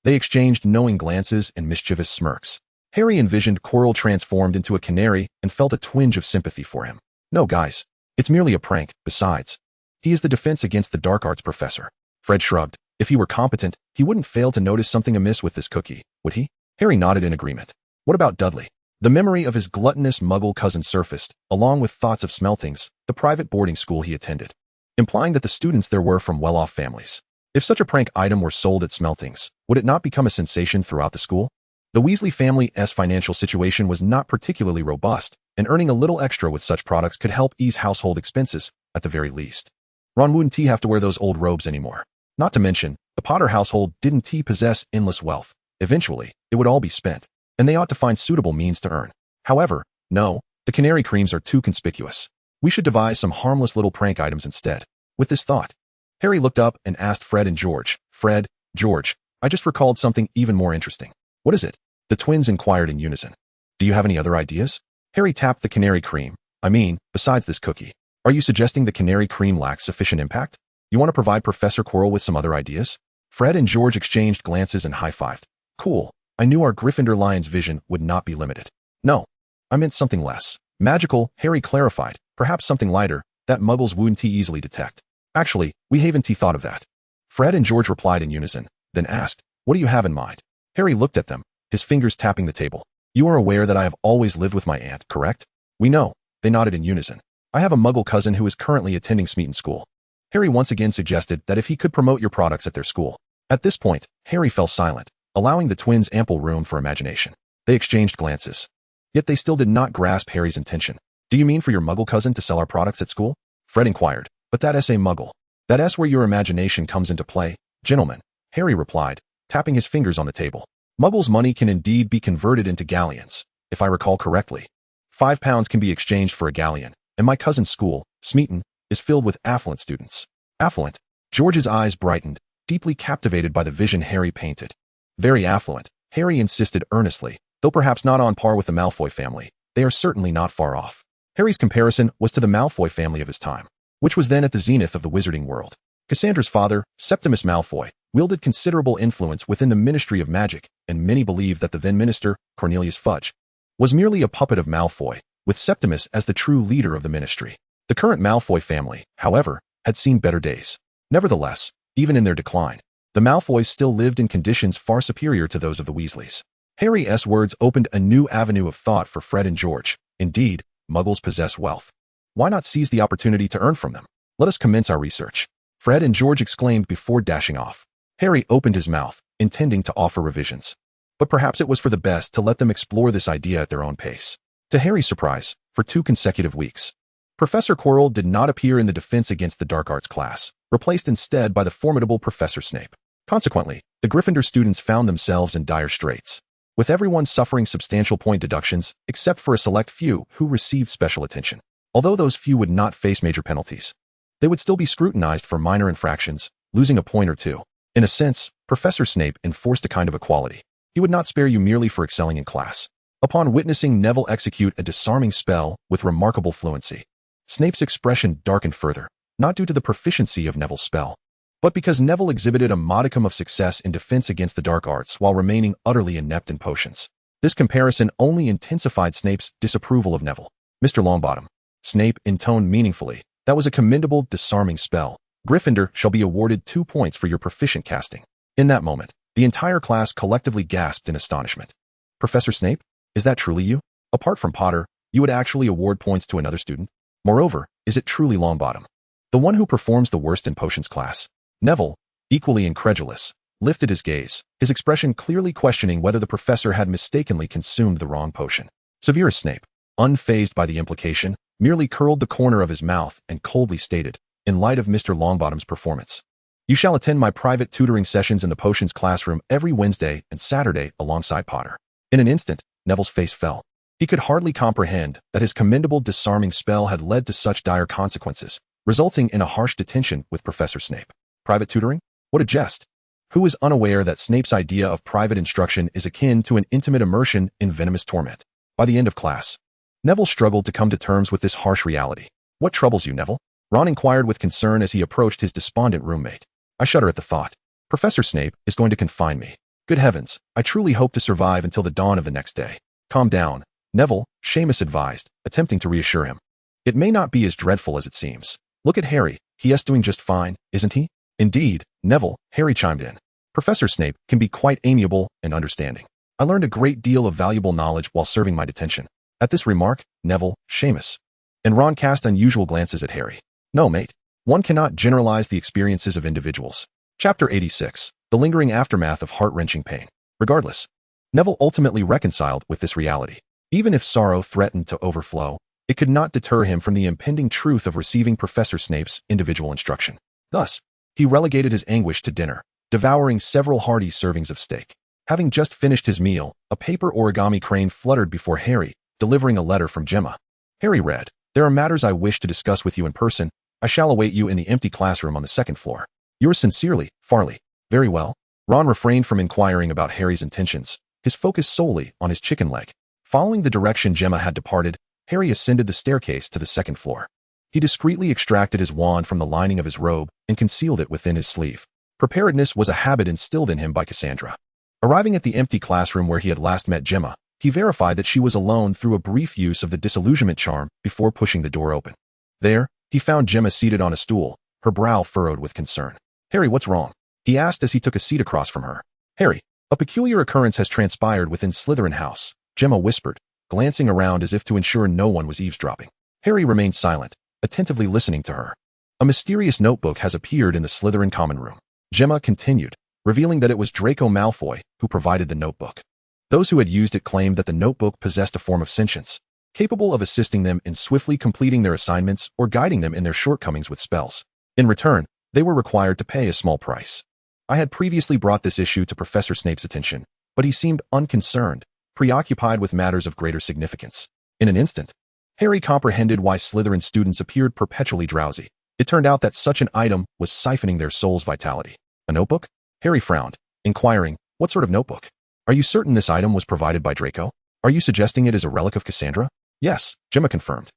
They exchanged knowing glances and mischievous smirks. Harry envisioned Quirrell transformed into a canary and felt a twinge of sympathy for him. No, guys. It's merely a prank, besides. He is the defense against the dark arts professor. Fred shrugged. If he were competent, he wouldn't fail to notice something amiss with this cookie, would he? Harry nodded in agreement. What about Dudley? The memory of his gluttonous muggle cousin surfaced, along with thoughts of Smeltings, the private boarding school he attended, implying that the students there were from well-off families. If such a prank item were sold at Smeltings, would it not become a sensation throughout the school? The Weasley family's financial situation was not particularly robust, and earning a little extra with such products could help ease household expenses, at the very least. Ron wouldn't have to wear those old robes anymore. Not to mention, the Potter household didn't possess endless wealth. Eventually, it would all be spent, and they ought to find suitable means to earn. However, no, the canary creams are too conspicuous. We should devise some harmless little prank items instead. With this thought, Harry looked up and asked Fred and George, Fred, George, I just recalled something even more interesting. What is it? The twins inquired in unison. Do you have any other ideas? Harry tapped the canary cream. Besides this cookie. Are you suggesting the canary cream lacks sufficient impact? You want to provide Professor Quirrell with some other ideas? Fred and George exchanged glances and high-fived. Cool. I knew our Gryffindor lion's vision would not be limited. No, I meant something less magical, Harry clarified. Perhaps something lighter, that muggles wouldn't easily detect. Actually, we haven't thought of that. Fred and George replied in unison, then asked, What do you have in mind? Harry looked at them, his fingers tapping the table. You are aware that I have always lived with my aunt, correct? We know. They nodded in unison. I have a muggle cousin who is currently attending Smeaton School. Harry once again suggested that if he could promote your products at their school. At this point, Harry fell silent, allowing the twins ample room for imagination. They exchanged glances. Yet they still did not grasp Harry's intention. Do you mean for your muggle cousin to sell our products at school? Fred inquired. But that's a muggle. That's where your imagination comes into play, gentlemen, Harry replied, tapping his fingers on the table. Muggles' money can indeed be converted into galleons, if I recall correctly. £5 can be exchanged for a galleon, and my cousin's school, Smeaton, is filled with affluent students. Affluent? George's eyes brightened, deeply captivated by the vision Harry painted. Very affluent, Harry insisted earnestly, though perhaps not on par with the Malfoy family, they are certainly not far off. Harry's comparison was to the Malfoy family of his time, which was then at the zenith of the Wizarding World. Cassandra's father, Septimus Malfoy, wielded considerable influence within the Ministry of Magic, and many believed that the then minister, Cornelius Fudge, was merely a puppet of Malfoy, with Septimus as the true leader of the ministry. The current Malfoy family, however, had seen better days. Nevertheless, even in their decline, the Malfoys still lived in conditions far superior to those of the Weasleys. Harry's words opened a new avenue of thought for Fred and George. Indeed, Muggles possess wealth. Why not seize the opportunity to earn from them? Let us commence our research. Fred and George exclaimed before dashing off. Harry opened his mouth, intending to offer revisions. But perhaps it was for the best to let them explore this idea at their own pace. To Harry's surprise, for 2 consecutive weeks, Professor Quirrell did not appear in the defense against the dark arts class, replaced instead by the formidable Professor Snape. Consequently, the Gryffindor students found themselves in dire straits, with everyone suffering substantial point deductions, except for a select few who received special attention. Although those few would not face major penalties, they would still be scrutinized for minor infractions, losing a point or two. In a sense, Professor Snape enforced a kind of equality. He would not spare you merely for excelling in class. Upon witnessing Neville execute a disarming spell with remarkable fluency, Snape's expression darkened further, not due to the proficiency of Neville's spell, but because Neville exhibited a modicum of success in defense against the dark arts while remaining utterly inept in potions. This comparison only intensified Snape's disapproval of Neville. Mr. Longbottom, Snape intoned meaningfully, that was a commendable, disarming spell. Gryffindor shall be awarded 2 points for your proficient casting. In that moment, the entire class collectively gasped in astonishment. Professor Snape, is that truly you? Apart from Potter, you would actually award points to another student? Moreover, is it truly Longbottom, the one who performs the worst in potions class? Neville, equally incredulous, lifted his gaze, his expression clearly questioning whether the professor had mistakenly consumed the wrong potion. Severus Snape, unfazed by the implication, merely curled the corner of his mouth and coldly stated, in light of Mr. Longbottom's performance, you shall attend my private tutoring sessions in the potions classroom every Wednesday and Saturday alongside Potter. In an instant, Neville's face fell. He could hardly comprehend that his commendable disarming spell had led to such dire consequences, resulting in a harsh detention with Professor Snape. Private tutoring? What a jest! Who is unaware that Snape's idea of private instruction is akin to an intimate immersion in venomous torment? By the end of class, Neville struggled to come to terms with this harsh reality. What troubles you, Neville? Ron inquired with concern as he approached his despondent roommate. I shudder at the thought. Professor Snape is going to confine me. Good heavens, I truly hope to survive until the dawn of the next day. Calm down, Neville, Seamus advised, attempting to reassure him. It may not be as dreadful as it seems. Look at Harry, he is doing just fine, isn't he? Indeed, Neville, Harry chimed in. Professor Snape can be quite amiable and understanding. I learned a great deal of valuable knowledge while serving my detention. At this remark, Neville, Seamus, and Ron cast unusual glances at Harry. No, mate. One cannot generalize the experiences of individuals. Chapter 86. The lingering aftermath of heart-wrenching pain. Regardless, Neville ultimately reconciled with this reality. Even if sorrow threatened to overflow, it could not deter him from the impending truth of receiving Professor Snape's individual instruction. Thus, he relegated his anguish to dinner, devouring several hearty servings of steak. Having just finished his meal, a paper origami crane fluttered before Harry, delivering a letter from Gemma. Harry read, there are matters I wish to discuss with you in person. I shall await you in the empty classroom on the 2nd floor. Yours sincerely, Farley. Very well. Ron refrained from inquiring about Harry's intentions, his focus solely on his chicken leg. Following the direction Gemma had departed, Harry ascended the staircase to the 2nd floor. He discreetly extracted his wand from the lining of his robe and concealed it within his sleeve. Preparedness was a habit instilled in him by Cassandra. Arriving at the empty classroom where he had last met Gemma, he verified that she was alone through a brief use of the disillusionment charm before pushing the door open. There, he found Gemma seated on a stool, her brow furrowed with concern. Harry, what's wrong? He asked as he took a seat across from her. Harry, a peculiar occurrence has transpired within Slytherin House, Gemma whispered, glancing around as if to ensure no one was eavesdropping. Harry remained silent, attentively listening to her. A mysterious notebook has appeared in the Slytherin common room. Gemma continued, revealing that it was Draco Malfoy who provided the notebook. Those who had used it claimed that the notebook possessed a form of sentience, capable of assisting them in swiftly completing their assignments or guiding them in their shortcomings with spells. In return, they were required to pay a small price. I had previously brought this issue to Professor Snape's attention, but he seemed unconcerned, preoccupied with matters of greater significance. In an instant, Harry comprehended why Slytherin students appeared perpetually drowsy. It turned out that such an item was siphoning their soul's vitality. A notebook? Harry frowned, inquiring, what sort of notebook? Are you certain this item was provided by Draco? Are you suggesting it is a relic of Cassandra? Yes, Gemma confirmed.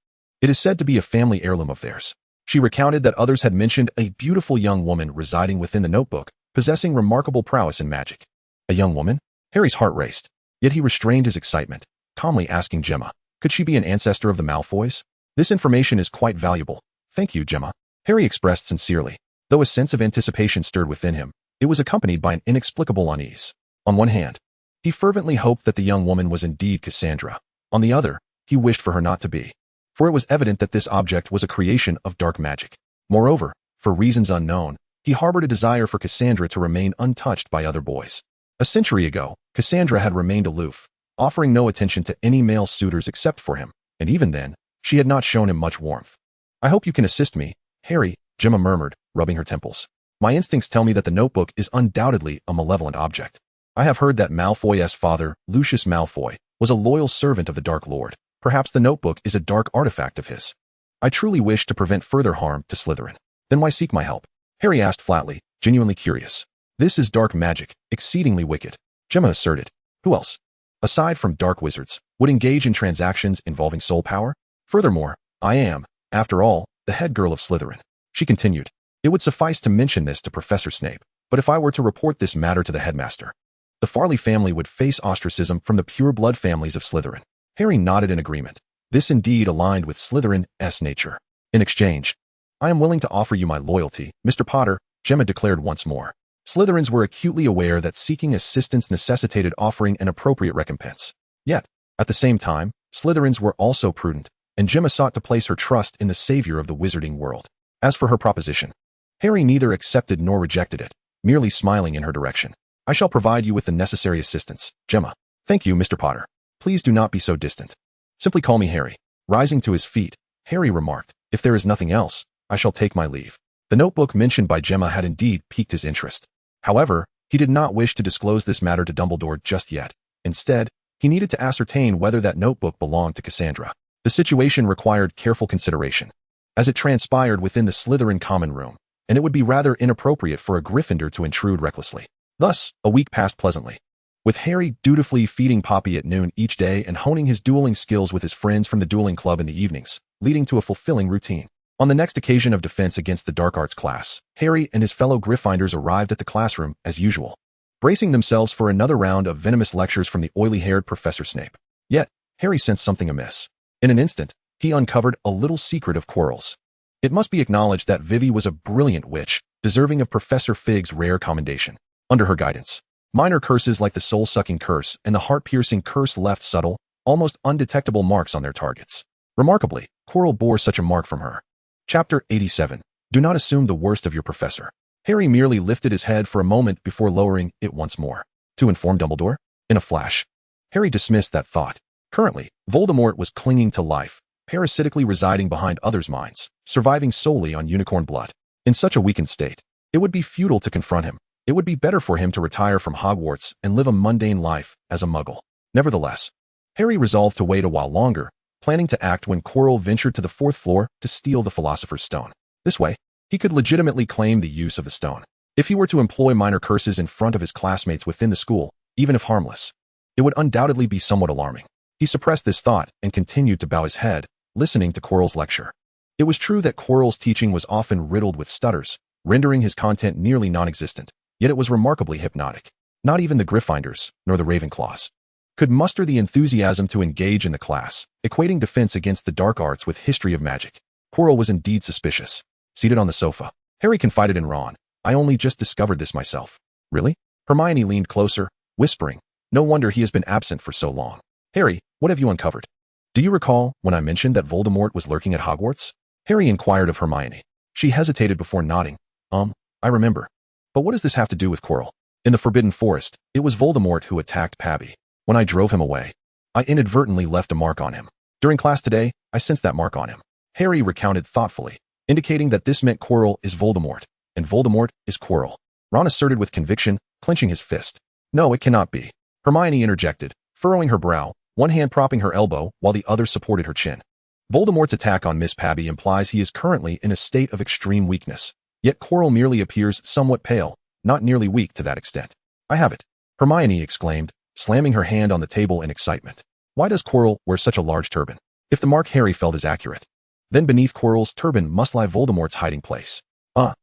It is said to be a family heirloom of theirs. She recounted that others had mentioned a beautiful young woman residing within the notebook, possessing remarkable prowess in magic. A young woman? Harry's heart raced. Yet he restrained his excitement, calmly asking Gemma, could she be an ancestor of the Malfoys? This information is quite valuable. Thank you, Gemma. Harry expressed sincerely. Though a sense of anticipation stirred within him, it was accompanied by an inexplicable unease. On one hand, he fervently hoped that the young woman was indeed Cassandra. On the other, he wished for her not to be. For it was evident that this object was a creation of dark magic. Moreover, for reasons unknown, he harbored a desire for Cassandra to remain untouched by other boys. A century ago, Cassandra had remained aloof, offering no attention to any male suitors except for him, and even then, she had not shown him much warmth. I hope you can assist me, Harry, Gemma murmured, rubbing her temples. My instincts tell me that the notebook is undoubtedly a malevolent object. I have heard that Malfoy's father, Lucius Malfoy, was a loyal servant of the Dark Lord. Perhaps the notebook is a dark artifact of his. I truly wish to prevent further harm to Slytherin. Then why seek my help? Harry asked flatly, genuinely curious. This is dark magic, exceedingly wicked, Gemma asserted. Who else, aside from dark wizards, would engage in transactions involving soul power? Furthermore, I am, after all, the head girl of Slytherin. She continued. It would suffice to mention this to Professor Snape, but if I were to report this matter to the headmaster, the Farley family would face ostracism from the pure-blood families of Slytherin. Harry nodded in agreement. This indeed aligned with Slytherin's nature. In exchange, I am willing to offer you my loyalty, Mr. Potter, Gemma declared once more. Slytherins were acutely aware that seeking assistance necessitated offering an appropriate recompense. Yet, at the same time, Slytherins were also prudent, and Gemma sought to place her trust in the savior of the wizarding world. As for her proposition, Harry neither accepted nor rejected it, merely smiling in her direction. I shall provide you with the necessary assistance, Gemma. Thank you, Mr. Potter. Please do not be so distant. Simply call me Harry. Rising to his feet, Harry remarked, if there is nothing else, I shall take my leave. The notebook mentioned by Gemma had indeed piqued his interest. However, he did not wish to disclose this matter to Dumbledore just yet. Instead, he needed to ascertain whether that notebook belonged to Cassandra. The situation required careful consideration, as it transpired within the Slytherin common room, and it would be rather inappropriate for a Gryffindor to intrude recklessly. Thus, a week passed pleasantly, with Harry dutifully feeding Poppy at noon each day and honing his dueling skills with his friends from the dueling club in the evenings, leading to a fulfilling routine. On the next occasion of defense against the dark arts class, Harry and his fellow Gryffindors arrived at the classroom as usual, bracing themselves for another round of venomous lectures from the oily-haired Professor Snape. Yet, Harry sensed something amiss. In an instant, he uncovered a little secret of Quirrell's. It must be acknowledged that Vivi was a brilliant witch, deserving of Professor Fig's rare commendation. Under her guidance, minor curses like the soul-sucking curse and the heart-piercing curse left subtle, almost undetectable marks on their targets. Remarkably, Quirrell bore such a mark from her. Chapter 87. Do not assume the worst of your professor. Harry merely lifted his head for a moment before lowering it once more. To inform Dumbledore? In a flash, Harry dismissed that thought. Currently, Voldemort was clinging to life, parasitically residing behind others' minds, surviving solely on unicorn blood. In such a weakened state, it would be futile to confront him. It would be better for him to retire from Hogwarts and live a mundane life as a muggle. Nevertheless, Harry resolved to wait a while longer, planning to act when Quirrell ventured to the 4th floor to steal the Philosopher's Stone. This way, he could legitimately claim the use of the stone. If he were to employ minor curses in front of his classmates within the school, even if harmless, it would undoubtedly be somewhat alarming. He suppressed this thought and continued to bow his head, listening to Quirrell's lecture. It was true that Quirrell's teaching was often riddled with stutters, rendering his content nearly non-existent, yet it was remarkably hypnotic. Not even the Gryffindors, nor the Ravenclaws, could muster the enthusiasm to engage in the class, equating defense against the dark arts with history of magic. Quirrell was indeed suspicious. Seated on the sofa, Harry confided in Ron, I only just discovered this myself. Really? Hermione leaned closer, whispering, no wonder he has been absent for so long. Harry, what have you uncovered? Do you recall when I mentioned that Voldemort was lurking at Hogwarts? Harry inquired of Hermione. She hesitated before nodding. I remember. But what does this have to do with Quirrell? In the Forbidden Forest, it was Voldemort who attacked Pabby. When I drove him away, I inadvertently left a mark on him. During class today, I sensed that mark on him. Harry recounted thoughtfully, indicating that this meant Quirrell is Voldemort, and Voldemort is Quirrell. Ron asserted with conviction, clenching his fist. No, it cannot be. Hermione interjected, furrowing her brow, one hand propping her elbow while the other supported her chin. Voldemort's attack on Miss Pabby implies he is currently in a state of extreme weakness, yet Quirrell merely appears somewhat pale, not nearly weak to that extent. I have it, Hermione exclaimed, slamming her hand on the table in excitement. Why does Quirrell wear such a large turban? If the mark Harry felt is accurate, Then beneath Quirrell's turban must lie Voldemort's hiding place.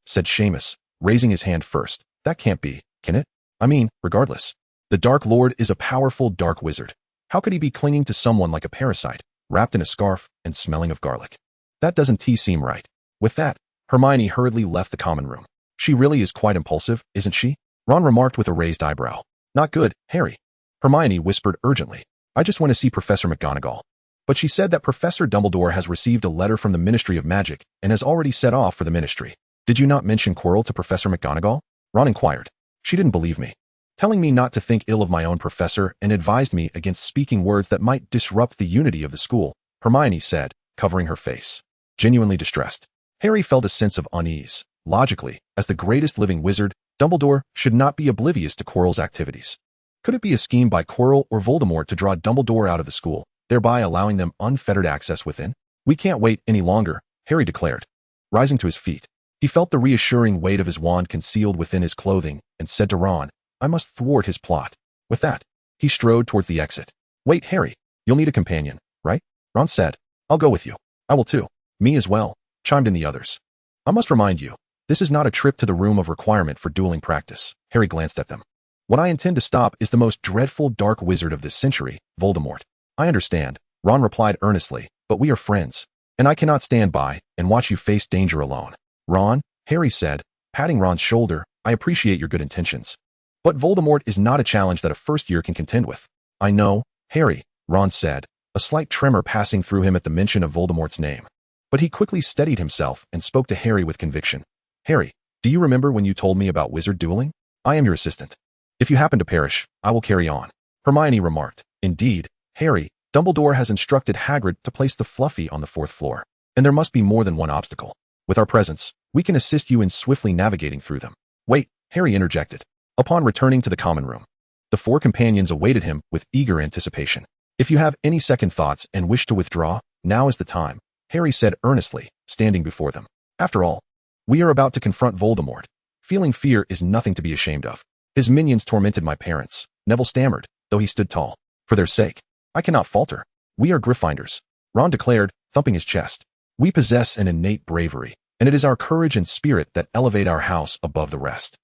Said Seamus, raising his hand first. That can't be, can it? I mean, regardless. The Dark Lord is a powerful dark wizard. How could he be clinging to someone like a parasite, wrapped in a scarf and smelling of garlic? That doesn't seem right. With that, Hermione hurriedly left the common room. She really is quite impulsive, isn't she? Ron remarked with a raised eyebrow. Not good, Harry. Hermione whispered urgently. I just want to see Professor McGonagall. But she said that Professor Dumbledore has received a letter from the Ministry of Magic and has already set off for the ministry. Did you not mention Quirrell to Professor McGonagall? Ron inquired. She didn't believe me, telling me not to think ill of my own professor and advised me against speaking words that might disrupt the unity of the school, Hermione said, covering her face. Genuinely distressed. Harry felt a sense of unease. Logically, as the greatest living wizard, Dumbledore should not be oblivious to Quirrell's activities. Could it be a scheme by Quirrell or Voldemort to draw Dumbledore out of the school, thereby allowing them unfettered access within? We can't wait any longer, Harry declared. Rising to his feet, he felt the reassuring weight of his wand concealed within his clothing and said to Ron, I must thwart his plot. With that, he strode towards the exit. Wait, Harry, you'll need a companion, right? Ron said. I'll go with you. I will too. Me as well, chimed in the others. I must remind you, this is not a trip to the room of requirement for dueling practice. Harry glanced at them. What I intend to stop is the most dreadful dark wizard of this century, Voldemort. I understand, Ron replied earnestly, but we are friends, and I cannot stand by and watch you face danger alone. Ron, Harry said, patting Ron's shoulder, I appreciate your good intentions. But Voldemort is not a challenge that a first year can contend with. I know, Harry, Ron said, a slight tremor passing through him at the mention of Voldemort's name. But he quickly steadied himself and spoke to Harry with conviction. Harry, do you remember when you told me about wizard dueling? I am your assistant. If you happen to perish, I will carry on. Hermione remarked. Indeed, Harry, Dumbledore has instructed Hagrid to place the Fluffy on the 4th floor, and there must be more than one obstacle. With our presence, we can assist you in swiftly navigating through them. Wait, Harry interjected. Upon returning to the common room, the 4 companions awaited him with eager anticipation. If you have any second thoughts and wish to withdraw, now is the time, Harry said earnestly, standing before them. After all, we are about to confront Voldemort. Feeling fear is nothing to be ashamed of. His minions tormented my parents, Neville stammered, though he stood tall. For their sake, I cannot falter. We are Gryffindors, Ron declared, thumping his chest. We possess an innate bravery, and it is our courage and spirit that elevate our house above the rest.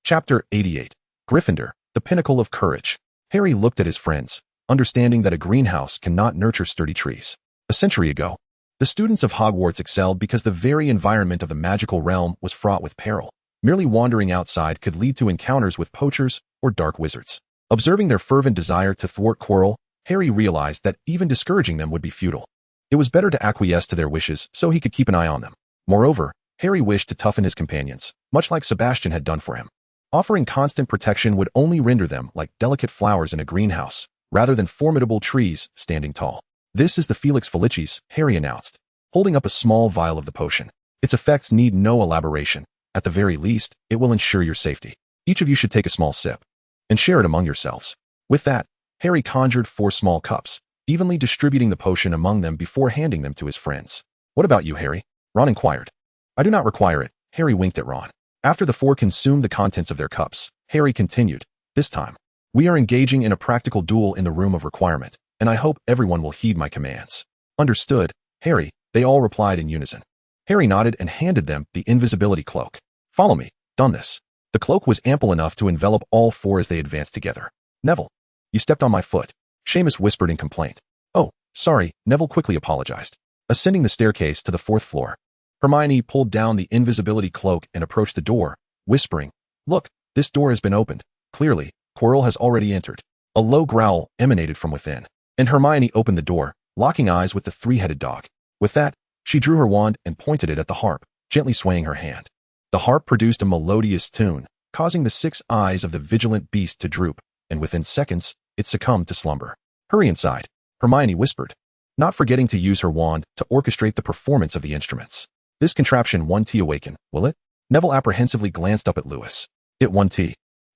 Chapter 88. Gryffindor, the Pinnacle of Courage. Harry looked at his friends, understanding that a greenhouse cannot nurture sturdy trees. A century ago, the students of Hogwarts excelled because the very environment of the magical realm was fraught with peril. Merely wandering outside could lead to encounters with poachers or dark wizards. Observing their fervent desire to thwart Quirrell, Harry realized that even discouraging them would be futile. It was better to acquiesce to their wishes so he could keep an eye on them. Moreover, Harry wished to toughen his companions, much like Sebastian had done for him. Offering constant protection would only render them like delicate flowers in a greenhouse, rather than formidable trees standing tall. This is the Felix Felicis, Harry announced, holding up a small vial of the potion. Its effects need no elaboration. At the very least, it will ensure your safety. Each of you should take a small sip and share it among yourselves. With that, Harry conjured 4 small cups, evenly distributing the potion among them before handing them to his friends. What about you, Harry? Ron inquired. I do not require it, Harry winked at Ron. After the 4 consumed the contents of their cups, Harry continued, this time, we are engaging in a practical duel in the room of requirement, and I hope everyone will heed my commands. Understood, Harry, they all replied in unison. Harry nodded and handed them the invisibility cloak. Follow me. Done this. The cloak was ample enough to envelop all 4 as they advanced together. Neville, you stepped on my foot, Seamus whispered in complaint. Oh, sorry, Neville quickly apologized. Ascending the staircase to the 4th floor, Hermione pulled down the invisibility cloak and approached the door, whispering, Look, this door has been opened. Clearly, Quirrell has already entered. A low growl emanated from within, and Hermione opened the door, locking eyes with the 3-headed dog. With that, she drew her wand and pointed it at the harp, gently swaying her hand. The harp produced a melodious tune, causing the 6 eyes of the vigilant beast to droop, and within seconds, it succumbed to slumber. Hurry inside, Hermione whispered, not forgetting to use her wand to orchestrate the performance of the instruments. This contraption won't awaken, will it? Neville apprehensively glanced up at Lewis. It won't.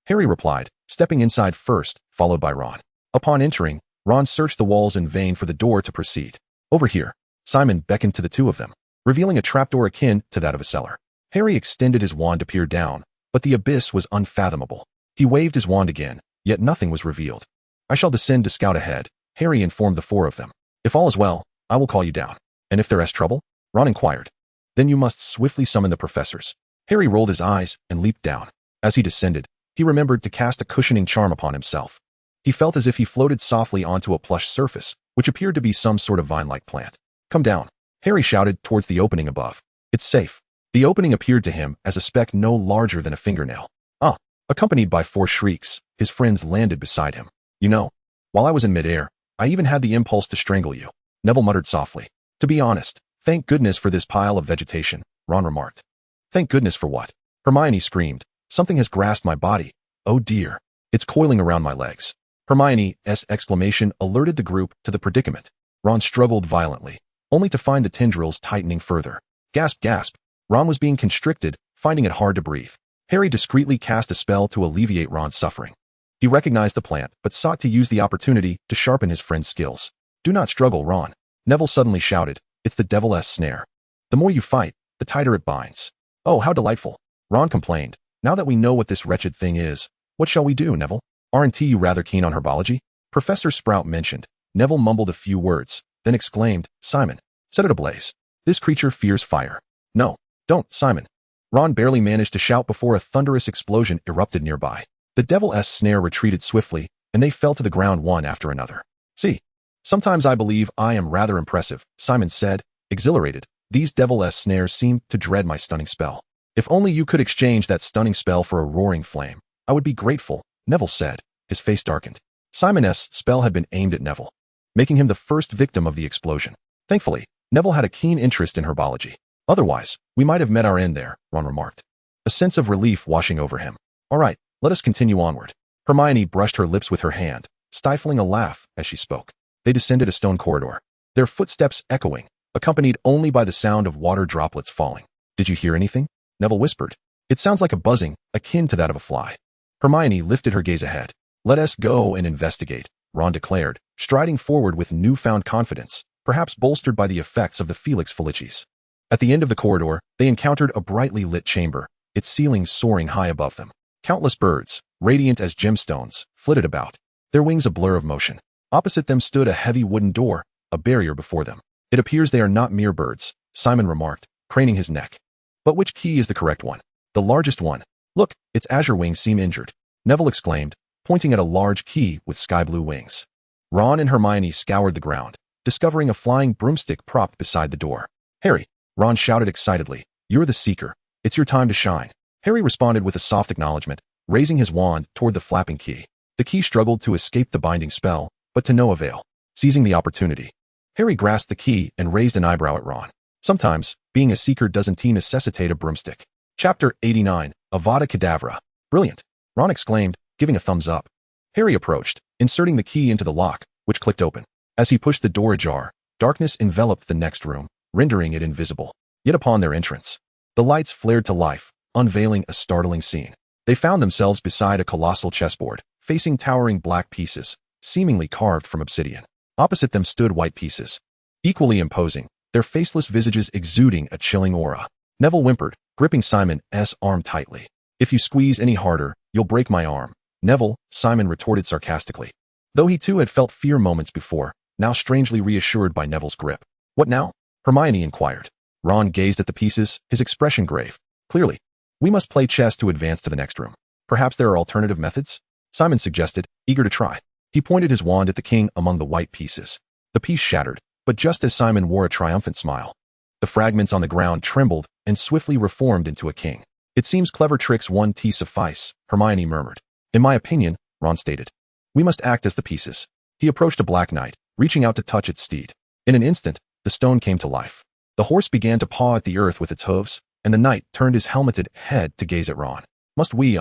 Harry replied, stepping inside first, followed by Ron. Upon entering, Ron searched the walls in vain for the door to proceed. Over here, Simon beckoned to the 2 of them, revealing a trapdoor akin to that of a cellar. Harry extended his wand to peer down, but the abyss was unfathomable. He waved his wand again, yet nothing was revealed. I shall descend to scout ahead, Harry informed the 4 of them. If all is well, I will call you down. And if there is trouble? Ron inquired. Then you must swiftly summon the professors. Harry rolled his eyes and leaped down. As he descended, he remembered to cast a cushioning charm upon himself. He felt as if he floated softly onto a plush surface, which appeared to be some sort of vine-like plant. Come down, Harry shouted towards the opening above. It's safe. The opening appeared to him as a speck no larger than a fingernail. Ah! Accompanied by 4 shrieks, his friends landed beside him. You know, while I was in midair, I even had the impulse to strangle you, Neville muttered softly. To be honest, thank goodness for this pile of vegetation, Ron remarked. Thank goodness for what? Hermione screamed. Something has grasped my body. Oh dear. It's coiling around my legs. Hermione's exclamation alerted the group to the predicament. Ron struggled violently, only to find the tendrils tightening further. Gasp, gasp. Ron was being constricted, finding it hard to breathe. Harry discreetly cast a spell to alleviate Ron's suffering. He recognized the plant, but sought to use the opportunity to sharpen his friend's skills. Do not struggle, Ron. Neville suddenly shouted. It's the devil's snare. The more you fight, the tighter it binds. Oh, how delightful. Ron complained. Now that we know what this wretched thing is, what shall we do, Neville? Aren't you rather keen on herbology? Professor Sprout mentioned. Neville mumbled a few words, then exclaimed, Simon, set it ablaze. This creature fears fire. No, don't, Simon. Ron barely managed to shout before a thunderous explosion erupted nearby. The devil's snare retreated swiftly, and they fell to the ground one after another. See, sometimes I believe I am rather impressive, Simon said, exhilarated. These devil's snares seem to dread my stunning spell. If only you could exchange that stunning spell for a roaring flame, I would be grateful, Neville said. His face darkened. Simon's spell had been aimed at Neville, making him the first victim of the explosion. Thankfully, Neville had a keen interest in herbology. Otherwise, we might have met our end there, Ron remarked, a sense of relief washing over him. All right, let us continue onward. Hermione brushed her lips with her hand, stifling a laugh as she spoke. They descended a stone corridor, their footsteps echoing, accompanied only by the sound of water droplets falling. Did you hear anything? Neville whispered. It sounds like a buzzing, akin to that of a fly. Hermione lifted her gaze ahead. Let us go and investigate, Ron declared, striding forward with newfound confidence, perhaps bolstered by the effects of the Felix Felicis. At the end of the corridor, they encountered a brightly lit chamber, its ceiling soaring high above them. Countless birds, radiant as gemstones, flitted about, their wings a blur of motion. Opposite them stood a heavy wooden door, a barrier before them. It appears they are not mere birds, Simon remarked, craning his neck. But which key is the correct one? The largest one. Look, its azure wings seem injured, Neville exclaimed, pointing at a large key with sky-blue wings. Ron and Hermione scoured the ground, discovering a flying broomstick propped beside the door. Harry, Ron shouted excitedly, you're the seeker. It's your time to shine. Harry responded with a soft acknowledgement, raising his wand toward the flapping key. The key struggled to escape the binding spell, but to no avail. Seizing the opportunity, Harry grasped the key and raised an eyebrow at Ron. Sometimes, being a seeker doesn't necessitate a broomstick. Chapter 89, Avada Kedavra. Brilliant, Ron exclaimed, giving a thumbs up. Harry approached, inserting the key into the lock, which clicked open. As he pushed the door ajar, darkness enveloped the next room, rendering it invisible. Yet upon their entrance, the lights flared to life, unveiling a startling scene. They found themselves beside a colossal chessboard, facing towering black pieces, seemingly carved from obsidian. Opposite them stood white pieces, equally imposing, their faceless visages exuding a chilling aura. Neville whimpered, gripping Simon's arm tightly. If you squeeze any harder, you'll break my arm. Neville, Simon retorted sarcastically. Though he too had felt fear moments before, now strangely reassured by Neville's grip. What now? Hermione inquired. Ron gazed at the pieces, his expression grave. Clearly, we must play chess to advance to the next room. Perhaps there are alternative methods? Simon suggested, eager to try. He pointed his wand at the king among the white pieces. The piece shattered, but just as Simon wore a triumphant smile, the fragments on the ground trembled and swiftly reformed into a king. It seems clever tricks one tea suffice, Hermione murmured. In my opinion, Ron stated, we must act as the pieces. He approached a black knight, reaching out to touch its steed. In an instant, the stone came to life. The horse began to paw at the earth with its hooves, and the knight turned his helmeted head to gaze at Ron. Must we,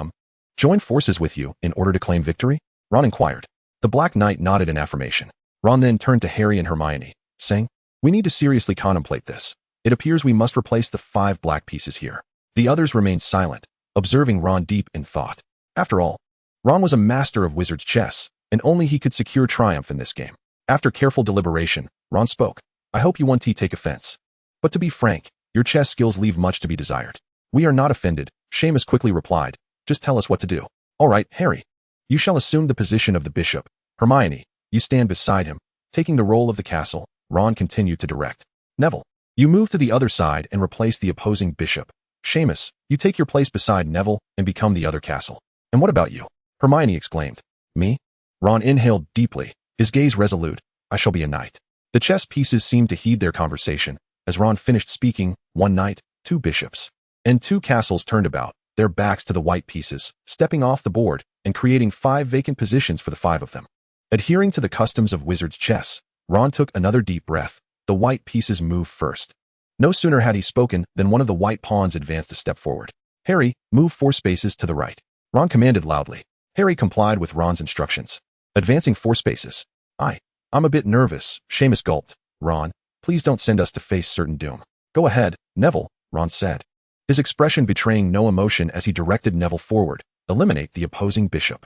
join forces with you in order to claim victory? Ron inquired. The Black Knight nodded in affirmation. Ron then turned to Harry and Hermione, saying, we need to seriously contemplate this. It appears we must replace the 5 black pieces here. The others remained silent, observing Ron deep in thought. After all, Ron was a master of wizard's chess, and only he could secure triumph in this game. After careful deliberation, Ron spoke. I hope you won't take offense. But to be frank, your chess skills leave much to be desired. We are not offended, Seamus quickly replied. Just tell us what to do. All right, Harry. You shall assume the position of the bishop. Hermione, you stand beside him, taking the role of the castle. Ron continued to direct. Neville, You move to the other side and replace the opposing bishop. Seamus, you take your place beside Neville and become the other castle. And what about you? Hermione exclaimed. Me? Ron inhaled deeply, his gaze resolute. I shall be a knight. The chess pieces seemed to heed their conversation. As Ron finished speaking, 1 knight, 2 bishops, and 2 castles turned about, their backs to the white pieces, stepping off the board and creating 5 vacant positions for the 5 of them. Adhering to the customs of wizard's chess, Ron took another deep breath. The white pieces moved first. No sooner had he spoken than one of the white pawns advanced a step forward. Harry, move 4 spaces to the right. Ron commanded loudly. Harry complied with Ron's instructions, advancing 4 spaces. I'm a bit nervous, Seamus gulped. Ron, please don't send us to face certain doom. Go ahead, Neville, Ron said, his expression betraying no emotion as he directed Neville forward. Eliminate the opposing bishop.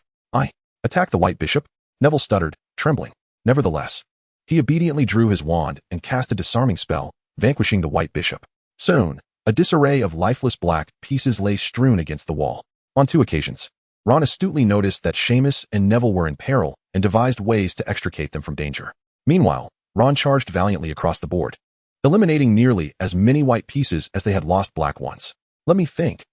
Attack the white bishop? Neville stuttered, trembling. Nevertheless, he obediently drew his wand and cast a disarming spell, vanquishing the white bishop. Soon, a disarray of lifeless black pieces lay strewn against the wall. On 2 occasions, Ron astutely noticed that Seamus and Neville were in peril and devised ways to extricate them from danger. Meanwhile, Ron charged valiantly across the board, eliminating nearly as many white pieces as they had lost black ones. Let me think,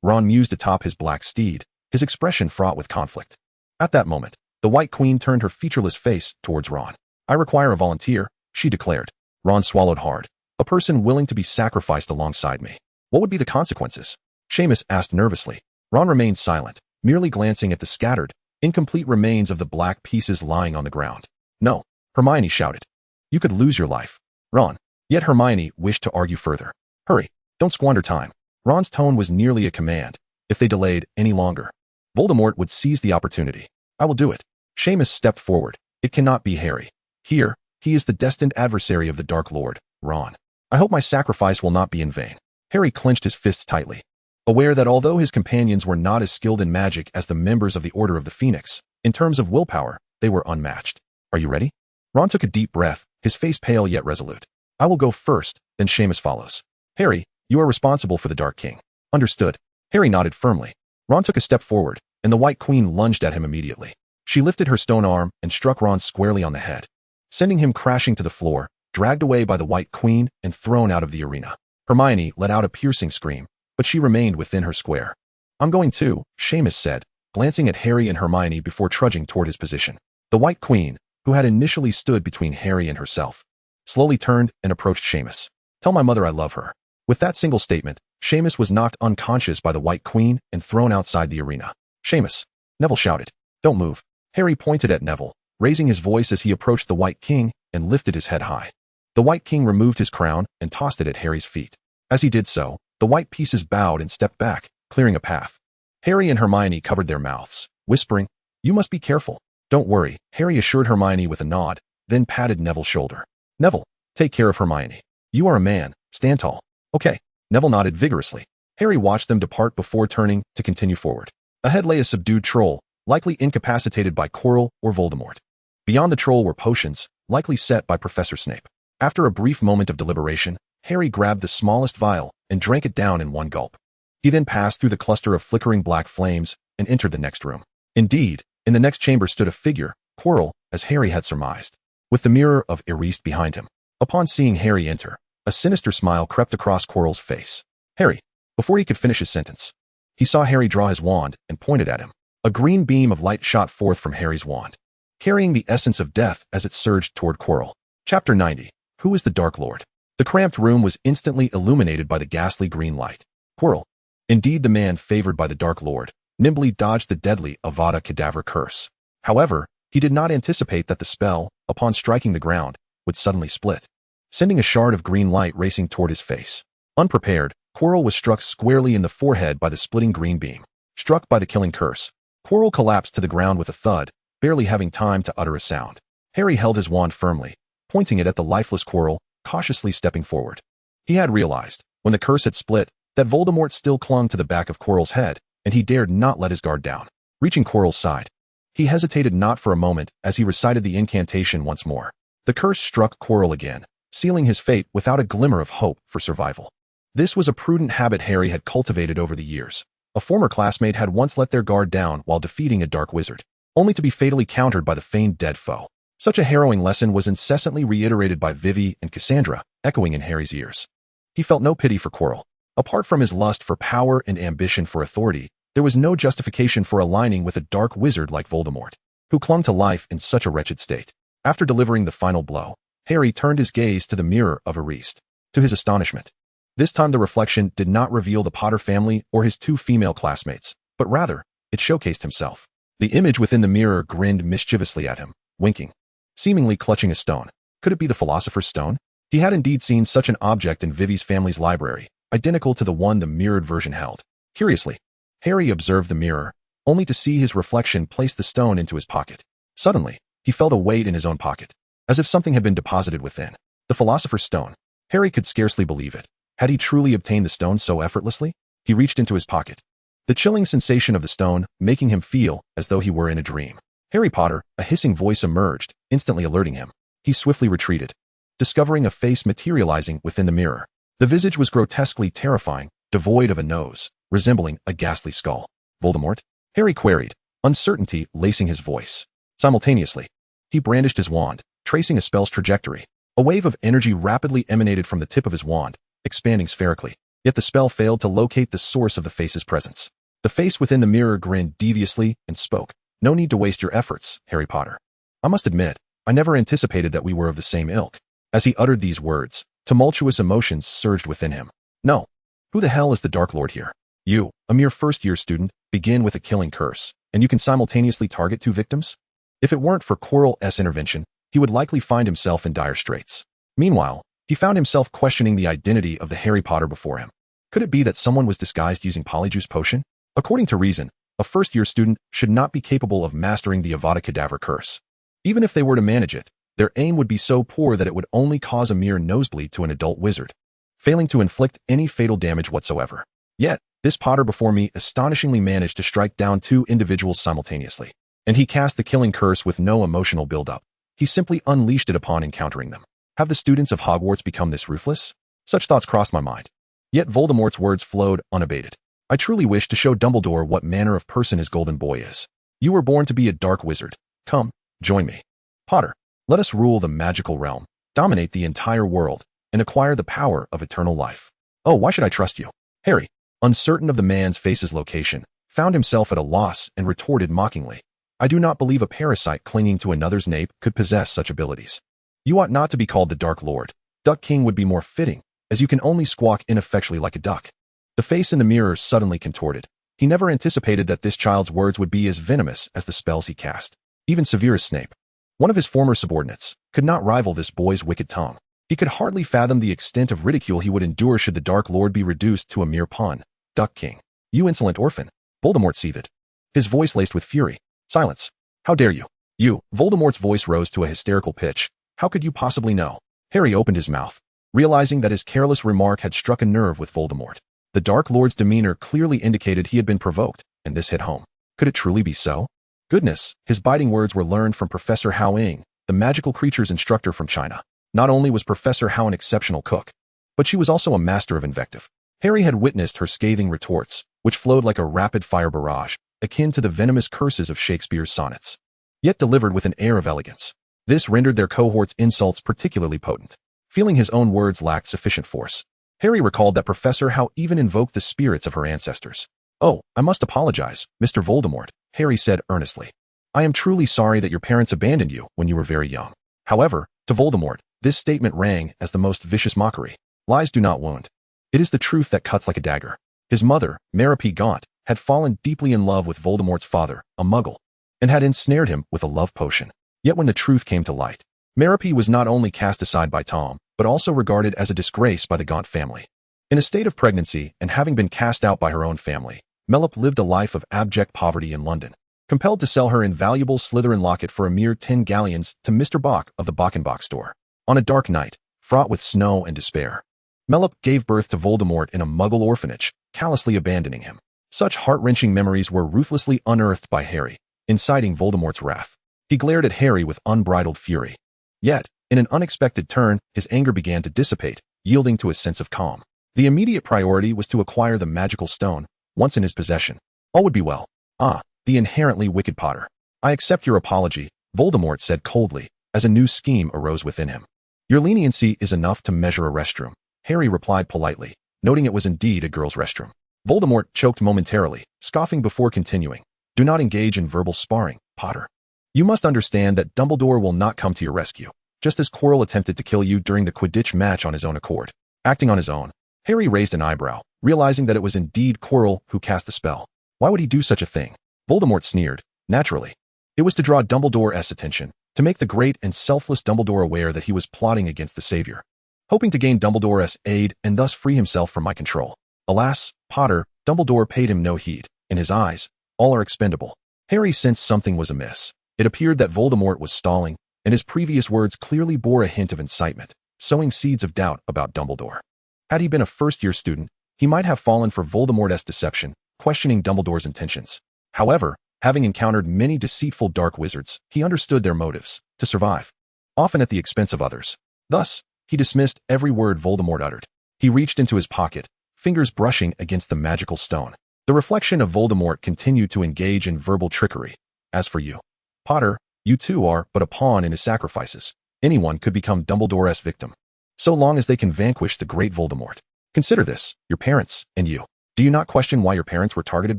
Ron mused atop his black steed, his expression fraught with conflict. At that moment, the White Queen turned her featureless face towards Ron. I require a volunteer, she declared. Ron swallowed hard. A person willing to be sacrificed alongside me. What would be the consequences? Seamus asked nervously. Ron remained silent, merely glancing at the scattered, incomplete remains of the black pieces lying on the ground. No, Hermione shouted. You could lose your life. Ron. Yet Hermione wished to argue further. Hurry, don't squander time. Ron's tone was nearly a command. If they delayed any longer, Voldemort would seize the opportunity. I will do it. Seamus stepped forward. It cannot be Harry. Here, he is the destined adversary of the Dark Lord, Ron. I hope my sacrifice will not be in vain. Harry clenched his fists tightly, aware that although his companions were not as skilled in magic as the members of the Order of the Phoenix, in terms of willpower, they were unmatched. Are you ready? Ron took a deep breath, his face pale yet resolute. I will go first, then Seamus follows. Harry, you are responsible for the Dark King. Understood. Harry nodded firmly. Ron took a step forward, and the White Queen lunged at him immediately. She lifted her stone arm and struck Ron squarely on the head, sending him crashing to the floor, dragged away by the White Queen and thrown out of the arena. Hermione let out a piercing scream, but she remained within her square. I'm going too, Seamus said, glancing at Harry and Hermione before trudging toward his position. The White Queen, who had initially stood between Harry and herself, slowly turned and approached Seamus. Tell my mother I love her. With that single statement, Seamus was knocked unconscious by the White Queen and thrown outside the arena. Seamus, Neville shouted. Don't move. Harry pointed at Neville, raising his voice as he approached the White King and lifted his head high. The White King removed his crown and tossed it at Harry's feet. As he did so, the white pieces bowed and stepped back, clearing a path. Harry and Hermione covered their mouths, whispering, You must be careful. Don't worry, Harry assured Hermione with a nod, then patted Neville's shoulder. Neville, take care of Hermione. You are a man, stand tall. Okay. Neville nodded vigorously. Harry watched them depart before turning to continue forward. Ahead lay a subdued troll, likely incapacitated by Quirrell or Voldemort. Beyond the troll were potions, likely set by Professor Snape. After a brief moment of deliberation, Harry grabbed the smallest vial and drank it down in one gulp. He then passed through the cluster of flickering black flames and entered the next room. Indeed, in the next chamber stood a figure, Quirrell, as Harry had surmised, with the mirror of Eriste behind him. Upon seeing Harry enter, a sinister smile crept across Quirrell's face. Harry, before he could finish his sentence, he saw Harry draw his wand and pointed at him. A green beam of light shot forth from Harry's wand, carrying the essence of death as it surged toward Quirrell. Chapter 90. Who is the Dark Lord? The cramped room was instantly illuminated by the ghastly green light. Quirrell, indeed the man favored by the Dark Lord, nimbly dodged the deadly Avada Kedavra curse. However, he did not anticipate that the spell, upon striking the ground, would suddenly split, sending a shard of green light racing toward his face. Unprepared, Quirrell was struck squarely in the forehead by the splitting green beam. Struck by the killing curse, Quirrell collapsed to the ground with a thud, barely having time to utter a sound. Harry held his wand firmly, pointing it at the lifeless Quirrell, cautiously stepping forward. He had realized, when the curse had split, that Voldemort still clung to the back of Quirrell's head, and he dared not let his guard down. Reaching Quirrell's side, he hesitated not for a moment as he recited the incantation once more. The curse struck Quirrell again, sealing his fate without a glimmer of hope for survival. This was a prudent habit Harry had cultivated over the years. A former classmate had once let their guard down while defeating a dark wizard, only to be fatally countered by the feigned dead foe. Such a harrowing lesson was incessantly reiterated by Vivi and Cassandra, echoing in Harry's ears. He felt no pity for Quirrell. Apart from his lust for power and ambition for authority, there was no justification for aligning with a dark wizard like Voldemort, who clung to life in such a wretched state. After delivering the final blow, Harry turned his gaze to the mirror of Ariste. To his astonishment, this time the reflection did not reveal the Potter family or his two female classmates, but rather, it showcased himself. The image within the mirror grinned mischievously at him, winking, seemingly clutching a stone. Could it be the Philosopher's Stone? He had indeed seen such an object in Vivi's family's library, identical to the one the mirrored version held. Curiously, Harry observed the mirror, only to see his reflection place the stone into his pocket. Suddenly, he felt a weight in his own pocket, as if something had been deposited within. The Philosopher's Stone. Harry could scarcely believe it. Had he truly obtained the stone so effortlessly? He reached into his pocket, the chilling sensation of the stone making him feel as though he were in a dream. Harry Potter, a hissing voice emerged, instantly alerting him. He swiftly retreated, discovering a face materializing within the mirror. The visage was grotesquely terrifying, devoid of a nose, resembling a ghastly skull. Voldemort? Harry queried, uncertainty lacing his voice. Simultaneously, he brandished his wand, tracing a spell's trajectory. A wave of energy rapidly emanated from the tip of his wand, expanding spherically. Yet the spell failed to locate the source of the face's presence. The face within the mirror grinned deviously and spoke. No need to waste your efforts, Harry Potter. I must admit, I never anticipated that we were of the same ilk. As he uttered these words, tumultuous emotions surged within him. No. Who the hell is the Dark Lord here? You, a mere first-year student, begin with a killing curse, and you can simultaneously target two victims? If it weren't for Quirrell's intervention, he would likely find himself in dire straits. Meanwhile, he found himself questioning the identity of the Harry Potter before him. Could it be that someone was disguised using Polyjuice Potion? According to reason, a first-year student should not be capable of mastering the Avada Kedavra curse. Even if they were to manage it, their aim would be so poor that it would only cause a mere nosebleed to an adult wizard, failing to inflict any fatal damage whatsoever. Yet, this Potter before me astonishingly managed to strike down two individuals simultaneously, and he cast the killing curse with no emotional build-up. He simply unleashed it upon encountering them. Have the students of Hogwarts become this ruthless? Such thoughts crossed my mind. Yet Voldemort's words flowed unabated. I truly wish to show Dumbledore what manner of person his golden boy is. You were born to be a dark wizard. Come, join me. Potter, let us rule the magical realm, dominate the entire world, and acquire the power of eternal life. Oh, why should I trust you? Harry, uncertain of the man's face's location, found himself at a loss and retorted mockingly. I do not believe a parasite clinging to another's nape could possess such abilities. You ought not to be called the Dark Lord. Duck King would be more fitting, as you can only squawk ineffectually like a duck. The face in the mirror suddenly contorted. He never anticipated that this child's words would be as venomous as the spells he cast. Even Severus Snape, one of his former subordinates, could not rival this boy's wicked tongue. He could hardly fathom the extent of ridicule he would endure should the Dark Lord be reduced to a mere pun. Duck King. You insolent orphan. Voldemort seethed, his voice laced with fury. Silence. How dare you? You. Voldemort's voice rose to a hysterical pitch. How could you possibly know? Harry opened his mouth, realizing that his careless remark had struck a nerve with Voldemort. The Dark Lord's demeanor clearly indicated he had been provoked, and this hit home. Could it truly be so? Goodness, his biting words were learned from Professor Hao Ying, the magical creatures instructor from China. Not only was Professor Hao an exceptional cook, but she was also a master of invective. Harry had witnessed her scathing retorts, which flowed like a rapid-fire barrage, akin to the venomous curses of Shakespeare's sonnets, yet delivered with an air of elegance. This rendered their cohort's insults particularly potent. Feeling his own words lacked sufficient force, Harry recalled that Professor Hao even invoked the spirits of her ancestors. Oh, I must apologize, Mr. Voldemort, Harry said earnestly. I am truly sorry that your parents abandoned you when you were very young. However, to Voldemort, this statement rang as the most vicious mockery. Lies do not wound. It is the truth that cuts like a dagger. His mother, Mary Gaunt, had fallen deeply in love with Voldemort's father, a muggle, and had ensnared him with a love potion. Yet when the truth came to light, Mary was not only cast aside by Tom, but also regarded as a disgrace by the Gaunt family. In a state of pregnancy and having been cast out by her own family, Mellop lived a life of abject poverty in London, compelled to sell her invaluable Slytherin locket for a mere 10 galleons to Mr. Bach of the Bach store. On a dark night, fraught with snow and despair, Mellop gave birth to Voldemort in a muggle orphanage, callously abandoning him. Such heart-wrenching memories were ruthlessly unearthed by Harry, inciting Voldemort's wrath. He glared at Harry with unbridled fury. Yet, in an unexpected turn, his anger began to dissipate, yielding to a sense of calm. The immediate priority was to acquire the magical stone. Once in his possession, all would be well. Ah, the inherently wicked Potter. I accept your apology, Voldemort said coldly, as a new scheme arose within him. Your leniency is enough to measure a restroom, Harry replied politely, noting it was indeed a girl's restroom. Voldemort choked momentarily, scoffing before continuing. Do not engage in verbal sparring, Potter. You must understand that Dumbledore will not come to your rescue, just as Quirrell attempted to kill you during the Quidditch match on his own accord. Acting on his own, Harry raised an eyebrow, realizing that it was indeed Quirrell who cast the spell. Why would he do such a thing? Voldemort sneered. Naturally. It was to draw Dumbledore's attention, to make the great and selfless Dumbledore aware that he was plotting against the Savior, hoping to gain Dumbledore's aid and thus free himself from my control. Alas, Potter, Dumbledore paid him no heed. In his eyes, all are expendable. Harry sensed something was amiss. It appeared that Voldemort was stalling, and his previous words clearly bore a hint of incitement, sowing seeds of doubt about Dumbledore. Had he been a first-year student, he might have fallen for Voldemort's deception, questioning Dumbledore's intentions. However, having encountered many deceitful dark wizards, he understood their motives, to survive, often at the expense of others. Thus, he dismissed every word Voldemort uttered. He reached into his pocket, fingers brushing against the magical stone. The reflection of Voldemort continued to engage in verbal trickery. As for you, Potter, you too are but a pawn in his sacrifices. Anyone could become Dumbledore's victim, so long as they can vanquish the great Voldemort. Consider this, your parents, and you. Do you not question why your parents were targeted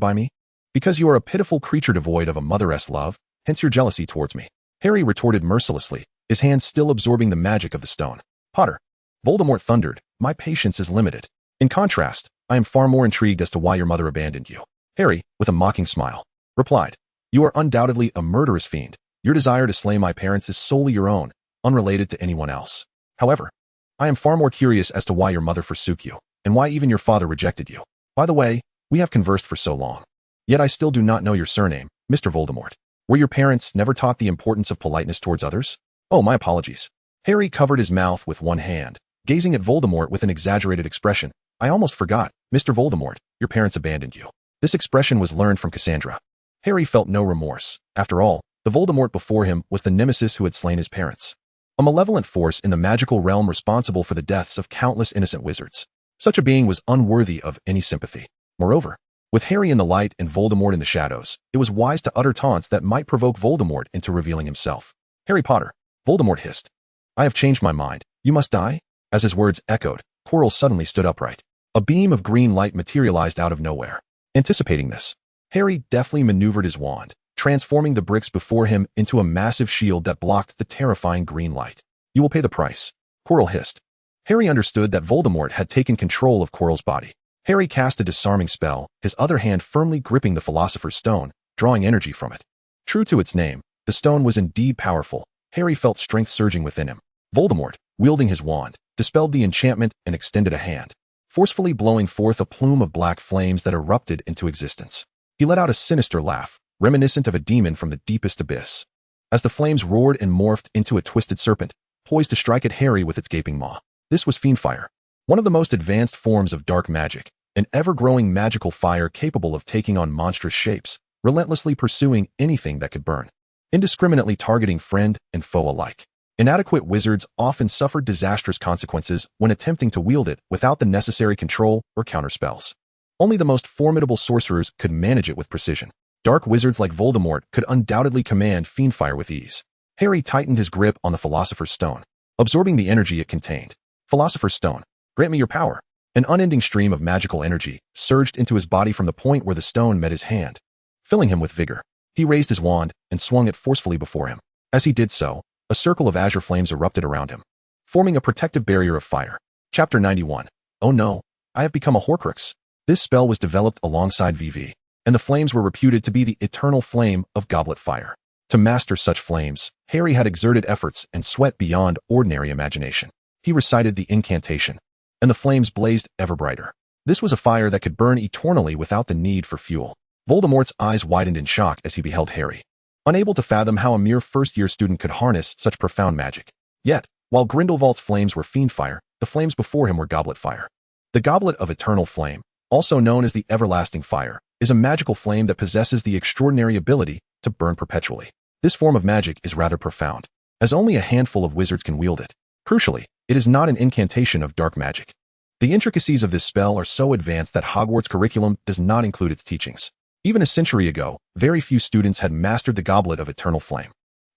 by me? Because you are a pitiful creature devoid of a mother's love, hence your jealousy towards me. Harry retorted mercilessly, his hands still absorbing the magic of the stone. Potter, Voldemort thundered, my patience is limited. In contrast, I am far more intrigued as to why your mother abandoned you. Harry, with a mocking smile, replied, you are undoubtedly a murderous fiend. Your desire to slay my parents is solely your own, unrelated to anyone else. However, I am far more curious as to why your mother forsook you, and why even your father rejected you. By the way, we have conversed for so long. Yet I still do not know your surname, Mr. Voldemort. Were your parents never taught the importance of politeness towards others? Oh, my apologies. Harry covered his mouth with one hand, gazing at Voldemort with an exaggerated expression. I almost forgot, Mr. Voldemort, your parents abandoned you. This expression was learned from Cassandra. Harry felt no remorse. After all, the Voldemort before him was the nemesis who had slain his parents, a malevolent force in the magical realm responsible for the deaths of countless innocent wizards. Such a being was unworthy of any sympathy. Moreover, with Harry in the light and Voldemort in the shadows, it was wise to utter taunts that might provoke Voldemort into revealing himself. Harry Potter, Voldemort hissed. I have changed my mind. You must die? As his words echoed, Quirrell suddenly stood upright. A beam of green light materialized out of nowhere. Anticipating this, Harry deftly maneuvered his wand, transforming the bricks before him into a massive shield that blocked the terrifying green light. You will pay the price, Quirrell hissed. Harry understood that Voldemort had taken control of Quirrell's body. Harry cast a disarming spell, his other hand firmly gripping the Philosopher's Stone, drawing energy from it. True to its name, the stone was indeed powerful. Harry felt strength surging within him. Voldemort, wielding his wand, dispelled the enchantment and extended a hand, forcefully blowing forth a plume of black flames that erupted into existence. He let out a sinister laugh, reminiscent of a demon from the deepest abyss. As the flames roared and morphed into a twisted serpent, poised to strike at Harry with its gaping maw. This was fiendfire, one of the most advanced forms of dark magic, an ever-growing magical fire capable of taking on monstrous shapes, relentlessly pursuing anything that could burn, indiscriminately targeting friend and foe alike. Inadequate wizards often suffered disastrous consequences when attempting to wield it without the necessary control or counterspells. Only the most formidable sorcerers could manage it with precision. Dark wizards like Voldemort could undoubtedly command fiendfire with ease. Harry tightened his grip on the Philosopher's Stone, absorbing the energy it contained. Philosopher's Stone, grant me your power. An unending stream of magical energy surged into his body from the point where the stone met his hand, filling him with vigor. He raised his wand and swung it forcefully before him. As he did so, a circle of azure flames erupted around him, forming a protective barrier of fire. Chapter 91. Oh no, I have become a Horcrux. This spell was developed alongside VV, and the flames were reputed to be the eternal flame of Goblet Fire. To master such flames, Harry had exerted efforts and sweat beyond ordinary imagination. He recited the incantation, and the flames blazed ever brighter. This was a fire that could burn eternally without the need for fuel. Voldemort's eyes widened in shock as he beheld Harry, unable to fathom how a mere first-year student could harness such profound magic. Yet, while Grindelwald's flames were fiendfire, the flames before him were Goblet Fire. The Goblet of Eternal Flame, also known as the Everlasting Fire, is a magical flame that possesses the extraordinary ability to burn perpetually. This form of magic is rather profound, as only a handful of wizards can wield it. Crucially, it is not an incantation of dark magic. The intricacies of this spell are so advanced that Hogwarts' curriculum does not include its teachings. Even a century ago, very few students had mastered the Goblet of Eternal Flame.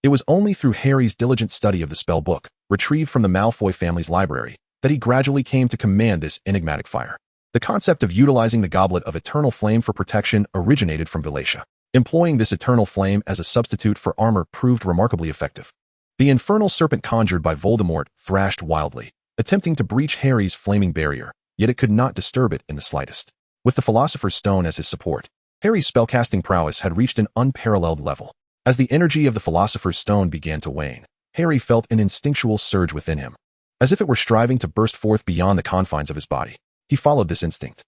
It was only through Harry's diligent study of the spell book, retrieved from the Malfoy family's library, that he gradually came to command this enigmatic fire. The concept of utilizing the Goblet of Eternal Flame for protection originated from Velacia. Employing this eternal flame as a substitute for armor proved remarkably effective. The infernal serpent conjured by Voldemort thrashed wildly, attempting to breach Harry's flaming barrier, yet it could not disturb it in the slightest. With the Philosopher's Stone as his support, Harry's spellcasting prowess had reached an unparalleled level. As the energy of the Philosopher's Stone began to wane, Harry felt an instinctual surge within him. As if it were striving to burst forth beyond the confines of his body, he followed this instinct.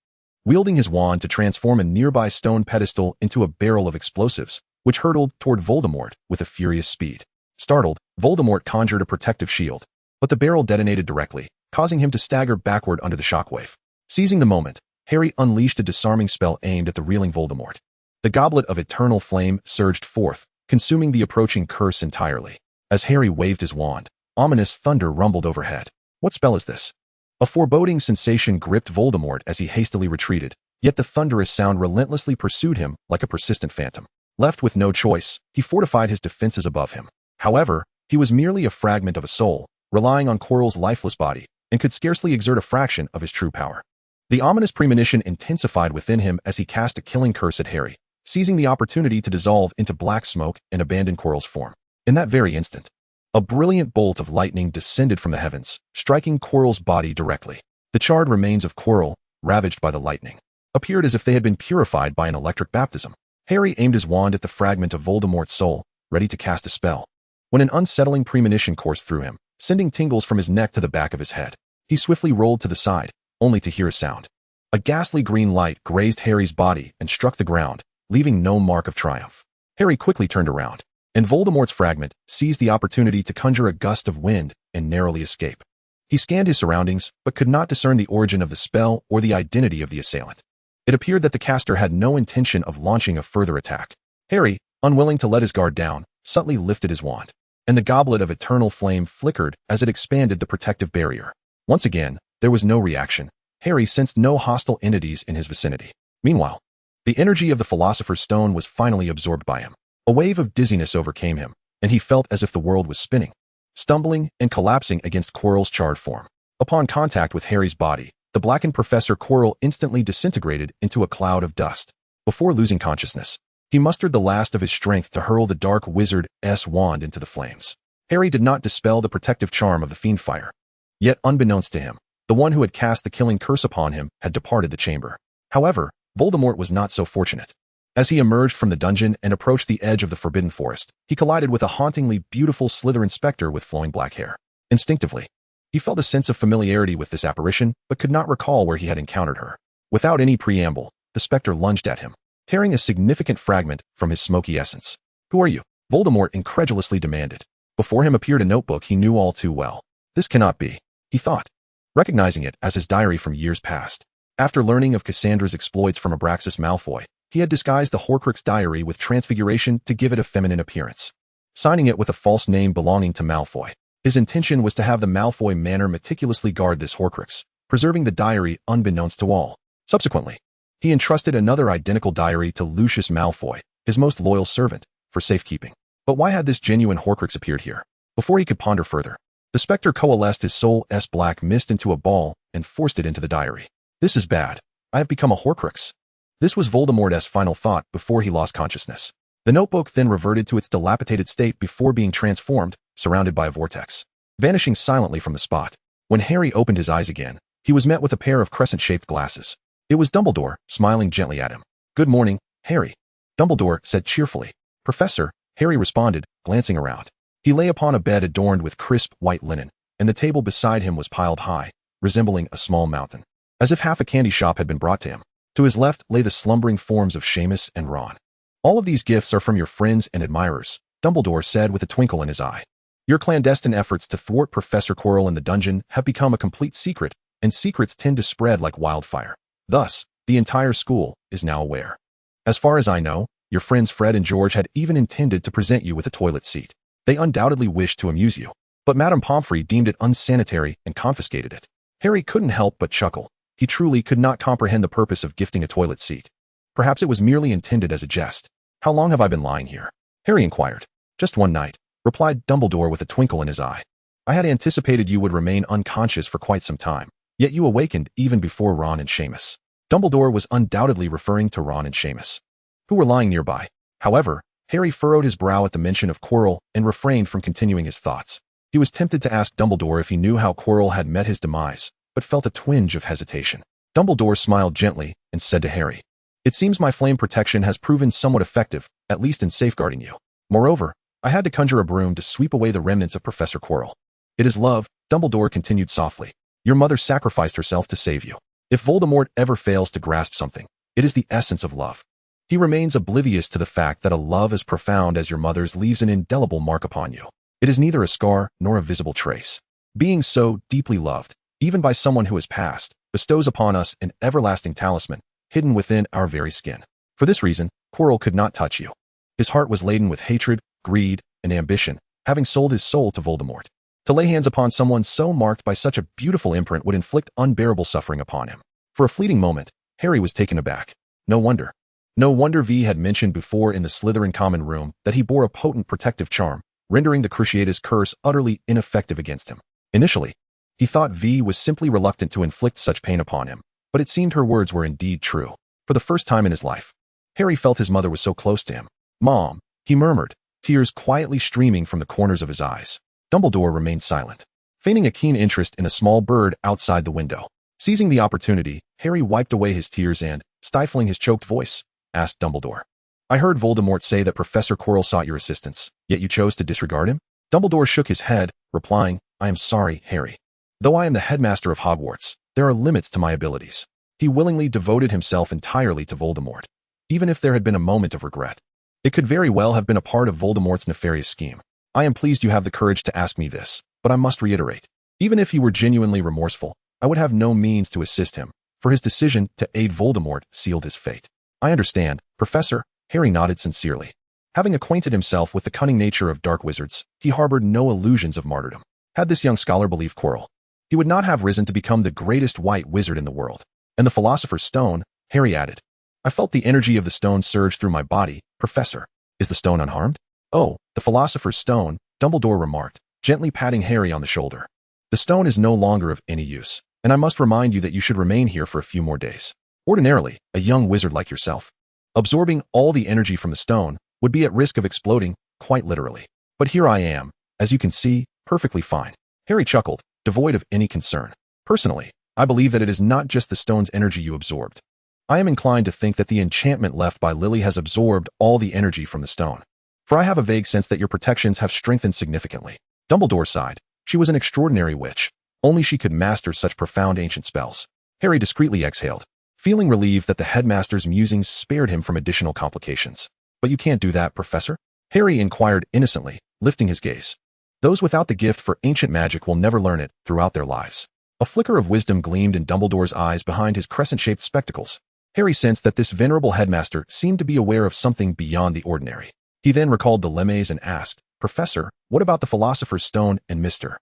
Wielding his wand to transform a nearby stone pedestal into a barrel of explosives, which hurtled toward Voldemort with a furious speed. Startled, Voldemort conjured a protective shield, but the barrel detonated directly, causing him to stagger backward under the shockwave. Seizing the moment, Harry unleashed a disarming spell aimed at the reeling Voldemort. The Goblet of Eternal Flame surged forth, consuming the approaching curse entirely. As Harry waved his wand, ominous thunder rumbled overhead. What spell is this? A foreboding sensation gripped Voldemort as he hastily retreated, yet the thunderous sound relentlessly pursued him like a persistent phantom. Left with no choice, he fortified his defenses above him. However, he was merely a fragment of a soul, relying on Quirrell's lifeless body, and could scarcely exert a fraction of his true power. The ominous premonition intensified within him as he cast a killing curse at Harry, seizing the opportunity to dissolve into black smoke and abandon Quirrell's form. In that very instant, a brilliant bolt of lightning descended from the heavens, striking Quirrell's body directly. The charred remains of Quirrell, ravaged by the lightning, appeared as if they had been purified by an electric baptism. Harry aimed his wand at the fragment of Voldemort's soul, ready to cast a spell, when an unsettling premonition coursed through him, sending tingles from his neck to the back of his head. He swiftly rolled to the side, only to hear a sound. A ghastly green light grazed Harry's body and struck the ground, leaving no mark of triumph. Harry quickly turned around, and Voldemort's fragment seized the opportunity to conjure a gust of wind and narrowly escape. He scanned his surroundings, but could not discern the origin of the spell or the identity of the assailant. It appeared that the caster had no intention of launching a further attack. Harry, unwilling to let his guard down, subtly lifted his wand, and the Goblet of Eternal Flame flickered as it expanded the protective barrier. Once again, there was no reaction. Harry sensed no hostile entities in his vicinity. Meanwhile, the energy of the Philosopher's Stone was finally absorbed by him. A wave of dizziness overcame him, and he felt as if the world was spinning, stumbling and collapsing against Quirrell's charred form. Upon contact with Harry's body, the blackened Professor Quirrell instantly disintegrated into a cloud of dust. Before losing consciousness, he mustered the last of his strength to hurl the dark wizard's wand into the flames. Harry did not dispel the protective charm of the fiend fire. Yet, unbeknownst to him, the one who had cast the killing curse upon him had departed the chamber. However, Voldemort was not so fortunate. As he emerged from the dungeon and approached the edge of the Forbidden Forest, he collided with a hauntingly beautiful Slytherin specter with flowing black hair. Instinctively, he felt a sense of familiarity with this apparition, but could not recall where he had encountered her. Without any preamble, the specter lunged at him, tearing a significant fragment from his smoky essence. "Who are you?" Voldemort incredulously demanded. Before him appeared a notebook he knew all too well. This cannot be, he thought, recognizing it as his diary from years past. After learning of Cassandra's exploits from Abraxas Malfoy, he had disguised the Horcrux diary with transfiguration to give it a feminine appearance, signing it with a false name belonging to Malfoy. His intention was to have the Malfoy manor meticulously guard this Horcrux, preserving the diary unbeknownst to all. Subsequently, he entrusted another identical diary to Lucius Malfoy, his most loyal servant, for safekeeping. But why had this genuine Horcrux appeared here? Before he could ponder further, the specter coalesced his soul's black mist into a ball and forced it into the diary. "This is bad. I have become a Horcrux." This was Voldemort's final thought before he lost consciousness. The notebook then reverted to its dilapidated state before being transformed, surrounded by a vortex, vanishing silently from the spot. When Harry opened his eyes again, he was met with a pair of crescent-shaped glasses. It was Dumbledore, smiling gently at him. "Good morning, Harry," Dumbledore said cheerfully. "Professor," Harry responded, glancing around. He lay upon a bed adorned with crisp white linen, and the table beside him was piled high, resembling a small mountain, as if half a candy shop had been brought to him. To his left lay the slumbering forms of Seamus and Ron. "All of these gifts are from your friends and admirers," Dumbledore said with a twinkle in his eye. "Your clandestine efforts to thwart Professor Quirrell in the dungeon have become a complete secret, and secrets tend to spread like wildfire. Thus, the entire school is now aware. As far as I know, your friends Fred and George had even intended to present you with a toilet seat. They undoubtedly wished to amuse you, but Madame Pomfrey deemed it unsanitary and confiscated it." Harry couldn't help but chuckle. He truly could not comprehend the purpose of gifting a toilet seat. Perhaps it was merely intended as a jest. "How long have I been lying here?" Harry inquired. "Just one night," replied Dumbledore with a twinkle in his eye. I had anticipated you would remain unconscious for quite some time, yet you awakened even before Ron and Seamus. Dumbledore was undoubtedly referring to Ron and Seamus, who were lying nearby. However, Harry furrowed his brow at the mention of Quirrell and refrained from continuing his thoughts. He was tempted to ask Dumbledore if he knew how Quirrell had met his demise, but felt a twinge of hesitation. Dumbledore smiled gently and said to Harry, "It seems my flame protection has proven somewhat effective, at least in safeguarding you. Moreover, I had to conjure a broom to sweep away the remnants of Professor Quirrell. It is love," Dumbledore continued softly. "Your mother sacrificed herself to save you. If Voldemort ever fails to grasp something, it is the essence of love. He remains oblivious to the fact that a love as profound as your mother's leaves an indelible mark upon you. It is neither a scar nor a visible trace. Being so deeply loved, even by someone who has passed, bestows upon us an everlasting talisman, hidden within our very skin. For this reason, Quirrell could not touch you. His heart was laden with hatred, greed, and ambition, having sold his soul to Voldemort. To lay hands upon someone so marked by such a beautiful imprint would inflict unbearable suffering upon him." For a fleeting moment, Harry was taken aback. No wonder. No wonder V had mentioned before in the Slytherin common room that he bore a potent protective charm, rendering the Cruciatus curse utterly ineffective against him. Initially, he thought V was simply reluctant to inflict such pain upon him, but it seemed her words were indeed true. For the first time in his life, Harry felt his mother was so close to him. "Mom," he murmured, tears quietly streaming from the corners of his eyes. Dumbledore remained silent, feigning a keen interest in a small bird outside the window. Seizing the opportunity, Harry wiped away his tears and, stifling his choked voice, asked Dumbledore, "I heard Voldemort say that Professor Quirrell sought your assistance, yet you chose to disregard him?" Dumbledore shook his head, replying, "I am sorry, Harry. Though I am the headmaster of Hogwarts, there are limits to my abilities." He willingly devoted himself entirely to Voldemort, even if there had been a moment of regret. It could very well have been a part of Voldemort's nefarious scheme. "I am pleased you have the courage to ask me this, but I must reiterate, even if he were genuinely remorseful, I would have no means to assist him, for his decision to aid Voldemort sealed his fate." "I understand, Professor," Harry nodded sincerely. Having acquainted himself with the cunning nature of dark wizards, he harbored no illusions of martyrdom. Had this young scholar believed Quirrell, he would not have risen to become the greatest white wizard in the world. "And the Philosopher's Stone," Harry added. "I felt the energy of the stone surge through my body, Professor. Is the stone unharmed?" "Oh, the Philosopher's Stone," Dumbledore remarked, gently patting Harry on the shoulder. "The stone is no longer of any use, and I must remind you that you should remain here for a few more days. Ordinarily, a young wizard like yourself, absorbing all the energy from the stone, would be at risk of exploding, quite literally. But here I am, as you can see, perfectly fine." Harry chuckled, devoid of any concern. "Personally, I believe that it is not just the stone's energy you absorbed. I am inclined to think that the enchantment left by Lily has absorbed all the energy from the stone. For I have a vague sense that your protections have strengthened significantly." Dumbledore sighed. She was an extraordinary witch. Only she could master such profound ancient spells. Harry discreetly exhaled, feeling relieved that the headmaster's musings spared him from additional complications. "But you can't do that, Professor?" Harry inquired innocently, lifting his gaze. "Those without the gift for ancient magic will never learn it throughout their lives." A flicker of wisdom gleamed in Dumbledore's eyes behind his crescent-shaped spectacles. Harry sensed that this venerable headmaster seemed to be aware of something beyond the ordinary. He then recalled the Lemmays and asked, "Professor, what about the Philosopher's Stone and Mr.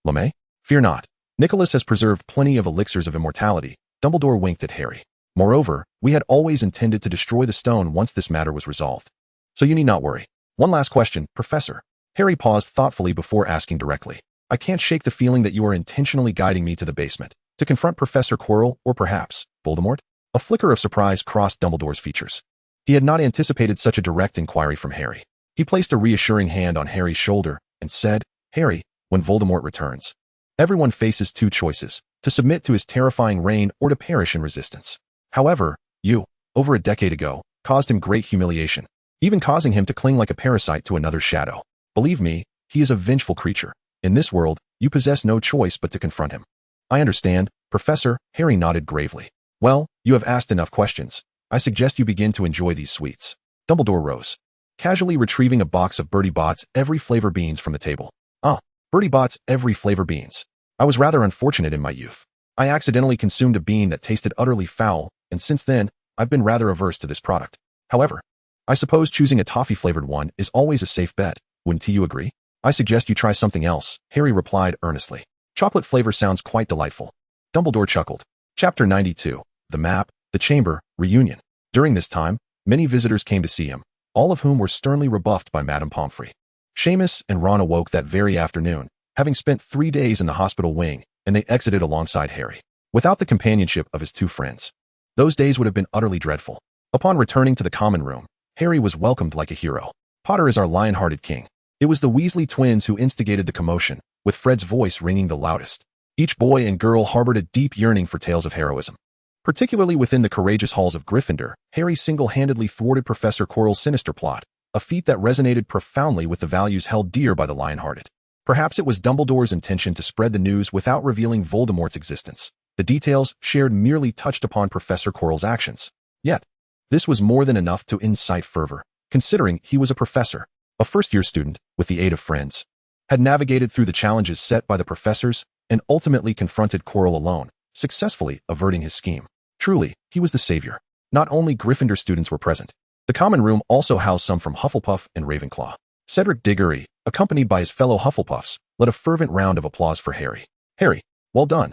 Lemay?" "Fear not. Nicholas has preserved plenty of elixirs of immortality." Dumbledore winked at Harry. "Moreover, we had always intended to destroy the stone once this matter was resolved. So you need not worry. One last question, Professor." Harry paused thoughtfully before asking directly. "I can't shake the feeling that you are intentionally guiding me to the basement, to confront Professor Quirrell or perhaps Voldemort?" A flicker of surprise crossed Dumbledore's features. He had not anticipated such a direct inquiry from Harry. He placed a reassuring hand on Harry's shoulder and said, "Harry, when Voldemort returns, everyone faces two choices, to submit to his terrifying reign or to perish in resistance. However, you, over a decade ago, caused him great humiliation, even causing him to cling like a parasite to another's shadow. Believe me, he is a vengeful creature. In this world, you possess no choice but to confront him." "I understand, Professor," Harry nodded gravely. "Well, you have asked enough questions. I suggest you begin to enjoy these sweets." Dumbledore rose, casually retrieving a box of Bertie Bott's every flavor beans from the table. "Ah, Bertie Bott's every flavor beans. I was rather unfortunate in my youth. I accidentally consumed a bean that tasted utterly foul, and since then, I've been rather averse to this product. However, I suppose choosing a toffee-flavored one is always a safe bet, wouldn't you agree?" "I suggest you try something else," Harry replied earnestly. "Chocolate flavor sounds quite delightful." Dumbledore chuckled. Chapter 92. The Map, the Chamber, Reunion. During this time, many visitors came to see him, all of whom were sternly rebuffed by Madame Pomfrey. Seamus and Ron awoke that very afternoon, having spent 3 days in the hospital wing, and they exited alongside Harry. Without the companionship of his two friends, those days would have been utterly dreadful. Upon returning to the common room, Harry was welcomed like a hero. Potter is our lion-hearted king. It was the Weasley twins who instigated the commotion, with Fred's voice ringing the loudest. Each boy and girl harbored a deep yearning for tales of heroism. Particularly within the courageous halls of Gryffindor, Harry single-handedly thwarted Professor Quirrell's sinister plot, a feat that resonated profoundly with the values held dear by the lion-hearted. Perhaps it was Dumbledore's intention to spread the news without revealing Voldemort's existence. The details shared merely touched upon Professor Quirrell's actions. Yet, this was more than enough to incite fervor, considering he was a professor, a first-year student, with the aid of friends, had navigated through the challenges set by the professors and ultimately confronted Quirrell alone, successfully averting his scheme. Truly, he was the savior. Not only Gryffindor students were present. The common room also housed some from Hufflepuff and Ravenclaw. Cedric Diggory, accompanied by his fellow Hufflepuffs, led a fervent round of applause for Harry. Harry, well done.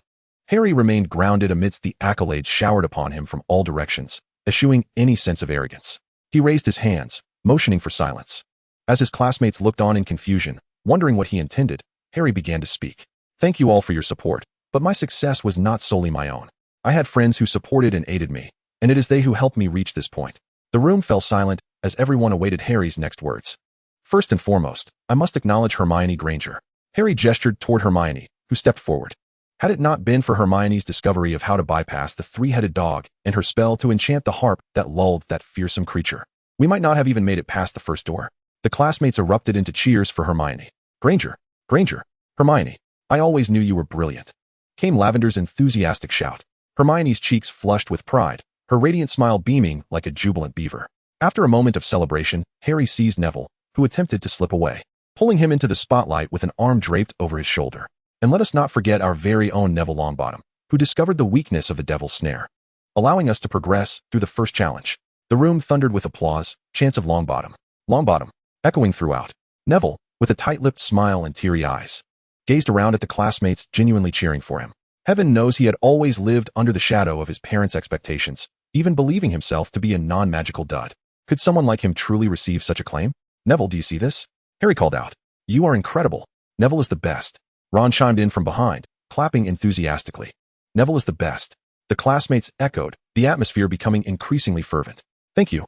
Harry remained grounded amidst the accolades showered upon him from all directions, eschewing any sense of arrogance. He raised his hands, motioning for silence. As his classmates looked on in confusion, wondering what he intended, Harry began to speak. Thank you all for your support, but my success was not solely my own. I had friends who supported and aided me, and it is they who helped me reach this point. The room fell silent as everyone awaited Harry's next words. First and foremost, I must acknowledge Hermione Granger. Harry gestured toward Hermione, who stepped forward. Had it not been for Hermione's discovery of how to bypass the three-headed dog and her spell to enchant the harp that lulled that fearsome creature, we might not have even made it past the first door. The classmates erupted into cheers for Hermione. Granger, Hermione, I always knew you were brilliant, came Lavender's enthusiastic shout. Hermione's cheeks flushed with pride, her radiant smile beaming like a jubilant beaver. After a moment of celebration, Harry seized Neville, who attempted to slip away, pulling him into the spotlight with an arm draped over his shoulder. And let us not forget our very own Neville Longbottom, who discovered the weakness of the Devil's Snare, allowing us to progress through the first challenge. The room thundered with applause, chants of Longbottom, echoing throughout. Neville, with a tight-lipped smile and teary eyes, gazed around at the classmates genuinely cheering for him. Heaven knows he had always lived under the shadow of his parents' expectations, even believing himself to be a non-magical dud. Could someone like him truly receive such acclaim? Neville, do you see this? Harry called out. You are incredible. Neville is the best. Ron chimed in from behind, clapping enthusiastically. Neville is the best. The classmates echoed, the atmosphere becoming increasingly fervent. Thank you,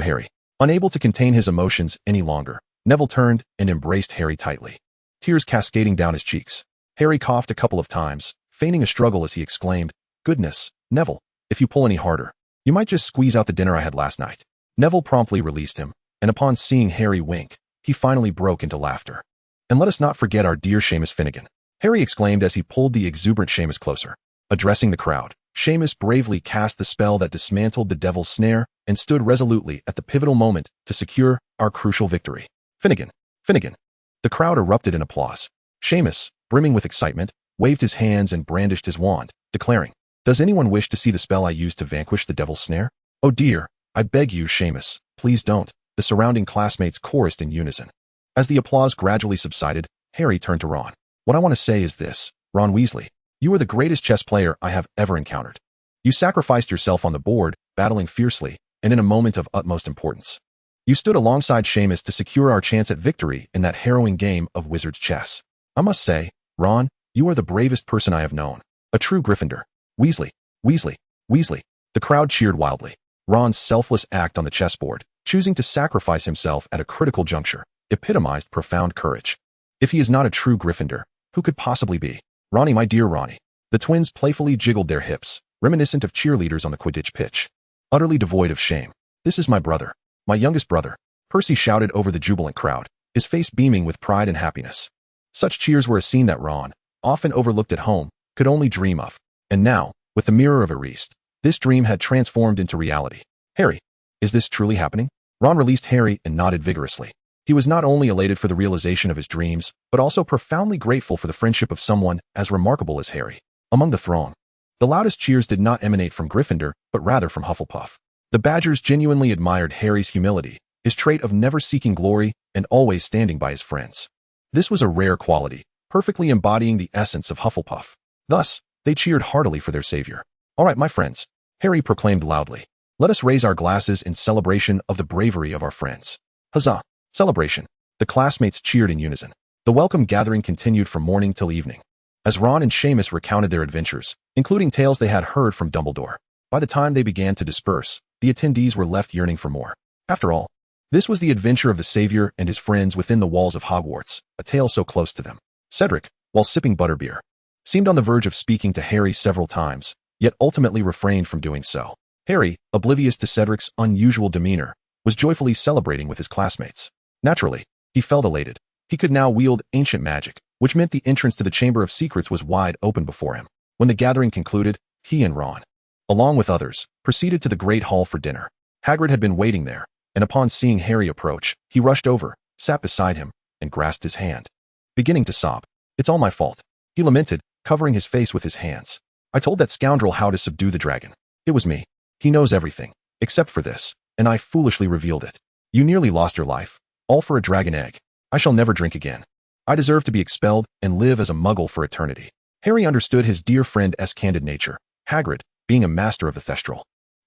Harry. Unable to contain his emotions any longer, Neville turned and embraced Harry tightly, tears cascading down his cheeks. Harry coughed a couple of times, feigning a struggle as he exclaimed, Goodness, Neville, if you pull any harder, you might just squeeze out the dinner I had last night. Neville promptly released him, and upon seeing Harry wink, he finally broke into laughter. And let us not forget our dear Seamus Finnegan, Harry exclaimed as he pulled the exuberant Seamus closer. Addressing the crowd, Seamus bravely cast the spell that dismantled the Devil's Snare and stood resolutely at the pivotal moment to secure our crucial victory. Finnegan. The crowd erupted in applause. Seamus, brimming with excitement, waved his hands and brandished his wand, declaring, Does anyone wish to see the spell I used to vanquish the Devil's Snare? Oh dear, I beg you, Seamus, please don't. The surrounding classmates chorused in unison. As the applause gradually subsided, Harry turned to Ron. What I want to say is this, Ron Weasley, you are the greatest chess player I have ever encountered. You sacrificed yourself on the board, battling fiercely, and in a moment of utmost importance. You stood alongside Seamus to secure our chance at victory in that harrowing game of wizard's chess. I must say, Ron, you are the bravest person I have known. A true Gryffindor. Weasley. The crowd cheered wildly. Ron's selfless act on the chessboard, choosing to sacrifice himself at a critical juncture, epitomized profound courage. If he is not a true Gryffindor, who could possibly be? Ronnie, my dear Ronnie. The twins playfully jiggled their hips, reminiscent of cheerleaders on the Quidditch pitch. Utterly devoid of shame. This is my brother. My youngest brother. Percy shouted over the jubilant crowd, his face beaming with pride and happiness. Such cheers were a scene that Ron, often overlooked at home, could only dream of. And now, with the mirror erased, this dream had transformed into reality. Harry, is this truly happening? Ron released Harry and nodded vigorously. He was not only elated for the realization of his dreams, but also profoundly grateful for the friendship of someone as remarkable as Harry. Among the throng, the loudest cheers did not emanate from Gryffindor, but rather from Hufflepuff. The Badgers genuinely admired Harry's humility, his trait of never seeking glory and always standing by his friends. This was a rare quality, perfectly embodying the essence of Hufflepuff. Thus, they cheered heartily for their savior. All right, my friends, Harry proclaimed loudly. Let us raise our glasses in celebration of the bravery of our friends. Huzzah! Celebration. The classmates cheered in unison. The welcome gathering continued from morning till evening, as Ron and Seamus recounted their adventures, including tales they had heard from Dumbledore. By the time they began to disperse, the attendees were left yearning for more. After all, this was the adventure of the Savior and his friends within the walls of Hogwarts, a tale so close to them. Cedric, while sipping butterbeer, seemed on the verge of speaking to Harry several times, yet ultimately refrained from doing so. Harry, oblivious to Cedric's unusual demeanor, was joyfully celebrating with his classmates. Naturally, he felt elated. He could now wield ancient magic, which meant the entrance to the Chamber of Secrets was wide open before him. When the gathering concluded, he and Ron, along with others, proceeded to the Great Hall for dinner. Hagrid had been waiting there, and upon seeing Harry approach, he rushed over, sat beside him, and grasped his hand. Beginning to sob. "It's all my fault," he lamented, covering his face with his hands. "I told that scoundrel how to subdue the dragon. It was me. He knows everything, except for this, and I foolishly revealed it. You nearly lost your life, all for a dragon egg. I shall never drink again. I deserve to be expelled and live as a muggle for eternity." Harry understood his dear friend's candid nature. Hagrid, being a master of the Thestral,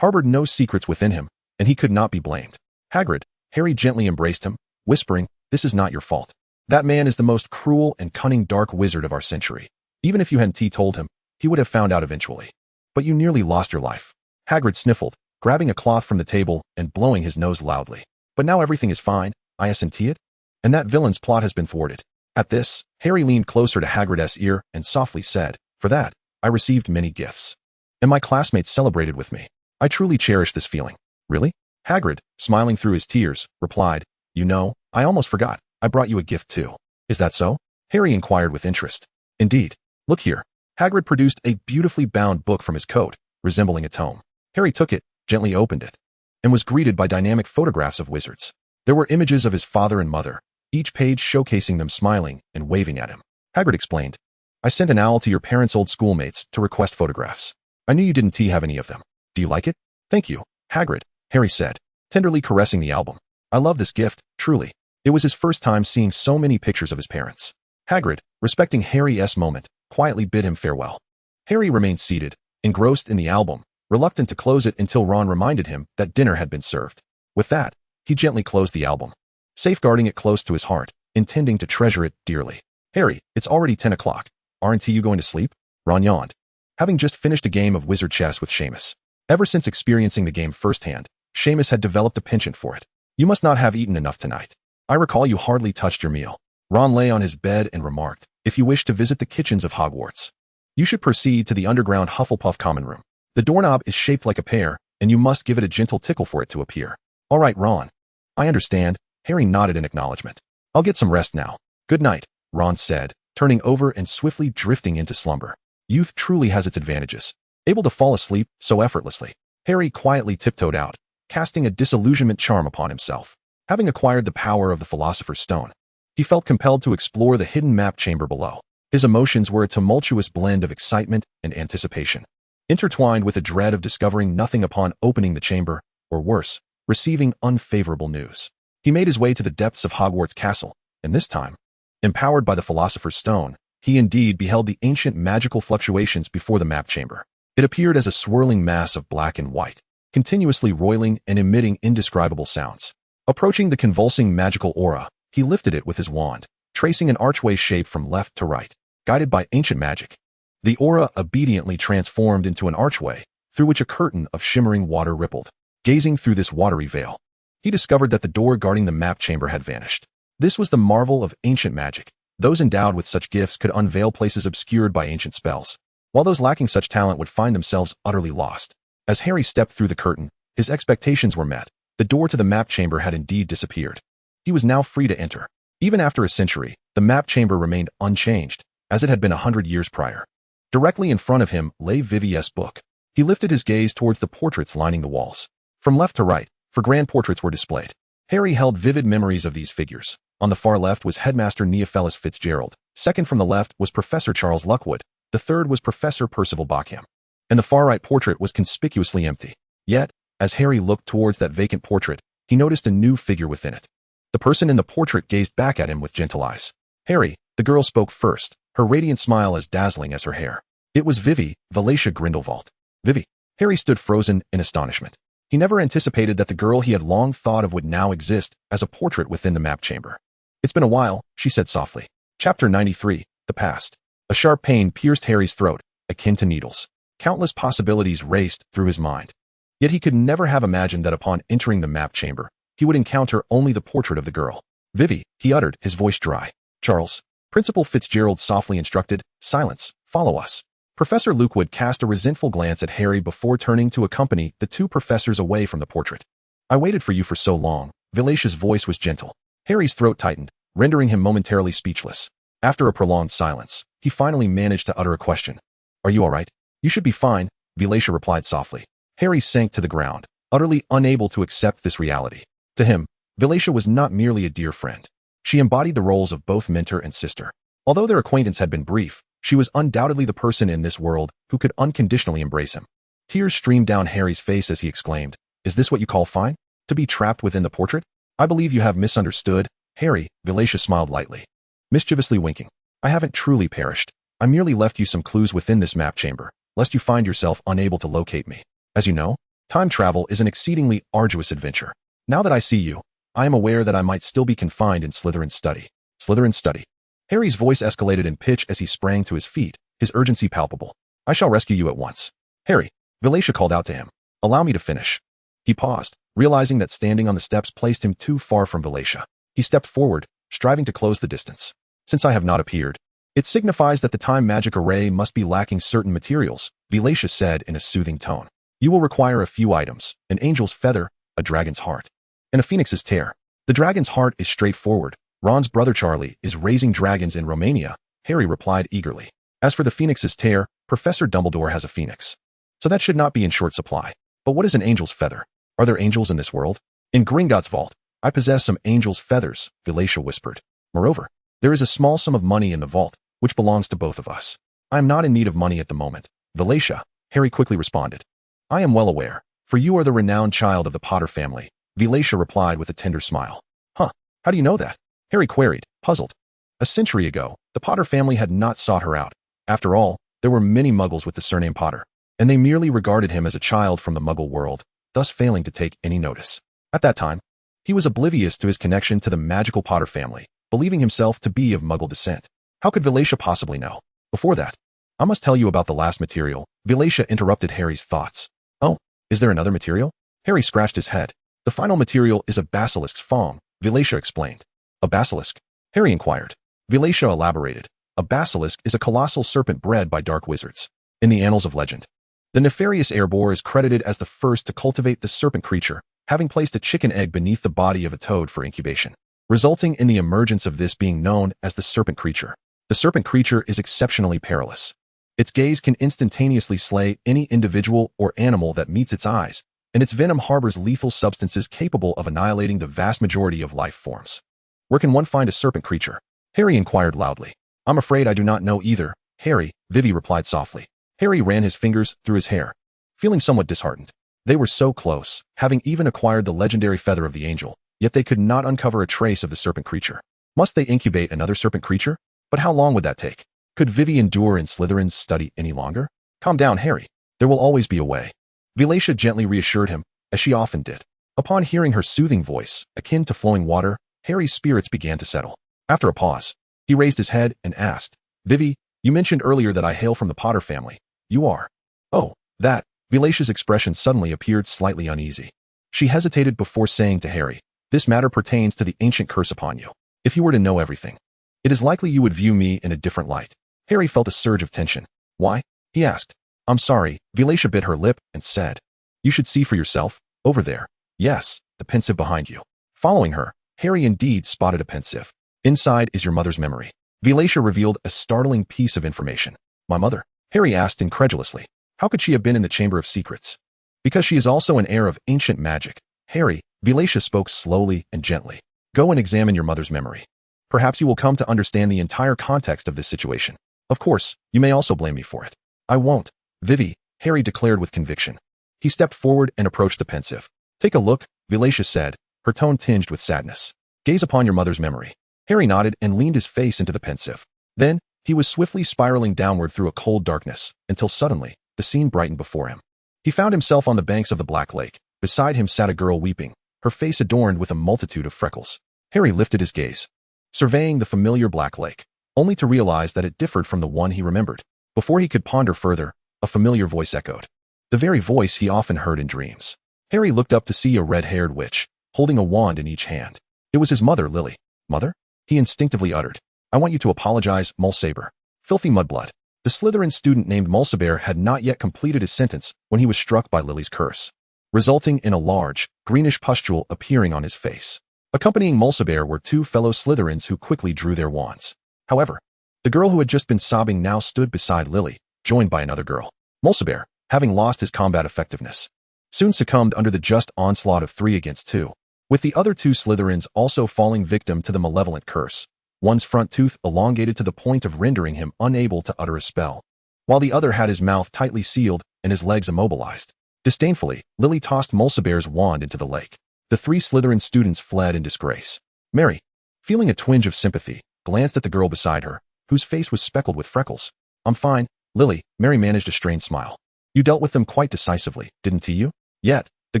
harbored no secrets within him, and he could not be blamed. "Hagrid," Harry gently embraced him, whispering, "this is not your fault. That man is the most cruel and cunning dark wizard of our century. Even if you hadn't told him, he would have found out eventually. But you nearly lost your life." Hagrid sniffled, grabbing a cloth from the table and blowing his nose loudly. "But now everything is fine, I isn't it? And that villain's plot has been thwarted." At this, Harry leaned closer to Hagrid's ear and softly said, "For that, I received many gifts. And my classmates celebrated with me. I truly cherish this feeling." "Really?" Hagrid, smiling through his tears, replied, "You know, I almost forgot. I brought you a gift too." "Is that so?" Harry inquired with interest. "Indeed. Look here." Hagrid produced a beautifully bound book from his coat, resembling a tome. Harry took it, gently opened it, and was greeted by dynamic photographs of wizards. There were images of his father and mother, each page showcasing them smiling and waving at him. Hagrid explained, "I sent an owl to your parents' old schoolmates to request photographs. I knew you didn't have any of them. Do you like it?" "Thank you, Hagrid," Harry said, tenderly caressing the album. "I love this gift, truly." It was his first time seeing so many pictures of his parents. Hagrid, respecting Harry's moment, quietly bid him farewell. Harry remained seated, engrossed in the album, reluctant to close it until Ron reminded him that dinner had been served. With that, he gently closed the album, safeguarding it close to his heart, intending to treasure it dearly. "Harry, it's already 10 o'clock. Aren't you going to sleep?" Ron yawned, having just finished a game of wizard chess with Seamus. Ever since experiencing the game firsthand, Seamus had developed a penchant for it. "You must not have eaten enough tonight. I recall you hardly touched your meal." Ron lay on his bed and remarked, "If you wish to visit the kitchens of Hogwarts, you should proceed to the underground Hufflepuff common room. The doorknob is shaped like a pear, and you must give it a gentle tickle for it to appear." "All right, Ron. I understand." Harry nodded in acknowledgement. "I'll get some rest now. Good night," Ron said, turning over and swiftly drifting into slumber. Youth truly has its advantages. Able to fall asleep so effortlessly, Harry quietly tiptoed out, casting a disillusionment charm upon himself. Having acquired the power of the Philosopher's Stone, he felt compelled to explore the hidden map chamber below. His emotions were a tumultuous blend of excitement and anticipation, intertwined with a dread of discovering nothing upon opening the chamber, or worse, receiving unfavorable news. He made his way to the depths of Hogwarts Castle, and this time, empowered by the Philosopher's Stone, he indeed beheld the ancient magical fluctuations before the map chamber. It appeared as a swirling mass of black and white, continuously roiling and emitting indescribable sounds. Approaching the convulsing magical aura, he lifted it with his wand, tracing an archway shape from left to right. Guided by ancient magic, the aura obediently transformed into an archway, through which a curtain of shimmering water rippled. Gazing through this watery veil, he discovered that the door guarding the map chamber had vanished. This was the marvel of ancient magic. Those endowed with such gifts could unveil places obscured by ancient spells, while those lacking such talent would find themselves utterly lost. As Harry stepped through the curtain, his expectations were met. The door to the map chamber had indeed disappeared. He was now free to enter. Even after a century, the map chamber remained unchanged, as it had been 100 years prior. Directly in front of him lay Vivi's book. He lifted his gaze towards the portraits lining the walls. From left to right, grand portraits were displayed. Harry held vivid memories of these figures. On the far left was Headmaster Neophilus Fitzgerald. Second from the left was Professor Charles Lockwood. The third was Professor Percival Bockham. And the far right portrait was conspicuously empty. Yet, as Harry looked towards that vacant portrait, he noticed a new figure within it. The person in the portrait gazed back at him with gentle eyes. "Harry," the girl spoke first, her radiant smile as dazzling as her hair. It was Valencia Grindelwald. "Vivi." Harry stood frozen in astonishment. He never anticipated that the girl he had long thought of would now exist as a portrait within the map chamber. It's been a while, she said softly. Chapter 93, The Past. A sharp pain pierced Harry's throat, akin to needles. Countless possibilities raced through his mind. Yet he could never have imagined that upon entering the map chamber, he would encounter only the portrait of the girl. Vivi, he uttered, his voice dry. Charles. Principal Fitzgerald softly instructed, silence, follow us. Professor Lookwood cast a resentful glance at Harry before turning to accompany the two professors away from the portrait. I waited for you for so long. Vilacia's voice was gentle. Harry's throat tightened, rendering him momentarily speechless. After a prolonged silence, he finally managed to utter a question. Are you all right? You should be fine, Vilacia replied softly. Harry sank to the ground, utterly unable to accept this reality. To him, Vilacia was not merely a dear friend. She embodied the roles of both mentor and sister. Although their acquaintance had been brief, she was undoubtedly the person in this world who could unconditionally embrace him. Tears streamed down Harry's face as he exclaimed, Is this what you call fine? To be trapped within the portrait? I believe you have misunderstood, Harry, Vilacia smiled lightly, mischievously winking. I haven't truly perished. I merely left you some clues within this map chamber, lest you find yourself unable to locate me. As you know, time travel is an exceedingly arduous adventure. Now that I see you, I am aware that I might still be confined in Slytherin's study. Slytherin's study. Harry's voice escalated in pitch as he sprang to his feet, his urgency palpable. I shall rescue you at once. Harry, Vilacia called out to him. Allow me to finish. He paused, realizing that standing on the steps placed him too far from Vilacia. He stepped forward, striving to close the distance. Since I have not appeared, it signifies that the time magic array must be lacking certain materials, Vilacia said in a soothing tone. You will require a few items, an angel's feather, a dragon's heart, and a phoenix's tear. The dragon's heart is straightforward. Ron's brother Charlie is raising dragons in Romania, Harry replied eagerly. As for the phoenix's tear, Professor Dumbledore has a phoenix. So that should not be in short supply. But what is an angel's feather? Are there angels in this world? In Gringotts' vault, I possess some angel's feathers, Vilacia whispered. Moreover, there is a small sum of money in the vault, which belongs to both of us. I am not in need of money at the moment, Vilacia, Harry quickly responded. I am well aware, for you are the renowned child of the Potter family, Vilacia replied with a tender smile. Huh, how do you know that? Harry queried, puzzled. A century ago, the Potter family had not sought her out. After all, there were many muggles with the surname Potter, and they merely regarded him as a child from the muggle world, thus failing to take any notice. At that time, he was oblivious to his connection to the magical Potter family, believing himself to be of muggle descent. How could Vilacia possibly know? Before that, I must tell you about the last material, Vilacia interrupted Harry's thoughts. Oh, is there another material? Harry scratched his head. The final material is a basilisk's fong, Vilacia explained. A basilisk? Harry inquired. Vilacia elaborated. A basilisk is a colossal serpent bred by dark wizards. In the annals of legend, the nefarious Erebor is credited as the first to cultivate the serpent creature, having placed a chicken egg beneath the body of a toad for incubation, resulting in the emergence of this being known as the serpent creature. The serpent creature is exceptionally perilous. Its gaze can instantaneously slay any individual or animal that meets its eyes, and its venom harbors lethal substances capable of annihilating the vast majority of life forms. Where can one find a serpent creature? Harry inquired loudly. I'm afraid I do not know either, Harry, Vivi replied softly. Harry ran his fingers through his hair, feeling somewhat disheartened. They were so close, having even acquired the legendary feather of the angel, yet they could not uncover a trace of the serpent creature. Must they incubate another serpent creature? But how long would that take? Could Vivi endure in Slytherin's study any longer? Calm down, Harry. There will always be a way. Vilacia gently reassured him, as she often did. Upon hearing her soothing voice, akin to flowing water, Harry's spirits began to settle. After a pause, he raised his head and asked, Vivi, you mentioned earlier that I hail from the Potter family. You are. Oh, that. Vilacia's expression suddenly appeared slightly uneasy. She hesitated before saying to Harry, This matter pertains to the ancient curse upon you. If you were to know everything, it is likely you would view me in a different light. Harry felt a surge of tension. Why? He asked. I'm sorry, Vilacia bit her lip and said. You should see for yourself, over there. Yes, the pensive behind you. Following her, Harry indeed spotted a pensive. Inside is your mother's memory. Vilacia revealed a startling piece of information. My mother? Harry asked incredulously. How could she have been in the Chamber of Secrets? Because she is also an heir of ancient magic. Harry, Vilacia spoke slowly and gently. Go and examine your mother's memory. Perhaps you will come to understand the entire context of this situation. Of course, you may also blame me for it. I won't. Vivi, Harry declared with conviction. He stepped forward and approached the pensive. Take a look, Vilacia said, her tone tinged with sadness. Gaze upon your mother's memory. Harry nodded and leaned his face into the pensive. Then, he was swiftly spiraling downward through a cold darkness, until suddenly, the scene brightened before him. He found himself on the banks of the Black Lake. Beside him sat a girl weeping, her face adorned with a multitude of freckles. Harry lifted his gaze. surveying the familiar black lake, only to realize that it differed from the one he remembered. Before he could ponder further, a familiar voice echoed. The very voice he often heard in dreams. Harry looked up to see a red-haired witch, holding a wand in each hand. It was his mother, Lily. Mother? He instinctively uttered. I want you to apologize, Mulsaber. Filthy mudblood. The Slytherin student named Mulsaber had not yet completed his sentence when he was struck by Lily's curse, resulting in a large, greenish pustule appearing on his face. Accompanying Mulsaber were two fellow Slytherins who quickly drew their wands. However, the girl who had just been sobbing now stood beside Lily, joined by another girl. Mulsaber, having lost his combat effectiveness, soon succumbed under the just onslaught of 3 against 2, with the other two Slytherins also falling victim to the malevolent curse, one's front tooth elongated to the point of rendering him unable to utter a spell, while the other had his mouth tightly sealed and his legs immobilized. Disdainfully, Lily tossed Mulsaber's wand into the lake. The 3 Slytherin students fled in disgrace. Mary, feeling a twinge of sympathy, glanced at the girl beside her, whose face was speckled with freckles. I'm fine, Lily. Mary managed a strained smile. You dealt with them quite decisively, didn't you? Yet, the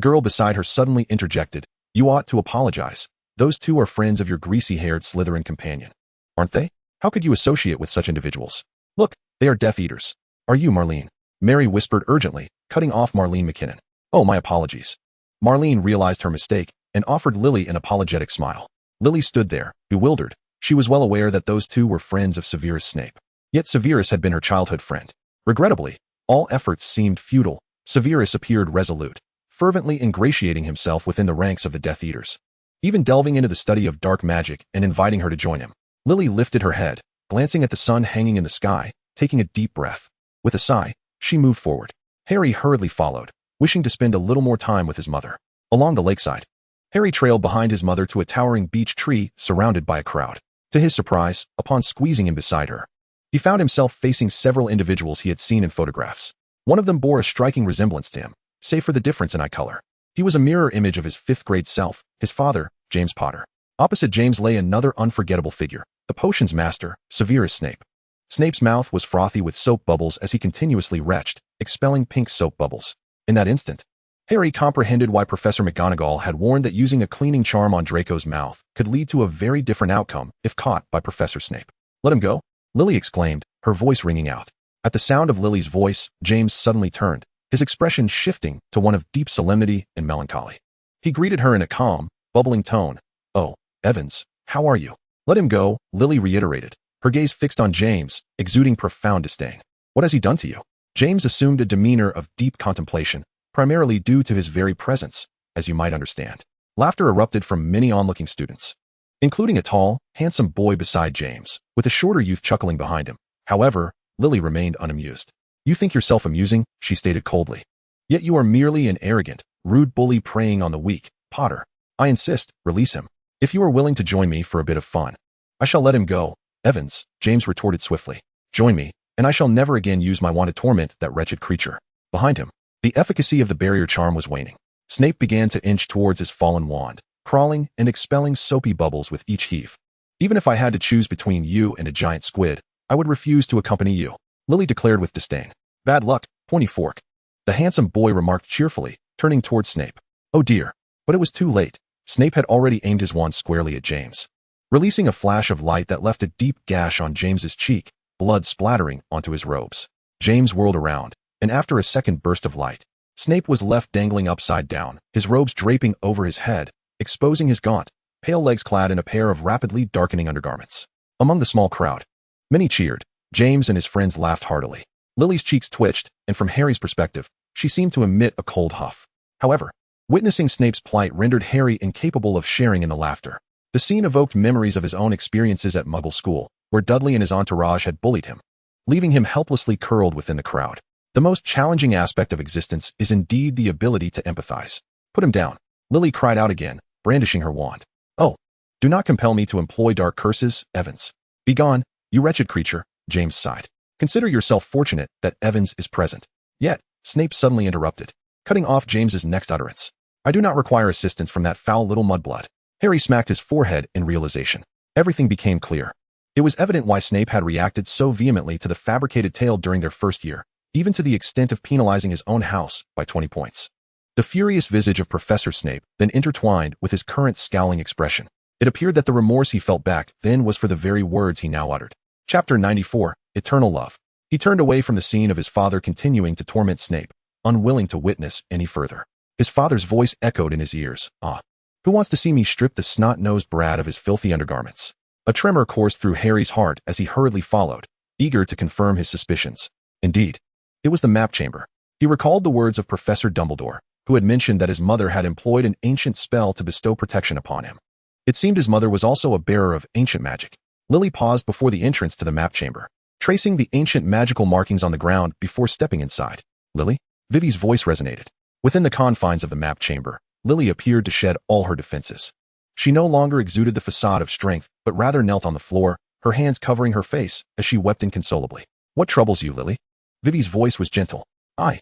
girl beside her suddenly interjected. You ought to apologize. Those 2 are friends of your greasy-haired Slytherin companion. Aren't they? How could you associate with such individuals? Look, they are Death Eaters. Are you, Marlene? Mary whispered urgently, cutting off Marlene McKinnon. Oh, my apologies. Marlene realized her mistake and offered Lily an apologetic smile. Lily stood there, bewildered. She was well aware that those 2 were friends of Severus Snape. Yet Severus had been her childhood friend. Regrettably, all efforts seemed futile. Severus appeared resolute, fervently ingratiating himself within the ranks of the Death Eaters, even delving into the study of dark magic and inviting her to join him. Lily lifted her head, glancing at the sun hanging in the sky, taking a deep breath. With a sigh, she moved forward. Harry hurriedly followed, wishing to spend a little more time with his mother. Along the lakeside, Harry trailed behind his mother to a towering beech tree surrounded by a crowd. To his surprise, upon squeezing in beside her, he found himself facing several individuals he had seen in photographs. One of them bore a striking resemblance to him, save for the difference in eye color. He was a mirror image of his 5th-grade self, his father, James Potter. Opposite James lay another unforgettable figure, the potions master, Severus Snape. Snape's mouth was frothy with soap bubbles as he continuously retched, expelling pink soap bubbles. In that instant, Harry comprehended why Professor McGonagall had warned that using a cleaning charm on Draco's mouth could lead to a very different outcome if caught by Professor Snape. Let him go, Lily exclaimed, her voice ringing out. At the sound of Lily's voice, James suddenly turned, his expression shifting to one of deep solemnity and melancholy. He greeted her in a calm, bubbling tone. Oh, Evans, how are you? Let him go, Lily reiterated, her gaze fixed on James, exuding profound disdain. What has he done to you? James assumed a demeanor of deep contemplation, primarily due to his very presence, as you might understand. Laughter erupted from many onlooking students, including a tall, handsome boy beside James, with a shorter youth chuckling behind him. However, Lily remained unamused. You think yourself amusing, she stated coldly. Yet you are merely an arrogant, rude bully preying on the weak, Potter. I insist, release him. If you are willing to join me for a bit of fun, I shall let him go. Evans, James retorted swiftly. Join me, and I shall never again use my wand to torment that wretched creature. Behind him, the efficacy of the barrier charm was waning. Snape began to inch towards his fallen wand, crawling and expelling soapy bubbles with each heave. Even if I had to choose between you and a giant squid, I would refuse to accompany you, Lily declared with disdain. Bad luck, pointy fork. The handsome boy remarked cheerfully, turning towards Snape. Oh dear. But it was too late. Snape had already aimed his wand squarely at James, releasing a flash of light that left a deep gash on James's cheek, blood splattering onto his robes. James whirled around, and after a second burst of light, Snape was left dangling upside down, his robes draping over his head, exposing his gaunt, pale legs clad in a pair of rapidly darkening undergarments. Among the small crowd, many cheered. James and his friends laughed heartily. Lily's cheeks twitched, and from Harry's perspective, she seemed to emit a cold huff. However, witnessing Snape's plight rendered Harry incapable of sharing in the laughter. The scene evoked memories of his own experiences at Muggle school, where Dudley and his entourage had bullied him, leaving him helplessly curled within the crowd. The most challenging aspect of existence is indeed the ability to empathize. Put him down, Lily cried out again, brandishing her wand. Oh, do not compel me to employ dark curses, Evans. Begone, you wretched creature, James sighed. Consider yourself fortunate that Evans is present. Yet, Snape suddenly interrupted, cutting off James's next utterance. I do not require assistance from that foul little mudblood. Harry smacked his forehead in realization. Everything became clear. It was evident why Snape had reacted so vehemently to the fabricated tale during their first year, even to the extent of penalizing his own house by 20 points. The furious visage of Professor Snape then intertwined with his current scowling expression. It appeared that the remorse he felt back then was for the very words he now uttered. Chapter 94, Eternal Love. He turned away from the scene of his father continuing to torment Snape, unwilling to witness any further. His father's voice echoed in his ears. "Ah, who wants to see me strip the snot-nosed brat of his filthy undergarments?" A tremor coursed through Harry's heart as he hurriedly followed, eager to confirm his suspicions. Indeed, it was the map chamber. He recalled the words of Professor Dumbledore, who had mentioned that his mother had employed an ancient spell to bestow protection upon him. It seemed his mother was also a bearer of ancient magic. Lily paused before the entrance to the map chamber, tracing the ancient magical markings on the ground before stepping inside. "Lily?" Vivi's voice resonated. Within the confines of the map chamber, Lily appeared to shed all her defenses. She no longer exuded the facade of strength, but rather knelt on the floor, her hands covering her face as she wept inconsolably. "What troubles you, Lily?" Vivi's voice was gentle. I.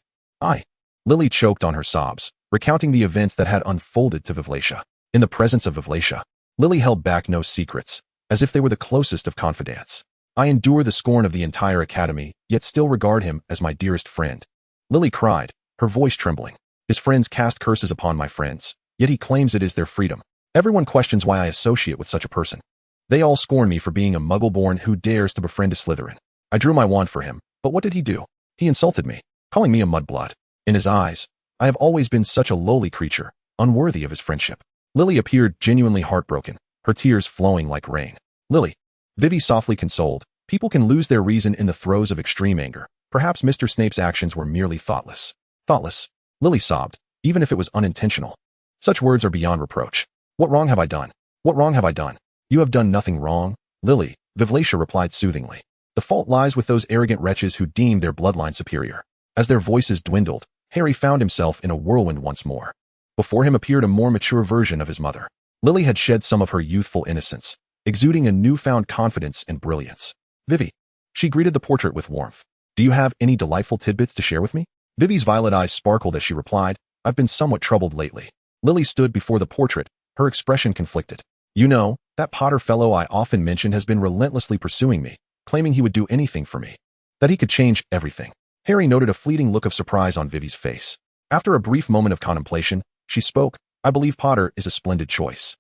Lily choked on her sobs, recounting the events that had unfolded to Vivlacia. In the presence of Vivlacia, Lily held back no secrets, as if they were the closest of confidants. "I endure the scorn of the entire academy, yet still regard him as my dearest friend." Lily cried, her voice trembling. "His friends cast curses upon my friends, yet he claims it is their freedom. Everyone questions why I associate with such a person. They all scorn me for being a muggle-born who dares to befriend a Slytherin. I drew my wand for him, but what did he do? He insulted me, calling me a mudblood. In his eyes, I have always been such a lowly creature, unworthy of his friendship." Lily appeared genuinely heartbroken, her tears flowing like rain. "Lily," Vivi softly consoled, "people can lose their reason in the throes of extreme anger. Perhaps Mr. Snape's actions were merely thoughtless." "Thoughtless?" Lily sobbed, "even if it was unintentional. Such words are beyond reproach. What wrong have I done? What wrong have I done?" "You have done nothing wrong, Lily," Vivlacia replied soothingly. "The fault lies with those arrogant wretches who deem their bloodline superior." As their voices dwindled, Harry found himself in a whirlwind once more. Before him appeared a more mature version of his mother. Lily had shed some of her youthful innocence, exuding a newfound confidence and brilliance. "Vivi." She greeted the portrait with warmth. "Do you have any delightful tidbits to share with me?" Vivi's violet eyes sparkled as she replied, "I've been somewhat troubled lately." Lily stood before the portrait, her expression conflicted. "You know, that Potter fellow I often mention has been relentlessly pursuing me, claiming he would do anything for me. That he could change everything." Harry noted a fleeting look of surprise on Vivi's face. After a brief moment of contemplation, she spoke, "I believe Potter is a splendid choice."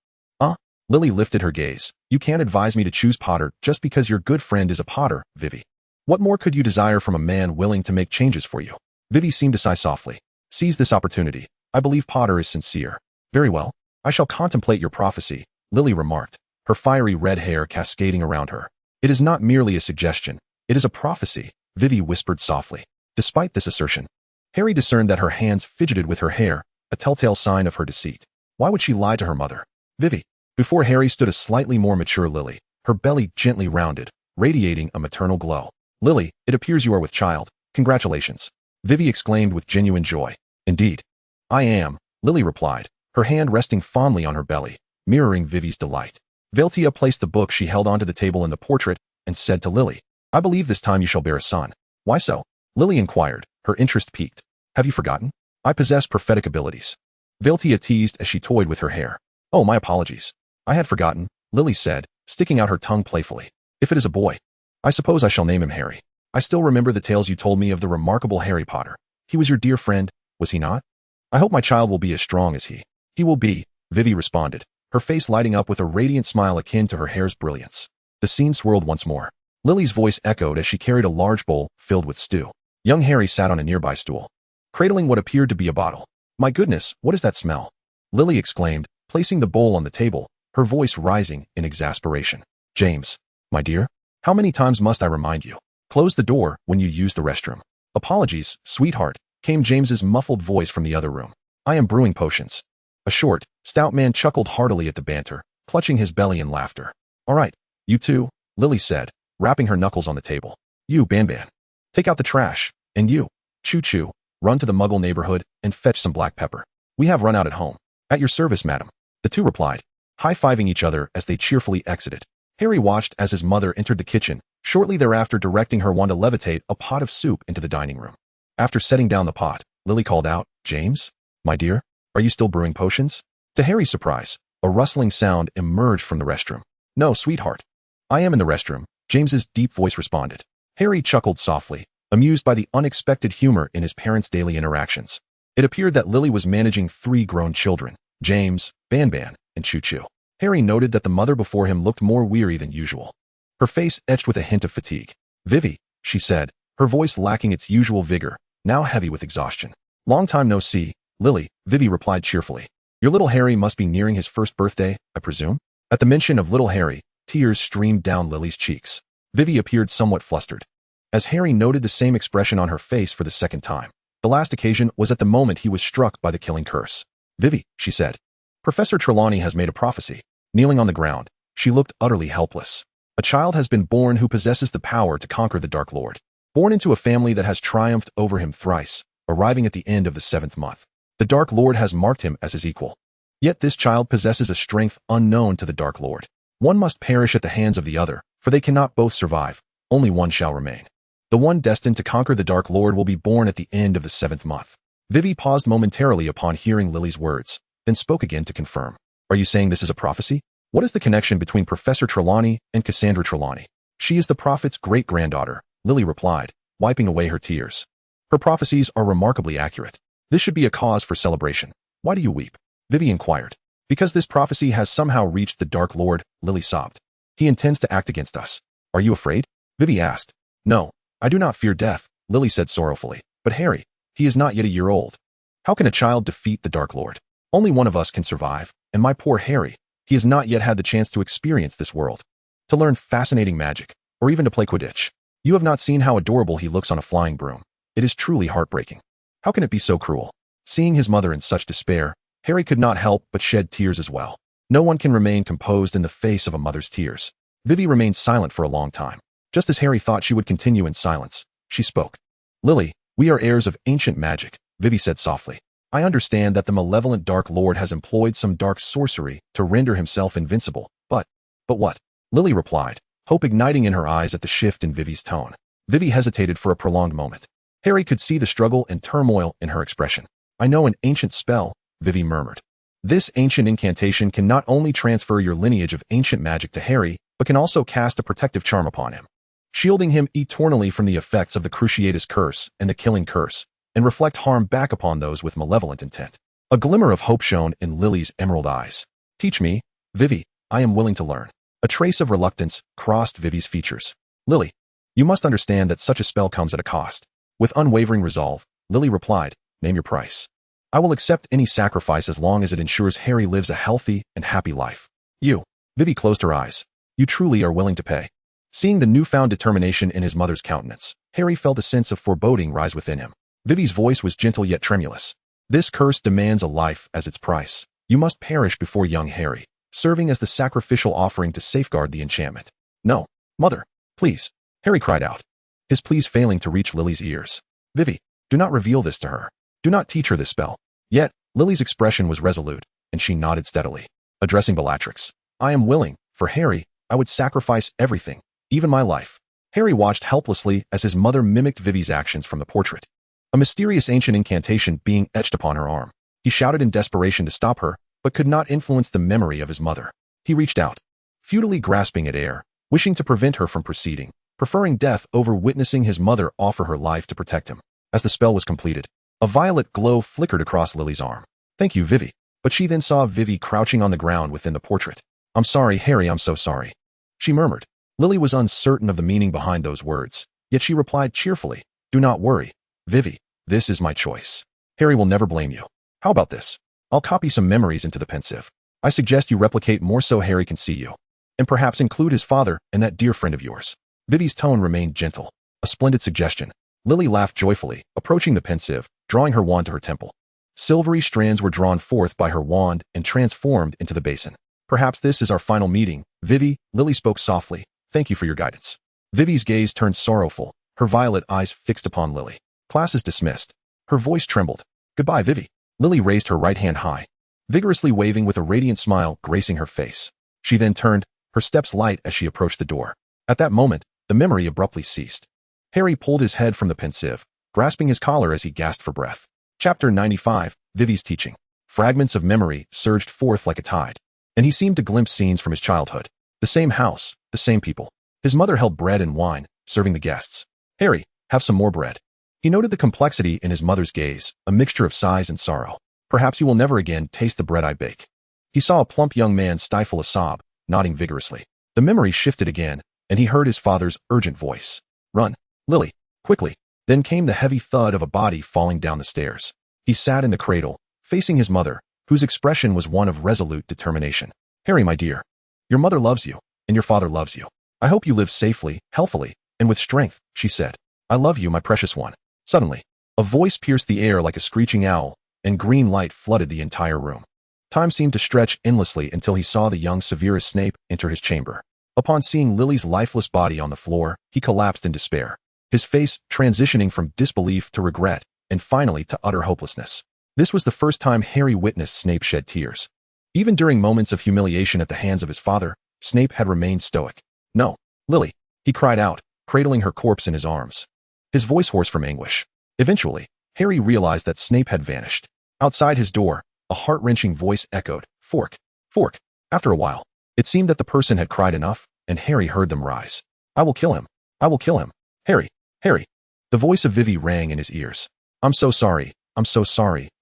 Lily lifted her gaze. "You can't advise me to choose Potter just because your good friend is a Potter, Vivi. What more could you desire from a man willing to make changes for you?" Vivi seemed to sigh softly. "Seize this opportunity. I believe Potter is sincere." "Very well. I shall contemplate your prophecy," Lily remarked, her fiery red hair cascading around her. "It is not merely a suggestion. It is a prophecy," Vivi whispered softly. Despite this assertion, Harry discerned that her hands fidgeted with her hair, a telltale sign of her deceit. Why would she lie to her mother? "Vivi." Before Harry stood a slightly more mature Lily, her belly gently rounded, radiating a maternal glow. "Lily, it appears you are with child. Congratulations." Vivi exclaimed with genuine joy. "Indeed. I am," Lily replied, her hand resting fondly on her belly, mirroring Vivi's delight. Veltia placed the book she held onto the table in the portrait and said to Lily, "I believe this time you shall bear a son." "Why so?" Lily inquired, her interest piqued. "Have you forgotten? I possess prophetic abilities." Veltia teased as she toyed with her hair. "Oh, my apologies. I had forgotten," Lily said, sticking out her tongue playfully. "If it is a boy, I suppose I shall name him Harry. I still remember the tales you told me of the remarkable Harry Potter. He was your dear friend, was he not? I hope my child will be as strong as he." "He will be," Vivi responded, her face lighting up with a radiant smile akin to her hair's brilliance. The scene swirled once more. Lily's voice echoed as she carried a large bowl filled with stew. Young Harry sat on a nearby stool, cradling what appeared to be a bottle. "My goodness, what is that smell?" Lily exclaimed, placing the bowl on the table, her voice rising in exasperation. "James, my dear, how many times must I remind you? Close the door when you use the restroom." "Apologies, sweetheart," came James's muffled voice from the other room. "I am brewing potions." A short, stout man chuckled heartily at the banter, clutching his belly in laughter. "All right, you two," Lily said, rapping her knuckles on the table. "You, Ban-Ban, take out the trash, and you, Choo-Choo, run to the Muggle neighborhood and fetch some black pepper. We have run out at home." "At your service, madam," the two replied, high-fiving each other as they cheerfully exited. Harry watched as his mother entered the kitchen, shortly thereafter directing her wand to levitate a pot of soup into the dining room. After setting down the pot, Lily called out, "James, my dear, are you still brewing potions?" To Harry's surprise, a rustling sound emerged from the restroom. "No, sweetheart. I am in the restroom," James's deep voice responded. Harry chuckled softly, amused by the unexpected humor in his parents' daily interactions. It appeared that Lily was managing 3 grown children, James, Ban-Ban, and Choo-Choo. Harry noted that the mother before him looked more weary than usual. Her face etched with a hint of fatigue. "Vivi," she said, her voice lacking its usual vigor, now heavy with exhaustion. "Long time no see, Lily," Vivi replied cheerfully. "Your little Harry must be nearing his first birthday, I presume?" At the mention of little Harry, tears streamed down Lily's cheeks. Vivi appeared somewhat flustered. As Harry noted the same expression on her face for the second time, the last occasion was at the moment he was struck by the killing curse. "Vivi," she said, "Professor Trelawney has made a prophecy." Kneeling on the ground, she looked utterly helpless. A child has been born who possesses the power to conquer the Dark Lord. Born into a family that has triumphed over him thrice, arriving at the end of the 7th month. The Dark Lord has marked him as his equal. Yet this child possesses a strength unknown to the Dark Lord. One must perish at the hands of the other, for they cannot both survive. Only one shall remain. The one destined to conquer the Dark Lord will be born at the end of the 7th month. Vivi paused momentarily upon hearing Lily's words, then spoke again to confirm. "Are you saying this is a prophecy? What is the connection between Professor Trelawney and Cassandra Trelawney?" "She is the prophet's great-granddaughter," Lily replied, wiping away her tears. "Her prophecies are remarkably accurate. This should be a cause for celebration. Why do you weep?" Vivi inquired. "Because this prophecy has somehow reached the Dark Lord," Lily sobbed. "He intends to act against us. Are you afraid?" Vivi asked. "No, I do not fear death," Lily said sorrowfully. "But Harry, he is not yet a year old. How can a child defeat the Dark Lord? Only one of us can survive, and my poor Harry, he has not yet had the chance to experience this world, to learn fascinating magic, or even to play Quidditch. You have not seen how adorable he looks on a flying broom. It is truly heartbreaking. How can it be so cruel?" Seeing his mother in such despair, Harry could not help but shed tears as well. No one can remain composed in the face of a mother's tears. Vivi remained silent for a long time. Just as Harry thought she would continue in silence, she spoke. "Lily, we are heirs of ancient magic," Vivi said softly. "I understand that the malevolent Dark Lord has employed some dark sorcery to render himself invincible, but what?" Lily replied, hope igniting in her eyes at the shift in Vivi's tone. Vivi hesitated for a prolonged moment. Harry could see the struggle and turmoil in her expression. "I know an ancient spell," Vivi murmured. "This ancient incantation can not only transfer your lineage of ancient magic to Harry, but can also cast a protective charm upon him, shielding him eternally from the effects of the Cruciatus Curse and the Killing Curse, and reflect harm back upon those with malevolent intent." A glimmer of hope shone in Lily's emerald eyes. "Teach me, Vivi, I am willing to learn." A trace of reluctance crossed Vivi's features. "Lily, you must understand that such a spell comes at a cost." With unwavering resolve, Lily replied, "Name your price. I will accept any sacrifice as long as it ensures Harry lives a healthy and happy life." "You," Vivi closed her eyes. "You truly are willing to pay." Seeing the newfound determination in his mother's countenance, Harry felt a sense of foreboding rise within him. Vivi's voice was gentle yet tremulous. "This curse demands a life as its price. You must perish before young Harry, serving as the sacrificial offering to safeguard the enchantment." "No, mother, please," Harry cried out, his pleas failing to reach Lily's ears. "Vivi, do not reveal this to her. Do not teach her this spell." Yet, Lily's expression was resolute, and she nodded steadily. Addressing Bellatrix, "I am willing. For Harry, I would sacrifice everything, even my life." Harry watched helplessly as his mother mimicked Vivi's actions from the portrait, a mysterious ancient incantation being etched upon her arm. He shouted in desperation to stop her, but could not influence the memory of his mother. He reached out, futilely grasping at air, wishing to prevent her from proceeding, preferring death over witnessing his mother offer her life to protect him. As the spell was completed, a violet glow flickered across Lily's arm. "Thank you, Vivi." But she then saw Vivi crouching on the ground within the portrait. "I'm sorry, Harry, I'm so sorry," she murmured. Lily was uncertain of the meaning behind those words, yet she replied cheerfully, "Do not worry, Vivi, this is my choice. Harry will never blame you. How about this? I'll copy some memories into the pensieve. I suggest you replicate more so Harry can see you, and perhaps include his father and that dear friend of yours." Vivi's tone remained gentle. A splendid suggestion. Lily laughed joyfully, approaching the pensieve, drawing her wand to her temple. Silvery strands were drawn forth by her wand and transformed into the basin. "Perhaps this is our final meeting, Vivi," Lily spoke softly. "Thank you for your guidance." Vivi's gaze turned sorrowful, her violet eyes fixed upon Lily. "Class is dismissed." Her voice trembled. "Goodbye, Vivi." Lily raised her right hand high, vigorously waving with a radiant smile gracing her face. She then turned, her steps light as she approached the door. At that moment, the memory abruptly ceased. Harry pulled his head from the pensieve, grasping his collar as he gasped for breath. Chapter 95, Vivi's Teaching. Fragments of memory surged forth like a tide, and he seemed to glimpse scenes from his childhood. The same house, the same people. His mother held bread and wine, serving the guests. "Harry, have some more bread." He noted the complexity in his mother's gaze, a mixture of sighs and sorrow. "Perhaps you will never again taste the bread I bake." He saw a plump young man stifle a sob, nodding vigorously. The memory shifted again, and he heard his father's urgent voice. "Run, Lily, quickly." Then came the heavy thud of a body falling down the stairs. He sat in the cradle, facing his mother, whose expression was one of resolute determination. "Harry, my dear, your mother loves you, and your father loves you. I hope you live safely, healthily, and with strength," she said. "I love you, my precious one." Suddenly, a voice pierced the air like a screeching owl, and green light flooded the entire room. Time seemed to stretch endlessly until he saw the young Severus Snape enter his chamber. Upon seeing Lily's lifeless body on the floor, he collapsed in despair, his face transitioning from disbelief to regret, and finally to utter hopelessness. This was the first time Harry witnessed Snape shed tears. Even during moments of humiliation at the hands of his father, Snape had remained stoic. "No, Lily," he cried out, cradling her corpse in his arms, his voice hoarse from anguish. Eventually, Harry realized that Snape had vanished. Outside his door, a heart-wrenching voice echoed, "Fork! Fork!" After a while, it seemed that the person had cried enough, and Harry heard them rise. "I will kill him! I will kill him! Harry! Harry!" The voice of Vivi rang in his ears. I'm so sorry,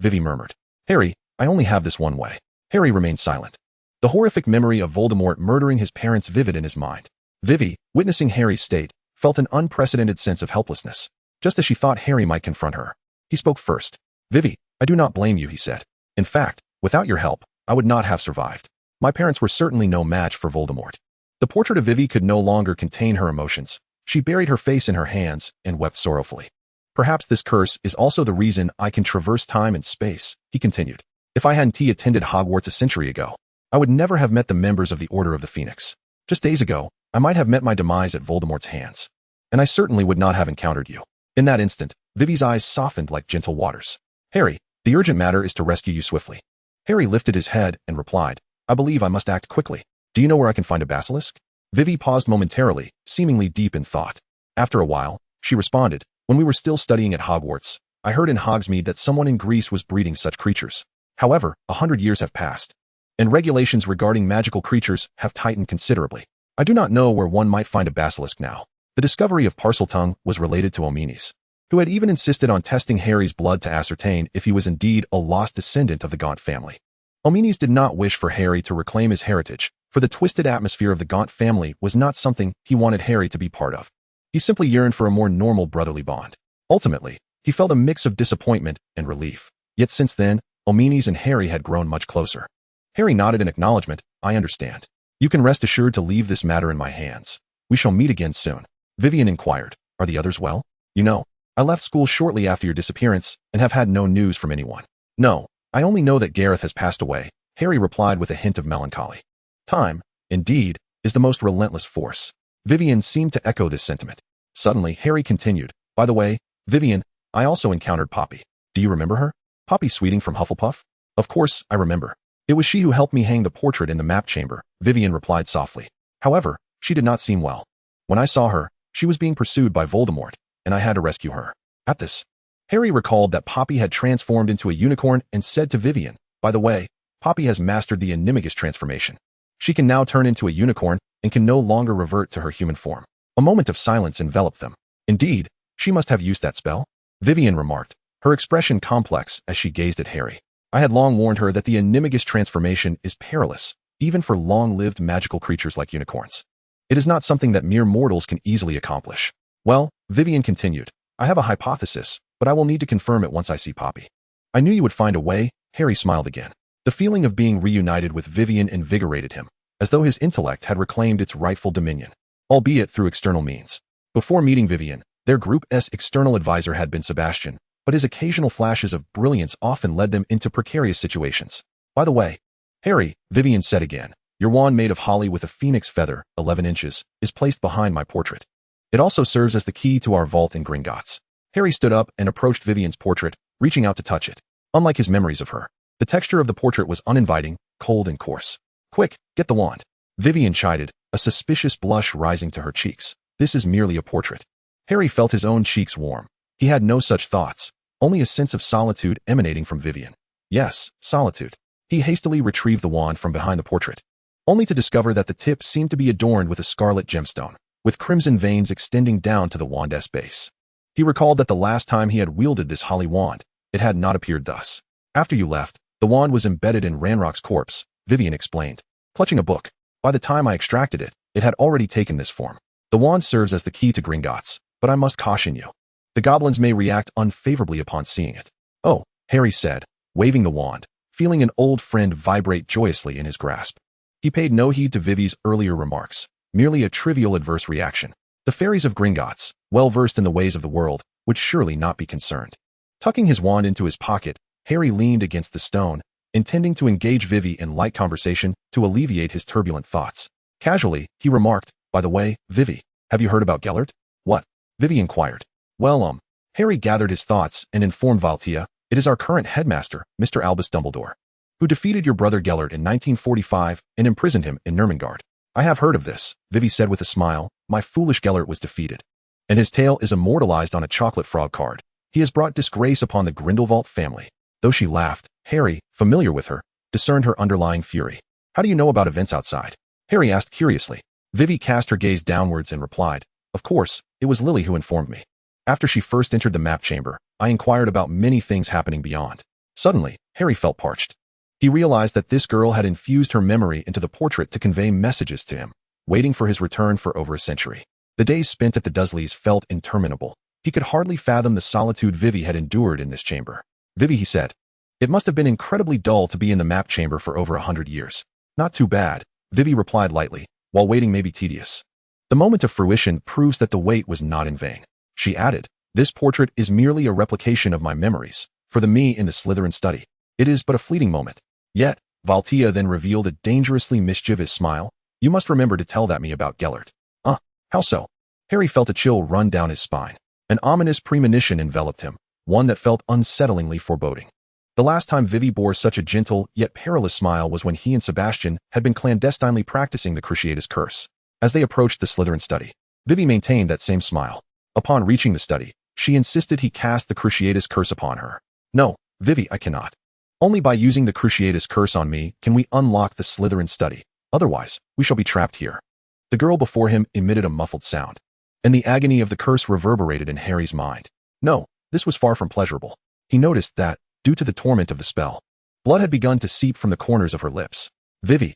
Vivi murmured. "Harry, I only have this one way." Harry remained silent. The horrific memory of Voldemort murdering his parents vivid in his mind. Vivi, witnessing Harry's state, felt an unprecedented sense of helplessness, just as she thought Harry might confront her. He spoke first. "Vivi, I do not blame you," he said. "In fact, without your help, I would not have survived. My parents were certainly no match for Voldemort." The portrait of Vivi could no longer contain her emotions. She buried her face in her hands and wept sorrowfully. "Perhaps this curse is also the reason I can traverse time and space," he continued. "If I hadn't attended Hogwarts a century ago, I would never have met the members of the Order of the Phoenix. Just days ago, I might have met my demise at Voldemort's hands. And I certainly would not have encountered you." In that instant, Vivi's eyes softened like gentle waters. "Harry, the urgent matter is to rescue you swiftly." Harry lifted his head and replied, "I believe I must act quickly. Do you know where I can find a basilisk?" Vivi paused momentarily, seemingly deep in thought. After a while, she responded, "When we were still studying at Hogwarts, I heard in Hogsmeade that someone in Greece was breeding such creatures. However, 100 years have passed, and regulations regarding magical creatures have tightened considerably. I do not know where one might find a basilisk now." The discovery of Parseltongue was related to Omenes, who had even insisted on testing Harry's blood to ascertain if he was indeed a lost descendant of the Gaunt family. Omenes did not wish for Harry to reclaim his heritage, for the twisted atmosphere of the Gaunt family was not something he wanted Harry to be part of. He simply yearned for a more normal brotherly bond. Ultimately, he felt a mix of disappointment and relief. Yet since then, Omenes and Harry had grown much closer. Harry nodded in acknowledgement. "I understand. You can rest assured to leave this matter in my hands. We shall meet again soon." Vivian inquired, "Are the others well?" "You know, I left school shortly after your disappearance and have had no news from anyone." "No, I only know that Gareth has passed away," Harry replied with a hint of melancholy. "Time, indeed, is the most relentless force." Vivian seemed to echo this sentiment. Suddenly, Harry continued, "By the way, Vivian, I also encountered Poppy. Do you remember her? Poppy Sweeting from Hufflepuff?" "Of course, I remember. It was she who helped me hang the portrait in the map chamber," Vivian replied softly. "However, she did not seem well. When I saw her, she was being pursued by Voldemort, and I had to rescue her." At this, Harry recalled that Poppy had transformed into a unicorn and said to Vivian, "By the way, Poppy has mastered the Animagus transformation. She can now turn into a unicorn and can no longer revert to her human form." A moment of silence enveloped them. "Indeed, she must have used that spell," Vivian remarked, her expression complex as she gazed at Harry. "I had long warned her that the Animagus transformation is perilous, even for long-lived magical creatures like unicorns. It is not something that mere mortals can easily accomplish." "Well," Vivian continued, "I have a hypothesis, but I will need to confirm it once I see Poppy." "I knew you would find a way," Harry smiled again. The feeling of being reunited with Vivian invigorated him, as though his intellect had reclaimed its rightful dominion, albeit through external means. Before meeting Vivian, their group's external advisor had been Sebastian, but his occasional flashes of brilliance often led them into precarious situations. "By the way, Harry," Vivian said again, "your wand made of holly with a phoenix feather, 11 inches, is placed behind my portrait. It also serves as the key to our vault in Gringotts." Harry stood up and approached Vivian's portrait, reaching out to touch it. Unlike his memories of her, the texture of the portrait was uninviting, cold and coarse. "Quick, get the wand," Vivian chided, a suspicious blush rising to her cheeks. "This is merely a portrait." Harry felt his own cheeks warm. He had no such thoughts, only a sense of solitude emanating from Vivian. Yes, solitude. He hastily retrieved the wand from behind the portrait, only to discover that the tip seemed to be adorned with a scarlet gemstone, with crimson veins extending down to the wand's base. He recalled that the last time he had wielded this holly wand, it had not appeared thus. "After you left, the wand was embedded in Ranrock's corpse," Vivian explained, clutching a book. By the time I extracted it, it had already taken this form. The wand serves as the key to Gringotts, but I must caution you. The goblins may react unfavorably upon seeing it. Oh, Harry said, waving the wand, feeling an old friend vibrate joyously in his grasp. He paid no heed to Vivi's earlier remarks, merely a trivial adverse reaction. The fairies of Gringotts, well versed in the ways of the world, would surely not be concerned. Tucking his wand into his pocket, Harry leaned against the stone, intending to engage Vivi in light conversation to alleviate his turbulent thoughts. Casually, he remarked, by the way, Vivi, have you heard about Gellert? What? Vivi inquired. Well, Harry gathered his thoughts and informed Valtia, it is our current headmaster, Mr. Albus Dumbledore, who defeated your brother Gellert in 1945 and imprisoned him in Nurmengard. I have heard of this, Vivi said with a smile. My foolish Gellert was defeated, and his tale is immortalized on a chocolate frog card. He has brought disgrace upon the Grindelwald family. Though she laughed, Harry, familiar with her, discerned her underlying fury. How do you know about events outside? Harry asked curiously. Vivi cast her gaze downwards and replied, of course, it was Lily who informed me. After she first entered the map chamber, I inquired about many things happening beyond. Suddenly, Harry felt parched. He realized that this girl had infused her memory into the portrait to convey messages to him, waiting for his return for over a century. The days spent at the Dursleys felt interminable. He could hardly fathom the solitude Vivi had endured in this chamber. Vivi, he said, it must have been incredibly dull to be in the map chamber for over 100 years. Not too bad, Vivi replied lightly, while waiting may be tedious. The moment of fruition proves that the wait was not in vain. She added, this portrait is merely a replication of my memories, for the me in the Slytherin study. It is but a fleeting moment. Yet, Valtia then revealed a dangerously mischievous smile. You must remember to tell that me about Gellert. How so? Harry felt a chill run down his spine. An ominous premonition enveloped him, one that felt unsettlingly foreboding. The last time Vivi bore such a gentle yet perilous smile was when he and Sebastian had been clandestinely practicing the Cruciatus Curse. As they approached the Slytherin study, Vivi maintained that same smile. Upon reaching the study, she insisted he cast the Cruciatus Curse upon her. No, Vivi, I cannot. Only by using the Cruciatus Curse on me can we unlock the Slytherin study. Otherwise, we shall be trapped here. The girl before him emitted a muffled sound, and the agony of the curse reverberated in Harry's mind. No, this was far from pleasurable. He noticed that, due to the torment of the spell, blood had begun to seep from the corners of her lips. Vivi,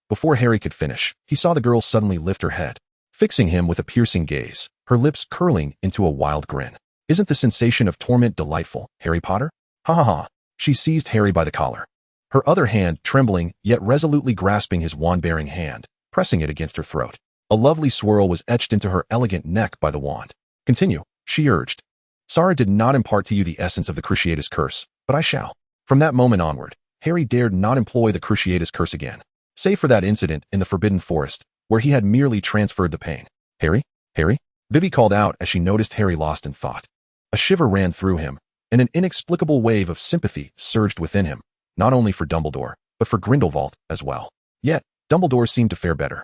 before Harry could finish, he saw the girl suddenly lift her head, fixing him with a piercing gaze, her lips curling into a wild grin. Isn't the sensation of torment delightful, Harry Potter? Ha ha ha. She seized Harry by the collar, her other hand trembling yet resolutely grasping his wand-bearing hand, pressing it against her throat. A lovely swirl was etched into her elegant neck by the wand. Continue, she urged. Sara did not impart to you the essence of the Cruciatus Curse, but I shall. From that moment onward, Harry dared not employ the Cruciatus Curse again, save for that incident in the Forbidden Forest, where he had merely transferred the pain. Harry? Vivi called out as she noticed Harry lost in thought. A shiver ran through him, and an inexplicable wave of sympathy surged within him, not only for Dumbledore, but for Grindelwald as well. Yet, Dumbledore seemed to fare better.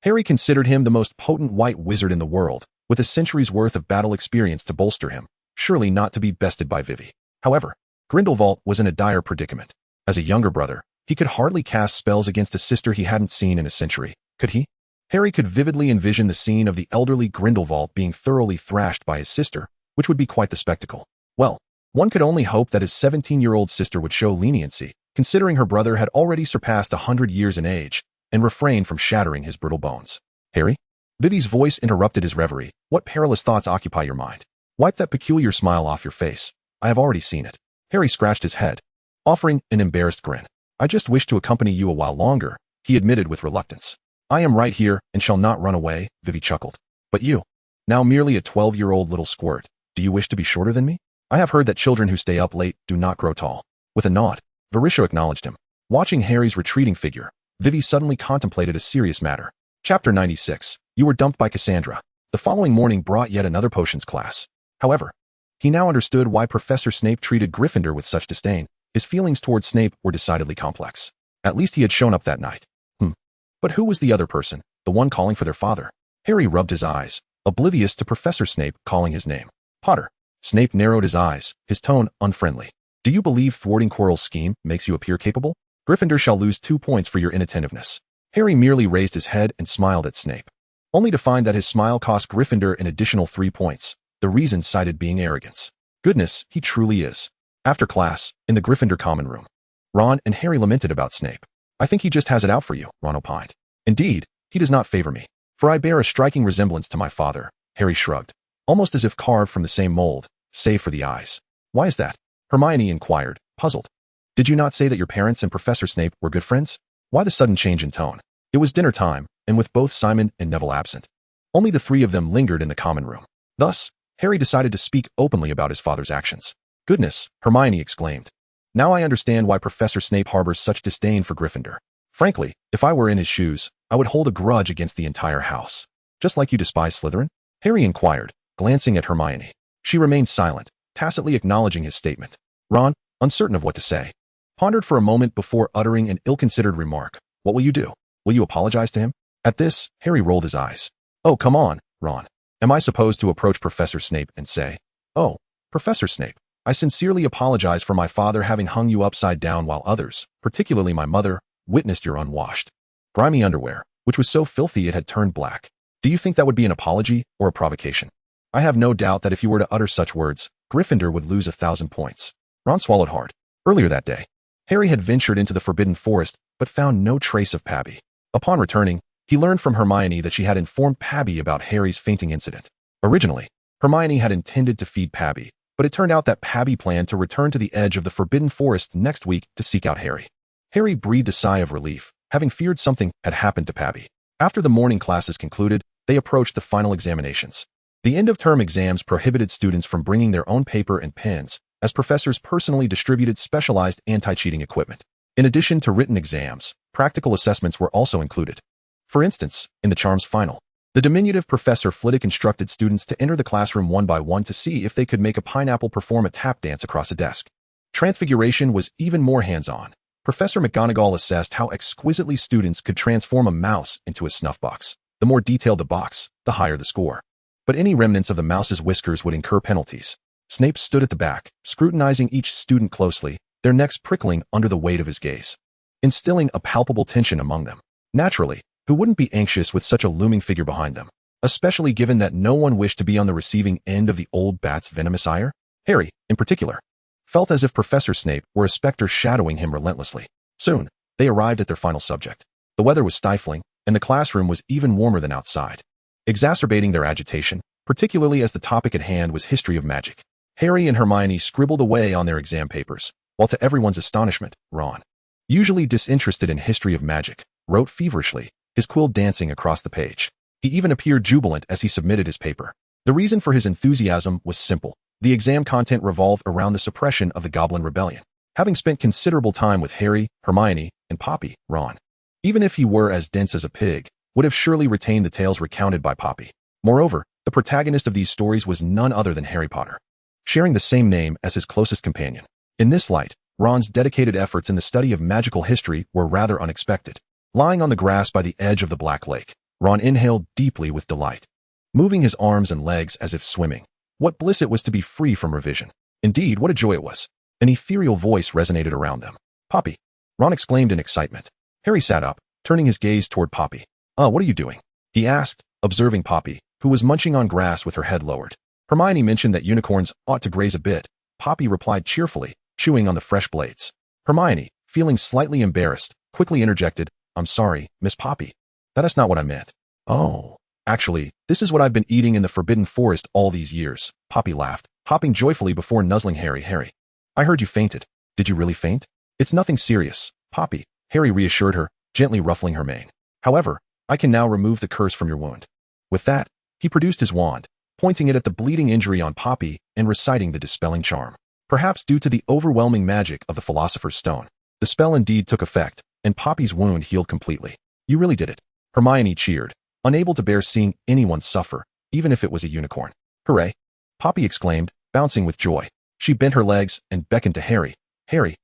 Harry considered him the most potent white wizard in the world, with a century's worth of battle experience to bolster him, surely not to be bested by Vivi. However, Grindelwald was in a dire predicament. As a younger brother, he could hardly cast spells against a sister he hadn't seen in a century, could he? Harry could vividly envision the scene of the elderly Grindelwald being thoroughly thrashed by his sister, which would be quite the spectacle. Well, one could only hope that his 17-year-old sister would show leniency, considering her brother had already surpassed 100 years in age, and refrained from shattering his brittle bones. Harry? Vivi's voice interrupted his reverie. What perilous thoughts occupy your mind? Wipe that peculiar smile off your face. I have already seen it. Harry scratched his head, offering an embarrassed grin. I just wish to accompany you a while longer, he admitted with reluctance. I am right here and shall not run away, Vivi chuckled. But you, now merely a 12-year-old little squirt, do you wish to be shorter than me? I have heard that children who stay up late do not grow tall. With a nod, Verisho acknowledged him. Watching Harry's retreating figure, Vivi suddenly contemplated a serious matter. Chapter 96. You were dumped by Cassandra. The following morning brought yet another potions class. However, he now understood why Professor Snape treated Gryffindor with such disdain. His feelings towards Snape were decidedly complex. At least he had shown up that night. But who was the other person, the one calling for their father? Harry rubbed his eyes, oblivious to Professor Snape calling his name. Potter. Snape narrowed his eyes, his tone unfriendly. Do you believe thwarting Quirrell's scheme makes you appear capable? Gryffindor shall lose 2 points for your inattentiveness. Harry merely raised his head and smiled at Snape, only to find that his smile cost Gryffindor an additional 3 points, the reason cited being arrogance. Goodness, he truly is. After class, in the Gryffindor common room, Ron and Harry lamented about Snape. I think he just has it out for you, Ron opined. Indeed, he does not favor me, for I bear a striking resemblance to my father, Harry shrugged, almost as if carved from the same mold, save for the eyes. Why is that? Hermione inquired, puzzled. Did you not say that your parents and Professor Snape were good friends? Why the sudden change in tone? It was dinner time, and with both Simon and Neville absent, only the three of them lingered in the common room. Thus, Harry decided to speak openly about his father's actions. Goodness, Hermione exclaimed. Now I understand why Professor Snape harbors such disdain for Gryffindor. Frankly, if I were in his shoes, I would hold a grudge against the entire house. Just like you despise Slytherin? Harry inquired, glancing at Hermione. She remained silent, tacitly acknowledging his statement. Ron, uncertain of what to say, pondered for a moment before uttering an ill-considered remark. What will you do? Will you apologize to him? At this, Harry rolled his eyes. Oh, come on, Ron. Am I supposed to approach Professor Snape and say, "Oh, Professor Snape, I sincerely apologize for my father having hung you upside down while others, particularly my mother, witnessed your unwashed, grimy underwear, which was so filthy it had turned black. Do you think that would be an apology or a provocation? I have no doubt that if you were to utter such words, Gryffindor would lose 1,000 points." Ron swallowed hard. Earlier that day, Harry had ventured into the Forbidden Forest but found no trace of Pabby. Upon returning, he learned from Hermione that she had informed Pabby about Harry's fainting incident. Originally, Hermione had intended to feed Pabby, but it turned out that Pabby planned to return to the edge of the Forbidden Forest next week to seek out Harry. Harry breathed a sigh of relief, having feared something had happened to Pabby. After the morning classes concluded, they approached the final examinations. The end-of-term exams prohibited students from bringing their own paper and pens, as professors personally distributed specialized anti-cheating equipment. In addition to written exams, practical assessments were also included. For instance, in the Charms final, the diminutive Professor Flitwick instructed students to enter the classroom one by one to see if they could make a pineapple perform a tap dance across a desk. Transfiguration was even more hands-on. Professor McGonagall assessed how exquisitely students could transform a mouse into a snuff box. The more detailed the box, the higher the score. But any remnants of the mouse's whiskers would incur penalties. Snape stood at the back, scrutinizing each student closely, their necks prickling under the weight of his gaze, instilling a palpable tension among them. Naturally, who wouldn't be anxious with such a looming figure behind them, especially given that no one wished to be on the receiving end of the old bat's venomous ire? Harry, in particular, felt as if Professor Snape were a specter shadowing him relentlessly. Soon, they arrived at their final subject. The weather was stifling, and the classroom was even warmer than outside, exacerbating their agitation, particularly as the topic at hand was history of magic. Harry and Hermione scribbled away on their exam papers, while to everyone's astonishment, Ron, usually disinterested in history of magic, wrote feverishly, his quill dancing across the page. He even appeared jubilant as he submitted his paper. The reason for his enthusiasm was simple. The exam content revolved around the suppression of the Goblin Rebellion. Having spent considerable time with Harry, Hermione, and Poppy, Ron, even if he were as dense as a pig, would have surely retained the tales recounted by Poppy. Moreover, the protagonist of these stories was none other than Harry Potter, sharing the same name as his closest companion. In this light, Ron's dedicated efforts in the study of magical history were rather unexpected. Lying on the grass by the edge of the Black Lake, Ron inhaled deeply with delight, moving his arms and legs as if swimming. What bliss it was to be free from revision. Indeed, what a joy it was. An ethereal voice resonated around them. "Poppy!" Ron exclaimed in excitement. Harry sat up, turning his gaze toward Poppy. What are you doing?" he asked, observing Poppy, who was munching on grass with her head lowered. Hermione mentioned that unicorns ought to graze a bit. Poppy replied cheerfully, chewing on the fresh blades. Hermione, feeling slightly embarrassed, quickly interjected, "I'm sorry, Miss Poppy. That is not what I meant." "Oh, actually, this is what I've been eating in the Forbidden Forest all these years," Poppy laughed, hopping joyfully before nuzzling Harry. "Harry, I heard you fainted. Did you really faint?" "It's nothing serious, Poppy," Harry reassured her, gently ruffling her mane. "However, I can now remove the curse from your wound." With that, he produced his wand, pointing it at the bleeding injury on Poppy and reciting the dispelling charm. Perhaps due to the overwhelming magic of the Philosopher's Stone, the spell indeed took effect, and Poppy's wound healed completely. "You really did it," Hermione cheered, unable to bear seeing anyone suffer, even if it was a unicorn. "Hooray!" Poppy exclaimed, bouncing with joy. She bent her legs and beckoned to Harry. Harry,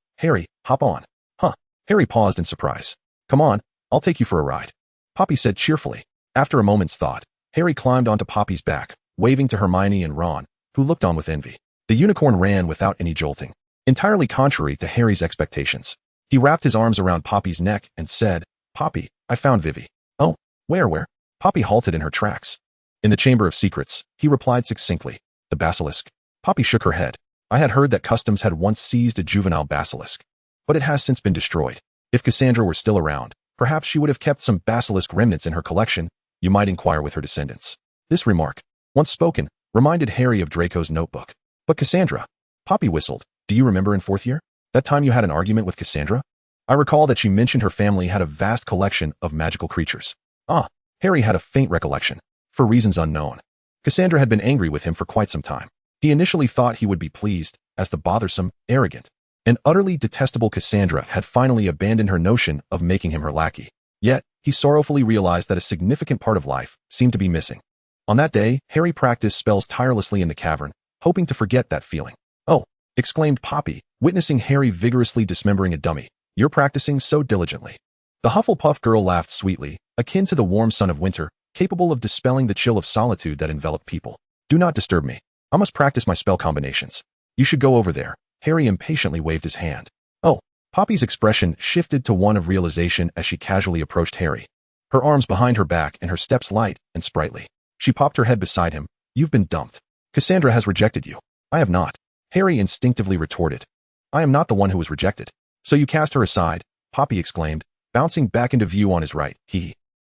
hop on." "Huh." Harry paused in surprise. "Come on, I'll take you for a ride," Poppy said cheerfully. After a moment's thought, Harry climbed onto Poppy's back, waving to Hermione and Ron, who looked on with envy. The unicorn ran without any jolting, entirely contrary to Harry's expectations. He wrapped his arms around Poppy's neck and said, "Poppy, I found Vivi." "Oh, where?" Poppy halted in her tracks. "In the Chamber of Secrets," he replied succinctly. "The basilisk." Poppy shook her head. "I had heard that customs had once seized a juvenile basilisk, but it has since been destroyed. If Cassandra were still around, perhaps she would have kept some basilisk remnants in her collection, you might inquire with her descendants. This remark, once spoken, reminded Harry of Draco's notebook. But Cassandra, Poppy whistled, do you remember in 4th year? That time you had an argument with Cassandra? I recall that she mentioned her family had a vast collection of magical creatures. Ah, Harry had a faint recollection. For reasons unknown, Cassandra had been angry with him for quite some time. He initially thought he would be pleased, as the bothersome, arrogant, and utterly detestable Cassandra had finally abandoned her notion of making him her lackey. Yet, he sorrowfully realized that a significant part of life seemed to be missing. On that day, Harry practiced spells tirelessly in the cavern, hoping to forget that feeling. Oh, exclaimed Poppy, witnessing Harry vigorously dismembering a dummy. You're practicing so diligently. The Hufflepuff girl laughed sweetly, akin to the warm sun of winter, capable of dispelling the chill of solitude that enveloped people. Do not disturb me. I must practice my spell combinations. You should go over there. Harry impatiently waved his hand. Oh, Poppy's expression shifted to one of realization as she casually approached Harry. Her arms behind her back and her steps light and sprightly. She popped her head beside him. You've been dumped. Cassandra has rejected you. I have not. Harry instinctively retorted. I am not the one who was rejected. So you cast her aside, Poppy exclaimed, bouncing back into view on his right.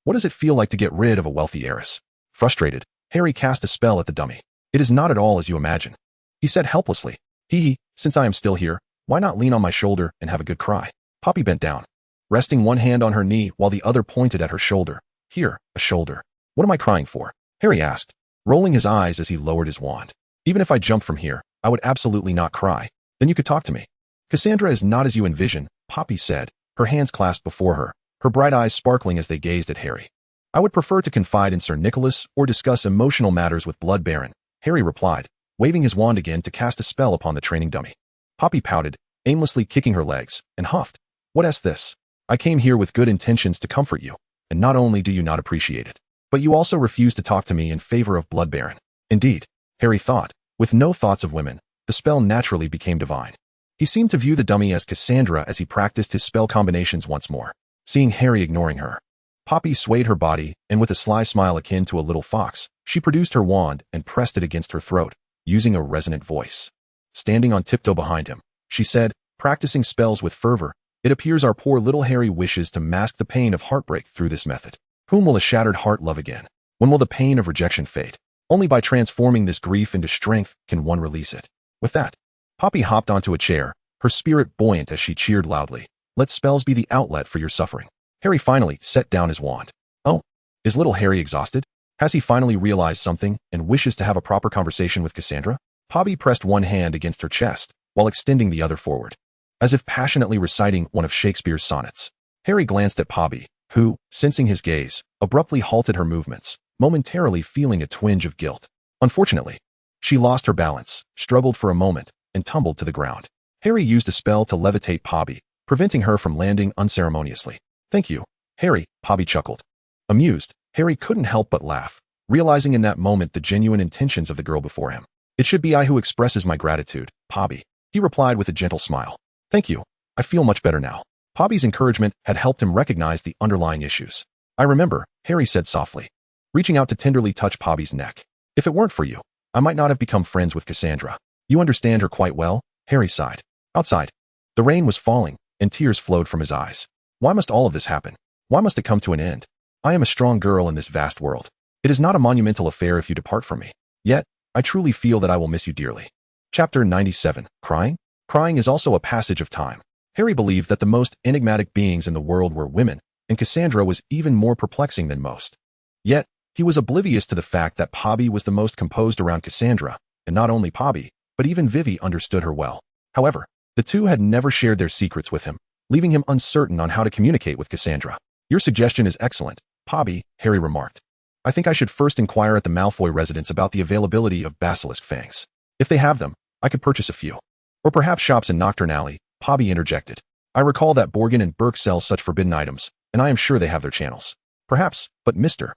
What does it feel like to get rid of a wealthy heiress? Frustrated, Harry cast a spell at the dummy. It is not at all as you imagine. He said helplessly. Since I am still here, why not lean on my shoulder and have a good cry? Poppy bent down, resting one hand on her knee while the other pointed at her shoulder. Here, a shoulder. What am I crying for? Harry asked, rolling his eyes as he lowered his wand. Even if I jumped from here, I would absolutely not cry. Then you could talk to me. Cassandra is not as you envision, Poppy said, her hands clasped before her, her bright eyes sparkling as they gazed at Harry. I would prefer to confide in Sir Nicholas or discuss emotional matters with Blood Baron, Harry replied, waving his wand again to cast a spell upon the training dummy. Poppy pouted, aimlessly kicking her legs, and huffed. What's this? I came here with good intentions to comfort you, and not only do you not appreciate it, but you also refuse to talk to me in favor of Blood Baron. Indeed, Harry thought, with no thoughts of women, the spell naturally became divine. He seemed to view the dummy as Cassandra as he practiced his spell combinations once more. Seeing Harry ignoring her, Poppy swayed her body, and with a sly smile akin to a little fox, she produced her wand and pressed it against her throat, using a resonant voice. Standing on tiptoe behind him, she said, practicing spells with fervor, it appears our poor little Harry wishes to mask the pain of heartbreak through this method. Whom will a shattered heart love again? When will the pain of rejection fade? Only by transforming this grief into strength can one release it. With that, Poppy hopped onto a chair, her spirit buoyant as she cheered loudly. Let spells be the outlet for your suffering. Harry finally set down his wand. Oh, is little Harry exhausted? Has he finally realized something and wishes to have a proper conversation with Cassandra? Poppy pressed one hand against her chest while extending the other forward, as if passionately reciting one of Shakespeare's sonnets. Harry glanced at Poppy, who, sensing his gaze, abruptly halted her movements, momentarily feeling a twinge of guilt. Unfortunately, she lost her balance, struggled for a moment, and tumbled to the ground. Harry used a spell to levitate Poppy, preventing her from landing unceremoniously. Thank you, Harry, Poppy chuckled. Amused, Harry couldn't help but laugh, realizing in that moment the genuine intentions of the girl before him. It should be I who expresses my gratitude, Poppy, he replied with a gentle smile. Thank you. I feel much better now. Poppy's encouragement had helped him recognize the underlying issues. I remember, Harry said softly, reaching out to tenderly touch Poppy's neck. If it weren't for you, I might not have become friends with Cassandra. You understand her quite well, Harry sighed. Outside, the rain was falling, and tears flowed from his eyes. Why must all of this happen? Why must it come to an end? I am a strong girl in this vast world. It is not a monumental affair if you depart from me. Yet, I truly feel that I will miss you dearly. Chapter 97. Crying? Crying is also a passage of time. Harry believed that the most enigmatic beings in the world were women, and Cassandra was even more perplexing than most. Yet, he was oblivious to the fact that Poppy was the most composed around Cassandra, and not only Poppy, but even Vivi understood her well. However, the two had never shared their secrets with him, leaving him uncertain on how to communicate with Cassandra. Your suggestion is excellent, Poppy, Harry remarked. I think I should first inquire at the Malfoy residence about the availability of basilisk fangs. If they have them, I could purchase a few. Or perhaps shops in Nocturne Alley, Poppy interjected. I recall that Borgin and Burke sell such forbidden items, and I am sure they have their channels. Perhaps, but Mr.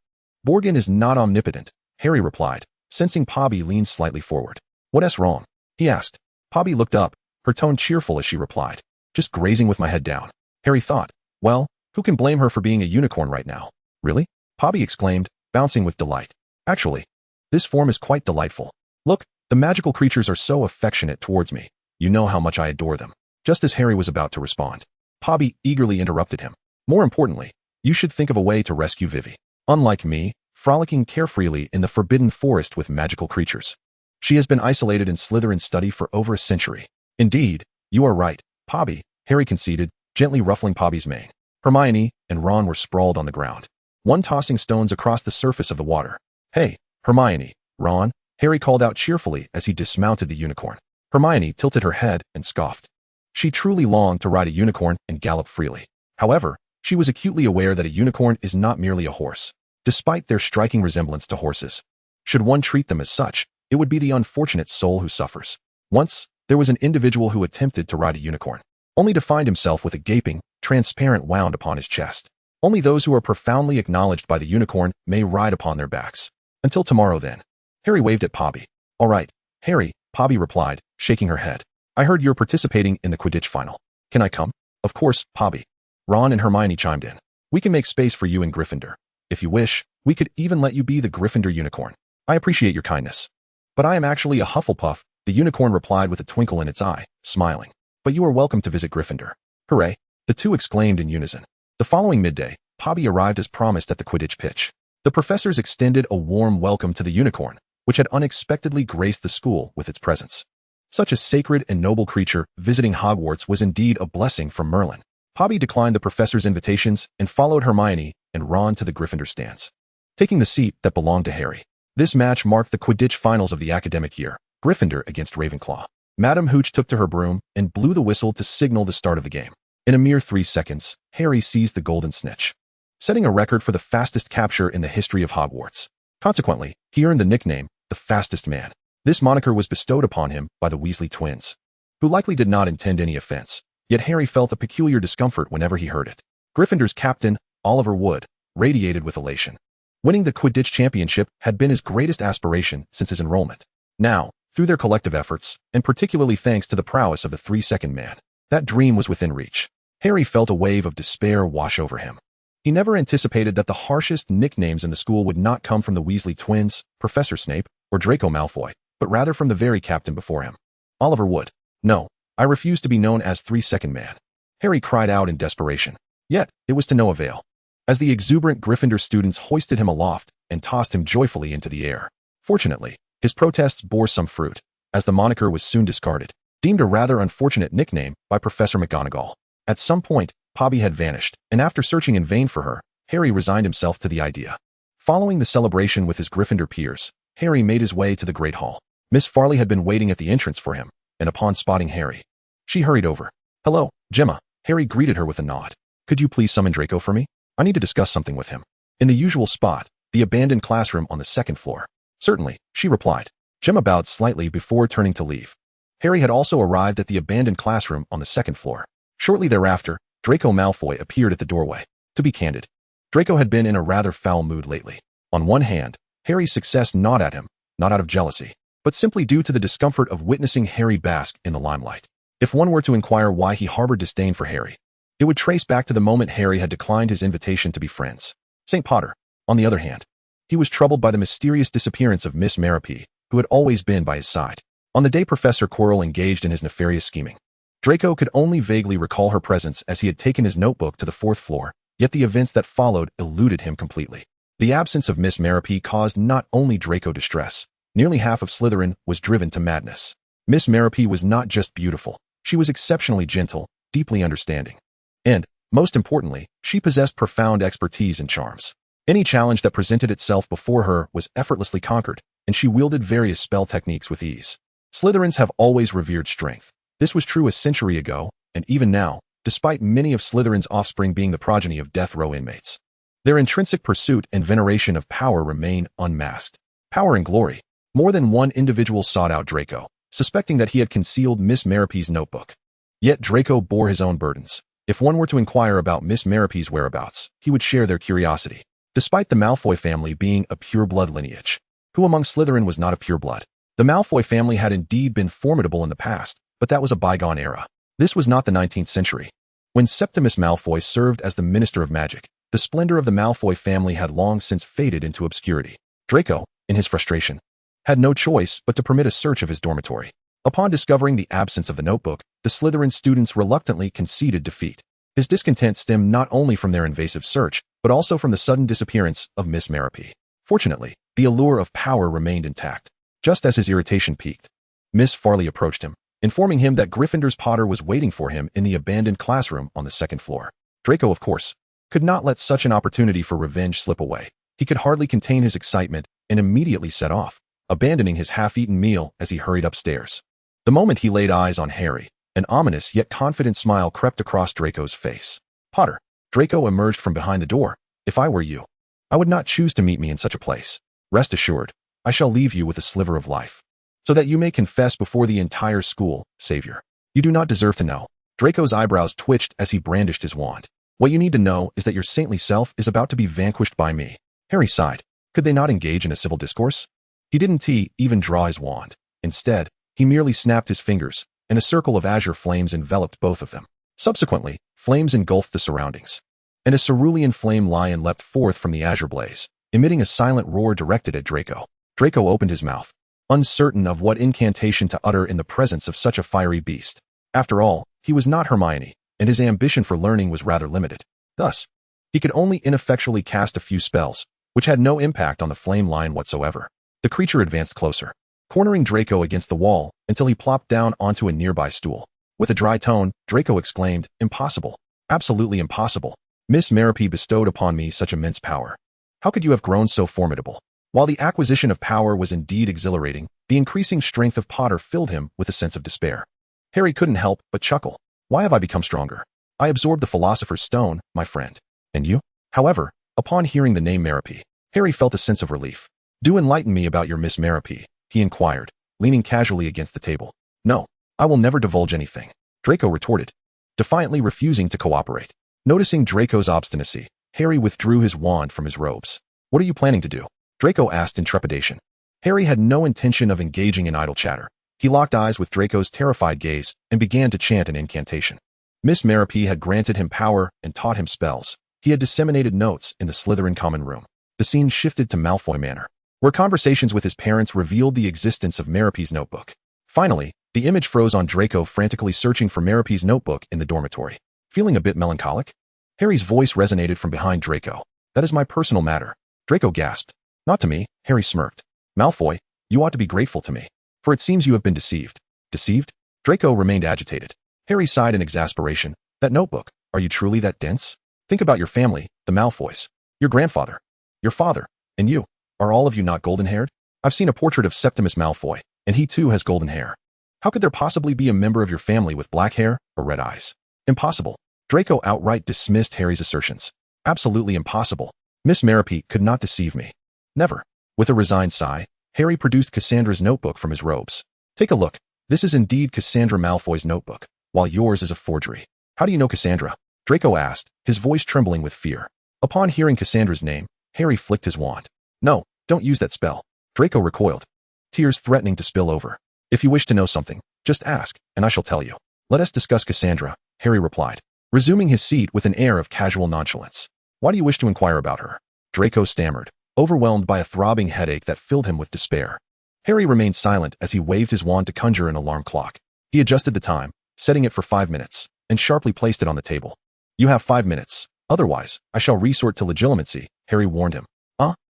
Borgin is not omnipotent, Harry replied, sensing Poppy lean slightly forward. What's wrong? He asked. Poppy looked up, her tone cheerful as she replied. Just grazing with my head down. Harry thought, well, who can blame her for being a unicorn right now? Really? Poppy exclaimed, bouncing with delight. Actually, this form is quite delightful. Look, the magical creatures are so affectionate towards me. You know how much I adore them. Just as Harry was about to respond, Pobby eagerly interrupted him. More importantly, you should think of a way to rescue Vivi. Unlike me, frolicking carefreely in the forbidden forest with magical creatures. She has been isolated in Slytherin's study for over a century. Indeed, you are right, Pobby, Harry conceded, gently ruffling Pobby's mane. Hermione and Ron were sprawled on the ground, one tossing stones across the surface of the water. Hey, Hermione, Ron, Harry called out cheerfully as he dismounted the unicorn. Hermione tilted her head and scoffed. She truly longed to ride a unicorn and gallop freely. However, she was acutely aware that a unicorn is not merely a horse, despite their striking resemblance to horses. Should one treat them as such, it would be the unfortunate soul who suffers. Once, there was an individual who attempted to ride a unicorn, only to find himself with a gaping, transparent wound upon his chest. Only those who are profoundly acknowledged by the unicorn may ride upon their backs. Until tomorrow then. Harry waved at Pobby. All right, Harry, Pobby replied, shaking her head. I heard you're participating in the Quidditch final. Can I come? Of course, Pobby. Ron and Hermione chimed in. We can make space for you in Gryffindor. If you wish, we could even let you be the Gryffindor unicorn. I appreciate your kindness. But I am actually a Hufflepuff, the unicorn replied with a twinkle in its eye, smiling. But you are welcome to visit Gryffindor. Hooray! The two exclaimed in unison. The following midday, Pobby arrived as promised at the Quidditch pitch. The professors extended a warm welcome to the unicorn, which had unexpectedly graced the school with its presence. Such a sacred and noble creature visiting Hogwarts was indeed a blessing from Merlin. Pobby declined the professor's invitations and followed Hermione and Ron to the Gryffindor stands, taking the seat that belonged to Harry. This match marked the Quidditch finals of the academic year, Gryffindor against Ravenclaw. Madame Hooch took to her broom and blew the whistle to signal the start of the game. In a mere 3 seconds, Harry seized the golden snitch, setting a record for the fastest capture in the history of Hogwarts. Consequently, he earned the nickname, the fastest man. This moniker was bestowed upon him by the Weasley twins, who likely did not intend any offense, yet Harry felt a peculiar discomfort whenever he heard it. Gryffindor's captain, Oliver Wood, radiated with elation. Winning the Quidditch championship had been his greatest aspiration since his enrollment. Now, through their collective efforts, and particularly thanks to the prowess of the 3-second man, that dream was within reach. Harry felt a wave of despair wash over him. He never anticipated that the harshest nicknames in the school would not come from the Weasley twins, Professor Snape, or Draco Malfoy, but rather from the very captain before him. Oliver Wood. No, I refuse to be known as 3-second man. Harry cried out in desperation. Yet, it was to no avail, as the exuberant Gryffindor students hoisted him aloft and tossed him joyfully into the air. Fortunately, his protests bore some fruit, as the moniker was soon discarded, deemed a rather unfortunate nickname by Professor McGonagall. At some point, Pobby had vanished, and after searching in vain for her, Harry resigned himself to the idea. Following the celebration with his Gryffindor peers, Harry made his way to the Great Hall. Miss Farley had been waiting at the entrance for him, and upon spotting Harry, she hurried over. Hello, Gemma. Harry greeted her with a nod. Could you please summon Draco for me? I need to discuss something with him. In the usual spot, the abandoned classroom on the 2nd floor. Certainly, she replied. Gemma bowed slightly before turning to leave. Harry had also arrived at the abandoned classroom on the 2nd floor. Shortly thereafter, Draco Malfoy appeared at the doorway. To be candid, Draco had been in a rather foul mood lately. On one hand, Harry's success gnawed at him, not out of jealousy, but simply due to the discomfort of witnessing Harry bask in the limelight. If one were to inquire why he harbored disdain for Harry, it would trace back to the moment Harry had declined his invitation to be friends. St. Potter, on the other hand, he was troubled by the mysterious disappearance of Miss Maraude, who had always been by his side. On the day Professor Quirrell engaged in his nefarious scheming, Draco could only vaguely recall her presence as he had taken his notebook to the 4th floor, yet the events that followed eluded him completely. The absence of Miss Maraude caused not only Draco distress, nearly half of Slytherin was driven to madness. Miss Maraude was not just beautiful, she was exceptionally gentle, deeply understanding. And, most importantly, she possessed profound expertise in charms. Any challenge that presented itself before her was effortlessly conquered, and she wielded various spell techniques with ease. Slytherins have always revered strength. This was true a century ago, and even now, despite many of Slytherin's offspring being the progeny of death row inmates. Their intrinsic pursuit and veneration of power remain unmasked. Power and glory. More than one individual sought out Draco, suspecting that he had concealed Miss Maraude's notebook. Yet Draco bore his own burdens. If one were to inquire about Miss Maraude's whereabouts, he would share their curiosity. Despite the Malfoy family being a pure-blood lineage, who among Slytherin was not a pure-blood? The Malfoy family had indeed been formidable in the past, but that was a bygone era. This was not the 19th century. When Septimus Malfoy served as the Minister of Magic, the splendor of the Malfoy family had long since faded into obscurity. Draco, in his frustration, had no choice but to permit a search of his dormitory. Upon discovering the absence of the notebook, the Slytherin students reluctantly conceded defeat. His discontent stemmed not only from their invasive search, but also from the sudden disappearance of Miss Merope. Fortunately, the allure of power remained intact. Just as his irritation peaked, Miss Farley approached him, informing him that Gryffindor's Potter was waiting for him in the abandoned classroom on the second floor. Draco, of course, could not let such an opportunity for revenge slip away. He could hardly contain his excitement and immediately set off, abandoning his half-eaten meal as he hurried upstairs. The moment he laid eyes on Harry, an ominous yet confident smile crept across Draco's face. Potter. Draco emerged from behind the door. If I were you, I would not choose to meet me in such a place. Rest assured, I shall leave you with a sliver of life, so that you may confess before the entire school, Savior. You do not deserve to know. Draco's eyebrows twitched as he brandished his wand. What you need to know is that your saintly self is about to be vanquished by me. Harry sighed. Could they not engage in a civil discourse? He didn't even draw his wand. Instead, he merely snapped his fingers, and a circle of azure flames enveloped both of them. Subsequently, flames engulfed the surroundings, and a cerulean flame lion leapt forth from the azure blaze, emitting a silent roar directed at Draco. Draco opened his mouth, uncertain of what incantation to utter in the presence of such a fiery beast. After all, he was not Hermione, and his ambition for learning was rather limited. Thus, he could only ineffectually cast a few spells, which had no impact on the flame lion whatsoever. The creature advanced closer, cornering Draco against the wall until he plopped down onto a nearby stool. With a dry tone, Draco exclaimed, "Impossible. Absolutely impossible. Miss Merope bestowed upon me such immense power. How could you have grown so formidable?" While the acquisition of power was indeed exhilarating, the increasing strength of Potter filled him with a sense of despair. Harry couldn't help but chuckle. Why have I become stronger? I absorbed the Philosopher's Stone, my friend. And you? However, upon hearing the name Merope, Harry felt a sense of relief. Do enlighten me about your Miss Merope, he inquired, leaning casually against the table. No, I will never divulge anything, Draco retorted, defiantly refusing to cooperate. Noticing Draco's obstinacy, Harry withdrew his wand from his robes. What are you planning to do? Draco asked in trepidation. Harry had no intention of engaging in idle chatter. He locked eyes with Draco's terrified gaze and began to chant an incantation. Miss Merope had granted him power and taught him spells. He had disseminated notes in the Slytherin common room. The scene shifted to Malfoy Manor, where conversations with his parents revealed the existence of Merope's notebook. Finally, the image froze on Draco frantically searching for Merope's notebook in the dormitory. Feeling a bit melancholic? Harry's voice resonated from behind Draco. That is my personal matter. Draco gasped. Not to me, Harry smirked. Malfoy, you ought to be grateful to me, for it seems you have been deceived. Deceived? Draco remained agitated. Harry sighed in exasperation. That notebook, are you truly that dense? Think about your family, the Malfoys. Your grandfather, your father, and you. Are all of you not golden-haired? I've seen a portrait of Septimus Malfoy, and he too has golden hair. How could there possibly be a member of your family with black hair or red eyes? Impossible. Draco outright dismissed Harry's assertions. Absolutely impossible. Miss Merope could not deceive me. Never. With a resigned sigh, Harry produced Cassandra's notebook from his robes. Take a look. This is indeed Cassandra Malfoy's notebook, while yours is a forgery. How do you know Cassandra? Draco asked, his voice trembling with fear. Upon hearing Cassandra's name, Harry flicked his wand. No, don't use that spell. Draco recoiled, tears threatening to spill over. If you wish to know something, just ask, and I shall tell you. Let us discuss Cassandra, Harry replied, resuming his seat with an air of casual nonchalance. Why do you wish to inquire about her? Draco stammered, overwhelmed by a throbbing headache that filled him with despair. Harry remained silent as he waved his wand to conjure an alarm clock. He adjusted the time, setting it for 5 minutes, and sharply placed it on the table. You have 5 minutes. Otherwise, I shall resort to legilimency, Harry warned him.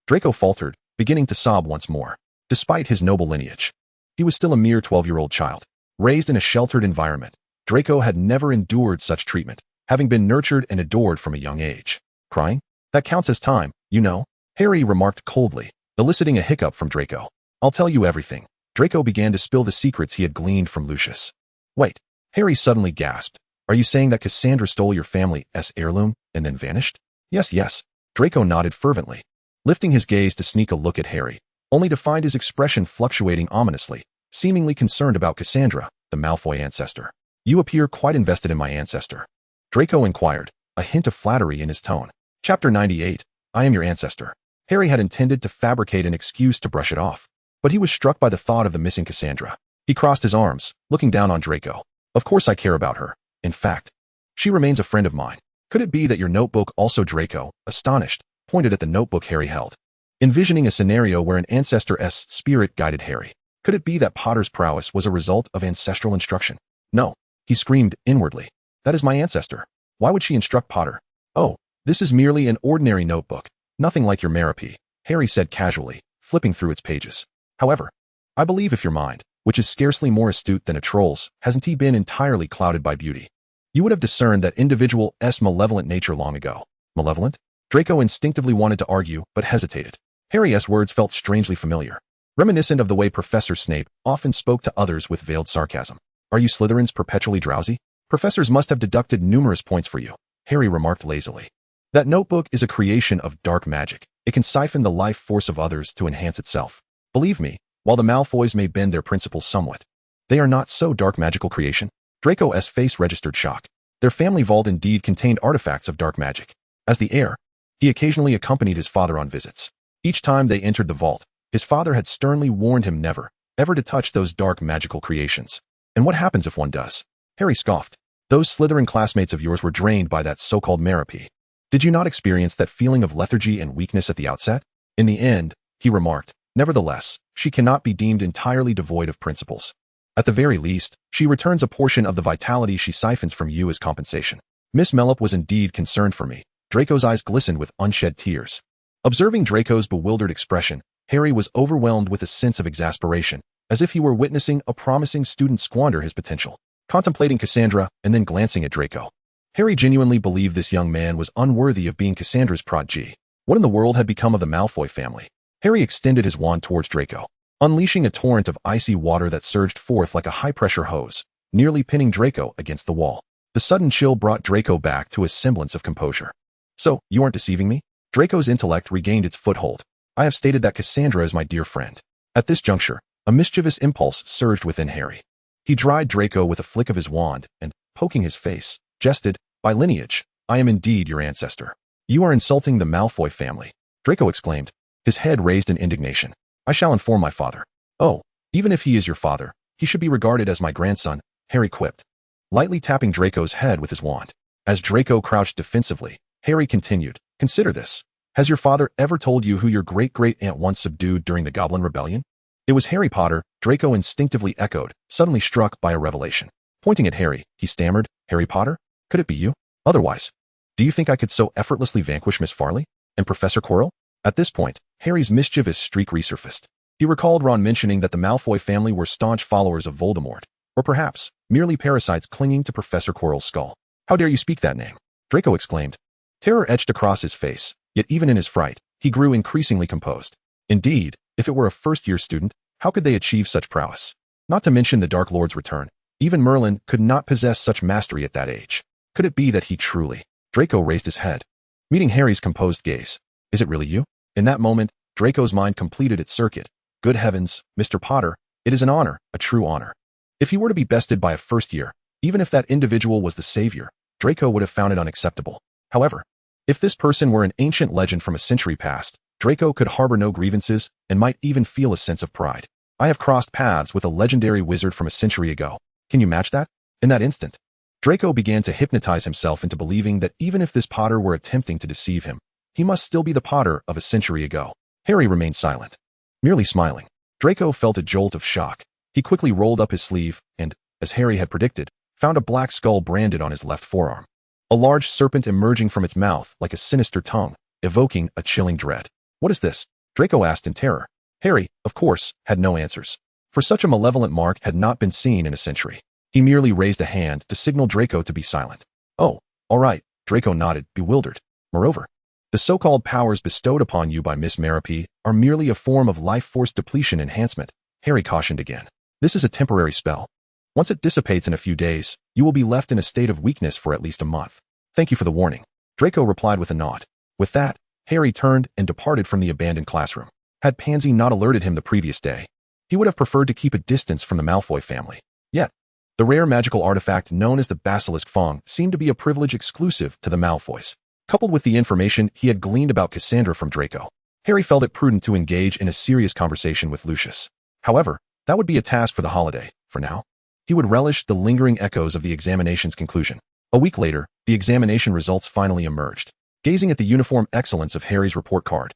Draco faltered, beginning to sob once more. Despite his noble lineage, he was still a mere 12-year-old child. Raised in a sheltered environment, Draco had never endured such treatment, having been nurtured and adored from a young age. Crying? That counts as time, you know, Harry remarked coldly, eliciting a hiccup from Draco. I'll tell you everything. Draco began to spill the secrets he had gleaned from Lucius. Wait, Harry suddenly gasped. Are you saying that Cassandra stole your family's heirloom and then vanished? Yes. Draco nodded fervently, lifting his gaze to sneak a look at Harry, only to find his expression fluctuating ominously, seemingly concerned about Cassandra, the Malfoy ancestor. You appear quite invested in my ancestor, Draco inquired, a hint of flattery in his tone. Chapter 98, I am your ancestor. Harry had intended to fabricate an excuse to brush it off, but he was struck by the thought of the missing Cassandra. He crossed his arms, looking down on Draco. Of course I care about her. In fact, she remains a friend of mine. Could it be that your notebook also? Draco, astonished, pointed at the notebook Harry held, envisioning a scenario where an ancestor's spirit guided Harry. Could it be that Potter's prowess was a result of ancestral instruction? No, he screamed inwardly. That is my ancestor. Why would she instruct Potter? Oh, this is merely an ordinary notebook, nothing like your Maraude, Harry said casually, flipping through its pages. However, I believe if your mind, which is scarcely more astute than a troll's, hasn't he been entirely clouded by beauty, you would have discerned that individual's malevolent nature long ago. Malevolent? Draco instinctively wanted to argue, but hesitated. Harry's words felt strangely familiar, reminiscent of the way Professor Snape often spoke to others with veiled sarcasm. Are you Slytherins perpetually drowsy? Professors must have deducted numerous points for you, Harry remarked lazily. That notebook is a creation of dark magic. It can siphon the life force of others to enhance itself. Believe me, while the Malfoys may bend their principles somewhat, they are not so dark magical creation. Draco's face registered shock. Their family vault indeed contained artifacts of dark magic. As the heir, he occasionally accompanied his father on visits. Each time they entered the vault, his father had sternly warned him never, ever to touch those dark magical creations. And what happens if one does? Harry scoffed. Those Slytherin classmates of yours were drained by that so-called Maraude. Did you not experience that feeling of lethargy and weakness at the outset? In the end, he remarked, nevertheless, she cannot be deemed entirely devoid of principles. At the very least, she returns a portion of the vitality she siphons from you as compensation. Miss Mellop was indeed concerned for me. Draco's eyes glistened with unshed tears. Observing Draco's bewildered expression, Harry was overwhelmed with a sense of exasperation, as if he were witnessing a promising student squander his potential. Contemplating Cassandra and then glancing at Draco, Harry genuinely believed this young man was unworthy of being Cassandra's protégé. What in the world had become of the Malfoy family? Harry extended his wand towards Draco, unleashing a torrent of icy water that surged forth like a high-pressure hose, nearly pinning Draco against the wall. The sudden chill brought Draco back to a semblance of composure. So, you aren't deceiving me? Draco's intellect regained its foothold. I have stated that Cassandra is my dear friend. At this juncture, a mischievous impulse surged within Harry. He dried Draco with a flick of his wand and, poking his face, jested, by lineage, I am indeed your ancestor. You are insulting the Malfoy family, Draco exclaimed, his head raised in indignation. I shall inform my father. Oh, even if he is your father, he should be regarded as my grandson, Harry quipped, lightly tapping Draco's head with his wand. As Draco crouched defensively, Harry continued, consider this. Has your father ever told you who your great-great-aunt once subdued during the Goblin Rebellion? It was Harry Potter, Draco instinctively echoed, suddenly struck by a revelation. Pointing at Harry, he stammered, Harry Potter? Could it be you? Otherwise, do you think I could so effortlessly vanquish Miss Farley and Professor Quirrell? At this point, Harry's mischievous streak resurfaced. He recalled Ron mentioning that the Malfoy family were staunch followers of Voldemort, or perhaps, merely parasites clinging to Professor Quirrell's skull. How dare you speak that name? Draco exclaimed. Terror etched across his face, yet even in his fright, he grew increasingly composed. Indeed, if it were a first-year student, how could they achieve such prowess? Not to mention the Dark Lord's return. Even Merlin could not possess such mastery at that age. Could it be that he truly... Draco raised his head, meeting Harry's composed gaze. Is it really you? In that moment, Draco's mind completed its circuit. Good heavens, Mr. Potter, it is an honor, a true honor. If he were to be bested by a first year, even if that individual was the savior, Draco would have found it unacceptable. However, if this person were an ancient legend from a century past, Draco could harbor no grievances and might even feel a sense of pride. I have crossed paths with a legendary wizard from a century ago. Can you match that? In that instant, Draco began to hypnotize himself into believing that even if this Potter were attempting to deceive him, he must still be the Potter of a century ago. Harry remained silent, merely smiling. Draco felt a jolt of shock. He quickly rolled up his sleeve and, as Harry had predicted, found a black skull branded on his left forearm. A large serpent emerging from its mouth like a sinister tongue, evoking a chilling dread. What is this? Draco asked in terror. Harry, of course, had no answers, for such a malevolent mark had not been seen in a century. He merely raised a hand to signal Draco to be silent. Oh, all right, Draco nodded, bewildered. Moreover, the so-called powers bestowed upon you by Miss Maraude are merely a form of life force depletion enhancement, Harry cautioned again. This is a temporary spell. Once it dissipates in a few days, you will be left in a state of weakness for at least a month. Thank you for the warning. Draco replied with a nod. With that, Harry turned and departed from the abandoned classroom. Had Pansy not alerted him the previous day, he would have preferred to keep a distance from the Malfoy family. Yet, the rare magical artifact known as the Basilisk Fong seemed to be a privilege exclusive to the Malfoys. Coupled with the information he had gleaned about Cassandra from Draco, Harry felt it prudent to engage in a serious conversation with Lucius. However, that would be a task for the holiday. For now, he would relish the lingering echoes of the examination's conclusion. A week later, the examination results finally emerged. Gazing at the uniform excellence of Harry's report card,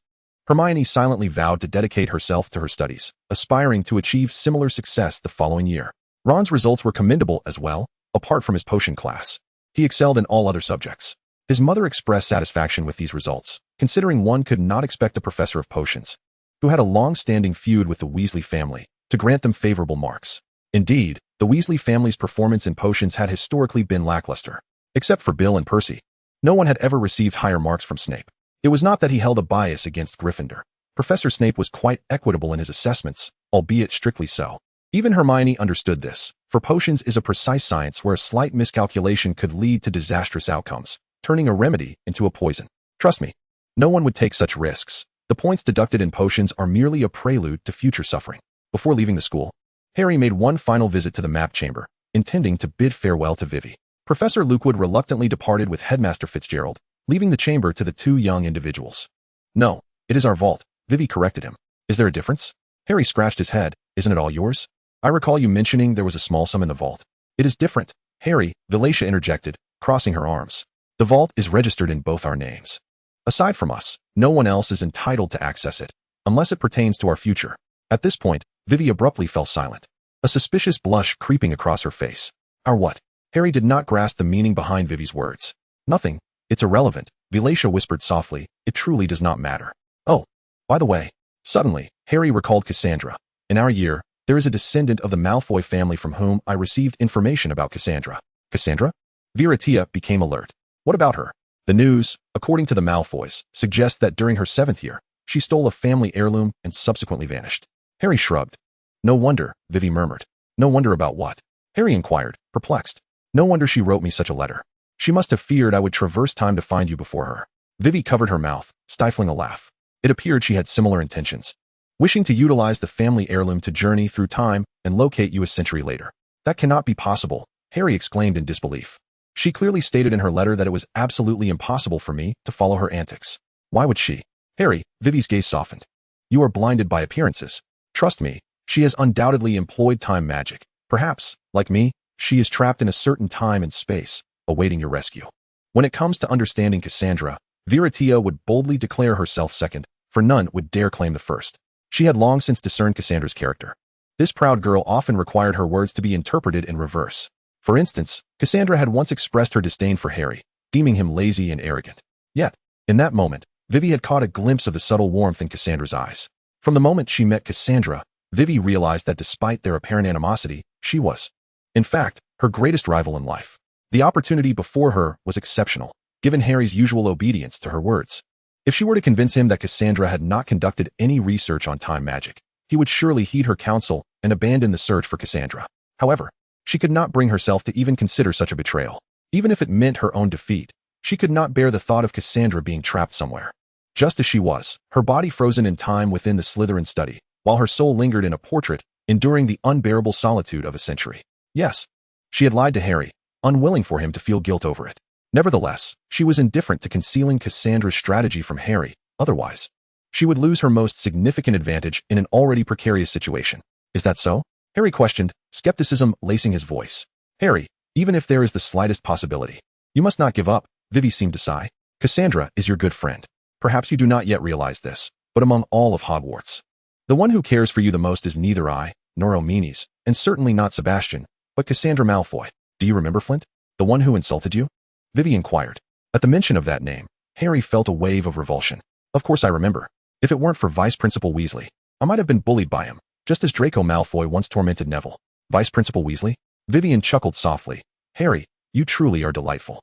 Hermione silently vowed to dedicate herself to her studies, aspiring to achieve similar success the following year. Ron's results were commendable as well, apart from his potion class. He excelled in all other subjects. His mother expressed satisfaction with these results, considering one could not expect a professor of potions, who had a long-standing feud with the Weasley family, to grant them favorable marks. Indeed, the Weasley family's performance in potions had historically been lackluster. Except for Bill and Percy, no one had ever received higher marks from Snape. It was not that he held a bias against Gryffindor. Professor Snape was quite equitable in his assessments, albeit strictly so. Even Hermione understood this, for potions is a precise science where a slight miscalculation could lead to disastrous outcomes, turning a remedy into a poison. Trust me, no one would take such risks. The points deducted in potions are merely a prelude to future suffering. Before leaving the school, Harry made one final visit to the map chamber, intending to bid farewell to Vivi. Professor Lookwood reluctantly departed with Headmaster Fitzgerald, leaving the chamber to the two young individuals. No, it is our vault, Vivi corrected him. Is there a difference? Harry scratched his head. Isn't it all yours? I recall you mentioning there was a small sum in the vault. It is different, Harry, Vilacia interjected, crossing her arms. The vault is registered in both our names. Aside from us, no one else is entitled to access it, unless it pertains to our future. At this point, Vivi abruptly fell silent, a suspicious blush creeping across her face. Our what? Harry did not grasp the meaning behind Vivi's words. Nothing. It's irrelevant, Vilacia whispered softly. It truly does not matter. Oh, by the way. Suddenly, Harry recalled Cassandra. In our year, there is a descendant of the Malfoy family from whom I received information about Cassandra. Cassandra? Viratia became alert. What about her? The news, according to the Malfoys, suggests that during her 7th year, she stole a family heirloom and subsequently vanished. Harry shrugged. No wonder, Vivi murmured. No wonder about what? Harry inquired, perplexed. No wonder she wrote me such a letter. She must have feared I would traverse time to find you before her. Vivi covered her mouth, stifling a laugh. It appeared she had similar intentions, wishing to utilize the family heirloom to journey through time and locate you a century later. That cannot be possible, Harry exclaimed in disbelief. She clearly stated in her letter that it was absolutely impossible for me to follow her antics. Why would she? Harry, Vivi's gaze softened. You are blinded by appearances. Trust me, she has undoubtedly employed time magic. Perhaps, like me, she is trapped in a certain time and space, awaiting your rescue. When it comes to understanding Cassandra, Viratia would boldly declare herself second, for none would dare claim the first. She had long since discerned Cassandra's character. This proud girl often required her words to be interpreted in reverse. For instance, Cassandra had once expressed her disdain for Harry, deeming him lazy and arrogant. Yet, in that moment, Vivi had caught a glimpse of the subtle warmth in Cassandra's eyes. From the moment she met Cassandra, Vivi realized that despite their apparent animosity, she was, in fact, her greatest rival in life. The opportunity before her was exceptional, given Harry's usual obedience to her words. If she were to convince him that Cassandra had not conducted any research on time magic, he would surely heed her counsel and abandon the search for Cassandra. However, she could not bring herself to even consider such a betrayal. Even if it meant her own defeat, she could not bear the thought of Cassandra being trapped somewhere. Just as she was, her body frozen in time within the Slytherin study, while her soul lingered in a portrait, enduring the unbearable solitude of a century. Yes, she had lied to Harry, unwilling for him to feel guilt over it. Nevertheless, she was indifferent to concealing Cassandra's strategy from Harry. Otherwise, she would lose her most significant advantage in an already precarious situation. Is that so? Harry questioned, skepticism lacing his voice. Harry, even if there is the slightest possibility, you must not give up, Vivi seemed to sigh. Cassandra is your good friend. Perhaps you do not yet realize this, but among all of Hogwarts, the one who cares for you the most is neither I, nor O'Meany's, and certainly not Sebastian, but Cassandra Malfoy. Do you remember Flint? The one who insulted you? Vivi inquired. At the mention of that name, Harry felt a wave of revulsion. Of course I remember. If it weren't for Vice Principal Weasley, I might have been bullied by him, just as Draco Malfoy once tormented Neville. Vice Principal Weasley? Vivian chuckled softly. Harry, you truly are delightful.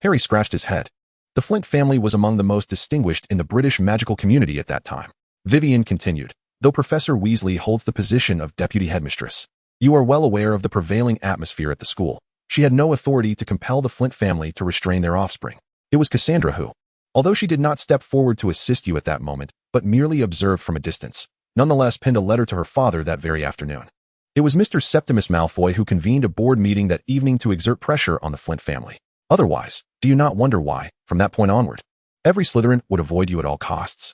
Harry scratched his head. The Flint family was among the most distinguished in the British magical community at that time. Vivian continued, though Professor Weasley holds the position of deputy headmistress. You are well aware of the prevailing atmosphere at the school. She had no authority to compel the Flint family to restrain their offspring. It was Cassandra who, although she did not step forward to assist you at that moment, but merely observed from a distance, nonetheless penned a letter to her father that very afternoon. It was Mr. Septimus Malfoy who convened a board meeting that evening to exert pressure on the Flint family. Otherwise, do you not wonder why, from that point onward, every Slytherin would avoid you at all costs?